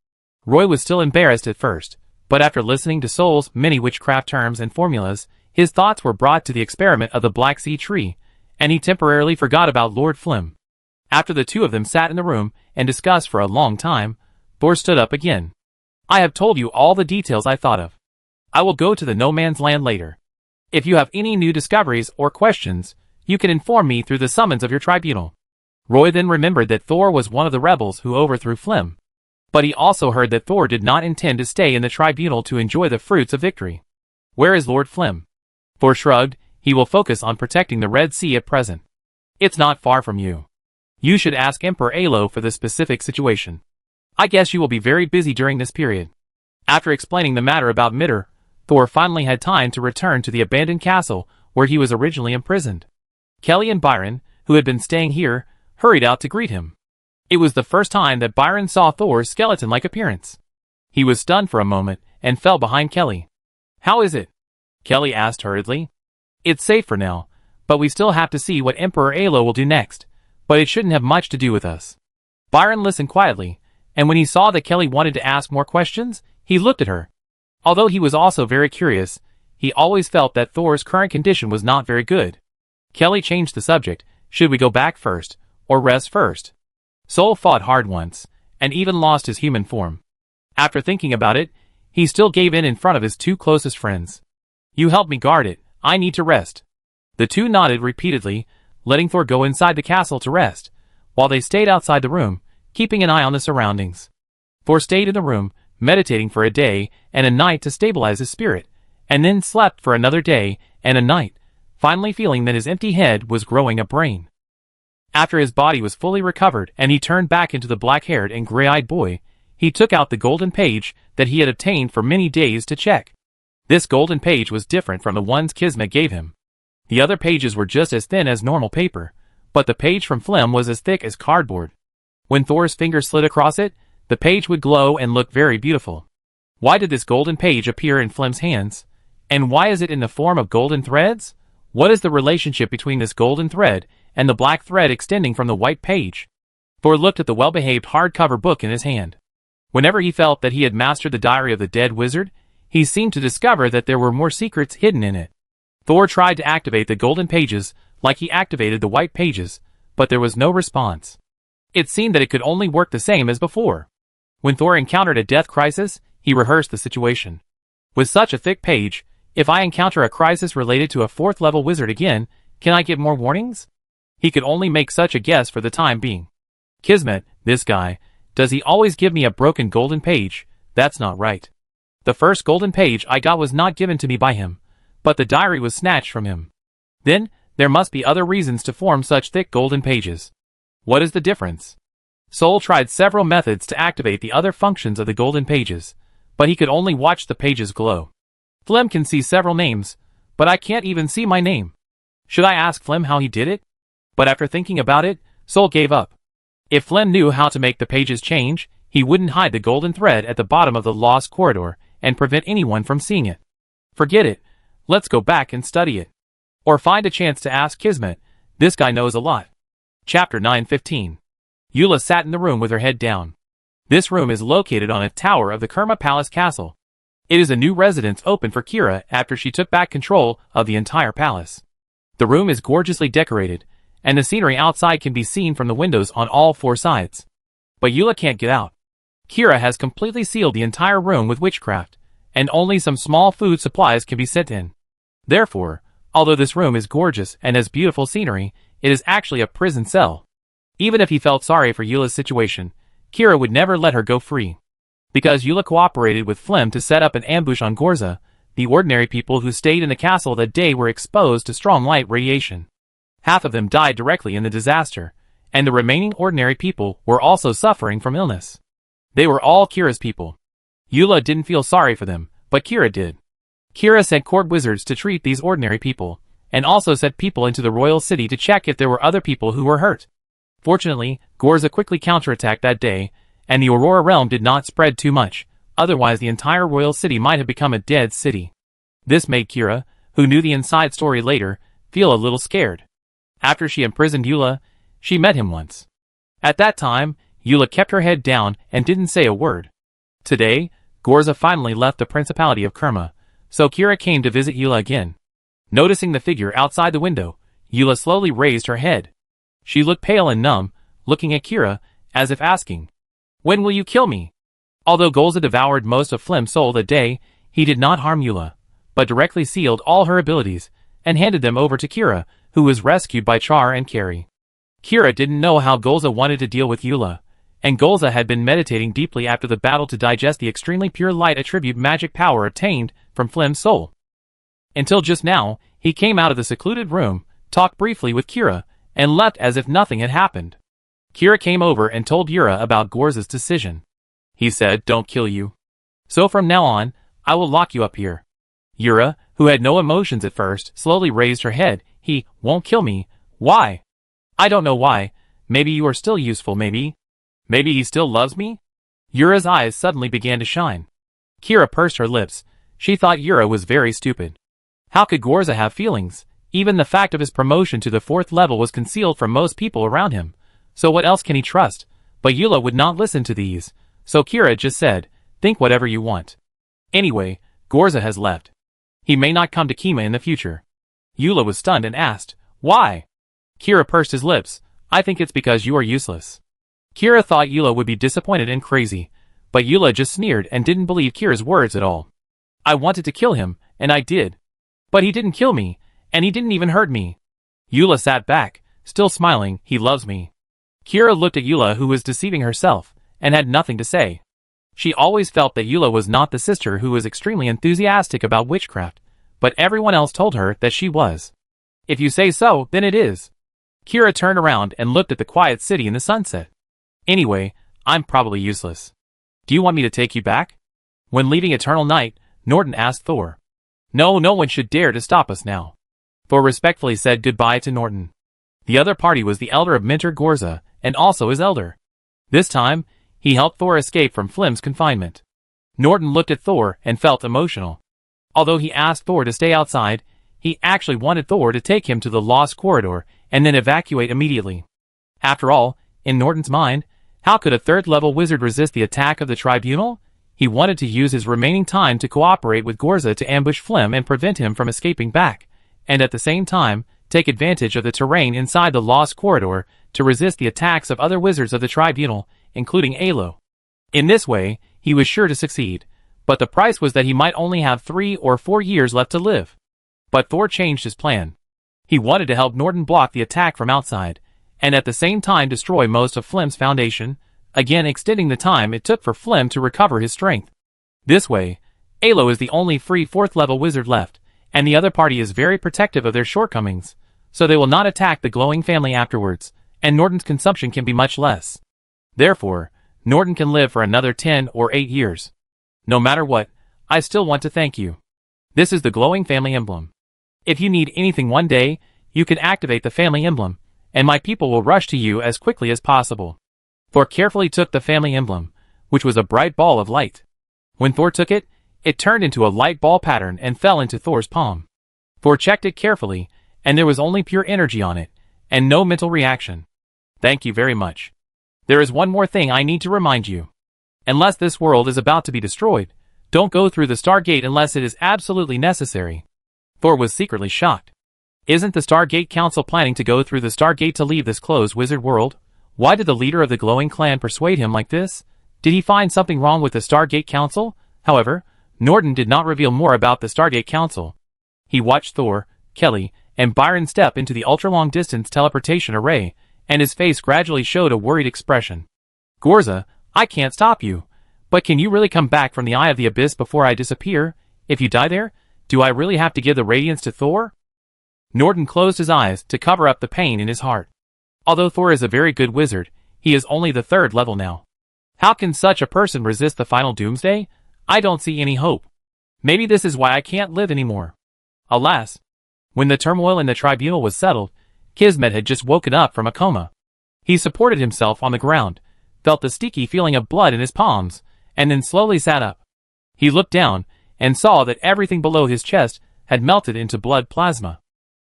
Roy was still embarrassed at first, but after listening to Sol's many witchcraft terms and formulas, his thoughts were brought to the experiment of the Black Sea Tree, and he temporarily forgot about Lord Flim. After the two of them sat in the room and discussed for a long time, Thor stood up again. "I have told you all the details I thought of. I will go to the No Man's Land later. If you have any new discoveries or questions, you can inform me through the summons of your tribunal." Roy then remembered that Thor was one of the rebels who overthrew Flim. But he also heard that Thor did not intend to stay in the tribunal to enjoy the fruits of victory. "Where is Lord Flim?" Thor shrugged. "He will focus on protecting the Red Sea at present. It's not far from you. You should ask Emperor Alo for the specific situation. I guess you will be very busy during this period." After explaining the matter about Midor, Thor finally had time to return to the abandoned castle where he was originally imprisoned. Kelly and Byron, who had been staying here, hurried out to greet him. It was the first time that Byron saw Thor's skeleton-like appearance. He was stunned for a moment and fell behind Kelly. "How is it?" Kelly asked hurriedly. "It's safe for now, but we still have to see what Emperor Alo will do next, but it shouldn't have much to do with us." Byron listened quietly, and when he saw that Kelly wanted to ask more questions, he looked at her. Although he was also very curious, he always felt that Thor's current condition was not very good. Kelly changed the subject. "Should we go back first, or rest first?" Sol fought hard once, and even lost his human form. After thinking about it, he still gave in front of his two closest friends. "You help me guard it, I need to rest." The two nodded repeatedly, letting Thor go inside the castle to rest, while they stayed outside the room, keeping an eye on the surroundings. Thor stayed in the room, meditating for a day and a night to stabilize his spirit, and then slept for another day and a night, finally feeling that his empty head was growing a brain. After his body was fully recovered and he turned back into the black-haired and gray-eyed boy, he took out the golden page that he had obtained for many days to check. This golden page was different from the ones Kismet gave him. The other pages were just as thin as normal paper, but the page from Flim was as thick as cardboard. When Thor's finger slid across it, the page would glow and look very beautiful. Why did this golden page appear in Flim's hands? And why is it in the form of golden threads? What is the relationship between this golden thread and the black thread extending from the white page? Thor looked at the well-behaved hardcover book in his hand. Whenever he felt that he had mastered the diary of the dead wizard, he seemed to discover that there were more secrets hidden in it. Thor tried to activate the golden pages like he activated the white pages, but there was no response. It seemed that it could only work the same as before. When Thor encountered a death crisis, he rehearsed the situation. "With such a thick page, if I encounter a crisis related to a 4th level wizard again, can I get more warnings?" He could only make such a guess for the time being. "Kismet, this guy, does he always give me a broken golden page? That's not right. The first golden page I got was not given to me by him, but the diary was snatched from him. Then, there must be other reasons to form such thick golden pages. What is the difference?" Sol tried several methods to activate the other functions of the golden pages, but he could only watch the pages glow. Flem can see several names, but I can't even see my name. Should I ask Flem how he did it? But after thinking about it, Sol gave up. If Flem knew how to make the pages change, he wouldn't hide the golden thread at the bottom of the lost corridor and prevent anyone from seeing it. Forget it. Let's go back and study it. Or find a chance to ask Kismet. This guy knows a lot. Chapter 9:15. Eula sat in the room with her head down. This room is located on a tower of the Kerma Palace Castle. It is a new residence opened for Kira after she took back control of the entire palace. The room is gorgeously decorated, and the scenery outside can be seen from the windows on all four sides. But Eula can't get out. Kira has completely sealed the entire room with witchcraft, and only some small food supplies can be sent in. Therefore, although this room is gorgeous and has beautiful scenery, it is actually a prison cell. Even if he felt sorry for Eula's situation, Kira would never let her go free. Because Eula cooperated with Flem to set up an ambush on Gorza, the ordinary people who stayed in the castle that day were exposed to strong light radiation. Half of them died directly in the disaster, and the remaining ordinary people were also suffering from illness. They were all Kira's people. Eula didn't feel sorry for them, but Kira did. Kira sent court wizards to treat these ordinary people, and also sent people into the royal city to check if there were other people who were hurt. Fortunately, Gorza quickly counterattacked that day, and the Aurora realm did not spread too much, otherwise the entire royal city might have become a dead city. This made Kira, who knew the inside story later, feel a little scared. After she imprisoned Eula, she met him once. At that time, Eula kept her head down and didn't say a word. Today, Gorza finally left the Principality of Kerma, so Kira came to visit Eula again. Noticing the figure outside the window, Eula slowly raised her head. She looked pale and numb, looking at Kira, as if asking, "When will you kill me?" Although Gorza devoured most of Flem's soul that day, he did not harm Eula, but directly sealed all her abilities, and handed them over to Kira, who was rescued by Char and Carrie. Kira didn't know how Gorza wanted to deal with Eula, and Gorza had been meditating deeply after the battle to digest the extremely pure light attribute magic power obtained from Flem's soul. Until just now, he came out of the secluded room, talked briefly with Kira, and left as if nothing had happened. Kira came over and told Yura about Gorza's decision. He said, "Don't kill you. So from now on, I will lock you up here." Yura, who had no emotions at first, slowly raised her head. "He won't kill me. Why?" "I don't know why. Maybe you are still useful, maybe. Maybe he still loves me?" Yura's eyes suddenly began to shine. Kira pursed her lips. She thought Yura was very stupid. How could Gorza have feelings? Even the fact of his promotion to the 4th level was concealed from most people around him. So what else can he trust? But Eula would not listen to these. So Kira just said, "Think whatever you want. Anyway, Gorza has left. He may not come to Kima in the future." Eula was stunned and asked, "Why?" Kira pursed his lips. "I think it's because you are useless." Kira thought Eula would be disappointed and crazy, but Eula just sneered and didn't believe Kira's words at all. "I wanted to kill him, and I did. But he didn't kill me, and he didn't even hurt me." Eula sat back, still smiling. "He loves me." Kira looked at Eula, who was deceiving herself, and had nothing to say. She always felt that Eula was not the sister who was extremely enthusiastic about witchcraft, but everyone else told her that she was. "If you say so, then it is." Kira turned around and looked at the quiet city in the sunset. "Anyway, I'm probably useless. Do you want me to take you back?" When leaving Eternal Night, Norton asked Thor. "No, no one should dare to stop us now." Thor respectfully said goodbye to Norton. The other party was the elder of Minter Gorza, and also his elder. This time, he helped Thor escape from Flem's confinement. Norton looked at Thor and felt emotional. Although he asked Thor to stay outside, he actually wanted Thor to take him to the Lost Corridor and then evacuate immediately. After all, in Norton's mind, how could a 3rd-level wizard resist the attack of the Tribunal? He wanted to use his remaining time to cooperate with Gorza to ambush Flem and prevent him from escaping back, and at the same time, take advantage of the terrain inside the Lost Corridor to resist the attacks of other wizards of the Tribunal, including Alo. In this way, he was sure to succeed, but the price was that he might only have 3 or 4 years left to live. But Thor changed his plan. He wanted to help Norton block the attack from outside, and at the same time destroy most of Flem's foundation, again extending the time it took for Flem to recover his strength. This way, Alo is the only free 4th-level wizard left, and the other party is very protective of their shortcomings, so they will not attack the glowing family afterwards, and Norton's consumption can be much less. Therefore, Norton can live for another 10 or 8 years. No matter what, I still want to thank you. This is the glowing family emblem. If you need anything one day, you can activate the family emblem, and my people will rush to you as quickly as possible. Thor carefully took the family emblem, which was a bright ball of light. When Thor took it, it turned into a light ball pattern and fell into Thor's palm. Thor checked it carefully, and there was only pure energy on it, and no mental reaction. Thank you very much. There is one more thing I need to remind you. Unless this world is about to be destroyed, don't go through the Stargate unless it is absolutely necessary. Thor was secretly shocked. Isn't the Stargate Council planning to go through the Stargate to leave this closed wizard world? Why did the leader of the glowing clan persuade him like this? Did he find something wrong with the Stargate Council? However, Norton did not reveal more about the Stargate Council. He watched Thor, Kelly, and Byron step into the ultra-long distance teleportation array, and his face gradually showed a worried expression. Gorza, I can't stop you. But can you really come back from the eye of the abyss before I disappear? If you die there, do I really have to give the radiance to Thor? Norton closed his eyes to cover up the pain in his heart. Although Thor is a very good wizard, he is only the 3rd level now. How can such a person resist the final doomsday? I don't see any hope. Maybe this is why I can't live anymore. Alas, when the turmoil in the tribunal was settled, Kismet had just woken up from a coma. He supported himself on the ground, felt the sticky feeling of blood in his palms, and then slowly sat up. He looked down, and saw that everything below his chest had melted into blood plasma.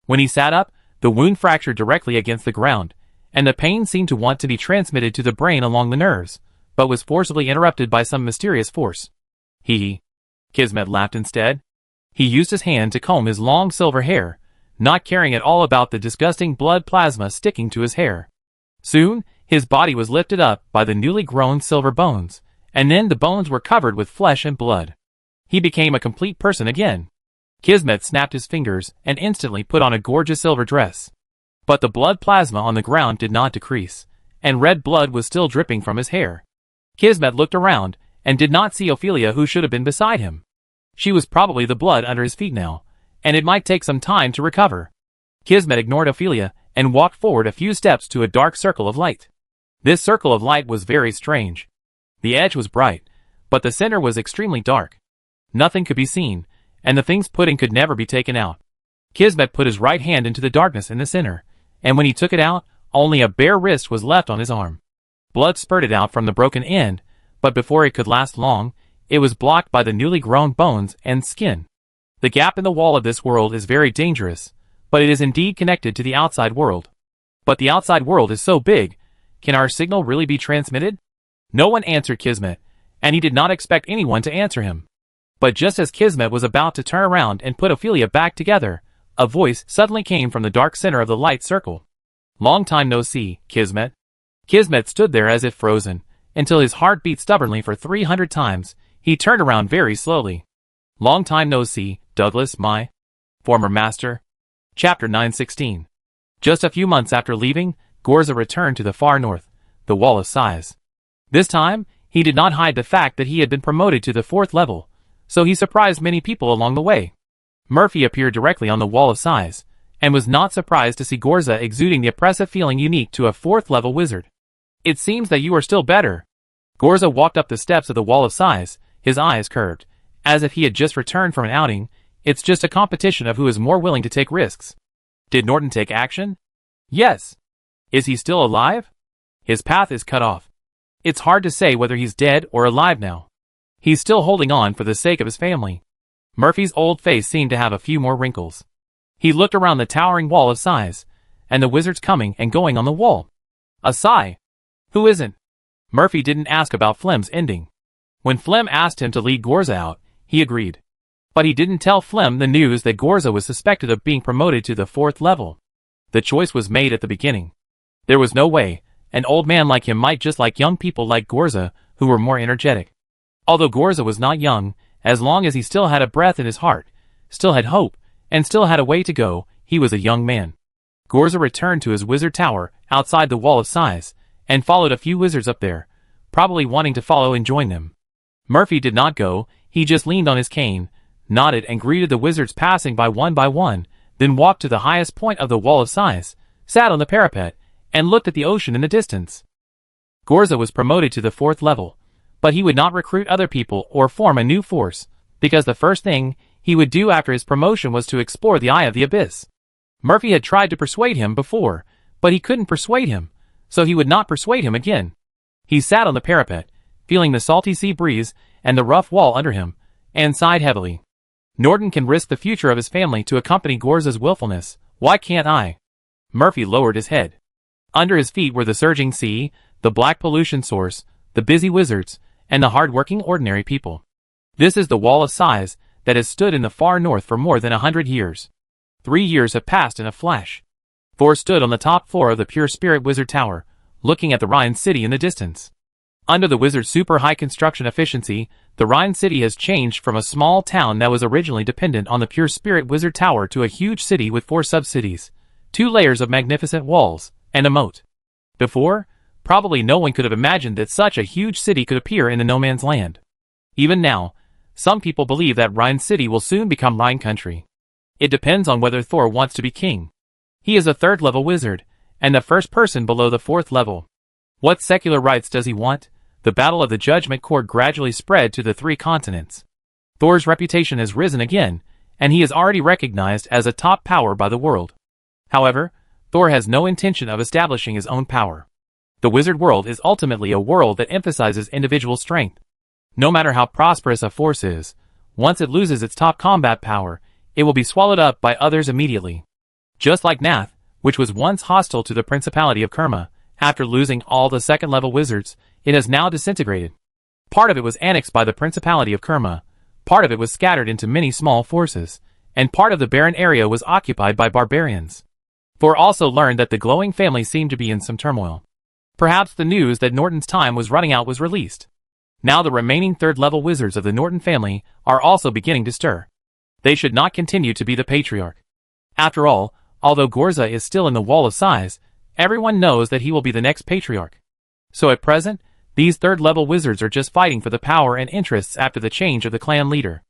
When he sat up, the wound fractured directly against the ground, and the pain seemed to want to be transmitted to the brain along the nerves, but was forcibly interrupted by some mysterious force. Kismet laughed instead. He used his hand to comb his long silver hair, not caring at all about the disgusting blood plasma sticking to his hair. Soon, his body was lifted up by the newly grown silver bones, and then the bones were covered with flesh and blood. He became a complete person again. Kismet snapped his fingers and instantly put on a gorgeous silver dress. But the blood plasma on the ground did not decrease, and red blood was still dripping from his hair. Kismet looked around and did not see Ophelia, who should have been beside him. She was probably the blood under his feet now, and it might take some time to recover. Kismet ignored Ophelia and walked forward a few steps to a dark circle of light. This circle of light was very strange. The edge was bright, but the center was extremely dark. Nothing could be seen, and the things put in could never be taken out. Kismet put his right hand into the darkness in the center, and when he took it out, only a bare wrist was left on his arm. Blood spurted out from the broken end, but before it could last long, it was blocked by the newly grown bones and skin. The gap in the wall of this world is very dangerous, but it is indeed connected to the outside world. But the outside world is so big, can our signal really be transmitted? No one answered Kismet, and he did not expect anyone to answer him. But just as Kismet was about to turn around and put Ophelia back together, a voice suddenly came from the dark center of the light circle. Long time no see, Kismet. Kismet stood there as if frozen, until his heart beat stubbornly for 300 times. He turned around very slowly. Long time no see, Douglas, my former master. Chapter 916. Just a few months after leaving, Gorza returned to the far north, the Wall of Sighs. This time, he did not hide the fact that he had been promoted to the 4th level, so he surprised many people along the way. Murphy appeared directly on the Wall of Sighs, and was not surprised to see Gorza exuding the oppressive feeling unique to a 4th level wizard. It seems that you are still better. Gorza walked up the steps of the Wall of Sighs, his eyes curved, as if he had just returned from an outing. It's just a competition of who is more willing to take risks. Did Norton take action? Yes. Is he still alive? His path is cut off. It's hard to say whether he's dead or alive now. He's still holding on for the sake of his family. Murphy's old face seemed to have a few more wrinkles. He looked around the towering Wall of Sighs, and the wizards coming and going on the wall. A sigh. Who isn't? Murphy didn't ask about Flem's ending. When Flem asked him to lead Gorza out, he agreed. But he didn't tell Flem the news that Gorza was suspected of being promoted to the 4th level. The choice was made at the beginning. There was no way an old man like him might just like young people like Gorza, who were more energetic. Although Gorza was not young, as long as he still had a breath in his heart, still had hope, and still had a way to go, he was a young man. Gorza returned to his wizard tower outside the Wall of Sighs, and followed a few wizards up there, probably wanting to follow and join them. Murphy did not go, he just leaned on his cane, nodded and greeted the wizards passing by one, then walked to the highest point of the Wall of Sighs, sat on the parapet, and looked at the ocean in the distance. Gorza was promoted to the 4th level, but he would not recruit other people or form a new force, because the first thing he would do after his promotion was to explore the Eye of the Abyss. Murphy had tried to persuade him before, but he couldn't persuade him, so he would not persuade him again. He sat on the parapet, feeling the salty sea breeze and the rough wall under him, and sighed heavily. Norton can risk the future of his family to accompany Gorza's willfulness. Why can't I? Murphy lowered his head. Under his feet were the surging sea, the black pollution source, the busy wizards, and the hard-working ordinary people. This is the wall of size that has stood in the far north for more than 100 years. 3 years have passed in a flash. Thor stood on the top floor of the Pure Spirit Wizard Tower, looking at the Rhine City in the distance. Under the wizard's super-high construction efficiency, the Rhine City has changed from a small town that was originally dependent on the Pure Spirit Wizard Tower to a huge city with 4 sub-cities, 2 layers of magnificent walls, and a moat. Before, probably no one could have imagined that such a huge city could appear in the no man's land. Even now, some people believe that Rhine City will soon become Rhine country. It depends on whether Thor wants to be king. He is a 3rd level wizard, and the first person below the 4th level. What secular rights does he want? The battle of the Judgment Court gradually spread to the 3 continents. Thor's reputation has risen again, and he is already recognized as a top power by the world. However, Thor has no intention of establishing his own power. The wizard world is ultimately a world that emphasizes individual strength. No matter how prosperous a force is, once it loses its top combat power, it will be swallowed up by others immediately. Just like Nath, which was once hostile to the Principality of Kerma, after losing all the 2nd level wizards, it has now disintegrated. Part of it was annexed by the Principality of Kerma, part of it was scattered into many small forces, and part of the barren area was occupied by barbarians. Thor also learned that the glowing family seemed to be in some turmoil. Perhaps the news that Norton's time was running out was released. Now the remaining 3rd level wizards of the Norton family are also beginning to stir. They should not continue to be the patriarch. After all, although Gorza is still in the wall of size, everyone knows that he will be the next patriarch. So at present, these 3rd level wizards are just fighting for the power and interests after the change of the clan leader.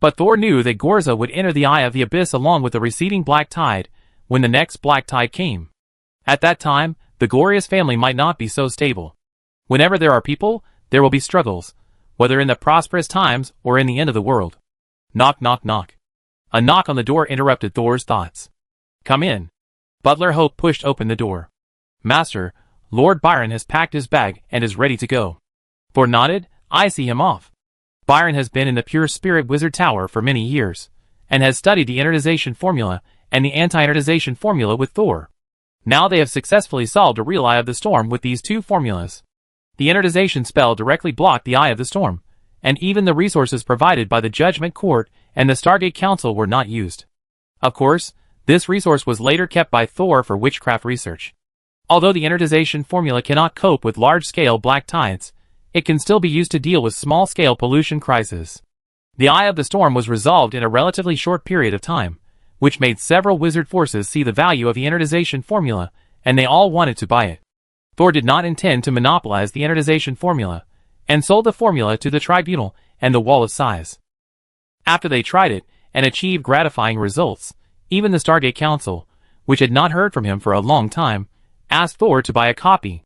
But Thor knew that Gorza would enter the Eye of the Abyss along with the receding black tide when the next black tide came. At that time, the glorious family might not be so stable. Whenever there are people, there will be struggles, whether in the prosperous times or in the end of the world. Knock, knock, knock. A knock on the door interrupted Thor's thoughts. Come in. Butler Hope pushed open the door. Master, Lord Byron has packed his bag and is ready to go. Thor nodded. I see him off. Byron has been in the Pure Spirit Wizard Tower for many years, and has studied the innertization formula and the anti-innertization formula with Thor. Now they have successfully solved a real Eye of the Storm with these 2 formulas. The innertization spell directly blocked the Eye of the Storm, and even the resources provided by the Judgment Court and the Stargate Council were not used. Of course, this resource was later kept by Thor for witchcraft research. Although the innertization formula cannot cope with large-scale black tides, it can still be used to deal with small-scale pollution crises. The Eye of the Storm was resolved in a relatively short period of time, which made several wizard forces see the value of the innertization formula, and they all wanted to buy it. Thor did not intend to monopolize the innertization formula, and sold the formula to the Tribunal and the Wall of Size. After they tried it, and achieved gratifying results, even the Stargate Council, which had not heard from him for a long time, asked Thor to buy a copy.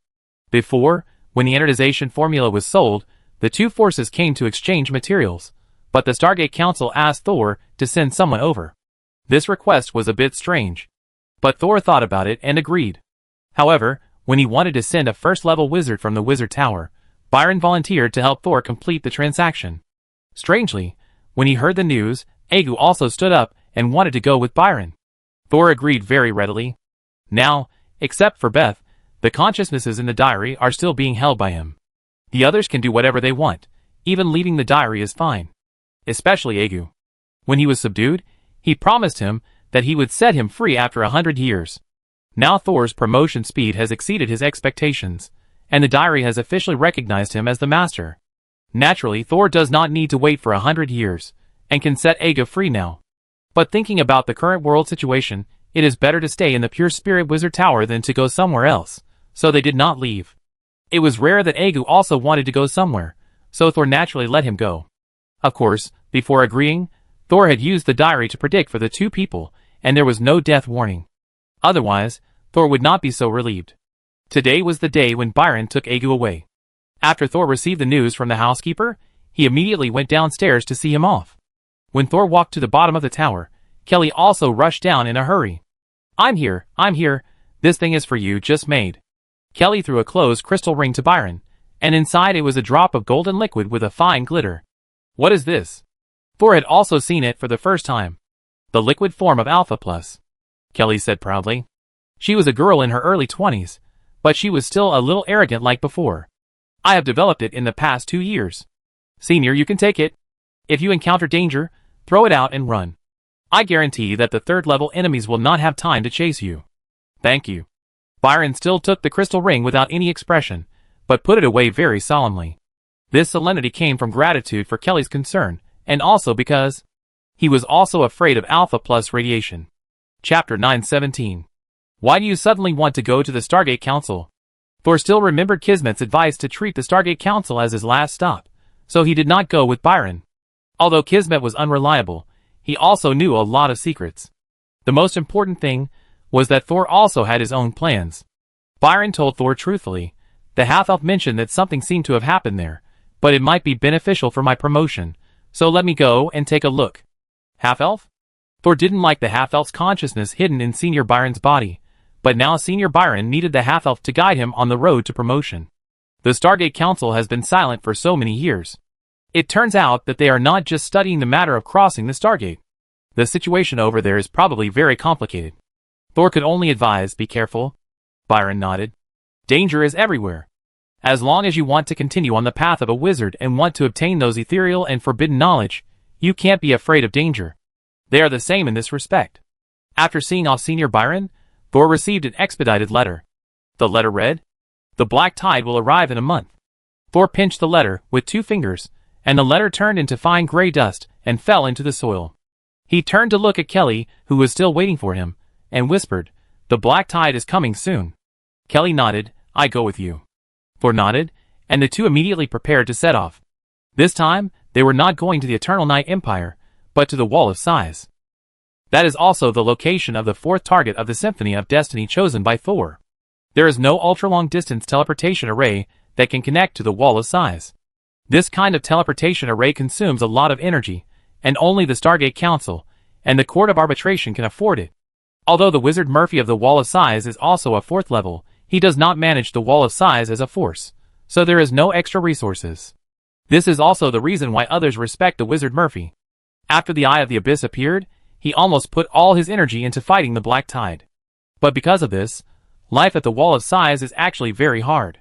Before, when the innertization formula was sold, the 2 forces came to exchange materials, but the Stargate Council asked Thor to send someone over. This request was a bit strange, but Thor thought about it and agreed. However, when he wanted to send a 1st-level wizard from the Wizard Tower, Byron volunteered to help Thor complete the transaction. Strangely, when he heard the news, Egu also stood up and wanted to go with Byron. Thor agreed very readily. Now, except for Beth, the consciousnesses in the diary are still being held by him. The others can do whatever they want, even leaving the diary is fine. Especially Egu. When he was subdued, he promised him that he would set him free after 100 years. Now Thor's promotion speed has exceeded his expectations, and the diary has officially recognized him as the master. Naturally, Thor does not need to wait for 100 years, and can set Egu free now. But thinking about the current world situation, it is better to stay in the Pure Spirit Wizard Tower than to go somewhere else, so they did not leave. It was rare that Egu also wanted to go somewhere, so Thor naturally let him go. Of course, before agreeing, Thor had used the diary to predict for the 2 people, and there was no death warning. Otherwise, Thor would not be so relieved. Today was the day when Byron took Agu away. After Thor received the news from the housekeeper, he immediately went downstairs to see him off. When Thor walked to the bottom of the tower, Kelly also rushed down in a hurry. I'm here, this thing is for you, just made. Kelly threw a closed crystal ring to Byron, and inside it was a drop of golden liquid with a fine glitter. What is this? Thor had also seen it for the first time. The liquid form of Alpha Plus, Kelly said proudly. She was a girl in her early 20s, but she was still a little arrogant like before. I have developed it in the past 2 years. Senior, you can take it. If you encounter danger, throw it out and run. I guarantee that the third-level enemies will not have time to chase you. Thank you. Byron still took the crystal ring without any expression, but put it away very solemnly. This solemnity came from gratitude for Kelly's concern, and also because he was also afraid of Alpha Plus radiation. Chapter 917. Why do you suddenly want to go to the Stargate Council? Thor still remembered Kismet's advice to treat the Stargate Council as his last stop, so he did not go with Byron. Although Kismet was unreliable, he also knew a lot of secrets. The most important thing was that Thor also had his own plans. Byron told Thor truthfully. The half-elf mentioned that something seemed to have happened there, but it might be beneficial for my promotion, so let me go and take a look. Half-elf? Thor didn't like the half-elf's consciousness hidden in Senior Byron's body, but now Senior Byron needed the half-elf to guide him on the road to promotion. The Stargate Council has been silent for so many years. It turns out that they are not just studying the matter of crossing the Stargate. The situation over there is probably very complicated. Thor could only advise, be careful. Byron nodded. Danger is everywhere. As long as you want to continue on the path of a wizard and want to obtain those ethereal and forbidden knowledge, you can't be afraid of danger. They are the same in this respect. After seeing off Senior Byron, Thor received an expedited letter. The letter read, "The black tide will arrive in a month." Thor pinched the letter with 2 fingers, and the letter turned into fine gray dust and fell into the soil. He turned to look at Kelly, who was still waiting for him, and whispered, "The black tide is coming soon." Kelly nodded. "I go with you." Thor nodded, and the two immediately prepared to set off. This time, they were not going to the Eternal Night Empire, but to the Wall of Sighs. That is also the location of the 4th target of the Symphony of Destiny chosen by Thor. There is no ultra-long-distance teleportation array that can connect to the Wall of Sighs. This kind of teleportation array consumes a lot of energy, and only the Stargate Council and the Court of Arbitration can afford it. Although the Wizard Murphy of the Wall of Sighs is also a 4th level, he does not manage the Wall of Sighs as a force, so there is no extra resources. This is also the reason why others respect the Wizard Murphy. After the Eye of the Abyss appeared, he almost put all his energy into fighting the Black Tide. But because of this, life at the Wall of Sighs is actually very hard.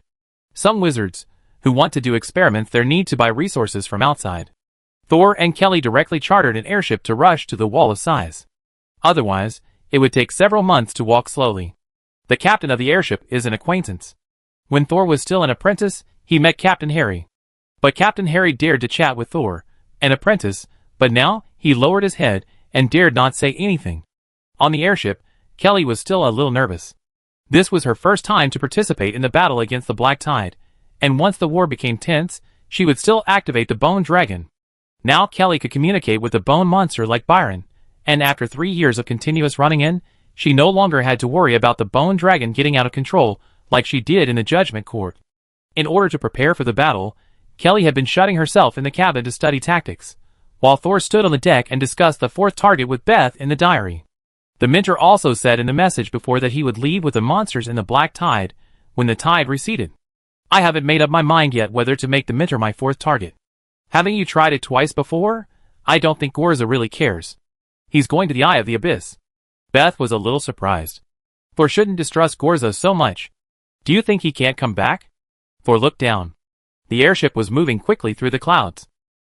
Some wizards, who want to do experiments there need to buy resources from outside. Thor and Kelly directly chartered an airship to rush to the Wall of Sighs. Otherwise, it would take several months to walk slowly. The captain of the airship is an acquaintance. When Thor was still an apprentice, he met Captain Harry. But Captain Harry dared to chat with Thor, an apprentice, but now he lowered his head and dared not say anything. On the airship, Kelly was still a little nervous. This was her first time to participate in the battle against the Black Tide, and once the war became tense, she would still activate the Bone Dragon. Now Kelly could communicate with the Bone Monster like Byron, and after 3 years of continuous running in, she no longer had to worry about the Bone Dragon getting out of control like she did in the Judgment Court. In order to prepare for the battle, Kelly had been shutting herself in the cabin to study tactics, while Thor stood on the deck and discussed the 4th target with Beth in the diary. The mentor also said in the message before that he would leave with the monsters in the Black Tide when the tide receded. I haven't made up my mind yet whether to make the mentor my 4th target. Haven't you tried it twice before? I don't think Gorza really cares. He's going to the Eye of the Abyss. Beth was a little surprised. Thor shouldn't distrust Gorza so much. Do you think he can't come back? Thor looked down. The airship was moving quickly through the clouds.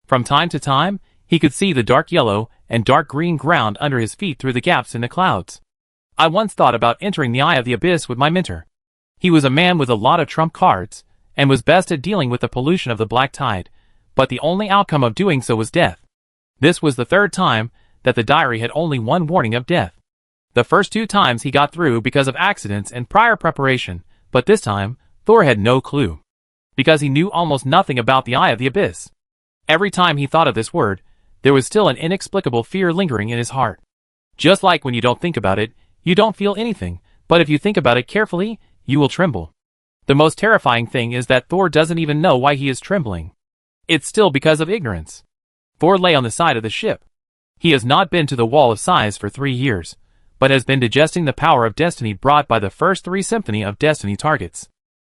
From time to time, he could see the dark yellow and dark green ground under his feet through the gaps in the clouds. I once thought about entering the Eye of the Abyss with my mentor. He was a man with a lot of trump cards, and was best at dealing with the pollution of the Black Tide, but the only outcome of doing so was death. This was the 3rd time that the diary had only one warning of death. The first 2 times he got through because of accidents and prior preparation, but this time, Thor had no clue. Because he knew almost nothing about the Eye of the Abyss. Every time he thought of this word, there was still an inexplicable fear lingering in his heart. Just like when you don't think about it, you don't feel anything, but if you think about it carefully, you will tremble. The most terrifying thing is that Thor doesn't even know why he is trembling. It's still because of ignorance. Thor lay on the side of the ship. He has not been to the Wall of Sighs for 3 years, but has been digesting the power of destiny brought by the first 3 Symphony of Destiny targets.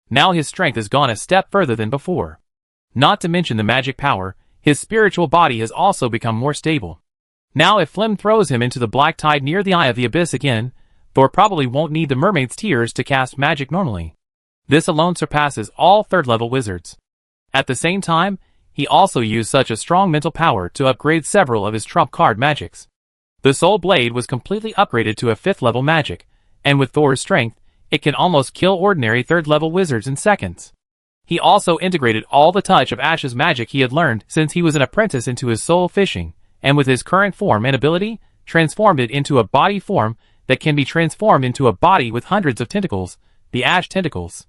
Now his strength has gone a step further than before. Not to mention the magic power, his spiritual body has also become more stable. Now if Flim throws him into the black tide near the Eye of the Abyss again, Thor probably won't need the mermaid's tears to cast magic normally. This alone surpasses all 3rd level wizards. At the same time, he also used such a strong mental power to upgrade several of his trump card magics. The Soul Blade was completely upgraded to a 5th level magic, and with Thor's strength, it can almost kill ordinary 3rd level wizards in seconds. He also integrated all the Touch of Ashes magic he had learned since he was an apprentice into his soul fishing, and with his current form and ability, transformed it into a body form that can be transformed into a body with hundreds of tentacles, the Ash Tentacles.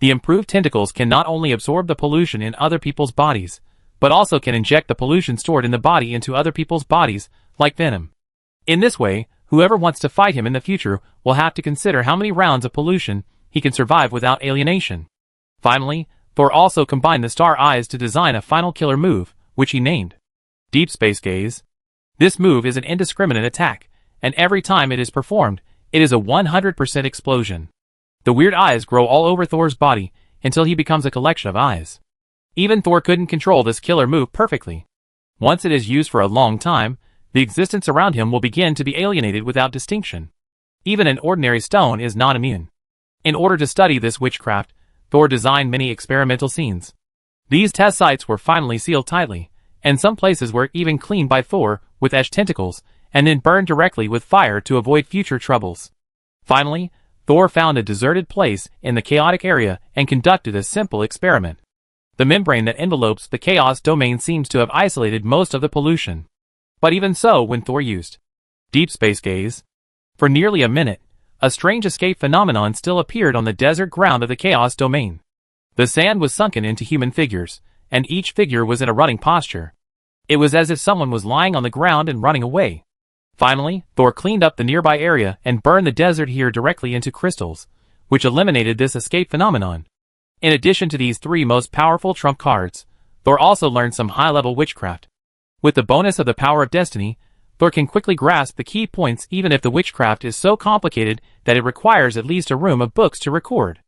The improved tentacles can not only absorb the pollution in other people's bodies, but also can inject the pollution stored in the body into other people's bodies, like venom. In this way, whoever wants to fight him in the future will have to consider how many rounds of pollution he can survive without alienation. Finally, Thor also combined the Star Eyes to design a final killer move, which he named Deep Space Gaze. This move is an indiscriminate attack, and every time it is performed, it is a 100% explosion. The weird eyes grow all over Thor's body until he becomes a collection of eyes. Even Thor couldn't control this killer move perfectly. Once it is used for a long time, the existence around him will begin to be alienated without distinction. Even an ordinary stone is not immune. In order to study this witchcraft, Thor designed many experimental scenes. These test sites were finally sealed tightly, and some places were even cleaned by Thor with ash tentacles, and then burned directly with fire to avoid future troubles. Finally, Thor found a deserted place in the chaotic area and conducted a simple experiment. The membrane that envelopes the chaos domain seems to have isolated most of the pollution. But even so, when Thor used Deep Space Gaze, for nearly a minute, a strange escape phenomenon still appeared on the desert ground of the chaos domain. The sand was sunken into human figures, and each figure was in a running posture. It was as if someone was lying on the ground and running away. Finally, Thor cleaned up the nearby area and burned the desert here directly into crystals, which eliminated this escape phenomenon. In addition to these 3 most powerful trump cards, Thor also learned some high-level witchcraft. With the bonus of the power of destiny, Thor can quickly grasp the key points even if the witchcraft is so complicated that it requires at least a room of books to record.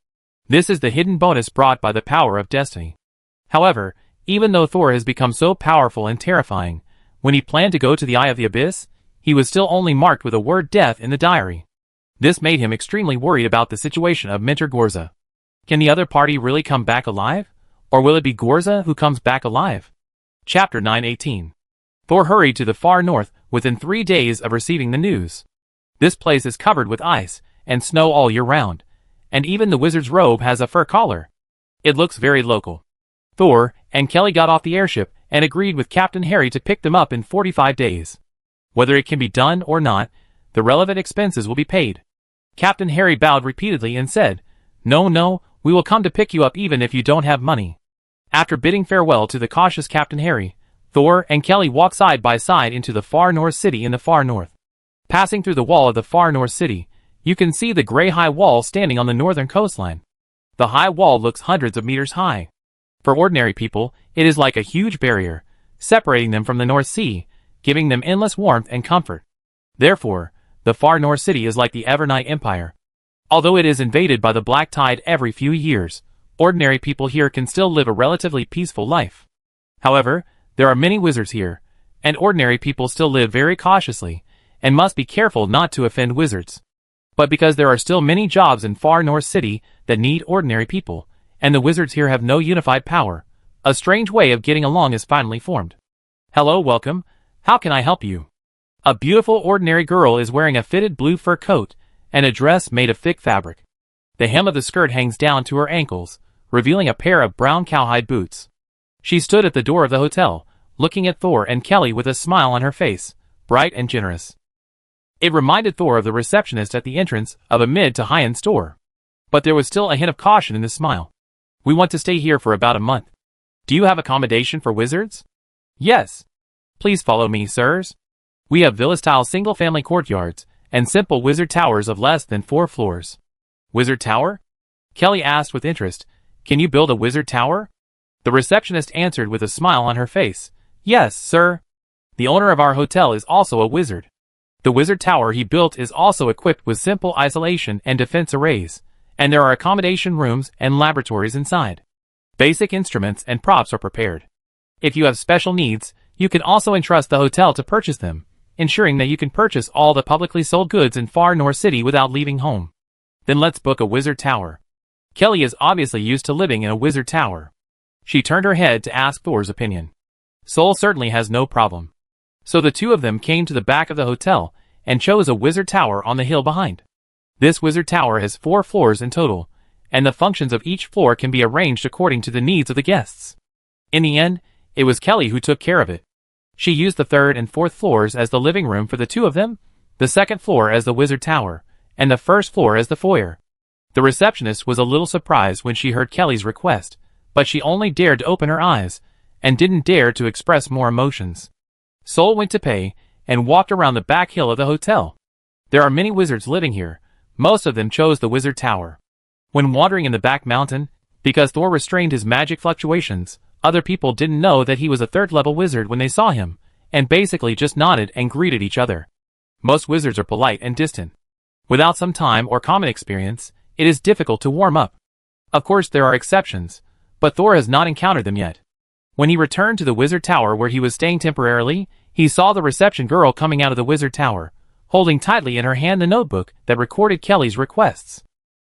This is the hidden bonus brought by the power of destiny. However, even though Thor has become so powerful and terrifying, when he planned to go to the Eye of the Abyss, he was still only marked with the word death in the diary. This made him extremely worried about the situation of Mentor Gorza. Can the other party really come back alive? Or will it be Gorza who comes back alive? Chapter 918. Thor hurried to the far north within 3 days of receiving the news. This place is covered with ice and snow all year round, and even the wizard's robe has a fur collar. It looks very local. Thor and Kelly got off the airship and agreed with Captain Harry to pick them up in 45 days. Whether it can be done or not, the relevant expenses will be paid. Captain Harry bowed repeatedly and said, No, we will come to pick you up even if you don't have money. After bidding farewell to the cautious Captain Harry, Thor and Kelly walked side by side into the far north city in the far north. Passing through the wall of the far north city, you can see the gray high wall standing on the northern coastline. The high wall looks hundreds of meters high. For ordinary people, it is like a huge barrier, separating them from the North Sea, giving them endless warmth and comfort. Therefore, the far north city is like the Evernight Empire. Although it is invaded by the black tide every few years, ordinary people here can still live a relatively peaceful life. However, there are many wizards here, and ordinary people still live very cautiously, and must be careful not to offend wizards. But because there are still many jobs in Far North City that need ordinary people, and the wizards here have no unified power, a strange way of getting along is finally formed. Hello, welcome. How can I help you? A beautiful ordinary girl is wearing a fitted blue fur coat and a dress made of thick fabric. The hem of the skirt hangs down to her ankles, revealing a pair of brown cowhide boots. She stood at the door of the hotel, looking at Thor and Kelly with a smile on her face, bright and generous. It reminded Thor of the receptionist at the entrance of a mid to high-end store. But there was still a hint of caution in the smile. We want to stay here for about a month. Do you have accommodation for wizards? Yes. Please follow me, sirs. We have villa-style single-family courtyards and simple wizard towers of less than 4 floors. Wizard tower? Kelly asked with interest. Can you build a wizard tower? The receptionist answered with a smile on her face. Yes, sir. The owner of our hotel is also a wizard. The wizard tower he built is also equipped with simple isolation and defense arrays, and there are accommodation rooms and laboratories inside. Basic instruments and props are prepared. If you have special needs, you can also entrust the hotel to purchase them, ensuring that you can purchase all the publicly sold goods in Far North City without leaving home. Then let's book a wizard tower. Kelly is obviously used to living in a wizard tower. She turned her head to ask Thor's opinion. Sol certainly has no problem. So the two of them came to the back of the hotel and chose a wizard tower on the hill behind. This wizard tower has 4 floors in total, and the functions of each floor can be arranged according to the needs of the guests. In the end, it was Kelly who took care of it. She used the 3rd and 4th floors as the living room for the two of them, the 2nd floor as the wizard tower, and the 1st floor as the foyer. The receptionist was a little surprised when she heard Kelly's request, but she only dared to open her eyes, and didn't dare to express more emotions. Sol went to pay, and walked around the back hill of the hotel. There are many wizards living here. Most of them chose the wizard tower. When wandering in the back mountain, because Thor restrained his magic fluctuations, other people didn't know that he was a 3rd-level wizard when they saw him, and basically just nodded and greeted each other. Most wizards are polite and distant. Without some time or common experience, it is difficult to warm up. Of course there are exceptions, but Thor has not encountered them yet. When he returned to the wizard tower where he was staying temporarily, he saw the reception girl coming out of the wizard tower, holding tightly in her hand the notebook that recorded Kelly's requests.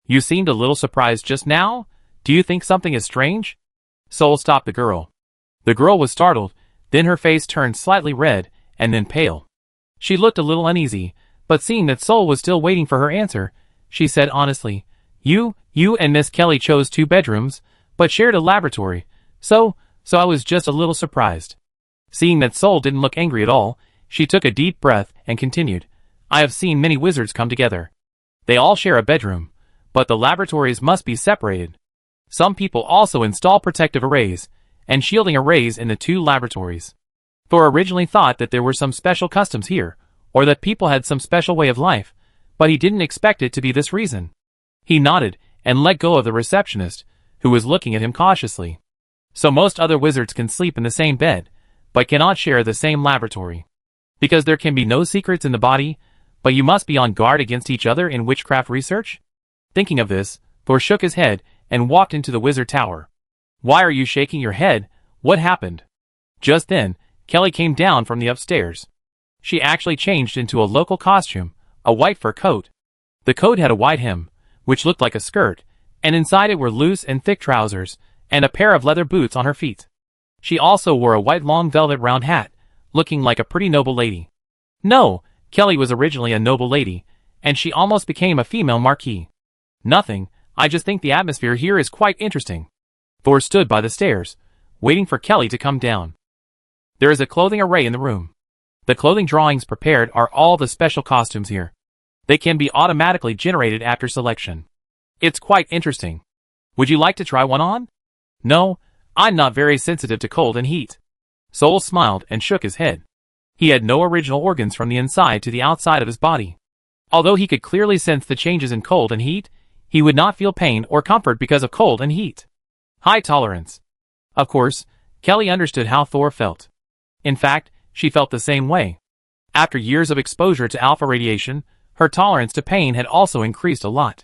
You seemed a little surprised just now? Do you think something is strange? Sol stopped the girl. The girl was startled, then her face turned slightly red, and then pale. She looked a little uneasy, but seeing that Sol was still waiting for her answer, she said honestly, You and Miss Kelly chose 2 bedrooms, but shared a laboratory, so I was just a little surprised. Seeing that Sol didn't look angry at all, she took a deep breath and continued, I have seen many wizards come together. They all share a bedroom, but the laboratories must be separated. Some people also install protective arrays and shielding arrays in the 2 laboratories. Thor originally thought that there were some special customs here, or that people had some special way of life, but he didn't expect it to be this reason. He nodded and let go of the receptionist, who was looking at him cautiously. So most other wizards can sleep in the same bed, but cannot share the same laboratory. Because there can be no secrets in the body, but you must be on guard against each other in witchcraft research? Thinking of this, Thor shook his head and walked into the wizard tower. Why are you shaking your head? What happened? Just then, Kelly came down from the upstairs. She actually changed into a local costume, a white fur coat. The coat had a white hem, which looked like a skirt, and inside it were loose and thick trousers, and a pair of leather boots on her feet. She also wore a white long velvet round hat, looking like a pretty noble lady. No, Kelly was originally a noble lady, and she almost became a female marquis. Nothing, I just think the atmosphere here is quite interesting. Thor stood by the stairs, waiting for Kelly to come down. There is a clothing array in the room. The clothing drawings prepared are all the special costumes here. They can be automatically generated after selection. It's quite interesting. Would you like to try one on? No, I'm not very sensitive to cold and heat. Sol smiled and shook his head. He had no original organs from the inside to the outside of his body. Although he could clearly sense the changes in cold and heat, he would not feel pain or comfort because of cold and heat. High tolerance. Of course, Kelly understood how Thor felt. In fact, she felt the same way. After years of exposure to alpha radiation, her tolerance to pain had also increased a lot.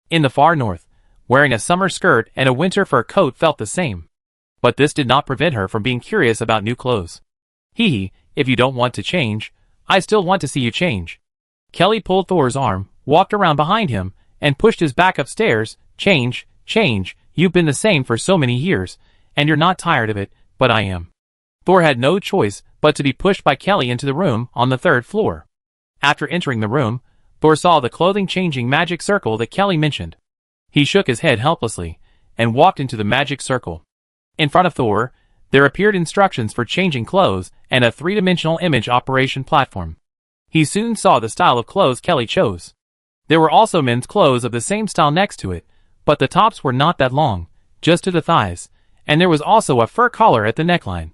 In the far north, wearing a summer skirt and a winter fur coat felt the same. But this did not prevent her from being curious about new clothes. Hee, if you don't want to change, I still want to see you change. Kelly pulled Thor's arm, walked around behind him, and pushed his back upstairs. Change, you've been the same for so many years, and you're not tired of it, but I am. Thor had no choice but to be pushed by Kelly into the room on the 3rd floor. After entering the room, Thor saw the clothing-changing magic circle that Kelly mentioned. He shook his head helplessly, and walked into the magic circle. In front of Thor, there appeared instructions for changing clothes and a 3-dimensional image operation platform. He soon saw the style of clothes Kelly chose. There were also men's clothes of the same style next to it, but the tops were not that long, just to the thighs, and there was also a fur collar at the neckline.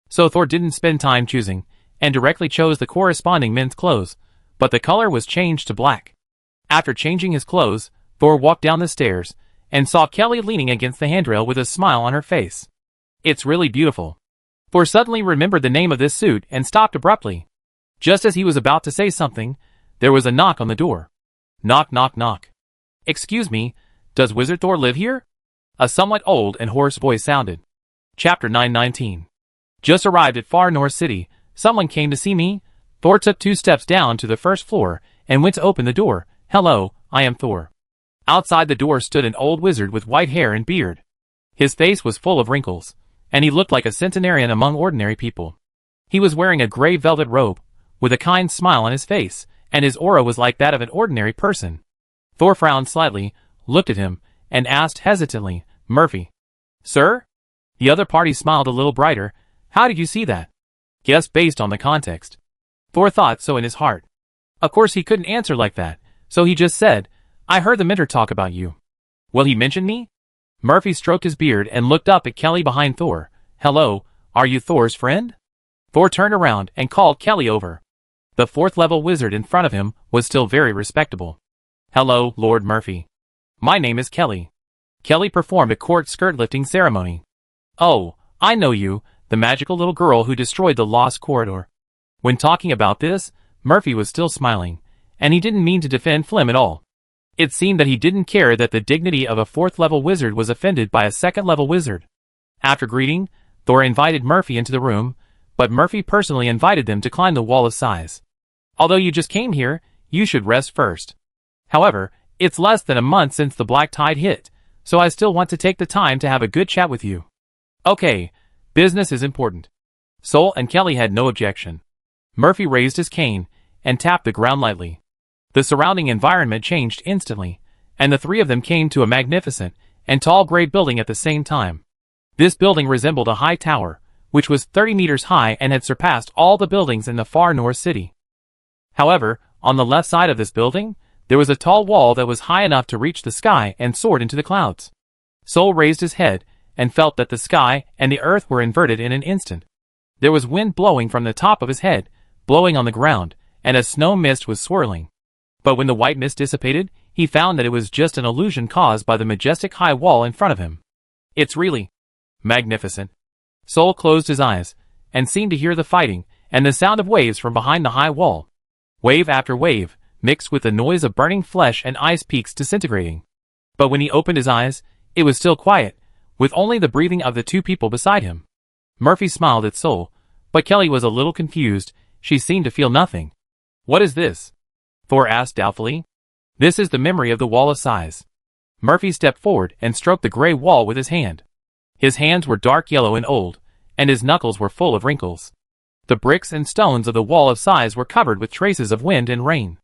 So Thor didn't spend time choosing, and directly chose the corresponding men's clothes, but the color was changed to black. After changing his clothes, Thor walked down the stairs, and saw Kelly leaning against the handrail with a smile on her face. It's really beautiful. Thor suddenly remembered the name of this suit and stopped abruptly. Just as he was about to say something, there was a knock on the door. Knock, knock, knock. Excuse me, does Wizard Thor live here? A somewhat old and hoarse voice sounded. Chapter 919. Just arrived at Far North City. Someone came to see me. Thor took 2 steps down to the first floor and went to open the door. Hello, I am Thor. Outside the door stood an old wizard with white hair and beard. His face was full of wrinkles, and he looked like a centenarian among ordinary people. He was wearing a gray velvet robe, with a kind smile on his face, and his aura was like that of an ordinary person. Thor frowned slightly, looked at him, and asked hesitantly, Murphy. Sir? The other party smiled a little brighter. How did you see that? Guess based on the context. Thor thought so in his heart. Of course he couldn't answer like that, so he just said, I heard the mentor talk about you. Will he mention me? Murphy stroked his beard and looked up at Kelly behind Thor. Hello, are you Thor's friend? Thor turned around and called Kelly over. The 4th level wizard in front of him was still very respectable. Hello, Lord Murphy. My name is Kelly. Kelly performed a court skirt lifting ceremony. Oh, I know you, the magical little girl who destroyed the lost corridor. When talking about this, Murphy was still smiling, and he didn't mean to defend Flim at all. It seemed that he didn't care that the dignity of a 4th level wizard was offended by a 2nd level wizard. After greeting, Thor invited Murphy into the room, but Murphy personally invited them to climb the wall of size. Although you just came here, you should rest first. However, it's less than a month since the black tide hit, so I still want to take the time to have a good chat with you. Okay, business is important. Sol and Kelly had no objection. Murphy raised his cane and tapped the ground lightly. The surrounding environment changed instantly, and the 3 of them came to a magnificent and tall gray building at the same time. This building resembled a high tower, which was 30 meters high and had surpassed all the buildings in the Far North City. However, on the left side of this building, there was a tall wall that was high enough to reach the sky and soared into the clouds. Sol raised his head and felt that the sky and the earth were inverted in an instant. There was wind blowing from the top of his head, blowing on the ground, and a snow mist was swirling. But when the white mist dissipated, he found that it was just an illusion caused by the majestic high wall in front of him. It's really magnificent. Sol closed his eyes and seemed to hear the fighting and the sound of waves from behind the high wall. Wave after wave, mixed with the noise of burning flesh and ice peaks disintegrating. But when he opened his eyes, it was still quiet, with only the breathing of the 2 people beside him. Murphy smiled at Sol, but Kelly was a little confused. She seemed to feel nothing. What is this? Thor asked doubtfully. This is the memory of the wall of size. Murphy stepped forward and stroked the gray wall with his hand. His hands were dark yellow and old, and his knuckles were full of wrinkles. The bricks and stones of the wall of size were covered with traces of wind and rain.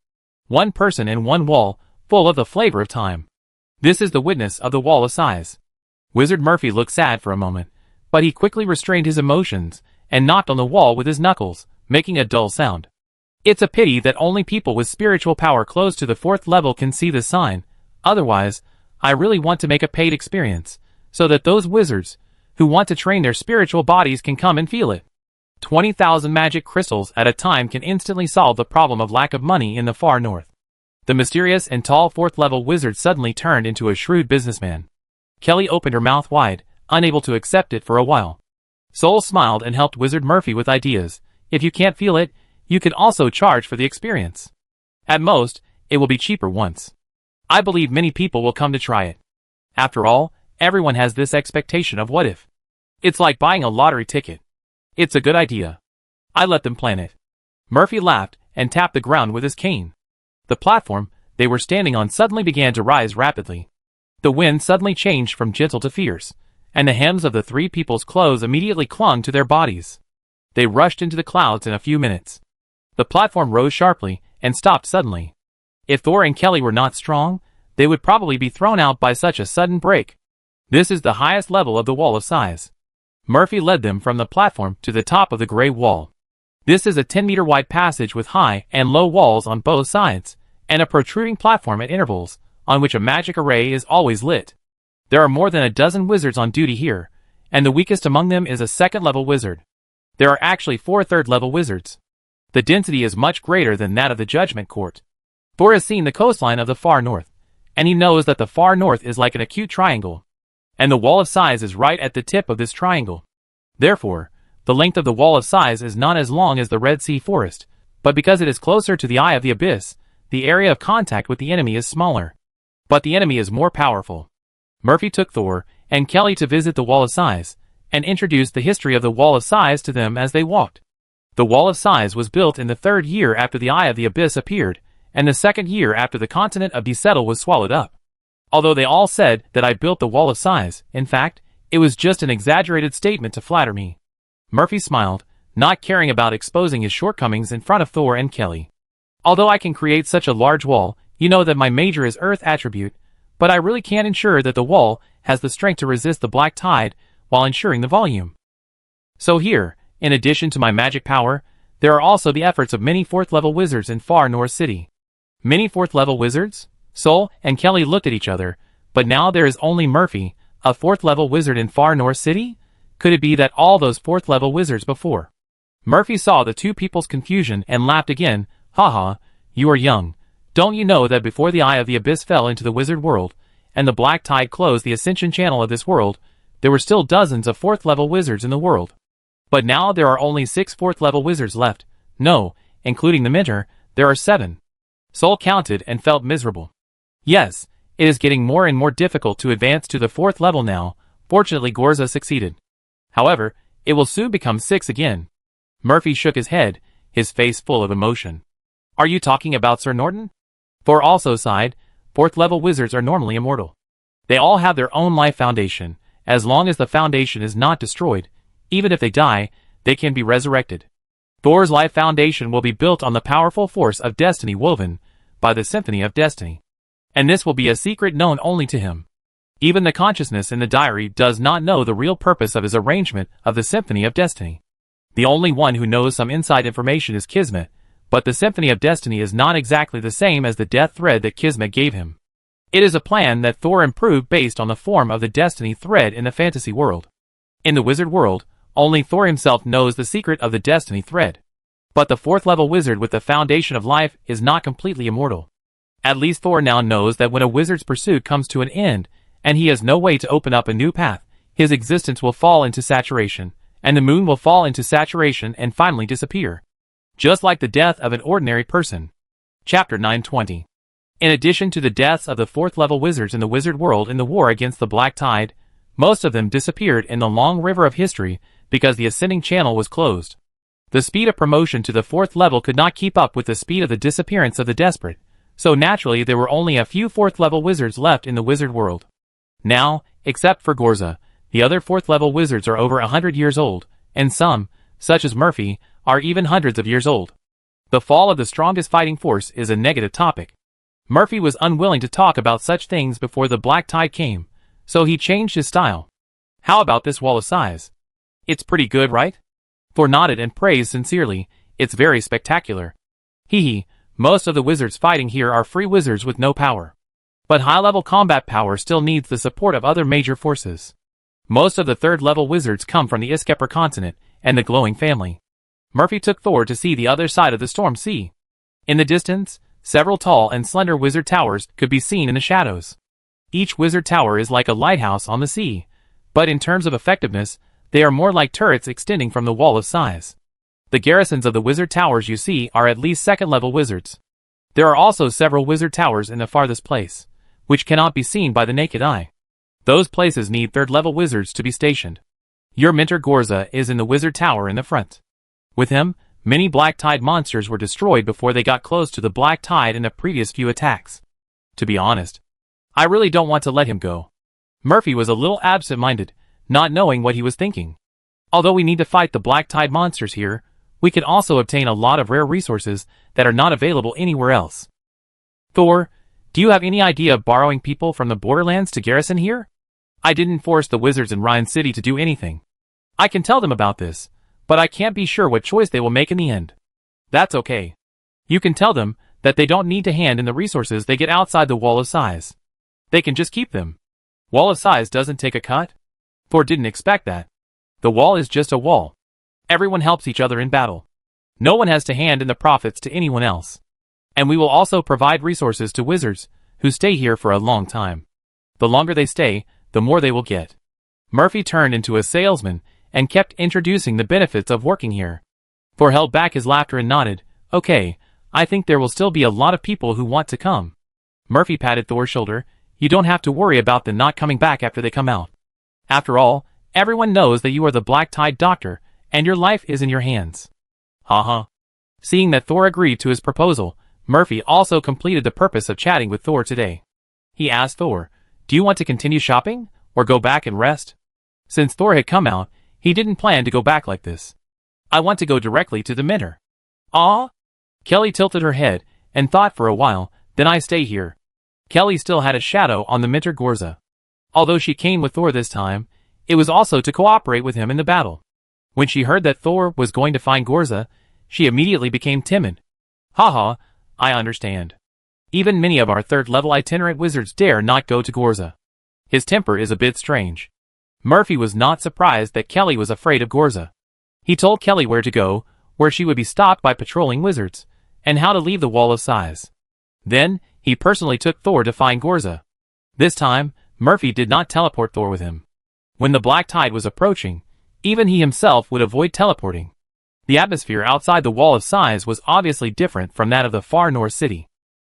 1 person and 1 wall, full of the flavor of time. This is the witness of the wall of size. Wizard Murphy looked sad for a moment, but he quickly restrained his emotions and knocked on the wall with his knuckles, making a dull sound. It's a pity that only people with spiritual power close to the 4th level can see this sign. Otherwise, I really want to make a paid experience, so that those wizards who want to train their spiritual bodies can come and feel it. 20,000 magic crystals at a time can instantly solve the problem of lack of money in the Far North. The mysterious and tall 4th level wizard suddenly turned into a shrewd businessman. Kelly opened her mouth wide, unable to accept it for a while. Sol smiled and helped Wizard Murphy with ideas. If you can't feel it, you can also charge for the experience. At most, it will be cheaper once. I believe many people will come to try it. After all, everyone has this expectation of what if. It's like buying a lottery ticket. It's a good idea. I let them plan it. Murphy laughed and tapped the ground with his cane. The platform they were standing on suddenly began to rise rapidly. The wind suddenly changed from gentle to fierce, and the hems of the 3 people's clothes immediately clung to their bodies. They rushed into the clouds in a few minutes. The platform rose sharply and stopped suddenly. If Thor and Kelly were not strong, they would probably be thrown out by such a sudden break. This is the highest level of the wall of size. Murphy led them from the platform to the top of the gray wall. This is a 10-meter wide passage with high and low walls on both sides, and a protruding platform at intervals, on which a magic array is always lit. There are more than a dozen wizards on duty here, and the weakest among them is a 2nd-level wizard. There are actually 4 3rd-level wizards. The density is much greater than that of the Judgment Court. Thor has seen the coastline of the Far North, And he knows that the far north is like an acute triangle. And the wall of size is right at the tip of this triangle. Therefore, the length of the wall of size is not as long as the Red Sea forest, but because it is closer to the eye of the abyss, the area of contact with the enemy is smaller. But the enemy is more powerful. Murphy took Thor and Kelly to visit the wall of size, and introduced the history of the wall of size to them as they walked. The wall of size was built in the 3rd year after the eye of the abyss appeared, and the 2nd year after the continent of Desettle was swallowed up. Although they all said that I built the wall of size, in fact, it was just an exaggerated statement to flatter me. Murphy smiled, not caring about exposing his shortcomings in front of Thor and Kelly. Although I can create such a large wall, you know that my major is earth attribute, but I really can't ensure that the wall has the strength to resist the black tide while ensuring the volume. So here, in addition to my magic power, there are also the efforts of many 4th level wizards in Far North City. Many 4th level wizards? Sol and Kelly looked at each other, but now there is only Murphy, a 4th level wizard in Far North City? Could it be that all those 4th level wizards before? Murphy saw the two people's confusion and laughed again. Haha, you are young. Don't you know that before the eye of the abyss fell into the wizard world, and the black tide closed the ascension channel of this world, there were still dozens of 4th level wizards in the world. But now there are only 6 4th level wizards left. No, including the mentor, there are 7. Sol counted and felt miserable. Yes, it is getting more and more difficult to advance to the 4th level now. Fortunately Gorza succeeded. However, it will soon become 6 again. Murphy shook his head, his face full of emotion. Are you talking about Sir Norton? Thor also sighed. 4th level wizards are normally immortal. They all have their own life foundation. As long as the foundation is not destroyed, even if they die, they can be resurrected. Thor's life foundation will be built on the powerful force of destiny woven by the Symphony of Destiny. And this will be a secret known only to him. Even the consciousness in the diary does not know the real purpose of his arrangement of the Symphony of Destiny. The only one who knows some inside information is Kismet, but the Symphony of Destiny is not exactly the same as the death thread that Kismet gave him. It is a plan that Thor improved based on the form of the Destiny thread in the fantasy world. In the wizard world, only Thor himself knows the secret of the Destiny thread. But the 4th level wizard with the foundation of life is not completely immortal. At least Thor now knows that when a wizard's pursuit comes to an end, and he has no way to open up a new path, his existence will fall into saturation, and the moon will fall into saturation and finally disappear. Just like the death of an ordinary person. Chapter 920. In addition to the deaths of the 4th level wizards in the wizard world in the war against the Black Tide, most of them disappeared in the long river of history because the ascending channel was closed. The speed of promotion to the 4th level could not keep up with the speed of the disappearance of the desperate, so naturally there were only a few 4th level wizards left in the wizard world. Now, except for Gorza, the other 4th level wizards are over 100 years old, and some, such as Murphy, are even hundreds of years old. The fall of the strongest fighting force is a negative topic. Murphy was unwilling to talk about such things before the black tide came, so he changed his style. How about this wall of size? It's pretty good, right? Thor nodded and praised sincerely. It's very spectacular. Hee, most of the wizards fighting here are free wizards with no power. But high-level combat power still needs the support of other major forces. Most of the 3rd level wizards come from the Iskepper continent and the Glowing family. Murphy took Thor to see the other side of the storm sea. In the distance, several tall and slender wizard towers could be seen in the shadows. Each wizard tower is like a lighthouse on the sea, but in terms of effectiveness, they are more like turrets extending from the wall of size. The garrisons of the wizard towers you see are at least 2nd level wizards. There are also several wizard towers in the farthest place, which cannot be seen by the naked eye. Those places need 3rd level wizards to be stationed. Your mentor Gorza is in the wizard tower in the front. With him, many black tide monsters were destroyed before they got close to the black tide in the previous few attacks. To be honest, I really don't want to let him go. Murphy was a little absent-minded, not knowing what he was thinking. Although we need to fight the black tide monsters here, we can also obtain a lot of rare resources that are not available anywhere else. Thor, do you have any idea of borrowing people from the borderlands to garrison here? I didn't force the wizards in Rhine City to do anything. I can tell them about this, but I can't be sure what choice they will make in the end. That's okay. You can tell them that they don't need to hand in the resources they get outside the wall of size. They can just keep them. Wall of size doesn't take a cut? Thor didn't expect that. The wall is just a wall. Everyone helps each other in battle. No one has to hand in the profits to anyone else. And we will also provide resources to wizards, who stay here for a long time. The longer they stay, the more they will get. Murphy turned into a salesman and kept introducing the benefits of working here. Thor held back his laughter and nodded. Okay, I think there will still be a lot of people who want to come. Murphy patted Thor's shoulder. You don't have to worry about them not coming back after they come out. After all, everyone knows that you are the black-tied doctor, and your life is in your hands. Haha. Seeing that Thor agreed to his proposal, Murphy also completed the purpose of chatting with Thor today. He asked Thor, do you want to continue shopping, or go back and rest? Since Thor had come out, he didn't plan to go back like this. I want to go directly to the mentor. Ah? Kelly tilted her head and thought for a while, then I stay here. Kelly still had a shadow on the mentor Gorza. Although she came with Thor this time, it was also to cooperate with him in the battle. When she heard that Thor was going to find Gorza, she immediately became timid. Haha, I understand. Even many of our third-level itinerant wizards dare not go to Gorza. His temper is a bit strange. Murphy was not surprised that Kelly was afraid of Gorza. He told Kelly where to go, where she would be stopped by patrolling wizards, and how to leave the Wall of Sighs. Then, he personally took Thor to find Gorza. This time, Murphy did not teleport Thor with him. When the black tide was approaching, even he himself would avoid teleporting. The atmosphere outside the Wall of Sighs was obviously different from that of the far north city.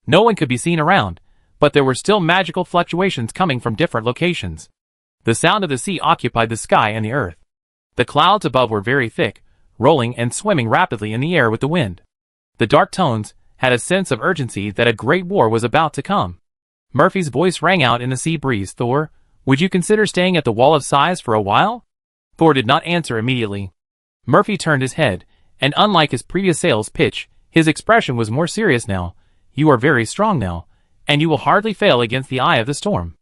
No one could be seen around, but there were still magical fluctuations coming from different locations. The sound of the sea occupied the sky and the earth. The clouds above were very thick, rolling and swimming rapidly in the air with the wind. The dark tones had a sense of urgency that a great war was about to come. Murphy's voice rang out in the sea breeze. Thor, would you consider staying at the Wall of Sighs for a while? Thor did not answer immediately. Murphy turned his head, and unlike his previous sales pitch, his expression was more serious now. You are very strong now, and you will hardly fail against the eye of the storm.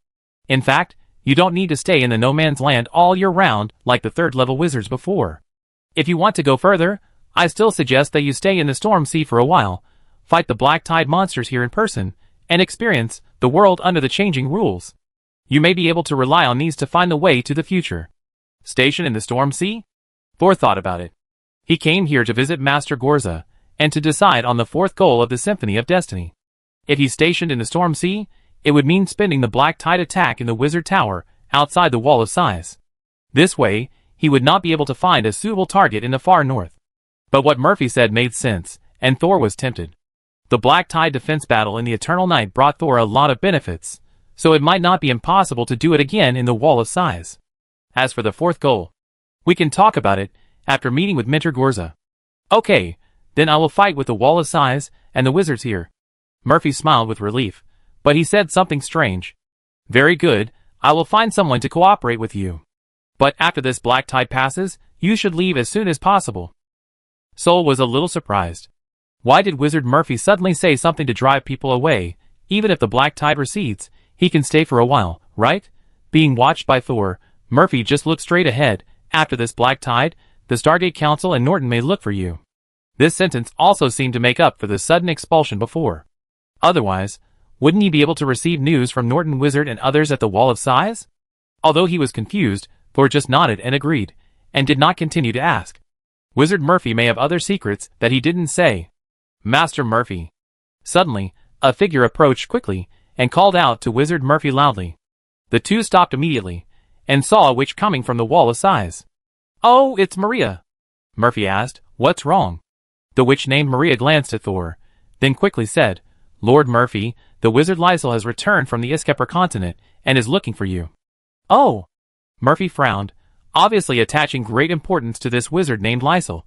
In fact, you don't need to stay in the no man's land all year round like the third-level wizards before. If you want to go further, I still suggest that you stay in the Storm Sea for a while, fight the black tide monsters here in person, and experience the world under the changing rules. You may be able to rely on these to find the way to the future. Station in the Storm Sea? Thor thought about it. He came here to visit Master Gorza, and to decide on the fourth goal of the Symphony of Destiny. If he's stationed in the Storm Sea, it would mean spending the black tide attack in the Wizard Tower, outside the Wall of Sighs. This way, he would not be able to find a suitable target in the far north. But what Murphy said made sense, and Thor was tempted. The black tide defense battle in the Eternal Night brought Thor a lot of benefits, so it might not be impossible to do it again in the Wall of Sighs. As for the fourth goal, we can talk about it after meeting with Mentor Gorza. Okay, then I will fight with the Wall of Sighs and the wizards here. Murphy smiled with relief, but he said something strange. Very good, I will find someone to cooperate with you. But after this black tide passes, you should leave as soon as possible. Soul was a little surprised. Why did Wizard Murphy suddenly say something to drive people away? Even if the black tide recedes, he can stay for a while, right? Being watched by Thor, Murphy just looked straight ahead. After this black tide, the Stargate Council and Norton may look for you. This sentence also seemed to make up for the sudden expulsion before. Otherwise, wouldn't he be able to receive news from Norton Wizard and others at the Wall of Sighs? Although he was confused, Thor just nodded and agreed, and did not continue to ask. Wizard Murphy may have other secrets that he didn't say. Master Murphy. Suddenly, a figure approached quickly, and called out to Wizard Murphy loudly. The two stopped immediately, and saw a witch coming from the Wall of Sighs. Oh, it's Maria. Murphy asked, what's wrong? The witch named Maria glanced at Thor, then quickly said, Lord Murphy, the wizard Lysel has returned from the Iskepper continent, and is looking for you. Oh! Murphy frowned, obviously attaching great importance to this wizard named Lysel.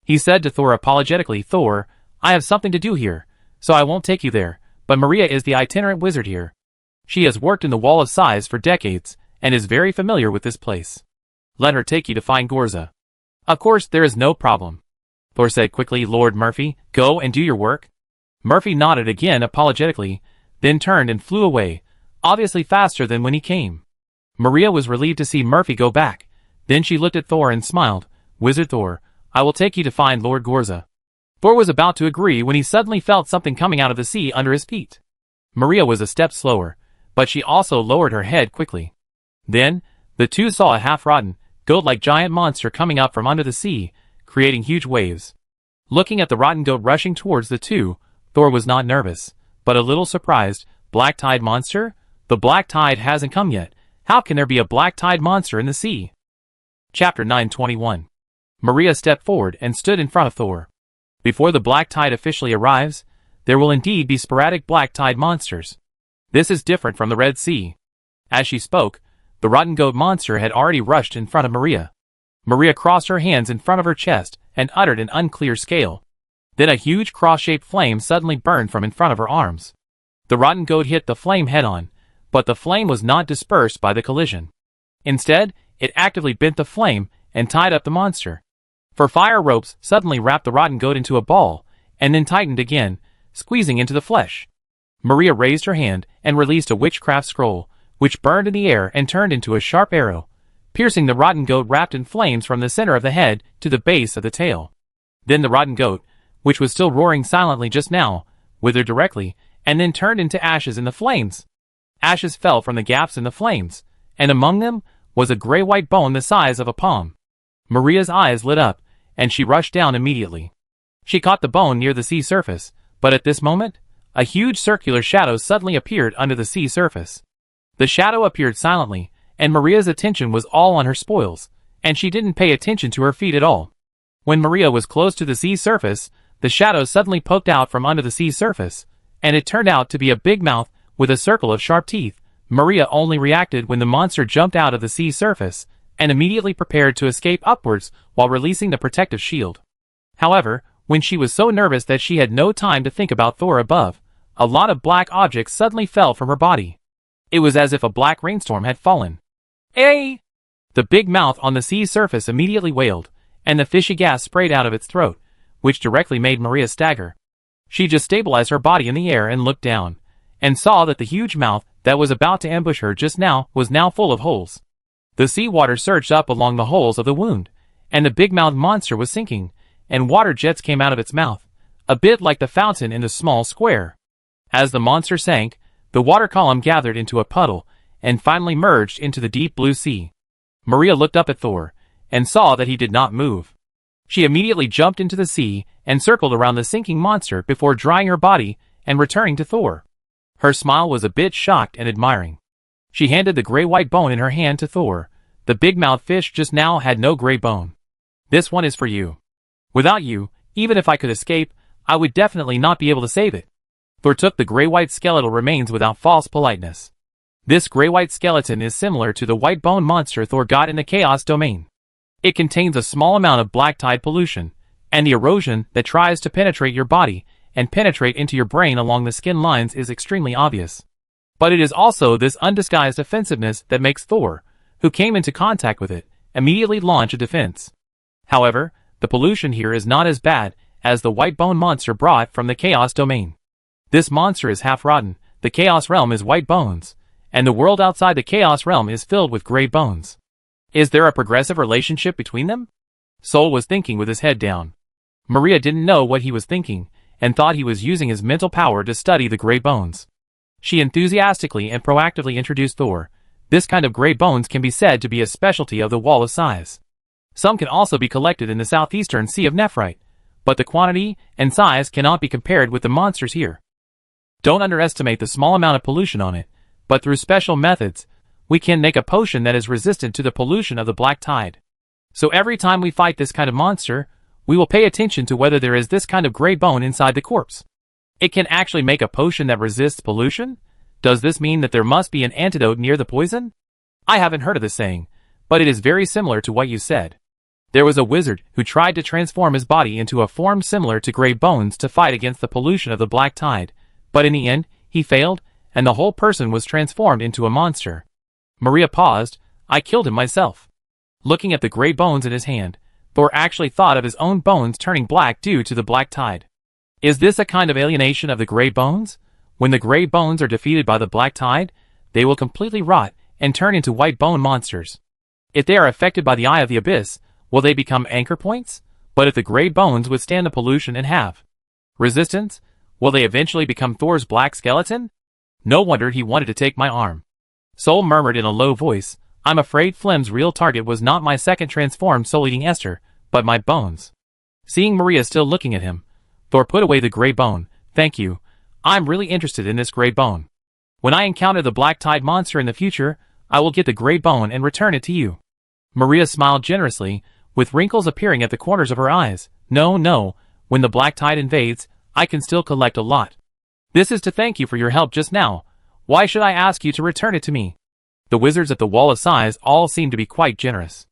He said to Thor apologetically, Thor, I have something to do here, so I won't take you there, but Maria is the itinerant wizard here. She has worked in the Wall of Sighs for decades, and is very familiar with this place. Let her take you to find Gorza. Of course, there is no problem. Thor said quickly, Lord Murphy, go and do your work. Murphy nodded again apologetically, then turned and flew away, obviously faster than when he came. Maria was relieved to see Murphy go back. Then she looked at Thor and smiled. Wizard Thor, I will take you to find Lord Gorza. Thor was about to agree when he suddenly felt something coming out of the sea under his feet. Maria was a step slower, but she also lowered her head quickly. Then, the two saw a half-rotten, goat-like giant monster coming up from under the sea, creating huge waves. Looking at the rotten goat rushing towards the two, Thor was not nervous, but a little surprised. Black tide monster? The black tide hasn't come yet. How can there be a black tide monster in the sea? Chapter 921. Maria stepped forward and stood in front of Thor. Before the black tide officially arrives, there will indeed be sporadic black tide monsters. This is different from the Red Sea. As she spoke, the rotten goat monster had already rushed in front of Maria. Maria crossed her hands in front of her chest and uttered an unclear scale. Then a huge cross-shaped flame suddenly burned from in front of her arms. The rotten goat hit the flame head-on, but the flame was not dispersed by the collision. Instead, it actively bent the flame and tied up the monster. For fire ropes suddenly wrapped the rotten goat into a ball, and then tightened again, squeezing into the flesh. Maria raised her hand and released a witchcraft scroll, which burned in the air and turned into a sharp arrow, piercing the rotten goat wrapped in flames from the center of the head to the base of the tail. Then the rotten goat, which was still roaring silently just now, withered directly, and then turned into ashes in the flames. Ashes fell from the gaps in the flames, and among them was a gray-white bone the size of a palm. Maria's eyes lit up, and she rushed down immediately. She caught the bone near the sea surface, but at this moment, a huge circular shadow suddenly appeared under the sea surface. The shadow appeared silently, and Maria's attention was all on her spoils, and she didn't pay attention to her feet at all. When Maria was close to the sea surface, the shadow suddenly poked out from under the sea surface, and it turned out to be a big mouth with a circle of sharp teeth. Maria only reacted when the monster jumped out of the sea surface, and immediately prepared to escape upwards while releasing the protective shield. However, when she was so nervous that she had no time to think about Thor above, a lot of black objects suddenly fell from her body. It was as if a black rainstorm had fallen. "Hey!" The big mouth on the sea surface immediately wailed, and the fishy gas sprayed out of its throat, which directly made Maria stagger. She just stabilized her body in the air and looked down, and saw that the huge mouth that was about to ambush her just now was now full of holes. The seawater surged up along the holes of the wound, and the big-mouthed monster was sinking, and water jets came out of its mouth, a bit like the fountain in the small square. As the monster sank, the water column gathered into a puddle, and finally merged into the deep blue sea. Maria looked up at Thor, and saw that he did not move. She immediately jumped into the sea, and circled around the sinking monster before drying her body and returning to Thor. Her smile was a bit shocked and admiring. She handed the gray-white bone in her hand to Thor. The big-mouthed fish just now had no gray bone. "This one is for you. Without you, even if I could escape, I would definitely not be able to save it." Thor took the gray-white skeletal remains without false politeness. This gray-white skeleton is similar to the white bone monster Thor got in the Chaos Domain. It contains a small amount of black tide pollution, and the erosion that tries to penetrate your body and penetrate into your brain along the skin lines is extremely obvious. But it is also this undisguised offensiveness that makes Thor, who came into contact with it, immediately launch a defense. However, the pollution here is not as bad as the white bone monster brought from the Chaos Domain. This monster is half rotten, the Chaos Realm is white bones, and the world outside the Chaos Realm is filled with gray bones. Is there a progressive relationship between them? Sol was thinking with his head down. Maria didn't know what he was thinking, and thought he was using his mental power to study the gray bones. She enthusiastically and proactively introduced Thor. This kind of gray bones can be said to be a specialty of the Wall of Size. Some can also be collected in the southeastern Sea of Nephrite, but the quantity and size cannot be compared with the monsters here. Don't underestimate the small amount of pollution on it, but through special methods, we can make a potion that is resistant to the pollution of the black tide. So every time we fight this kind of monster, we will pay attention to whether there is this kind of gray bone inside the corpse. It can actually make a potion that resists pollution? Does this mean that there must be an antidote near the poison? I haven't heard of this saying, but it is very similar to what you said. There was a wizard who tried to transform his body into a form similar to gray bones to fight against the pollution of the black tide, but in the end, he failed, and the whole person was transformed into a monster. Maria paused. I killed him myself. Looking at the gray bones in his hand, Thor actually thought of his own bones turning black due to the black tide. Is this a kind of alienation of the gray bones? When the gray bones are defeated by the black tide, they will completely rot and turn into white bone monsters. If they are affected by the eye of the abyss, will they become anchor points? But if the gray bones withstand the pollution and have resistance, will they eventually become Thor's black skeleton? No wonder he wanted to take my arm. Sol murmured in a low voice, I'm afraid Flem's real target was not my second transformed soul-eating Esther, but my bones. Seeing Maria still looking at him, Thor put away the gray bone. Thank you. I'm really interested in this gray bone. When I encounter the black-tide monster in the future, I will get the gray bone and return it to you. Maria smiled generously, with wrinkles appearing at the corners of her eyes. No, when the black tide invades, I can still collect a lot. This is to thank you for your help just now. Why should I ask you to return it to me? The wizards at the Wall of Sighs all seem to be quite generous.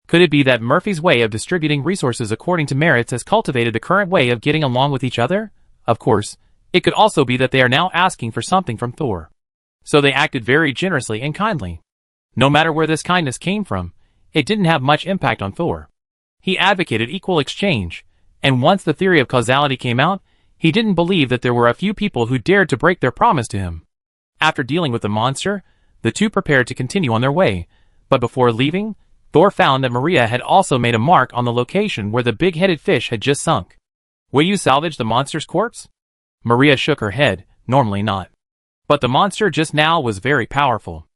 Could it be that Murphy's way of distributing resources according to merits has cultivated the current way of getting along with each other? Of course, it could also be that they are now asking for something from Thor. So they acted very generously and kindly. No matter where this kindness came from, it didn't have much impact on Thor. He advocated equal exchange, and once the theory of causality came out, he didn't believe that there were a few people who dared to break their promise to him. After dealing with the monster, the two prepared to continue on their way, but before leaving, Thor found that Maria had also made a mark on the location where the big-headed fish had just sunk. Will you salvage the monster's corpse? Maria shook her head. Normally not. But the monster just now was very powerful.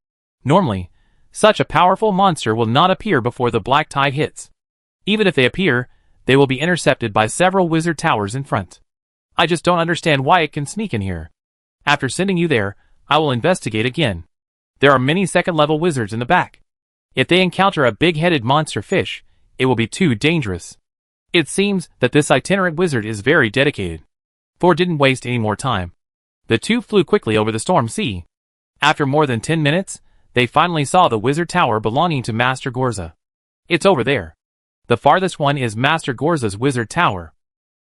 Normally, such a powerful monster will not appear before the black tide hits. Even if they appear, they will be intercepted by several wizard towers in front. I just don't understand why it can sneak in here. After sending you there, I will investigate again. There are many second-level wizards in the back. If they encounter a big-headed monster fish, it will be too dangerous. It seems that this itinerant wizard is very dedicated. Thor didn't waste any more time. The two flew quickly over the storm sea. After more than 10 minutes, they finally saw the wizard tower belonging to Master Gorza. It's over there. The farthest one is Master Gorza's wizard tower.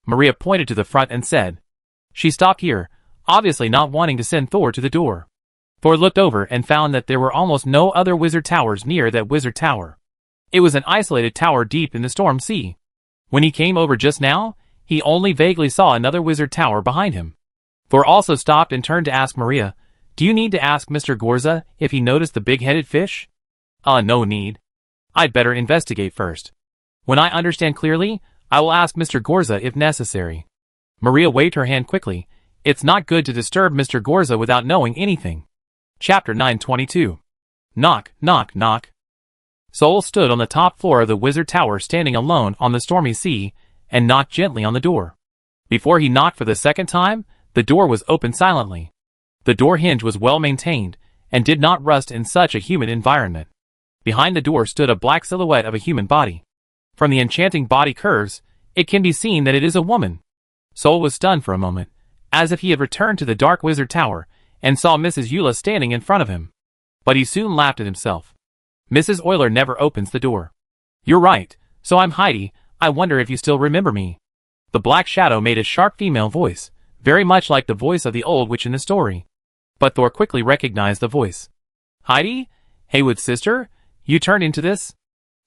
Maria pointed to the front and said. She stopped here, obviously not wanting to send Thor to the door. Thor looked over and found that there were almost no other wizard towers near that wizard tower. It was an isolated tower deep in the storm sea. When he came over just now, he only vaguely saw another wizard tower behind him. Thor also stopped and turned to ask Maria, "Do you need to ask Mr. Gorza if he noticed the big-headed fish?" No need. I'd better investigate first. When I understand clearly, I will ask Mr. Gorza if necessary. Maria waved her hand quickly. It's not good to disturb Mr. Gorza without knowing anything. Chapter 922. Knock, knock, knock. Sol stood on the top floor of the wizard tower standing alone on the stormy sea, and knocked gently on the door. Before he knocked for the second time, the door was opened silently. The door hinge was well maintained, and did not rust in such a humid environment. Behind the door stood a black silhouette of a human body. From the enchanting body curves, it can be seen that it is a woman. Sol was stunned for a moment, as if he had returned to the dark wizard tower, and saw Mrs. Eula standing in front of him. But he soon laughed at himself. Mrs. Euler never opens the door. You're right, so I'm Heidi. I wonder if you still remember me. The black shadow made a sharp female voice, very much like the voice of the old witch in the story. But Thor quickly recognized the voice. Heidi? Haywood's sister? You turned into this?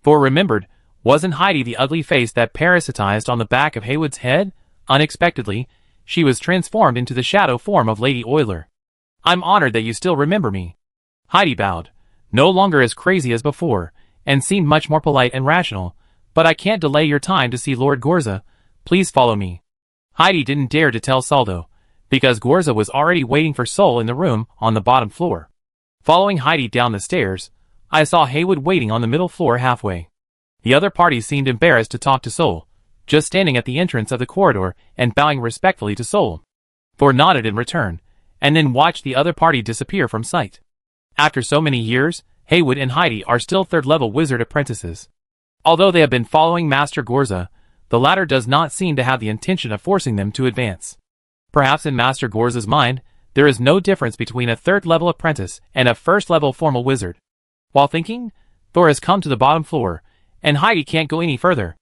Thor remembered, wasn't Heidi the ugly face that parasitized on the back of Haywood's head? Unexpectedly, she was transformed into the shadow form of Lady Euler. I'm honored that you still remember me. Heidi bowed, no longer as crazy as before, and seemed much more polite and rational. But I can't delay your time to see Lord Gorza. Please follow me. Heidi didn't dare to tell Soldo, because Gorza was already waiting for Sol in the room on the bottom floor. Following Heidi down the stairs, I saw Haywood waiting on the middle floor halfway. The other party seemed embarrassed to talk to Sol, just standing at the entrance of the corridor and bowing respectfully to Sol. Thor nodded in return, and then watched the other party disappear from sight. After so many years, Haywood and Heidi are still third-level wizard apprentices. Although they have been following Master Gorza, the latter does not seem to have the intention of forcing them to advance. Perhaps in Master Gorza's mind, there is no difference between a third-level apprentice and a first-level formal wizard. While thinking, Thor has come to the bottom floor, and Heidi can't go any further.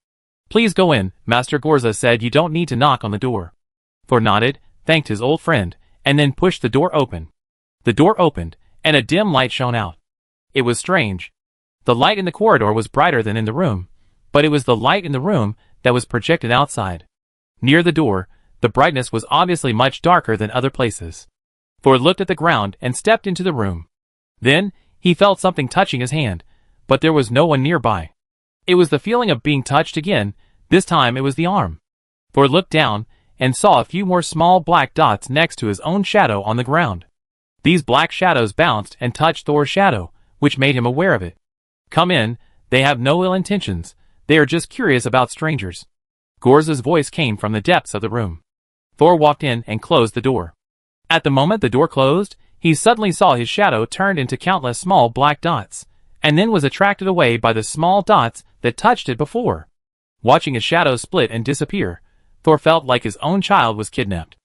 Please go in, Master Gorza said you don't need to knock on the door. Thor nodded, thanked his old friend, and then pushed the door open. The door opened, and a dim light shone out. It was strange. The light in the corridor was brighter than in the room, but it was the light in the room that was projected outside. Near the door, the brightness was obviously much darker than other places. Thor looked at the ground and stepped into the room. Then, he felt something touching his hand, but there was no one nearby. It was the feeling of being touched again. This time it was the arm. Thor looked down and saw a few more small black dots next to his own shadow on the ground. These black shadows bounced and touched Thor's shadow, which made him aware of it. Come in, they have no ill intentions, they are just curious about strangers. Gorza's voice came from the depths of the room. Thor walked in and closed the door. At the moment the door closed, he suddenly saw his shadow turned into countless small black dots, and then was attracted away by the small dots that touched it before. Watching his shadow split and disappear, Thor felt like his own child was kidnapped.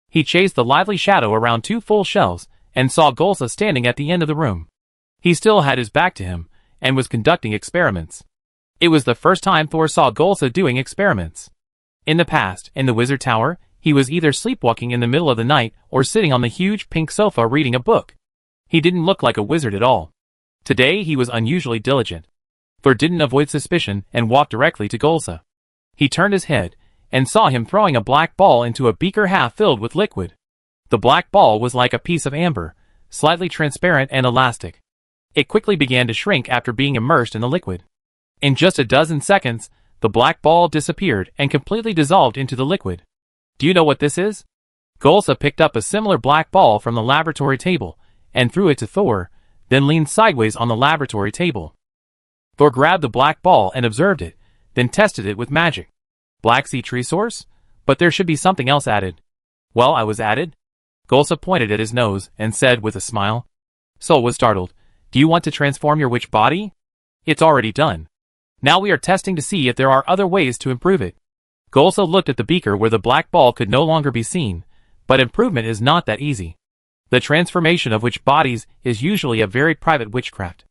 He chased the lively shadow around 2 full shelves, and saw Golsa standing at the end of the room. He still had his back to him, and was conducting experiments. It was the first time Thor saw Golsa doing experiments. In the past, in the Wizard Tower, he was either sleepwalking in the middle of the night or sitting on the huge pink sofa reading a book. He didn't look like a wizard at all. Today he was unusually diligent. Thor didn't avoid suspicion and walked directly to Golsa. He turned his head, and saw him throwing a black ball into a beaker half filled with liquid. The black ball was like a piece of amber, slightly transparent and elastic. It quickly began to shrink after being immersed in the liquid. In just a dozen seconds, the black ball disappeared and completely dissolved into the liquid. Do you know what this is? Golsa picked up a similar black ball from the laboratory table, and threw it to Thor, then leaned sideways on the laboratory table. Thor grabbed the black ball and observed it, then tested it with magic. Black sea tree source? But there should be something else added. Well, I was added. Golsa pointed at his nose and said with a smile. Sol was startled. Do you want to transform your witch body? It's already done. Now we are testing to see if there are other ways to improve it. Golsa looked at the beaker where the black ball could no longer be seen, but improvement is not that easy. The transformation of witch bodies is usually a very private witchcraft.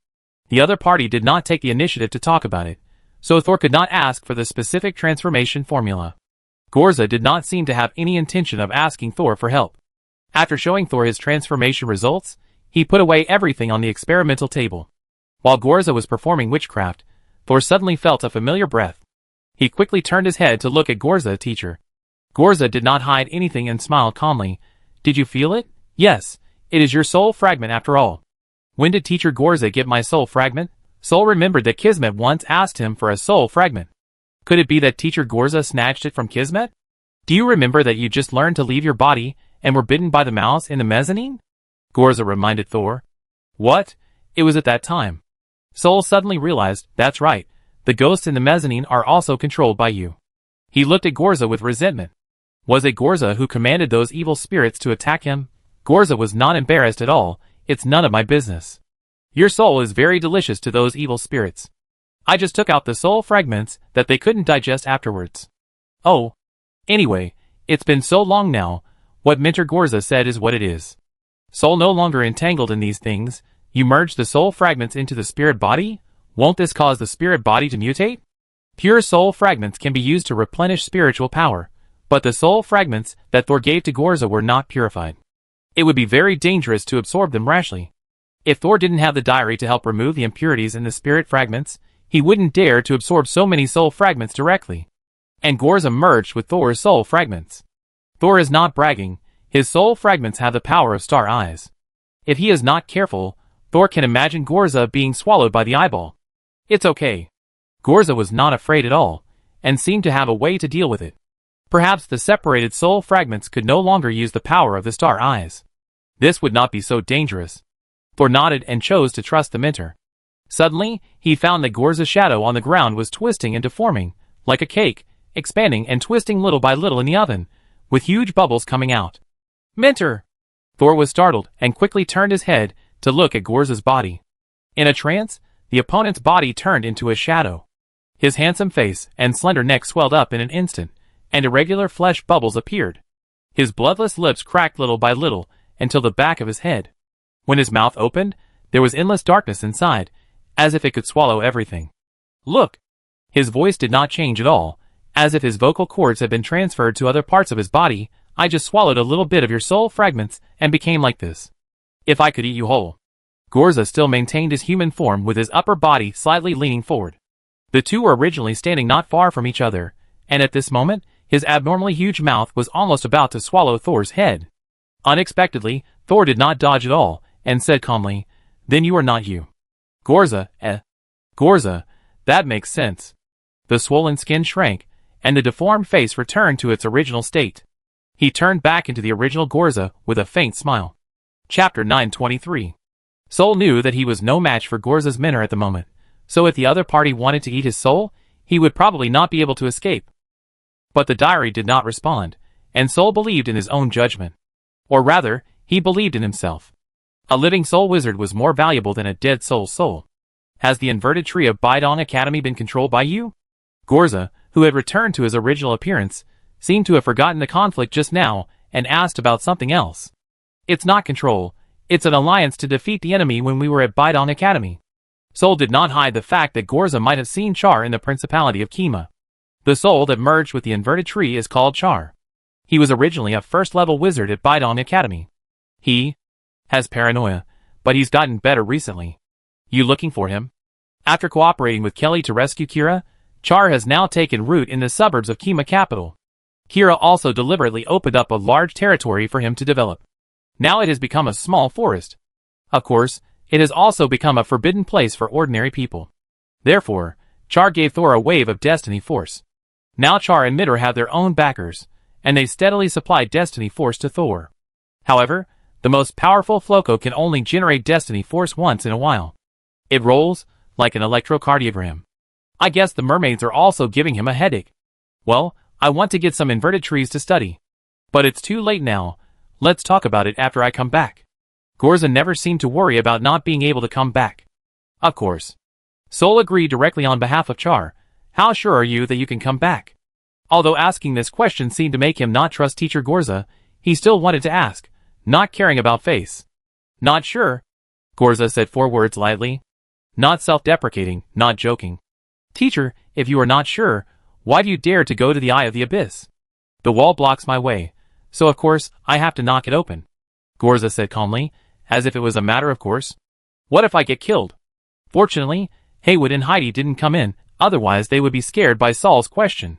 The other party did not take the initiative to talk about it, so Thor could not ask for the specific transformation formula. Gorza did not seem to have any intention of asking Thor for help. After showing Thor his transformation results, he put away everything on the experimental table. While Gorza was performing witchcraft, Thor suddenly felt a familiar breath. He quickly turned his head to look at Gorza, teacher. Gorza did not hide anything and smiled calmly. Did you feel it? Yes, it is your soul fragment after all. When did teacher Gorza get my soul fragment? Sol remembered that Kismet once asked him for a soul fragment. Could it be that teacher Gorza snatched it from Kismet? Do you remember that you just learned to leave your body and were bitten by the mouse in the mezzanine? Gorza reminded Thor. What? It was at that time. Sol suddenly realized, that's right, the ghosts in the mezzanine are also controlled by you. He looked at Gorza with resentment. Was it Gorza who commanded those evil spirits to attack him? Gorza was not embarrassed at all. It's none of my business. Your soul is very delicious to those evil spirits. I just took out the soul fragments that they couldn't digest afterwards. Oh. Anyway, it's been so long now, what Mentor Gorza said is what it is. Soul no longer entangled in these things, you merge the soul fragments into the spirit body? Won't this cause the spirit body to mutate? Pure soul fragments can be used to replenish spiritual power, but the soul fragments that Thor gave to Gorza were not purified. It would be very dangerous to absorb them rashly. If Thor didn't have the diary to help remove the impurities in the spirit fragments, he wouldn't dare to absorb so many soul fragments directly. And Gorza merged with Thor's soul fragments. Thor is not bragging, his soul fragments have the power of star eyes. If he is not careful, Thor can imagine Gorza being swallowed by the eyeball. It's okay. Gorza was not afraid at all, and seemed to have a way to deal with it. Perhaps the separated soul fragments could no longer use the power of the star eyes. This would not be so dangerous. Thor nodded and chose to trust the mentor. Suddenly, he found that Gorza's shadow on the ground was twisting and deforming, like a cake, expanding and twisting little by little in the oven, with huge bubbles coming out. Mentor! Thor was startled and quickly turned his head to look at Gorza's body. In a trance, the opponent's body turned into a shadow. His handsome face and slender neck swelled up in an instant, and irregular flesh bubbles appeared. His bloodless lips cracked little by little until the back of his head. When his mouth opened, there was endless darkness inside, as if it could swallow everything. Look! His voice did not change at all, as if his vocal cords had been transferred to other parts of his body. I just swallowed a little bit of your soul fragments and became like this. If I could eat you whole. Gorza still maintained his human form with his upper body slightly leaning forward. The two were originally standing not far from each other, and at this moment, his abnormally huge mouth was almost about to swallow Thor's head. Unexpectedly, Thor did not dodge at all, and said calmly, Then you are not you. Gorza, Gorza, that makes sense. The swollen skin shrank, and the deformed face returned to its original state. He turned back into the original Gorza with a faint smile. Chapter 923. Sol knew that he was no match for Gorza's mentor at the moment, so if the other party wanted to eat his soul, he would probably not be able to escape. But the diary did not respond, and Sol believed in his own judgment. Or rather, he believed in himself. A living soul wizard was more valuable than a dead soul's soul. Has the inverted tree of Bidon Academy been controlled by you? Gorza, who had returned to his original appearance, seemed to have forgotten the conflict just now and asked about something else. It's not control, it's an alliance to defeat the enemy when we were at Bidon Academy. Soul did not hide the fact that Gorza might have seen Char in the Principality of Kima. The soul that merged with the inverted tree is called Char. He was originally a first-level wizard at Bidon Academy. He has paranoia, but he's gotten better recently. You looking for him? After cooperating with Kelly to rescue Kira, Char has now taken root in the suburbs of Kima capital. Kira also deliberately opened up a large territory for him to develop. Now it has become a small forest. Of course, it has also become a forbidden place for ordinary people. Therefore, Char gave Thor a wave of destiny force. Now Char and Midor have their own backers, and they steadily supply destiny force to Thor. However, the most powerful Floco can only generate destiny force once in a while. It rolls like an electrocardiogram. I guess the mermaids are also giving him a headache. Well, I want to get some inverted trees to study. But it's too late now. Let's talk about it after I come back. Gorza never seemed to worry about not being able to come back. Of course. Soul agreed directly on behalf of Char. How sure are you that you can come back? Although asking this question seemed to make him not trust Teacher Gorza, he still wanted to ask, not caring about face. Not sure. Gorza said 4 words lightly. Not self-deprecating, not joking. Teacher, if you are not sure, why do you dare to go to the Eye of the Abyss? The wall blocks my way, so of course I have to knock it open. Gorza said calmly, as if it was a matter of course. What if I get killed? Fortunately, Haywood and Heidi didn't come in, otherwise they would be scared by Saul's question.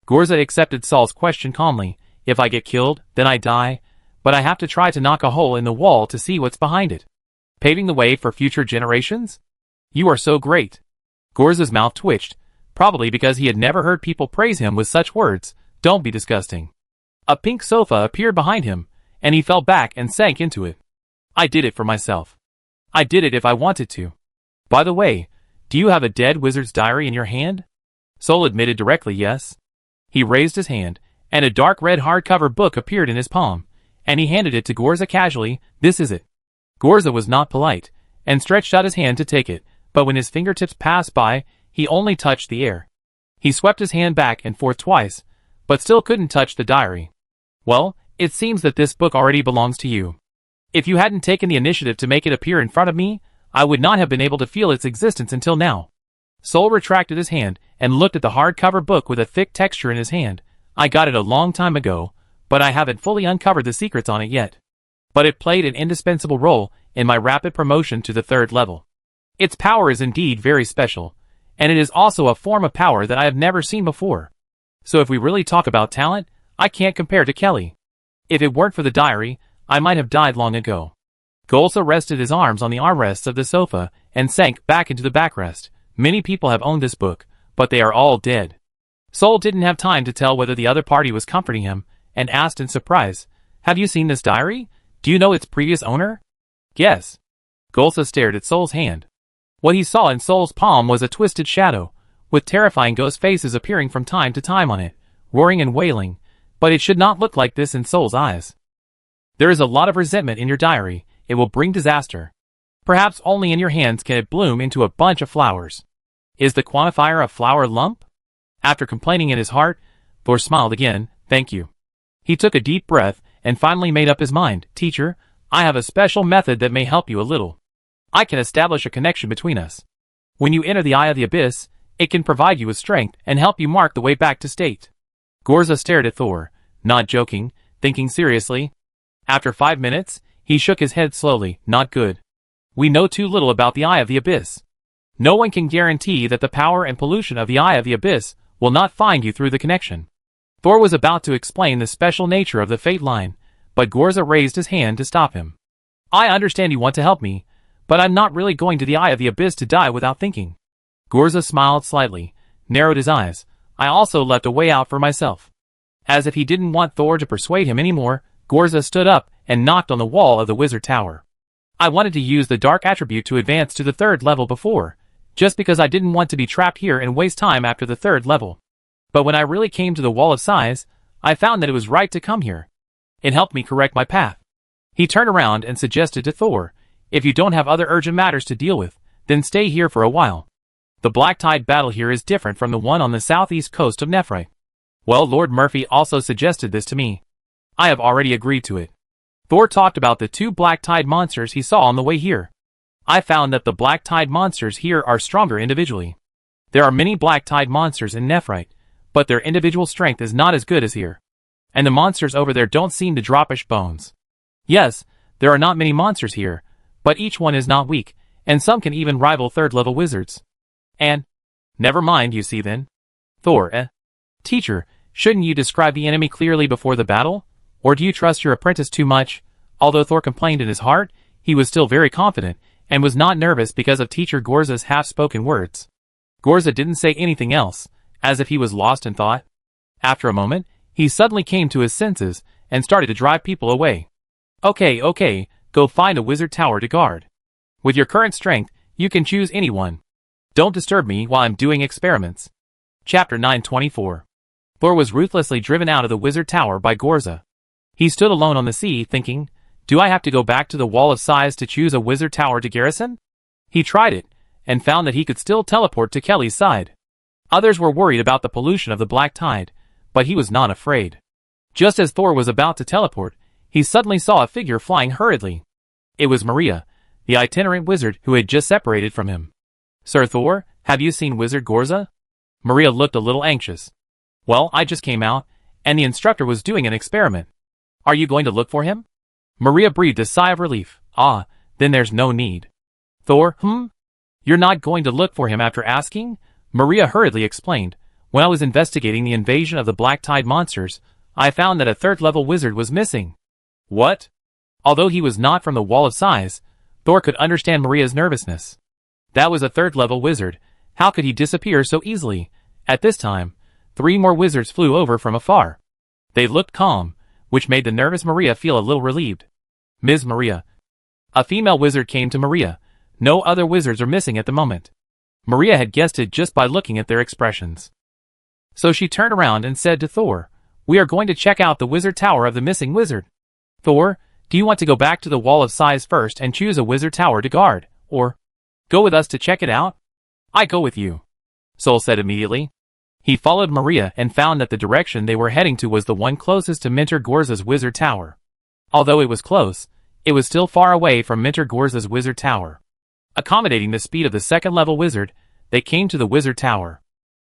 Gorza accepted Saul's question calmly. If I get killed, then I die, but I have to try to knock a hole in the wall to see what's behind it. Paving the way for future generations? You are so great. Gorza's mouth twitched, probably because he had never heard people praise him with such words. Don't be disgusting. A pink sofa appeared behind him, and he fell back and sank into it. I did it for myself. I did it if I wanted to. By the way, do you have a dead wizard's diary in your hand? Soul admitted directly yes. He raised his hand, and a dark red hardcover book appeared in his palm, and he handed it to Gorza casually. This is it. Gorza was not polite, and stretched out his hand to take it, but when his fingertips passed by, he only touched the air. He swept his hand back and forth twice, but still couldn't touch the diary. Well, it seems that this book already belongs to you. If you hadn't taken the initiative to make it appear in front of me, I would not have been able to feel its existence until now. Soul retracted his hand and looked at the hardcover book with a thick texture in his hand. I got it a long time ago, but I haven't fully uncovered the secrets on it yet. But it played an indispensable role in my rapid promotion to the 3rd level. Its power is indeed very special, and it is also a form of power that I have never seen before. So if we really talk about talent, I can't compare to Kelly. If it weren't for the diary, I might have died long ago. Golsa rested his arms on the armrests of the sofa and sank back into the backrest. Many people have owned this book, but they are all dead. Soul didn't have time to tell whether the other party was comforting him, and asked in surprise, have you seen this diary? Do you know its previous owner? Yes. Golsa stared at Soul's hand. What he saw in Soul's palm was a twisted shadow, with terrifying ghost faces appearing from time to time on it, roaring and wailing, but it should not look like this in Soul's eyes. There is a lot of resentment in your diary. It will bring disaster. Perhaps only in your hands can it bloom into a bunch of flowers. Is the quantifier a flower lump? After complaining in his heart, Thor smiled again. Thank you. He took a deep breath and finally made up his mind. Teacher, I have a special method that may help you a little. I can establish a connection between us. When you enter the Eye of the Abyss, it can provide you with strength and help you mark the way back to state. Gorza stared at Thor, not joking, thinking seriously. After 5 minutes, he shook his head slowly. Not good. We know too little about the Eye of the Abyss. No one can guarantee that the power and pollution of the Eye of the Abyss will not find you through the connection. Thor was about to explain the special nature of the fate line, but Gorza raised his hand to stop him. I understand you want to help me, but I'm not really going to the Eye of the Abyss to die without thinking. Gorza smiled slightly, narrowed his eyes. I also left a way out for myself. As if he didn't want Thor to persuade him anymore, Gorza stood up and knocked on the wall of the wizard tower. I wanted to use the dark attribute to advance to the 3rd level before, just because I didn't want to be trapped here and waste time after the 3rd level. But when I really came to the wall of size, I found that it was right to come here. It helped me correct my path. He turned around and suggested to Thor, If you don't have other urgent matters to deal with, then stay here for a while. The black tide battle here is different from the one on the southeast coast of Nephrite. Well, Lord Murphy also suggested this to me. I have already agreed to it. Thor talked about the two black tide monsters he saw on the way here. I found that the black tide monsters here are stronger individually. There are many black tide monsters in Nephrite, but their individual strength is not as good as here. And the monsters over there don't seem to drop-ish bones. Yes, there are not many monsters here, but each one is not weak, and some can even rival third-level wizards. And, never mind, you see then. Thor, Teacher, shouldn't you describe the enemy clearly before the battle? Or do you trust your apprentice too much? Although Thor complained in his heart, he was still very confident, and was not nervous because of Teacher Gorza's half-spoken words. Gorza didn't say anything else, as if he was lost in thought. After a moment, he suddenly came to his senses, and started to drive people away. Okay, go find a wizard tower to guard. With your current strength, you can choose anyone. Don't disturb me while I'm doing experiments. Chapter 924. Thor was ruthlessly driven out of the wizard tower by Gorza. He stood alone on the sea, thinking, do I have to go back to the Wall of Sighs to choose a wizard tower to garrison? He tried it, and found that he could still teleport to Kelly's side. Others were worried about the pollution of the black tide, but he was not afraid. Just as Thor was about to teleport, he suddenly saw a figure flying hurriedly. It was Maria, the itinerant wizard who had just separated from him. Sir Thor, have you seen Wizard Gorza? Maria looked a little anxious. Well, I just came out, and the instructor was doing an experiment. Are you going to look for him? Maria breathed a sigh of relief. Ah, then there's no need. Thor, You're not going to look for him after asking? Maria hurriedly explained. When I was investigating the invasion of the black tide monsters, I found that a third-level wizard was missing. What? Although he was not from the Wall of Sighs, Thor could understand Maria's nervousness. That was a third-level wizard. How could he disappear so easily? At this time, 3 more wizards flew over from afar. They looked calm, which made the nervous Maria feel a little relieved. Ms. Maria. A female wizard came to Maria. No other wizards are missing at the moment. Maria had guessed it just by looking at their expressions. So she turned around and said to Thor, we are going to check out the wizard tower of the missing wizard. Thor, do you want to go back to the Wall of Sighs first and choose a wizard tower to guard, or go with us to check it out? I go with you, Sol said immediately. He followed Maria and found that the direction they were heading to was the one closest to Mentor Gorza's wizard tower. Although it was close, it was still far away from Mentor Gorza's wizard tower. Accommodating the speed of the second-level wizard, they came to the wizard tower.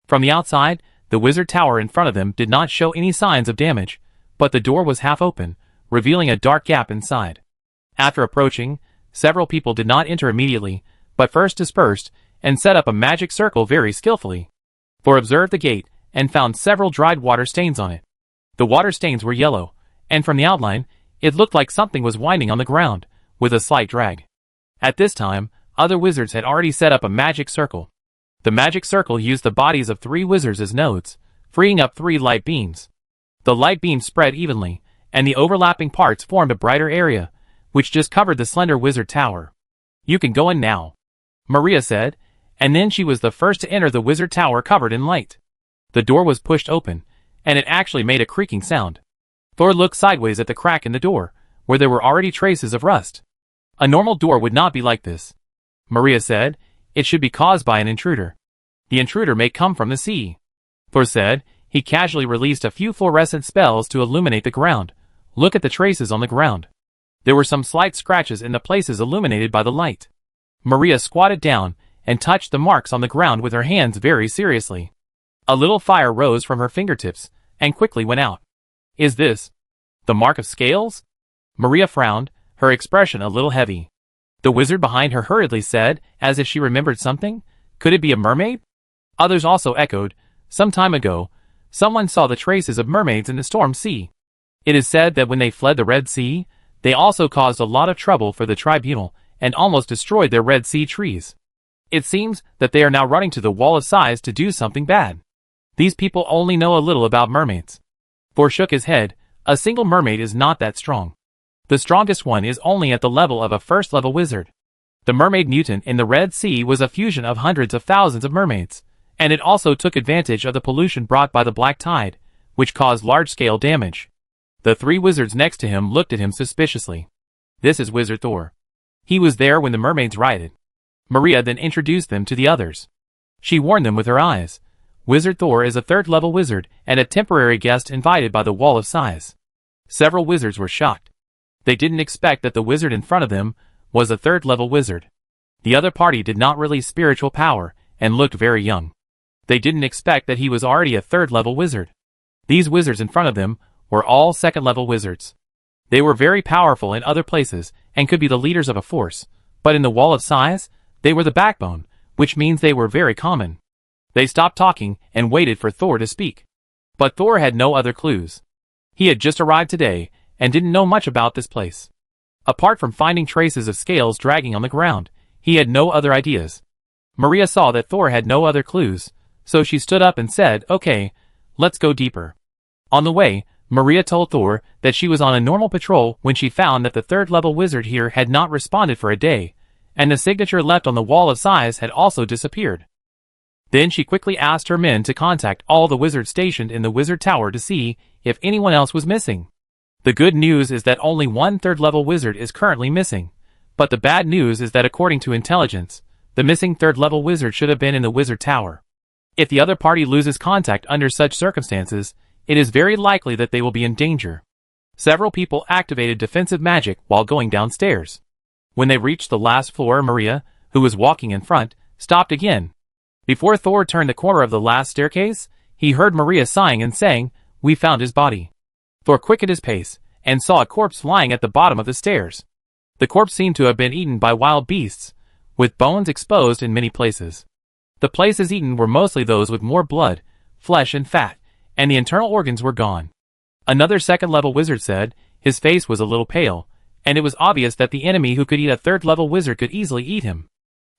From the outside, the wizard tower in front of them did not show any signs of damage, but the door was half open, revealing a dark gap inside. After approaching, several people did not enter immediately, but first dispersed, and set up a magic circle very skillfully. Thor observed the gate, and found several dried water stains on it. The water stains were yellow, and from the outline, it looked like something was winding on the ground, with a slight drag. At this time, other wizards had already set up a magic circle. The magic circle used the bodies of 3 wizards as nodes, freeing up 3 light beams. The light beams spread evenly, and the overlapping parts formed a brighter area, which just covered the slender wizard tower. You can go in now, Maria said, and then she was the first to enter the wizard tower covered in light. The door was pushed open, and it actually made a creaking sound. Thor looked sideways at the crack in the door, where there were already traces of rust. A normal door would not be like this, Maria said. It should be caused by an intruder. The intruder may come from the sea. Thor said. He casually released a few fluorescent spells to illuminate the ground. Look at the traces on the ground. There were some slight scratches in the places illuminated by the light. Maria squatted down and touched the marks on the ground with her hands very seriously. A little fire rose from her fingertips and quickly went out. Is this the mark of scales? Maria frowned, her expression a little heavy. The wizard behind her hurriedly said, as if she remembered something, could it be a mermaid? Others also echoed, some time ago, someone saw the traces of mermaids in the storm sea. It is said that when they fled the Red Sea, they also caused a lot of trouble for the tribunal and almost destroyed their Red Sea trees. It seems that they are now running to the Wall of Sighs to do something bad. These people only know a little about mermaids. Thor shook his head. A single mermaid is not that strong. The strongest one is only at the level of a first-level wizard. The mermaid mutant in the Red Sea was a fusion of hundreds of thousands of mermaids, and it also took advantage of the pollution brought by the black tide, which caused large-scale damage. The 3 wizards next to him looked at him suspiciously. This is Wizard Thor. He was there when the mermaids rioted. Maria then introduced them to the others. She warned them with her eyes. Wizard Thor is a third-level wizard and a temporary guest invited by the Wall of Sighs. Several wizards were shocked. They didn't expect that the wizard in front of them was a third-level wizard. The other party did not release spiritual power and looked very young. They didn't expect that he was already a third-level wizard. These wizards in front of them were all second-level wizards. They were very powerful in other places and could be the leaders of a force, but in the Wall of Sighs, they were the backbone, which means they were very common. They stopped talking and waited for Thor to speak. But Thor had no other clues. He had just arrived today and didn't know much about this place. Apart from finding traces of scales dragging on the ground, he had no other ideas. Maria saw that Thor had no other clues, so she stood up and said, "Okay, let's go deeper." On the way, Maria told Thor that she was on a normal patrol when she found that the third-level wizard here had not responded for a day, and the signature left on the Wall of Sighs had also disappeared. Then she quickly asked her men to contact all the wizards stationed in the wizard tower to see if anyone else was missing. The good news is that only one third-level wizard is currently missing, but the bad news is that according to intelligence, the missing third-level wizard should have been in the wizard tower. If the other party loses contact under such circumstances, it is very likely that they will be in danger. Several people activated defensive magic while going downstairs. When they reached the last floor, Maria, who was walking in front, stopped again. Before Thor turned the corner of the last staircase, he heard Maria sighing and saying, "We found his body." Thor quickened his pace and saw a corpse lying at the bottom of the stairs. The corpse seemed to have been eaten by wild beasts, with bones exposed in many places. The places eaten were mostly those with more blood, flesh and fat, and the internal organs were gone. Another second-level wizard said his face was a little pale, and it was obvious that the enemy who could eat a third-level wizard could easily eat him.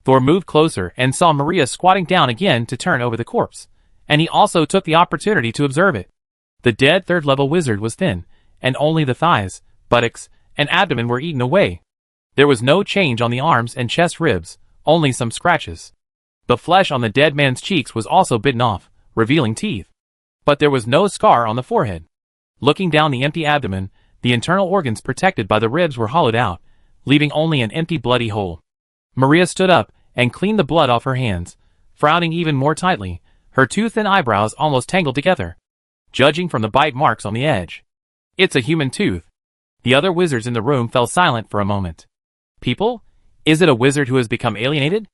Thor moved closer and saw Maria squatting down again to turn over the corpse, and he also took the opportunity to observe it. The dead third-level wizard was thin, and only the thighs, buttocks, and abdomen were eaten away. There was no change on the arms and chest ribs, only some scratches. The flesh on the dead man's cheeks was also bitten off, revealing teeth. But there was no scar on the forehead. Looking down the empty abdomen, the internal organs protected by the ribs were hollowed out, leaving only an empty bloody hole. Maria stood up and cleaned the blood off her hands, frowning even more tightly, her too thin eyebrows almost tangled together, judging from the bite marks on the edge. "It's a human tooth." The other wizards in the room fell silent for a moment. "People? Is it a wizard who has become alienated?"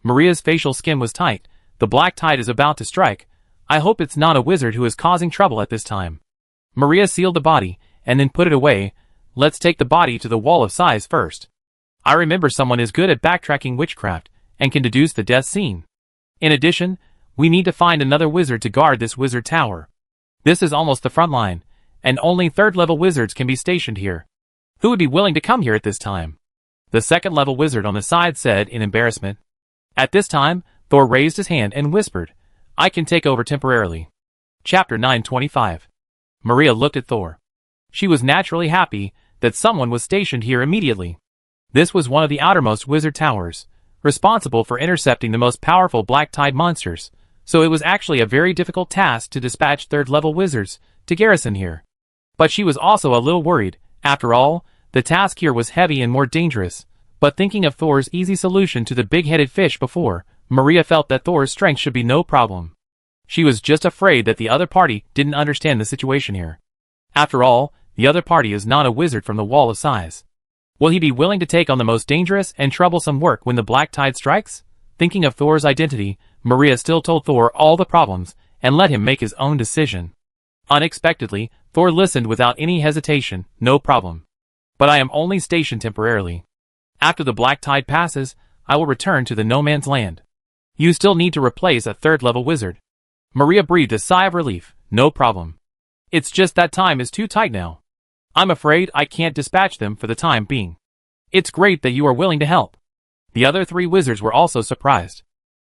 Maria's facial skin was tight. The black tide is about to strike. I hope it's not a wizard who is causing trouble at this time. Maria sealed the body, and then put it away. "Let's take the body to the Wall of Sighs first. I remember someone is good at backtracking witchcraft, and can deduce the death scene. In addition, we need to find another wizard to guard this wizard tower. This is almost the front line, and only third-level wizards can be stationed here. Who would be willing to come here at this time?" The second-level wizard on the side said in embarrassment. At this time, Thor raised his hand and whispered, "I can take over temporarily." Chapter 925. Maria looked at Thor. She was naturally happy that someone was stationed here immediately. This was one of the outermost wizard towers, responsible for intercepting the most powerful black tide monsters, so it was actually a very difficult task to dispatch third-level wizards to garrison here. But she was also a little worried. After all, the task here was heavy and more dangerous, but thinking of Thor's easy solution to the big-headed fish before, Maria felt that Thor's strength should be no problem. She was just afraid that the other party didn't understand the situation here. After all, the other party is not a wizard from the Wall of Sighs. Will he be willing to take on the most dangerous and troublesome work when the black tide strikes? Thinking of Thor's identity, Maria still told Thor all the problems and let him make his own decision. Unexpectedly, Thor listened without any hesitation. "No problem. But I am only stationed temporarily. After the black tide passes, I will return to the no man's land. You still need to replace a third-level wizard." Maria breathed a sigh of relief. "No problem. It's just that time is too tight now. I'm afraid I can't dispatch them for the time being." "It's great that you are willing to help." The other three wizards were also surprised.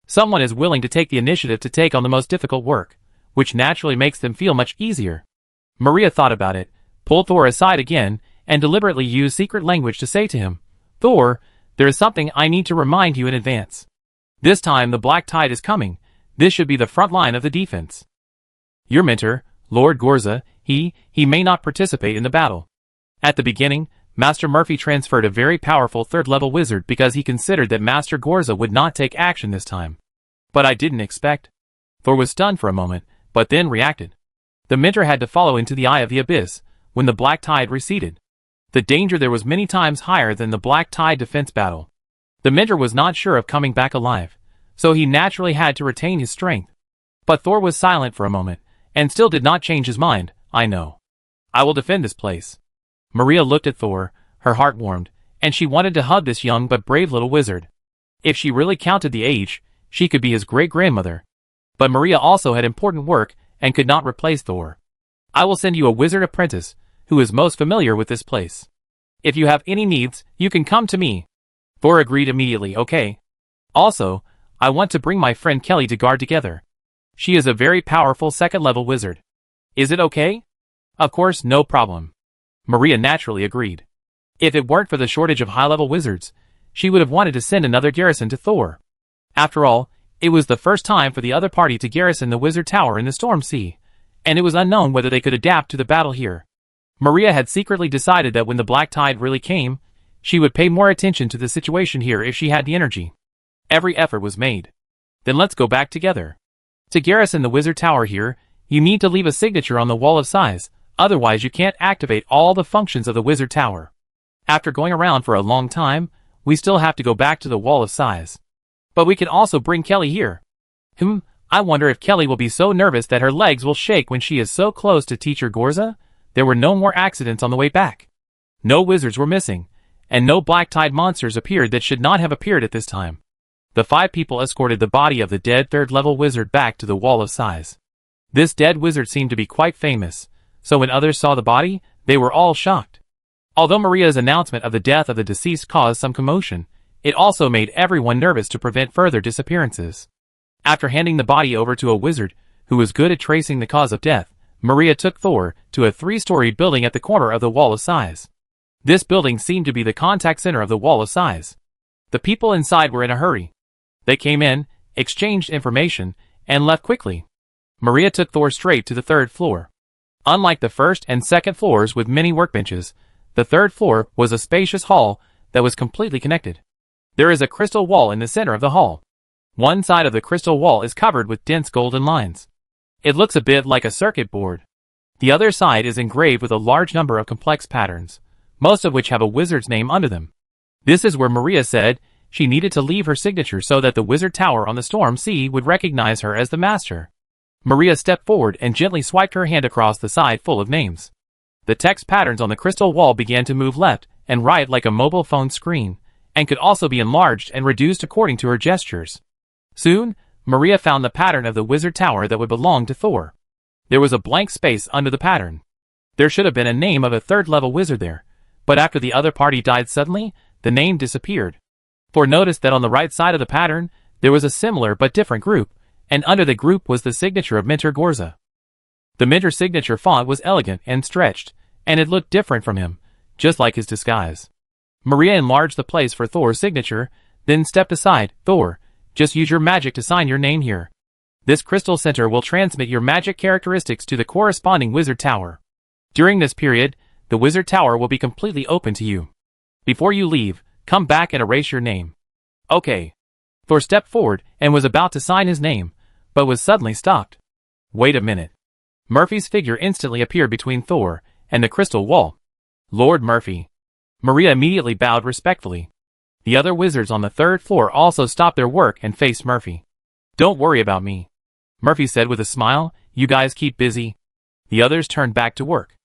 Someone is willing to take the initiative to take on the most difficult work, which naturally makes them feel much easier. Maria thought about it, pulled Thor aside again, and deliberately used secret language to say to him, "Thor, there is something I need to remind you in advance. This time the black tide is coming. This should be the front line of the defense. Your mentor, Lord Gorza, he may not participate in the battle. At the beginning, Master Murphy transferred a very powerful third-level wizard because he considered that Master Gorza would not take action this time. But I didn't expect. Thor was stunned for a moment, but then reacted. The mentor had to follow into the eye of the abyss when the black tide receded. The danger there was many times higher than the black tide defense battle. The mentor was not sure of coming back alive, so he naturally had to retain his strength. But Thor was silent for a moment, and still did not change his mind. I know. I will defend this place. Maria looked at Thor, her heart warmed, and she wanted to hug this young but brave little wizard. If she really counted the age, she could be his great-grandmother. But Maria also had important work and could not replace Thor. I will send you a wizard apprentice, who is most familiar with this place. If you have any needs, you can come to me. Thor agreed immediately. Okay. Also, I want to bring my friend Kelly to guard together. She is a very powerful second-level wizard. Is it okay? Of course, no problem. Maria naturally agreed. If it weren't for the shortage of high-level wizards, she would have wanted to send another garrison to Thor. After all, it was the first time for the other party to garrison the wizard tower in the Storm Sea, and it was unknown whether they could adapt to the battle here. Maria had secretly decided that when the black tide really came, she would pay more attention to the situation here if she had the energy. Every effort was made. Then let's go back together. To garrison the wizard tower here, you need to leave a signature on the wall of size, otherwise you can't activate all the functions of the wizard tower. After going around for a long time, we still have to go back to the wall of size. But we can also bring Kelly here. I wonder if Kelly will be so nervous that her legs will shake when she is so close to Teacher Gorza. There were no more accidents on the way back. No wizards were missing, and no black tide monsters appeared that should not have appeared at this time. The 5 people escorted the body of the dead third-level wizard back to the wall of size. This dead wizard seemed to be quite famous, so when others saw the body, they were all shocked. Although Maria's announcement of the death of the deceased caused some commotion, it also made everyone nervous to prevent further disappearances. After handing the body over to a wizard, who was good at tracing the cause of death, Maria took Thor to a 3-story building at the corner of the wall of size. This building seemed to be the contact center of the wall of size. The people inside were in a hurry. They came in, exchanged information, and left quickly. Maria took Thor straight to the 3rd floor. Unlike the 1st and 2nd floors with many workbenches, the 3rd floor was a spacious hall that was completely connected. There is a crystal wall in the center of the hall. One side of the crystal wall is covered with dense golden lines. It looks a bit like a circuit board. The other side is engraved with a large number of complex patterns, most of which have a wizard's name under them. This is where Maria said she needed to leave her signature so that the wizard tower on the Storm Sea would recognize her as the master. Maria stepped forward and gently swiped her hand across the side full of names. The text patterns on the crystal wall began to move left and right like a mobile phone screen, and could also be enlarged and reduced according to her gestures. Soon, Maria found the pattern of the wizard tower that would belong to Thor. There was a blank space under the pattern. There should have been a name of a 3rd-level wizard there, but after the other party died suddenly, the name disappeared. Thor noticed that on the right side of the pattern, there was a similar but different group, and under the group was the signature of Mentor Gorza. The Mentor signature font was elegant and stretched, and it looked different from him, just like his disguise. Maria enlarged the place for Thor's signature, then stepped aside. Thor, just use your magic to sign your name here. This crystal center will transmit your magic characteristics to the corresponding wizard tower. During this period, the wizard tower will be completely open to you. Before you leave, come back and erase your name. Okay. Thor stepped forward and was about to sign his name, but was suddenly stopped. Wait a minute. Murphy's figure instantly appeared between Thor and the crystal wall. Lord Murphy. Maria immediately bowed respectfully. The other wizards on the 3rd floor also stopped their work and faced Murphy. Don't worry about me, Murphy said with a smile. You guys keep busy. The others turned back to work.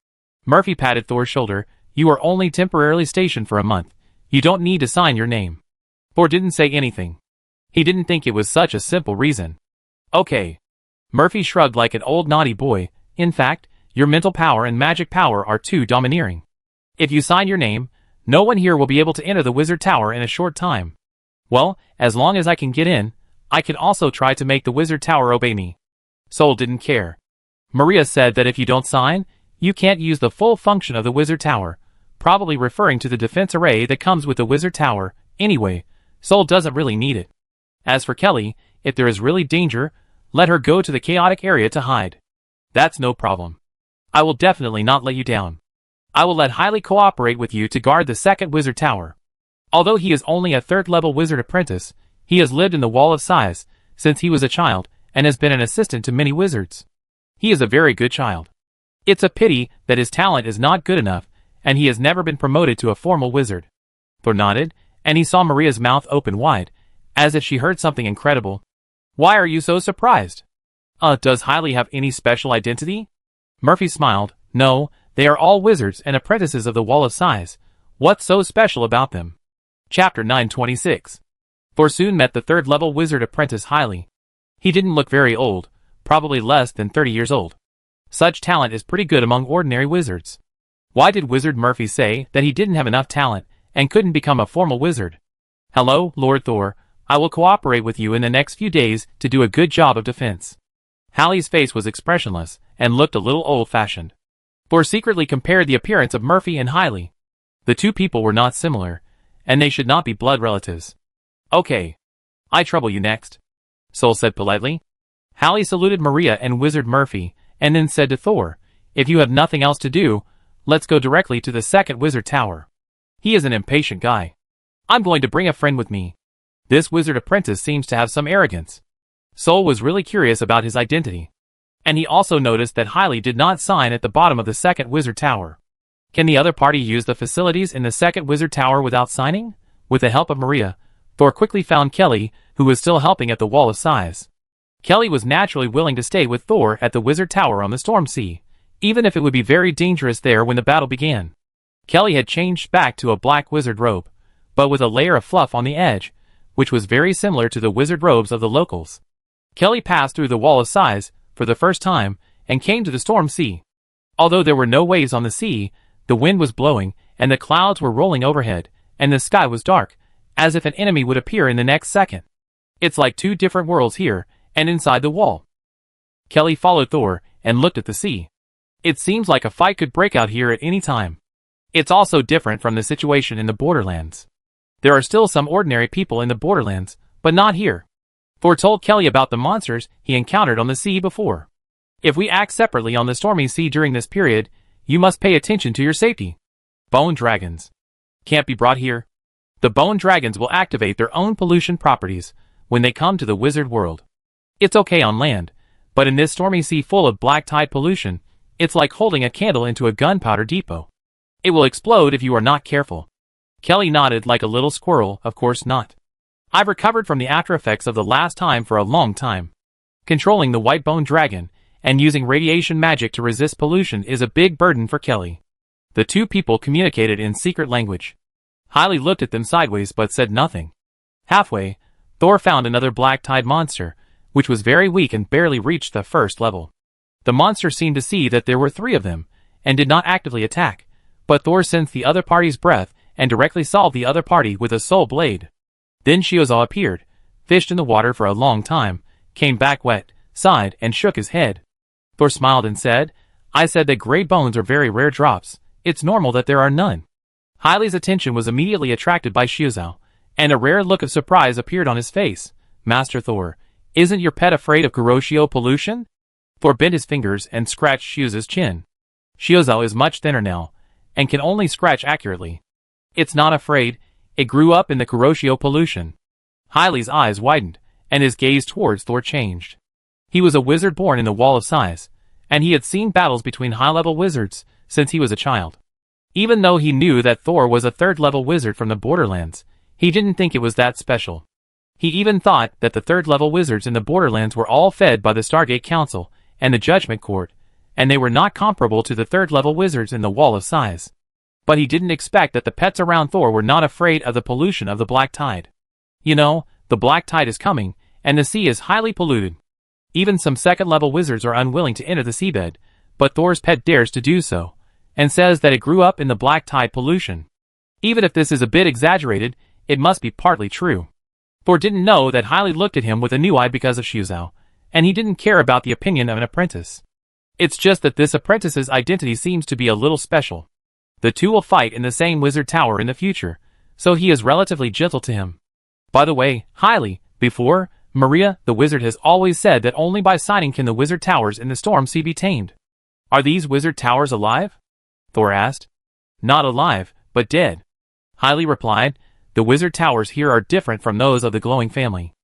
Murphy patted Thor's shoulder. You are only temporarily stationed for a month. You don't need to sign your name. Thor didn't say anything. He didn't think it was such a simple reason. Okay. Murphy shrugged like an old naughty boy. In fact, your mental power and magic power are too domineering. If you sign your name, no one here will be able to enter the wizard tower in a short time. Well, as long as I can get in, I can also try to make the wizard tower obey me. Soul didn't care. Maria said that if you don't sign, you can't use the full function of the wizard tower, probably referring to the defense array that comes with the wizard tower. Anyway, Soul doesn't really need it. As for Kelly, if there is really danger, let her go to the chaotic area to hide. That's no problem. I will definitely not let you down. I will let Hailey cooperate with you to guard the second wizard tower. Although he is only a third-level wizard apprentice, he has lived in the Wall of Sighs since he was a child and has been an assistant to many wizards. He is a very good child. It's a pity that his talent is not good enough and he has never been promoted to a formal wizard. Thor nodded, and he saw Maria's mouth open wide, as if she heard something incredible. Why are you so surprised? Does Hailey have any special identity? Murphy smiled. No, they are all wizards and apprentices of the Wall of Sighs. What's so special about them? Chapter 926. Thor soon met the third-level wizard apprentice Hailey. He didn't look very old, probably less than 30 years old. Such talent is pretty good among ordinary wizards. Why did Wizard Murphy say that he didn't have enough talent and couldn't become a formal wizard? Hello, Lord Thor. I will cooperate with you in the next few days to do a good job of defense. Hailey's face was expressionless and looked a little old-fashioned. Thor secretly compared the appearance of Murphy and Hailey. The two people were not similar, and they should not be blood relatives. Okay. I trouble you next, Sol said politely. Hailey saluted Maria and Wizard Murphy, and then said to Thor, if you have nothing else to do, let's go directly to the second wizard tower. He is an impatient guy. I'm going to bring a friend with me. This wizard apprentice seems to have some arrogance. Sol was really curious about his identity. And he also noticed that Hailey did not sign at the bottom of the second wizard tower. Can the other party use the facilities in the second wizard tower without signing? With the help of Maria, Thor quickly found Kelly, who was still helping at the Wall of Sighs. Kelly was naturally willing to stay with Thor at the wizard tower on the Storm Sea, even if it would be very dangerous there when the battle began. Kelly had changed back to a black wizard robe, but with a layer of fluff on the edge, which was very similar to the wizard robes of the locals. Kelly passed through the Wall of Sighs for the first time and came to the Storm Sea. Although there were no waves on the sea, the wind was blowing and the clouds were rolling overhead, and the sky was dark, as if an enemy would appear in the next second. It's like two different worlds here and inside the wall. Kelly followed Thor and looked at the sea. It seems like a fight could break out here at any time. It's also different from the situation in the Borderlands. There are still some ordinary people in the Borderlands, but not here. Thor told Kelly about the monsters he encountered on the sea before. If we act separately on the stormy sea during this period, you must pay attention to your safety. Bone dragons can't be brought here. The bone dragons will activate their own pollution properties when they come to the wizard world. It's okay on land, but in this stormy sea full of black tide pollution, it's like holding a candle into a gunpowder depot. It will explode if you are not careful. Kelly nodded like a little squirrel. Of course not. I've recovered from the after effects of the last time for a long time. Controlling the white bone dragon and using radiation magic to resist pollution is a big burden for Kelly. The two people communicated in secret language. Hailey looked at them sideways but said nothing. Halfway, Thor found another black tide monster, which was very weak and barely reached the first level. The monster seemed to see that there were three of them, and did not actively attack, but Thor sensed the other party's breath and directly solved the other party with a soul blade. Then Foresaw appeared, fished in the water for a long time, came back wet, sighed, and shook his head. Thor smiled and said, I said that gray bones are very rare drops. It's normal that there are none. Hailey's attention was immediately attracted by Foresaw, and a rare look of surprise appeared on his face. Master Thor, isn't your pet afraid of Kuroshio pollution? Thor bent his fingers and scratched Fioza's chin. Foresaw is much thinner now, and can only scratch accurately. It's not afraid, it grew up in the Kuroshio pollution. Hailey's eyes widened, and his gaze towards Thor changed. He was a wizard born in the Wall of Sighs, and he had seen battles between high-level wizards since he was a child. Even though he knew that Thor was a third-level wizard from the Borderlands, he didn't think it was that special. He even thought that the third-level wizards in the Borderlands were all fed by the Stargate Council and the Judgment Court, and they were not comparable to the third-level wizards in the Wall of Sighs. But he didn't expect that the pets around Thor were not afraid of the pollution of the black tide. You know, the black tide is coming, and the sea is highly polluted. Even some second-level wizards are unwilling to enter the seabed, but Thor's pet dares to do so, and says that it grew up in the black tide pollution. Even if this is a bit exaggerated, it must be partly true. Thor didn't know that Hailey looked at him with a new eye because of Foresaw, and he didn't care about the opinion of an apprentice. It's just that this apprentice's identity seems to be a little special. The two will fight in the same wizard tower in the future, so he is relatively gentle to him. By the way, Hailey, before, Maria, the wizard, has always said that only by signing can the wizard towers in the Storm Sea be tamed. Are these wizard towers alive? Thor asked. Not alive, but dead. Hailey replied, the wizard towers here are different from those of the glowing family.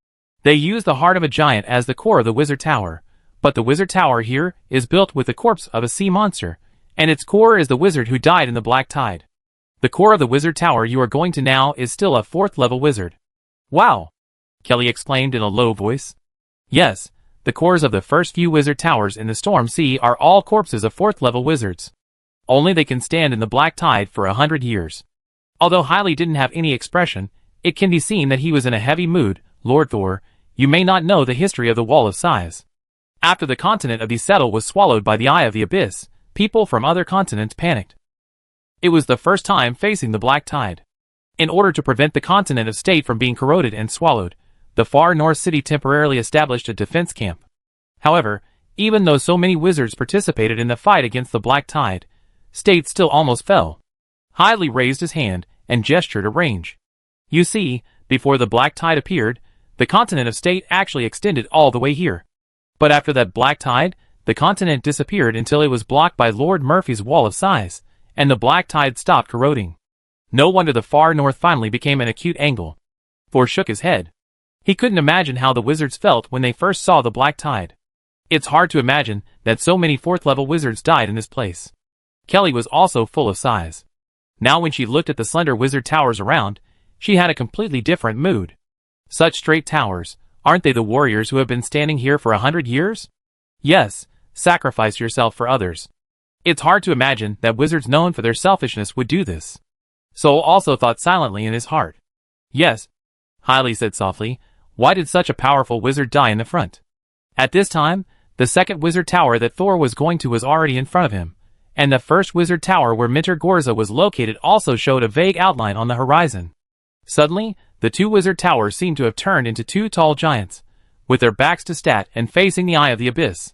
They use the heart of a giant as the core of the wizard tower, but the wizard tower here is built with the corpse of a sea monster, and its core is the wizard who died in the black tide. The core of the wizard tower you are going to now is still a 4th level wizard. Wow! Kelly exclaimed in a low voice. Yes, the cores of the first few wizard towers in the Storm Sea are all corpses of 4th level wizards. Only they can stand in the black tide for 100 years. Although Hailey didn't have any expression, it can be seen that he was in a heavy mood. Lord Thor, you may not know the history of the Wall of Sighs. After the continent of the Settle was swallowed by the Eye of the Abyss, people from other continents panicked. It was the first time facing the black tide. In order to prevent the continent of State from being corroded and swallowed, the far north city temporarily established a defense camp. However, even though so many wizards participated in the fight against the black tide, State still almost fell. Hailey raised his hand and gestured a range. You see, before the black tide appeared, the continent of State actually extended all the way here. But after that black tide, the continent disappeared until it was blocked by Lord Murphy's Wall of Sighs, and the black tide stopped corroding. No wonder the far north finally became an acute angle. Thor shook his head. He couldn't imagine how the wizards felt when they first saw the black tide. It's hard to imagine that so many 4th level wizards died in this place. Kelly was also full of sighs. Now when she looked at the slender wizard towers around, she had a completely different mood. Such straight towers, aren't they the warriors who have been standing here for 100 years? Yes, sacrifice yourself for others. It's hard to imagine that wizards known for their selfishness would do this. Sol also thought silently in his heart. Yes, Hailey said softly, why did such a powerful wizard die in the front? At this time, the second wizard tower that Thor was going to was already in front of him, and the first wizard tower where Minter Gorza was located also showed a vague outline on the horizon. Suddenly, the two wizard towers seemed to have turned into two tall giants, with their backs to Stat and facing the Eye of the Abyss.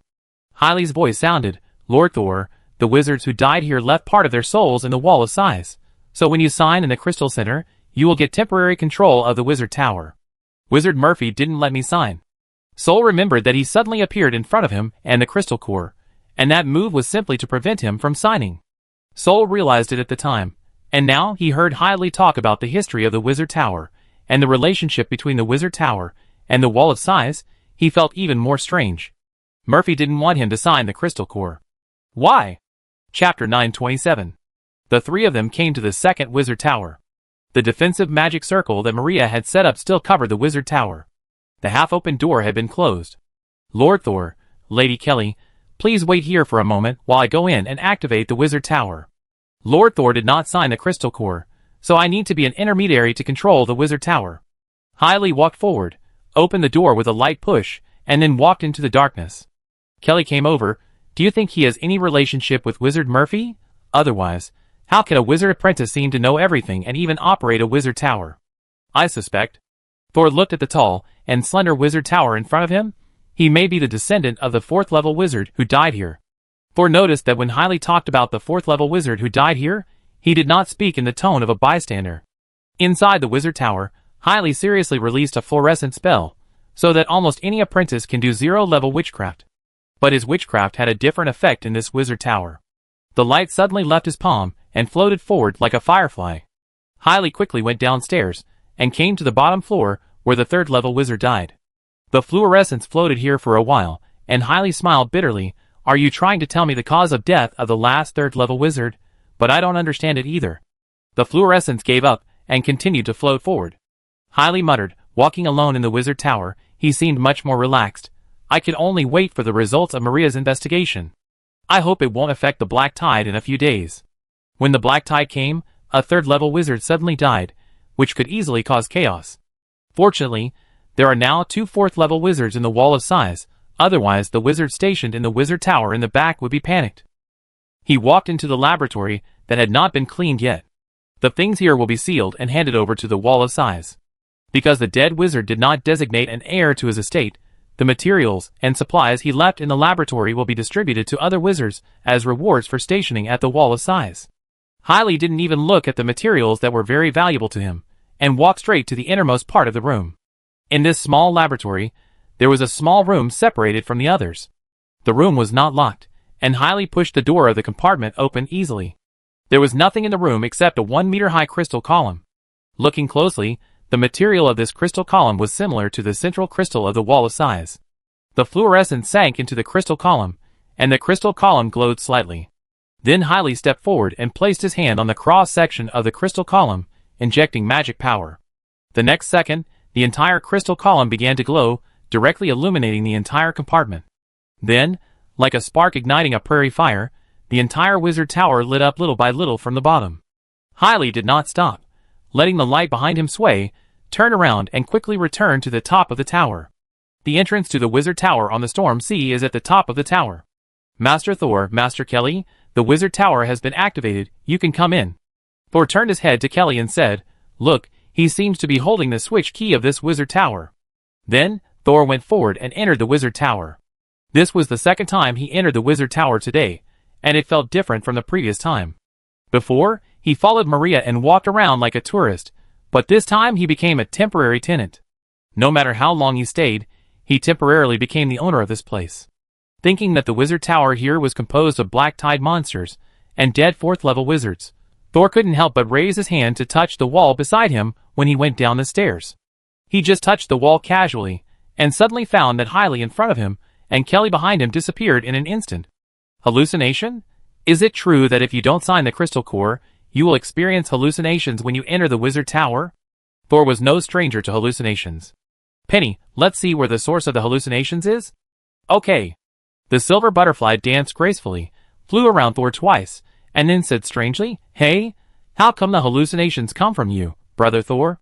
Hailey's voice sounded, Lord Thor, the wizards who died here left part of their souls in the Wall of Sighs, so when you sign in the Crystal Center, you will get temporary control of the wizard tower. Wizard Murphy didn't let me sign. Sol remembered that he suddenly appeared in front of him and the crystal core, and that move was simply to prevent him from signing. Sol realized it at the time, and now he heard Hailey talk about the history of the wizard tower, and the relationship between the wizard tower and the Wall of Sighs. He felt even more strange. Murphy didn't want him to sign the crystal core. Why? Chapter 927. The three of them came to the second wizard tower. The defensive magic circle that Maria had set up still covered the wizard tower. The half-open door had been closed. Lord Thor, Lady Kelly, please wait here for a moment while I go in and activate the wizard tower. Lord Thor did not sign the crystal core, so I need to be an intermediary to control the wizard tower. Hailey walked forward, opened the door with a light push, and then walked into the darkness. Kelly came over. Do you think he has any relationship with Wizard Murphy? Otherwise, how can a wizard apprentice seem to know everything and even operate a wizard tower? I suspect. Thor looked at the tall and slender wizard tower in front of him. He may be the descendant of the 4th level wizard who died here. Thor noticed that when Hailey talked about the 4th level wizard who died here, he did not speak in the tone of a bystander. Inside the wizard tower, Hailey seriously released a fluorescent spell, so that almost any apprentice can do 0-level witchcraft. But his witchcraft had a different effect in this wizard tower. The light suddenly left his palm and floated forward like a firefly. Hailey quickly went downstairs and came to the bottom floor where the 3rd-level wizard died. The fluorescence floated here for a while, and Hailey smiled bitterly. Are you trying to tell me the cause of death of the last 3rd-level wizard? But I don't understand it either. The fluorescence gave up and continued to float forward. Hailey muttered, walking alone in the wizard tower. He seemed much more relaxed. I can only wait for the results of Maria's investigation. I hope it won't affect the black tide in a few days. When the black tide came, a 3rd-level wizard suddenly died, which could easily cause chaos. Fortunately, there are now 2 4th-level wizards in the Wall of Sighs, otherwise the wizard stationed in the wizard tower in the back would be panicked. He walked into the laboratory that had not been cleaned yet. The things here will be sealed and handed over to the Wall of Sighs. Because the dead wizard did not designate an heir to his estate, the materials and supplies he left in the laboratory will be distributed to other wizards as rewards for stationing at the Wall of Sighs. Hailey didn't even look at the materials that were very valuable to him, and walked straight to the innermost part of the room. In this small laboratory, there was a small room separated from the others. The room was not locked, and Hailey pushed the door of the compartment open easily. There was nothing in the room except a 1-meter-high crystal column. Looking closely, the material of this crystal column was similar to the central crystal of the wall of size. The fluorescence sank into the crystal column, and the crystal column glowed slightly. Then Hailey stepped forward and placed his hand on the cross-section of the crystal column, injecting magic power. The next second, the entire crystal column began to glow, directly illuminating the entire compartment. Then, like a spark igniting a prairie fire, the entire wizard tower lit up little by little from the bottom. Hailey did not stop, letting the light behind him sway, turn around and quickly return to the top of the tower. The entrance to the wizard tower on the storm sea is at the top of the tower. Master Thor, Master Kelly, the wizard tower has been activated, you can come in. Thor turned his head to Kelly and said, look, he seems to be holding the switch key of this wizard tower. Then, Thor went forward and entered the wizard tower. This was the second time he entered the wizard tower today, and it felt different from the previous time. Before, he followed Maria and walked around like a tourist, but this time he became a temporary tenant. No matter how long he stayed, he temporarily became the owner of this place. Thinking that the wizard tower here was composed of black tide monsters and dead 4th-level wizards, Thor couldn't help but raise his hand to touch the wall beside him when he went down the stairs. He just touched the wall casually, and suddenly found that Hailey in front of him and Kelly behind him disappeared in an instant. Hallucination? Is it true that if you don't sign the crystal core, you will experience hallucinations when you enter the wizard tower? Thor was no stranger to hallucinations. Penny, let's see where the source of the hallucinations is? Okay. The silver butterfly danced gracefully, flew around Thor twice, and then said strangely, hey, how come the hallucinations come from you, brother Thor?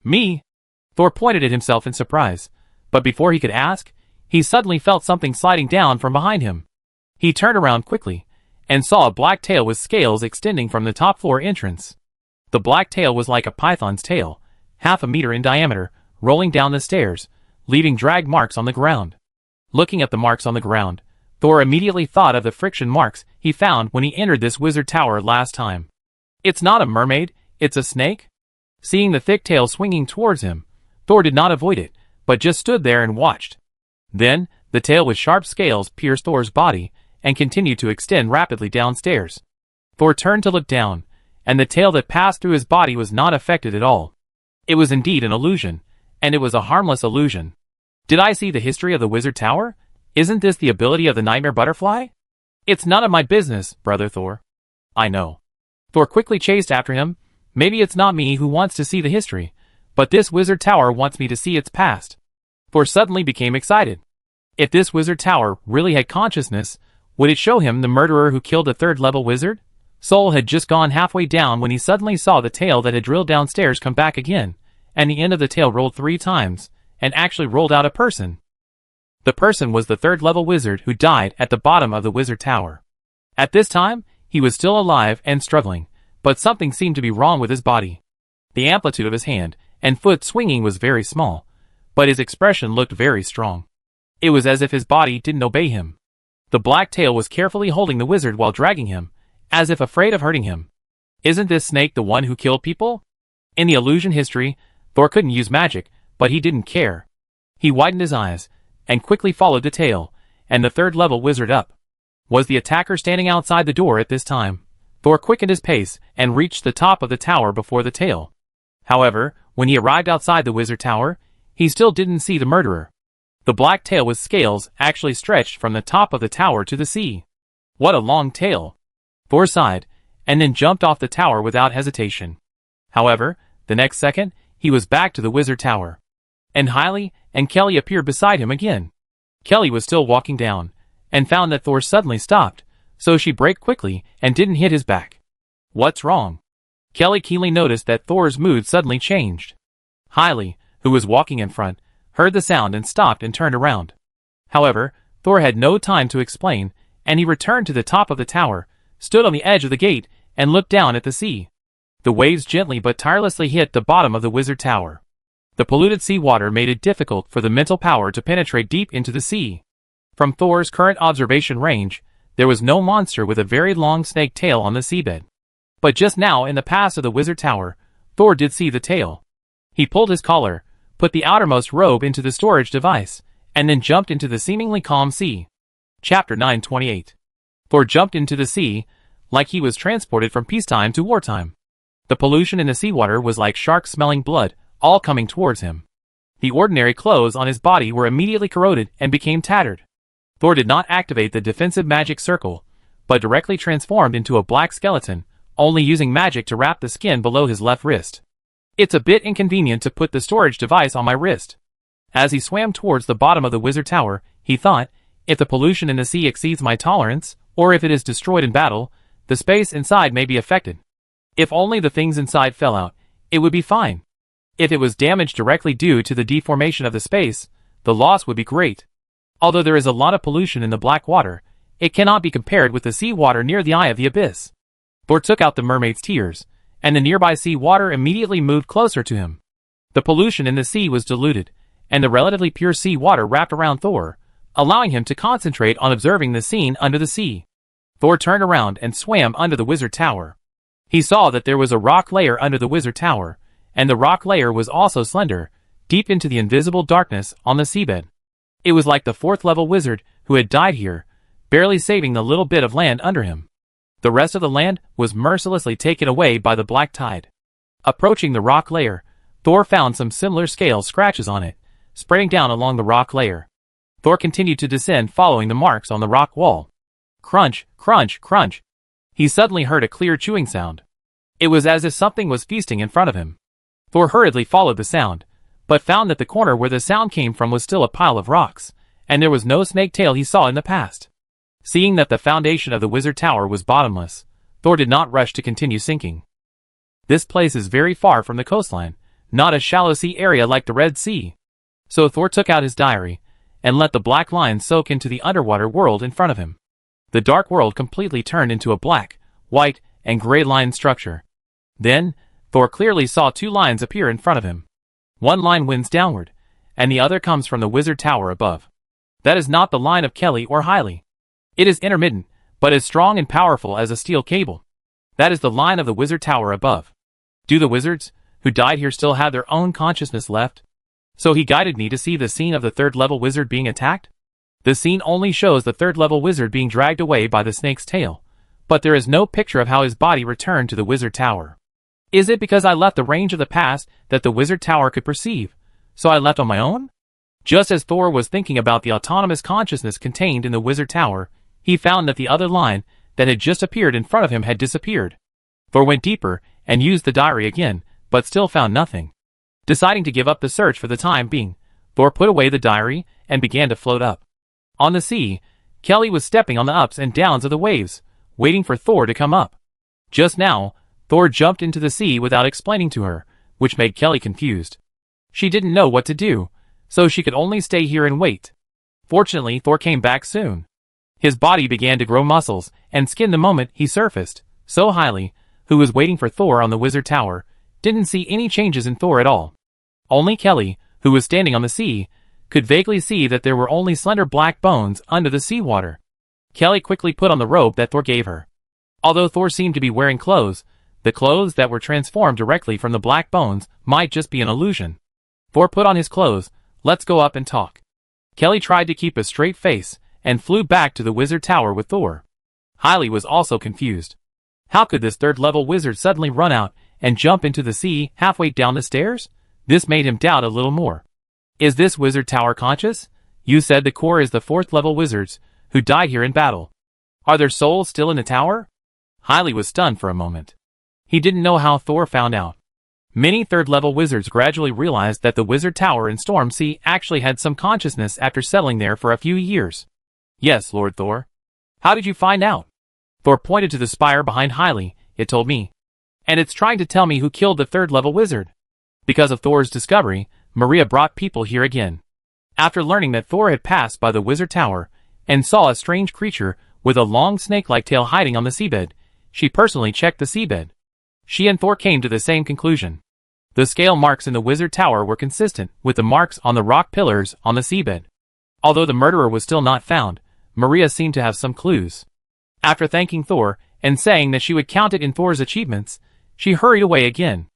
Me? Thor pointed at himself in surprise, but before he could ask, he suddenly felt something sliding down from behind him. He turned around quickly, and saw a black tail with scales extending from the top floor entrance. The black tail was like a python's tail, half a meter in diameter, rolling down the stairs, leaving drag marks on the ground. Looking at the marks on the ground, Thor immediately thought of the friction marks he found when he entered this wizard tower last time. It's not a mermaid, it's a snake? Seeing the thick tail swinging towards him, Thor did not avoid it, but just stood there and watched. Then, the tail with sharp scales pierced Thor's body and continued to extend rapidly downstairs. Thor turned to look down, and the tail that passed through his body was not affected at all. It was indeed an illusion, and it was a harmless illusion. Did I see the history of the wizard tower? Isn't this the ability of the nightmare butterfly? It's none of my business, brother Thor. I know. Thor quickly chased after him. Maybe it's not me who wants to see the history, but this wizard tower wants me to see its past. Thor suddenly became excited. If this wizard tower really had consciousness, would it show him the murderer who killed a 3rd-level wizard? Soul had just gone halfway down when he suddenly saw the tail that had drilled downstairs come back again, and the end of the tail rolled 3 times, and actually rolled out a person. The person was the 3rd-level wizard who died at the bottom of the wizard tower. At this time, he was still alive and struggling, but something seemed to be wrong with his body. The amplitude of his hand and foot swinging was very small, but his expression looked very strong. It was as if his body didn't obey him. The black tail was carefully holding the wizard while dragging him, as if afraid of hurting him. Isn't this snake the one who killed people? In the illusion history, Thor couldn't use magic, but he didn't care. He widened his eyes, and quickly followed the tail, and the 3rd-level wizard up. Was the attacker standing outside the door at this time? Thor quickened his pace, and reached the top of the tower before the tail. However, when he arrived outside the wizard tower, he still didn't see the murderer. The black tail with scales actually stretched from the top of the tower to the sea. What a long tail! Thor sighed, and then jumped off the tower without hesitation. However, the next second, he was back to the wizard tower. And Hailey and Kelly appeared beside him again. Kelly was still walking down, and found that Thor suddenly stopped, so she braked quickly and didn't hit his back. What's wrong? Kelly keenly noticed that Thor's mood suddenly changed. Hailey, who was walking in front, heard the sound and stopped and turned around. However, Thor had no time to explain, and he returned to the top of the tower, stood on the edge of the gate, and looked down at the sea. The waves gently but tirelessly hit the bottom of the wizard tower. The polluted seawater made it difficult for the mental power to penetrate deep into the sea. From Thor's current observation range, there was no monster with a very long snake tail on the seabed. But just now in the pass of the wizard tower, Thor did see the tail. He pulled his collar, put the outermost robe into the storage device, and then jumped into the seemingly calm sea. Chapter 928. Thor jumped into the sea, like he was transported from peacetime to wartime. The pollution in the seawater was like sharks smelling blood, all coming towards him. The ordinary clothes on his body were immediately corroded and became tattered. Thor did not activate the defensive magic circle, but directly transformed into a black skeleton, only using magic to wrap the skin below his left wrist. It's a bit inconvenient to put the storage device on my wrist. As he swam towards the bottom of the wizard tower, he thought, if the pollution in the sea exceeds my tolerance, or if it is destroyed in battle, the space inside may be affected. If only the things inside fell out, it would be fine. If it was damaged directly due to the deformation of the space, the loss would be great. Although there is a lot of pollution in the black water, it cannot be compared with the sea water near the eye of the abyss. Thor took out the mermaid's tears, and the nearby sea water immediately moved closer to him. The pollution in the sea was diluted, and the relatively pure sea water wrapped around Thor, allowing him to concentrate on observing the scene under the sea. Thor turned around and swam under the wizard tower. He saw that there was a rock layer under the wizard tower, and the rock layer was also slender, deep into the invisible darkness on the seabed. It was like the fourth-level wizard who had died here, barely saving the little bit of land under him. The rest of the land was mercilessly taken away by the black tide. Approaching the rock layer, Thor found some similar scale scratches on it, spreading down along the rock layer. Thor continued to descend following the marks on the rock wall. Crunch, crunch, crunch. He suddenly heard a clear chewing sound. It was as if something was feasting in front of him. Thor hurriedly followed the sound, but found that the corner where the sound came from was still a pile of rocks, and there was no snake tail he saw in the past. Seeing that the foundation of the wizard tower was bottomless, Thor did not rush to continue sinking. This place is very far from the coastline, not a shallow sea area like the Red Sea. So Thor took out his diary, and let the black line soak into the underwater world in front of him. The dark world completely turned into a black, white, and gray line structure. Then, Thor clearly saw two lines appear in front of him. One line winds downward, and the other comes from the wizard tower above. That is not the line of Kelly or Hailey. It is intermittent, but as strong and powerful as a steel cable. That is the line of the wizard tower above. Do the wizards, who died here, still have their own consciousness left? So he guided me to see the scene of the third-level wizard being attacked? The scene only shows the third-level wizard being dragged away by the snake's tail, but there is no picture of how his body returned to the wizard tower. Is it because I left the range of the past that the wizard tower could perceive, so I left on my own? Just as Thor was thinking about the autonomous consciousness contained in the wizard tower, he found that the other line that had just appeared in front of him had disappeared. Thor went deeper and used the diary again, but still found nothing. Deciding to give up the search for the time being, Thor put away the diary and began to float up. On the sea, Kelly was stepping on the ups and downs of the waves, waiting for Thor to come up. Just now, Thor jumped into the sea without explaining to her, which made Kelly confused. She didn't know what to do, so she could only stay here and wait. Fortunately, Thor came back soon. His body began to grow muscles and skin the moment he surfaced, so Hailey, who was waiting for Thor on the wizard tower, didn't see any changes in Thor at all. Only Kelly, who was standing on the sea, could vaguely see that there were only slender black bones under the seawater. Kelly quickly put on the robe that Thor gave her. Although Thor seemed to be wearing clothes, the clothes that were transformed directly from the black bones might just be an illusion. Thor put on his clothes. Let's go up and talk. Kelly tried to keep a straight face and flew back to the wizard tower with Thor. Hailey was also confused. How could this third-level wizard suddenly run out and jump into the sea halfway down the stairs? This made him doubt a little more. Is this wizard tower conscious? You said the core is the fourth-level wizards who died here in battle. Are their souls still in the tower? Hailey was stunned for a moment. He didn't know how Thor found out. Many third-level wizards gradually realized that the wizard tower in Storm Sea actually had some consciousness after settling there for a few years. Yes, Lord Thor. How did you find out? Thor pointed to the spire behind Hailey. It told me. And it's trying to tell me who killed the third-level wizard. Because of Thor's discovery, Maria brought people here again. After learning that Thor had passed by the wizard tower and saw a strange creature with a long snake-like tail hiding on the seabed, she personally checked the seabed. She and Thor came to the same conclusion. The scale marks in the wizard tower were consistent with the marks on the rock pillars on the seabed. Although the murderer was still not found, Maria seemed to have some clues. After thanking Thor and saying that she would count it in Thor's achievements, she hurried away again.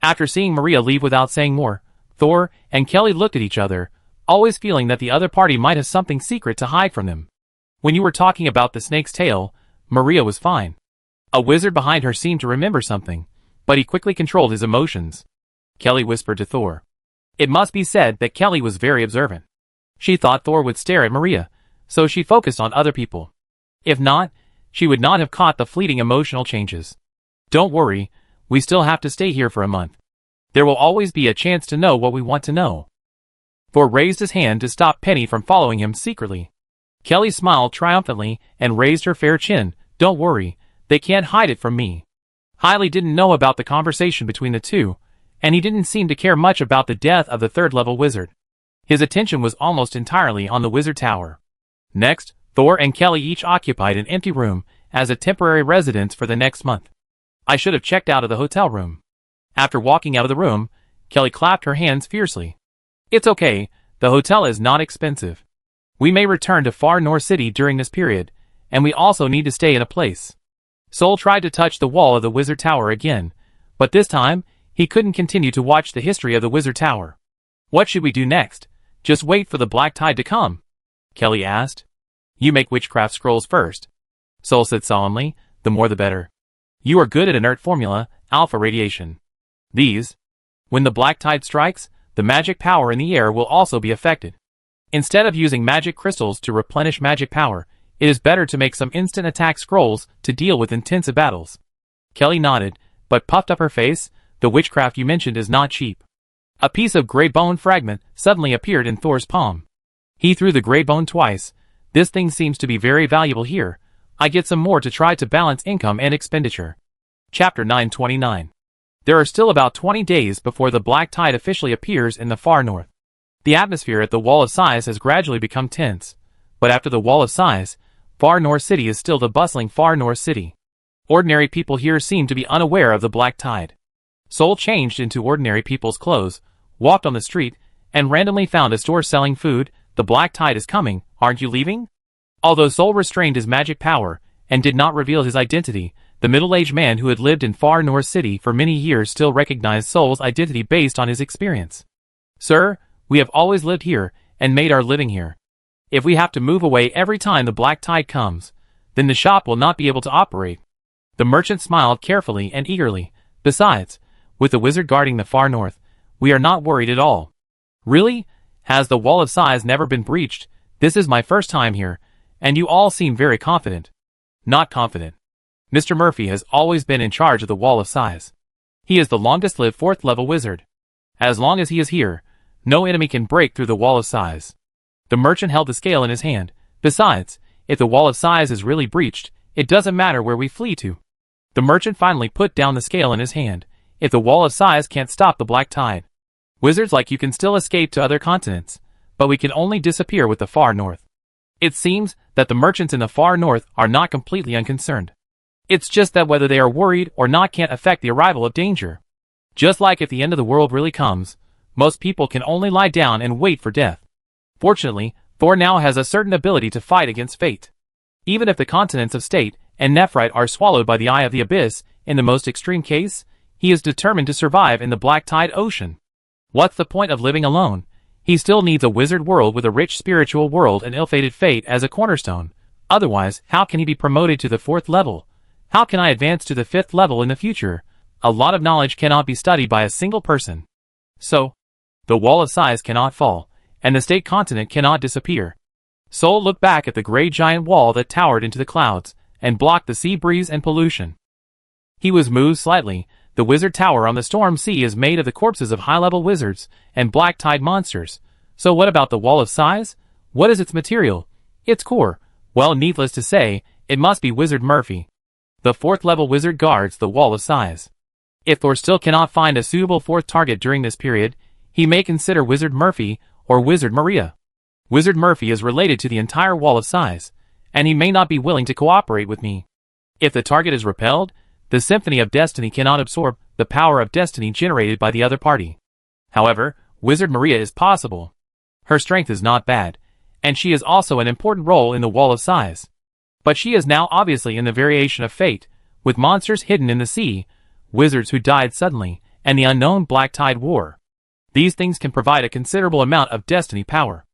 After seeing Maria leave without saying more, Thor and Kelly looked at each other, always feeling that the other party might have something secret to hide from them. When you were talking about the snake's tail, Maria was fine. A wizard behind her seemed to remember something, but he quickly controlled his emotions. Kelly whispered to Thor. It must be said that Kelly was very observant. She thought Thor would stare at Maria, so she focused on other people. If not, she would not have caught the fleeting emotional changes. Don't worry, we still have to stay here for a month. There will always be a chance to know what we want to know. Thor raised his hand to stop Penny from following him secretly. Kelly smiled triumphantly and raised her fair chin. Don't worry, they can't hide it from me. Hailey didn't know about the conversation between the two, and he didn't seem to care much about the death of the third-level wizard. His attention was almost entirely on the wizard tower. Next, Thor and Kelly each occupied an empty room as a temporary residence for the next month. I should have checked out of the hotel room. After walking out of the room, Kelly clapped her hands fiercely. It's okay, the hotel is not expensive. We may return to Far North City during this period, and we also need to stay in a place. Sol tried to touch the wall of the wizard tower again, but this time, he couldn't continue to watch the history of the wizard tower. What should we do next? Just wait for the black tide to come? Kelly asked. You make witchcraft scrolls first. Sol said solemnly, the more the better. You are good at inert formula, alpha radiation. These. When the black tide strikes, the magic power in the air will also be affected. Instead of using magic crystals to replenish magic power, it is better to make some instant attack scrolls to deal with intensive battles. Kelly nodded, but puffed up her face. The witchcraft you mentioned is not cheap. A piece of gray bone fragment suddenly appeared in Thor's palm. He threw the gray bone twice. This thing seems to be very valuable here. I get some more to try to balance income and expenditure. Chapter 929. There are still about 20 days before the black tide officially appears in the far north. The atmosphere at the Wall of Sighs has gradually become tense, but after the Wall of Sighs, Far North City is still the bustling Far North City. Ordinary people here seem to be unaware of the black tide. Sol changed into ordinary people's clothes, walked on the street, and randomly found a store selling food. The black tide is coming, aren't you leaving? Although Sol restrained his magic power, and did not reveal his identity, the middle-aged man who had lived in Far North City for many years still recognized Sol's identity based on his experience. Sir, we have always lived here, and made our living here. If we have to move away every time the black tide comes, then the shop will not be able to operate. The merchant smiled carefully and eagerly. Besides, with the wizard guarding the far north, we are not worried at all. Really? Has the Wall of Sighs never been breached? This is my first time here, and you all seem very confident. Not confident. Mr. Murphy has always been in charge of the Wall of Sighs. He is the longest-lived fourth-level wizard. As long as he is here, no enemy can break through the Wall of Sighs. The merchant held the scale in his hand. Besides, if the Wall of Sighs is really breached, it doesn't matter where we flee to. The merchant finally put down the scale in his hand. If the Wall of Sighs can't stop the black tide, wizards like you can still escape to other continents, but we can only disappear with the far north. It seems that the merchants in the far north are not completely unconcerned. It's just that whether they are worried or not can't affect the arrival of danger. Just like if the end of the world really comes, most people can only lie down and wait for death. Fortunately, Thor now has a certain ability to fight against fate. Even if the continents of State and Nephrite are swallowed by the Eye of the Abyss, in the most extreme case, he is determined to survive in the Black Tide Ocean. What's the point of living alone? He still needs a wizard world with a rich spiritual world and ill-fated fate as a cornerstone. Otherwise, how can he be promoted to the 4th level? How can I advance to the 5th level in the future? A lot of knowledge cannot be studied by a single person. So, the Wall of Sighs cannot fall, and the State continent cannot disappear. Sol looked back at the gray giant wall that towered into the clouds, and blocked the sea breeze and pollution. He was moved slightly. The wizard tower on the storm sea is made of the corpses of high-level wizards and black tide monsters. So what about the Wall of Sighs? What is its material? Its core? Well, needless to say, it must be Wizard Murphy. The 4th level wizard guards the Wall of Sighs. If Thor still cannot find a suitable 4th target during this period, he may consider Wizard Murphy or Wizard Maria. Wizard Murphy is related to the entire Wall of Sighs, and he may not be willing to cooperate with me. If the target is repelled, the Symphony of Destiny cannot absorb the power of destiny generated by the other party. However, Wizard Maria is possible. Her strength is not bad, and she is also an important role in the Wall of Sighs. But she is now obviously in the variation of fate, with monsters hidden in the sea, wizards who died suddenly, and the unknown Black Tide War. These things can provide a considerable amount of destiny power.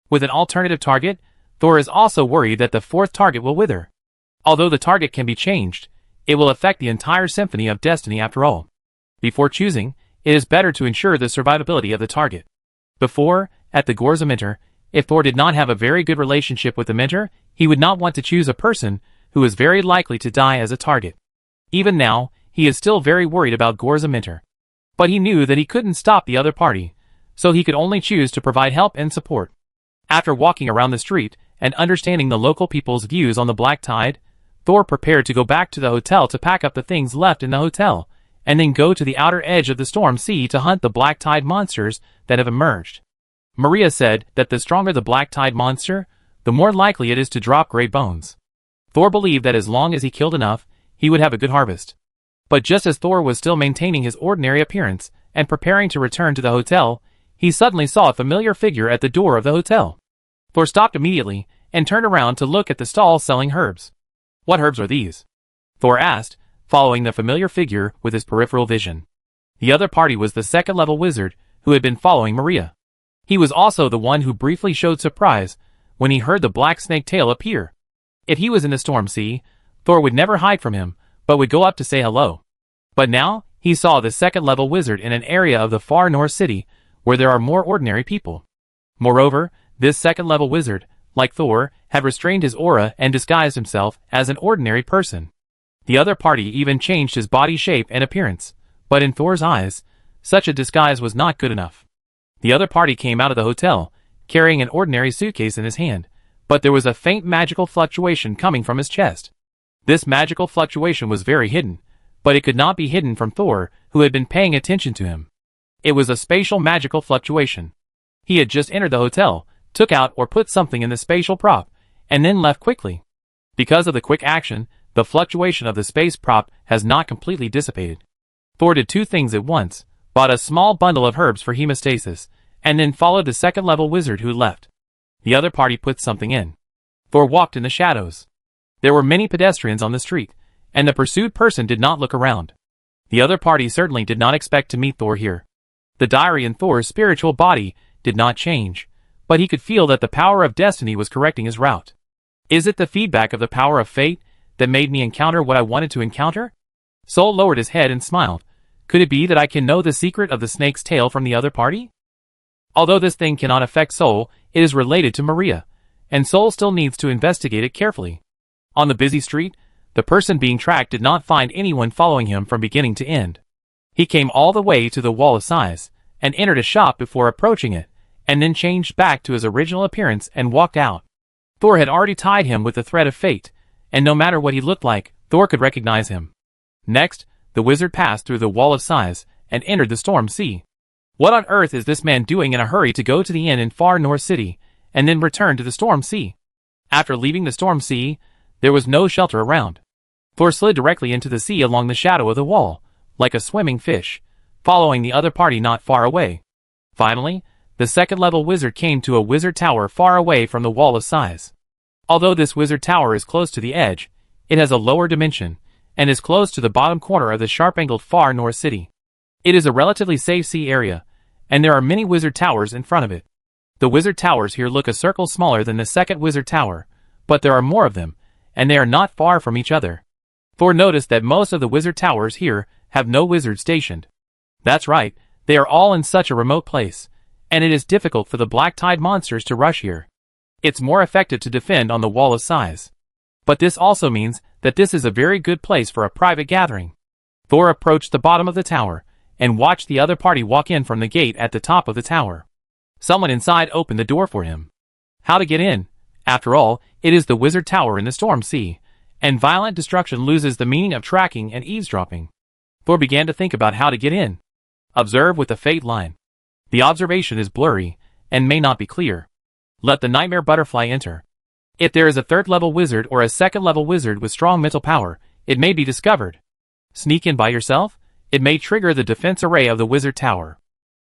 With an alternative target, Thor is also worried that the 4th target will wither. Although the target can be changed, It will affect the entire symphony of destiny after all. Before choosing, it is better to ensure the survivability of the target. Before, at the Gorza Minter, if Thor did not have a very good relationship with the Minter, he would not want to choose a person who is very likely to die as a target. Even now, he is still very worried about Gorza Minter. But he knew that he couldn't stop the other party, so he could only choose to provide help and support. After walking around the street and understanding the local people's views on the black tide, Thor prepared to go back to the hotel to pack up the things left in the hotel, and then go to the outer edge of the storm sea to hunt the black tide monsters that have emerged. Maria said that the stronger the black tide monster, the more likely it is to drop gray bones. Thor believed that as long as he killed enough, he would have a good harvest. But just as Thor was still maintaining his ordinary appearance and preparing to return to the hotel, he suddenly saw a familiar figure at the door of the hotel. Thor stopped immediately and turned around to look at the stall selling herbs. "What herbs are these?" Thor asked, following the familiar figure with his peripheral vision. The other party was the second-level wizard who had been following Maria. He was also the one who briefly showed surprise when he heard the black snake tail appear. If he was in the storm sea, Thor would never hide from him, but would go up to say hello. But now, he saw the second-level wizard in an area of the far north city where there are more ordinary people. Moreover, this second-level wizard, like Thor, had restrained his aura and disguised himself as an ordinary person. The other party even changed his body shape and appearance, but in Thor's eyes, such a disguise was not good enough. The other party came out of the hotel, carrying an ordinary suitcase in his hand, but there was a faint magical fluctuation coming from his chest. This magical fluctuation was very hidden, but it could not be hidden from Thor, who had been paying attention to him. It was a spatial magical fluctuation. He had just entered the hotel, took out or put something in the spatial prop, and then left quickly. Because of the quick action, the fluctuation of the space prop has not completely dissipated. Thor did two things at once, bought a small bundle of herbs for hemostasis, and then followed the second-level wizard who left. The other party put something in. Thor walked in the shadows. There were many pedestrians on the street, and the pursued person did not look around. The other party certainly did not expect to meet Thor here. The diary in Thor's spiritual body did not change, but he could feel that the power of destiny was correcting his route. Is it the feedback of the power of fate that made me encounter what I wanted to encounter? Soul lowered his head and smiled. Could it be that I can know the secret of the snake's tail from the other party? Although this thing cannot affect Soul, it is related to Maria, and Soul still needs to investigate it carefully. On the busy street, the person being tracked did not find anyone following him from beginning to end. He came all the way to the Wall of Sighs, and entered a shop before approaching it, and then changed back to his original appearance and walked out. Thor had already tied him with the thread of fate, and no matter what he looked like, Thor could recognize him. Next, the wizard passed through the Wall of Sighs and entered the storm sea. What on earth is this man doing in a hurry to go to the inn in far north city, and then return to the storm sea? After leaving the storm sea, there was no shelter around. Thor slid directly into the sea along the shadow of the wall, like a swimming fish, following the other party not far away. Finally, the second-level wizard came to a wizard tower far away from the Wall of Sighs. Although this wizard tower is close to the edge, it has a lower dimension, and is close to the bottom corner of the sharp-angled far north city. It is a relatively safe sea area, and there are many wizard towers in front of it. The wizard towers here look a circle smaller than the second wizard tower, but there are more of them, and they are not far from each other. Thor noticed that most of the wizard towers here have no wizard stationed. That's right, they are all in such a remote place, and it is difficult for the black tide monsters to rush here. It's more effective to defend on the Wall of Sighs. But this also means that this is a very good place for a private gathering. Thor approached the bottom of the tower, and watched the other party walk in from the gate at the top of the tower. Someone inside opened the door for him. How to get in? After all, it is the wizard tower in the storm sea, and violent destruction loses the meaning of tracking and eavesdropping. Thor began to think about how to get in. Observe with the fate line. The observation is blurry, and may not be clear. Let the nightmare butterfly enter. If there is a third-level wizard or a second-level wizard with strong mental power, it may be discovered. Sneak in by yourself? It may trigger the defense array of the wizard tower.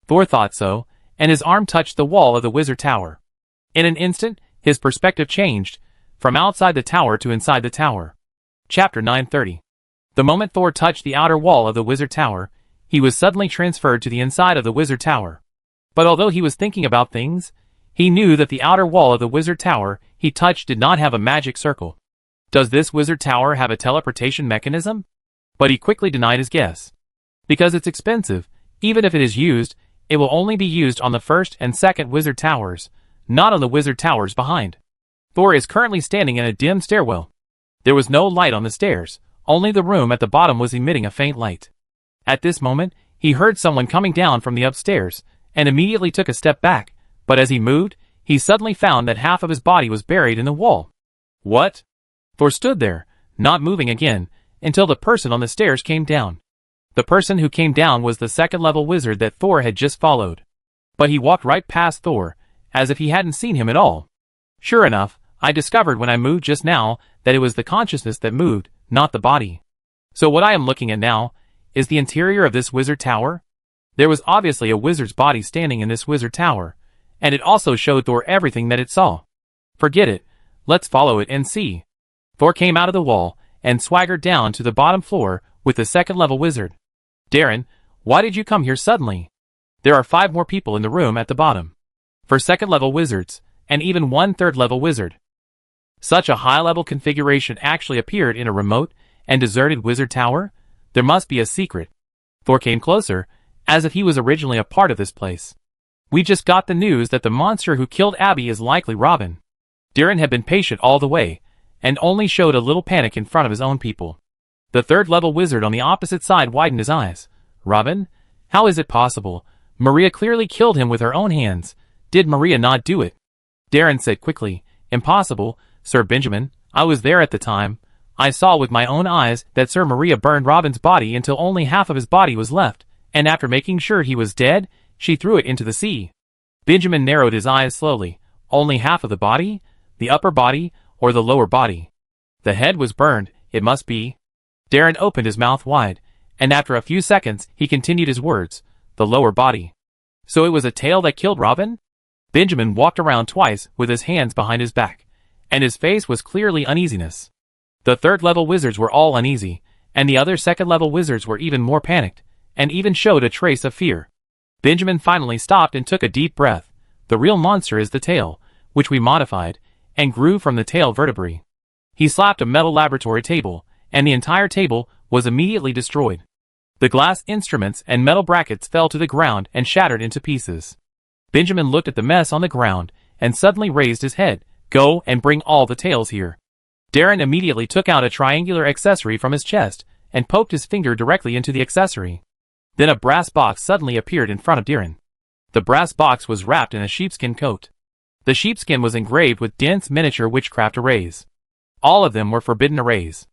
Thor thought so, and his arm touched the wall of the wizard tower. In an instant, his perspective changed, from outside the tower to inside the tower. Chapter 930. The moment Thor touched the outer wall of the wizard tower, he was suddenly transferred to the inside of the wizard tower. But although he was thinking about things, he knew that the outer wall of the wizard tower he touched did not have a magic circle. Does this wizard tower have a teleportation mechanism? But he quickly denied his guess. Because it's expensive, even if it is used, it will only be used on the first and second wizard towers, not on the wizard towers behind. Thor is currently standing in a dim stairwell. There was no light on the stairs, only the room at the bottom was emitting a faint light. At this moment, he heard someone coming down from the upstairs, and immediately took a step back, but as he moved, he suddenly found that half of his body was buried in the wall. What? Thor stood there, not moving again, until the person on the stairs came down. The person who came down was the second-level wizard that Thor had just followed. But he walked right past Thor, as if he hadn't seen him at all. Sure enough, I discovered when I moved just now that it was the consciousness that moved, not the body. So what I am looking at now is the interior of this wizard tower. There was obviously a wizard's body standing in this wizard tower, and it also showed Thor everything that it saw. Forget it, let's follow it and see. Thor came out of the wall and swaggered down to the bottom floor with the second-level wizard. Darren, why did you come here suddenly? There are 5 more people in the room at the bottom. For second-level wizards, and even 1 third-level wizard. Such a high-level configuration actually appeared in a remote and deserted wizard tower? There must be a secret. Thor came closer, as if he was originally a part of this place. We just got the news that the monster who killed Abby is likely Robin. Darren had been patient all the way, and only showed a little panic in front of his own people. The third-level wizard on the opposite side widened his eyes. Robin? How is it possible? Maria clearly killed him with her own hands. Did Maria not do it? Darren said quickly, Impossible, Sir Benjamin. I was there at the time. I saw with my own eyes that Sir Maria burned Robin's body until only half of his body was left, and after making sure he was dead, she threw it into the sea. Benjamin narrowed his eyes slowly. Only half of the body? The upper body, or the lower body? The head was burned, it must be. Darren opened his mouth wide, and after a few seconds he continued his words, the lower body. So it was a tail that killed Robin? Benjamin walked around twice with his hands behind his back, and his face was clearly uneasiness. The third-level wizards were all uneasy, and the other second-level wizards were even more panicked, and even showed a trace of fear. Benjamin finally stopped and took a deep breath. The real monster is the tail, which we modified, and grew from the tail vertebrae. He slapped a metal laboratory table, and the entire table was immediately destroyed. The glass instruments and metal brackets fell to the ground and shattered into pieces. Benjamin looked at the mess on the ground, and suddenly raised his head. Go and bring all the tails here. Darren immediately took out a triangular accessory from his chest, and poked his finger directly into the accessory. Then a brass box suddenly appeared in front of Darren. The brass box was wrapped in a sheepskin coat. The sheepskin was engraved with dense miniature witchcraft arrays. All of them were forbidden arrays.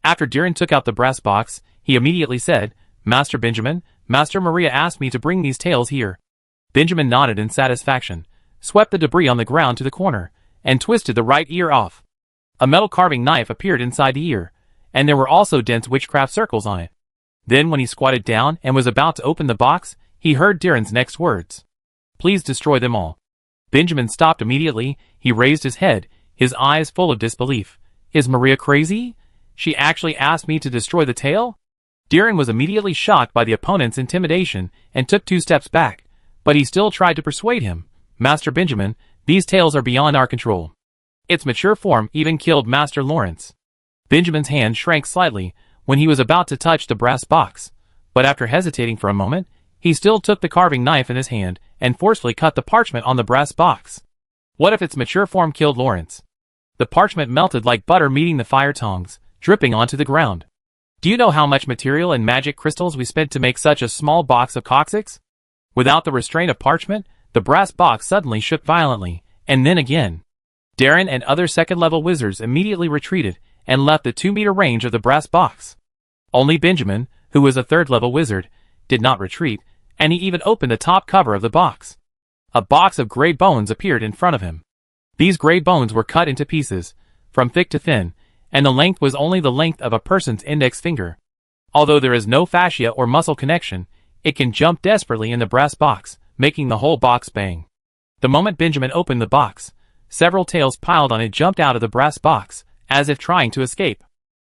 After Darren took out the brass box, he immediately said, Master Benjamin, Master Maria asked me to bring these tails here. Benjamin nodded in satisfaction, swept the debris on the ground to the corner, and twisted the right ear off. A metal carving knife appeared inside the ear, and there were also dense witchcraft circles on it. Then when he squatted down and was about to open the box, he heard Darren's next words. Please destroy them all. Benjamin stopped immediately. He raised his head, his eyes full of disbelief. Is Maria crazy? She actually asked me to destroy the tail? Darren was immediately shocked by the opponent's intimidation and took 2 steps back, but he still tried to persuade him. Master Benjamin, these tails are beyond our control. Its mature form even killed Master Lawrence. Benjamin's hand shrank slightly when he was about to touch the brass box, but after hesitating for a moment, he still took the carving knife in his hand and forcefully cut the parchment on the brass box. What if its mature form killed Lawrence? The parchment melted like butter meeting the fire tongs, dripping onto the ground. Do you know how much material and magic crystals we spent to make such a small box of coccyx? Without the restraint of parchment, the brass box suddenly shook violently, and then again. Darren and other second-level wizards immediately retreated and left the 2-meter range of the brass box. Only Benjamin, who was a third-level wizard, did not retreat, and he even opened the top cover of the box. A box of gray bones appeared in front of him. These gray bones were cut into pieces, from thick to thin, and the length was only the length of a person's index finger. Although there is no fascia or muscle connection, it can jump desperately in the brass box, making the whole box bang. The moment Benjamin opened the box, several tails piled on it jumped out of the brass box, as if trying to escape.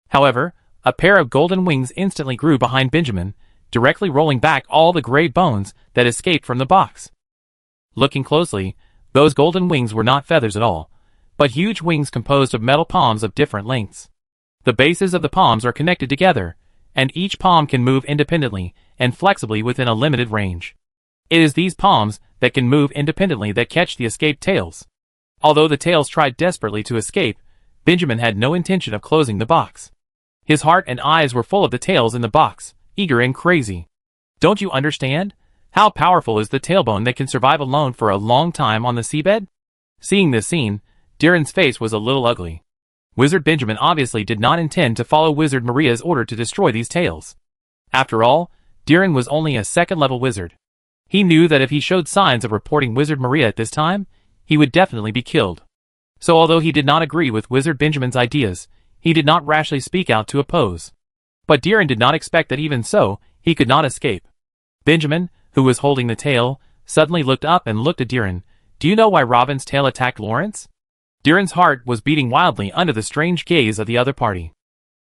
However, a pair of golden wings instantly grew behind Benjamin, directly rolling back all the gray bones that escaped from the box. Looking closely, those golden wings were not feathers at all. but huge wings composed of metal palms of different lengths. The bases of the palms are connected together, and each palm can move independently and flexibly within a limited range. It is these palms that can move independently that catch the escaped tails. Although the tails tried desperately to escape, Benjamin had no intention of closing the box. His heart and eyes were full of the tails in the box, eager and crazy. Don't you understand? How powerful is the tailbone that can survive alone for a long time on the seabed? Seeing this scene, Darren's face was a little ugly. Wizard Benjamin obviously did not intend to follow Wizard Maria's order to destroy these tails. After all, Darren was only a second-level wizard. He knew that if he showed signs of reporting Wizard Maria at this time, he would definitely be killed. So although he did not agree with Wizard Benjamin's ideas, he did not rashly speak out to oppose. But Darren did not expect that even so, he could not escape. Benjamin, who was holding the tail, suddenly looked up and looked at Darren. Do you know why Robin's tail attacked Lawrence? Darren's heart was beating wildly under the strange gaze of the other party.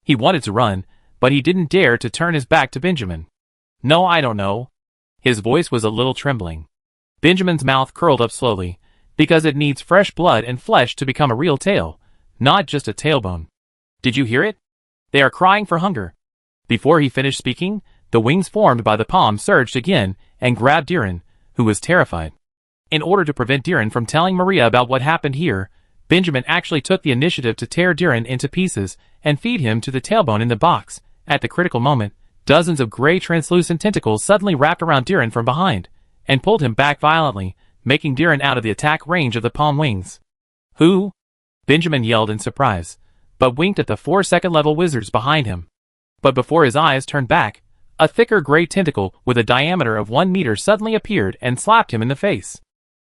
He wanted to run, but he didn't dare to turn his back to Benjamin. No, I don't know. His voice was a little trembling. Benjamin's mouth curled up slowly, because it needs fresh blood and flesh to become a real tail, not just a tailbone. Did you hear it? They are crying for hunger. Before he finished speaking, the wings formed by the palm surged again and grabbed Darren, who was terrified. In order to prevent Darren from telling Maria about what happened here, Benjamin actually took the initiative to tear Darren into pieces and feed him to the tailbone in the box. At the critical moment, dozens of gray translucent tentacles suddenly wrapped around Darren from behind and pulled him back violently, making Darren out of the attack range of the palm wings. Who? Benjamin yelled in surprise, but winked at the 4 second-level wizards behind him. But before his eyes turned back, a thicker gray tentacle with a diameter of 1 meter suddenly appeared and slapped him in the face.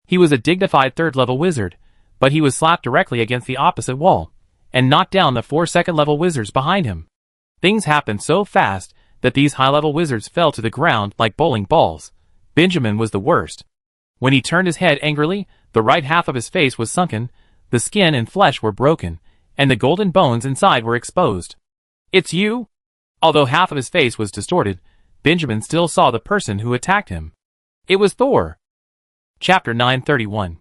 He was a dignified 3rd-level wizard, but he was slapped directly against the opposite wall, and knocked down the 4 second-level wizards behind him. Things happened so fast that these high-level wizards fell to the ground like bowling balls. Benjamin was the worst. When he turned his head angrily, the right half of his face was sunken, the skin and flesh were broken, and the golden bones inside were exposed. It's you? Although half of his face was distorted, Benjamin still saw the person who attacked him. It was Thor. Chapter 931.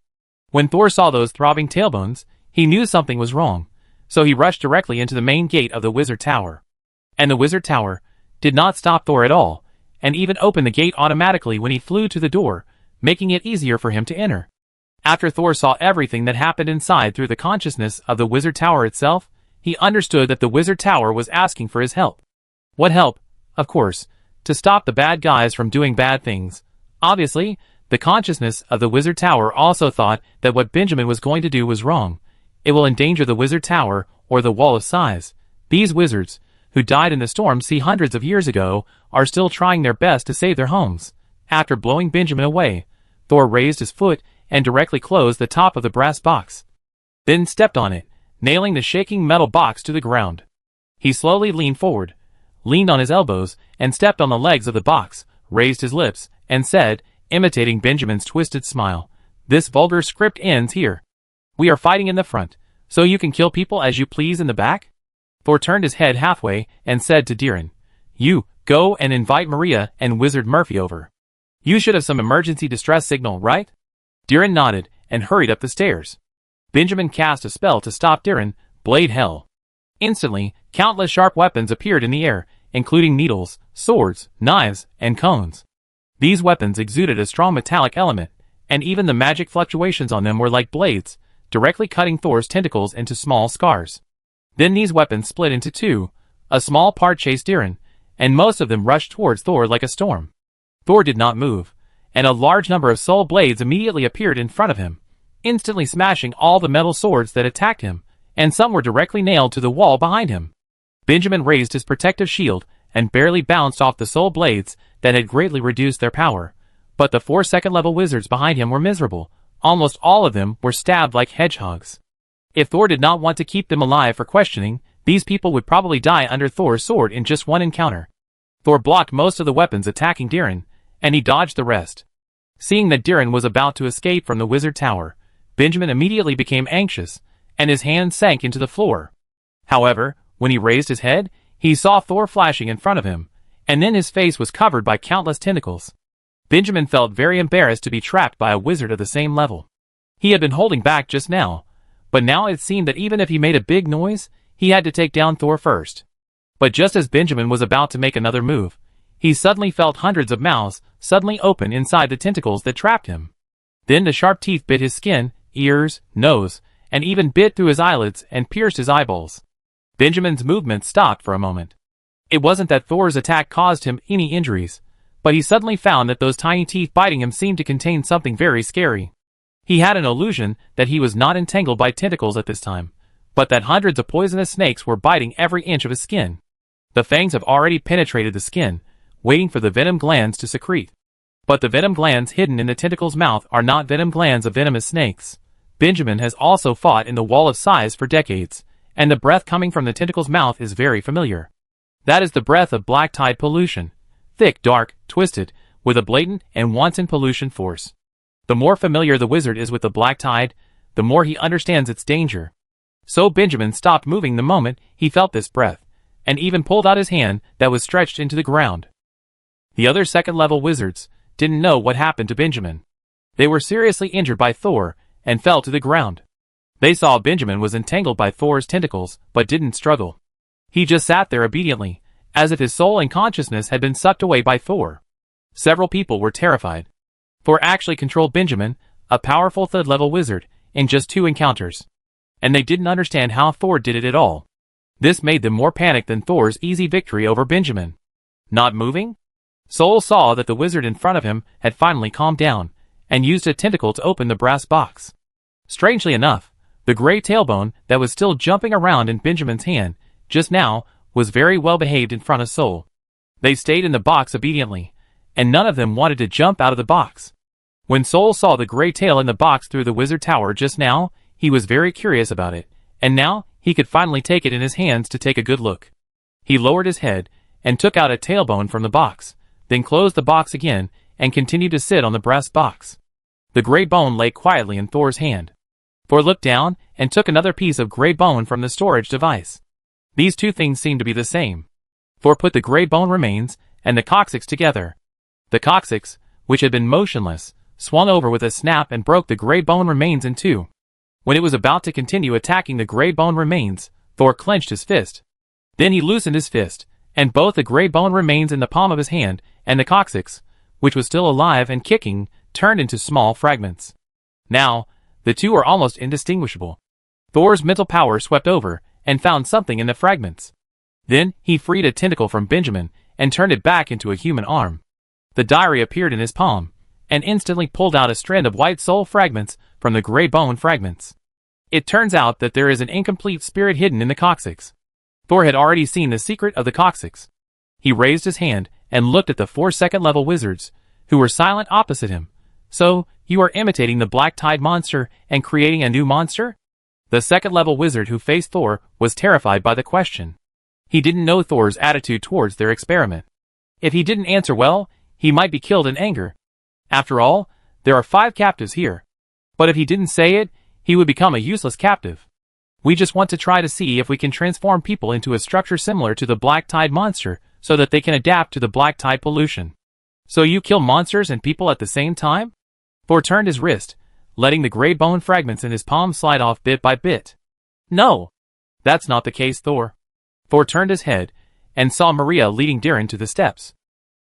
When Thor saw those throbbing tailbones, he knew something was wrong, so he rushed directly into the main gate of the Wizard Tower. And the Wizard Tower did not stop Thor at all, and even opened the gate automatically when he flew to the door, making it easier for him to enter. After Thor saw everything that happened inside through the consciousness of the Wizard Tower itself, he understood that the Wizard Tower was asking for his help. What help? Of course, to stop the bad guys from doing bad things. Obviously, the consciousness of the Wizard Tower also thought that what Benjamin was going to do was wrong. It will endanger the Wizard Tower or the Wall of Sighs. These wizards, who died in the storm sea hundreds of years ago, are still trying their best to save their homes. After blowing Benjamin away, Thor raised his foot and directly closed the top of the brass box. Then stepped on it, nailing the shaking metal box to the ground. He slowly leaned forward, leaned on his elbows, and stepped on the legs of the box, raised his lips, and said, imitating Benjamin's twisted smile, "This vulgar script ends here. We are fighting in the front, so you can kill people as you please in the back?" Thor turned his head halfway and said to Darren, "You, go and invite Maria and Wizard Murphy over. You should have some emergency distress signal, right?" Darren nodded and hurried up the stairs. Benjamin cast a spell to stop Darren, Blade Hell. Instantly, countless sharp weapons appeared in the air, including needles, swords, knives, and cones. These weapons exuded a strong metallic element, and even the magic fluctuations on them were like blades, directly cutting Thor's tentacles into small scars. Then these weapons split into two. A small part chased Darren, and most of them rushed towards Thor like a storm. Thor did not move, and a large number of soul blades immediately appeared in front of him, instantly smashing all the metal swords that attacked him, and some were directly nailed to the wall behind him. Benjamin raised his protective shield and barely bounced off the soul blades that had greatly reduced their power, but the 4 second-level wizards behind him were miserable. Almost all of them were stabbed like hedgehogs. If Thor did not want to keep them alive for questioning, these people would probably die under Thor's sword in just one encounter. Thor blocked most of the weapons attacking Darren, and he dodged the rest. Seeing that Darren was about to escape from the Wizard Tower, Benjamin immediately became anxious, and his hands sank into the floor. However, when he raised his head, he saw Thor flashing in front of him, and then his face was covered by countless tentacles. Benjamin felt very embarrassed to be trapped by a wizard of the same level. He had been holding back just now, but now it seemed that even if he made a big noise, he had to take down Thor first. But just as Benjamin was about to make another move, he suddenly felt hundreds of mouths suddenly open inside the tentacles that trapped him. Then the sharp teeth bit his skin, ears, nose, and even bit through his eyelids and pierced his eyeballs. Benjamin's movement stopped for a moment. It wasn't that Thor's attack caused him any injuries, but he suddenly found that those tiny teeth biting him seemed to contain something very scary. He had an illusion that he was not entangled by tentacles at this time, but that hundreds of poisonous snakes were biting every inch of his skin. The fangs have already penetrated the skin, waiting for the venom glands to secrete. But the venom glands hidden in the tentacle's mouth are not venom glands of venomous snakes. Benjamin has also fought in the Wall of Sighs for decades, and the breath coming from the tentacle's mouth is very familiar. That is the breath of black tide pollution. Thick, dark, twisted, with a blatant and wanton pollution force. The more familiar the wizard is with the black tide, the more he understands its danger. So Benjamin stopped moving the moment he felt this breath, and even pulled out his hand that was stretched into the ground. The other second-level wizards didn't know what happened to Benjamin. They were seriously injured by Thor and fell to the ground. They saw Benjamin was entangled by Thor's tentacles but didn't struggle. He just sat there obediently, as if his soul and consciousness had been sucked away by Thor. Several people were terrified. Thor actually controlled Benjamin, a powerful third-level wizard, in just 2 encounters. And they didn't understand how Thor did it at all. This made them more panicked than Thor's easy victory over Benjamin. Not moving? Soul saw that the wizard in front of him had finally calmed down, and used a tentacle to open the brass box. Strangely enough, the gray tailbone that was still jumping around in Benjamin's hand, just now, was very well behaved in front of Soul. They stayed in the box obediently, and none of them wanted to jump out of the box. When Soul saw the gray tail in the box through the wizard tower just now, he was very curious about it, and now he could finally take it in his hands to take a good look. He lowered his head, and took out a tailbone from the box, then closed the box again, and continued to sit on the brass box. The gray bone lay quietly in Thor's hand. Thor looked down, and took another piece of gray bone from the storage device. These two things seemed to be the same. Thor put the gray bone remains and the coccyx together. The coccyx, which had been motionless, swung over with a snap and broke the gray bone remains in 2. When it was about to continue attacking the gray bone remains, Thor clenched his fist. Then he loosened his fist, and both the gray bone remains in the palm of his hand and the coccyx, which was still alive and kicking, turned into small fragments. Now, the two are almost indistinguishable. Thor's mental power swept over, and found something in the fragments. Then, he freed a tentacle from Benjamin, and turned it back into a human arm. The diary appeared in his palm, and instantly pulled out a strand of white soul fragments from the gray bone fragments. It turns out that there is an incomplete spirit hidden in the coccyx. Thor had already seen the secret of the coccyx. He raised his hand, and looked at the 4 second-level wizards, who were silent opposite him. So, you are imitating the Black Tide monster, and creating a new monster? The second-level wizard who faced Thor was terrified by the question. He didn't know Thor's attitude towards their experiment. If he didn't answer well, he might be killed in anger. After all, there are 5 captives here. But if he didn't say it, he would become a useless captive. We just want to try to see if we can transform people into a structure similar to the Black Tide monster, so that they can adapt to the Black Tide pollution. So you kill monsters and people at the same time? Thor turned his wrist, letting the gray bone fragments in his palm slide off bit by bit. No! That's not the case, Thor. Thor turned his head, and saw Maria leading Darren to the steps.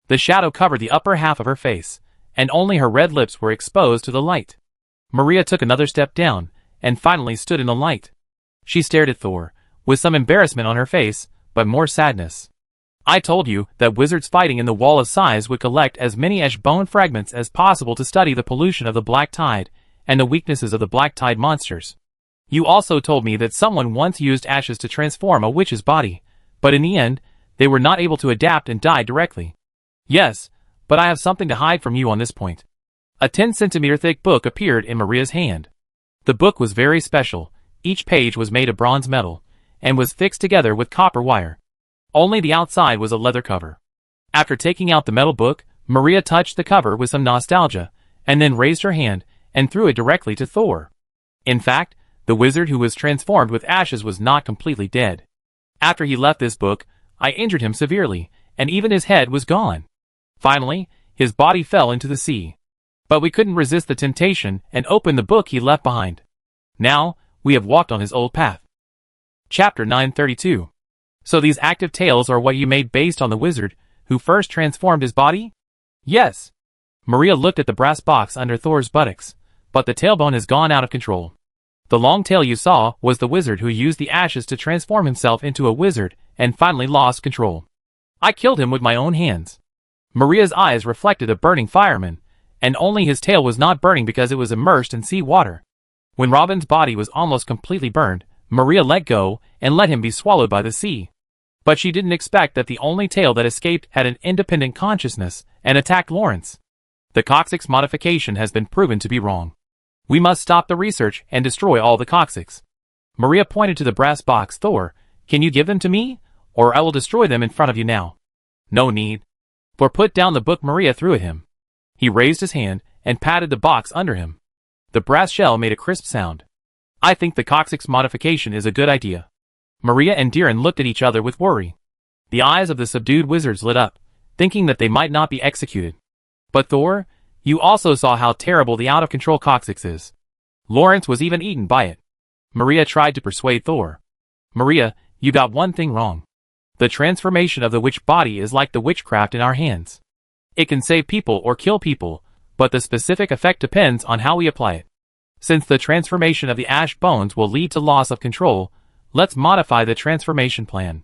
The shadow covered the upper half of her face, and only her red lips were exposed to the light. Maria took another step down, and finally stood in the light. She stared at Thor, with some embarrassment on her face, but more sadness. I told you that wizards fighting in the Wall of Sighs would collect as many ash bone fragments as possible to study the pollution of the Black Tide, and the weaknesses of the Black Tide monsters. You also told me that someone once used ashes to transform a witch's body, but in the end, they were not able to adapt and died directly. Yes, but I have something to hide from you on this point. A 10-centimeter thick book appeared in Maria's hand. The book was very special. Each page was made of bronze metal, and was fixed together with copper wire. Only the outside was a leather cover. After taking out the metal book, Maria touched the cover with some nostalgia, and then raised her hand, and threw it directly to Thor. In fact, the wizard who was transformed with ashes was not completely dead. After he left this book, I injured him severely, and even his head was gone. Finally, his body fell into the sea. But we couldn't resist the temptation and opened the book he left behind. Now, we have walked on his old path. Chapter 932. So these active tails are what you made based on the wizard who first transformed his body? Yes. Maria looked at the brass box under Thor's buttocks, but the tailbone has gone out of control. The long tail you saw was the wizard who used the ashes to transform himself into a wizard and finally lost control. I killed him with my own hands. Maria's eyes reflected a burning fireman, and only his tail was not burning because it was immersed in sea water. When Robin's body was almost completely burned, Maria let go and let him be swallowed by the sea. But she didn't expect that the only tail that escaped had an independent consciousness and attacked Lawrence. The coccyx modification has been proven to be wrong. We must stop the research and destroy all the coccyx. Maria pointed to the brass box. Thor, can you give them to me, or I will destroy them in front of you now? No need. Thor put down the book Maria threw at him. He raised his hand and patted the box under him. The brass shell made a crisp sound. I think the coccyx modification is a good idea. Maria and Diren looked at each other with worry. The eyes of the subdued wizards lit up, thinking that they might not be executed. But Thor, you also saw how terrible the out-of-control coccyx is. Lawrence was even eaten by it. Maria tried to persuade Thor. Maria, you got one thing wrong. The transformation of the witch body is like the witchcraft in our hands. It can save people or kill people, but the specific effect depends on how we apply it. Since the transformation of the ash bones will lead to loss of control, let's modify the transformation plan.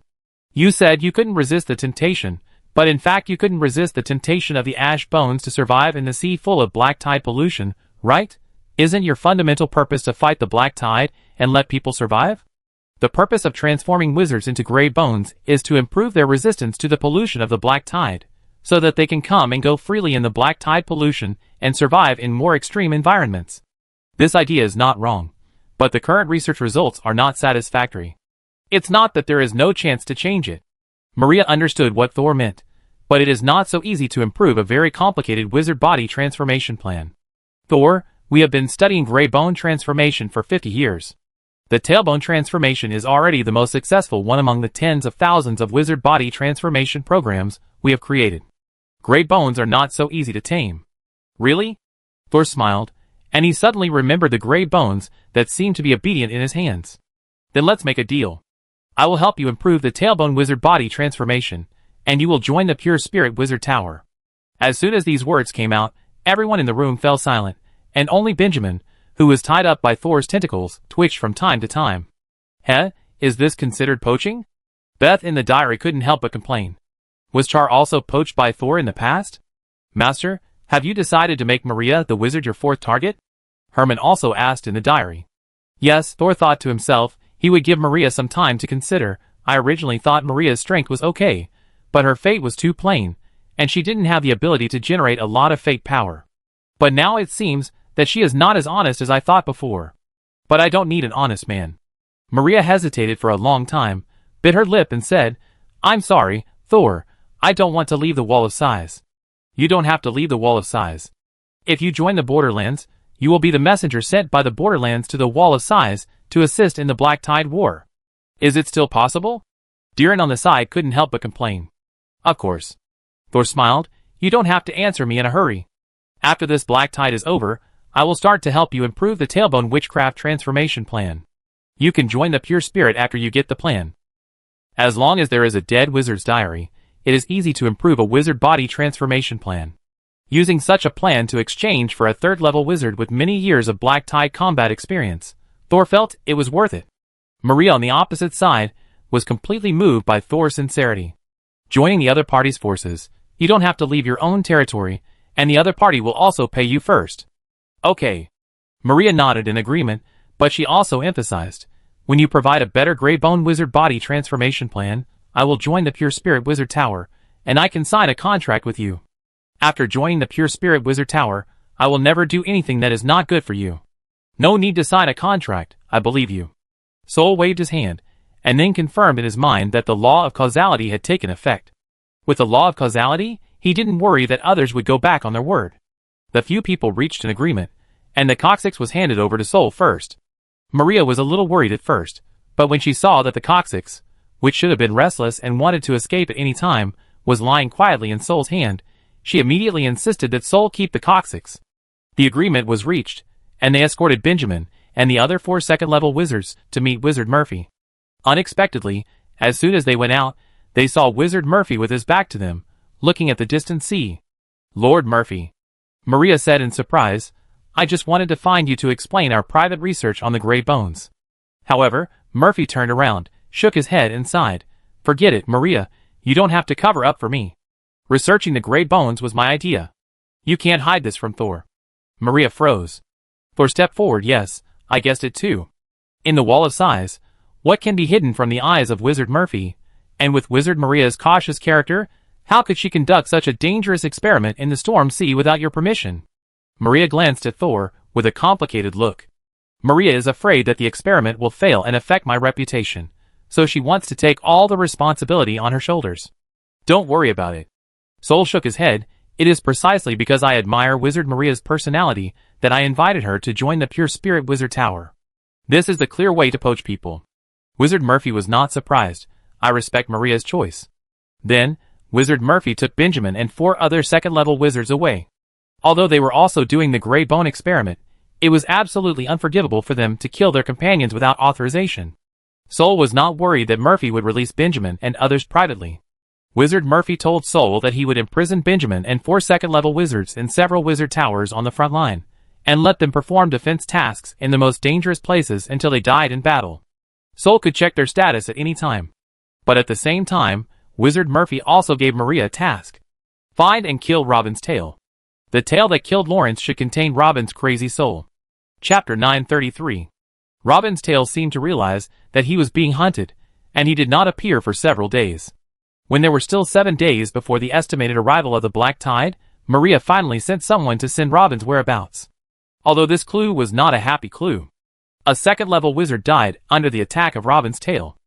You said you couldn't resist the temptation, but in fact you couldn't resist the temptation of the ash bones to survive in the sea full of black tide pollution, right? Isn't your fundamental purpose to fight the black tide and let people survive? The purpose of transforming wizards into gray bones is to improve their resistance to the pollution of the black tide, so that they can come and go freely in the black tide pollution and survive in more extreme environments. This idea is not wrong, but the current research results are not satisfactory. It's not that there is no chance to change it. Maria understood what Thor meant, but it is not so easy to improve a very complicated wizard body transformation plan. Thor, we have been studying gray bone transformation for 50 years. The tailbone transformation is already the most successful one among the tens of thousands of wizard body transformation programs we have created. Gray bones are not so easy to tame. Really? Thor smiled, and he suddenly remembered the gray bones that seemed to be obedient in his hands. Then let's make a deal. I will help you improve the tailbone wizard body transformation, and you will join the pure spirit wizard tower. As soon as these words came out, everyone in the room fell silent, and only Benjamin, who was tied up by Thor's tentacles, twitched from time to time. Is this considered poaching? Beth in the diary couldn't help but complain. Was Char also poached by Thor in the past? Master, have you decided to make Maria the wizard your fourth target? Herman also asked in the diary. Yes, Thor thought to himself, he would give Maria some time to consider. I originally thought Maria's strength was okay, but her fate was too plain, and she didn't have the ability to generate a lot of fate power. But now it seems that she is not as honest as I thought before. But I don't need an honest man. Maria hesitated for a long time, bit her lip and said, I'm sorry, Thor, I don't want to leave the Wall of Sighs. You don't have to leave the Wall of Sighs. If you join the Borderlands, you will be the messenger sent by the Borderlands to the Wall of Sighs to assist in the Black Tide War. Is it still possible? Diren on the side couldn't help but complain. Of course. Thor smiled, you don't have to answer me in a hurry. After this black tide is over, I will start to help you improve the tailbone witchcraft transformation plan. You can join the pure spirit after you get the plan. As long as there is a dead wizard's diary, it is easy to improve a wizard body transformation plan. Using such a plan to exchange for a third-level wizard with many years of black tide combat experience, Thor felt it was worth it. Maria on the opposite side was completely moved by Thor's sincerity. Joining the other party's forces, you don't have to leave your own territory, and the other party will also pay you first. Okay. Maria nodded in agreement, but she also emphasized, when you provide a better gray bone wizard body transformation plan, I will join the pure spirit wizard tower, and I can sign a contract with you. After joining the pure spirit wizard tower, I will never do anything that is not good for you. No need to sign a contract, I believe you. Sol waved his hand, and then confirmed in his mind that the law of causality had taken effect. With the law of causality, he didn't worry that others would go back on their word. The few people reached an agreement, and the coccyx was handed over to Sol first. Maria was a little worried at first, but when she saw that the coccyx, which should have been restless and wanted to escape at any time, was lying quietly in Sol's hand, she immediately insisted that Sol keep the coccyx. The agreement was reached, and they escorted Benjamin and the other 4 second-level wizards to meet Wizard Murphy. Unexpectedly, as soon as they went out, they saw Wizard Murphy with his back to them, looking at the distant sea. "Lord Murphy," Maria said in surprise, "I just wanted to find you to explain our private research on the Grey Bones." However, Murphy turned around, shook his head and sighed. "Forget it, Maria, you don't have to cover up for me. Researching the Grey Bones was my idea. You can't hide this from Thor." Maria froze. Thor stepped forward. "Yes, I guessed it too. In the Wall of Size, what can be hidden from the eyes of Wizard Murphy? And with Wizard Maria's cautious character, how could she conduct such a dangerous experiment in the Storm Sea without your permission?" Maria glanced at Thor with a complicated look. "Maria is afraid that the experiment will fail and affect my reputation, so she wants to take all the responsibility on her shoulders." "Don't worry about it." Sol shook his head. "It is precisely because I admire Wizard Maria's personality that I invited her to join the Pure Spirit Wizard Tower. This is the clear way to poach people." Wizard Murphy was not surprised. "I respect Maria's choice." Then, Wizard Murphy took Benjamin and 4 other second-level wizards away. Although they were also doing the Grey Bone experiment, it was absolutely unforgivable for them to kill their companions without authorization. Sol was not worried that Murphy would release Benjamin and others privately. Wizard Murphy told Sol that he would imprison Benjamin and 4 second-level wizards in several wizard towers on the front line, and let them perform defense tasks in the most dangerous places until they died in battle. Sol could check their status at any time. But at the same time, Wizard Murphy also gave Maria a task. Find and kill Robin's tail. The tail that killed Lawrence should contain Robin's crazy soul. Chapter 933. Robin's tail seemed to realize that he was being hunted, and he did not appear for several days. When there were still 7 days before the estimated arrival of the black tide, Maria finally sent someone to send Robin's whereabouts. Although this clue was not a happy clue. A second-level wizard died under the attack of Robin's tail.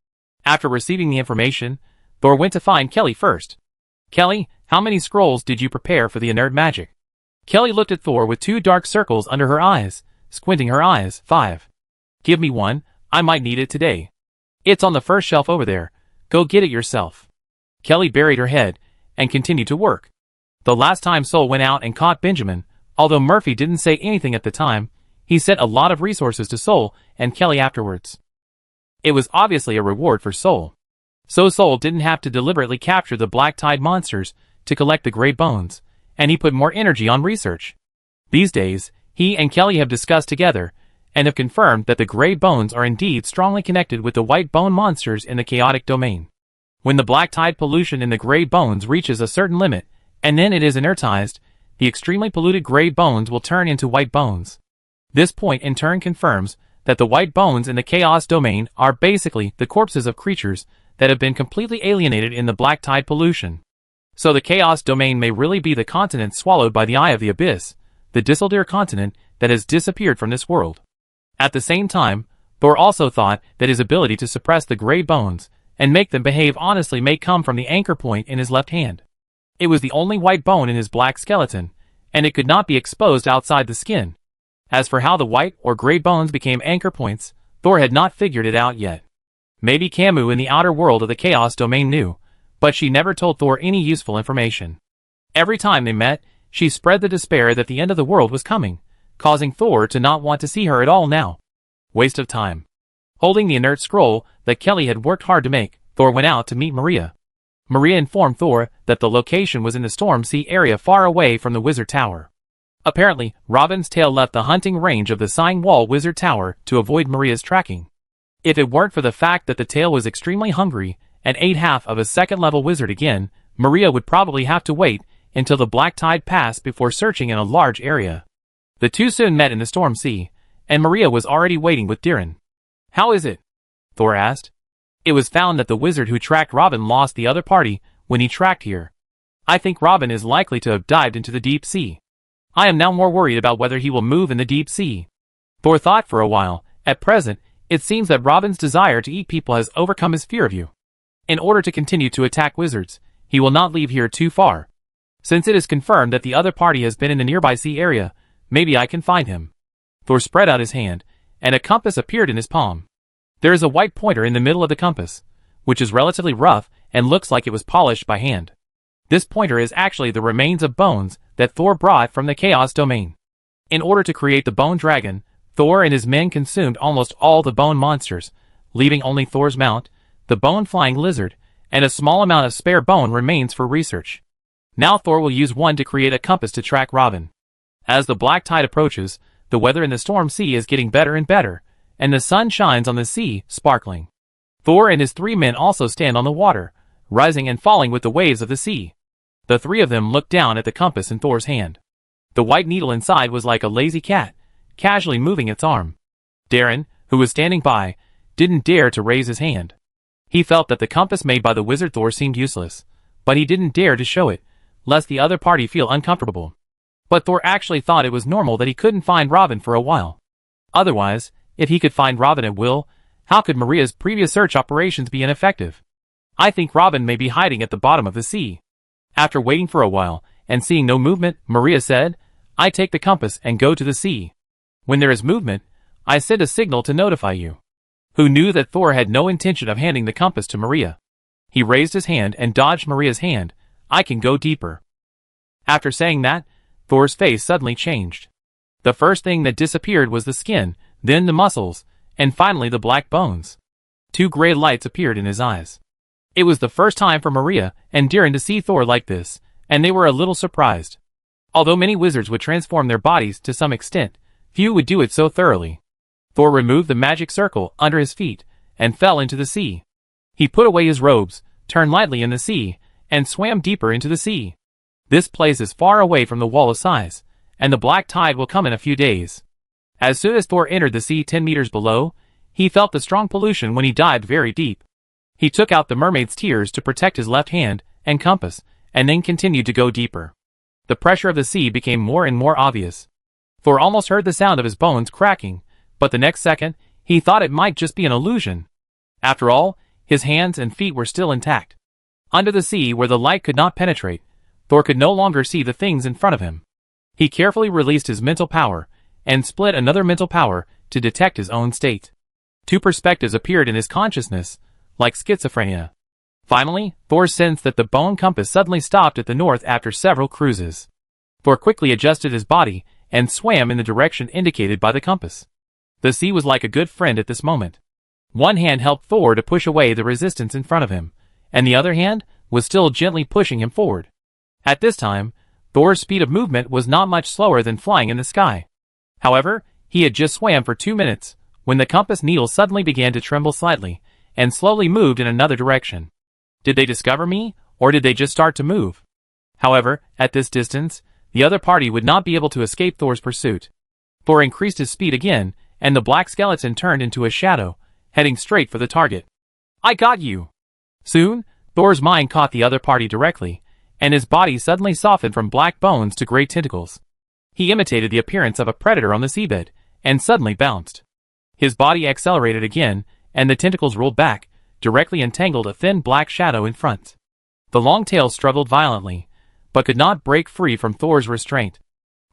After receiving the information, Thor went to find Kelly first. "Kelly, how many scrolls did you prepare for the inert magic?" Kelly looked at Thor with 2 dark circles under her eyes, squinting her eyes. 5. "Give me one, I might need it today." "It's on the first shelf over there, go get it yourself." Kelly buried her head, and continued to work. The last time Sol went out and caught Benjamin, although Murphy didn't say anything at the time, he sent a lot of resources to Sol and Kelly afterwards. It was obviously a reward for Sol. So Sol didn't have to deliberately capture the black tide monsters to collect the Grey Bones, and he put more energy on research. These days, he and Kelly have discussed together, and have confirmed that the Grey Bones are indeed strongly connected with the white bone monsters in the chaotic domain. When the black tide pollution in the Grey Bones reaches a certain limit, and then it is inertized, the extremely polluted Grey Bones will turn into white bones. This point in turn confirms that the white bones in the chaos domain are basically the corpses of creatures that have been completely alienated in the black tide pollution. So the chaos domain may really be the continent swallowed by the Eye of the Abyss, the Disseldir continent that has disappeared from this world. At the same time, Thor also thought that his ability to suppress the Grey Bones and make them behave honestly may come from the anchor point in his left hand. It was the only white bone in his black skeleton, and it could not be exposed outside the skin. As for how the white or Grey Bones became anchor points, Thor had not figured it out yet. Maybe Camus in the outer world of the chaos domain knew, but she never told Thor any useful information. Every time they met, she spread the despair that the end of the world was coming, causing Thor to not want to see her at all now. Waste of time. Holding the inert scroll that Kelly had worked hard to make, Thor went out to meet Maria. Maria informed Thor that the location was in the Storm Sea area far away from the Wizard Tower. Apparently, Robin's tail left the hunting range of the Sighing Wall Wizard Tower to avoid Maria's tracking. If it weren't for the fact that the tail was extremely hungry and ate half of a second-level wizard again, Maria would probably have to wait until the black tide passed before searching in a large area. The two soon met in the Storm Sea, and Maria was already waiting with Diren. "How is it?" Thor asked. "It was found that the wizard who tracked Robin lost the other party when he tracked here. I think Robin is likely to have dived into the deep sea. I am now more worried about whether he will move in the deep sea." Thor thought for a while. At present, it seems that Robin's desire to eat people has overcome his fear of you. In order to continue to attack wizards, he will not leave here too far. Since it is confirmed that the other party has been in the nearby sea area, maybe I can find him. Thor spread out his hand, and a compass appeared in his palm. There is a white pointer in the middle of the compass, which is relatively rough and looks like it was polished by hand. This pointer is actually the remains of bones that Thor brought from the Chaos Domain. In order to create the Bone Dragon, Thor and his men consumed almost all the bone monsters, leaving only Thor's mount, the bone-flying lizard, and a small amount of spare bone remains for research. Now Thor will use one to create a compass to track Robin. As the black tide approaches, the weather in the storm sea is getting better and better, and the sun shines on the sea, sparkling. Thor and his 3 men also stand on the water, rising and falling with the waves of the sea. The 3 of them looked down at the compass in Thor's hand. The white needle inside was like a lazy cat, casually moving its arm. Darren, who was standing by, didn't dare to raise his hand. He felt that the compass made by the wizard Thor seemed useless, but he didn't dare to show it, lest the other party feel uncomfortable. But Thor actually thought it was normal that he couldn't find Robin for a while. Otherwise, if he could find Robin at will, how could Maria's previous search operations be ineffective? I think Robin may be hiding at the bottom of the sea. After waiting for a while, and seeing no movement, Maria said, I take the compass and go to the sea. When there is movement, I send a signal to notify you. Who knew that Thor had no intention of handing the compass to Maria. He raised his hand and dodged Maria's hand. I can go deeper. After saying that, Thor's face suddenly changed. The first thing that disappeared was the skin, then the muscles, and finally the black bones. 2 gray lights appeared in his eyes. It was the first time for Maria and Darren to see Thor like this, and they were a little surprised. Although many wizards would transform their bodies to some extent, few would do it so thoroughly. Thor removed the magic circle under his feet and fell into the sea. He put away his robes, turned lightly in the sea, and swam deeper into the sea. This place is far away from the wall of size, and the black tide will come in a few days. As soon as Thor entered the sea 10 meters below, he felt the strong pollution when he dived very deep. He took out the mermaid's tears to protect his left hand and compass, and then continued to go deeper. The pressure of the sea became more and more obvious. Thor almost heard the sound of his bones cracking, but the next second, he thought it might just be an illusion. After all, his hands and feet were still intact. Under the sea where the light could not penetrate, Thor could no longer see the things in front of him. He carefully released his mental power, and split another mental power to detect his own state. 2 perspectives appeared in his consciousness, like schizophrenia. Finally, Thor sensed that the bone compass suddenly stopped at the north after several cruises. Thor quickly adjusted his body and swam in the direction indicated by the compass. The sea was like a good friend at this moment. One hand helped Thor to push away the resistance in front of him, and the other hand was still gently pushing him forward. At this time, Thor's speed of movement was not much slower than flying in the sky. However, he had just swam for 2 minutes, when the compass needle suddenly began to tremble slightly, and slowly moved in another direction. Did they discover me, or did they just start to move? However, at this distance, the other party would not be able to escape Thor's pursuit. Thor increased his speed again, and the black skeleton turned into a shadow, heading straight for the target. I got you! Soon, Thor's mind caught the other party directly, and his body suddenly softened from black bones to gray tentacles. He imitated the appearance of a predator on the seabed, and suddenly bounced. His body accelerated again, and the tentacles rolled back, directly entangled a thin black shadow in front. The long tail struggled violently, but could not break free from Thor's restraint.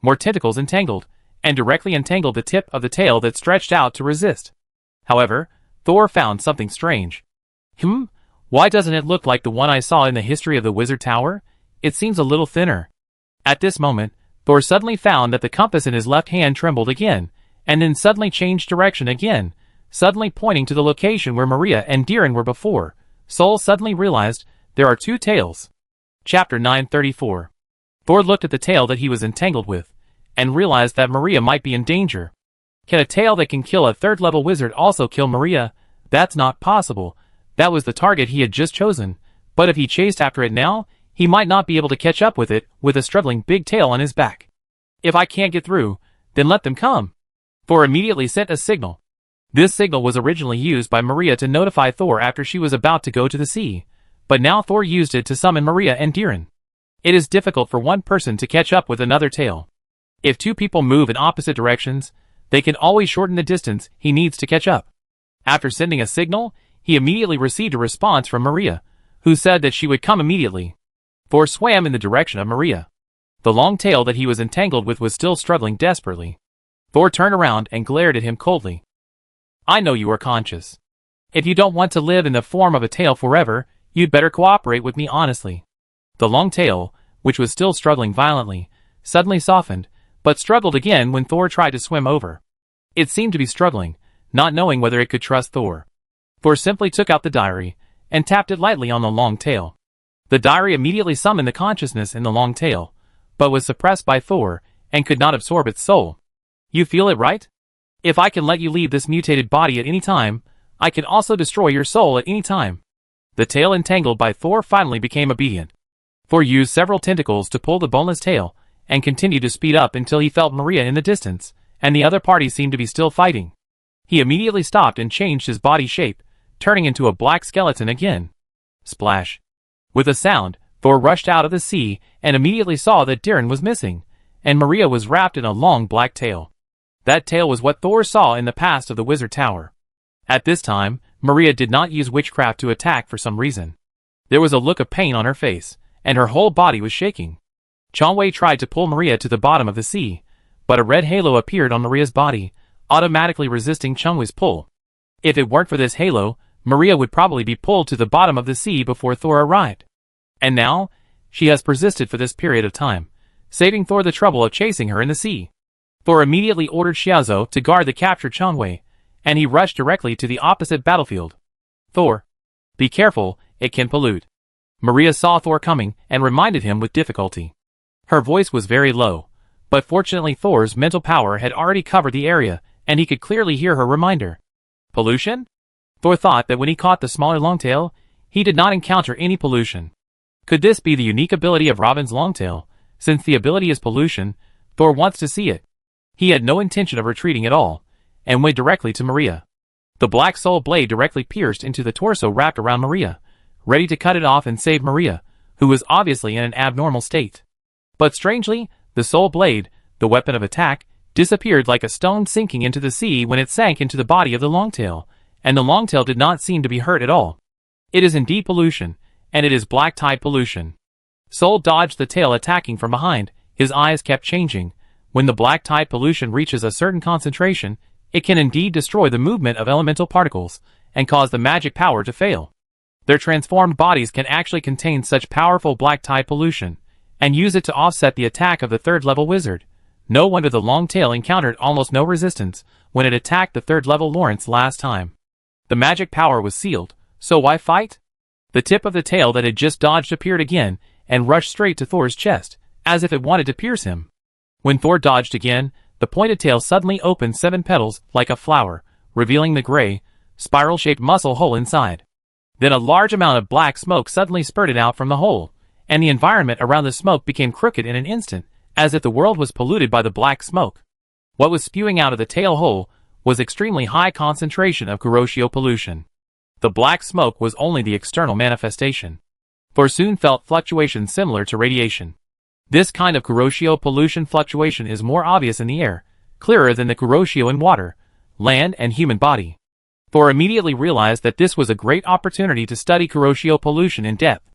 More tentacles entangled, and directly entangled the tip of the tail that stretched out to resist. However, Thor found something strange. Why doesn't it look like the one I saw in the history of the Wizard Tower? It seems a little thinner. At this moment, Thor suddenly found that the compass in his left hand trembled again, and then suddenly changed direction again, suddenly pointing to the location where Maria and Darren were before. Soul suddenly realized there are 2 tails. Chapter 934. Thor looked at the tail that he was entangled with, and realized that Maria might be in danger. Can a tail that can kill a 3rd-level wizard also kill Maria? That's not possible. That was the target he had just chosen, but if he chased after it now, he might not be able to catch up with it with a struggling big tail on his back. If I can't get through, then let them come. Thor immediately sent a signal. This signal was originally used by Maria to notify Thor after she was about to go to the sea, but now Thor used it to summon Maria and Darren. It is difficult for one person to catch up with another tail. If 2 people move in opposite directions, they can always shorten the distance he needs to catch up. After sending a signal, he immediately received a response from Maria, who said that she would come immediately. Thor swam in the direction of Maria. The long tail that he was entangled with was still struggling desperately. Thor turned around and glared at him coldly. I know you are conscious. If you don't want to live in the form of a tail forever, you'd better cooperate with me honestly. The long tail, which was still struggling violently, suddenly softened, but struggled again when Thor tried to swim over. It seemed to be struggling, not knowing whether it could trust Thor. Thor simply took out the diary and tapped it lightly on the long tail. The diary immediately summoned the consciousness in the long tail, but was suppressed by Thor and could not absorb its soul. You feel it, right? If I can let you leave this mutated body at any time, I can also destroy your soul at any time. The tail entangled by Thor finally became obedient. Thor used several tentacles to pull the boneless tail and continued to speed up until he felt Maria in the distance, and the other party seemed to be still fighting. He immediately stopped and changed his body shape, turning into a black skeleton again. Splash. With a sound, Thor rushed out of the sea and immediately saw that Diren was missing, and Maria was wrapped in a long black tail. That tail was what Thor saw in the past of the Wizard Tower. At this time, Maria did not use witchcraft to attack for some reason. There was a look of pain on her face, and her whole body was shaking. Changwei tried to pull Maria to the bottom of the sea, but a red halo appeared on Maria's body, automatically resisting Changwei's pull. If it weren't for this halo, Maria would probably be pulled to the bottom of the sea before Thor arrived. And now, she has persisted for this period of time, saving Thor the trouble of chasing her in the sea. Thor immediately ordered Xiaozhou to guard the captured Changwei, and he rushed directly to the opposite battlefield. Thor, be careful, it can pollute. Maria saw Thor coming and reminded him with difficulty. Her voice was very low, but fortunately Thor's mental power had already covered the area, and he could clearly hear her reminder. Pollution? Thor thought that when he caught the smaller longtail, he did not encounter any pollution. Could this be the unique ability of Robin's longtail? Since the ability is pollution, Thor wants to see it. He had no intention of retreating at all, and went directly to Maria. The black soul blade directly pierced into the torso wrapped around Maria, ready to cut it off and save Maria, who was obviously in an abnormal state. But strangely, the soul blade, the weapon of attack, disappeared like a stone sinking into the sea when it sank into the body of the longtail, and the longtail did not seem to be hurt at all. It is indeed pollution, and it is black tide pollution. Soul dodged the tail attacking from behind, his eyes kept changing. When the black tide pollution reaches a certain concentration, it can indeed destroy the movement of elemental particles, and cause the magic power to fail. Their transformed bodies can actually contain such powerful black tide pollution, and use it to offset the attack of the third-level wizard. No wonder the long tail encountered almost no resistance when it attacked the third-level Lawrence last time. The magic power was sealed, so why fight? The tip of the tail that had just dodged appeared again, and rushed straight to Thor's chest, as if it wanted to pierce him. When Thor dodged again, the pointed tail suddenly opened 7 petals, like a flower, revealing the gray, spiral-shaped muscle hole inside. Then a large amount of black smoke suddenly spurted out from the hole, and the environment around the smoke became crooked in an instant, as if the world was polluted by the black smoke. What was spewing out of the tail hole was extremely high concentration of Kuroshio pollution. The black smoke was only the external manifestation. Thor soon felt fluctuations similar to radiation. This kind of Kuroshio pollution fluctuation is more obvious in the air, clearer than the Kuroshio in water, land and human body. Thor immediately realized that this was a great opportunity to study Kuroshio pollution in depth.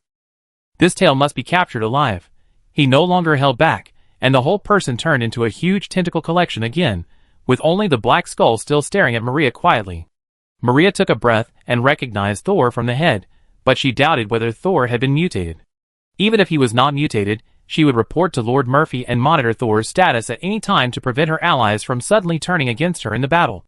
This tail must be captured alive. He no longer held back, and the whole person turned into a huge tentacle collection again, with only the black skull still staring at Maria quietly. Maria took a breath and recognized Thor from the head, but she doubted whether Thor had been mutated. Even if he was not mutated, she would report to Lord Murphy and monitor Thor's status at any time to prevent her allies from suddenly turning against her in the battle.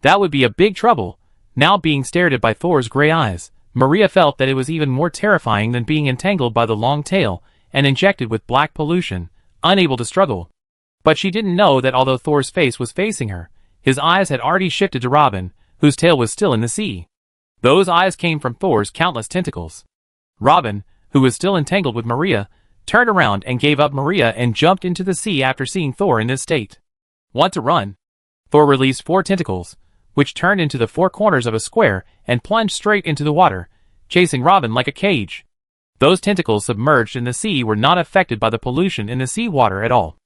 That would be a big trouble. Now being stared at by Thor's gray eyes, Maria felt that it was even more terrifying than being entangled by the long tail and injected with black pollution, unable to struggle. But she didn't know that although Thor's face was facing her, his eyes had already shifted to Robin, whose tail was still in the sea. Those eyes came from Thor's countless tentacles. Robin, who was still entangled with Maria, turned around and gave up Maria and jumped into the sea after seeing Thor in this state. Want to run? Thor released 4 tentacles, which turned into the 4 corners of a square and plunged straight into the water, chasing Robin like a cage. Those tentacles submerged in the sea were not affected by the pollution in the sea water at all.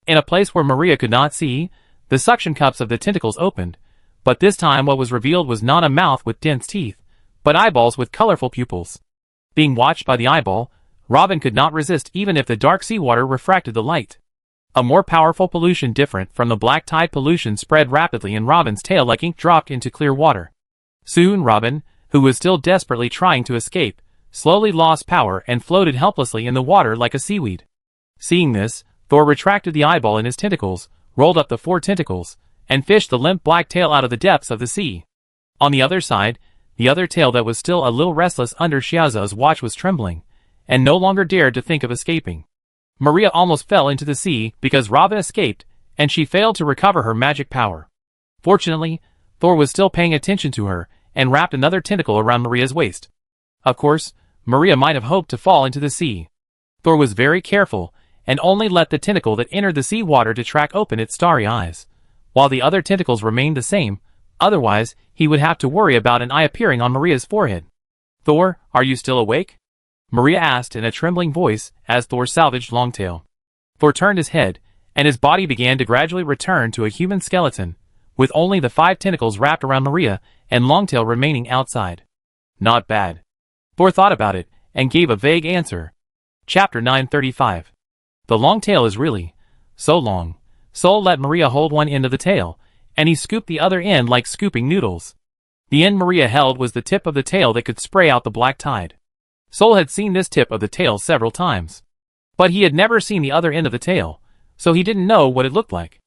In a place where Maria could not see, the suction cups of the tentacles opened, but this time what was revealed was not a mouth with dense teeth, but eyeballs with colorful pupils. Being watched by the eyeball, Robin could not resist even if the dark seawater refracted the light. A more powerful pollution different from the black tide pollution spread rapidly and Robin's tail like ink dropped into clear water. Soon Robin, who was still desperately trying to escape, slowly lost power and floated helplessly in the water like a seaweed. Seeing this, Thor retracted the eyeball in his tentacles, rolled up the 4 tentacles, and fished the limp black tail out of the depths of the sea. On the other side, the other tail that was still a little restless under Xiaoza's watch was trembling, and no longer dared to think of escaping. Maria almost fell into the sea because Robin escaped, and she failed to recover her magic power. Fortunately, Thor was still paying attention to her, and wrapped another tentacle around Maria's waist. Of course, Maria might have hoped to fall into the sea. Thor was very careful, and only let the tentacle that entered the sea water to track open its starry eyes, while the other tentacles remained the same. Otherwise, he would have to worry about an eye appearing on Maria's forehead. "Thor, are you still awake?" Maria asked in a trembling voice as Thor salvaged Longtail. Thor turned his head, and his body began to gradually return to a human skeleton, with only the 5 tentacles wrapped around Maria and Longtail remaining outside. "Not bad." Thor thought about it, and gave a vague answer. Chapter 935. The long tail is really so long. Sol let Maria hold one end of the tail, and he scooped the other end like scooping noodles. The end Maria held was the tip of the tail that could spray out the black tide. Sol had seen this tip of the tail several times, but he had never seen the other end of the tail, so he didn't know what it looked like.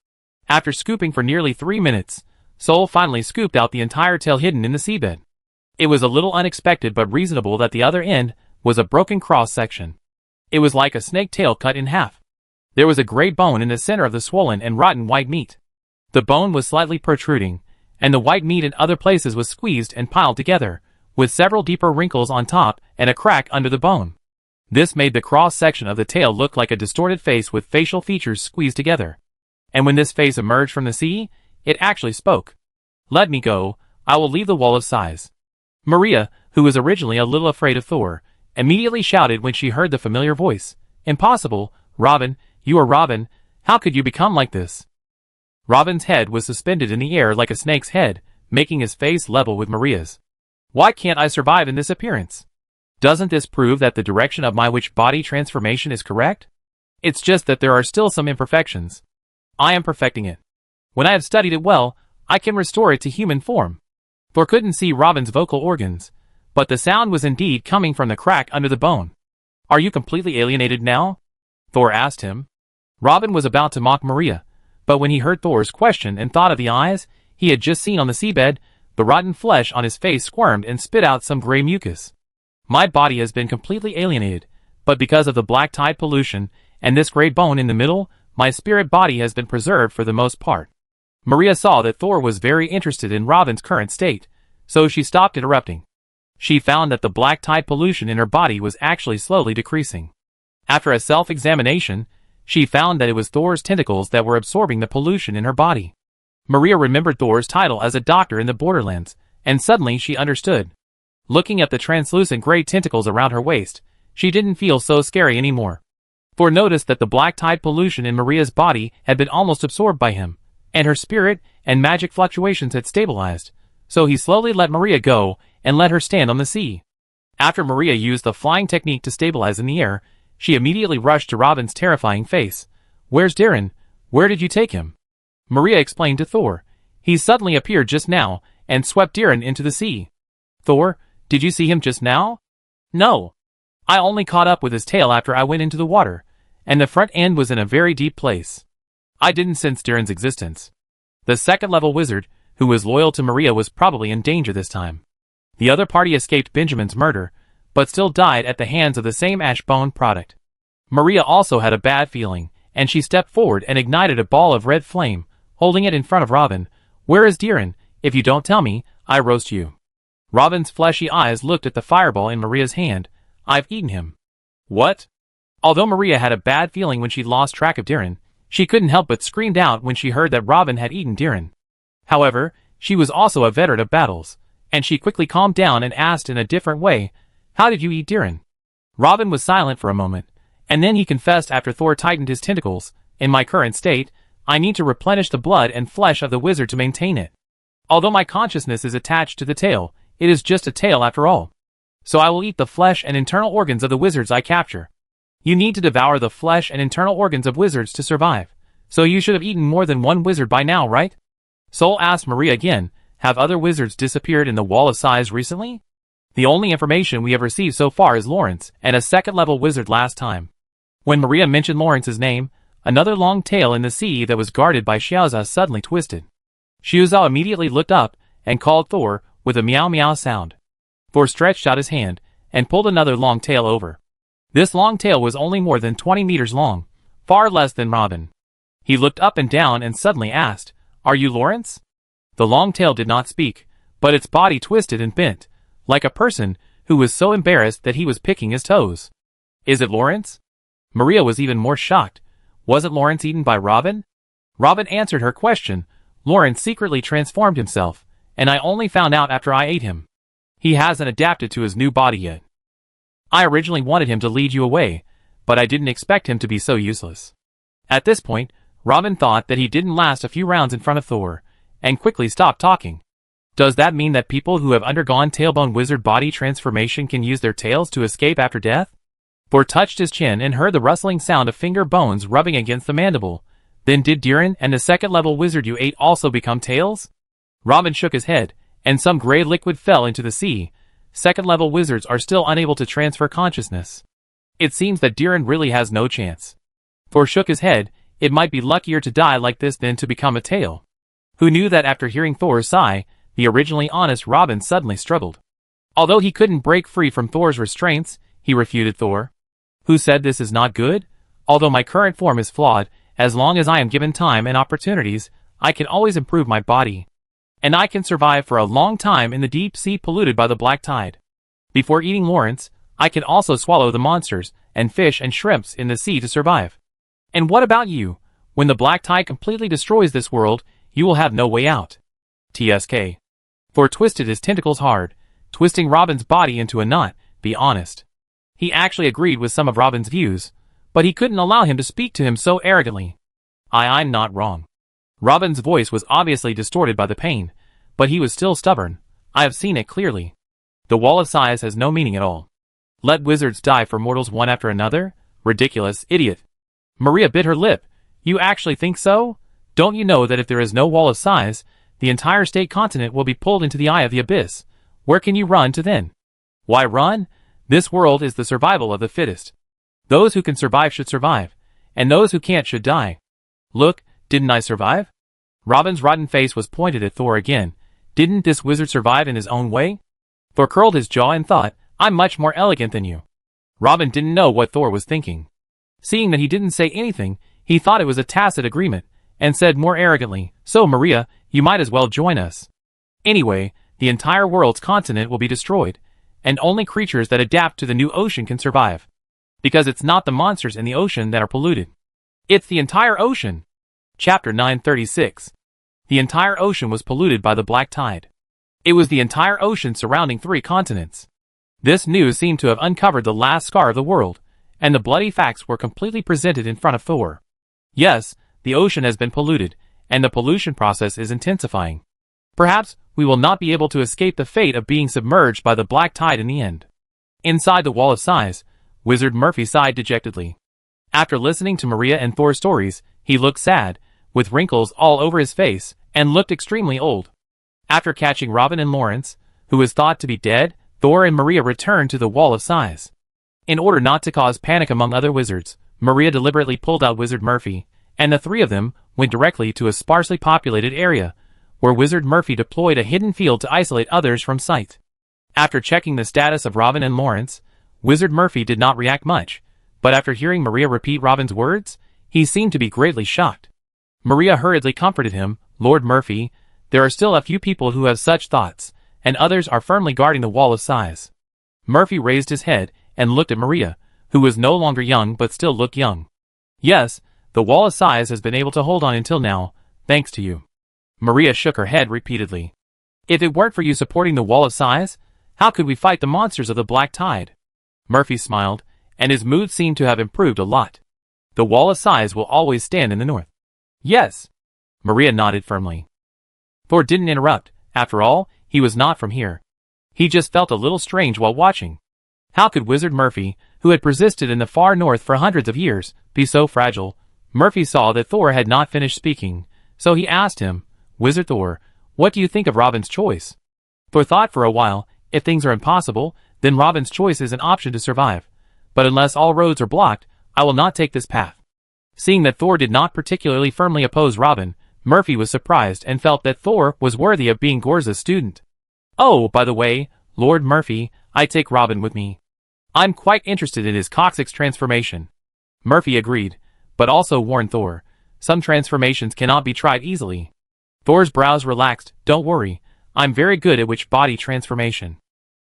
After scooping for nearly 3 minutes, Sol finally scooped out the entire tail hidden in the seabed. It was a little unexpected but reasonable that the other end was a broken cross-section. It was like a snake tail cut in half. There was a gray bone in the center of the swollen and rotten white meat. The bone was slightly protruding, and the white meat in other places was squeezed and piled together, with several deeper wrinkles on top and a crack under the bone. This made the cross-section of the tail look like a distorted face with facial features squeezed together. And when this face emerged from the sea, it actually spoke. "Let me go, I will leave the wall of size." Maria, who was originally a little afraid of Thor, immediately shouted when she heard the familiar voice. "Impossible, Robin, you are Robin, how could you become like this?" Robin's head was suspended in the air like a snake's head, making his face level with Maria's. "Why can't I survive in this appearance? Doesn't this prove that the direction of my witch body transformation is correct? It's just that there are still some imperfections. I am perfecting it. When I have studied it well, I can restore it to human form." Thor couldn't see Robin's vocal organs, but the sound was indeed coming from the crack under the bone. "Are you completely alienated now?" Thor asked him. Robin was about to mock Maria, but when he heard Thor's question and thought of the eyes he had just seen on the seabed, the rotten flesh on his face squirmed and spit out some gray mucus. "My body has been completely alienated, but because of the black tide pollution and this gray bone in the middle, my spirit body has been preserved for the most part." Maria saw that Thor was very interested in Robin's current state, so she stopped interrupting. She found that the black tide pollution in her body was actually slowly decreasing. After a self-examination, she found that it was Thor's tentacles that were absorbing the pollution in her body. Maria remembered Thor's title as a doctor in the Borderlands, and suddenly she understood. Looking at the translucent gray tentacles around her waist, she didn't feel so scary anymore. Thor noticed that the black tide pollution in Maria's body had been almost absorbed by him, and her spirit and magic fluctuations had stabilized, so he slowly let Maria go and let her stand on the sea. After Maria used the flying technique to stabilize in the air, she immediately rushed to Robin's terrifying face. "Where's Darren? Where did you take him?" Maria explained to Thor. "He suddenly appeared just now and swept Darren into the sea." "Thor, did you see him just now?" "No. I only caught up with his tail after I went into the water, and the front end was in a very deep place. I didn't sense Darren's existence." The second-level wizard, who was loyal to Maria, was probably in danger this time. The other party escaped Benjamin's murder, but still died at the hands of the same ash bone product. Maria also had a bad feeling, and she stepped forward and ignited a ball of red flame, holding it in front of Robin. "Where is Darren? If you don't tell me, I roast you." Robin's fleshy eyes looked at the fireball in Maria's hand. "I've eaten him." "What?" Although Maria had a bad feeling when she lost track of Darren, she couldn't help but screamed out when she heard that Robin had eaten Darren. However, she was also a veteran of battles, and she quickly calmed down and asked in a different way, "How did you eat Darren?" Robin was silent for a moment, and then he confessed after Thor tightened his tentacles, "In my current state, I need to replenish the blood and flesh of the wizard to maintain it. Although my consciousness is attached to the tail, it is just a tail after all. So I will eat the flesh and internal organs of the wizards I capture." "You need to devour the flesh and internal organs of wizards to survive, so you should have eaten more than one wizard by now, right?" Sol asked Maria again. "Have other wizards disappeared in the Wall of Size recently? The only information we have received so far is Lawrence and a second-level wizard last time." When Maria mentioned Lawrence's name, another long tail in the sea that was guarded by Xiaoza suddenly twisted. Foresaw immediately looked up and called Thor with a meow meow sound. Thor stretched out his hand and pulled another long tail over. This long tail was only more than 20 meters long, far less than Robin. He looked up and down and suddenly asked, "Are you Lawrence?" The long tail did not speak, but its body twisted and bent, like a person who was so embarrassed that he was picking his toes. "Is it Lawrence?" Maria was even more shocked. Wasn't Lawrence eaten by Robin? Robin answered her question. Lawrence secretly transformed himself, and I only found out after I ate him. He hasn't adapted to his new body yet. I originally wanted him to lead you away, but I didn't expect him to be so useless. At this point, Robin thought that he didn't last a few rounds in front of Thor, and quickly stopped talking. Does that mean that people who have undergone tailbone wizard body transformation can use their tails to escape after death? Thor touched his chin and heard the rustling sound of finger bones rubbing against the mandible. Then did Diren and the second-level wizard you ate also become tails? Robin shook his head, and some gray liquid fell into the sea. Second-level wizards are still unable to transfer consciousness. It seems that Diren really has no chance. Thor shook his head. It might be luckier to die like this than to become a tail. Who knew that after hearing Thor's sigh, the originally honest Robin suddenly struggled. Although he couldn't break free from Thor's restraints, he refuted Thor. Who said this is not good? Although my current form is flawed, as long as I am given time and opportunities, I can always improve my body. And I can survive for a long time in the deep sea polluted by the black tide. Before eating Lawrence, I can also swallow the monsters and fish and shrimps in the sea to survive. And what about you? When the black tide completely destroys this world, you will have no way out. TSK. Thor twisted his tentacles hard, twisting Robin's body into a knot. Be honest. He actually agreed with some of Robin's views, but he couldn't allow him to speak to him so arrogantly. I'm not wrong. Robin's voice was obviously distorted by the pain, but he was still stubborn. I have seen it clearly. The wall of size has no meaning at all. Let wizards die for mortals one after another? Ridiculous, idiot. Maria bit her lip. You actually think so? Don't you know that if there is no wall of size, the entire state continent will be pulled into the eye of the abyss? Where can you run to then? Why run? This world is the survival of the fittest. Those who can survive should survive, and those who can't should die. Look, didn't I survive? Robin's rotten face was pointed at Thor again. Didn't this wizard survive in his own way? Thor curled his jaw and thought, I'm much more elegant than you. Robin didn't know what Thor was thinking. Seeing that he didn't say anything, he thought it was a tacit agreement, and said more arrogantly, So Maria, you might as well join us. Anyway, the entire world's continent will be destroyed, and only creatures that adapt to the new ocean can survive. Because it's not the monsters in the ocean that are polluted. It's the entire ocean. Chapter 936. The entire ocean was polluted by the black tide. It was the entire ocean surrounding 3 continents. This news seemed to have uncovered the last scar of the world, and the bloody facts were completely presented in front of Thor. Yes, the ocean has been polluted, and the pollution process is intensifying. Perhaps we will not be able to escape the fate of being submerged by the black tide in the end. Inside the wall of size, Wizard Murphy sighed dejectedly. After listening to Maria and Thor's stories, he looked sad, with wrinkles all over his face, and looked extremely old. After catching Robin and Lawrence, who was thought to be dead, Thor and Maria returned to the wall of size. In order not to cause panic among other wizards, Maria deliberately pulled out Wizard Murphy, and the 3 of them went directly to a sparsely populated area, where Wizard Murphy deployed a hidden field to isolate others from sight. After checking the status of Robin and Lawrence, Wizard Murphy did not react much, but after hearing Maria repeat Robin's words, he seemed to be greatly shocked. Maria hurriedly comforted him, Lord Murphy, there are still a few people who have such thoughts, and others are firmly guarding the wall of size. Murphy raised his head and looked at Maria, who was no longer young but still looked young. Yes, the wall of size has been able to hold on until now, thanks to you. Maria shook her head repeatedly. If it weren't for you supporting the wall of size, how could we fight the monsters of the black tide? Murphy smiled, and his mood seemed to have improved a lot. The wall of size will always stand in the north. Yes. Maria nodded firmly. Thor didn't interrupt. After all, he was not from here. He just felt a little strange while watching. How could Wizard Murphy, who had persisted in the far north for hundreds of years, be so fragile? Murphy saw that Thor had not finished speaking, so he asked him, Wizard Thor, what do you think of Robin's choice? Thor thought for a while. If things are impossible, then Robin's choice is an option to survive. But unless all roads are blocked, I will not take this path. Seeing that Thor did not particularly firmly oppose Robin, Murphy was surprised and felt that Thor was worthy of being Gorza's student. "Oh, by the way, Lord Murphy, I take Robin with me. I'm quite interested in his coccyx transformation." Murphy agreed, but also warned Thor, some transformations cannot be tried easily. Thor's brows relaxed. "Don't worry, I'm very good at witch body transformation."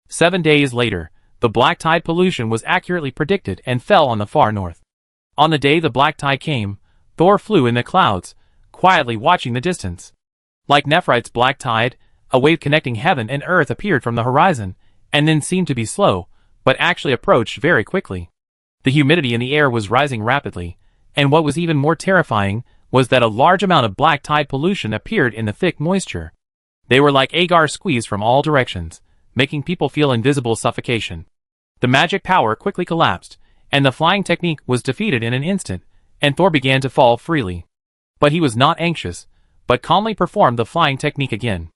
7 days later, the black tide pollution was accurately predicted and fell on the far north. On the day the black tide came, Thor flew in the clouds, quietly watching the distance. Like Nephrite's black tide, a wave connecting heaven and earth appeared from the horizon, and then seemed to be slow, but actually approached very quickly. The humidity in the air was rising rapidly, and what was even more terrifying was that a large amount of black tide pollution appeared in the thick moisture. They were like agar squeezed from all directions, making people feel invisible suffocation. The magic power quickly collapsed, and the flying technique was defeated in an instant, and Thor began to fall freely. But he was not anxious, but calmly performed the flying technique again.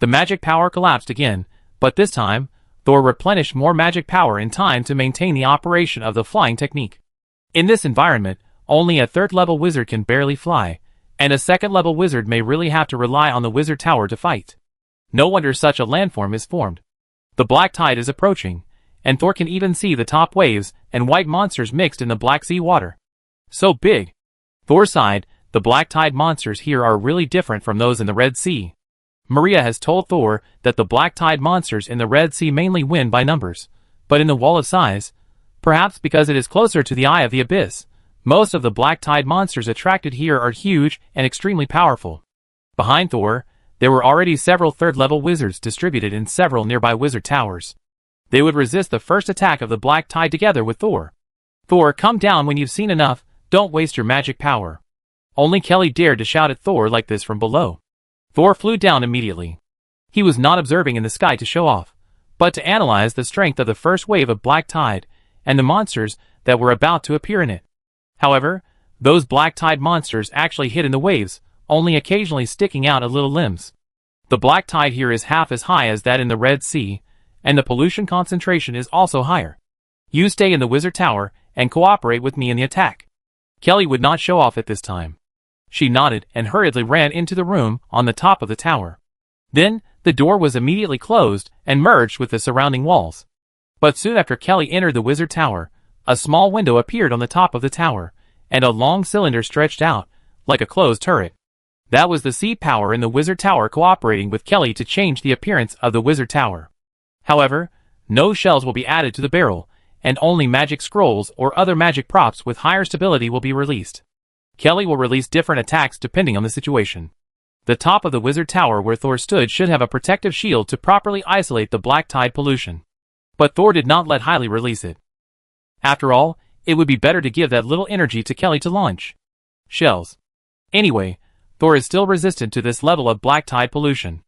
The magic power collapsed again, but this time, Thor replenished more magic power in time to maintain the operation of the flying technique. In this environment, only a third-level wizard can barely fly, and a second-level wizard may really have to rely on the wizard tower to fight. No wonder such a landform is formed. The black tide is approaching, and Thor can even see the top waves and white monsters mixed in the Black Sea water. So big! Thor sighed. The black tide monsters here are really different from those in the Red Sea. Maria has told Thor that the black tide monsters in the Red Sea mainly win by numbers, but in the Wall of Sighs, perhaps because it is closer to the Eye of the Abyss, most of the black tide monsters attracted here are huge and extremely powerful. Behind Thor, there were already several third-level wizards distributed in several nearby wizard towers. They would resist the first attack of the black tide together with Thor. "Thor, come down when you've seen enough, don't waste your magic power." Only Kelly dared to shout at Thor like this from below. Thor flew down immediately. He was not observing in the sky to show off, but to analyze the strength of the first wave of black tide and the monsters that were about to appear in it. However, those black tide monsters actually hid in the waves, only occasionally sticking out a little limbs. The black tide here is half as high as that in the Red Sea, and the pollution concentration is also higher. You stay in the wizard tower and cooperate with me in the attack. Kelly would not show off at this time. She nodded and hurriedly ran into the room on the top of the tower. Then, the door was immediately closed and merged with the surrounding walls. But soon after Kelly entered the wizard tower, a small window appeared on the top of the tower, and a long cylinder stretched out, like a closed turret. That was the sea power in the wizard tower cooperating with Kelly to change the appearance of the wizard tower. However, no shells will be added to the barrel, and only magic scrolls or other magic props with higher stability will be released. Kelly will release different attacks depending on the situation. The top of the wizard tower where Thor stood should have a protective shield to properly isolate the black tide pollution. But Thor did not let Hailey release it. After all, it would be better to give that little energy to Kelly to launch shells. Anyway, Thor is still resistant to this level of black tide pollution.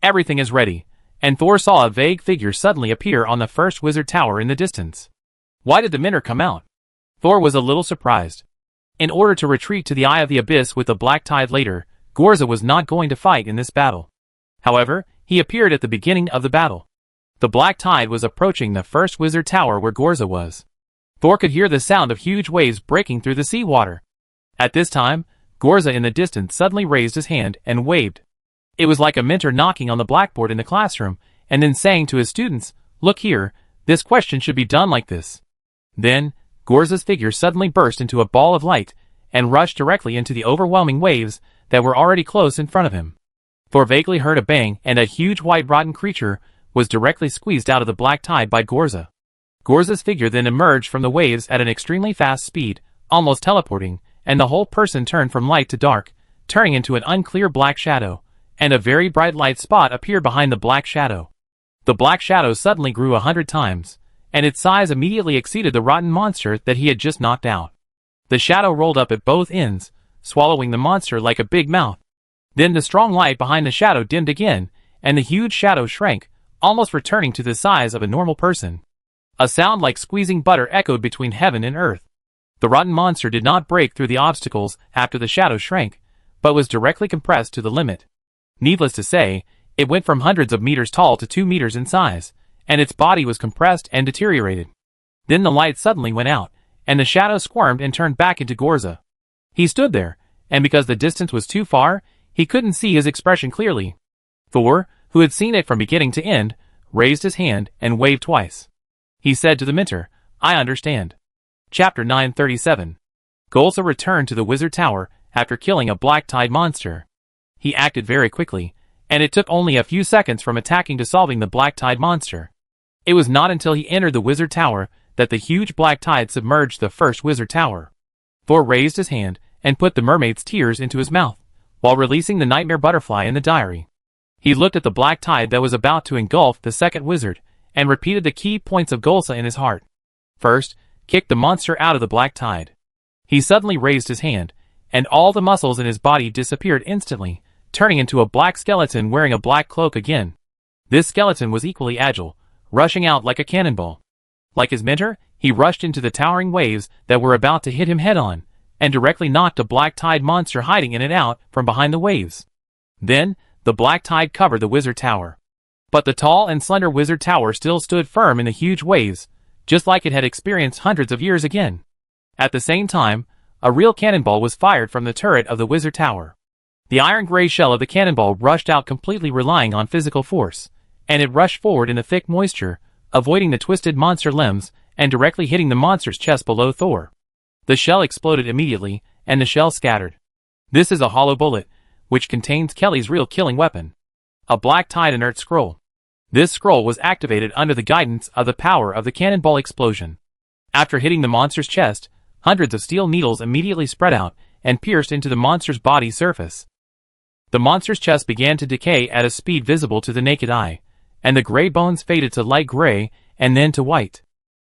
Everything is ready, and Thor saw a vague figure suddenly appear on the first wizard tower in the distance. Why did the minnow come out? Thor was a little surprised. In order to retreat to the Eye of the Abyss with the black tide later, Gorza was not going to fight in this battle. However, he appeared at the beginning of the battle. The black tide was approaching the first wizard tower where Gorza was. Thor could hear the sound of huge waves breaking through the seawater. At this time, Gorza in the distance suddenly raised his hand and waved. It was like a mentor knocking on the blackboard in the classroom and then saying to his students, "Look here, this question should be done like this." Then, Gorza's figure suddenly burst into a ball of light and rushed directly into the overwhelming waves that were already close in front of him. Thor vaguely heard a bang, and a huge white rotten creature was directly squeezed out of the black tide by Gorza. Gorza's figure then emerged from the waves at an extremely fast speed, almost teleporting, and the whole person turned from light to dark, turning into an unclear black shadow, and a very bright light spot appeared behind the black shadow. The black shadow suddenly grew 100 times, and its size immediately exceeded the rotten monster that he had just knocked out. The shadow rolled up at both ends, swallowing the monster like a big mouth. Then the strong light behind the shadow dimmed again, and the huge shadow shrank, almost returning to the size of a normal person. A sound like squeezing butter echoed between heaven and earth. The rotten monster did not break through the obstacles after the shadow shrank, but was directly compressed to the limit. Needless to say, it went from hundreds of meters tall to 2 meters in size, and its body was compressed and deteriorated. Then the light suddenly went out, and the shadow squirmed and turned back into Gorza. He stood there, and because the distance was too far, he couldn't see his expression clearly. Thor, who had seen it from beginning to end, raised his hand and waved twice. He said to the mentor, "I understand." Chapter 937. Golza returned to the wizard tower after killing a black tide monster. He acted very quickly, and it took only a few seconds from attacking to solving the black tide monster. It was not until he entered the wizard tower that the huge black tide submerged the first wizard tower. Thor raised his hand and put the mermaid's tears into his mouth, while releasing the nightmare butterfly in the diary. He looked at the black tide that was about to engulf the second wizard, and repeated the key points of Golza in his heart. First, kick the monster out of the black tide. He suddenly raised his hand, and all the muscles in his body disappeared instantly, turning into a black skeleton wearing a black cloak again. This skeleton was equally agile, rushing out like a cannonball. Like his mentor, he rushed into the towering waves that were about to hit him head-on, and directly knocked a black tide monster hiding in it out from behind the waves. Then, the black tide covered the wizard tower. But the tall and slender wizard tower still stood firm in the huge waves, just like it had experienced hundreds of years again. At the same time, a real cannonball was fired from the turret of the wizard tower. The iron-gray shell of the cannonball rushed out completely relying on physical force, and it rushed forward in the thick moisture, avoiding the twisted monster limbs and directly hitting the monster's chest below Thor. The shell exploded immediately, and the shell scattered. This is a hollow bullet, which contains Kelly's real killing weapon. A black tide inert scroll. This scroll was activated under the guidance of the power of the cannonball explosion. After hitting the monster's chest, hundreds of steel needles immediately spread out and pierced into the monster's body surface. The monster's chest began to decay at a speed visible to the naked eye, and the gray bones faded to light gray and then to white.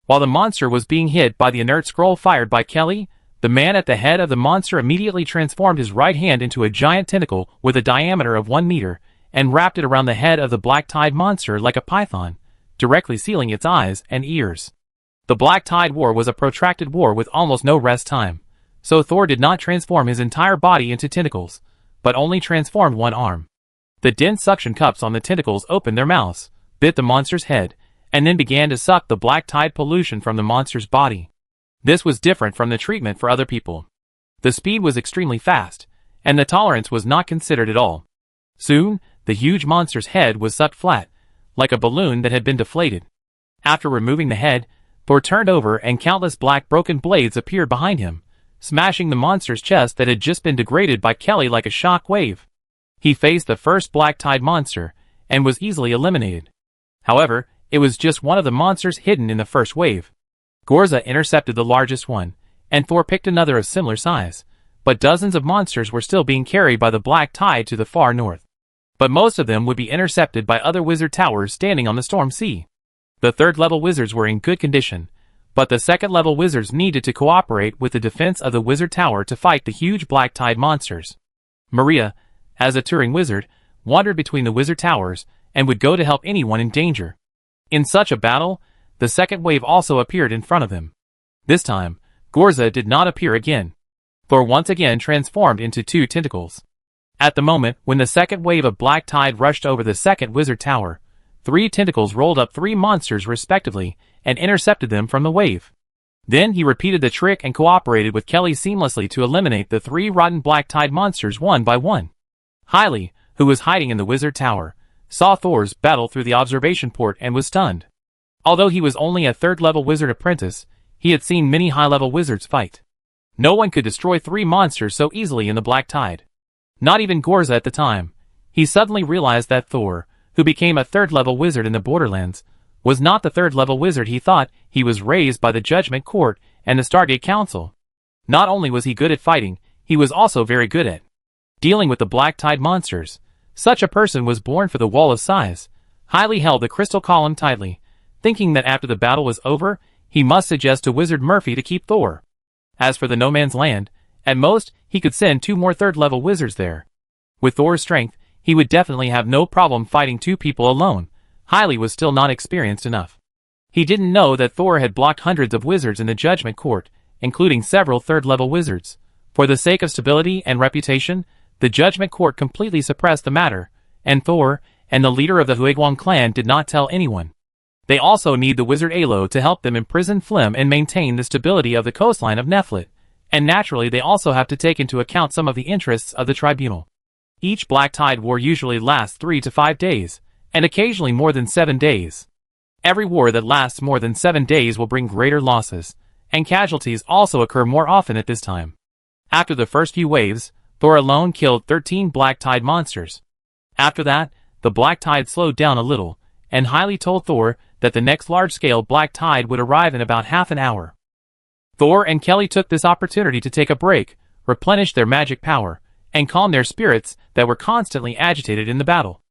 While the monster was being hit by the inert scroll fired by Kelly, the man at the head of the monster immediately transformed his right hand into a giant tentacle with a diameter of 1 meter, and wrapped it around the head of the black tide monster like a python, directly sealing its eyes and ears. The Black Tide War was a protracted war with almost no rest time, so Thor did not transform his entire body into tentacles, but only transformed one arm. The dense suction cups on the tentacles opened their mouths, bit the monster's head, and then began to suck the black tide pollution from the monster's body. This was different from the treatment for other people. The speed was extremely fast, and the tolerance was not considered at all. Soon, the huge monster's head was sucked flat, like a balloon that had been deflated. After removing the head, Thor turned over and countless black broken blades appeared behind him, smashing the monster's chest that had just been degraded by Kelly like a shock wave. He faced the first black tide monster, and was easily eliminated. However, it was just one of the monsters hidden in the first wave. Golza intercepted the largest one, and Thor picked another of similar size, but dozens of monsters were still being carried by the black tide to the far north. But most of them would be intercepted by other wizard towers standing on the storm sea. The third-level wizards were in good condition, but the second-level wizards needed to cooperate with the defense of the wizard tower to fight the huge black tide monsters. Maria, as a touring wizard, wandered between the wizard towers and would go to help anyone in danger. In such a battle, the second wave also appeared in front of him. This time, Golza did not appear again. Thor once again transformed into 2 tentacles. At the moment when the second wave of black tide rushed over the second wizard tower, 3 tentacles rolled up 3 monsters respectively and intercepted them from the wave. Then he repeated the trick and cooperated with Kelly seamlessly to eliminate the 3 rotten black tide monsters one by one. Hailey, who was hiding in the wizard tower, saw Thor's battle through the observation port and was stunned. Although he was only a third-level wizard apprentice, he had seen many high-level wizards fight. No one could destroy 3 monsters so easily in the black tide. Not even Golza at the time. He suddenly realized that Thor, who became a third-level wizard in the Borderlands, was not the third-level wizard he thought. He was raised by the Judgment Court and the Stargate Council. Not only was he good at fighting, he was also very good at dealing with the black tide monsters. Such a person was born for the Wall of Sighs. Hailey held the crystal column tightly, thinking that after the battle was over, he must suggest to Wizard Murphy to keep Thor. As for the No Man's Land, at most, he could send 2 more third-level wizards there. With Thor's strength, he would definitely have no problem fighting 2 people alone. Hailey was still not experienced enough. He didn't know that Thor had blocked hundreds of wizards in the Judgment Court, including several third-level wizards. For the sake of stability and reputation, the Judgment Court completely suppressed the matter, and Thor, and the leader of the Huigwang clan did not tell anyone. They also need the wizard Alo to help them imprison Flim and maintain the stability of the coastline of Neflit, and naturally they also have to take into account some of the interests of the tribunal. Each black tide war usually lasts 3 to 5 days, and occasionally more than 7 days. Every war that lasts more than 7 days will bring greater losses, and casualties also occur more often at this time. After the first few waves, Thor alone killed 13 black tide monsters. After that, the black tide slowed down a little, and Hailey told Thor that the next large-scale black tide would arrive in about half an hour. Thor and Kelly took this opportunity to take a break, replenish their magic power, and calm their spirits that were constantly agitated in the battle.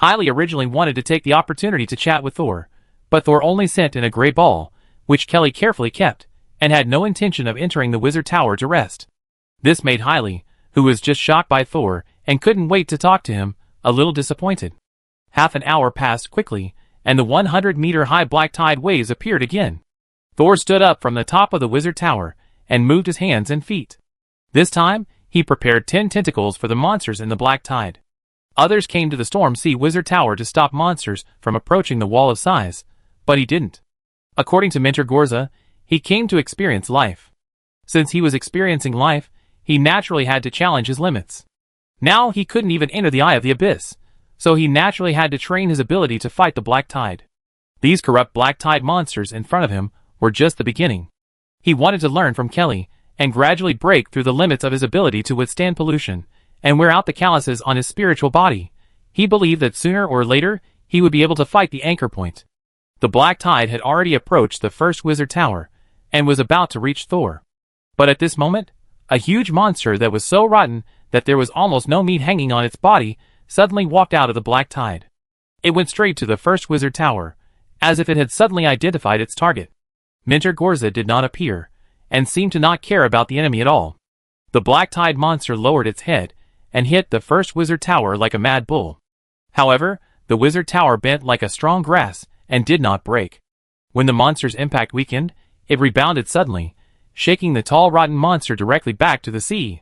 Hailey originally wanted to take the opportunity to chat with Thor, but Thor only sent in a gray ball, which Kelly carefully kept, and had no intention of entering the wizard tower to rest. This made Hailey, who was just shocked by Thor and couldn't wait to talk to him, a little disappointed. Half an hour passed quickly, and the 100-meter-high black tide waves appeared again. Thor stood up from the top of the wizard tower and moved his hands and feet. This time, he prepared 10 tentacles for the monsters in the black tide. Others came to the Storm Sea Wizard Tower to stop monsters from approaching the Wall of Size, but he didn't. According to Mentor Gorza, he came to experience life. Since he was experiencing life, he naturally had to challenge his limits. Now he couldn't even enter the Eye of the Abyss, so he naturally had to train his ability to fight the black tide. These corrupt black tide monsters in front of him were just the beginning. He wanted to learn from Kelly and gradually break through the limits of his ability to withstand pollution and wear out the calluses on his spiritual body. He believed that sooner or later he would be able to fight the anchor point. The black tide had already approached the first wizard tower and was about to reach Thor. But at this moment, a huge monster that was so rotten that there was almost no meat hanging on its body suddenly walked out of the black tide. It went straight to the first wizard tower, as if it had suddenly identified its target. Mentor Gorza did not appear, and seemed to not care about the enemy at all. The black tide monster lowered its head and hit the first wizard tower like a mad bull. However, the wizard tower bent like a strong grass and did not break. When the monster's impact weakened, it rebounded suddenly, shaking the tall rotten monster directly back to the sea.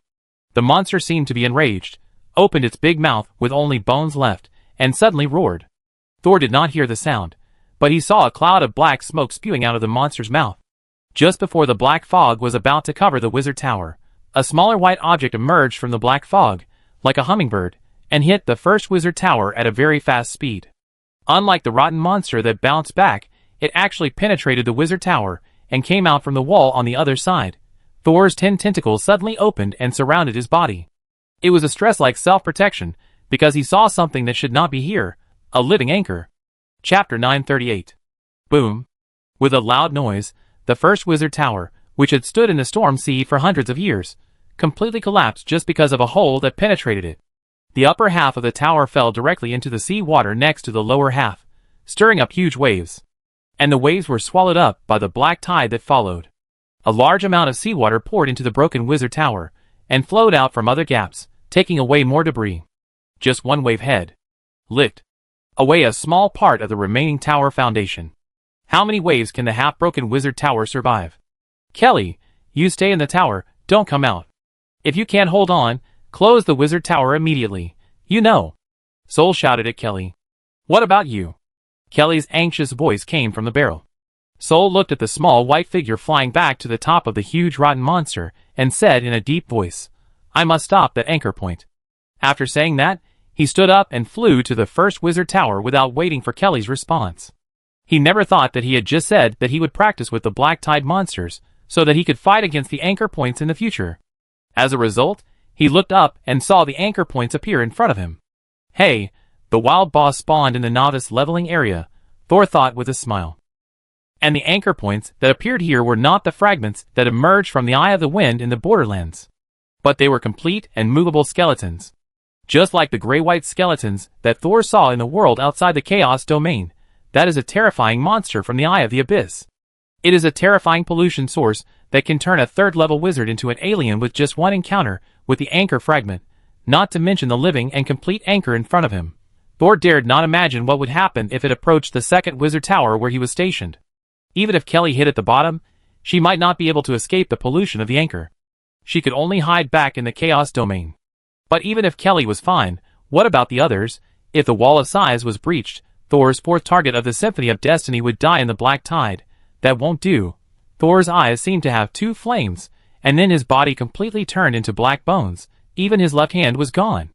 The monster seemed to be enraged, opened its big mouth with only bones left, and suddenly roared. Thor did not hear the sound, but he saw a cloud of black smoke spewing out of the monster's mouth. Just before the black fog was about to cover the wizard tower, a smaller white object emerged from the black fog, like a hummingbird, and hit the first wizard tower at a very fast speed. Unlike the rotten monster that bounced back, it actually penetrated the wizard tower and came out from the wall on the other side. Thor's 10 tentacles suddenly opened and surrounded his body. It was a stress-like self-protection, because he saw something that should not be here, a living anchor. Chapter 938. Boom. With a loud noise, the first wizard tower, which had stood in the storm sea for hundreds of years, completely collapsed just because of a hole that penetrated it. The upper half of the tower fell directly into the sea water next to the lower half, stirring up huge waves. And the waves were swallowed up by the black tide that followed. A large amount of seawater poured into the broken wizard tower, and flowed out from other gaps, taking away more debris. Just one wave had licked away a small part of the remaining tower foundation. How many waves can the half-broken wizard tower survive? Kelly, you stay in the tower, don't come out. If you can't hold on, close the wizard tower immediately. You know. Soul shouted at Kelly. What about you? Kelly's anxious voice came from the barrel. Soul looked at the small white figure flying back to the top of the huge rotten monster and said in a deep voice, I must stop that anchor point. After saying that, he stood up and flew to the first wizard tower without waiting for Kelly's response. He never thought that he had just said that he would practice with the black tide monsters so that he could fight against the anchor points in the future. As a result, he looked up and saw the anchor points appear in front of him. Hey, the wild boss spawned in the novice leveling area, Thor thought with a smile. And the anchor points that appeared here were not the fragments that emerged from the Eye of the Wind in the Borderlands, but they were complete and movable skeletons. Just like the gray-white skeletons that Thor saw in the world outside the Chaos Domain, that is a terrifying monster from the Eye of the Abyss. It is a terrifying pollution source that can turn a third-level wizard into an alien with just one encounter with the anchor fragment, not to mention the living and complete anchor in front of him. Thor dared not imagine what would happen if it approached the second wizard tower where he was stationed. Even if Kelly hid at the bottom, she might not be able to escape the pollution of the anchor. She could only hide back in the Chaos Domain. But even if Kelly was fine, what about the others? If the Wall of Size was breached, Thor's fourth target of the Symphony of Destiny would die in the black tide. That won't do. Thor's eyes seemed to have two flames, and then his body completely turned into black bones. Even his left hand was gone.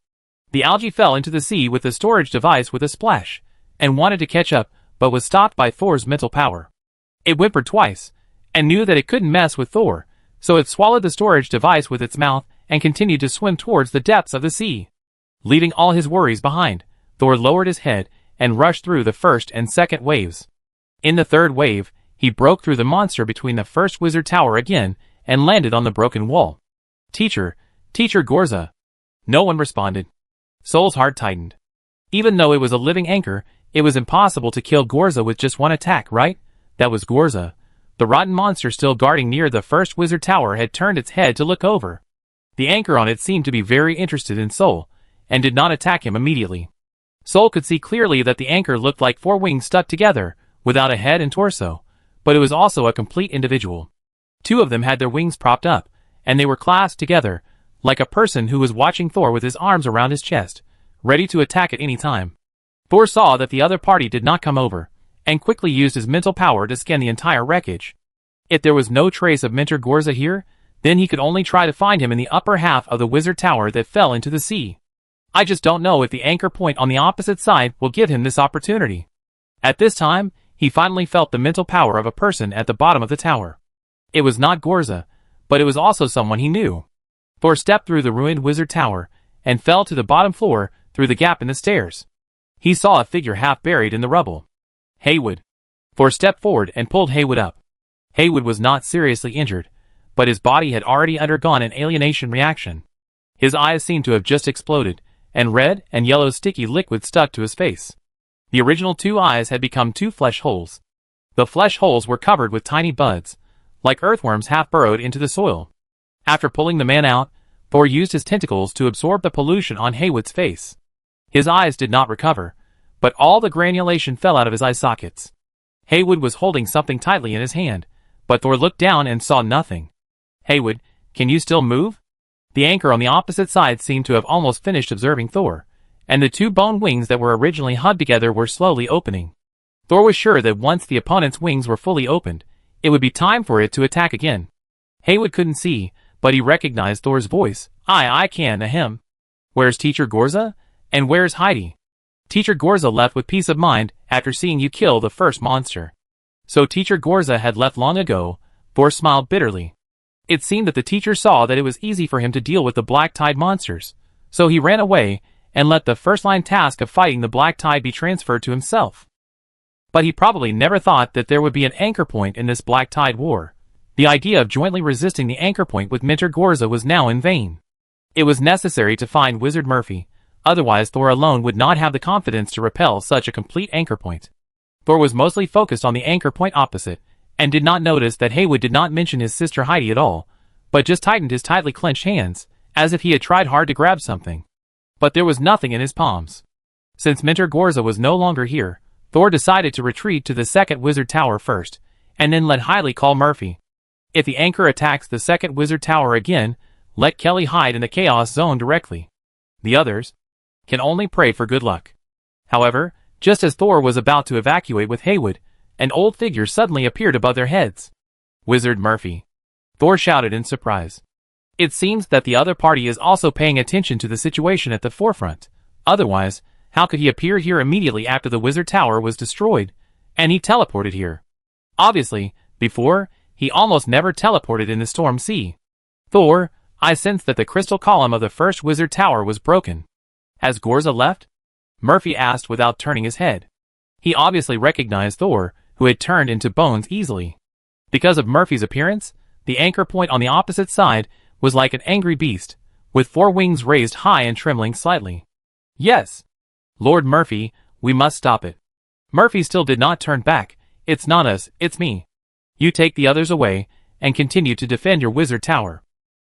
The algae fell into the sea with the storage device with a splash, and wanted to catch up, but was stopped by Thor's mental power. It whimpered twice, and knew that it couldn't mess with Thor, so it swallowed the storage device with its mouth and continued to swim towards the depths of the sea. Leaving all his worries behind, Thor lowered his head and rushed through the first and second waves. In the third wave, he broke through the monster between the first wizard tower again and landed on the broken wall. Teacher Gorza. No one responded. Soul's heart tightened. Even though it was a living anchor, it was impossible to kill Gorza with just one attack, right? That was Gorza. The rotten monster still guarding near the first wizard tower had turned its head to look over. The anchor on it seemed to be very interested in Soul, and did not attack him immediately. Soul could see clearly that the anchor looked like four wings stuck together, without a head and torso, but it was also a complete individual. Two of them had their wings propped up, and they were clasped together, like a person who was watching Thor with his arms around his chest, ready to attack at any time. Thor saw that the other party did not come over, and quickly used his mental power to scan the entire wreckage. If there was no trace of Mentor Gorza here, then he could only try to find him in the upper half of the wizard tower that fell into the sea. I just don't know if the anchor point on the opposite side will give him this opportunity. At this time, he finally felt the mental power of a person at the bottom of the tower. It was not Gorza, but it was also someone he knew. Thor stepped through the ruined wizard tower, and fell to the bottom floor through the gap in the stairs. He saw a figure half buried in the rubble. Haywood. Thor stepped forward and pulled Haywood up. Haywood was not seriously injured, but his body had already undergone an alienation reaction. His eyes seemed to have just exploded, and red and yellow sticky liquid stuck to his face. The original two eyes had become two flesh holes. The flesh holes were covered with tiny buds, like earthworms half burrowed into the soil. After pulling the man out, Thor used his tentacles to absorb the pollution on Haywood's face. His eyes did not recover, but all the granulation fell out of his eye sockets. Haywood was holding something tightly in his hand, but Thor looked down and saw nothing. Haywood, can you still move? The anchor on the opposite side seemed to have almost finished observing Thor, and the two bone wings that were originally hugged together were slowly opening. Thor was sure that once the opponent's wings were fully opened, it would be time for it to attack again. Haywood couldn't see, but he recognized Thor's voice. I can, ahem. Where's Teacher Gorza? And where's Heidi? Teacher Gorza left with peace of mind after seeing you kill the first monster. So Teacher Gorza had left long ago. Thor smiled bitterly. It seemed that the teacher saw that it was easy for him to deal with the Black Tide monsters, so he ran away and let the first-line task of fighting the Black Tide be transferred to himself. But he probably never thought that there would be an anchor point in this Black Tide war. The idea of jointly resisting the anchor point with Mentor Gorza was now in vain. It was necessary to find Wizard Murphy, otherwise Thor alone would not have the confidence to repel such a complete anchor point. Thor was mostly focused on the anchor point opposite, and did not notice that Haywood did not mention his sister Heidi at all, but just tightened his tightly clenched hands, as if he had tried hard to grab something. But there was nothing in his palms. Since Mentor Gorza was no longer here, Thor decided to retreat to the second wizard tower first, and then let Heidi call Murphy. If the anchor attacks the second wizard tower again, let Kelly hide in the chaos zone directly. The others can only pray for good luck. However, just as Thor was about to evacuate with Haywood, an old figure suddenly appeared above their heads. Wizard Murphy. Thor shouted in surprise. It seems that the other party is also paying attention to the situation at the forefront. Otherwise, how could he appear here immediately after the wizard tower was destroyed, and he teleported here? Obviously, before, he almost never teleported in the storm sea. Thor, I sense that the crystal column of the first wizard tower was broken. Has Gorza left? Murphy asked without turning his head. He obviously recognized Thor, who had turned into bones easily. Because of Murphy's appearance, the anchor point on the opposite side was like an angry beast, with four wings raised high and trembling slightly. Yes. Lord Murphy, we must stop it. Murphy still did not turn back. It's not us, it's me. You take the others away, and continue to defend your wizard tower.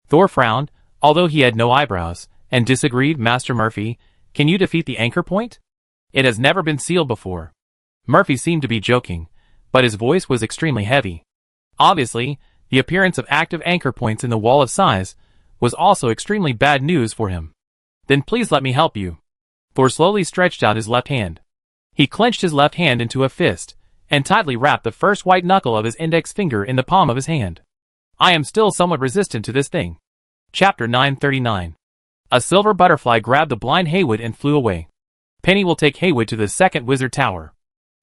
Thor frowned, although he had no eyebrows, and disagreed. Master Murphy, can you defeat the anchor point? It has never been sealed before. Murphy seemed to be joking, but his voice was extremely heavy. Obviously, the appearance of active anchor points in the wall of size was also extremely bad news for him. Then please let me help you. Thor slowly stretched out his left hand. He clenched his left hand into a fist, and tightly wrapped the first white knuckle of his index finger in the palm of his hand. I am still somewhat resistant to this thing. Chapter 939. A silver butterfly grabbed the blind Haywood and flew away. Penny will take Haywood to the second wizard tower.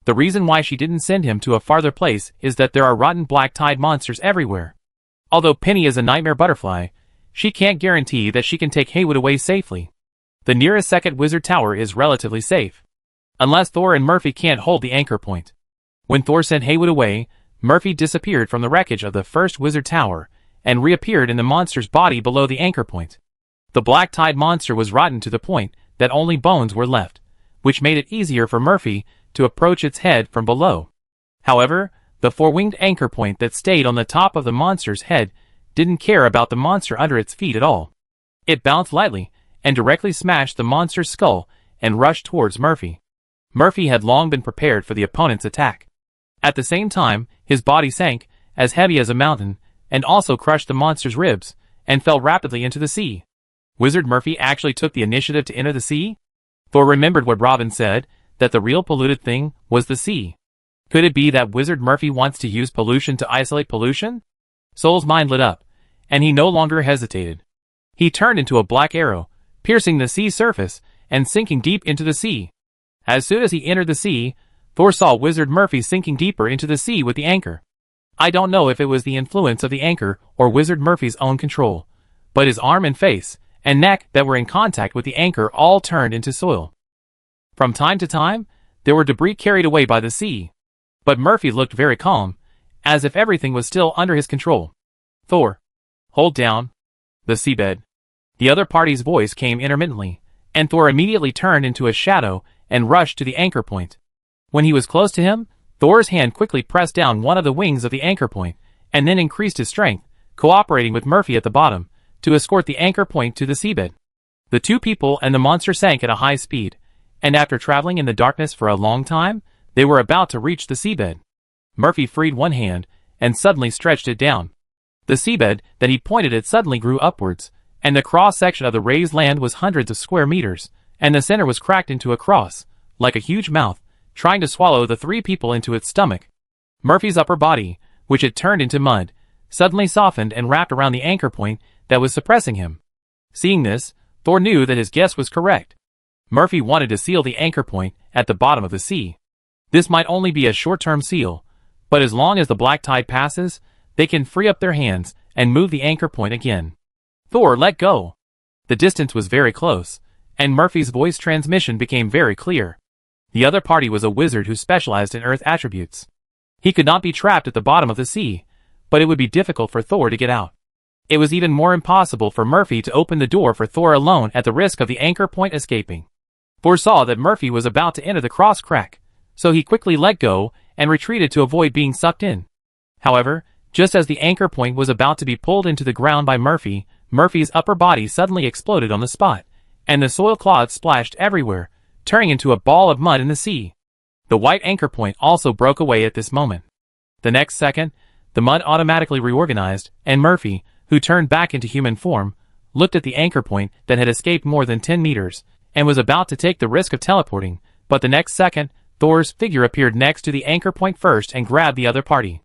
The reason why she didn't send him to a farther place is that there are rotten black tide monsters everywhere. Although Penny is a nightmare butterfly, she can't guarantee that she can take Haywood away safely. The nearest second wizard tower is relatively safe, unless Thor and Murphy can't hold the anchor point. When Thor sent Haywood away, Murphy disappeared from the wreckage of the first wizard tower and reappeared in the monster's body below the anchor point. The black tide monster was rotten to the point that only bones were left, which made it easier for Murphy to approach its head from below. However, the four-winged anchor point that stayed on the top of the monster's head didn't care about the monster under its feet at all. It bounced lightly and directly smashed the monster's skull and rushed towards Murphy. Murphy had long been prepared for the opponent's attack. At the same time, his body sank, as heavy as a mountain, and also crushed the monster's ribs, and fell rapidly into the sea. Wizard Murphy actually took the initiative to enter the sea? Thor remembered what Robin said, that the real polluted thing was the sea. Could it be that Wizard Murphy wants to use pollution to isolate pollution? Soul's mind lit up, and he no longer hesitated. He turned into a black arrow, piercing the sea surface, and sinking deep into the sea. As soon as he entered the sea, Thor saw Wizard Murphy sinking deeper into the sea with the anchor. I don't know if it was the influence of the anchor or Wizard Murphy's own control, but his arm and face and neck that were in contact with the anchor all turned into soil. From time to time, there were debris carried away by the sea, but Murphy looked very calm, as if everything was still under his control. Thor, hold down the seabed. The other party's voice came intermittently, and Thor immediately turned into a shadow and rushed to the anchor point. When he was close to him, Thor's hand quickly pressed down one of the wings of the anchor point, and then increased his strength, cooperating with Murphy at the bottom, to escort the anchor point to the seabed. The two people and the monster sank at a high speed, and after traveling in the darkness for a long time, they were about to reach the seabed. Murphy freed one hand, and suddenly stretched it down. The seabed that he pointed at suddenly grew upwards, and the cross-section of the raised land was hundreds of square meters, and the center was cracked into a cross, like a huge mouth, trying to swallow the three people into its stomach. Murphy's upper body, which had turned into mud, suddenly softened and wrapped around the anchor point that was suppressing him. Seeing this, Thor knew that his guess was correct. Murphy wanted to seal the anchor point at the bottom of the sea. This might only be a short-term seal, but as long as the black tide passes, they can free up their hands and move the anchor point again. Thor let go. The distance was very close, and Murphy's voice transmission became very clear. The other party was a wizard who specialized in earth attributes. He could not be trapped at the bottom of the sea, but it would be difficult for Thor to get out. It was even more impossible for Murphy to open the door for Thor alone at the risk of the anchor point escaping. Thor saw that Murphy was about to enter the cross crack, so he quickly let go and retreated to avoid being sucked in. However, just as the anchor point was about to be pulled into the ground by Murphy, Murphy's upper body suddenly exploded on the spot, and the soil clods splashed everywhere, turning into a ball of mud in the sea. The white anchor point also broke away at this moment. The next second, the mud automatically reorganized, and Murphy, who turned back into human form, looked at the anchor point that had escaped more than 10 meters, and was about to take the risk of teleporting, but the next second, Thor's figure appeared next to the anchor point first and grabbed the other party.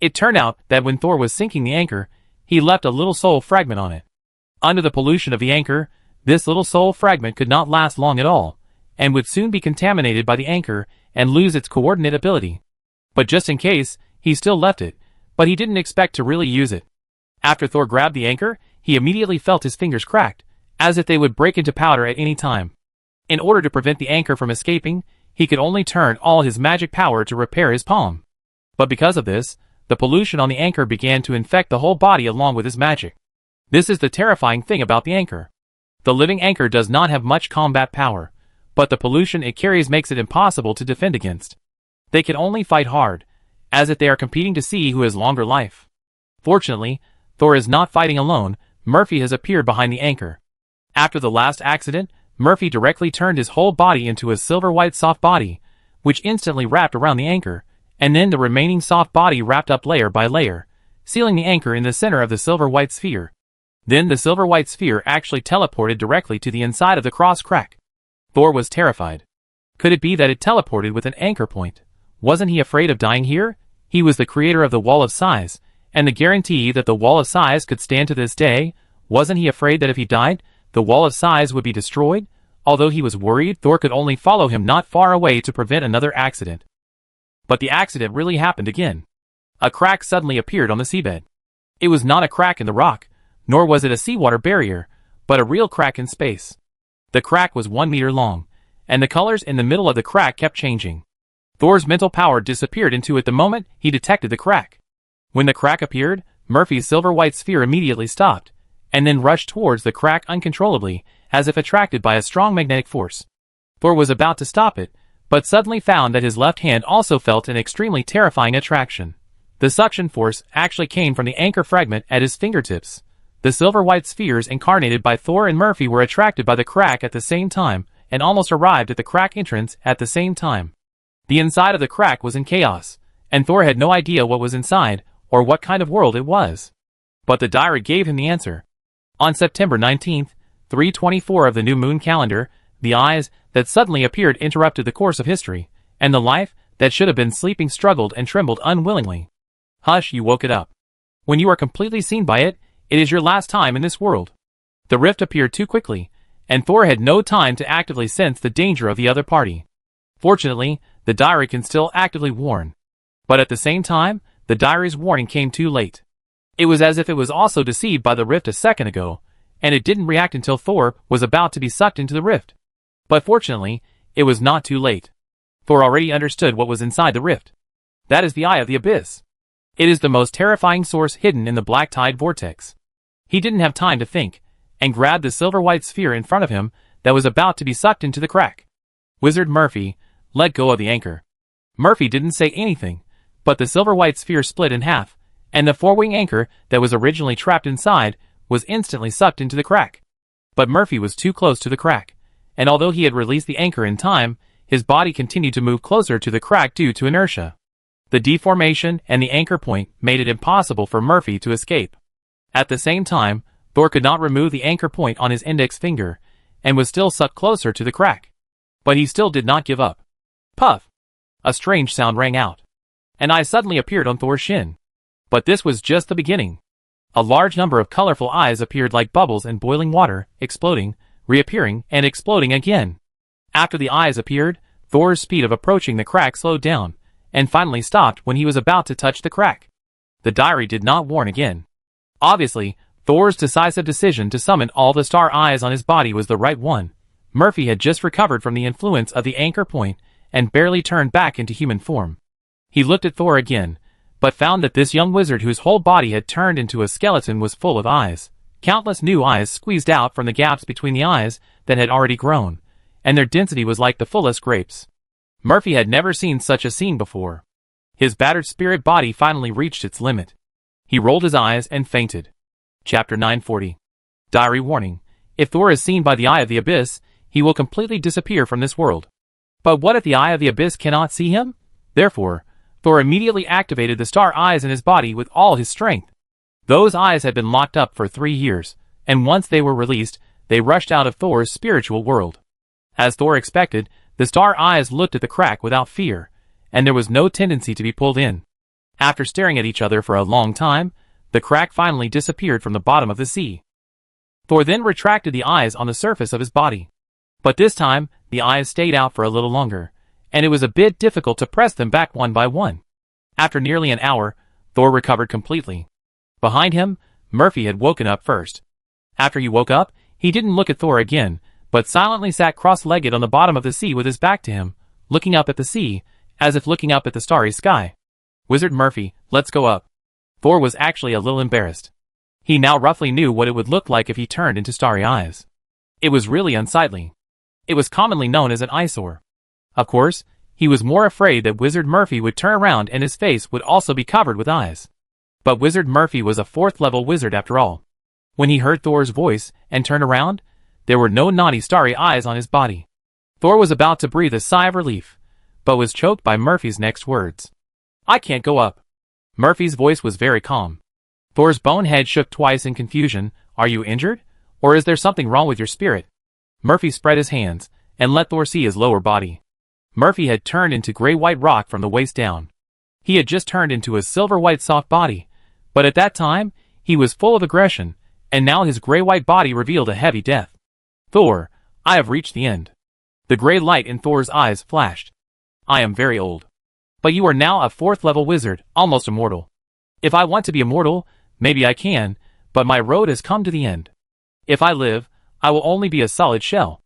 It turned out that when Thor was sinking the anchor, he left a little soul fragment on it. Under the pollution of the anchor, this little soul fragment could not last long at all, and would soon be contaminated by the anchor and lose its coordinate ability. But just in case, he still left it, but he didn't expect to really use it. After Thor grabbed the anchor, he immediately felt his fingers cracked, as if they would break into powder at any time. In order to prevent the anchor from escaping, he could only turn all his magic power to repair his palm. But because of this, the pollution on the anchor began to infect the whole body along with his magic. This is the terrifying thing about the anchor. The living anchor does not have much combat power, but the pollution it carries makes it impossible to defend against. They can only fight hard, as if they are competing to see who has longer life. Fortunately, Thor is not fighting alone. Murphy has appeared behind the anchor. After the last accident, Murphy directly turned his whole body into a silver-white soft body, which instantly wrapped around the anchor, and then the remaining soft body wrapped up layer by layer, sealing the anchor in the center of the silver-white sphere. Then the silver-white sphere actually teleported directly to the inside of the cross crack. Thor was terrified. Could it be that it teleported with an anchor point? Wasn't he afraid of dying here? He was the creator of the Wall of Size, and the guarantee that the Wall of Size could stand to this day. Wasn't he afraid that if he died, the wall of size would be destroyed. Although he was worried, Thor could only follow him not far away to prevent another accident. But the accident really happened again. A crack suddenly appeared on the seabed. It was not a crack in the rock, nor was it a seawater barrier, but a real crack in space. The crack was 1 meter long, and the colors in the middle of the crack kept changing. Thor's mental power disappeared into it the moment he detected the crack. When the crack appeared, Murphy's silver-white sphere immediately stopped, and then rushed towards the crack uncontrollably, as if attracted by a strong magnetic force. Thor was about to stop it, but suddenly found that his left hand also felt an extremely terrifying attraction. The suction force actually came from the anchor fragment at his fingertips. The silver-white spheres incarnated by Thor and Murphy were attracted by the crack at the same time, and almost arrived at the crack entrance at the same time. The inside of the crack was in chaos, and Thor had no idea what was inside, or what kind of world it was. But the diary gave him the answer. On September 19th, 324 of the new moon calendar, the eyes that suddenly appeared interrupted the course of history, and the life that should have been sleeping struggled and trembled unwillingly. Hush, you woke it up. When you are completely seen by it, it is your last time in this world. The rift appeared too quickly, and Thor had no time to actively sense the danger of the other party. Fortunately, the diary can still actively warn. But at the same time, the diary's warning came too late. It was as if it was also deceived by the rift a second ago, and it didn't react until Thor was about to be sucked into the rift. But fortunately, it was not too late. Thor already understood what was inside the rift. That is the Eye of the Abyss. It is the most terrifying source hidden in the black tide vortex. He didn't have time to think, and grabbed the silver-white sphere in front of him that was about to be sucked into the crack. Wizard Murphy let go of the anchor. Murphy didn't say anything, but the silver-white sphere split in half, and the four-wing anchor that was originally trapped inside was instantly sucked into the crack. But Murphy was too close to the crack, and although he had released the anchor in time, his body continued to move closer to the crack due to inertia. The deformation and the anchor point made it impossible for Murphy to escape. At the same time, Thor could not remove the anchor point on his index finger, and was still sucked closer to the crack. But he still did not give up. Puff! A strange sound rang out. An eye suddenly appeared on Thor's shin. But this was just the beginning. A large number of colorful eyes appeared like bubbles in boiling water, exploding, reappearing, and exploding again. After the eyes appeared, Thor's speed of approaching the crack slowed down, and finally stopped when he was about to touch the crack. The diary did not warn again. Obviously, Thor's decisive decision to summon all the star eyes on his body was the right one. Murphy had just recovered from the influence of the anchor point, and barely turned back into human form. He looked at Thor again, but found that this young wizard whose whole body had turned into a skeleton was full of eyes. Countless new eyes squeezed out from the gaps between the eyes that had already grown, and their density was like the fullest grapes. Murphy had never seen such a scene before. His battered spirit body finally reached its limit. He rolled his eyes and fainted. Chapter 940. Diary warning. If Thor is seen by the Eye of the Abyss, he will completely disappear from this world. But what if the Eye of the Abyss cannot see him? Therefore, Thor immediately activated the star eyes in his body with all his strength. Those eyes had been locked up for 3 years, and once they were released, they rushed out of Thor's spiritual world. As Thor expected, the star eyes looked at the crack without fear, and there was no tendency to be pulled in. After staring at each other for a long time, the crack finally disappeared from the bottom of the sea. Thor then retracted the eyes on the surface of his body. But this time, the eyes stayed out for a little longer, and it was a bit difficult to press them back one by one. After nearly an hour, Thor recovered completely. Behind him, Murphy had woken up first. After he woke up, he didn't look at Thor again, but silently sat cross-legged on the bottom of the sea with his back to him, looking up at the sea, as if looking up at the starry sky. Wizard Murphy, let's go up. Thor was actually a little embarrassed. He now roughly knew what it would look like if he turned into starry eyes. It was really unsightly. It was commonly known as an eyesore. Of course, he was more afraid that Wizard Murphy would turn around and his face would also be covered with eyes. But Wizard Murphy was a 4th-level wizard after all. When he heard Thor's voice and turned around, there were no naughty starry eyes on his body. Thor was about to breathe a sigh of relief, but was choked by Murphy's next words. I can't go up. Murphy's voice was very calm. Thor's bone head shook twice in confusion. Are you injured? Or is there something wrong with your spirit? Murphy spread his hands, and let Thor see his lower body. Murphy had turned into gray-white rock from the waist down. He had just turned into a silver-white soft body, but at that time, he was full of aggression, and now his gray-white body revealed a heavy death. Thor, I have reached the end. The gray light in Thor's eyes flashed. I am very old. But you are now a 4th level wizard, almost immortal. If I want to be immortal, maybe I can, but my road has come to the end. If I live, I will only be a solid shell.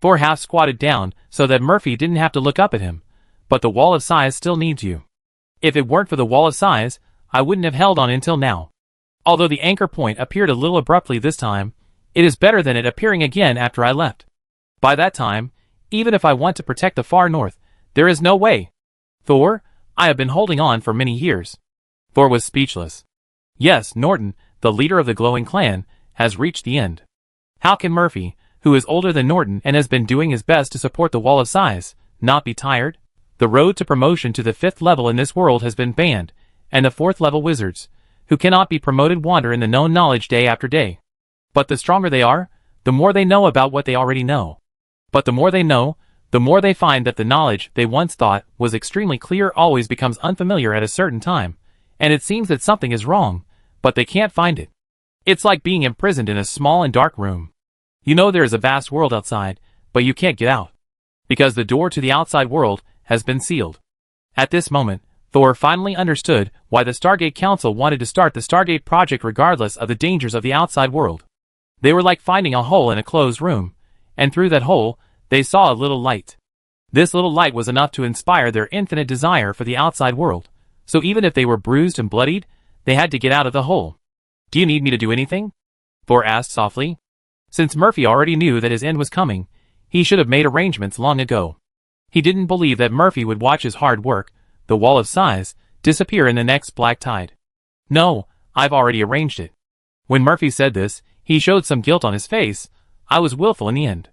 Thor half squatted down so that Murphy didn't have to look up at him, but the wall of size still needs you. If it weren't for the wall of size, I wouldn't have held on until now. Although the anchor point appeared a little abruptly this time, it is better than it appearing again after I left. By that time, even if I want to protect the far north, there is no way. Thor, I have been holding on for many years. Thor was speechless. Yes, Norton, the leader of the glowing clan, has reached the end. How can Murphy, who is older than Norton and has been doing his best to support the wall of size, not be tired? The road to promotion to the 5th level in this world has been banned, and the 4th level wizards, who cannot be promoted, wander in the known knowledge day after day. But the stronger they are, the more they know about what they already know. But the more they know, the more they find that the knowledge they once thought was extremely clear always becomes unfamiliar at a certain time, and it seems that something is wrong, but they can't find it. It's like being imprisoned in a small and dark room. You know there is a vast world outside, but you can't get out, because the door to the outside world has been sealed. At this moment, Thor finally understood why the Stargate Council wanted to start the Stargate project regardless of the dangers of the outside world. They were like finding a hole in a closed room, and through that hole, they saw a little light. This little light was enough to inspire their infinite desire for the outside world, so even if they were bruised and bloodied, they had to get out of the hole. Do you need me to do anything? Thor asked softly. Since Murphy already knew that his end was coming, he should have made arrangements long ago. He didn't believe that Murphy would watch his hard work, the wall of size, disappear in the next black tide. No, I've already arranged it. When Murphy said this, he showed some guilt on his face. I was willful in the end.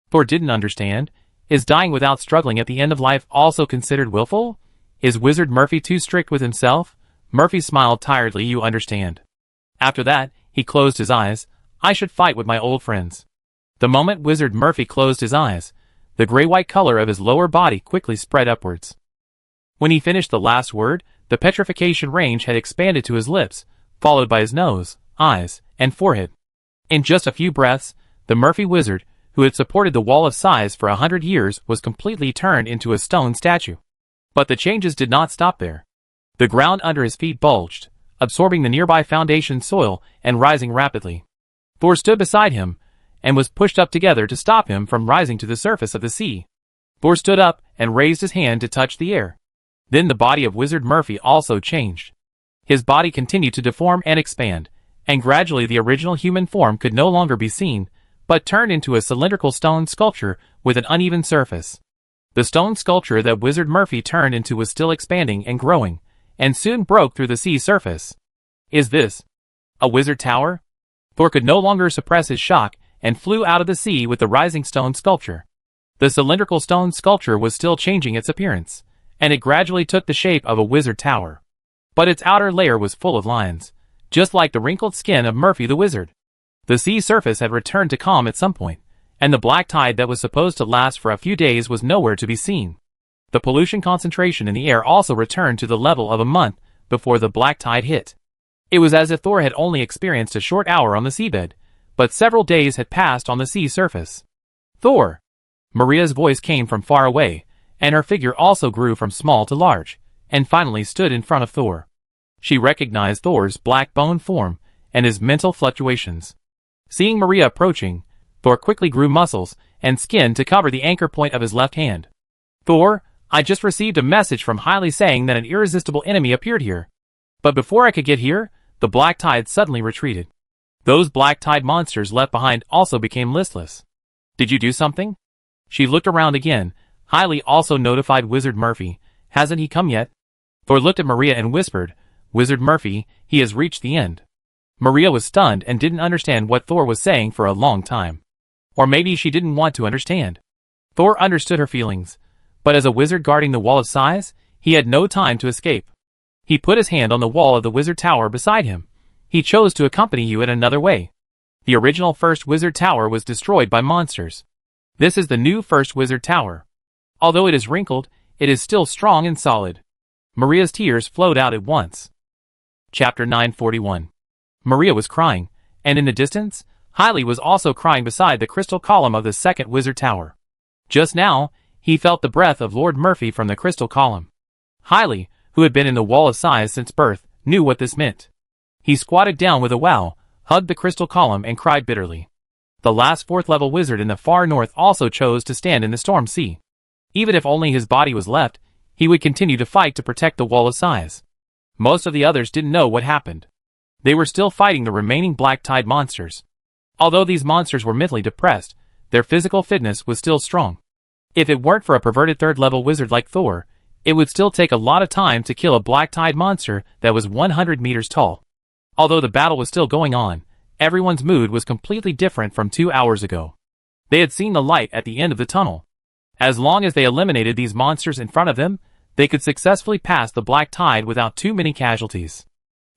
Thor didn't understand. Is dying without struggling at the end of life also considered willful? Is Wizard Murphy too strict with himself? Murphy smiled tiredly. You understand. After that, he closed his eyes. I should fight with my old friends. The moment Wizard Murphy closed his eyes, the gray-white color of his lower body quickly spread upwards. When he finished the last word, the petrification range had expanded to his lips, followed by his nose, eyes, and forehead. In just a few breaths, the Murphy wizard, who had supported the wall of size for 100 years, was completely turned into a stone statue. But the changes did not stop there. The ground under his feet bulged, absorbing the nearby foundation soil and rising rapidly. Thor stood beside him, and was pushed up together to stop him from rising to the surface of the sea. Thor stood up and raised his hand to touch the air. Then the body of Wizard Murphy also changed. His body continued to deform and expand, and gradually the original human form could no longer be seen, but turned into a cylindrical stone sculpture with an uneven surface. The stone sculpture that Wizard Murphy turned into was still expanding and growing, and soon broke through the sea surface. Is this a wizard tower? Thor could no longer suppress his shock and flew out of the sea with the rising stone sculpture. The cylindrical stone sculpture was still changing its appearance, and it gradually took the shape of a wizard tower. But its outer layer was full of lines, just like the wrinkled skin of Murphy the wizard. The sea surface had returned to calm at some point, and the black tide that was supposed to last for a few days was nowhere to be seen. The pollution concentration in the air also returned to the level of a month before the black tide hit. It was as if Thor had only experienced a short hour on the seabed, but several days had passed on the sea surface. Thor! Maria's voice came from far away, and her figure also grew from small to large, and finally stood in front of Thor. She recognized Thor's black bone form and his mental fluctuations. Seeing Maria approaching, Thor quickly grew muscles and skin to cover the anchor point of his left hand. Thor, I just received a message from Hailey saying that an irresistible enemy appeared here. But before I could get here, the black tide suddenly retreated. Those black tide monsters left behind also became listless. Did you do something? She looked around again. Hailey also notified Wizard Murphy. Hasn't he come yet? Thor looked at Maria and whispered, Wizard Murphy, he has reached the end. Maria was stunned and didn't understand what Thor was saying for a long time. Or maybe she didn't want to understand. Thor understood her feelings, but as a wizard guarding the wall of size, he had no time to escape. He put his hand on the wall of the wizard tower beside him. He chose to accompany you in another way. The original first wizard tower was destroyed by monsters. This is the new first wizard tower. Although it is wrinkled, it is still strong and solid. Maria's tears flowed out at once. Chapter 941. Maria was crying, and in the distance, Hailey was also crying beside the crystal column of the second wizard tower. Just now, he felt the breath of Lord Murphy from the crystal column. Hailey, who had been in the Wall of Sighs since birth, knew what this meant. He squatted down with a wow, hugged the crystal column and cried bitterly. The last fourth-level wizard in the far north also chose to stand in the storm sea. Even if only his body was left, he would continue to fight to protect the Wall of Sighs. Most of the others didn't know what happened. They were still fighting the remaining black tide monsters. Although these monsters were mentally depressed, their physical fitness was still strong. If it weren't for a perverted third-level wizard like Thor, it would still take a lot of time to kill a black tide monster that was 100 meters tall. Although the battle was still going on, everyone's mood was completely different from 2 hours ago. They had seen the light at the end of the tunnel. As long as they eliminated these monsters in front of them, they could successfully pass the black tide without too many casualties.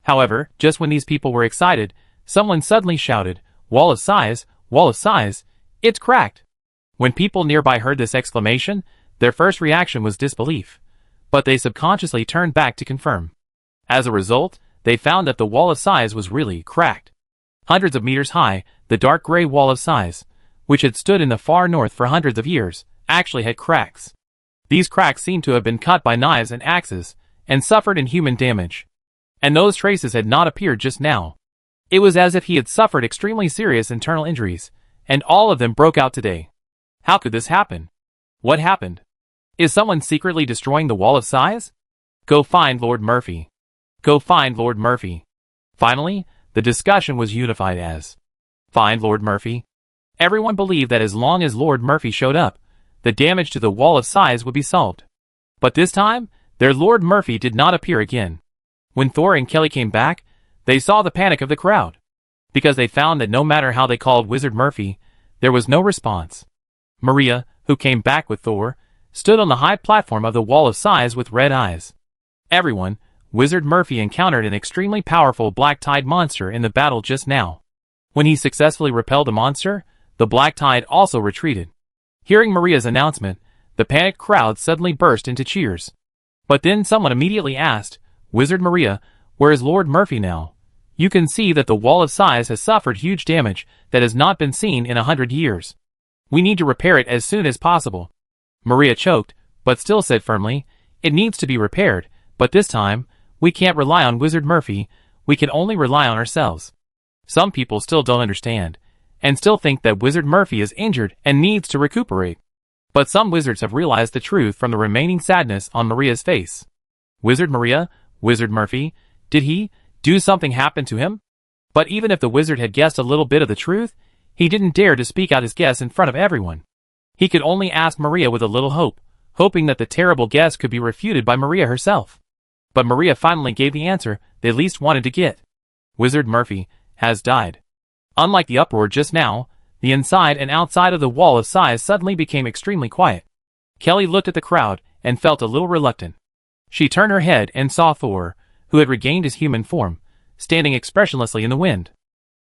However, just when these people were excited, someone suddenly shouted, "Wall of Sighs, Wall of Sighs, it's cracked!" When people nearby heard this exclamation, their first reaction was disbelief. But they subconsciously turned back to confirm. As a result, they found that the Wall of Sighs was really cracked. Hundreds of meters high, the dark gray Wall of Sighs, which had stood in the far north for hundreds of years, actually had cracks. These cracks seemed to have been cut by knives and axes, and suffered inhuman damage. And those traces had not appeared just now. It was as if he had suffered extremely serious internal injuries, and all of them broke out today. How could this happen? What happened? Is someone secretly destroying the Wall of Sighs? Go find Lord Murphy. Go find Lord Murphy. Finally, the discussion was unified as, find Lord Murphy. Everyone believed that as long as Lord Murphy showed up, the damage to the Wall of Sighs would be solved. But this time, their Lord Murphy did not appear again. When Thor and Kelly came back, they saw the panic of the crowd. Because they found that no matter how they called Wizard Murphy, there was no response. Maria, who came back with Thor, stood on the high platform of the Wall of Sighs with red eyes. Everyone, Wizard Murphy encountered an extremely powerful black tide monster in the battle just now. When he successfully repelled the monster, the black tide also retreated. Hearing Maria's announcement, the panicked crowd suddenly burst into cheers. But then someone immediately asked, "Wizard Maria, where is Lord Murphy now? You can see that the Wall of Sighs has suffered huge damage that has not been seen in 100 years. We need to repair it as soon as possible." Maria choked, but still said firmly, "It needs to be repaired, but this time, we can't rely on Wizard Murphy, we can only rely on ourselves." Some people still don't understand, and still think that Wizard Murphy is injured and needs to recuperate. But some wizards have realized the truth from the remaining sadness on Maria's face. Wizard Maria, Wizard Murphy, did he, do something happen to him? But even if the wizard had guessed a little bit of the truth, he didn't dare to speak out his guess in front of everyone. He could only ask Maria with a little hope, hoping that the terrible guess could be refuted by Maria herself. But Maria finally gave the answer they least wanted to get. Wizard Murphy has died. Unlike the uproar just now, the inside and outside of the Wall of Sighs suddenly became extremely quiet. Kelly looked at the crowd and felt a little reluctant. She turned her head and saw Thor, who had regained his human form, standing expressionlessly in the wind.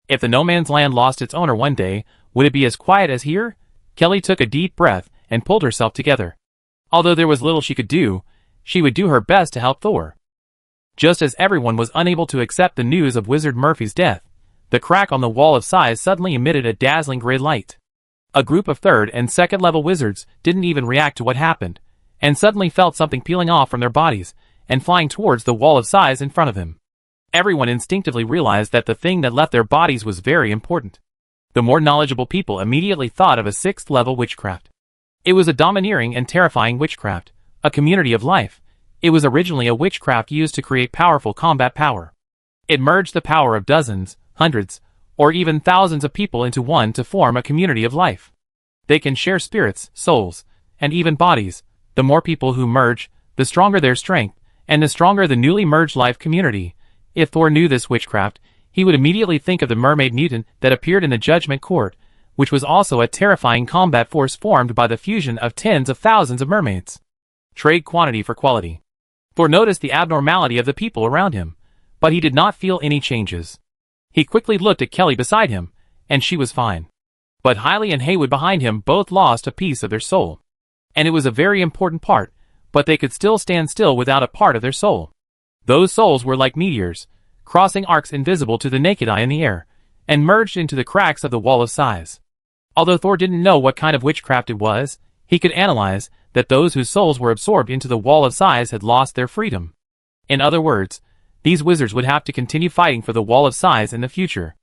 If the no man's land lost its owner one day, would it be as quiet as here? Kelly took a deep breath and pulled herself together. Although there was little she could do, she would do her best to help Thor. Just as everyone was unable to accept the news of Wizard Murphy's death, the crack on the Wall of Sighs suddenly emitted a dazzling gray light. A group of third and second level wizards didn't even react to what happened, and suddenly felt something peeling off from their bodies and flying towards the Wall of Sighs in front of them. Everyone instinctively realized that the thing that left their bodies was very important. The more knowledgeable people immediately thought of a 6th level witchcraft. It was a domineering and terrifying witchcraft, a community of life. It was originally a witchcraft used to create powerful combat power. It merged the power of dozens, hundreds, or even thousands of people into one to form a community of life. They can share spirits, souls, and even bodies. The more people who merge, the stronger their strength, and the stronger the newly merged life community. If Thor knew this witchcraft, he would immediately think of the mermaid mutant that appeared in the Judgment Court, which was also a terrifying combat force formed by the fusion of tens of thousands of mermaids. Trade quantity for quality. Thor noticed the abnormality of the people around him, but he did not feel any changes. He quickly looked at Kelly beside him, and she was fine. But Hailey and Haywood behind him both lost a piece of their soul. And it was a very important part, but they could still stand still without a part of their soul. Those souls were like meteors, crossing arcs invisible to the naked eye in the air, and merged into the cracks of the wall of size. Although Thor didn't know what kind of witchcraft it was, he could analyze that those whose souls were absorbed into the wall of size had lost their freedom. In other words, these wizards would have to continue fighting for the wall of size in the future.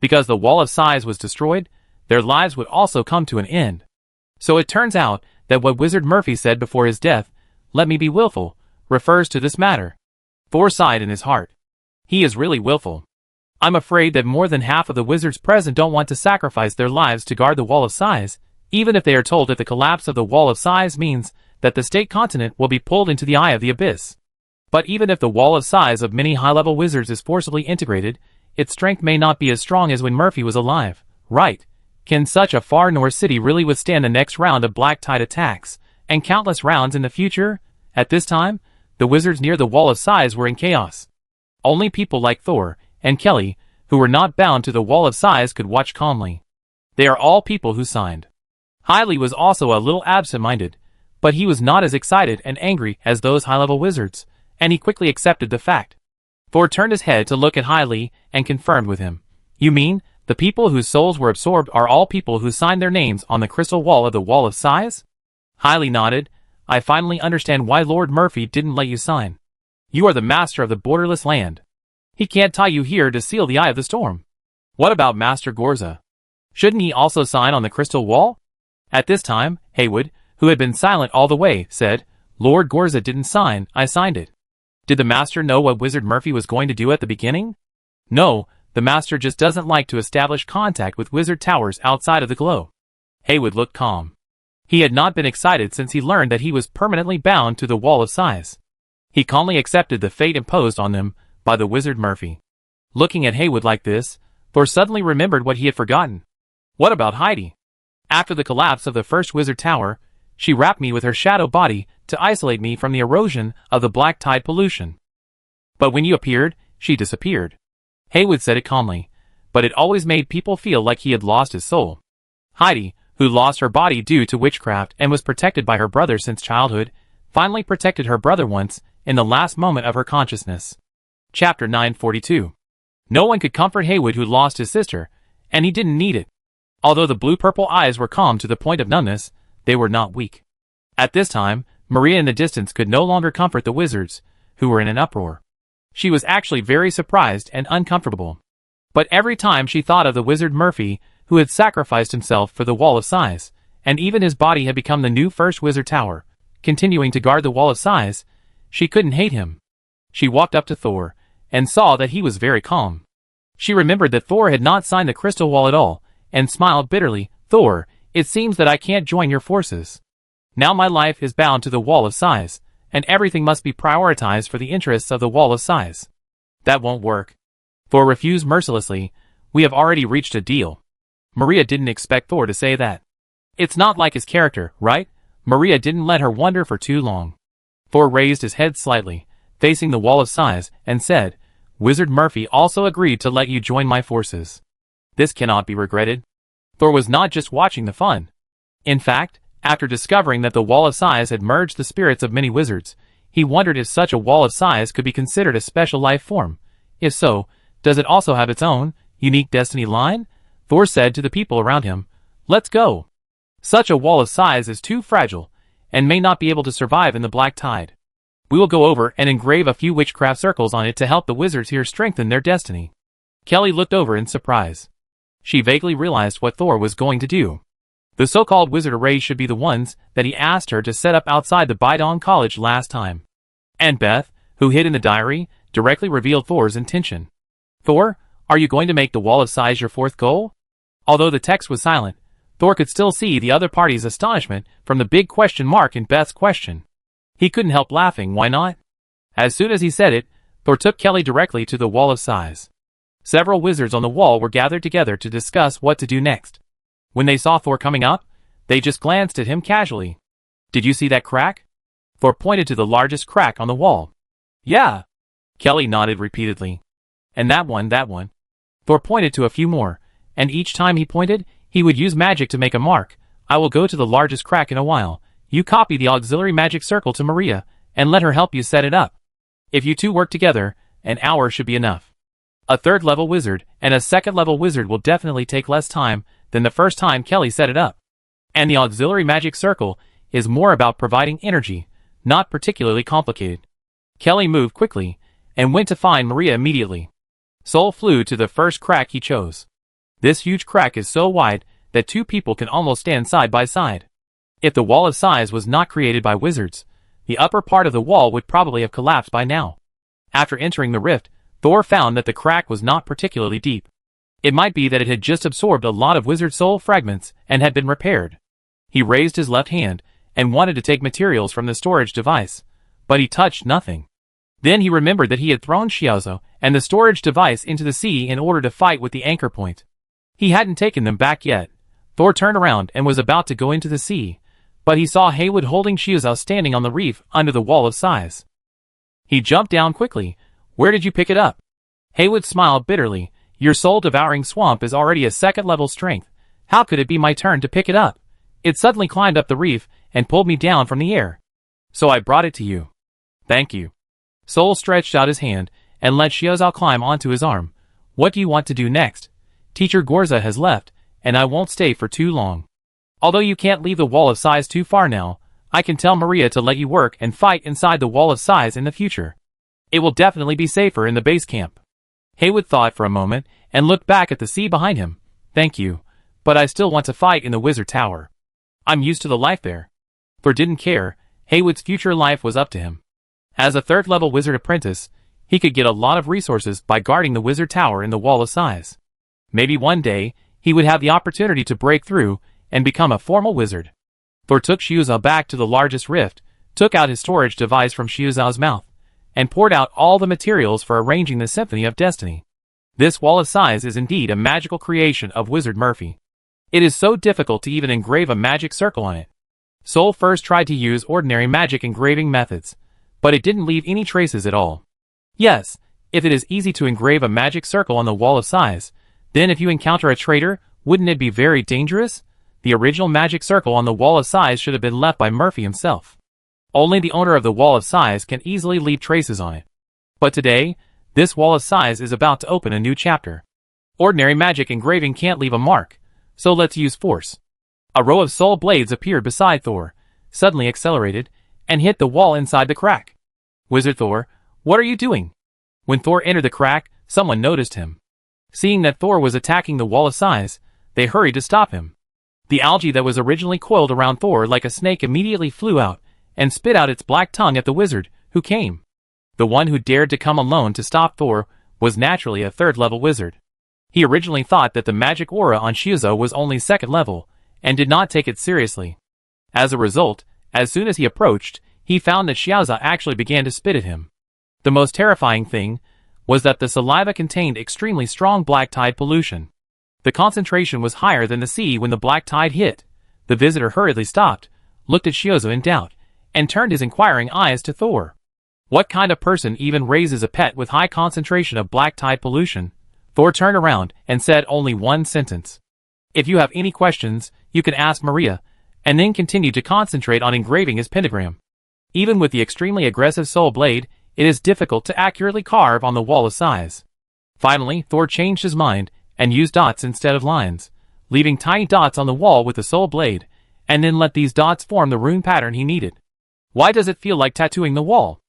Because the wall of size was destroyed, their lives would also come to an end. So it turns out that what Wizard Murphy said before his death, "Let me be willful," refers to this matter. Thor sighed in his heart. He is really willful. I'm afraid that more than half of the wizards present don't want to sacrifice their lives to guard the wall of size, even if they are told that the collapse of the wall of size means that the state continent will be pulled into the eye of the abyss. But even if the wall of size of many high-level wizards is forcibly integrated, its strength may not be as strong as when Murphy was alive, right? Can such a far north city really withstand the next round of black tide attacks, and countless rounds in the future? At this time, the wizards near the wall of size were in chaos. Only people like Thor and Kelly, who were not bound to the wall of size, could watch calmly. They are all people who signed. Hailey was also a little absent-minded, but he was not as excited and angry as those high-level wizards, and he quickly accepted the fact. Thor turned his head to look at Hailey and confirmed with him. You mean, the people whose souls were absorbed are all people who signed their names on the crystal wall of the wall of size? Hailey nodded. I finally understand why Lord Murphy didn't let you sign. You are the master of the borderless land. He can't tie you here to seal the eye of the storm. What about Master Gorza? Shouldn't he also sign on the crystal wall? At this time, Haywood, who had been silent all the way, said, Lord Gorza didn't sign, I signed it. Did the master know what Wizard Murphy was going to do at the beginning? No, the master just doesn't like to establish contact with wizard towers outside of the glow. Haywood looked calm. He had not been excited since he learned that he was permanently bound to the wall of size. He calmly accepted the fate imposed on them by the Wizard Murphy. Looking at Haywood like this, Thor suddenly remembered what he had forgotten. What about Heidi? After the collapse of the first wizard tower, she wrapped me with her shadow body to isolate me from the erosion of the black tide pollution. But when you appeared, she disappeared. Haywood said it calmly, but it always made people feel like he had lost his soul. Heidi, who lost her body due to witchcraft and was protected by her brother since childhood, finally protected her brother once in the last moment of her consciousness. Chapter 942. No one could comfort Haywood who lost his sister, and he didn't need it. Although the blue-purple eyes were calm to the point of numbness, they were not weak. At this time, Maria in the distance could no longer comfort the wizards, who were in an uproar. She was actually very surprised and uncomfortable. But every time she thought of the Wizard Murphy, who had sacrificed himself for the wall of size, and even his body had become the new first wizard tower, continuing to guard the wall of size, she couldn't hate him. She walked up to Thor, and saw that he was very calm. She remembered that Thor had not signed the crystal wall at all, and smiled bitterly. Thor, it seems that I can't join your forces. Now my life is bound to the wall of size, and everything must be prioritized for the interests of the wall of size. That won't work. Thor refused mercilessly. We have already reached a deal. Maria didn't expect Thor to say that. It's not like his character, right? Maria didn't let her wonder for too long. Thor raised his head slightly, facing the wall of size, and said, Wizard Murphy also agreed to let you join my forces. This cannot be regretted. Thor was not just watching the fun. In fact, after discovering that the wall of size had merged the spirits of many wizards, he wondered if such a wall of size could be considered a special life form. If so, does it also have its own, unique destiny line? Thor said to the people around him, Let's go. Such a wall of size is too fragile, and may not be able to survive in the black tide. We will go over and engrave a few witchcraft circles on it to help the wizards here strengthen their destiny. Kelly looked over in surprise. She vaguely realized what Thor was going to do. The so-called wizard arrays should be the ones that he asked her to set up outside the Bidon College last time. And Beth, who hid in the diary, directly revealed Thor's intention. Thor, are you going to make the wall of size your fourth goal? Although the text was silent, Thor could still see the other party's astonishment from the big question mark in Beth's question. He couldn't help laughing. Why not? As soon as he said it, Thor took Kelly directly to the wall of size. Several wizards on the wall were gathered together to discuss what to do next. When they saw Thor coming up, they just glanced at him casually. Did you see that crack? Thor pointed to the largest crack on the wall. Yeah. Kelly nodded repeatedly. And that one. Thor pointed to a few more, and each time he pointed, he would use magic to make a mark. I will go to the largest crack in a while. You copy the auxiliary magic circle to Maria, and let her help you set it up. If you two work together, an hour should be enough. A third-level wizard and a second-level wizard will definitely take less time than the first time Kelly set it up. And the auxiliary magic circle is more about providing energy, not particularly complicated. Kelly moved quickly and went to find Maria immediately. Sol flew to the first crack he chose. This huge crack is so wide that two people can almost stand side by side. If the wall of size was not created by wizards, the upper part of the wall would probably have collapsed by now. After entering the rift, Thor found that the crack was not particularly deep. It might be that it had just absorbed a lot of wizard soul fragments and had been repaired. He raised his left hand and wanted to take materials from the storage device, but he touched nothing. Then he remembered that he had thrown Xiaozo and the storage device into the sea in order to fight with the anchor point. He hadn't taken them back yet. Thor turned around and was about to go into the sea, but he saw Haywood holding Xiaozo standing on the reef under the wall of size. He jumped down quickly. "Where did you pick it up?" Haywood smiled bitterly. "Your soul-devouring swamp is already a second-level strength. How could it be my turn to pick it up? It suddenly climbed up the reef and pulled me down from the air. So I brought it to you." "Thank you." Sol stretched out his hand and let Xiaozo climb onto his arm. "What do you want to do next? Teacher Gorza has left, and I won't stay for too long. Although you can't leave the wall of size too far now, I can tell Maria to let you work and fight inside the wall of size in the future. It will definitely be safer in the base camp." Haywood thought for a moment and looked back at the sea behind him. "Thank you, but I still want to fight in the wizard tower. I'm used to the life there." Thor didn't care. Haywood's future life was up to him. As a third-level wizard apprentice, he could get a lot of resources by guarding the wizard tower in the wall of size. Maybe one day, he would have the opportunity to break through and become a formal wizard. Thor took Xiaozo back to the largest rift, took out his storage device from Xiaozo's mouth, and poured out all the materials for arranging the Symphony of Destiny. This wall of size is indeed a magical creation of Wizard Murphy. It is so difficult to even engrave a magic circle on it. Sol first tried to use ordinary magic engraving methods, but it didn't leave any traces at all. Yes, if it is easy to engrave a magic circle on the wall of size, then if you encounter a traitor, wouldn't it be very dangerous? The original magic circle on the wall of size should have been left by Murphy himself. Only the owner of the wall of size can easily leave traces on it. But today, this wall of size is about to open a new chapter. Ordinary magic engraving can't leave a mark, so let's use force. A row of soul blades appeared beside Thor, suddenly accelerated, and hit the wall inside the crack. "Wizard Thor, what are you doing?" When Thor entered the crack, someone noticed him. Seeing that Thor was attacking the wall of size, they hurried to stop him. The algae that was originally coiled around Thor like a snake immediately flew out and spit out its black tongue at the wizard, who came. The one who dared to come alone to stop Thor was naturally a third-level wizard. He originally thought that the magic aura on Xiaozo was only second level, and did not take it seriously. As a result, as soon as he approached, he found that Xiaozo actually began to spit at him. The most terrifying thing was that the saliva contained extremely strong black tide pollution. The concentration was higher than the sea when the black tide hit. The visitor hurriedly stopped, looked at Xiaozo in doubt, and turned his inquiring eyes to Thor. What kind of person even raises a pet with high concentration of black tide pollution? Thor turned around and said only one sentence. "If you have any questions, you can ask Maria," and then continued to concentrate on engraving his pentagram. Even with the extremely aggressive soul blade, it is difficult to accurately carve on the wall of size. Finally, Thor changed his mind and used dots instead of lines, leaving tiny dots on the wall with the soul blade, and then let these dots form the rune pattern he needed. Why does it feel like tattooing the wall?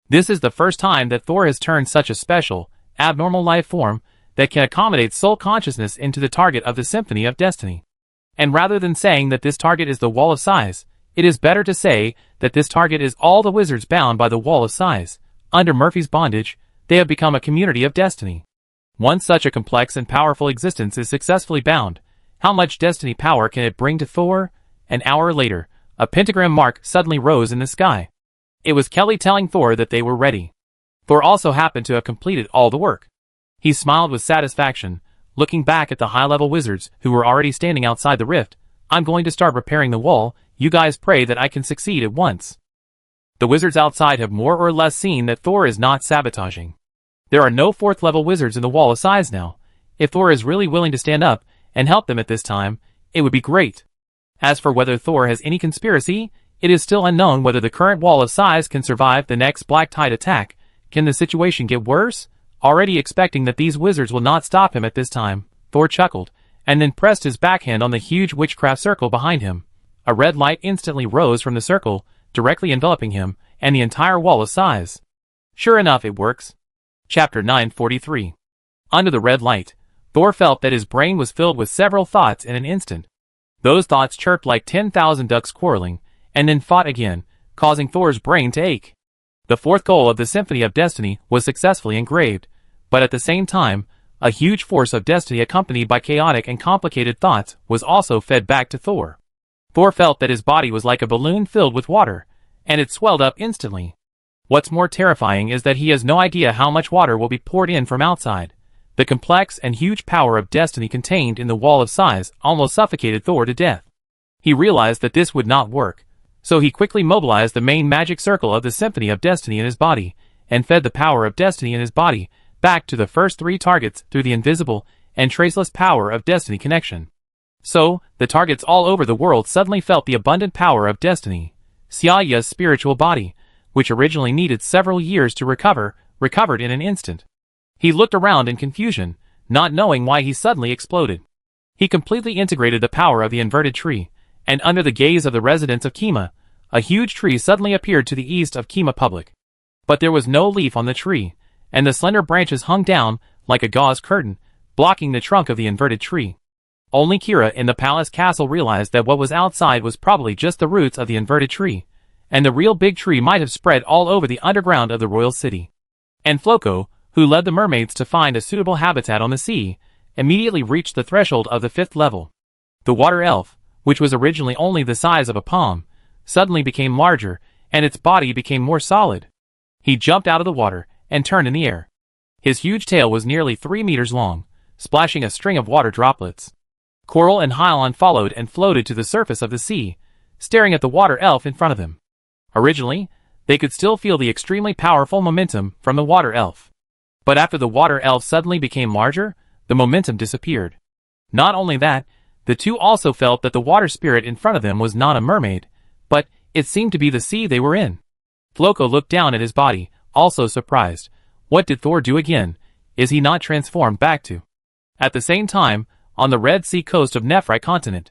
This is the first time that Thor has turned such a special, abnormal life form that can accommodate soul consciousness into the target of the Symphony of Destiny. And rather than saying that this target is the wall of size, it is better to say that this target is all the wizards bound by the wall of size. Under Murphy's bondage, they have become a community of destiny. Once such a complex and powerful existence is successfully bound, how much destiny power can it bring to Thor? An hour later, a pentagram mark suddenly rose in the sky. It was Kelly telling Thor that they were ready. Thor also happened to have completed all the work. He smiled with satisfaction, looking back at the high-level wizards who were already standing outside the rift. "I'm going to start repairing the wall. You guys pray that I can succeed at once." The wizards outside have more or less seen that Thor is not sabotaging. There are no fourth-level wizards in the wall of size now. If Thor is really willing to stand up and help them at this time, it would be great. As for whether Thor has any conspiracy, it is still unknown whether the current wall of size can survive the next black tide attack. Can the situation get worse? Already expecting that these wizards will not stop him at this time, Thor chuckled, and then pressed his backhand on the huge witchcraft circle behind him. A red light instantly rose from the circle, directly enveloping him, and the entire wall of size. Sure enough, it works. Chapter 943. Under the red light, Thor felt that his brain was filled with several thoughts in an instant. Those thoughts chirped like 10,000 ducks quarreling, and then fought again, causing Thor's brain to ache. The fourth goal of the Symphony of Destiny was successfully engraved, but at the same time, a huge force of destiny accompanied by chaotic and complicated thoughts was also fed back to Thor. Thor felt that his body was like a balloon filled with water, and it swelled up instantly. What's more terrifying is that he has no idea how much water will be poured in from outside. The complex and huge power of destiny contained in the wall of size almost suffocated Thor to death. He realized that this would not work, so he quickly mobilized the main magic circle of the Symphony of Destiny in his body, and fed the power of destiny in his body back to the first three targets through the invisible and traceless power of destiny connection. So, the targets all over the world suddenly felt the abundant power of destiny. Xiaoya's spiritual body, which originally needed several years to recovered in an instant. He looked around in confusion, not knowing why he suddenly exploded. He completely integrated the power of the inverted tree, and under the gaze of the residents of Kima, a huge tree suddenly appeared to the east of Kima Public. But there was no leaf on the tree, and the slender branches hung down like a gauze curtain, blocking the trunk of the inverted tree. Only Kira in the palace castle realized that what was outside was probably just the roots of the inverted tree, and the real big tree might have spread all over the underground of the royal city. And Floco, who led the mermaids to find a suitable habitat on the sea, immediately reached the threshold of the 5th level. The water elf, which was originally only the size of a palm, suddenly became larger, and its body became more solid. He jumped out of the water and turned in the air. His huge tail was nearly 3 meters long, splashing a string of water droplets. Coral and Hylian followed and floated to the surface of the sea, staring at the water elf in front of them. Originally, they could still feel the extremely powerful momentum from the water elf. But after the water elf suddenly became larger, the momentum disappeared. Not only that, the two also felt that the water spirit in front of them was not a mermaid, but it seemed to be the sea they were in. Floco looked down at his body, also surprised. What did Thor do again? Is he not transformed back to? At the same time, on the Red Sea coast of Nephrite continent,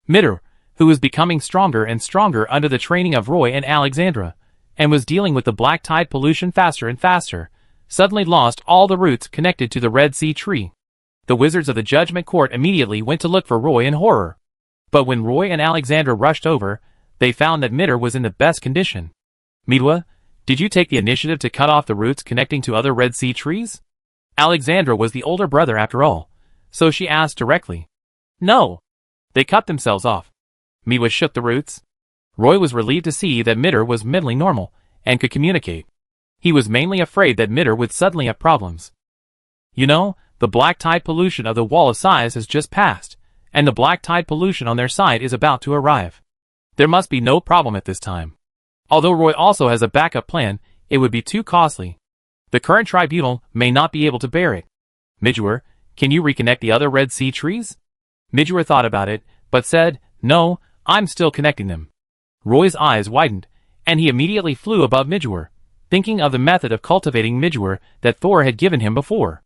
Mitter, who was becoming stronger and stronger under the training of Roy and Alexandra, and was dealing with the black tide pollution faster and faster, suddenly lost all the roots connected to the Red Sea tree. The wizards of the Judgment Court immediately went to look for Roy in horror. But when Roy and Alexandra rushed over, they found that Mitter was in the best condition. Midwa, did you take the initiative to cut off the roots connecting to other Red Sea trees? Alexandra was the older brother after all, so she asked directly. No. They cut themselves off. Midwa shook the roots. Roy was relieved to see that Mitter was mentally normal and could communicate. He was mainly afraid that Mitter would suddenly have problems. You know, the black tide pollution of the Wall of Size has just passed, and the black tide pollution on their side is about to arrive. There must be no problem at this time. Although Roy also has a backup plan, it would be too costly. The current tribunal may not be able to bear it. Midjur, can you reconnect the other Red Sea trees? Midjur thought about it, but said, no, I'm still connecting them. Roy's eyes widened, and he immediately flew above Midjur, thinking of the method of cultivating Midjur that Thor had given him before.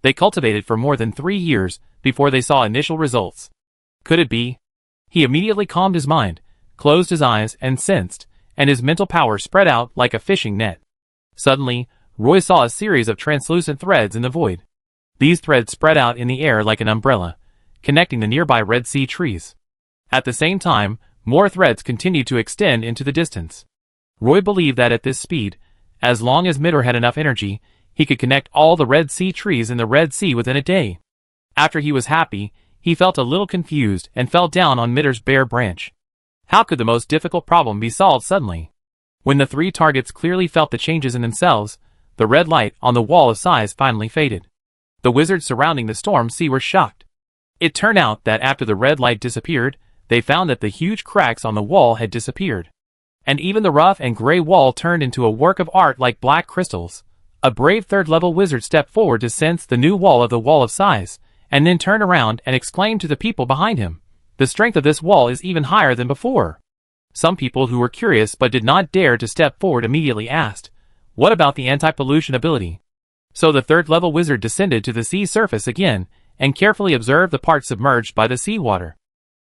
They cultivated for more than 3 years before they saw initial results. Could it be? He immediately calmed his mind, closed his eyes and sensed, and his mental power spread out like a fishing net. Suddenly, Roy saw a series of translucent threads in the void. These threads spread out in the air like an umbrella, connecting the nearby Red Sea trees. At the same time, more threads continued to extend into the distance. Roy believed that at this speed, as long as Mitter had enough energy, he could connect all the Red Sea trees in the Red Sea within a day. After he was happy, he felt a little confused and fell down on Mitter's bare branch. How could the most difficult problem be solved suddenly? When the 3 targets clearly felt the changes in themselves, the red light on the Wall of Size finally faded. The wizards surrounding the storm sea were shocked. It turned out that after the red light disappeared, they found that the huge cracks on the wall had disappeared. And even the rough and gray wall turned into a work of art like black crystals. A brave 3rd-level wizard stepped forward to sense the new wall of the Wall of Size, and then turned around and exclaimed to the people behind him, the strength of this wall is even higher than before. Some people who were curious but did not dare to step forward immediately asked, what about the anti-pollution ability? So the third-level wizard descended to the sea surface again, and carefully observed the part submerged by the seawater.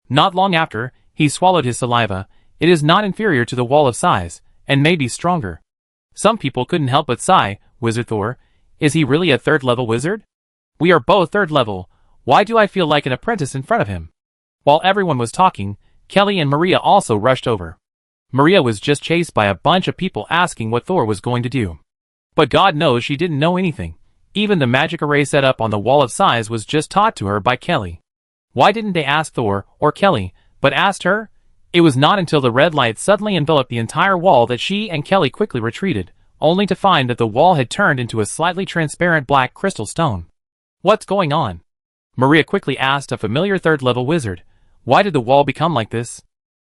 Not long after, he swallowed his saliva. It is not inferior to the wall of size, and may be stronger. Some people couldn't help but sigh. Wizard Thor, is he really a third-level wizard? We are both third-level. Why do I feel like an apprentice in front of him? While everyone was talking, Kelly and Maria also rushed over. Maria was just chased by a bunch of people asking what Thor was going to do. But God knows she didn't know anything. Even the magic array set up on the wall of size was just taught to her by Kelly. Why didn't they ask Thor, or Kelly, but asked her? It was not until the red light suddenly enveloped the entire wall that she and Kelly quickly retreated, only to find that the wall had turned into a slightly transparent black crystal stone. What's going on? Maria quickly asked a familiar third-level wizard. Why did the wall become like this?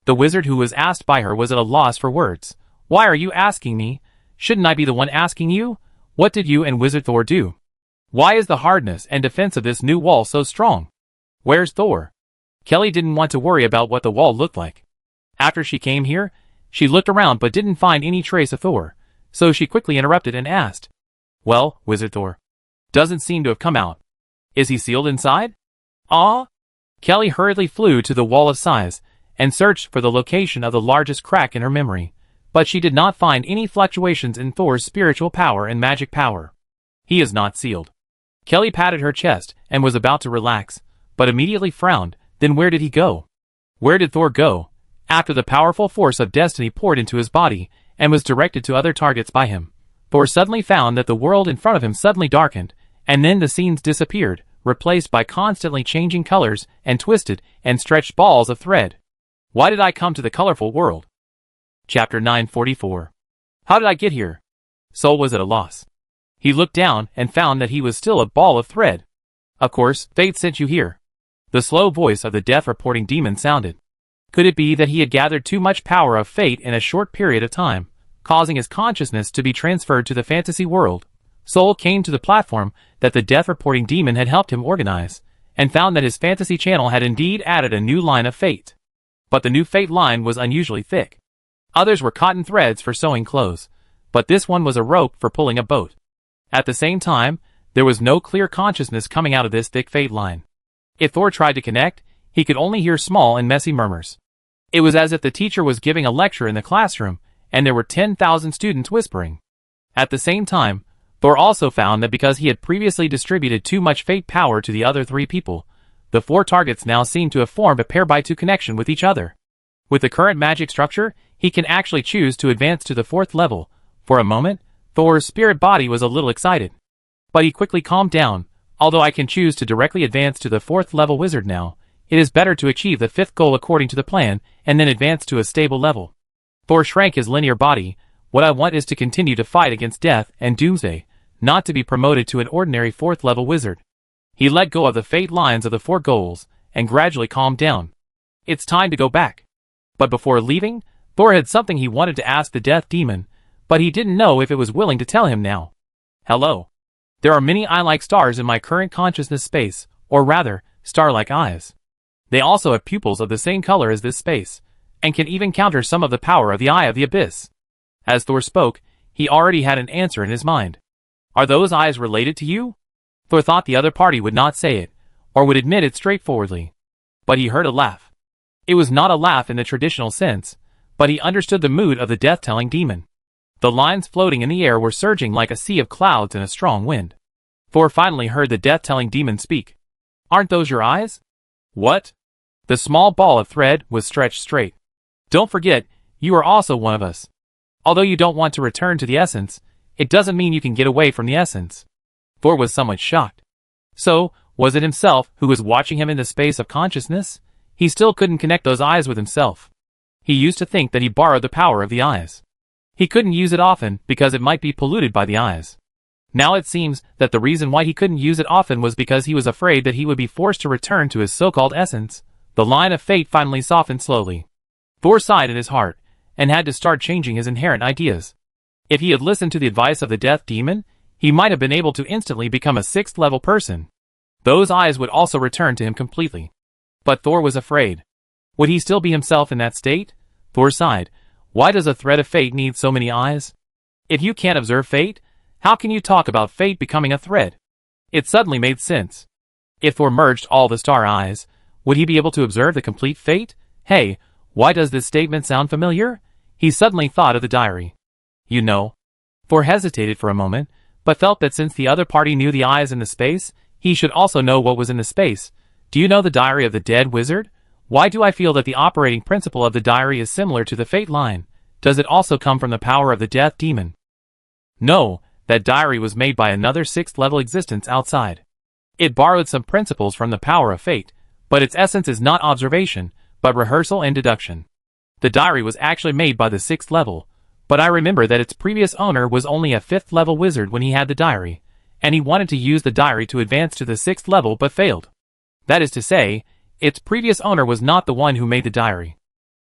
The wizard who was asked by her was at a loss for words. Why are you asking me? Shouldn't I be the one asking you? What did you and Wizard Thor do? Why is the hardness and defense of this new wall so strong? Where's Thor? Kelly didn't want to worry about what the wall looked like. After she came here, she looked around but didn't find any trace of Thor, so she quickly interrupted and asked. Well, Wizard Thor, doesn't seem to have come out. Is he sealed inside? Ah? Kelly hurriedly flew to the wall of size and searched for the location of the largest crack in her memory, but she did not find any fluctuations in Thor's spiritual power and magic power. He is not sealed. Kelly patted her chest and was about to relax, but immediately frowned. Then where did he go? Where did Thor go? After the powerful force of destiny poured into his body and was directed to other targets by him, Thor suddenly found that the world in front of him suddenly darkened, and then the scenes disappeared, replaced by constantly changing colors and twisted and stretched balls of thread. Why did I come to the colorful world? Chapter 944. How did I get here? Soul was at a loss. He looked down and found that he was still a ball of thread. Of course, fate sent you here. The slow voice of the death reporting demon sounded. Could it be that he had gathered too much power of fate in a short period of time, causing his consciousness to be transferred to the fantasy world? Soul came to the platform that the death reporting demon had helped him organize, and found that his fantasy channel had indeed added a new line of fate. But the new fate line was unusually thick. Others were cotton threads for sewing clothes, but this one was a rope for pulling a boat. At the same time, there was no clear consciousness coming out of this thick fate line. If Thor tried to connect, he could only hear small and messy murmurs. It was as if the teacher was giving a lecture in the classroom, and there were 10,000 students whispering. At the same time, Thor also found that because he had previously distributed too much fate power to the other three people, the four targets now seemed to have formed a pair-by-two connection with each other. With the current magic structure, he can actually choose to advance to the fourth level. For a moment, Thor's spirit body was a little excited. But he quickly calmed down. Although I can choose to directly advance to the fourth level wizard now, it is better to achieve the fifth goal according to the plan, and then advance to a stable level. Thor shrank his linear body. What I want is to continue to fight against death and doomsday, not to be promoted to an ordinary fourth level wizard. He let go of the fate lines of the four goals, and gradually calmed down. It's time to go back. But before leaving, Thor had something he wanted to ask the death demon, but he didn't know if it was willing to tell him now. Hello. There are many eye-like stars in my current consciousness space, or rather, star-like eyes. They also have pupils of the same color as this space, and can even counter some of the power of the Eye of the Abyss. As Thor spoke, he already had an answer in his mind. Are those eyes related to you? Thor thought the other party would not say it, or would admit it straightforwardly. But he heard a laugh. It was not a laugh in the traditional sense, but he understood the mood of the death-telling demon. The lines floating in the air were surging like a sea of clouds in a strong wind. Thor finally heard the death-telling demon speak. Aren't those your eyes? What? The small ball of thread was stretched straight. Don't forget, you are also one of us. Although you don't want to return to the essence, it doesn't mean you can get away from the essence. Thor was somewhat shocked. So, was it himself who was watching him in the space of consciousness? He still couldn't connect those eyes with himself. He used to think that he borrowed the power of the eyes. He couldn't use it often because it might be polluted by the eyes. Now it seems that the reason why he couldn't use it often was because he was afraid that he would be forced to return to his so-called essence. The line of fate finally softened slowly. Thor sighed in his heart, and had to start changing his inherent ideas. If he had listened to the advice of the death demon, he might have been able to instantly become a sixth-level person. Those eyes would also return to him completely. But Thor was afraid. Would he still be himself in that state? Thor sighed. Why does a thread of fate need so many eyes? If you can't observe fate, How can you talk about fate becoming a thread? It suddenly made sense. If Thor merged all the star eyes, would he be able to observe the complete fate? Hey, why does this statement sound familiar? He suddenly thought of the diary. You know. Thor hesitated for a moment, but felt that since the other party knew the eyes in the space, he should also know what was in the space. Do you know the diary of the dead wizard? Why do I feel that the operating principle of the diary is similar to the fate line? Does it also come from the power of the death demon? No, that diary was made by another 6th level existence outside. It borrowed some principles from the power of fate, but its essence is not observation, but rehearsal and deduction. The diary was actually made by the 6th level, but I remember that its previous owner was only a 5th level wizard when he had the diary, and he wanted to use the diary to advance to the 6th level but failed. That is to say, its previous owner was not the one who made the diary.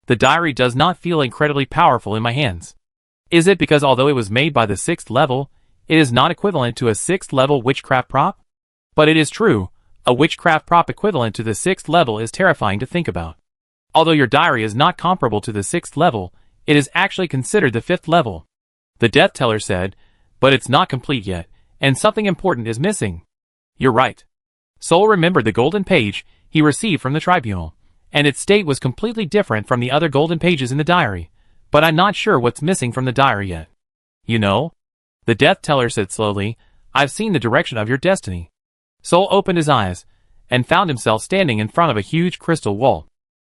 The diary does not feel incredibly powerful in my hands. Is it because although it was made by the 6th level, it is not equivalent to a 6th level witchcraft prop? But it is true, a witchcraft prop equivalent to the 6th level is terrifying to think about. Although your diary is not comparable to the 6th level, it is actually considered the 5th level. The Death Teller said, but it's not complete yet, and something important is missing. You're right. Sol remembered the golden page he received from the tribunal, and its state was completely different from the other golden pages in the diary, but I'm not sure what's missing from the diary yet. You know? The Death Teller said slowly, I've seen the direction of your destiny. Sol opened his eyes, and found himself standing in front of a huge crystal wall.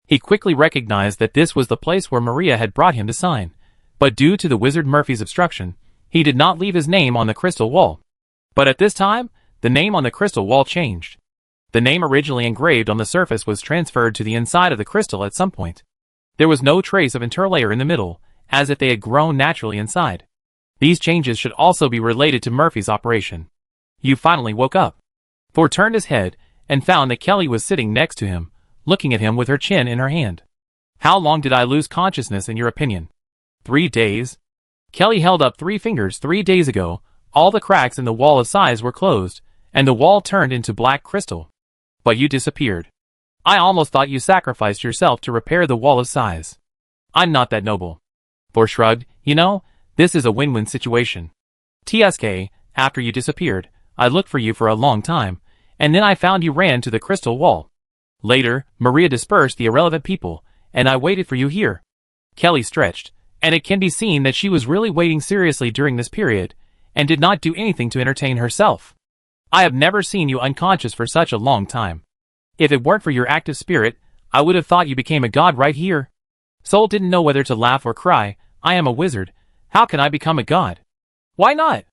He quickly recognized that this was the place where Maria had brought him to sign, but due to the wizard Murphy's obstruction, he did not leave his name on the crystal wall. But at this time, the name on the crystal wall changed. The name originally engraved on the surface was transferred to the inside of the crystal at some point. There was no trace of interlayer in the middle, as if they had grown naturally inside. These changes should also be related to Murphy's operation. You finally woke up. Thor turned his head, and found that Kelly was sitting next to him, looking at him with her chin in her hand. How long did I lose consciousness in your opinion? 3 days? Kelly held up 3 fingers. 3 days ago, all the cracks in the wall of size were closed, and the wall turned into black crystal. But you disappeared. I almost thought you sacrificed yourself to repair the wall of size. I'm not that noble. Thor shrugged. You know, this is a win-win situation. TSK, after you disappeared, I looked for you for a long time, and then I found you ran to the crystal wall. Later, Maria dispersed the irrelevant people, and I waited for you here. Kelly stretched, and it can be seen that she was really waiting seriously during this period, and did not do anything to entertain herself. I have never seen you unconscious for such a long time. If it weren't for your active spirit, I would have thought you became a god right here. Sol didn't know whether to laugh or cry. I am a wizard. How can I become a god? Why not?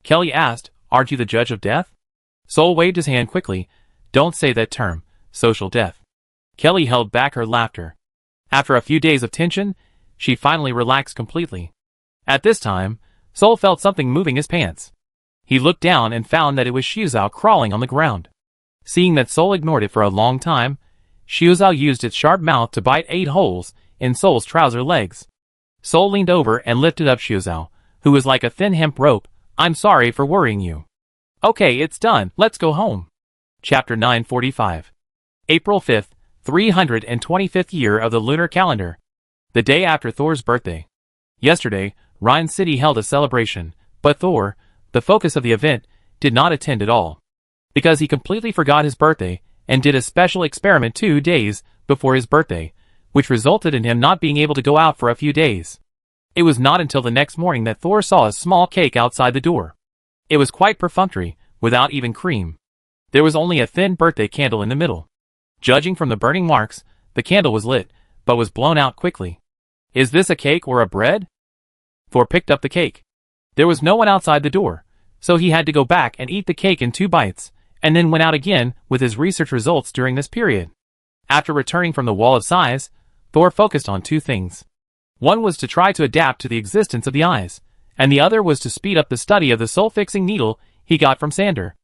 Kelly asked, aren't you the judge of death? Sol waved his hand quickly. Don't say that term, social death. Kelly held back her laughter. After a few days of tension, she finally relaxed completely. At this time, Sol felt something moving his pants. He looked down and found that it was Xiuzhou crawling on the ground. Seeing that Sol ignored it for a long time, Xiuzhou used its sharp mouth to bite 8 holes in Sol's trouser legs. Sol leaned over and lifted up Xiuzhou, who was like a thin hemp rope. I'm sorry for worrying you. Okay, it's done. Let's go home. Chapter 945. April 5th, 325th year of the lunar calendar. The day after Thor's birthday. Yesterday, Rhine City held a celebration, but Thor, the focus of the event, did not attend at all. Because he completely forgot his birthday, and did a special experiment 2 days before his birthday, which resulted in him not being able to go out for a few days. It was not until the next morning that Thor saw a small cake outside the door. It was quite perfunctory, without even cream. There was only a thin birthday candle in the middle. Judging from the burning marks, the candle was lit, but was blown out quickly. Is this a cake or a bread? Thor picked up the cake. There was no one outside the door, so he had to go back and eat the cake in 2 bites, and then went out again with his research results during this period. After returning from the wall of size, Thor focused on 2 things. One was to try to adapt to the existence of the eyes, and the other was to speed up the study of the soul-fixing needle he got from Sander.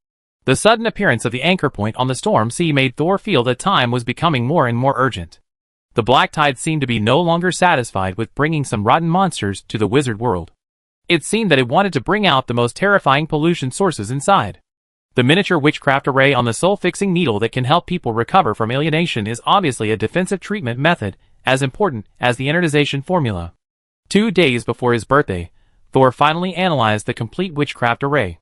The sudden appearance of the anchor point on the storm sea made Thor feel that time was becoming more and more urgent. The Black Tide seemed to be no longer satisfied with bringing some rotten monsters to the wizard world. It seemed that it wanted to bring out the most terrifying pollution sources inside. The miniature witchcraft array on the soul-fixing needle that can help people recover from alienation is obviously a defensive treatment method, as important as the energization formula. 2 days before his birthday, Thor finally analyzed the complete witchcraft array.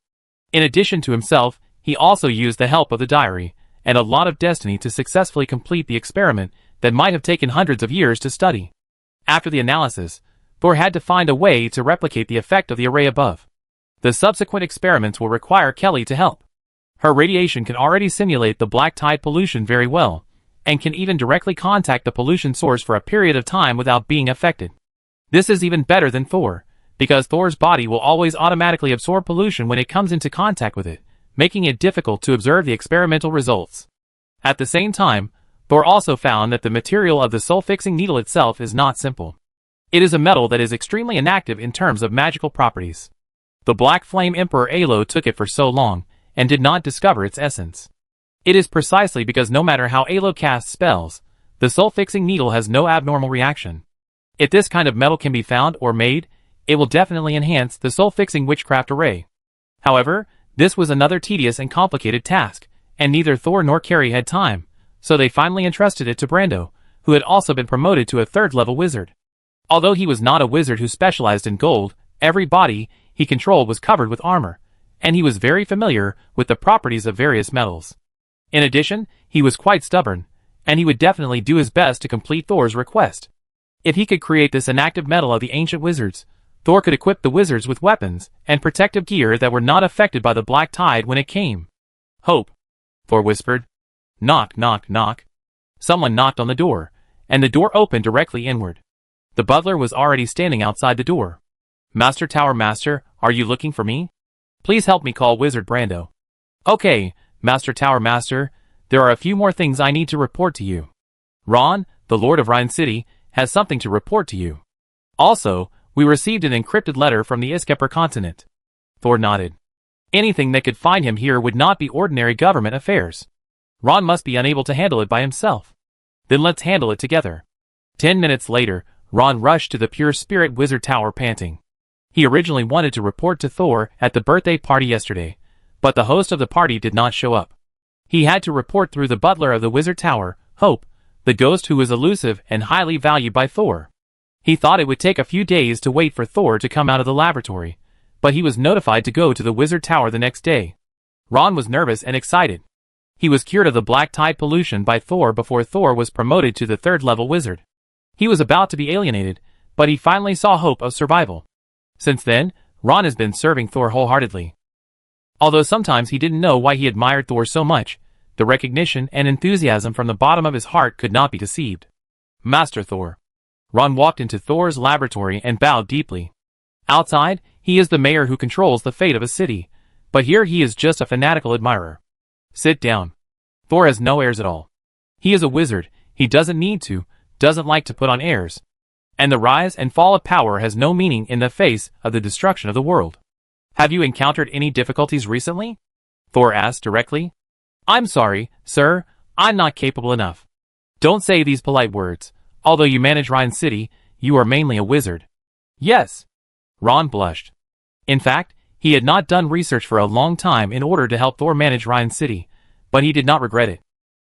In addition to himself, he also used the help of the diary and a lot of destiny to successfully complete the experiment that might have taken hundreds of years to study. After the analysis, Thor had to find a way to replicate the effect of the array above. The subsequent experiments will require Kelly to help. Her radiation can already simulate the black tide pollution very well, and can even directly contact the pollution source for a period of time without being affected. This is even better than Thor, because Thor's body will always automatically absorb pollution when it comes into contact with it, making it difficult to observe the experimental results. At the same time, Thor also found that the material of the soul-fixing needle itself is not simple. It is a metal that is extremely inactive in terms of magical properties. The Black Flame Emperor Alo took it for so long, and did not discover its essence. It is precisely because no matter how Alo casts spells, the soul-fixing needle has no abnormal reaction. If this kind of metal can be found or made, it will definitely enhance the soul-fixing witchcraft array. However, this was another tedious and complicated task, and neither Thor nor Carrie had time, so they finally entrusted it to Brando, who had also been promoted to a third-level wizard. Although he was not a wizard who specialized in gold, every body he controlled was covered with armor, and he was very familiar with the properties of various metals. In addition, he was quite stubborn, and he would definitely do his best to complete Thor's request. If he could create this inactive metal of the ancient wizards, Thor could equip the wizards with weapons and protective gear that were not affected by the black tide when it came. "Hope," Thor whispered. "Knock, knock, knock." Someone knocked on the door, and the door opened directly inward. The butler was already standing outside the door. "Master Tower Master, are you looking for me? Please help me call Wizard Brando." "Okay, Master Tower Master, there are a few more things I need to report to you. Ron, the Lord of Rhine City, has something to report to you. Also, we received an encrypted letter from the Iskepper continent." Thor nodded. Anything that could find him here would not be ordinary government affairs. Ron must be unable to handle it by himself. Then let's handle it together. 10 minutes later, Ron rushed to the Pure Spirit Wizard Tower panting. He originally wanted to report to Thor at the birthday party yesterday, but the host of the party did not show up. He had to report through the butler of the Wizard Tower, Hope, the ghost who was elusive and highly valued by Thor. He thought it would take a few days to wait for Thor to come out of the laboratory, but he was notified to go to the Wizard Tower the next day. Ron was nervous and excited. He was cured of the black tide pollution by Thor before Thor was promoted to the third-level wizard. He was about to be alienated, but he finally saw hope of survival. Since then, Ron has been serving Thor wholeheartedly. Although sometimes he didn't know why he admired Thor so much, the recognition and enthusiasm from the bottom of his heart could not be deceived. "Master Thor." Ron walked into Thor's laboratory and bowed deeply. Outside, he is the mayor who controls the fate of a city, but here he is just a fanatical admirer. "Sit down." Thor has no airs at all. He is a wizard, he doesn't need to, doesn't like to put on airs. And the rise and fall of power has no meaning in the face of the destruction of the world. "Have you encountered any difficulties recently?" Thor asked directly. "I'm sorry, sir, I'm not capable enough." "Don't say these polite words. Although you manage Rhine City, you are mainly a wizard." "Yes." Ron blushed. In fact, he had not done research for a long time in order to help Thor manage Rhine City, but he did not regret it.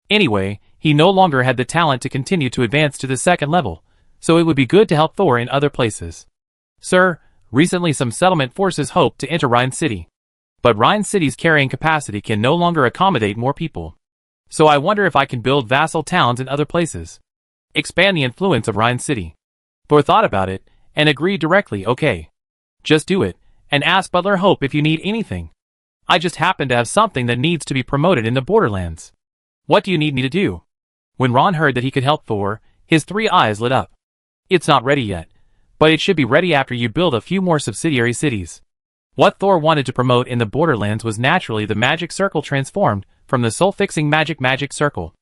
Anyway, he no longer had the talent to continue to advance to the second level, so it would be good to help Thor in other places. "Sir, recently some settlement forces hoped to enter Rhine City. But Rhine City's carrying capacity can no longer accommodate more people. So I wonder if I can build vassal towns in other places. Expand the influence of Rhine City." Thor thought about it, and agreed directly, "Okay. Just do it, and ask Butler Hope if you need anything. I just happen to have something that needs to be promoted in the Borderlands." "What do you need me to do?" When Ron heard that he could help Thor, his 3 eyes lit up. "It's not ready yet, but it should be ready after you build a few more subsidiary cities." What Thor wanted to promote in the Borderlands was naturally the magic circle transformed from the soul-fixing magic circle.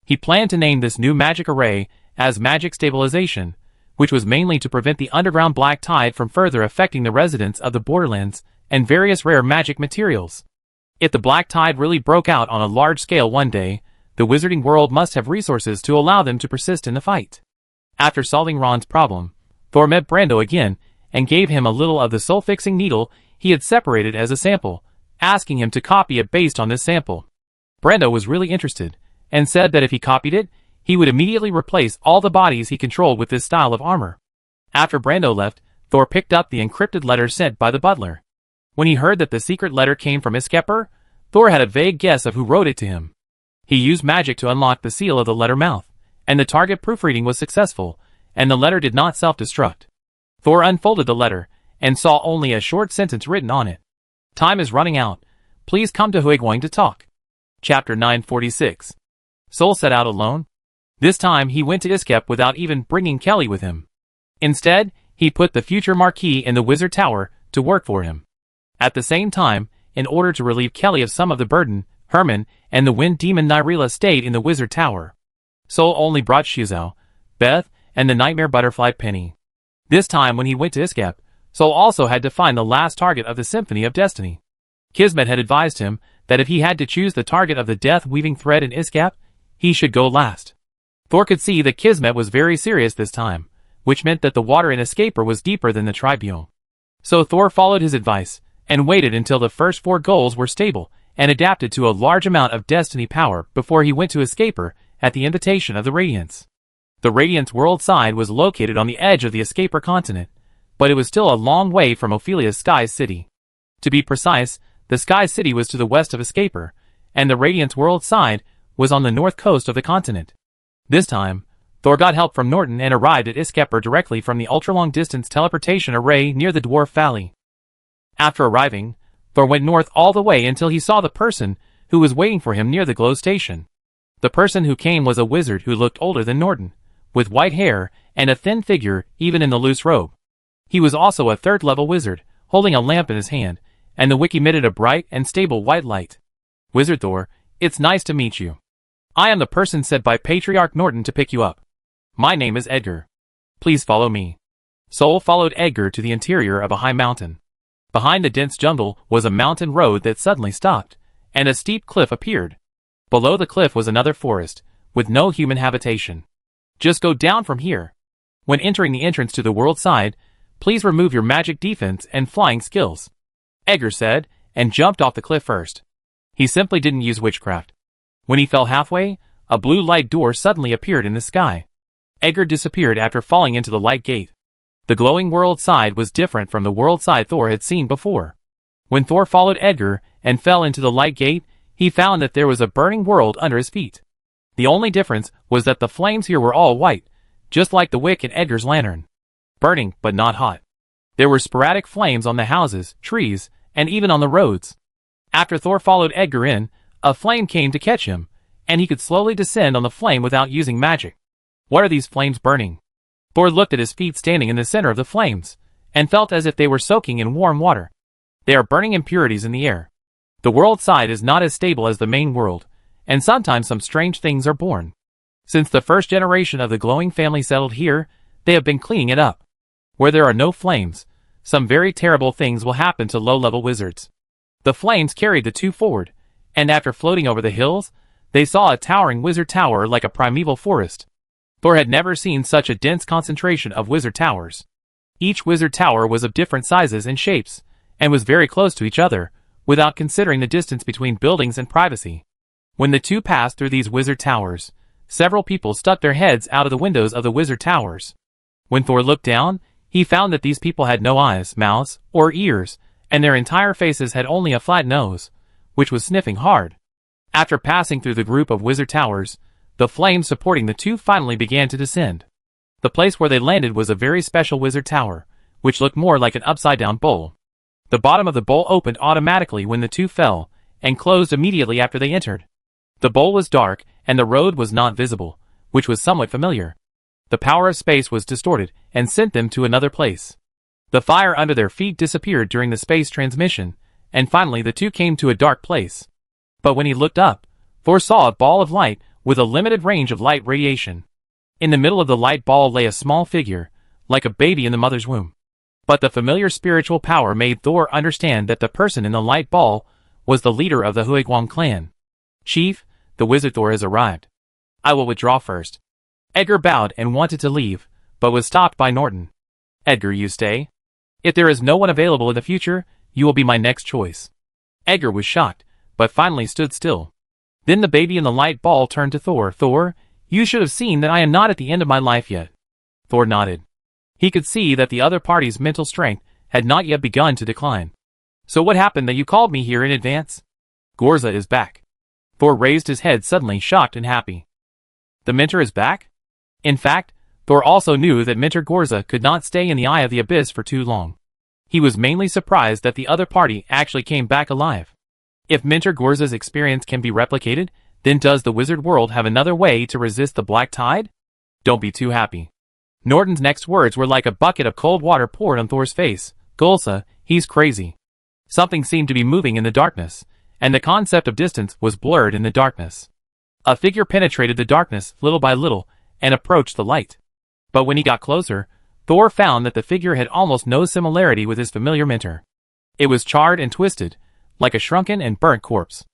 He planned to name this new magic array as Magic Stabilization, which was mainly to prevent the underground black tide from further affecting the residents of the Borderlands and various rare magic materials. If the black tide really broke out on a large scale one day, the wizarding world must have resources to allow them to persist in the fight. After solving Ron's problem, Thor met Brando again and gave him a little of the soul-fixing needle he had separated as a sample, asking him to copy it based on this sample. Brando was really interested, and said that if he copied it, he would immediately replace all the bodies he controlled with this style of armor. After Brando left, Thor picked up the encrypted letter sent by the butler. When he heard that the secret letter came from Iskepper, Thor had a vague guess of who wrote it to him. He used magic to unlock the seal of the letter mouth, and the target proofreading was successful, and the letter did not self-destruct. Thor unfolded the letter, and saw only a short sentence written on it. Time is running out. Please come to Huiguang to talk. Chapter 946. Sol set out alone. This time he went to Iskep without even bringing Kelly with him. Instead, he put the future Marquis in the Wizard Tower to work for him. At the same time, in order to relieve Kelly of some of the burden, Herman and the Wind Demon Nyrila stayed in the Wizard Tower. Sol only brought Shizao, Beth, and the Nightmare Butterfly Penny. This time when he went to Iskep, Sol also had to find the last target of the Symphony of Destiny. Kismet had advised him that if he had to choose the target of the death-weaving thread in Iskep, he should go last. Thor could see that Kismet was very serious this time, which meant that the water in Escaper was deeper than the Tribiome. So Thor followed his advice, and waited until the first 4 goals were stable, and adapted to a large amount of destiny power before he went to Escaper at the invitation of the Radiance. The Radiance world side was located on the edge of the Escaper continent, but it was still a long way from Ophelia's Sky City. To be precise, the Sky City was to the west of Escaper, and the Radiance world side was on the north coast of the continent. This time, Thor got help from Norton and arrived at Iskepper directly from the ultra-long-distance teleportation array near the Dwarf Valley. After arriving, Thor went north all the way until he saw the person who was waiting for him near the glow station. The person who came was a wizard who looked older than Norton, with white hair and a thin figure even in the loose robe. He was also a 3rd-level wizard, holding a lamp in his hand, and the wick emitted a bright and stable white light. Wizard Thor, it's nice to meet you. I am the person sent by Patriarch Norton to pick you up. My name is Edgar. Please follow me. Sol followed Edgar to the interior of a high mountain. Behind the dense jungle was a mountain road that suddenly stopped, and a steep cliff appeared. Below the cliff was another forest, with no human habitation. Just go down from here. When entering the entrance to the world side, please remove your magic defense and flying skills. Edgar said, and jumped off the cliff first. He simply didn't use witchcraft. When he fell halfway, a blue light door suddenly appeared in the sky. Edgar disappeared after falling into the light gate. The glowing world side was different from the world side Thor had seen before. When Thor followed Edgar and fell into the light gate, he found that there was a burning world under his feet. The only difference was that the flames here were all white, just like the wick in Edgar's lantern. Burning, but not hot. There were sporadic flames on the houses, trees, and even on the roads. After Thor followed Edgar in, a flame came to catch him, and he could slowly descend on the flame without using magic. What are these flames burning? Thor looked at his feet standing in the center of the flames, and felt as if they were soaking in warm water. They are burning impurities in the air. The world side is not as stable as the main world, and sometimes some strange things are born. Since the first generation of the glowing family settled here, they have been cleaning it up. Where there are no flames, some very terrible things will happen to low-level wizards. The flames carried the 2 forward, and after floating over the hills, they saw a towering wizard tower like a primeval forest. Thor had never seen such a dense concentration of wizard towers. Each wizard tower was of different sizes and shapes, and was very close to each other, without considering the distance between buildings and privacy. When the 2 passed through these wizard towers, several people stuck their heads out of the windows of the wizard towers. When Thor looked down, he found that these people had no eyes, mouths, or ears, and their entire faces had only a flat nose, which was sniffing hard. After passing through the group of wizard towers, the flames supporting the 2 finally began to descend. The place where they landed was a very special wizard tower, which looked more like an upside-down bowl. The bottom of the bowl opened automatically when the 2 fell, and closed immediately after they entered. The bowl was dark, and the road was not visible, which was somewhat familiar. The power of space was distorted, and sent them to another place. The fire under their feet disappeared during the space transmission, and finally the 2 came to a dark place. But when he looked up, Thor saw a ball of light with a limited range of light radiation. In the middle of the light ball lay a small figure, like a baby in the mother's womb. But the familiar spiritual power made Thor understand that the person in the light ball was the leader of the Huiguang clan. Chief, the wizard Thor has arrived. I will withdraw first. Edgar bowed and wanted to leave, but was stopped by Norton. Edgar, you stay. If there is no one available in the future, you will be my next choice. Edgar was shocked, but finally stood still. Then the baby in the light ball turned to Thor. Thor, you should have seen that I am not at the end of my life yet. Thor nodded. He could see that the other party's mental strength had not yet begun to decline. So what happened that you called me here in advance? Gorza is back. Thor raised his head suddenly, shocked and happy. The mentor is back? In fact, Thor also knew that Mentor Gorza could not stay in the eye of the abyss for too long. He was mainly surprised that the other party actually came back alive. If Mentor Gorza's experience can be replicated, then does the wizard world have another way to resist the black tide? Don't be too happy. Norton's next words were like a bucket of cold water poured on Thor's face. Gorza, he's crazy. Something seemed to be moving in the darkness, and the concept of distance was blurred in the darkness. A figure penetrated the darkness little by little and approached the light. But when he got closer, Thor found that the figure had almost no similarity with his familiar mentor. It was charred and twisted, like a shrunken and burnt corpse.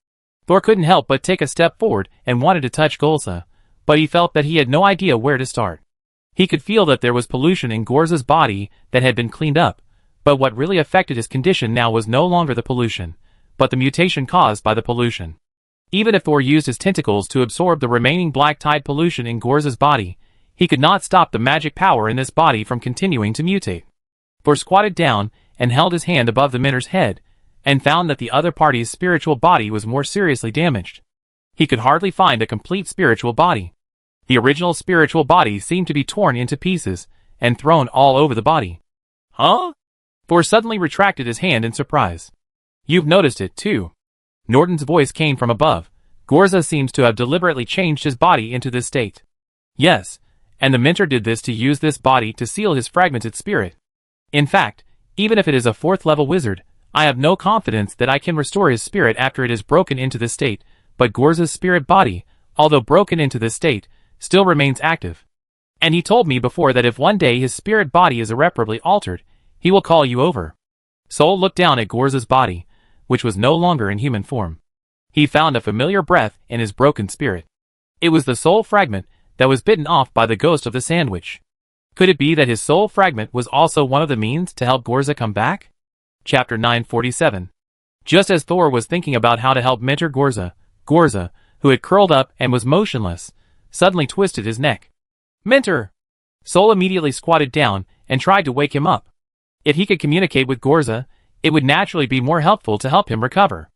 Thor couldn't help but take a step forward and wanted to touch Gorza, but he felt that he had no idea where to start. He could feel that there was pollution in Gorza's body that had been cleaned up, but what really affected his condition now was no longer the pollution, but the mutation caused by the pollution. Even if Thor used his tentacles to absorb the remaining black tide pollution in Gorza's body, he could not stop the magic power in this body from continuing to mutate. Thor squatted down and held his hand above the mentor's head, and found that the other party's spiritual body was more seriously damaged. He could hardly find a complete spiritual body. The original spiritual body seemed to be torn into pieces and thrown all over the body. Huh? Thor suddenly retracted his hand in surprise. You've noticed it, too. Norton's voice came from above. Gorza seems to have deliberately changed his body into this state. Yes, and the mentor did this to use this body to seal his fragmented spirit. In fact, even if it is a 4th-level wizard, I have no confidence that I can restore his spirit after it is broken into this state, but Gorza's spirit body, although broken into this state, still remains active. And he told me before that if one day his spirit body is irreparably altered, he will call you over. Soul looked down at Gorza's body, which was no longer in human form. He found a familiar breath in his broken spirit. It was the soul fragment that was bitten off by the ghost of the sandwich. Could it be that his soul fragment was also one of the means to help Gorza come back? Chapter 947. Just as Thor was thinking about how to help mentor Gorza, who had curled up and was motionless, suddenly twisted his neck. Mentor! Soul immediately squatted down and tried to wake him up. If he could communicate with Gorza, it would naturally be more helpful to help him recover.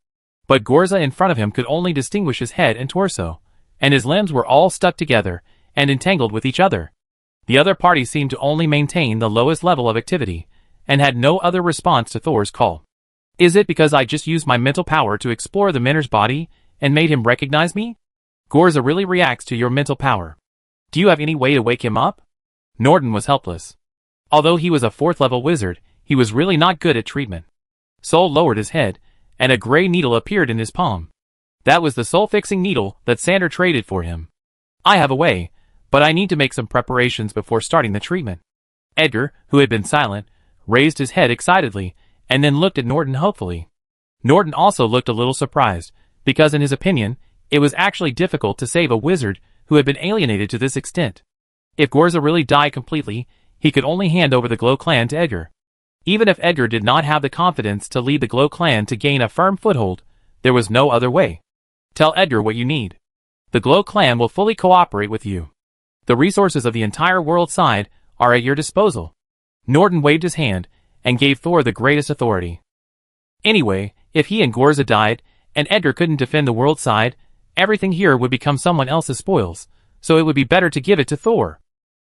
But Gorza in front of him could only distinguish his head and torso, and his limbs were all stuck together and entangled with each other. The other party seemed to only maintain the lowest level of activity, and had no other response to Thor's call. Is it because I just used my mental power to explore the mentor's body and made him recognize me? Gorza really reacts to your mental power. Do you have any way to wake him up? Norton was helpless. Although he was a 4th-level wizard, he was really not good at treatment. Soul lowered his head, and a gray needle appeared in his palm. That was the soul-fixing needle that Sander traded for him. I have a way, but I need to make some preparations before starting the treatment. Edgar, who had been silent, raised his head excitedly, and then looked at Norton hopefully. Norton also looked a little surprised, because in his opinion, it was actually difficult to save a wizard who had been alienated to this extent. If Gorza really died completely, he could only hand over the Glow clan to Edgar. Even if Edgar did not have the confidence to lead the Glow clan to gain a firm foothold, there was no other way. Tell Edgar what you need. The Glow clan will fully cooperate with you. The resources of the entire world side are at your disposal. Norton waved his hand and gave Thor the greatest authority. Anyway, if he and Gorza died, and Edgar couldn't defend the world side, everything here would become someone else's spoils, so it would be better to give it to Thor.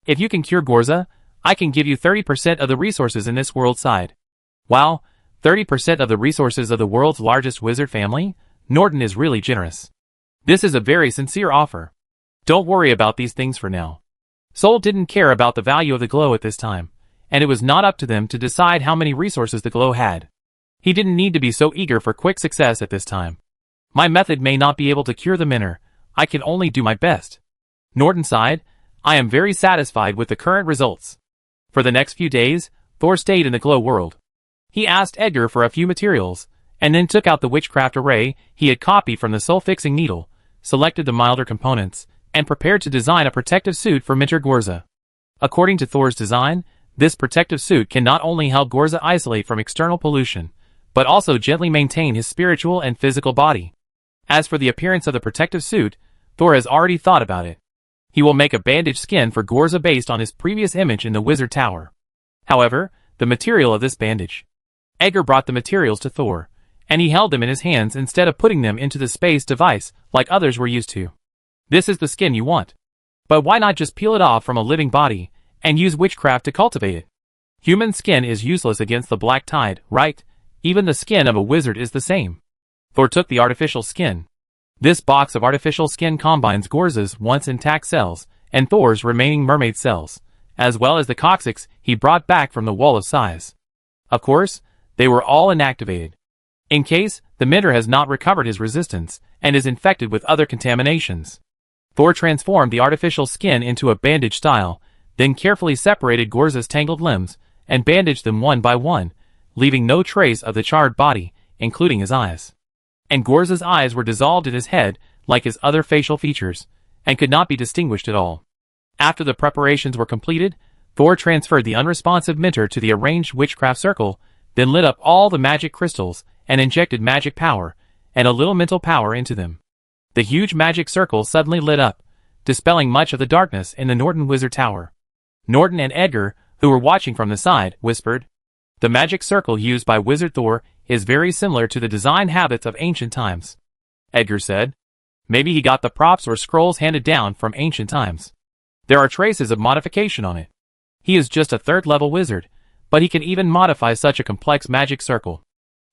If you can cure Gorza, I can give you 30% of the resources in this world side. Wow, 30% of the resources of the world's largest wizard family? Norton is really generous. This is a very sincere offer. Don't worry about these things for now. Soul didn't care about the value of the Glow at this time, and it was not up to them to decide how many resources the Glow had. He didn't need to be so eager for quick success at this time. My method may not be able to cure the mentor. I can only do my best. Norton sighed. I am very satisfied with the current results. For the next few days, Thor stayed in the Glow world. He asked Edgar for a few materials, and then took out the witchcraft array he had copied from the soul-fixing needle, selected the milder components, and prepared to design a protective suit for Mentor Gorza. According to Thor's design, this protective suit can not only help Gorza isolate from external pollution, but also gently maintain his spiritual and physical body. As for the appearance of the protective suit, Thor has already thought about it. He will make a bandaged skin for Gorza based on his previous image in the Wizard Tower. However, the material of this bandage. Edgar brought the materials to Thor, and he held them in his hands instead of putting them into the space device like others were used to. This is the skin you want. But why not just peel it off from a living body, and use witchcraft to cultivate it? Human skin is useless against the black tide, right? Even the skin of a wizard is the same. Thor took the artificial skin. This box of artificial skin combines Gorza's once intact cells, and Thor's remaining mermaid cells, as well as the coccyx he brought back from the Wall of Sighs. Of course, they were all inactivated. In case the Minter has not recovered his resistance, and is infected with other contaminations. Thor transformed the artificial skin into a bandage style, then carefully separated Gorza's tangled limbs, and bandaged them one by one, leaving no trace of the charred body, including his eyes. And Gorza's eyes were dissolved in his head, like his other facial features, and could not be distinguished at all. After the preparations were completed, Thor transferred the unresponsive Minter to the arranged witchcraft circle, then lit up all the magic crystals, and injected magic power, and a little mental power into them. The huge magic circle suddenly lit up, dispelling much of the darkness in the Norton Wizard Tower. Norton and Edgar, who were watching from the side, whispered, "The magic circle used by Wizard Thor is very similar to the design habits of ancient times." Edgar said, "Maybe he got the props or scrolls handed down from ancient times. There are traces of modification on it. He is just a third-level wizard, but he can even modify such a complex magic circle."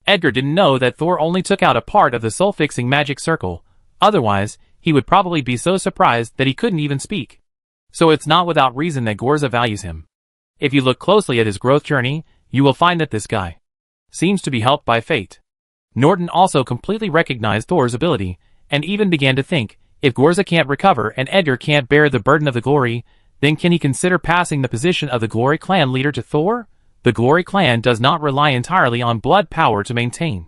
Edgar didn't know that Thor only took out a part of the soul-fixing magic circle. Otherwise, he would probably be so surprised that he couldn't even speak. So it's not without reason that Gorza values him. If you look closely at his growth journey, you will find that this guy seems to be helped by fate. Norton also completely recognized Thor's ability, and even began to think, if Gorza can't recover and Edgar can't bear the burden of the glory, then can he consider passing the position of the Glory Clan leader to Thor? The Glory Clan does not rely entirely on blood power to maintain.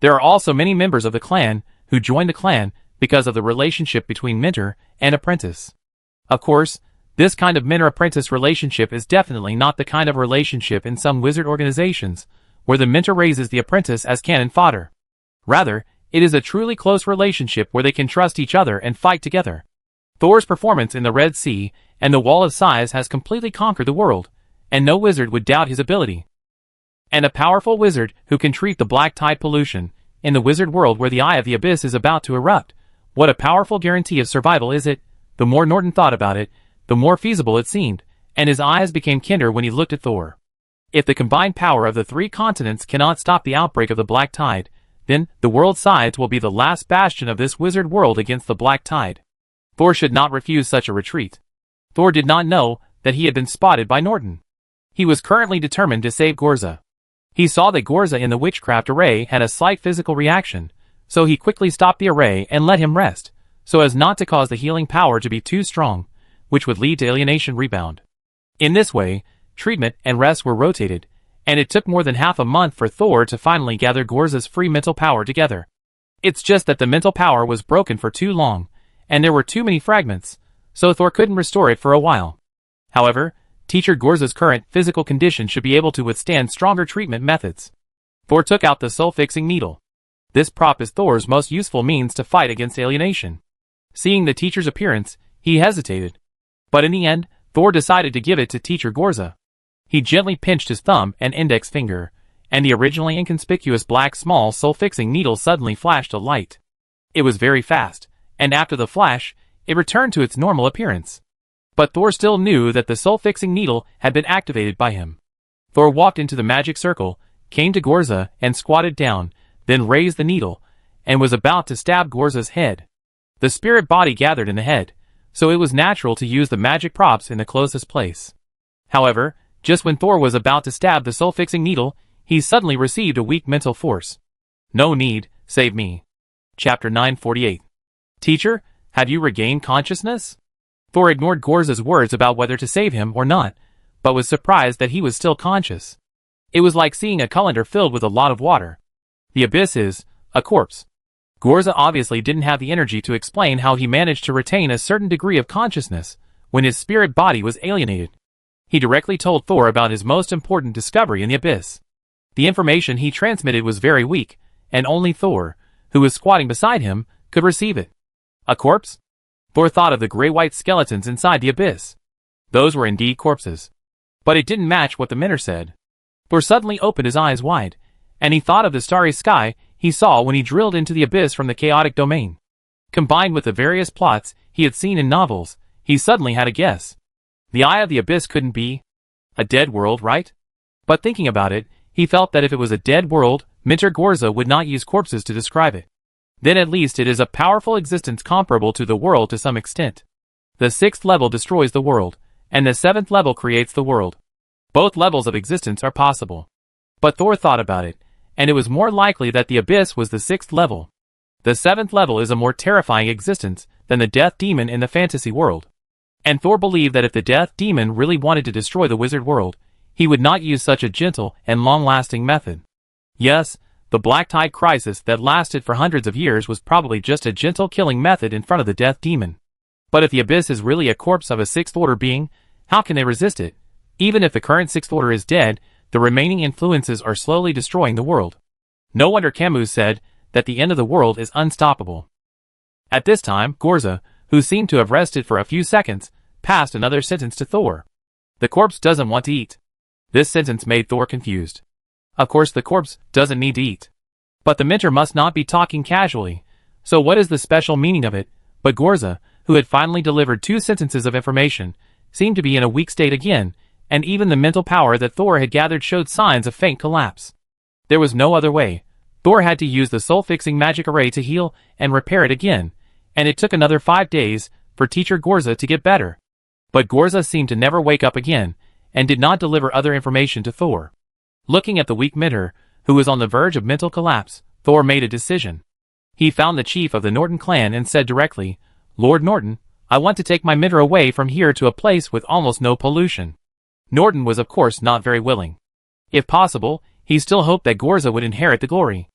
There are also many members of the clan who joined the clan because of the relationship between Minter and Apprentice. Of course, this kind of Minter-Apprentice relationship is definitely not the kind of relationship in some wizard organizations, where the Minter raises the apprentice as cannon fodder. Rather, it is a truly close relationship where they can trust each other and fight together. Thor's performance in the Red Sea and the Wall of Sighs has completely conquered the world, and no wizard would doubt his ability. And a powerful wizard who can treat the black tide pollution, in the wizard world where the Eye of the Abyss is about to erupt. What a powerful guarantee of survival is it? The more Norton thought about it, the more feasible it seemed, and his eyes became kinder when he looked at Thor. If the combined power of the three continents cannot stop the outbreak of the black tide, then the world sides will be the last bastion of this wizard world against the black tide. Thor should not refuse such a retreat. Thor did not know that he had been spotted by Norton. He was currently determined to save Gorza. He saw that Gorza in the witchcraft array had a slight physical reaction, so he quickly stopped the array and let him rest, so as not to cause the healing power to be too strong, which would lead to alienation rebound. In this way, treatment and rest were rotated, and it took more than half a month for Thor to finally gather Gorza's free mental power together. It's just that the mental power was broken for too long, and there were too many fragments, so Thor couldn't restore it for a while. However, Teacher Gorza's current physical condition should be able to withstand stronger treatment methods. Thor took out the soul-fixing needle. This prop is Thor's most useful means to fight against alienation. Seeing the teacher's appearance, he hesitated. But in the end, Thor decided to give it to Teacher Gorza. He gently pinched his thumb and index finger, and the originally inconspicuous black small soul-fixing needle suddenly flashed a light. It was very fast, and after the flash, it returned to its normal appearance. But Thor still knew that the soul-fixing needle had been activated by him. Thor walked into the magic circle, came to Gorza and squatted down, then raised the needle, and was about to stab Gorza's head. The spirit body gathered in the head, so it was natural to use the magic props in the closest place. However, just when Thor was about to stab the soul-fixing needle, he suddenly received a weak mental force. "No need, save me." Chapter 948. "Teacher, have you regained consciousness?" Thor ignored Gorza's words about whether to save him or not, but was surprised that he was still conscious. It was like seeing a colander filled with a lot of water. The abyss is a corpse. Gorza obviously didn't have the energy to explain how he managed to retain a certain degree of consciousness when his spirit body was alienated. He directly told Thor about his most important discovery in the abyss. The information he transmitted was very weak, and only Thor, who was squatting beside him, could receive it. A corpse? Thor thought of the gray-white skeletons inside the abyss. Those were indeed corpses. But it didn't match what the Minter said. Thor suddenly opened his eyes wide, and he thought of the starry sky he saw when he drilled into the abyss from the chaotic domain. Combined with the various plots he had seen in novels, he suddenly had a guess. The eye of the abyss couldn't be a dead world, right? But thinking about it, he felt that if it was a dead world, Minter Gorza would not use corpses to describe it. Then at least it is a powerful existence comparable to the world to some extent. The 6th level destroys the world, and the 7th level creates the world. Both levels of existence are possible. But Thor thought about it, and it was more likely that the abyss was the 6th level. The 7th level is a more terrifying existence than the death demon in the fantasy world. And Thor believed that if the death demon really wanted to destroy the wizard world, he would not use such a gentle and long-lasting method. Yes, the Black Tide crisis that lasted for hundreds of years was probably just a gentle killing method in front of the death demon. But if the abyss is really a corpse of a 6th order being, how can they resist it? Even if the current 6th order is dead, the remaining influences are slowly destroying the world. No wonder Camus said that the end of the world is unstoppable. At this time, Gorza, who seemed to have rested for a few seconds, passed another sentence to Thor. The corpse doesn't want to eat. This sentence made Thor confused. Of course the corpse doesn't need to eat. But the Minter must not be talking casually, so what is the special meaning of it? But Gorza, who had finally delivered 2 sentences of information, seemed to be in a weak state again, and even the mental power that Thor had gathered showed signs of faint collapse. There was no other way. Thor had to use the soul-fixing magic array to heal and repair it again, and it took another 5 days for Teacher Gorza to get better. But Gorza seemed to never wake up again, and did not deliver other information to Thor. Looking at the weak Minter, who was on the verge of mental collapse, Thor made a decision. He found the chief of the Norton clan and said directly, "Lord Norton, I want to take my Minter away from here to a place with almost no pollution." Norton was of course not very willing. If possible, he still hoped that Gorza would inherit the glory.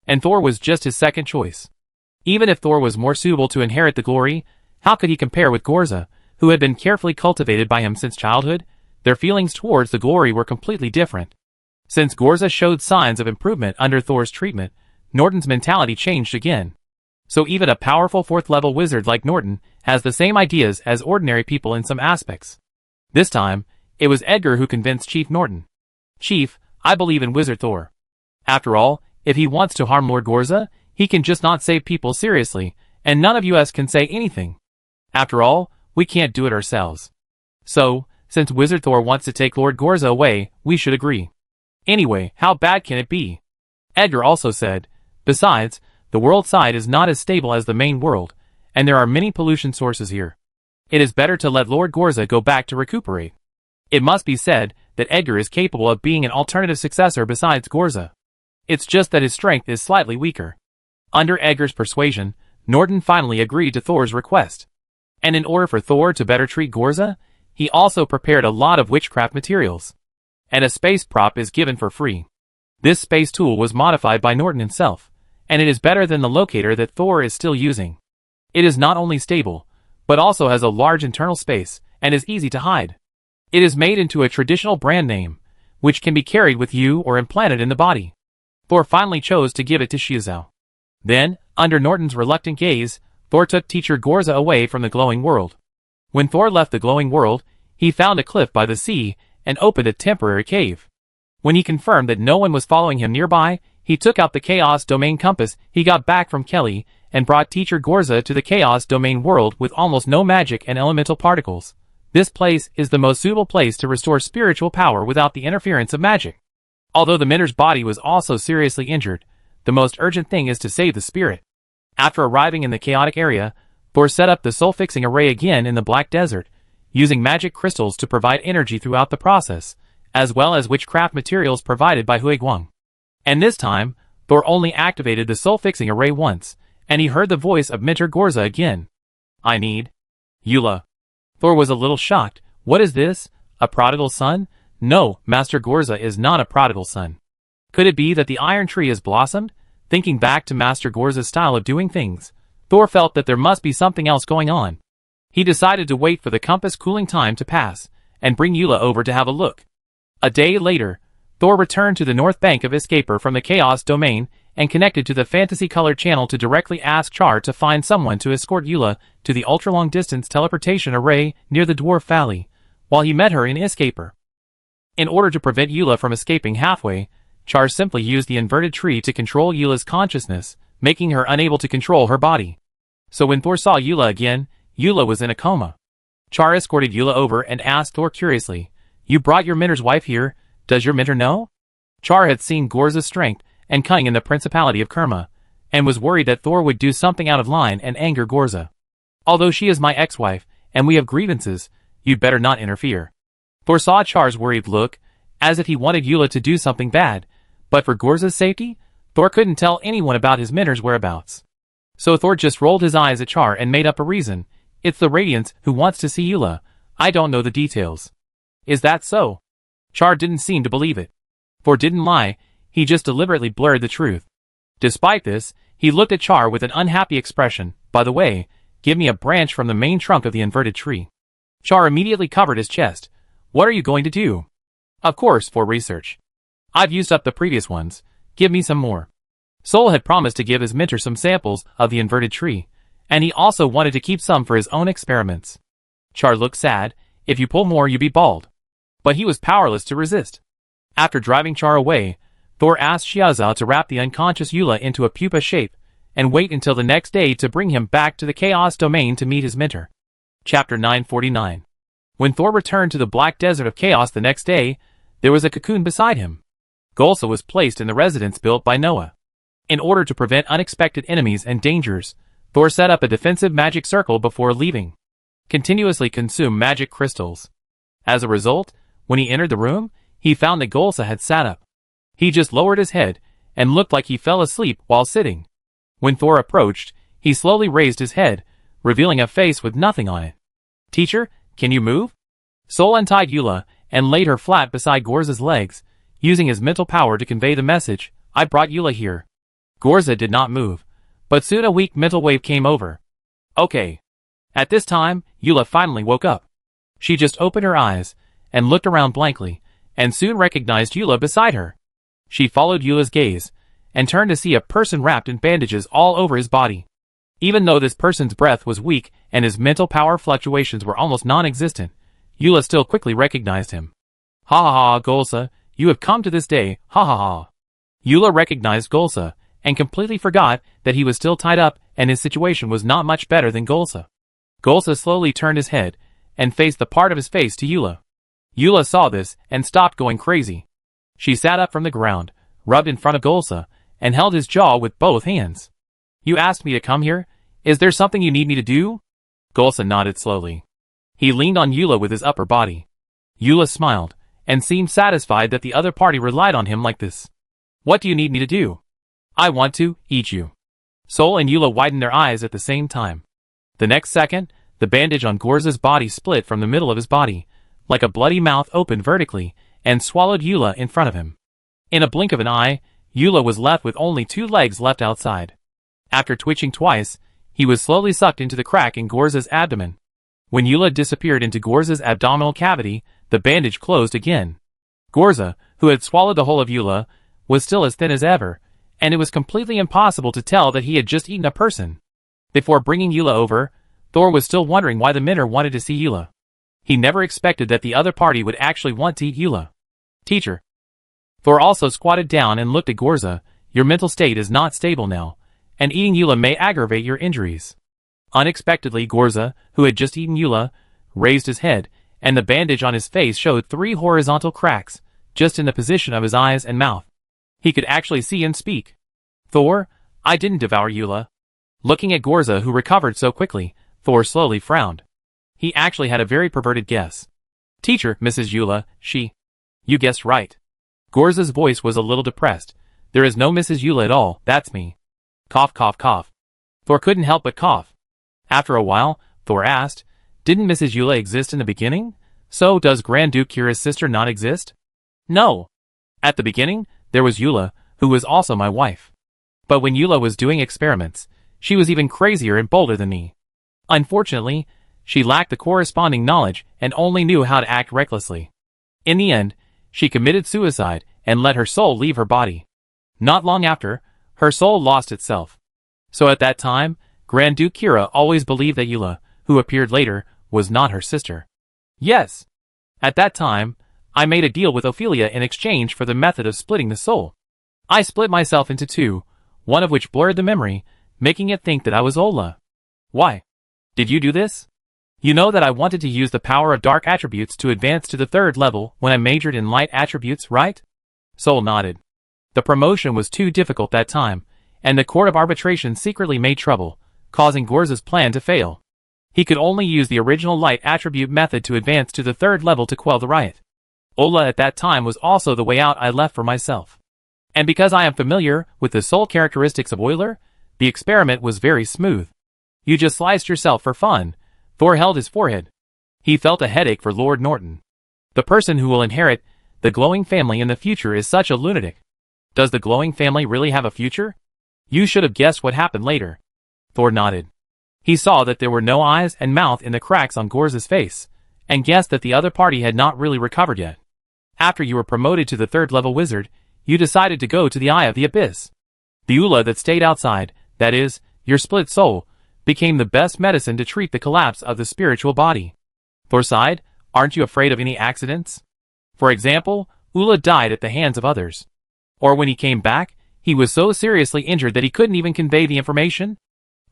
And Thor was just his second choice. Even if Thor was more suitable to inherit the glory, how could he compare with Gorza, who had been carefully cultivated by him since childhood? Their feelings towards the glory were completely different. Since Gorza showed signs of improvement under Thor's treatment, Norton's mentality changed again. So even a powerful 4th level wizard like Norton has the same ideas as ordinary people in some aspects. This time, it was Edgar who convinced Chief Norton. "Chief, I believe in Wizard Thor. After all, if he wants to harm Lord Gorza, he can just not save people seriously, and none of us can say anything. After all, we can't do it ourselves. So, since Wizard Thor wants to take Lord Gorza away, we should agree. Anyway, how bad can it be?" Edgar also said, "Besides, the world side is not as stable as the main world, and there are many pollution sources here. It is better to let Lord Gorza go back to recuperate." It must be said that Edgar is capable of being an alternative successor besides Gorza. It's just that his strength is slightly weaker. Under Edgar's persuasion, Norton finally agreed to Thor's request. And in order for Thor to better treat Gorza, he also prepared a lot of witchcraft materials. And a space prop is given for free. This space tool was modified by Norton himself, and it is better than the locator that Thor is still using. It is not only stable, but also has a large internal space, and is easy to hide. It is made into a traditional brand name, which can be carried with you or implanted in the body. Thor finally chose to give it to Shizao. Then, under Norton's reluctant gaze, Thor took Teacher Gorza away from the glowing world. When Thor left the glowing world, he found a cliff by the sea, and opened a temporary cave. When he confirmed that no one was following him nearby, he took out the Chaos Domain compass he got back from Kelly, and brought Teacher Gorza to the Chaos Domain world with almost no magic and elemental particles. This place is the most suitable place to restore spiritual power without the interference of magic. Although the Minter's body was also seriously injured, the most urgent thing is to save the spirit. After arriving in the chaotic area, Thor set up the soul-fixing array again in the Black Desert, using magic crystals to provide energy throughout the process, as well as witchcraft materials provided by Huiguang. And this time, Thor only activated the soul-fixing array once, and he heard the voice of Minter Gorza again. "I need Eula." Thor was a little shocked. What is this? A prodigal son? No, Master Gorza is not a prodigal son. Could it be that the iron tree has blossomed? Thinking back to Master Gorza's style of doing things, Thor felt that there must be something else going on. He decided to wait for the compass cooling time to pass, and bring Eula over to have a look. A day later, Thor returned to the north bank of Escaper from the Chaos Domain, and connected to the fantasy-colored channel to directly ask Char to find someone to escort Eula to the ultra-long-distance teleportation array near the Dwarf Valley, while he met her in Escaper. In order to prevent Eula from escaping halfway, Char simply used the inverted tree to control Eula's consciousness, making her unable to control her body. So when Thor saw Eula again, Eula was in a coma. Char escorted Eula over and asked Thor curiously, "You brought your mentor's wife here, does your mentor know?" Char had seen Gorza's strength and cunning in the Principality of Kerma, and was worried that Thor would do something out of line and anger Gorza. "Although she is my ex-wife, and we have grievances, you'd better not interfere." Thor saw Char's worried look, as if he wanted Eula to do something bad, but for Gorza's safety, Thor couldn't tell anyone about his mentor's whereabouts. So Thor just rolled his eyes at Char and made up a reason. "It's the Radiance who wants to see Eula. I don't know the details." "Is that so?" Char didn't seem to believe it. Thor didn't lie, he just deliberately blurred the truth. Despite this, he looked at Char with an unhappy expression. "By the way, give me a branch from the main trunk of the inverted tree." Char immediately covered his chest. "What are you going to do?" "Of course, for research. I've used up the previous ones. Give me some more." Sol had promised to give his mentor some samples of the inverted tree, and he also wanted to keep some for his own experiments. Char looked sad. "If you pull more, you be bald." But he was powerless to resist. After driving Char away, Thor asked Xiaozao to wrap the unconscious Eula into a pupa shape, and wait until the next day to bring him back to the Chaos Domain to meet his mentor. Chapter 949. When Thor returned to the Black Desert of Chaos the next day, there was a cocoon beside him. Golsa was placed in the residence built by Noah. In order to prevent unexpected enemies and dangers, Thor set up a defensive magic circle before leaving. Continuously consume magic crystals. As a result, when he entered the room, he found that Golsa had sat up. He just lowered his head, and looked like he fell asleep while sitting. When Thor approached, he slowly raised his head, revealing a face with nothing on it. "Teacher, can you move?" Sol untied Eula, and laid her flat beside Gorza's legs, using his mental power to convey the message, "I brought Eula here." Gorza did not move, but soon a weak mental wave came over. "Okay." At this time, Eula finally woke up. She just opened her eyes, and looked around blankly, and soon recognized Eula beside her. She followed Eula's gaze, and turned to see a person wrapped in bandages all over his body. Even though this person's breath was weak and his mental power fluctuations were almost non-existent, Eula still quickly recognized him. "Ha ha ha, Golsa, you have come to this day, ha ha ha." Eula recognized Golsa, and completely forgot that he was still tied up and his situation was not much better than Golsa. Golsa slowly turned his head, and faced the part of his face to Eula. Eula saw this, and stopped going crazy. She sat up from the ground, rubbed in front of Golsa, and held his jaw with both hands. "You asked me to come here? Is there something you need me to do?" Golsa nodded slowly. He leaned on Eula with his upper body. Eula smiled, and seemed satisfied that the other party relied on him like this. "What do you need me to do?" "I want to eat you." Sol and Eula widened their eyes at the same time. The next second, the bandage on Gorza's body split from the middle of his body, like a bloody mouth opened vertically, and swallowed Eula in front of him. In a blink of an eye, Eula was left with only 2 legs left outside. After twitching twice, he was slowly sucked into the crack in Gorza's abdomen. When Eula disappeared into Gorza's abdominal cavity, the bandage closed again. Gorza, who had swallowed the whole of Eula, was still as thin as ever, and it was completely impossible to tell that he had just eaten a person. Before bringing Eula over, Thor was still wondering why the mentor wanted to see Eula. He never expected that the other party would actually want to eat Eula. "Teacher." Thor also squatted down and looked at Gorza. "Your mental state is not stable now, and eating Eula may aggravate your injuries." Unexpectedly, Gorza, who had just eaten Eula, raised his head, and the bandage on his face showed 3 horizontal cracks, just in the position of his eyes and mouth. He could actually see and speak. "Thor, I didn't devour Eula." Looking at Gorza, who recovered so quickly, Thor slowly frowned. He actually had a very perverted guess. "Teacher, Mrs. Eula, she..." "You guessed right." Gorza's voice was a little depressed. "There is no Mrs. Eula at all, that's me." Cough cough cough. Thor couldn't help but cough. After a while, Thor asked, "Didn't Mrs. Eula exist in the beginning? So does Grand Duke Kira's sister not exist?" "No. At the beginning, there was Eula, who was also my wife. But when Eula was doing experiments, she was even crazier and bolder than me. Unfortunately, she lacked the corresponding knowledge and only knew how to act recklessly. In the end, she committed suicide and let her soul leave her body. Not long after, her soul lost itself. So at that time, Grand Duke Kira always believed that Eula, who appeared later, was not her sister. Yes. At that time, I made a deal with Ophelia in exchange for the method of splitting the soul. I split myself into two, one of which blurred the memory, making it think that I was Ola. Why? Did you do this? You know that I wanted to use the power of dark attributes to advance to the third level when I majored in light attributes, right? Soul nodded. The promotion was too difficult that time, and the court of arbitration secretly made trouble, causing Gorza's plan to fail. He could only use the original light attribute method to advance to the third level to quell the riot. Ola at that time was also the way out I left for myself. And because I am familiar with the soul characteristics of Euler, the experiment was very smooth. You just sliced yourself for fun. Thor held his forehead. He felt a headache for Lord Norton. The person who will inherit the glowing family in the future is such a lunatic. Does the glowing family really have a future? You should have guessed what happened later. Thor nodded. He saw that there were no eyes and mouth in the cracks on Gorza's face, and guessed that the other party had not really recovered yet. After you were promoted to the third level wizard, you decided to go to the Eye of the Abyss. The Ula that stayed outside, that is, your split soul, became the best medicine to treat the collapse of the spiritual body. Thor sighed, aren't you afraid of any accidents? For example, Ula died at the hands of others. Or when he came back, he was so seriously injured that he couldn't even convey the information?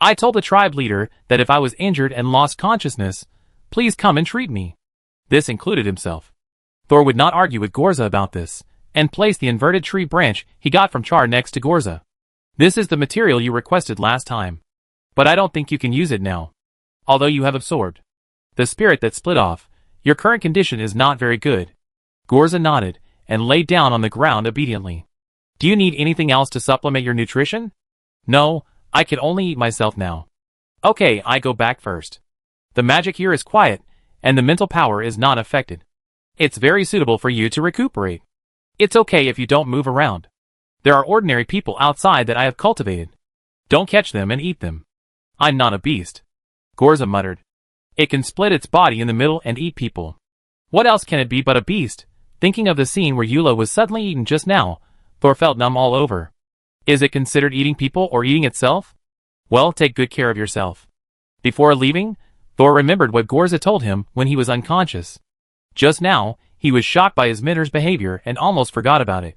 I told the tribe leader that if I was injured and lost consciousness, please come and treat me. This included himself. Thor would not argue with Gorza about this, and placed the inverted tree branch he got from Char next to Gorza. This is the material you requested last time. But I don't think you can use it now. Although you have absorbed the spirit that split off, your current condition is not very good. Gorza nodded, and laid down on the ground obediently. Do you need anything else to supplement your nutrition? No, I can only eat myself now. Okay, I go back first. The magic here is quiet, and the mental power is not affected. It's very suitable for you to recuperate. It's okay if you don't move around. There are ordinary people outside that I have cultivated. Don't catch them and eat them. I'm not a beast. Gorza muttered. It can split its body in the middle and eat people. What else can it be but a beast? Thinking of the scene where Eula was suddenly eaten just now, Thor felt numb all over. Is it considered eating people or eating itself? Well, take good care of yourself. Before leaving, Thor remembered what Gorza told him when he was unconscious. Just now, he was shocked by his mentor's behavior and almost forgot about it.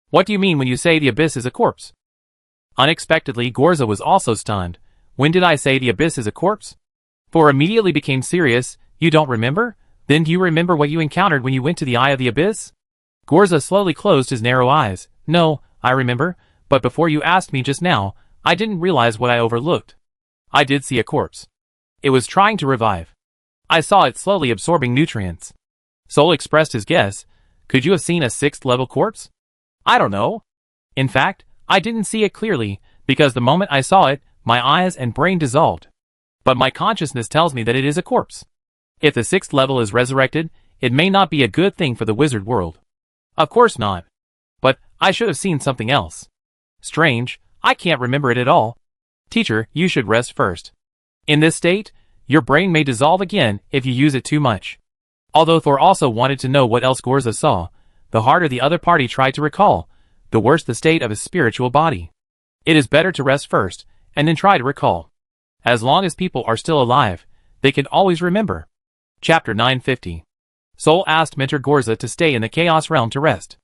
What do you mean when you say the abyss is a corpse? Unexpectedly, Gorza was also stunned. When did I say the abyss is a corpse? Thor immediately became serious. You don't remember? Then do you remember what you encountered when you went to the Eye of the Abyss? Gorza slowly closed his narrow eyes. No, I remember, but before you asked me just now, I didn't realize what I overlooked. I did see a corpse. It was trying to revive. I saw it slowly absorbing nutrients. Soul expressed his guess. Could you have seen a 6th level corpse? I don't know. In fact, I didn't see it clearly, because the moment I saw it, my eyes and brain dissolved. But my consciousness tells me that it is a corpse. If the 6th level is resurrected, it may not be a good thing for the wizard world. Of course not. But I should have seen something else. Strange, I can't remember it at all. Teacher, you should rest first. In this state, your brain may dissolve again if you use it too much. Although Thor also wanted to know what else Gorza saw, the harder the other party tried to recall, the worse the state of his spiritual body. It is better to rest first, and then try to recall. As long as people are still alive, they can always remember. Chapter 950. Soul asked Mentor Gorza to stay in the Chaos Realm to rest.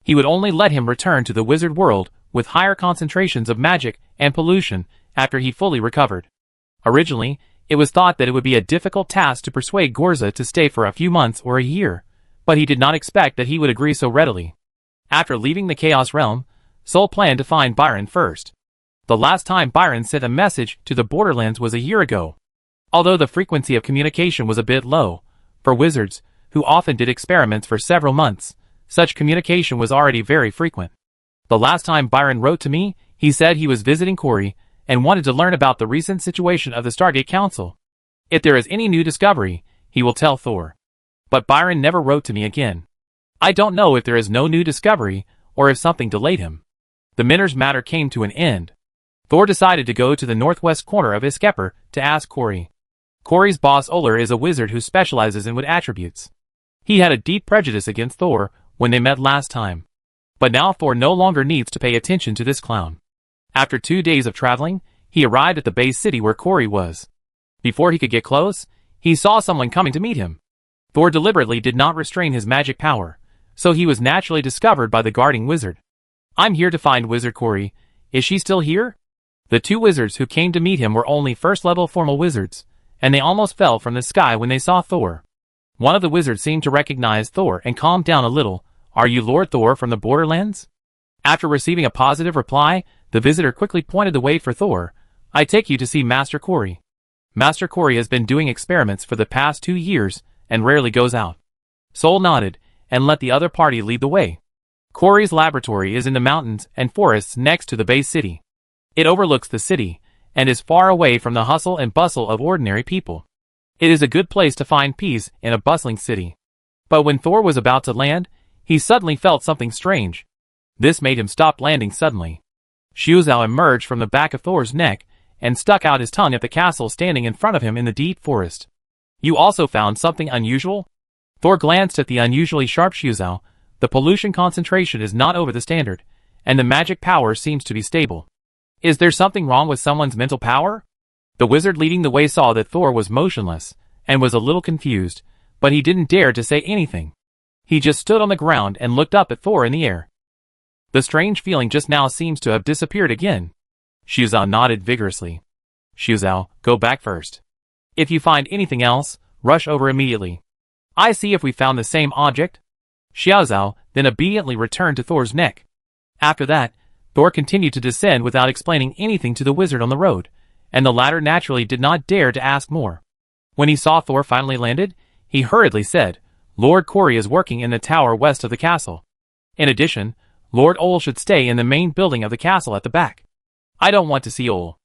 He would only let him return to the wizard world with higher concentrations of magic and pollution after he fully recovered. Originally, it was thought that it would be a difficult task to persuade Gorza to stay for a few months or a year, but he did not expect that he would agree so readily. After leaving the Chaos Realm, Soul planned to find Byron first. The last time Byron sent a message to the Borderlands was a year ago. Although the frequency of communication was a bit low, for wizards, who often did experiments for several months, such communication was already very frequent. The last time Byron wrote to me, he said he was visiting Corey, and wanted to learn about the recent situation of the Stargate Council. If there is any new discovery, he will tell Thor. But Byron never wrote to me again. I don't know if there is no new discovery, or if something delayed him. The Minor's matter came to an end. Thor decided to go to the northwest corner of Iskepper to ask Corey. Corey's boss Oler is a wizard who specializes in wood attributes. He had a deep prejudice against Thor when they met last time. But now Thor no longer needs to pay attention to this clown. After 2 days of traveling, he arrived at the base city where Corey was. Before he could get close, he saw someone coming to meet him. Thor deliberately did not restrain his magic power, so he was naturally discovered by the guarding wizard. "I'm here to find Wizard Corey. Is she still here?" The two wizards who came to meet him were only first-level formal wizards, and they almost fell from the sky when they saw Thor. One of the wizards seemed to recognize Thor and calmed down a little. "Are you Lord Thor from the Borderlands?" After receiving a positive reply, the visitor quickly pointed the way for Thor. "I take you to see Master Corey. Master Corey has been doing experiments for the past 2 years and rarely goes out." Soul nodded and let the other party lead the way. Corey's laboratory is in the mountains and forests next to the base city. It overlooks the city and is far away from the hustle and bustle of ordinary people. It is a good place to find peace in a bustling city. But when Thor was about to land, he suddenly felt something strange. This made him stop landing suddenly. Foresaw emerged from the back of Thor's neck and stuck out his tongue at the castle standing in front of him in the deep forest. "You also found something unusual?" Thor glanced at the unusually sharp Foresaw. "The pollution concentration is not over the standard, and the magic power seems to be stable. Is there something wrong with someone's mental power?" The wizard leading the way saw that Thor was motionless, and was a little confused, but he didn't dare to say anything. He just stood on the ground and looked up at Thor in the air. "The strange feeling just now seems to have disappeared again." Foresaw nodded vigorously. "Foresaw, go back first. If you find anything else, rush over immediately. I see if we found the same object." Foresaw then obediently returned to Thor's neck. After that, Thor continued to descend without explaining anything to the wizard on the road, and the latter naturally did not dare to ask more. When he saw Thor finally landed, he hurriedly said, "Lord Corey is working in the tower west of the castle. In addition, Lord Ole should stay in the main building of the castle at the back. I don't want to see Ole."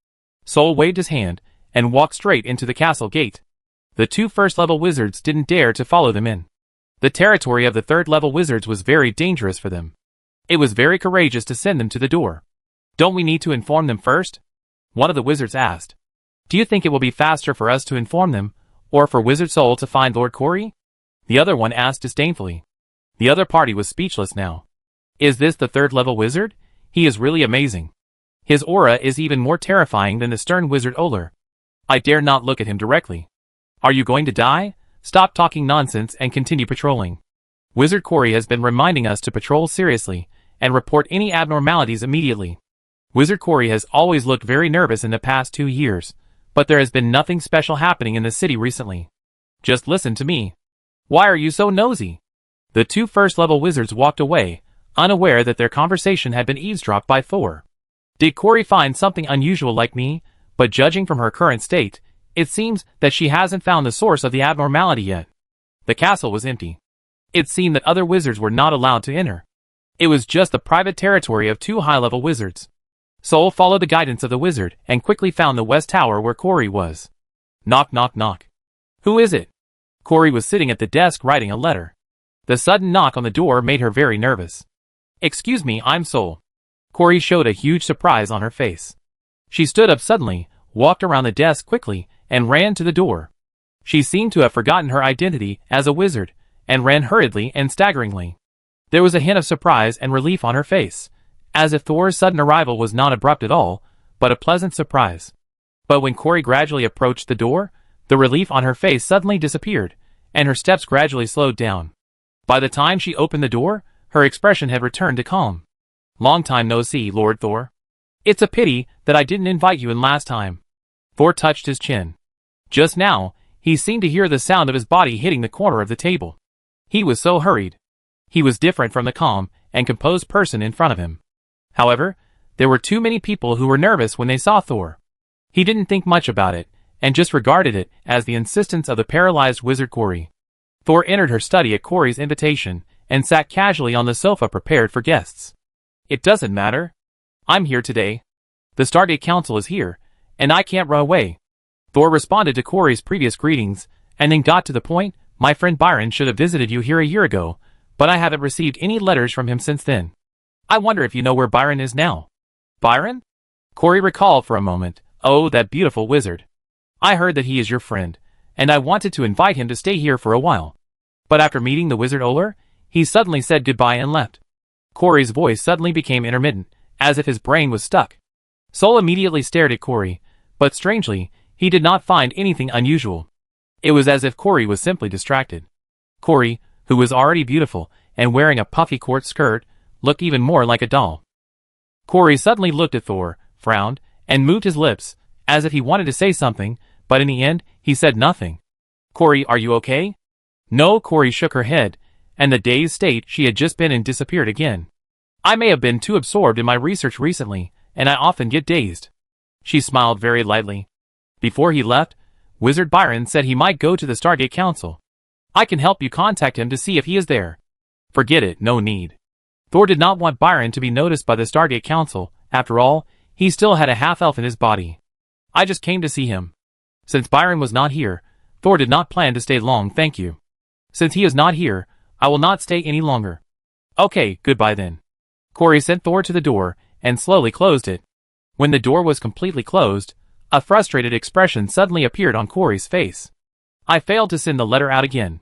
Soul waved his hand and walked straight into the castle gate. The two first-level wizards didn't dare to follow them in. The territory of the third-level wizards was very dangerous for them. It was very courageous to send them to the door. "Don't we need to inform them first?" one of the wizards asked. "Do you think it will be faster for us to inform them, or for Wizard Soul to find Lord Corey?" the other one asked disdainfully. The other party was speechless now. Is this the third-level wizard? He is really amazing. His aura is even more terrifying than the stern wizard Oler. I dare not look at him directly. "Are you going to die? Stop talking nonsense and continue patrolling. Wizard Corey has been reminding us to patrol seriously, and report any abnormalities immediately. Wizard Corey has always looked very nervous in the past 2 years, but there has been nothing special happening in the city recently. Just listen to me. Why are you so nosy?" The two first-level wizards walked away, unaware that their conversation had been eavesdropped by Thor. "Did Corey find something unusual like me? But judging from her current state, it seems that she hasn't found the source of the abnormality yet." The castle was empty. It seemed that other wizards were not allowed to enter. It was just the private territory of 2 high-level wizards. Soul followed the guidance of the wizard and quickly found the west tower where Corey was. Knock, knock, knock. "Who is it?" Corey was sitting at the desk writing a letter. The sudden knock on the door made her very nervous. "Excuse me, I'm Soul." Corey showed a huge surprise on her face. She stood up suddenly, walked around the desk quickly, and ran to the door. She seemed to have forgotten her identity as a wizard, and ran hurriedly and staggeringly. There was a hint of surprise and relief on her face, as if Thor's sudden arrival was not abrupt at all, but a pleasant surprise. But when Corey gradually approached the door, the relief on her face suddenly disappeared, and her steps gradually slowed down. By the time she opened the door, her expression had returned to calm. "Long time no see, Lord Thor. It's a pity that I didn't invite you in last time." Thor touched his chin. Just now, he seemed to hear the sound of his body hitting the corner of the table. He was so hurried. He was different from the calm and composed person in front of him. However, there were too many people who were nervous when they saw Thor. He didn't think much about it, and just regarded it as the insistence of the paralyzed wizard Corey. Thor entered her study at Corey's invitation, and sat casually on the sofa prepared for guests. "It doesn't matter. I'm here today. The Stargate Council is here, and I can't run away." Thor responded to Corey's previous greetings, and then got to the point. "My friend Byron should have visited you here a year ago, but I haven't received any letters from him since then. I wonder if you know where Byron is now." "Byron?" Corey recalled for a moment. "Oh, that beautiful wizard. I heard that he is your friend, and I wanted to invite him to stay here for a while. But after meeting the wizard Oler, he suddenly said goodbye and left." Corey's voice suddenly became intermittent, as if his brain was stuck. Soul immediately stared at Corey, but strangely, he did not find anything unusual. It was as if Corey was simply distracted. Corey, who was already beautiful, and wearing a puffy court skirt, looked even more like a doll. Corey suddenly looked at Thor, frowned, and moved his lips, as if he wanted to say something, but in the end, he said nothing. Corey, are you okay? No, Corey shook her head, and the dazed state she had just been in disappeared again. I may have been too absorbed in my research recently, and I often get dazed. She smiled very lightly. Before he left, Wizard Byron said he might go to the Stargate Council. I can help you contact him to see if he is there. Forget it, no need. Thor did not want Byron to be noticed by the Stargate Council. After all, he still had a half-elf in his body. I just came to see him. Since Byron was not here, Thor did not plan to stay long, thank you. Since he is not here, I will not stay any longer. Okay, goodbye then. Corey sent Thor to the door, and slowly closed it. When the door was completely closed, a frustrated expression suddenly appeared on Corey's face. I failed to send the letter out again.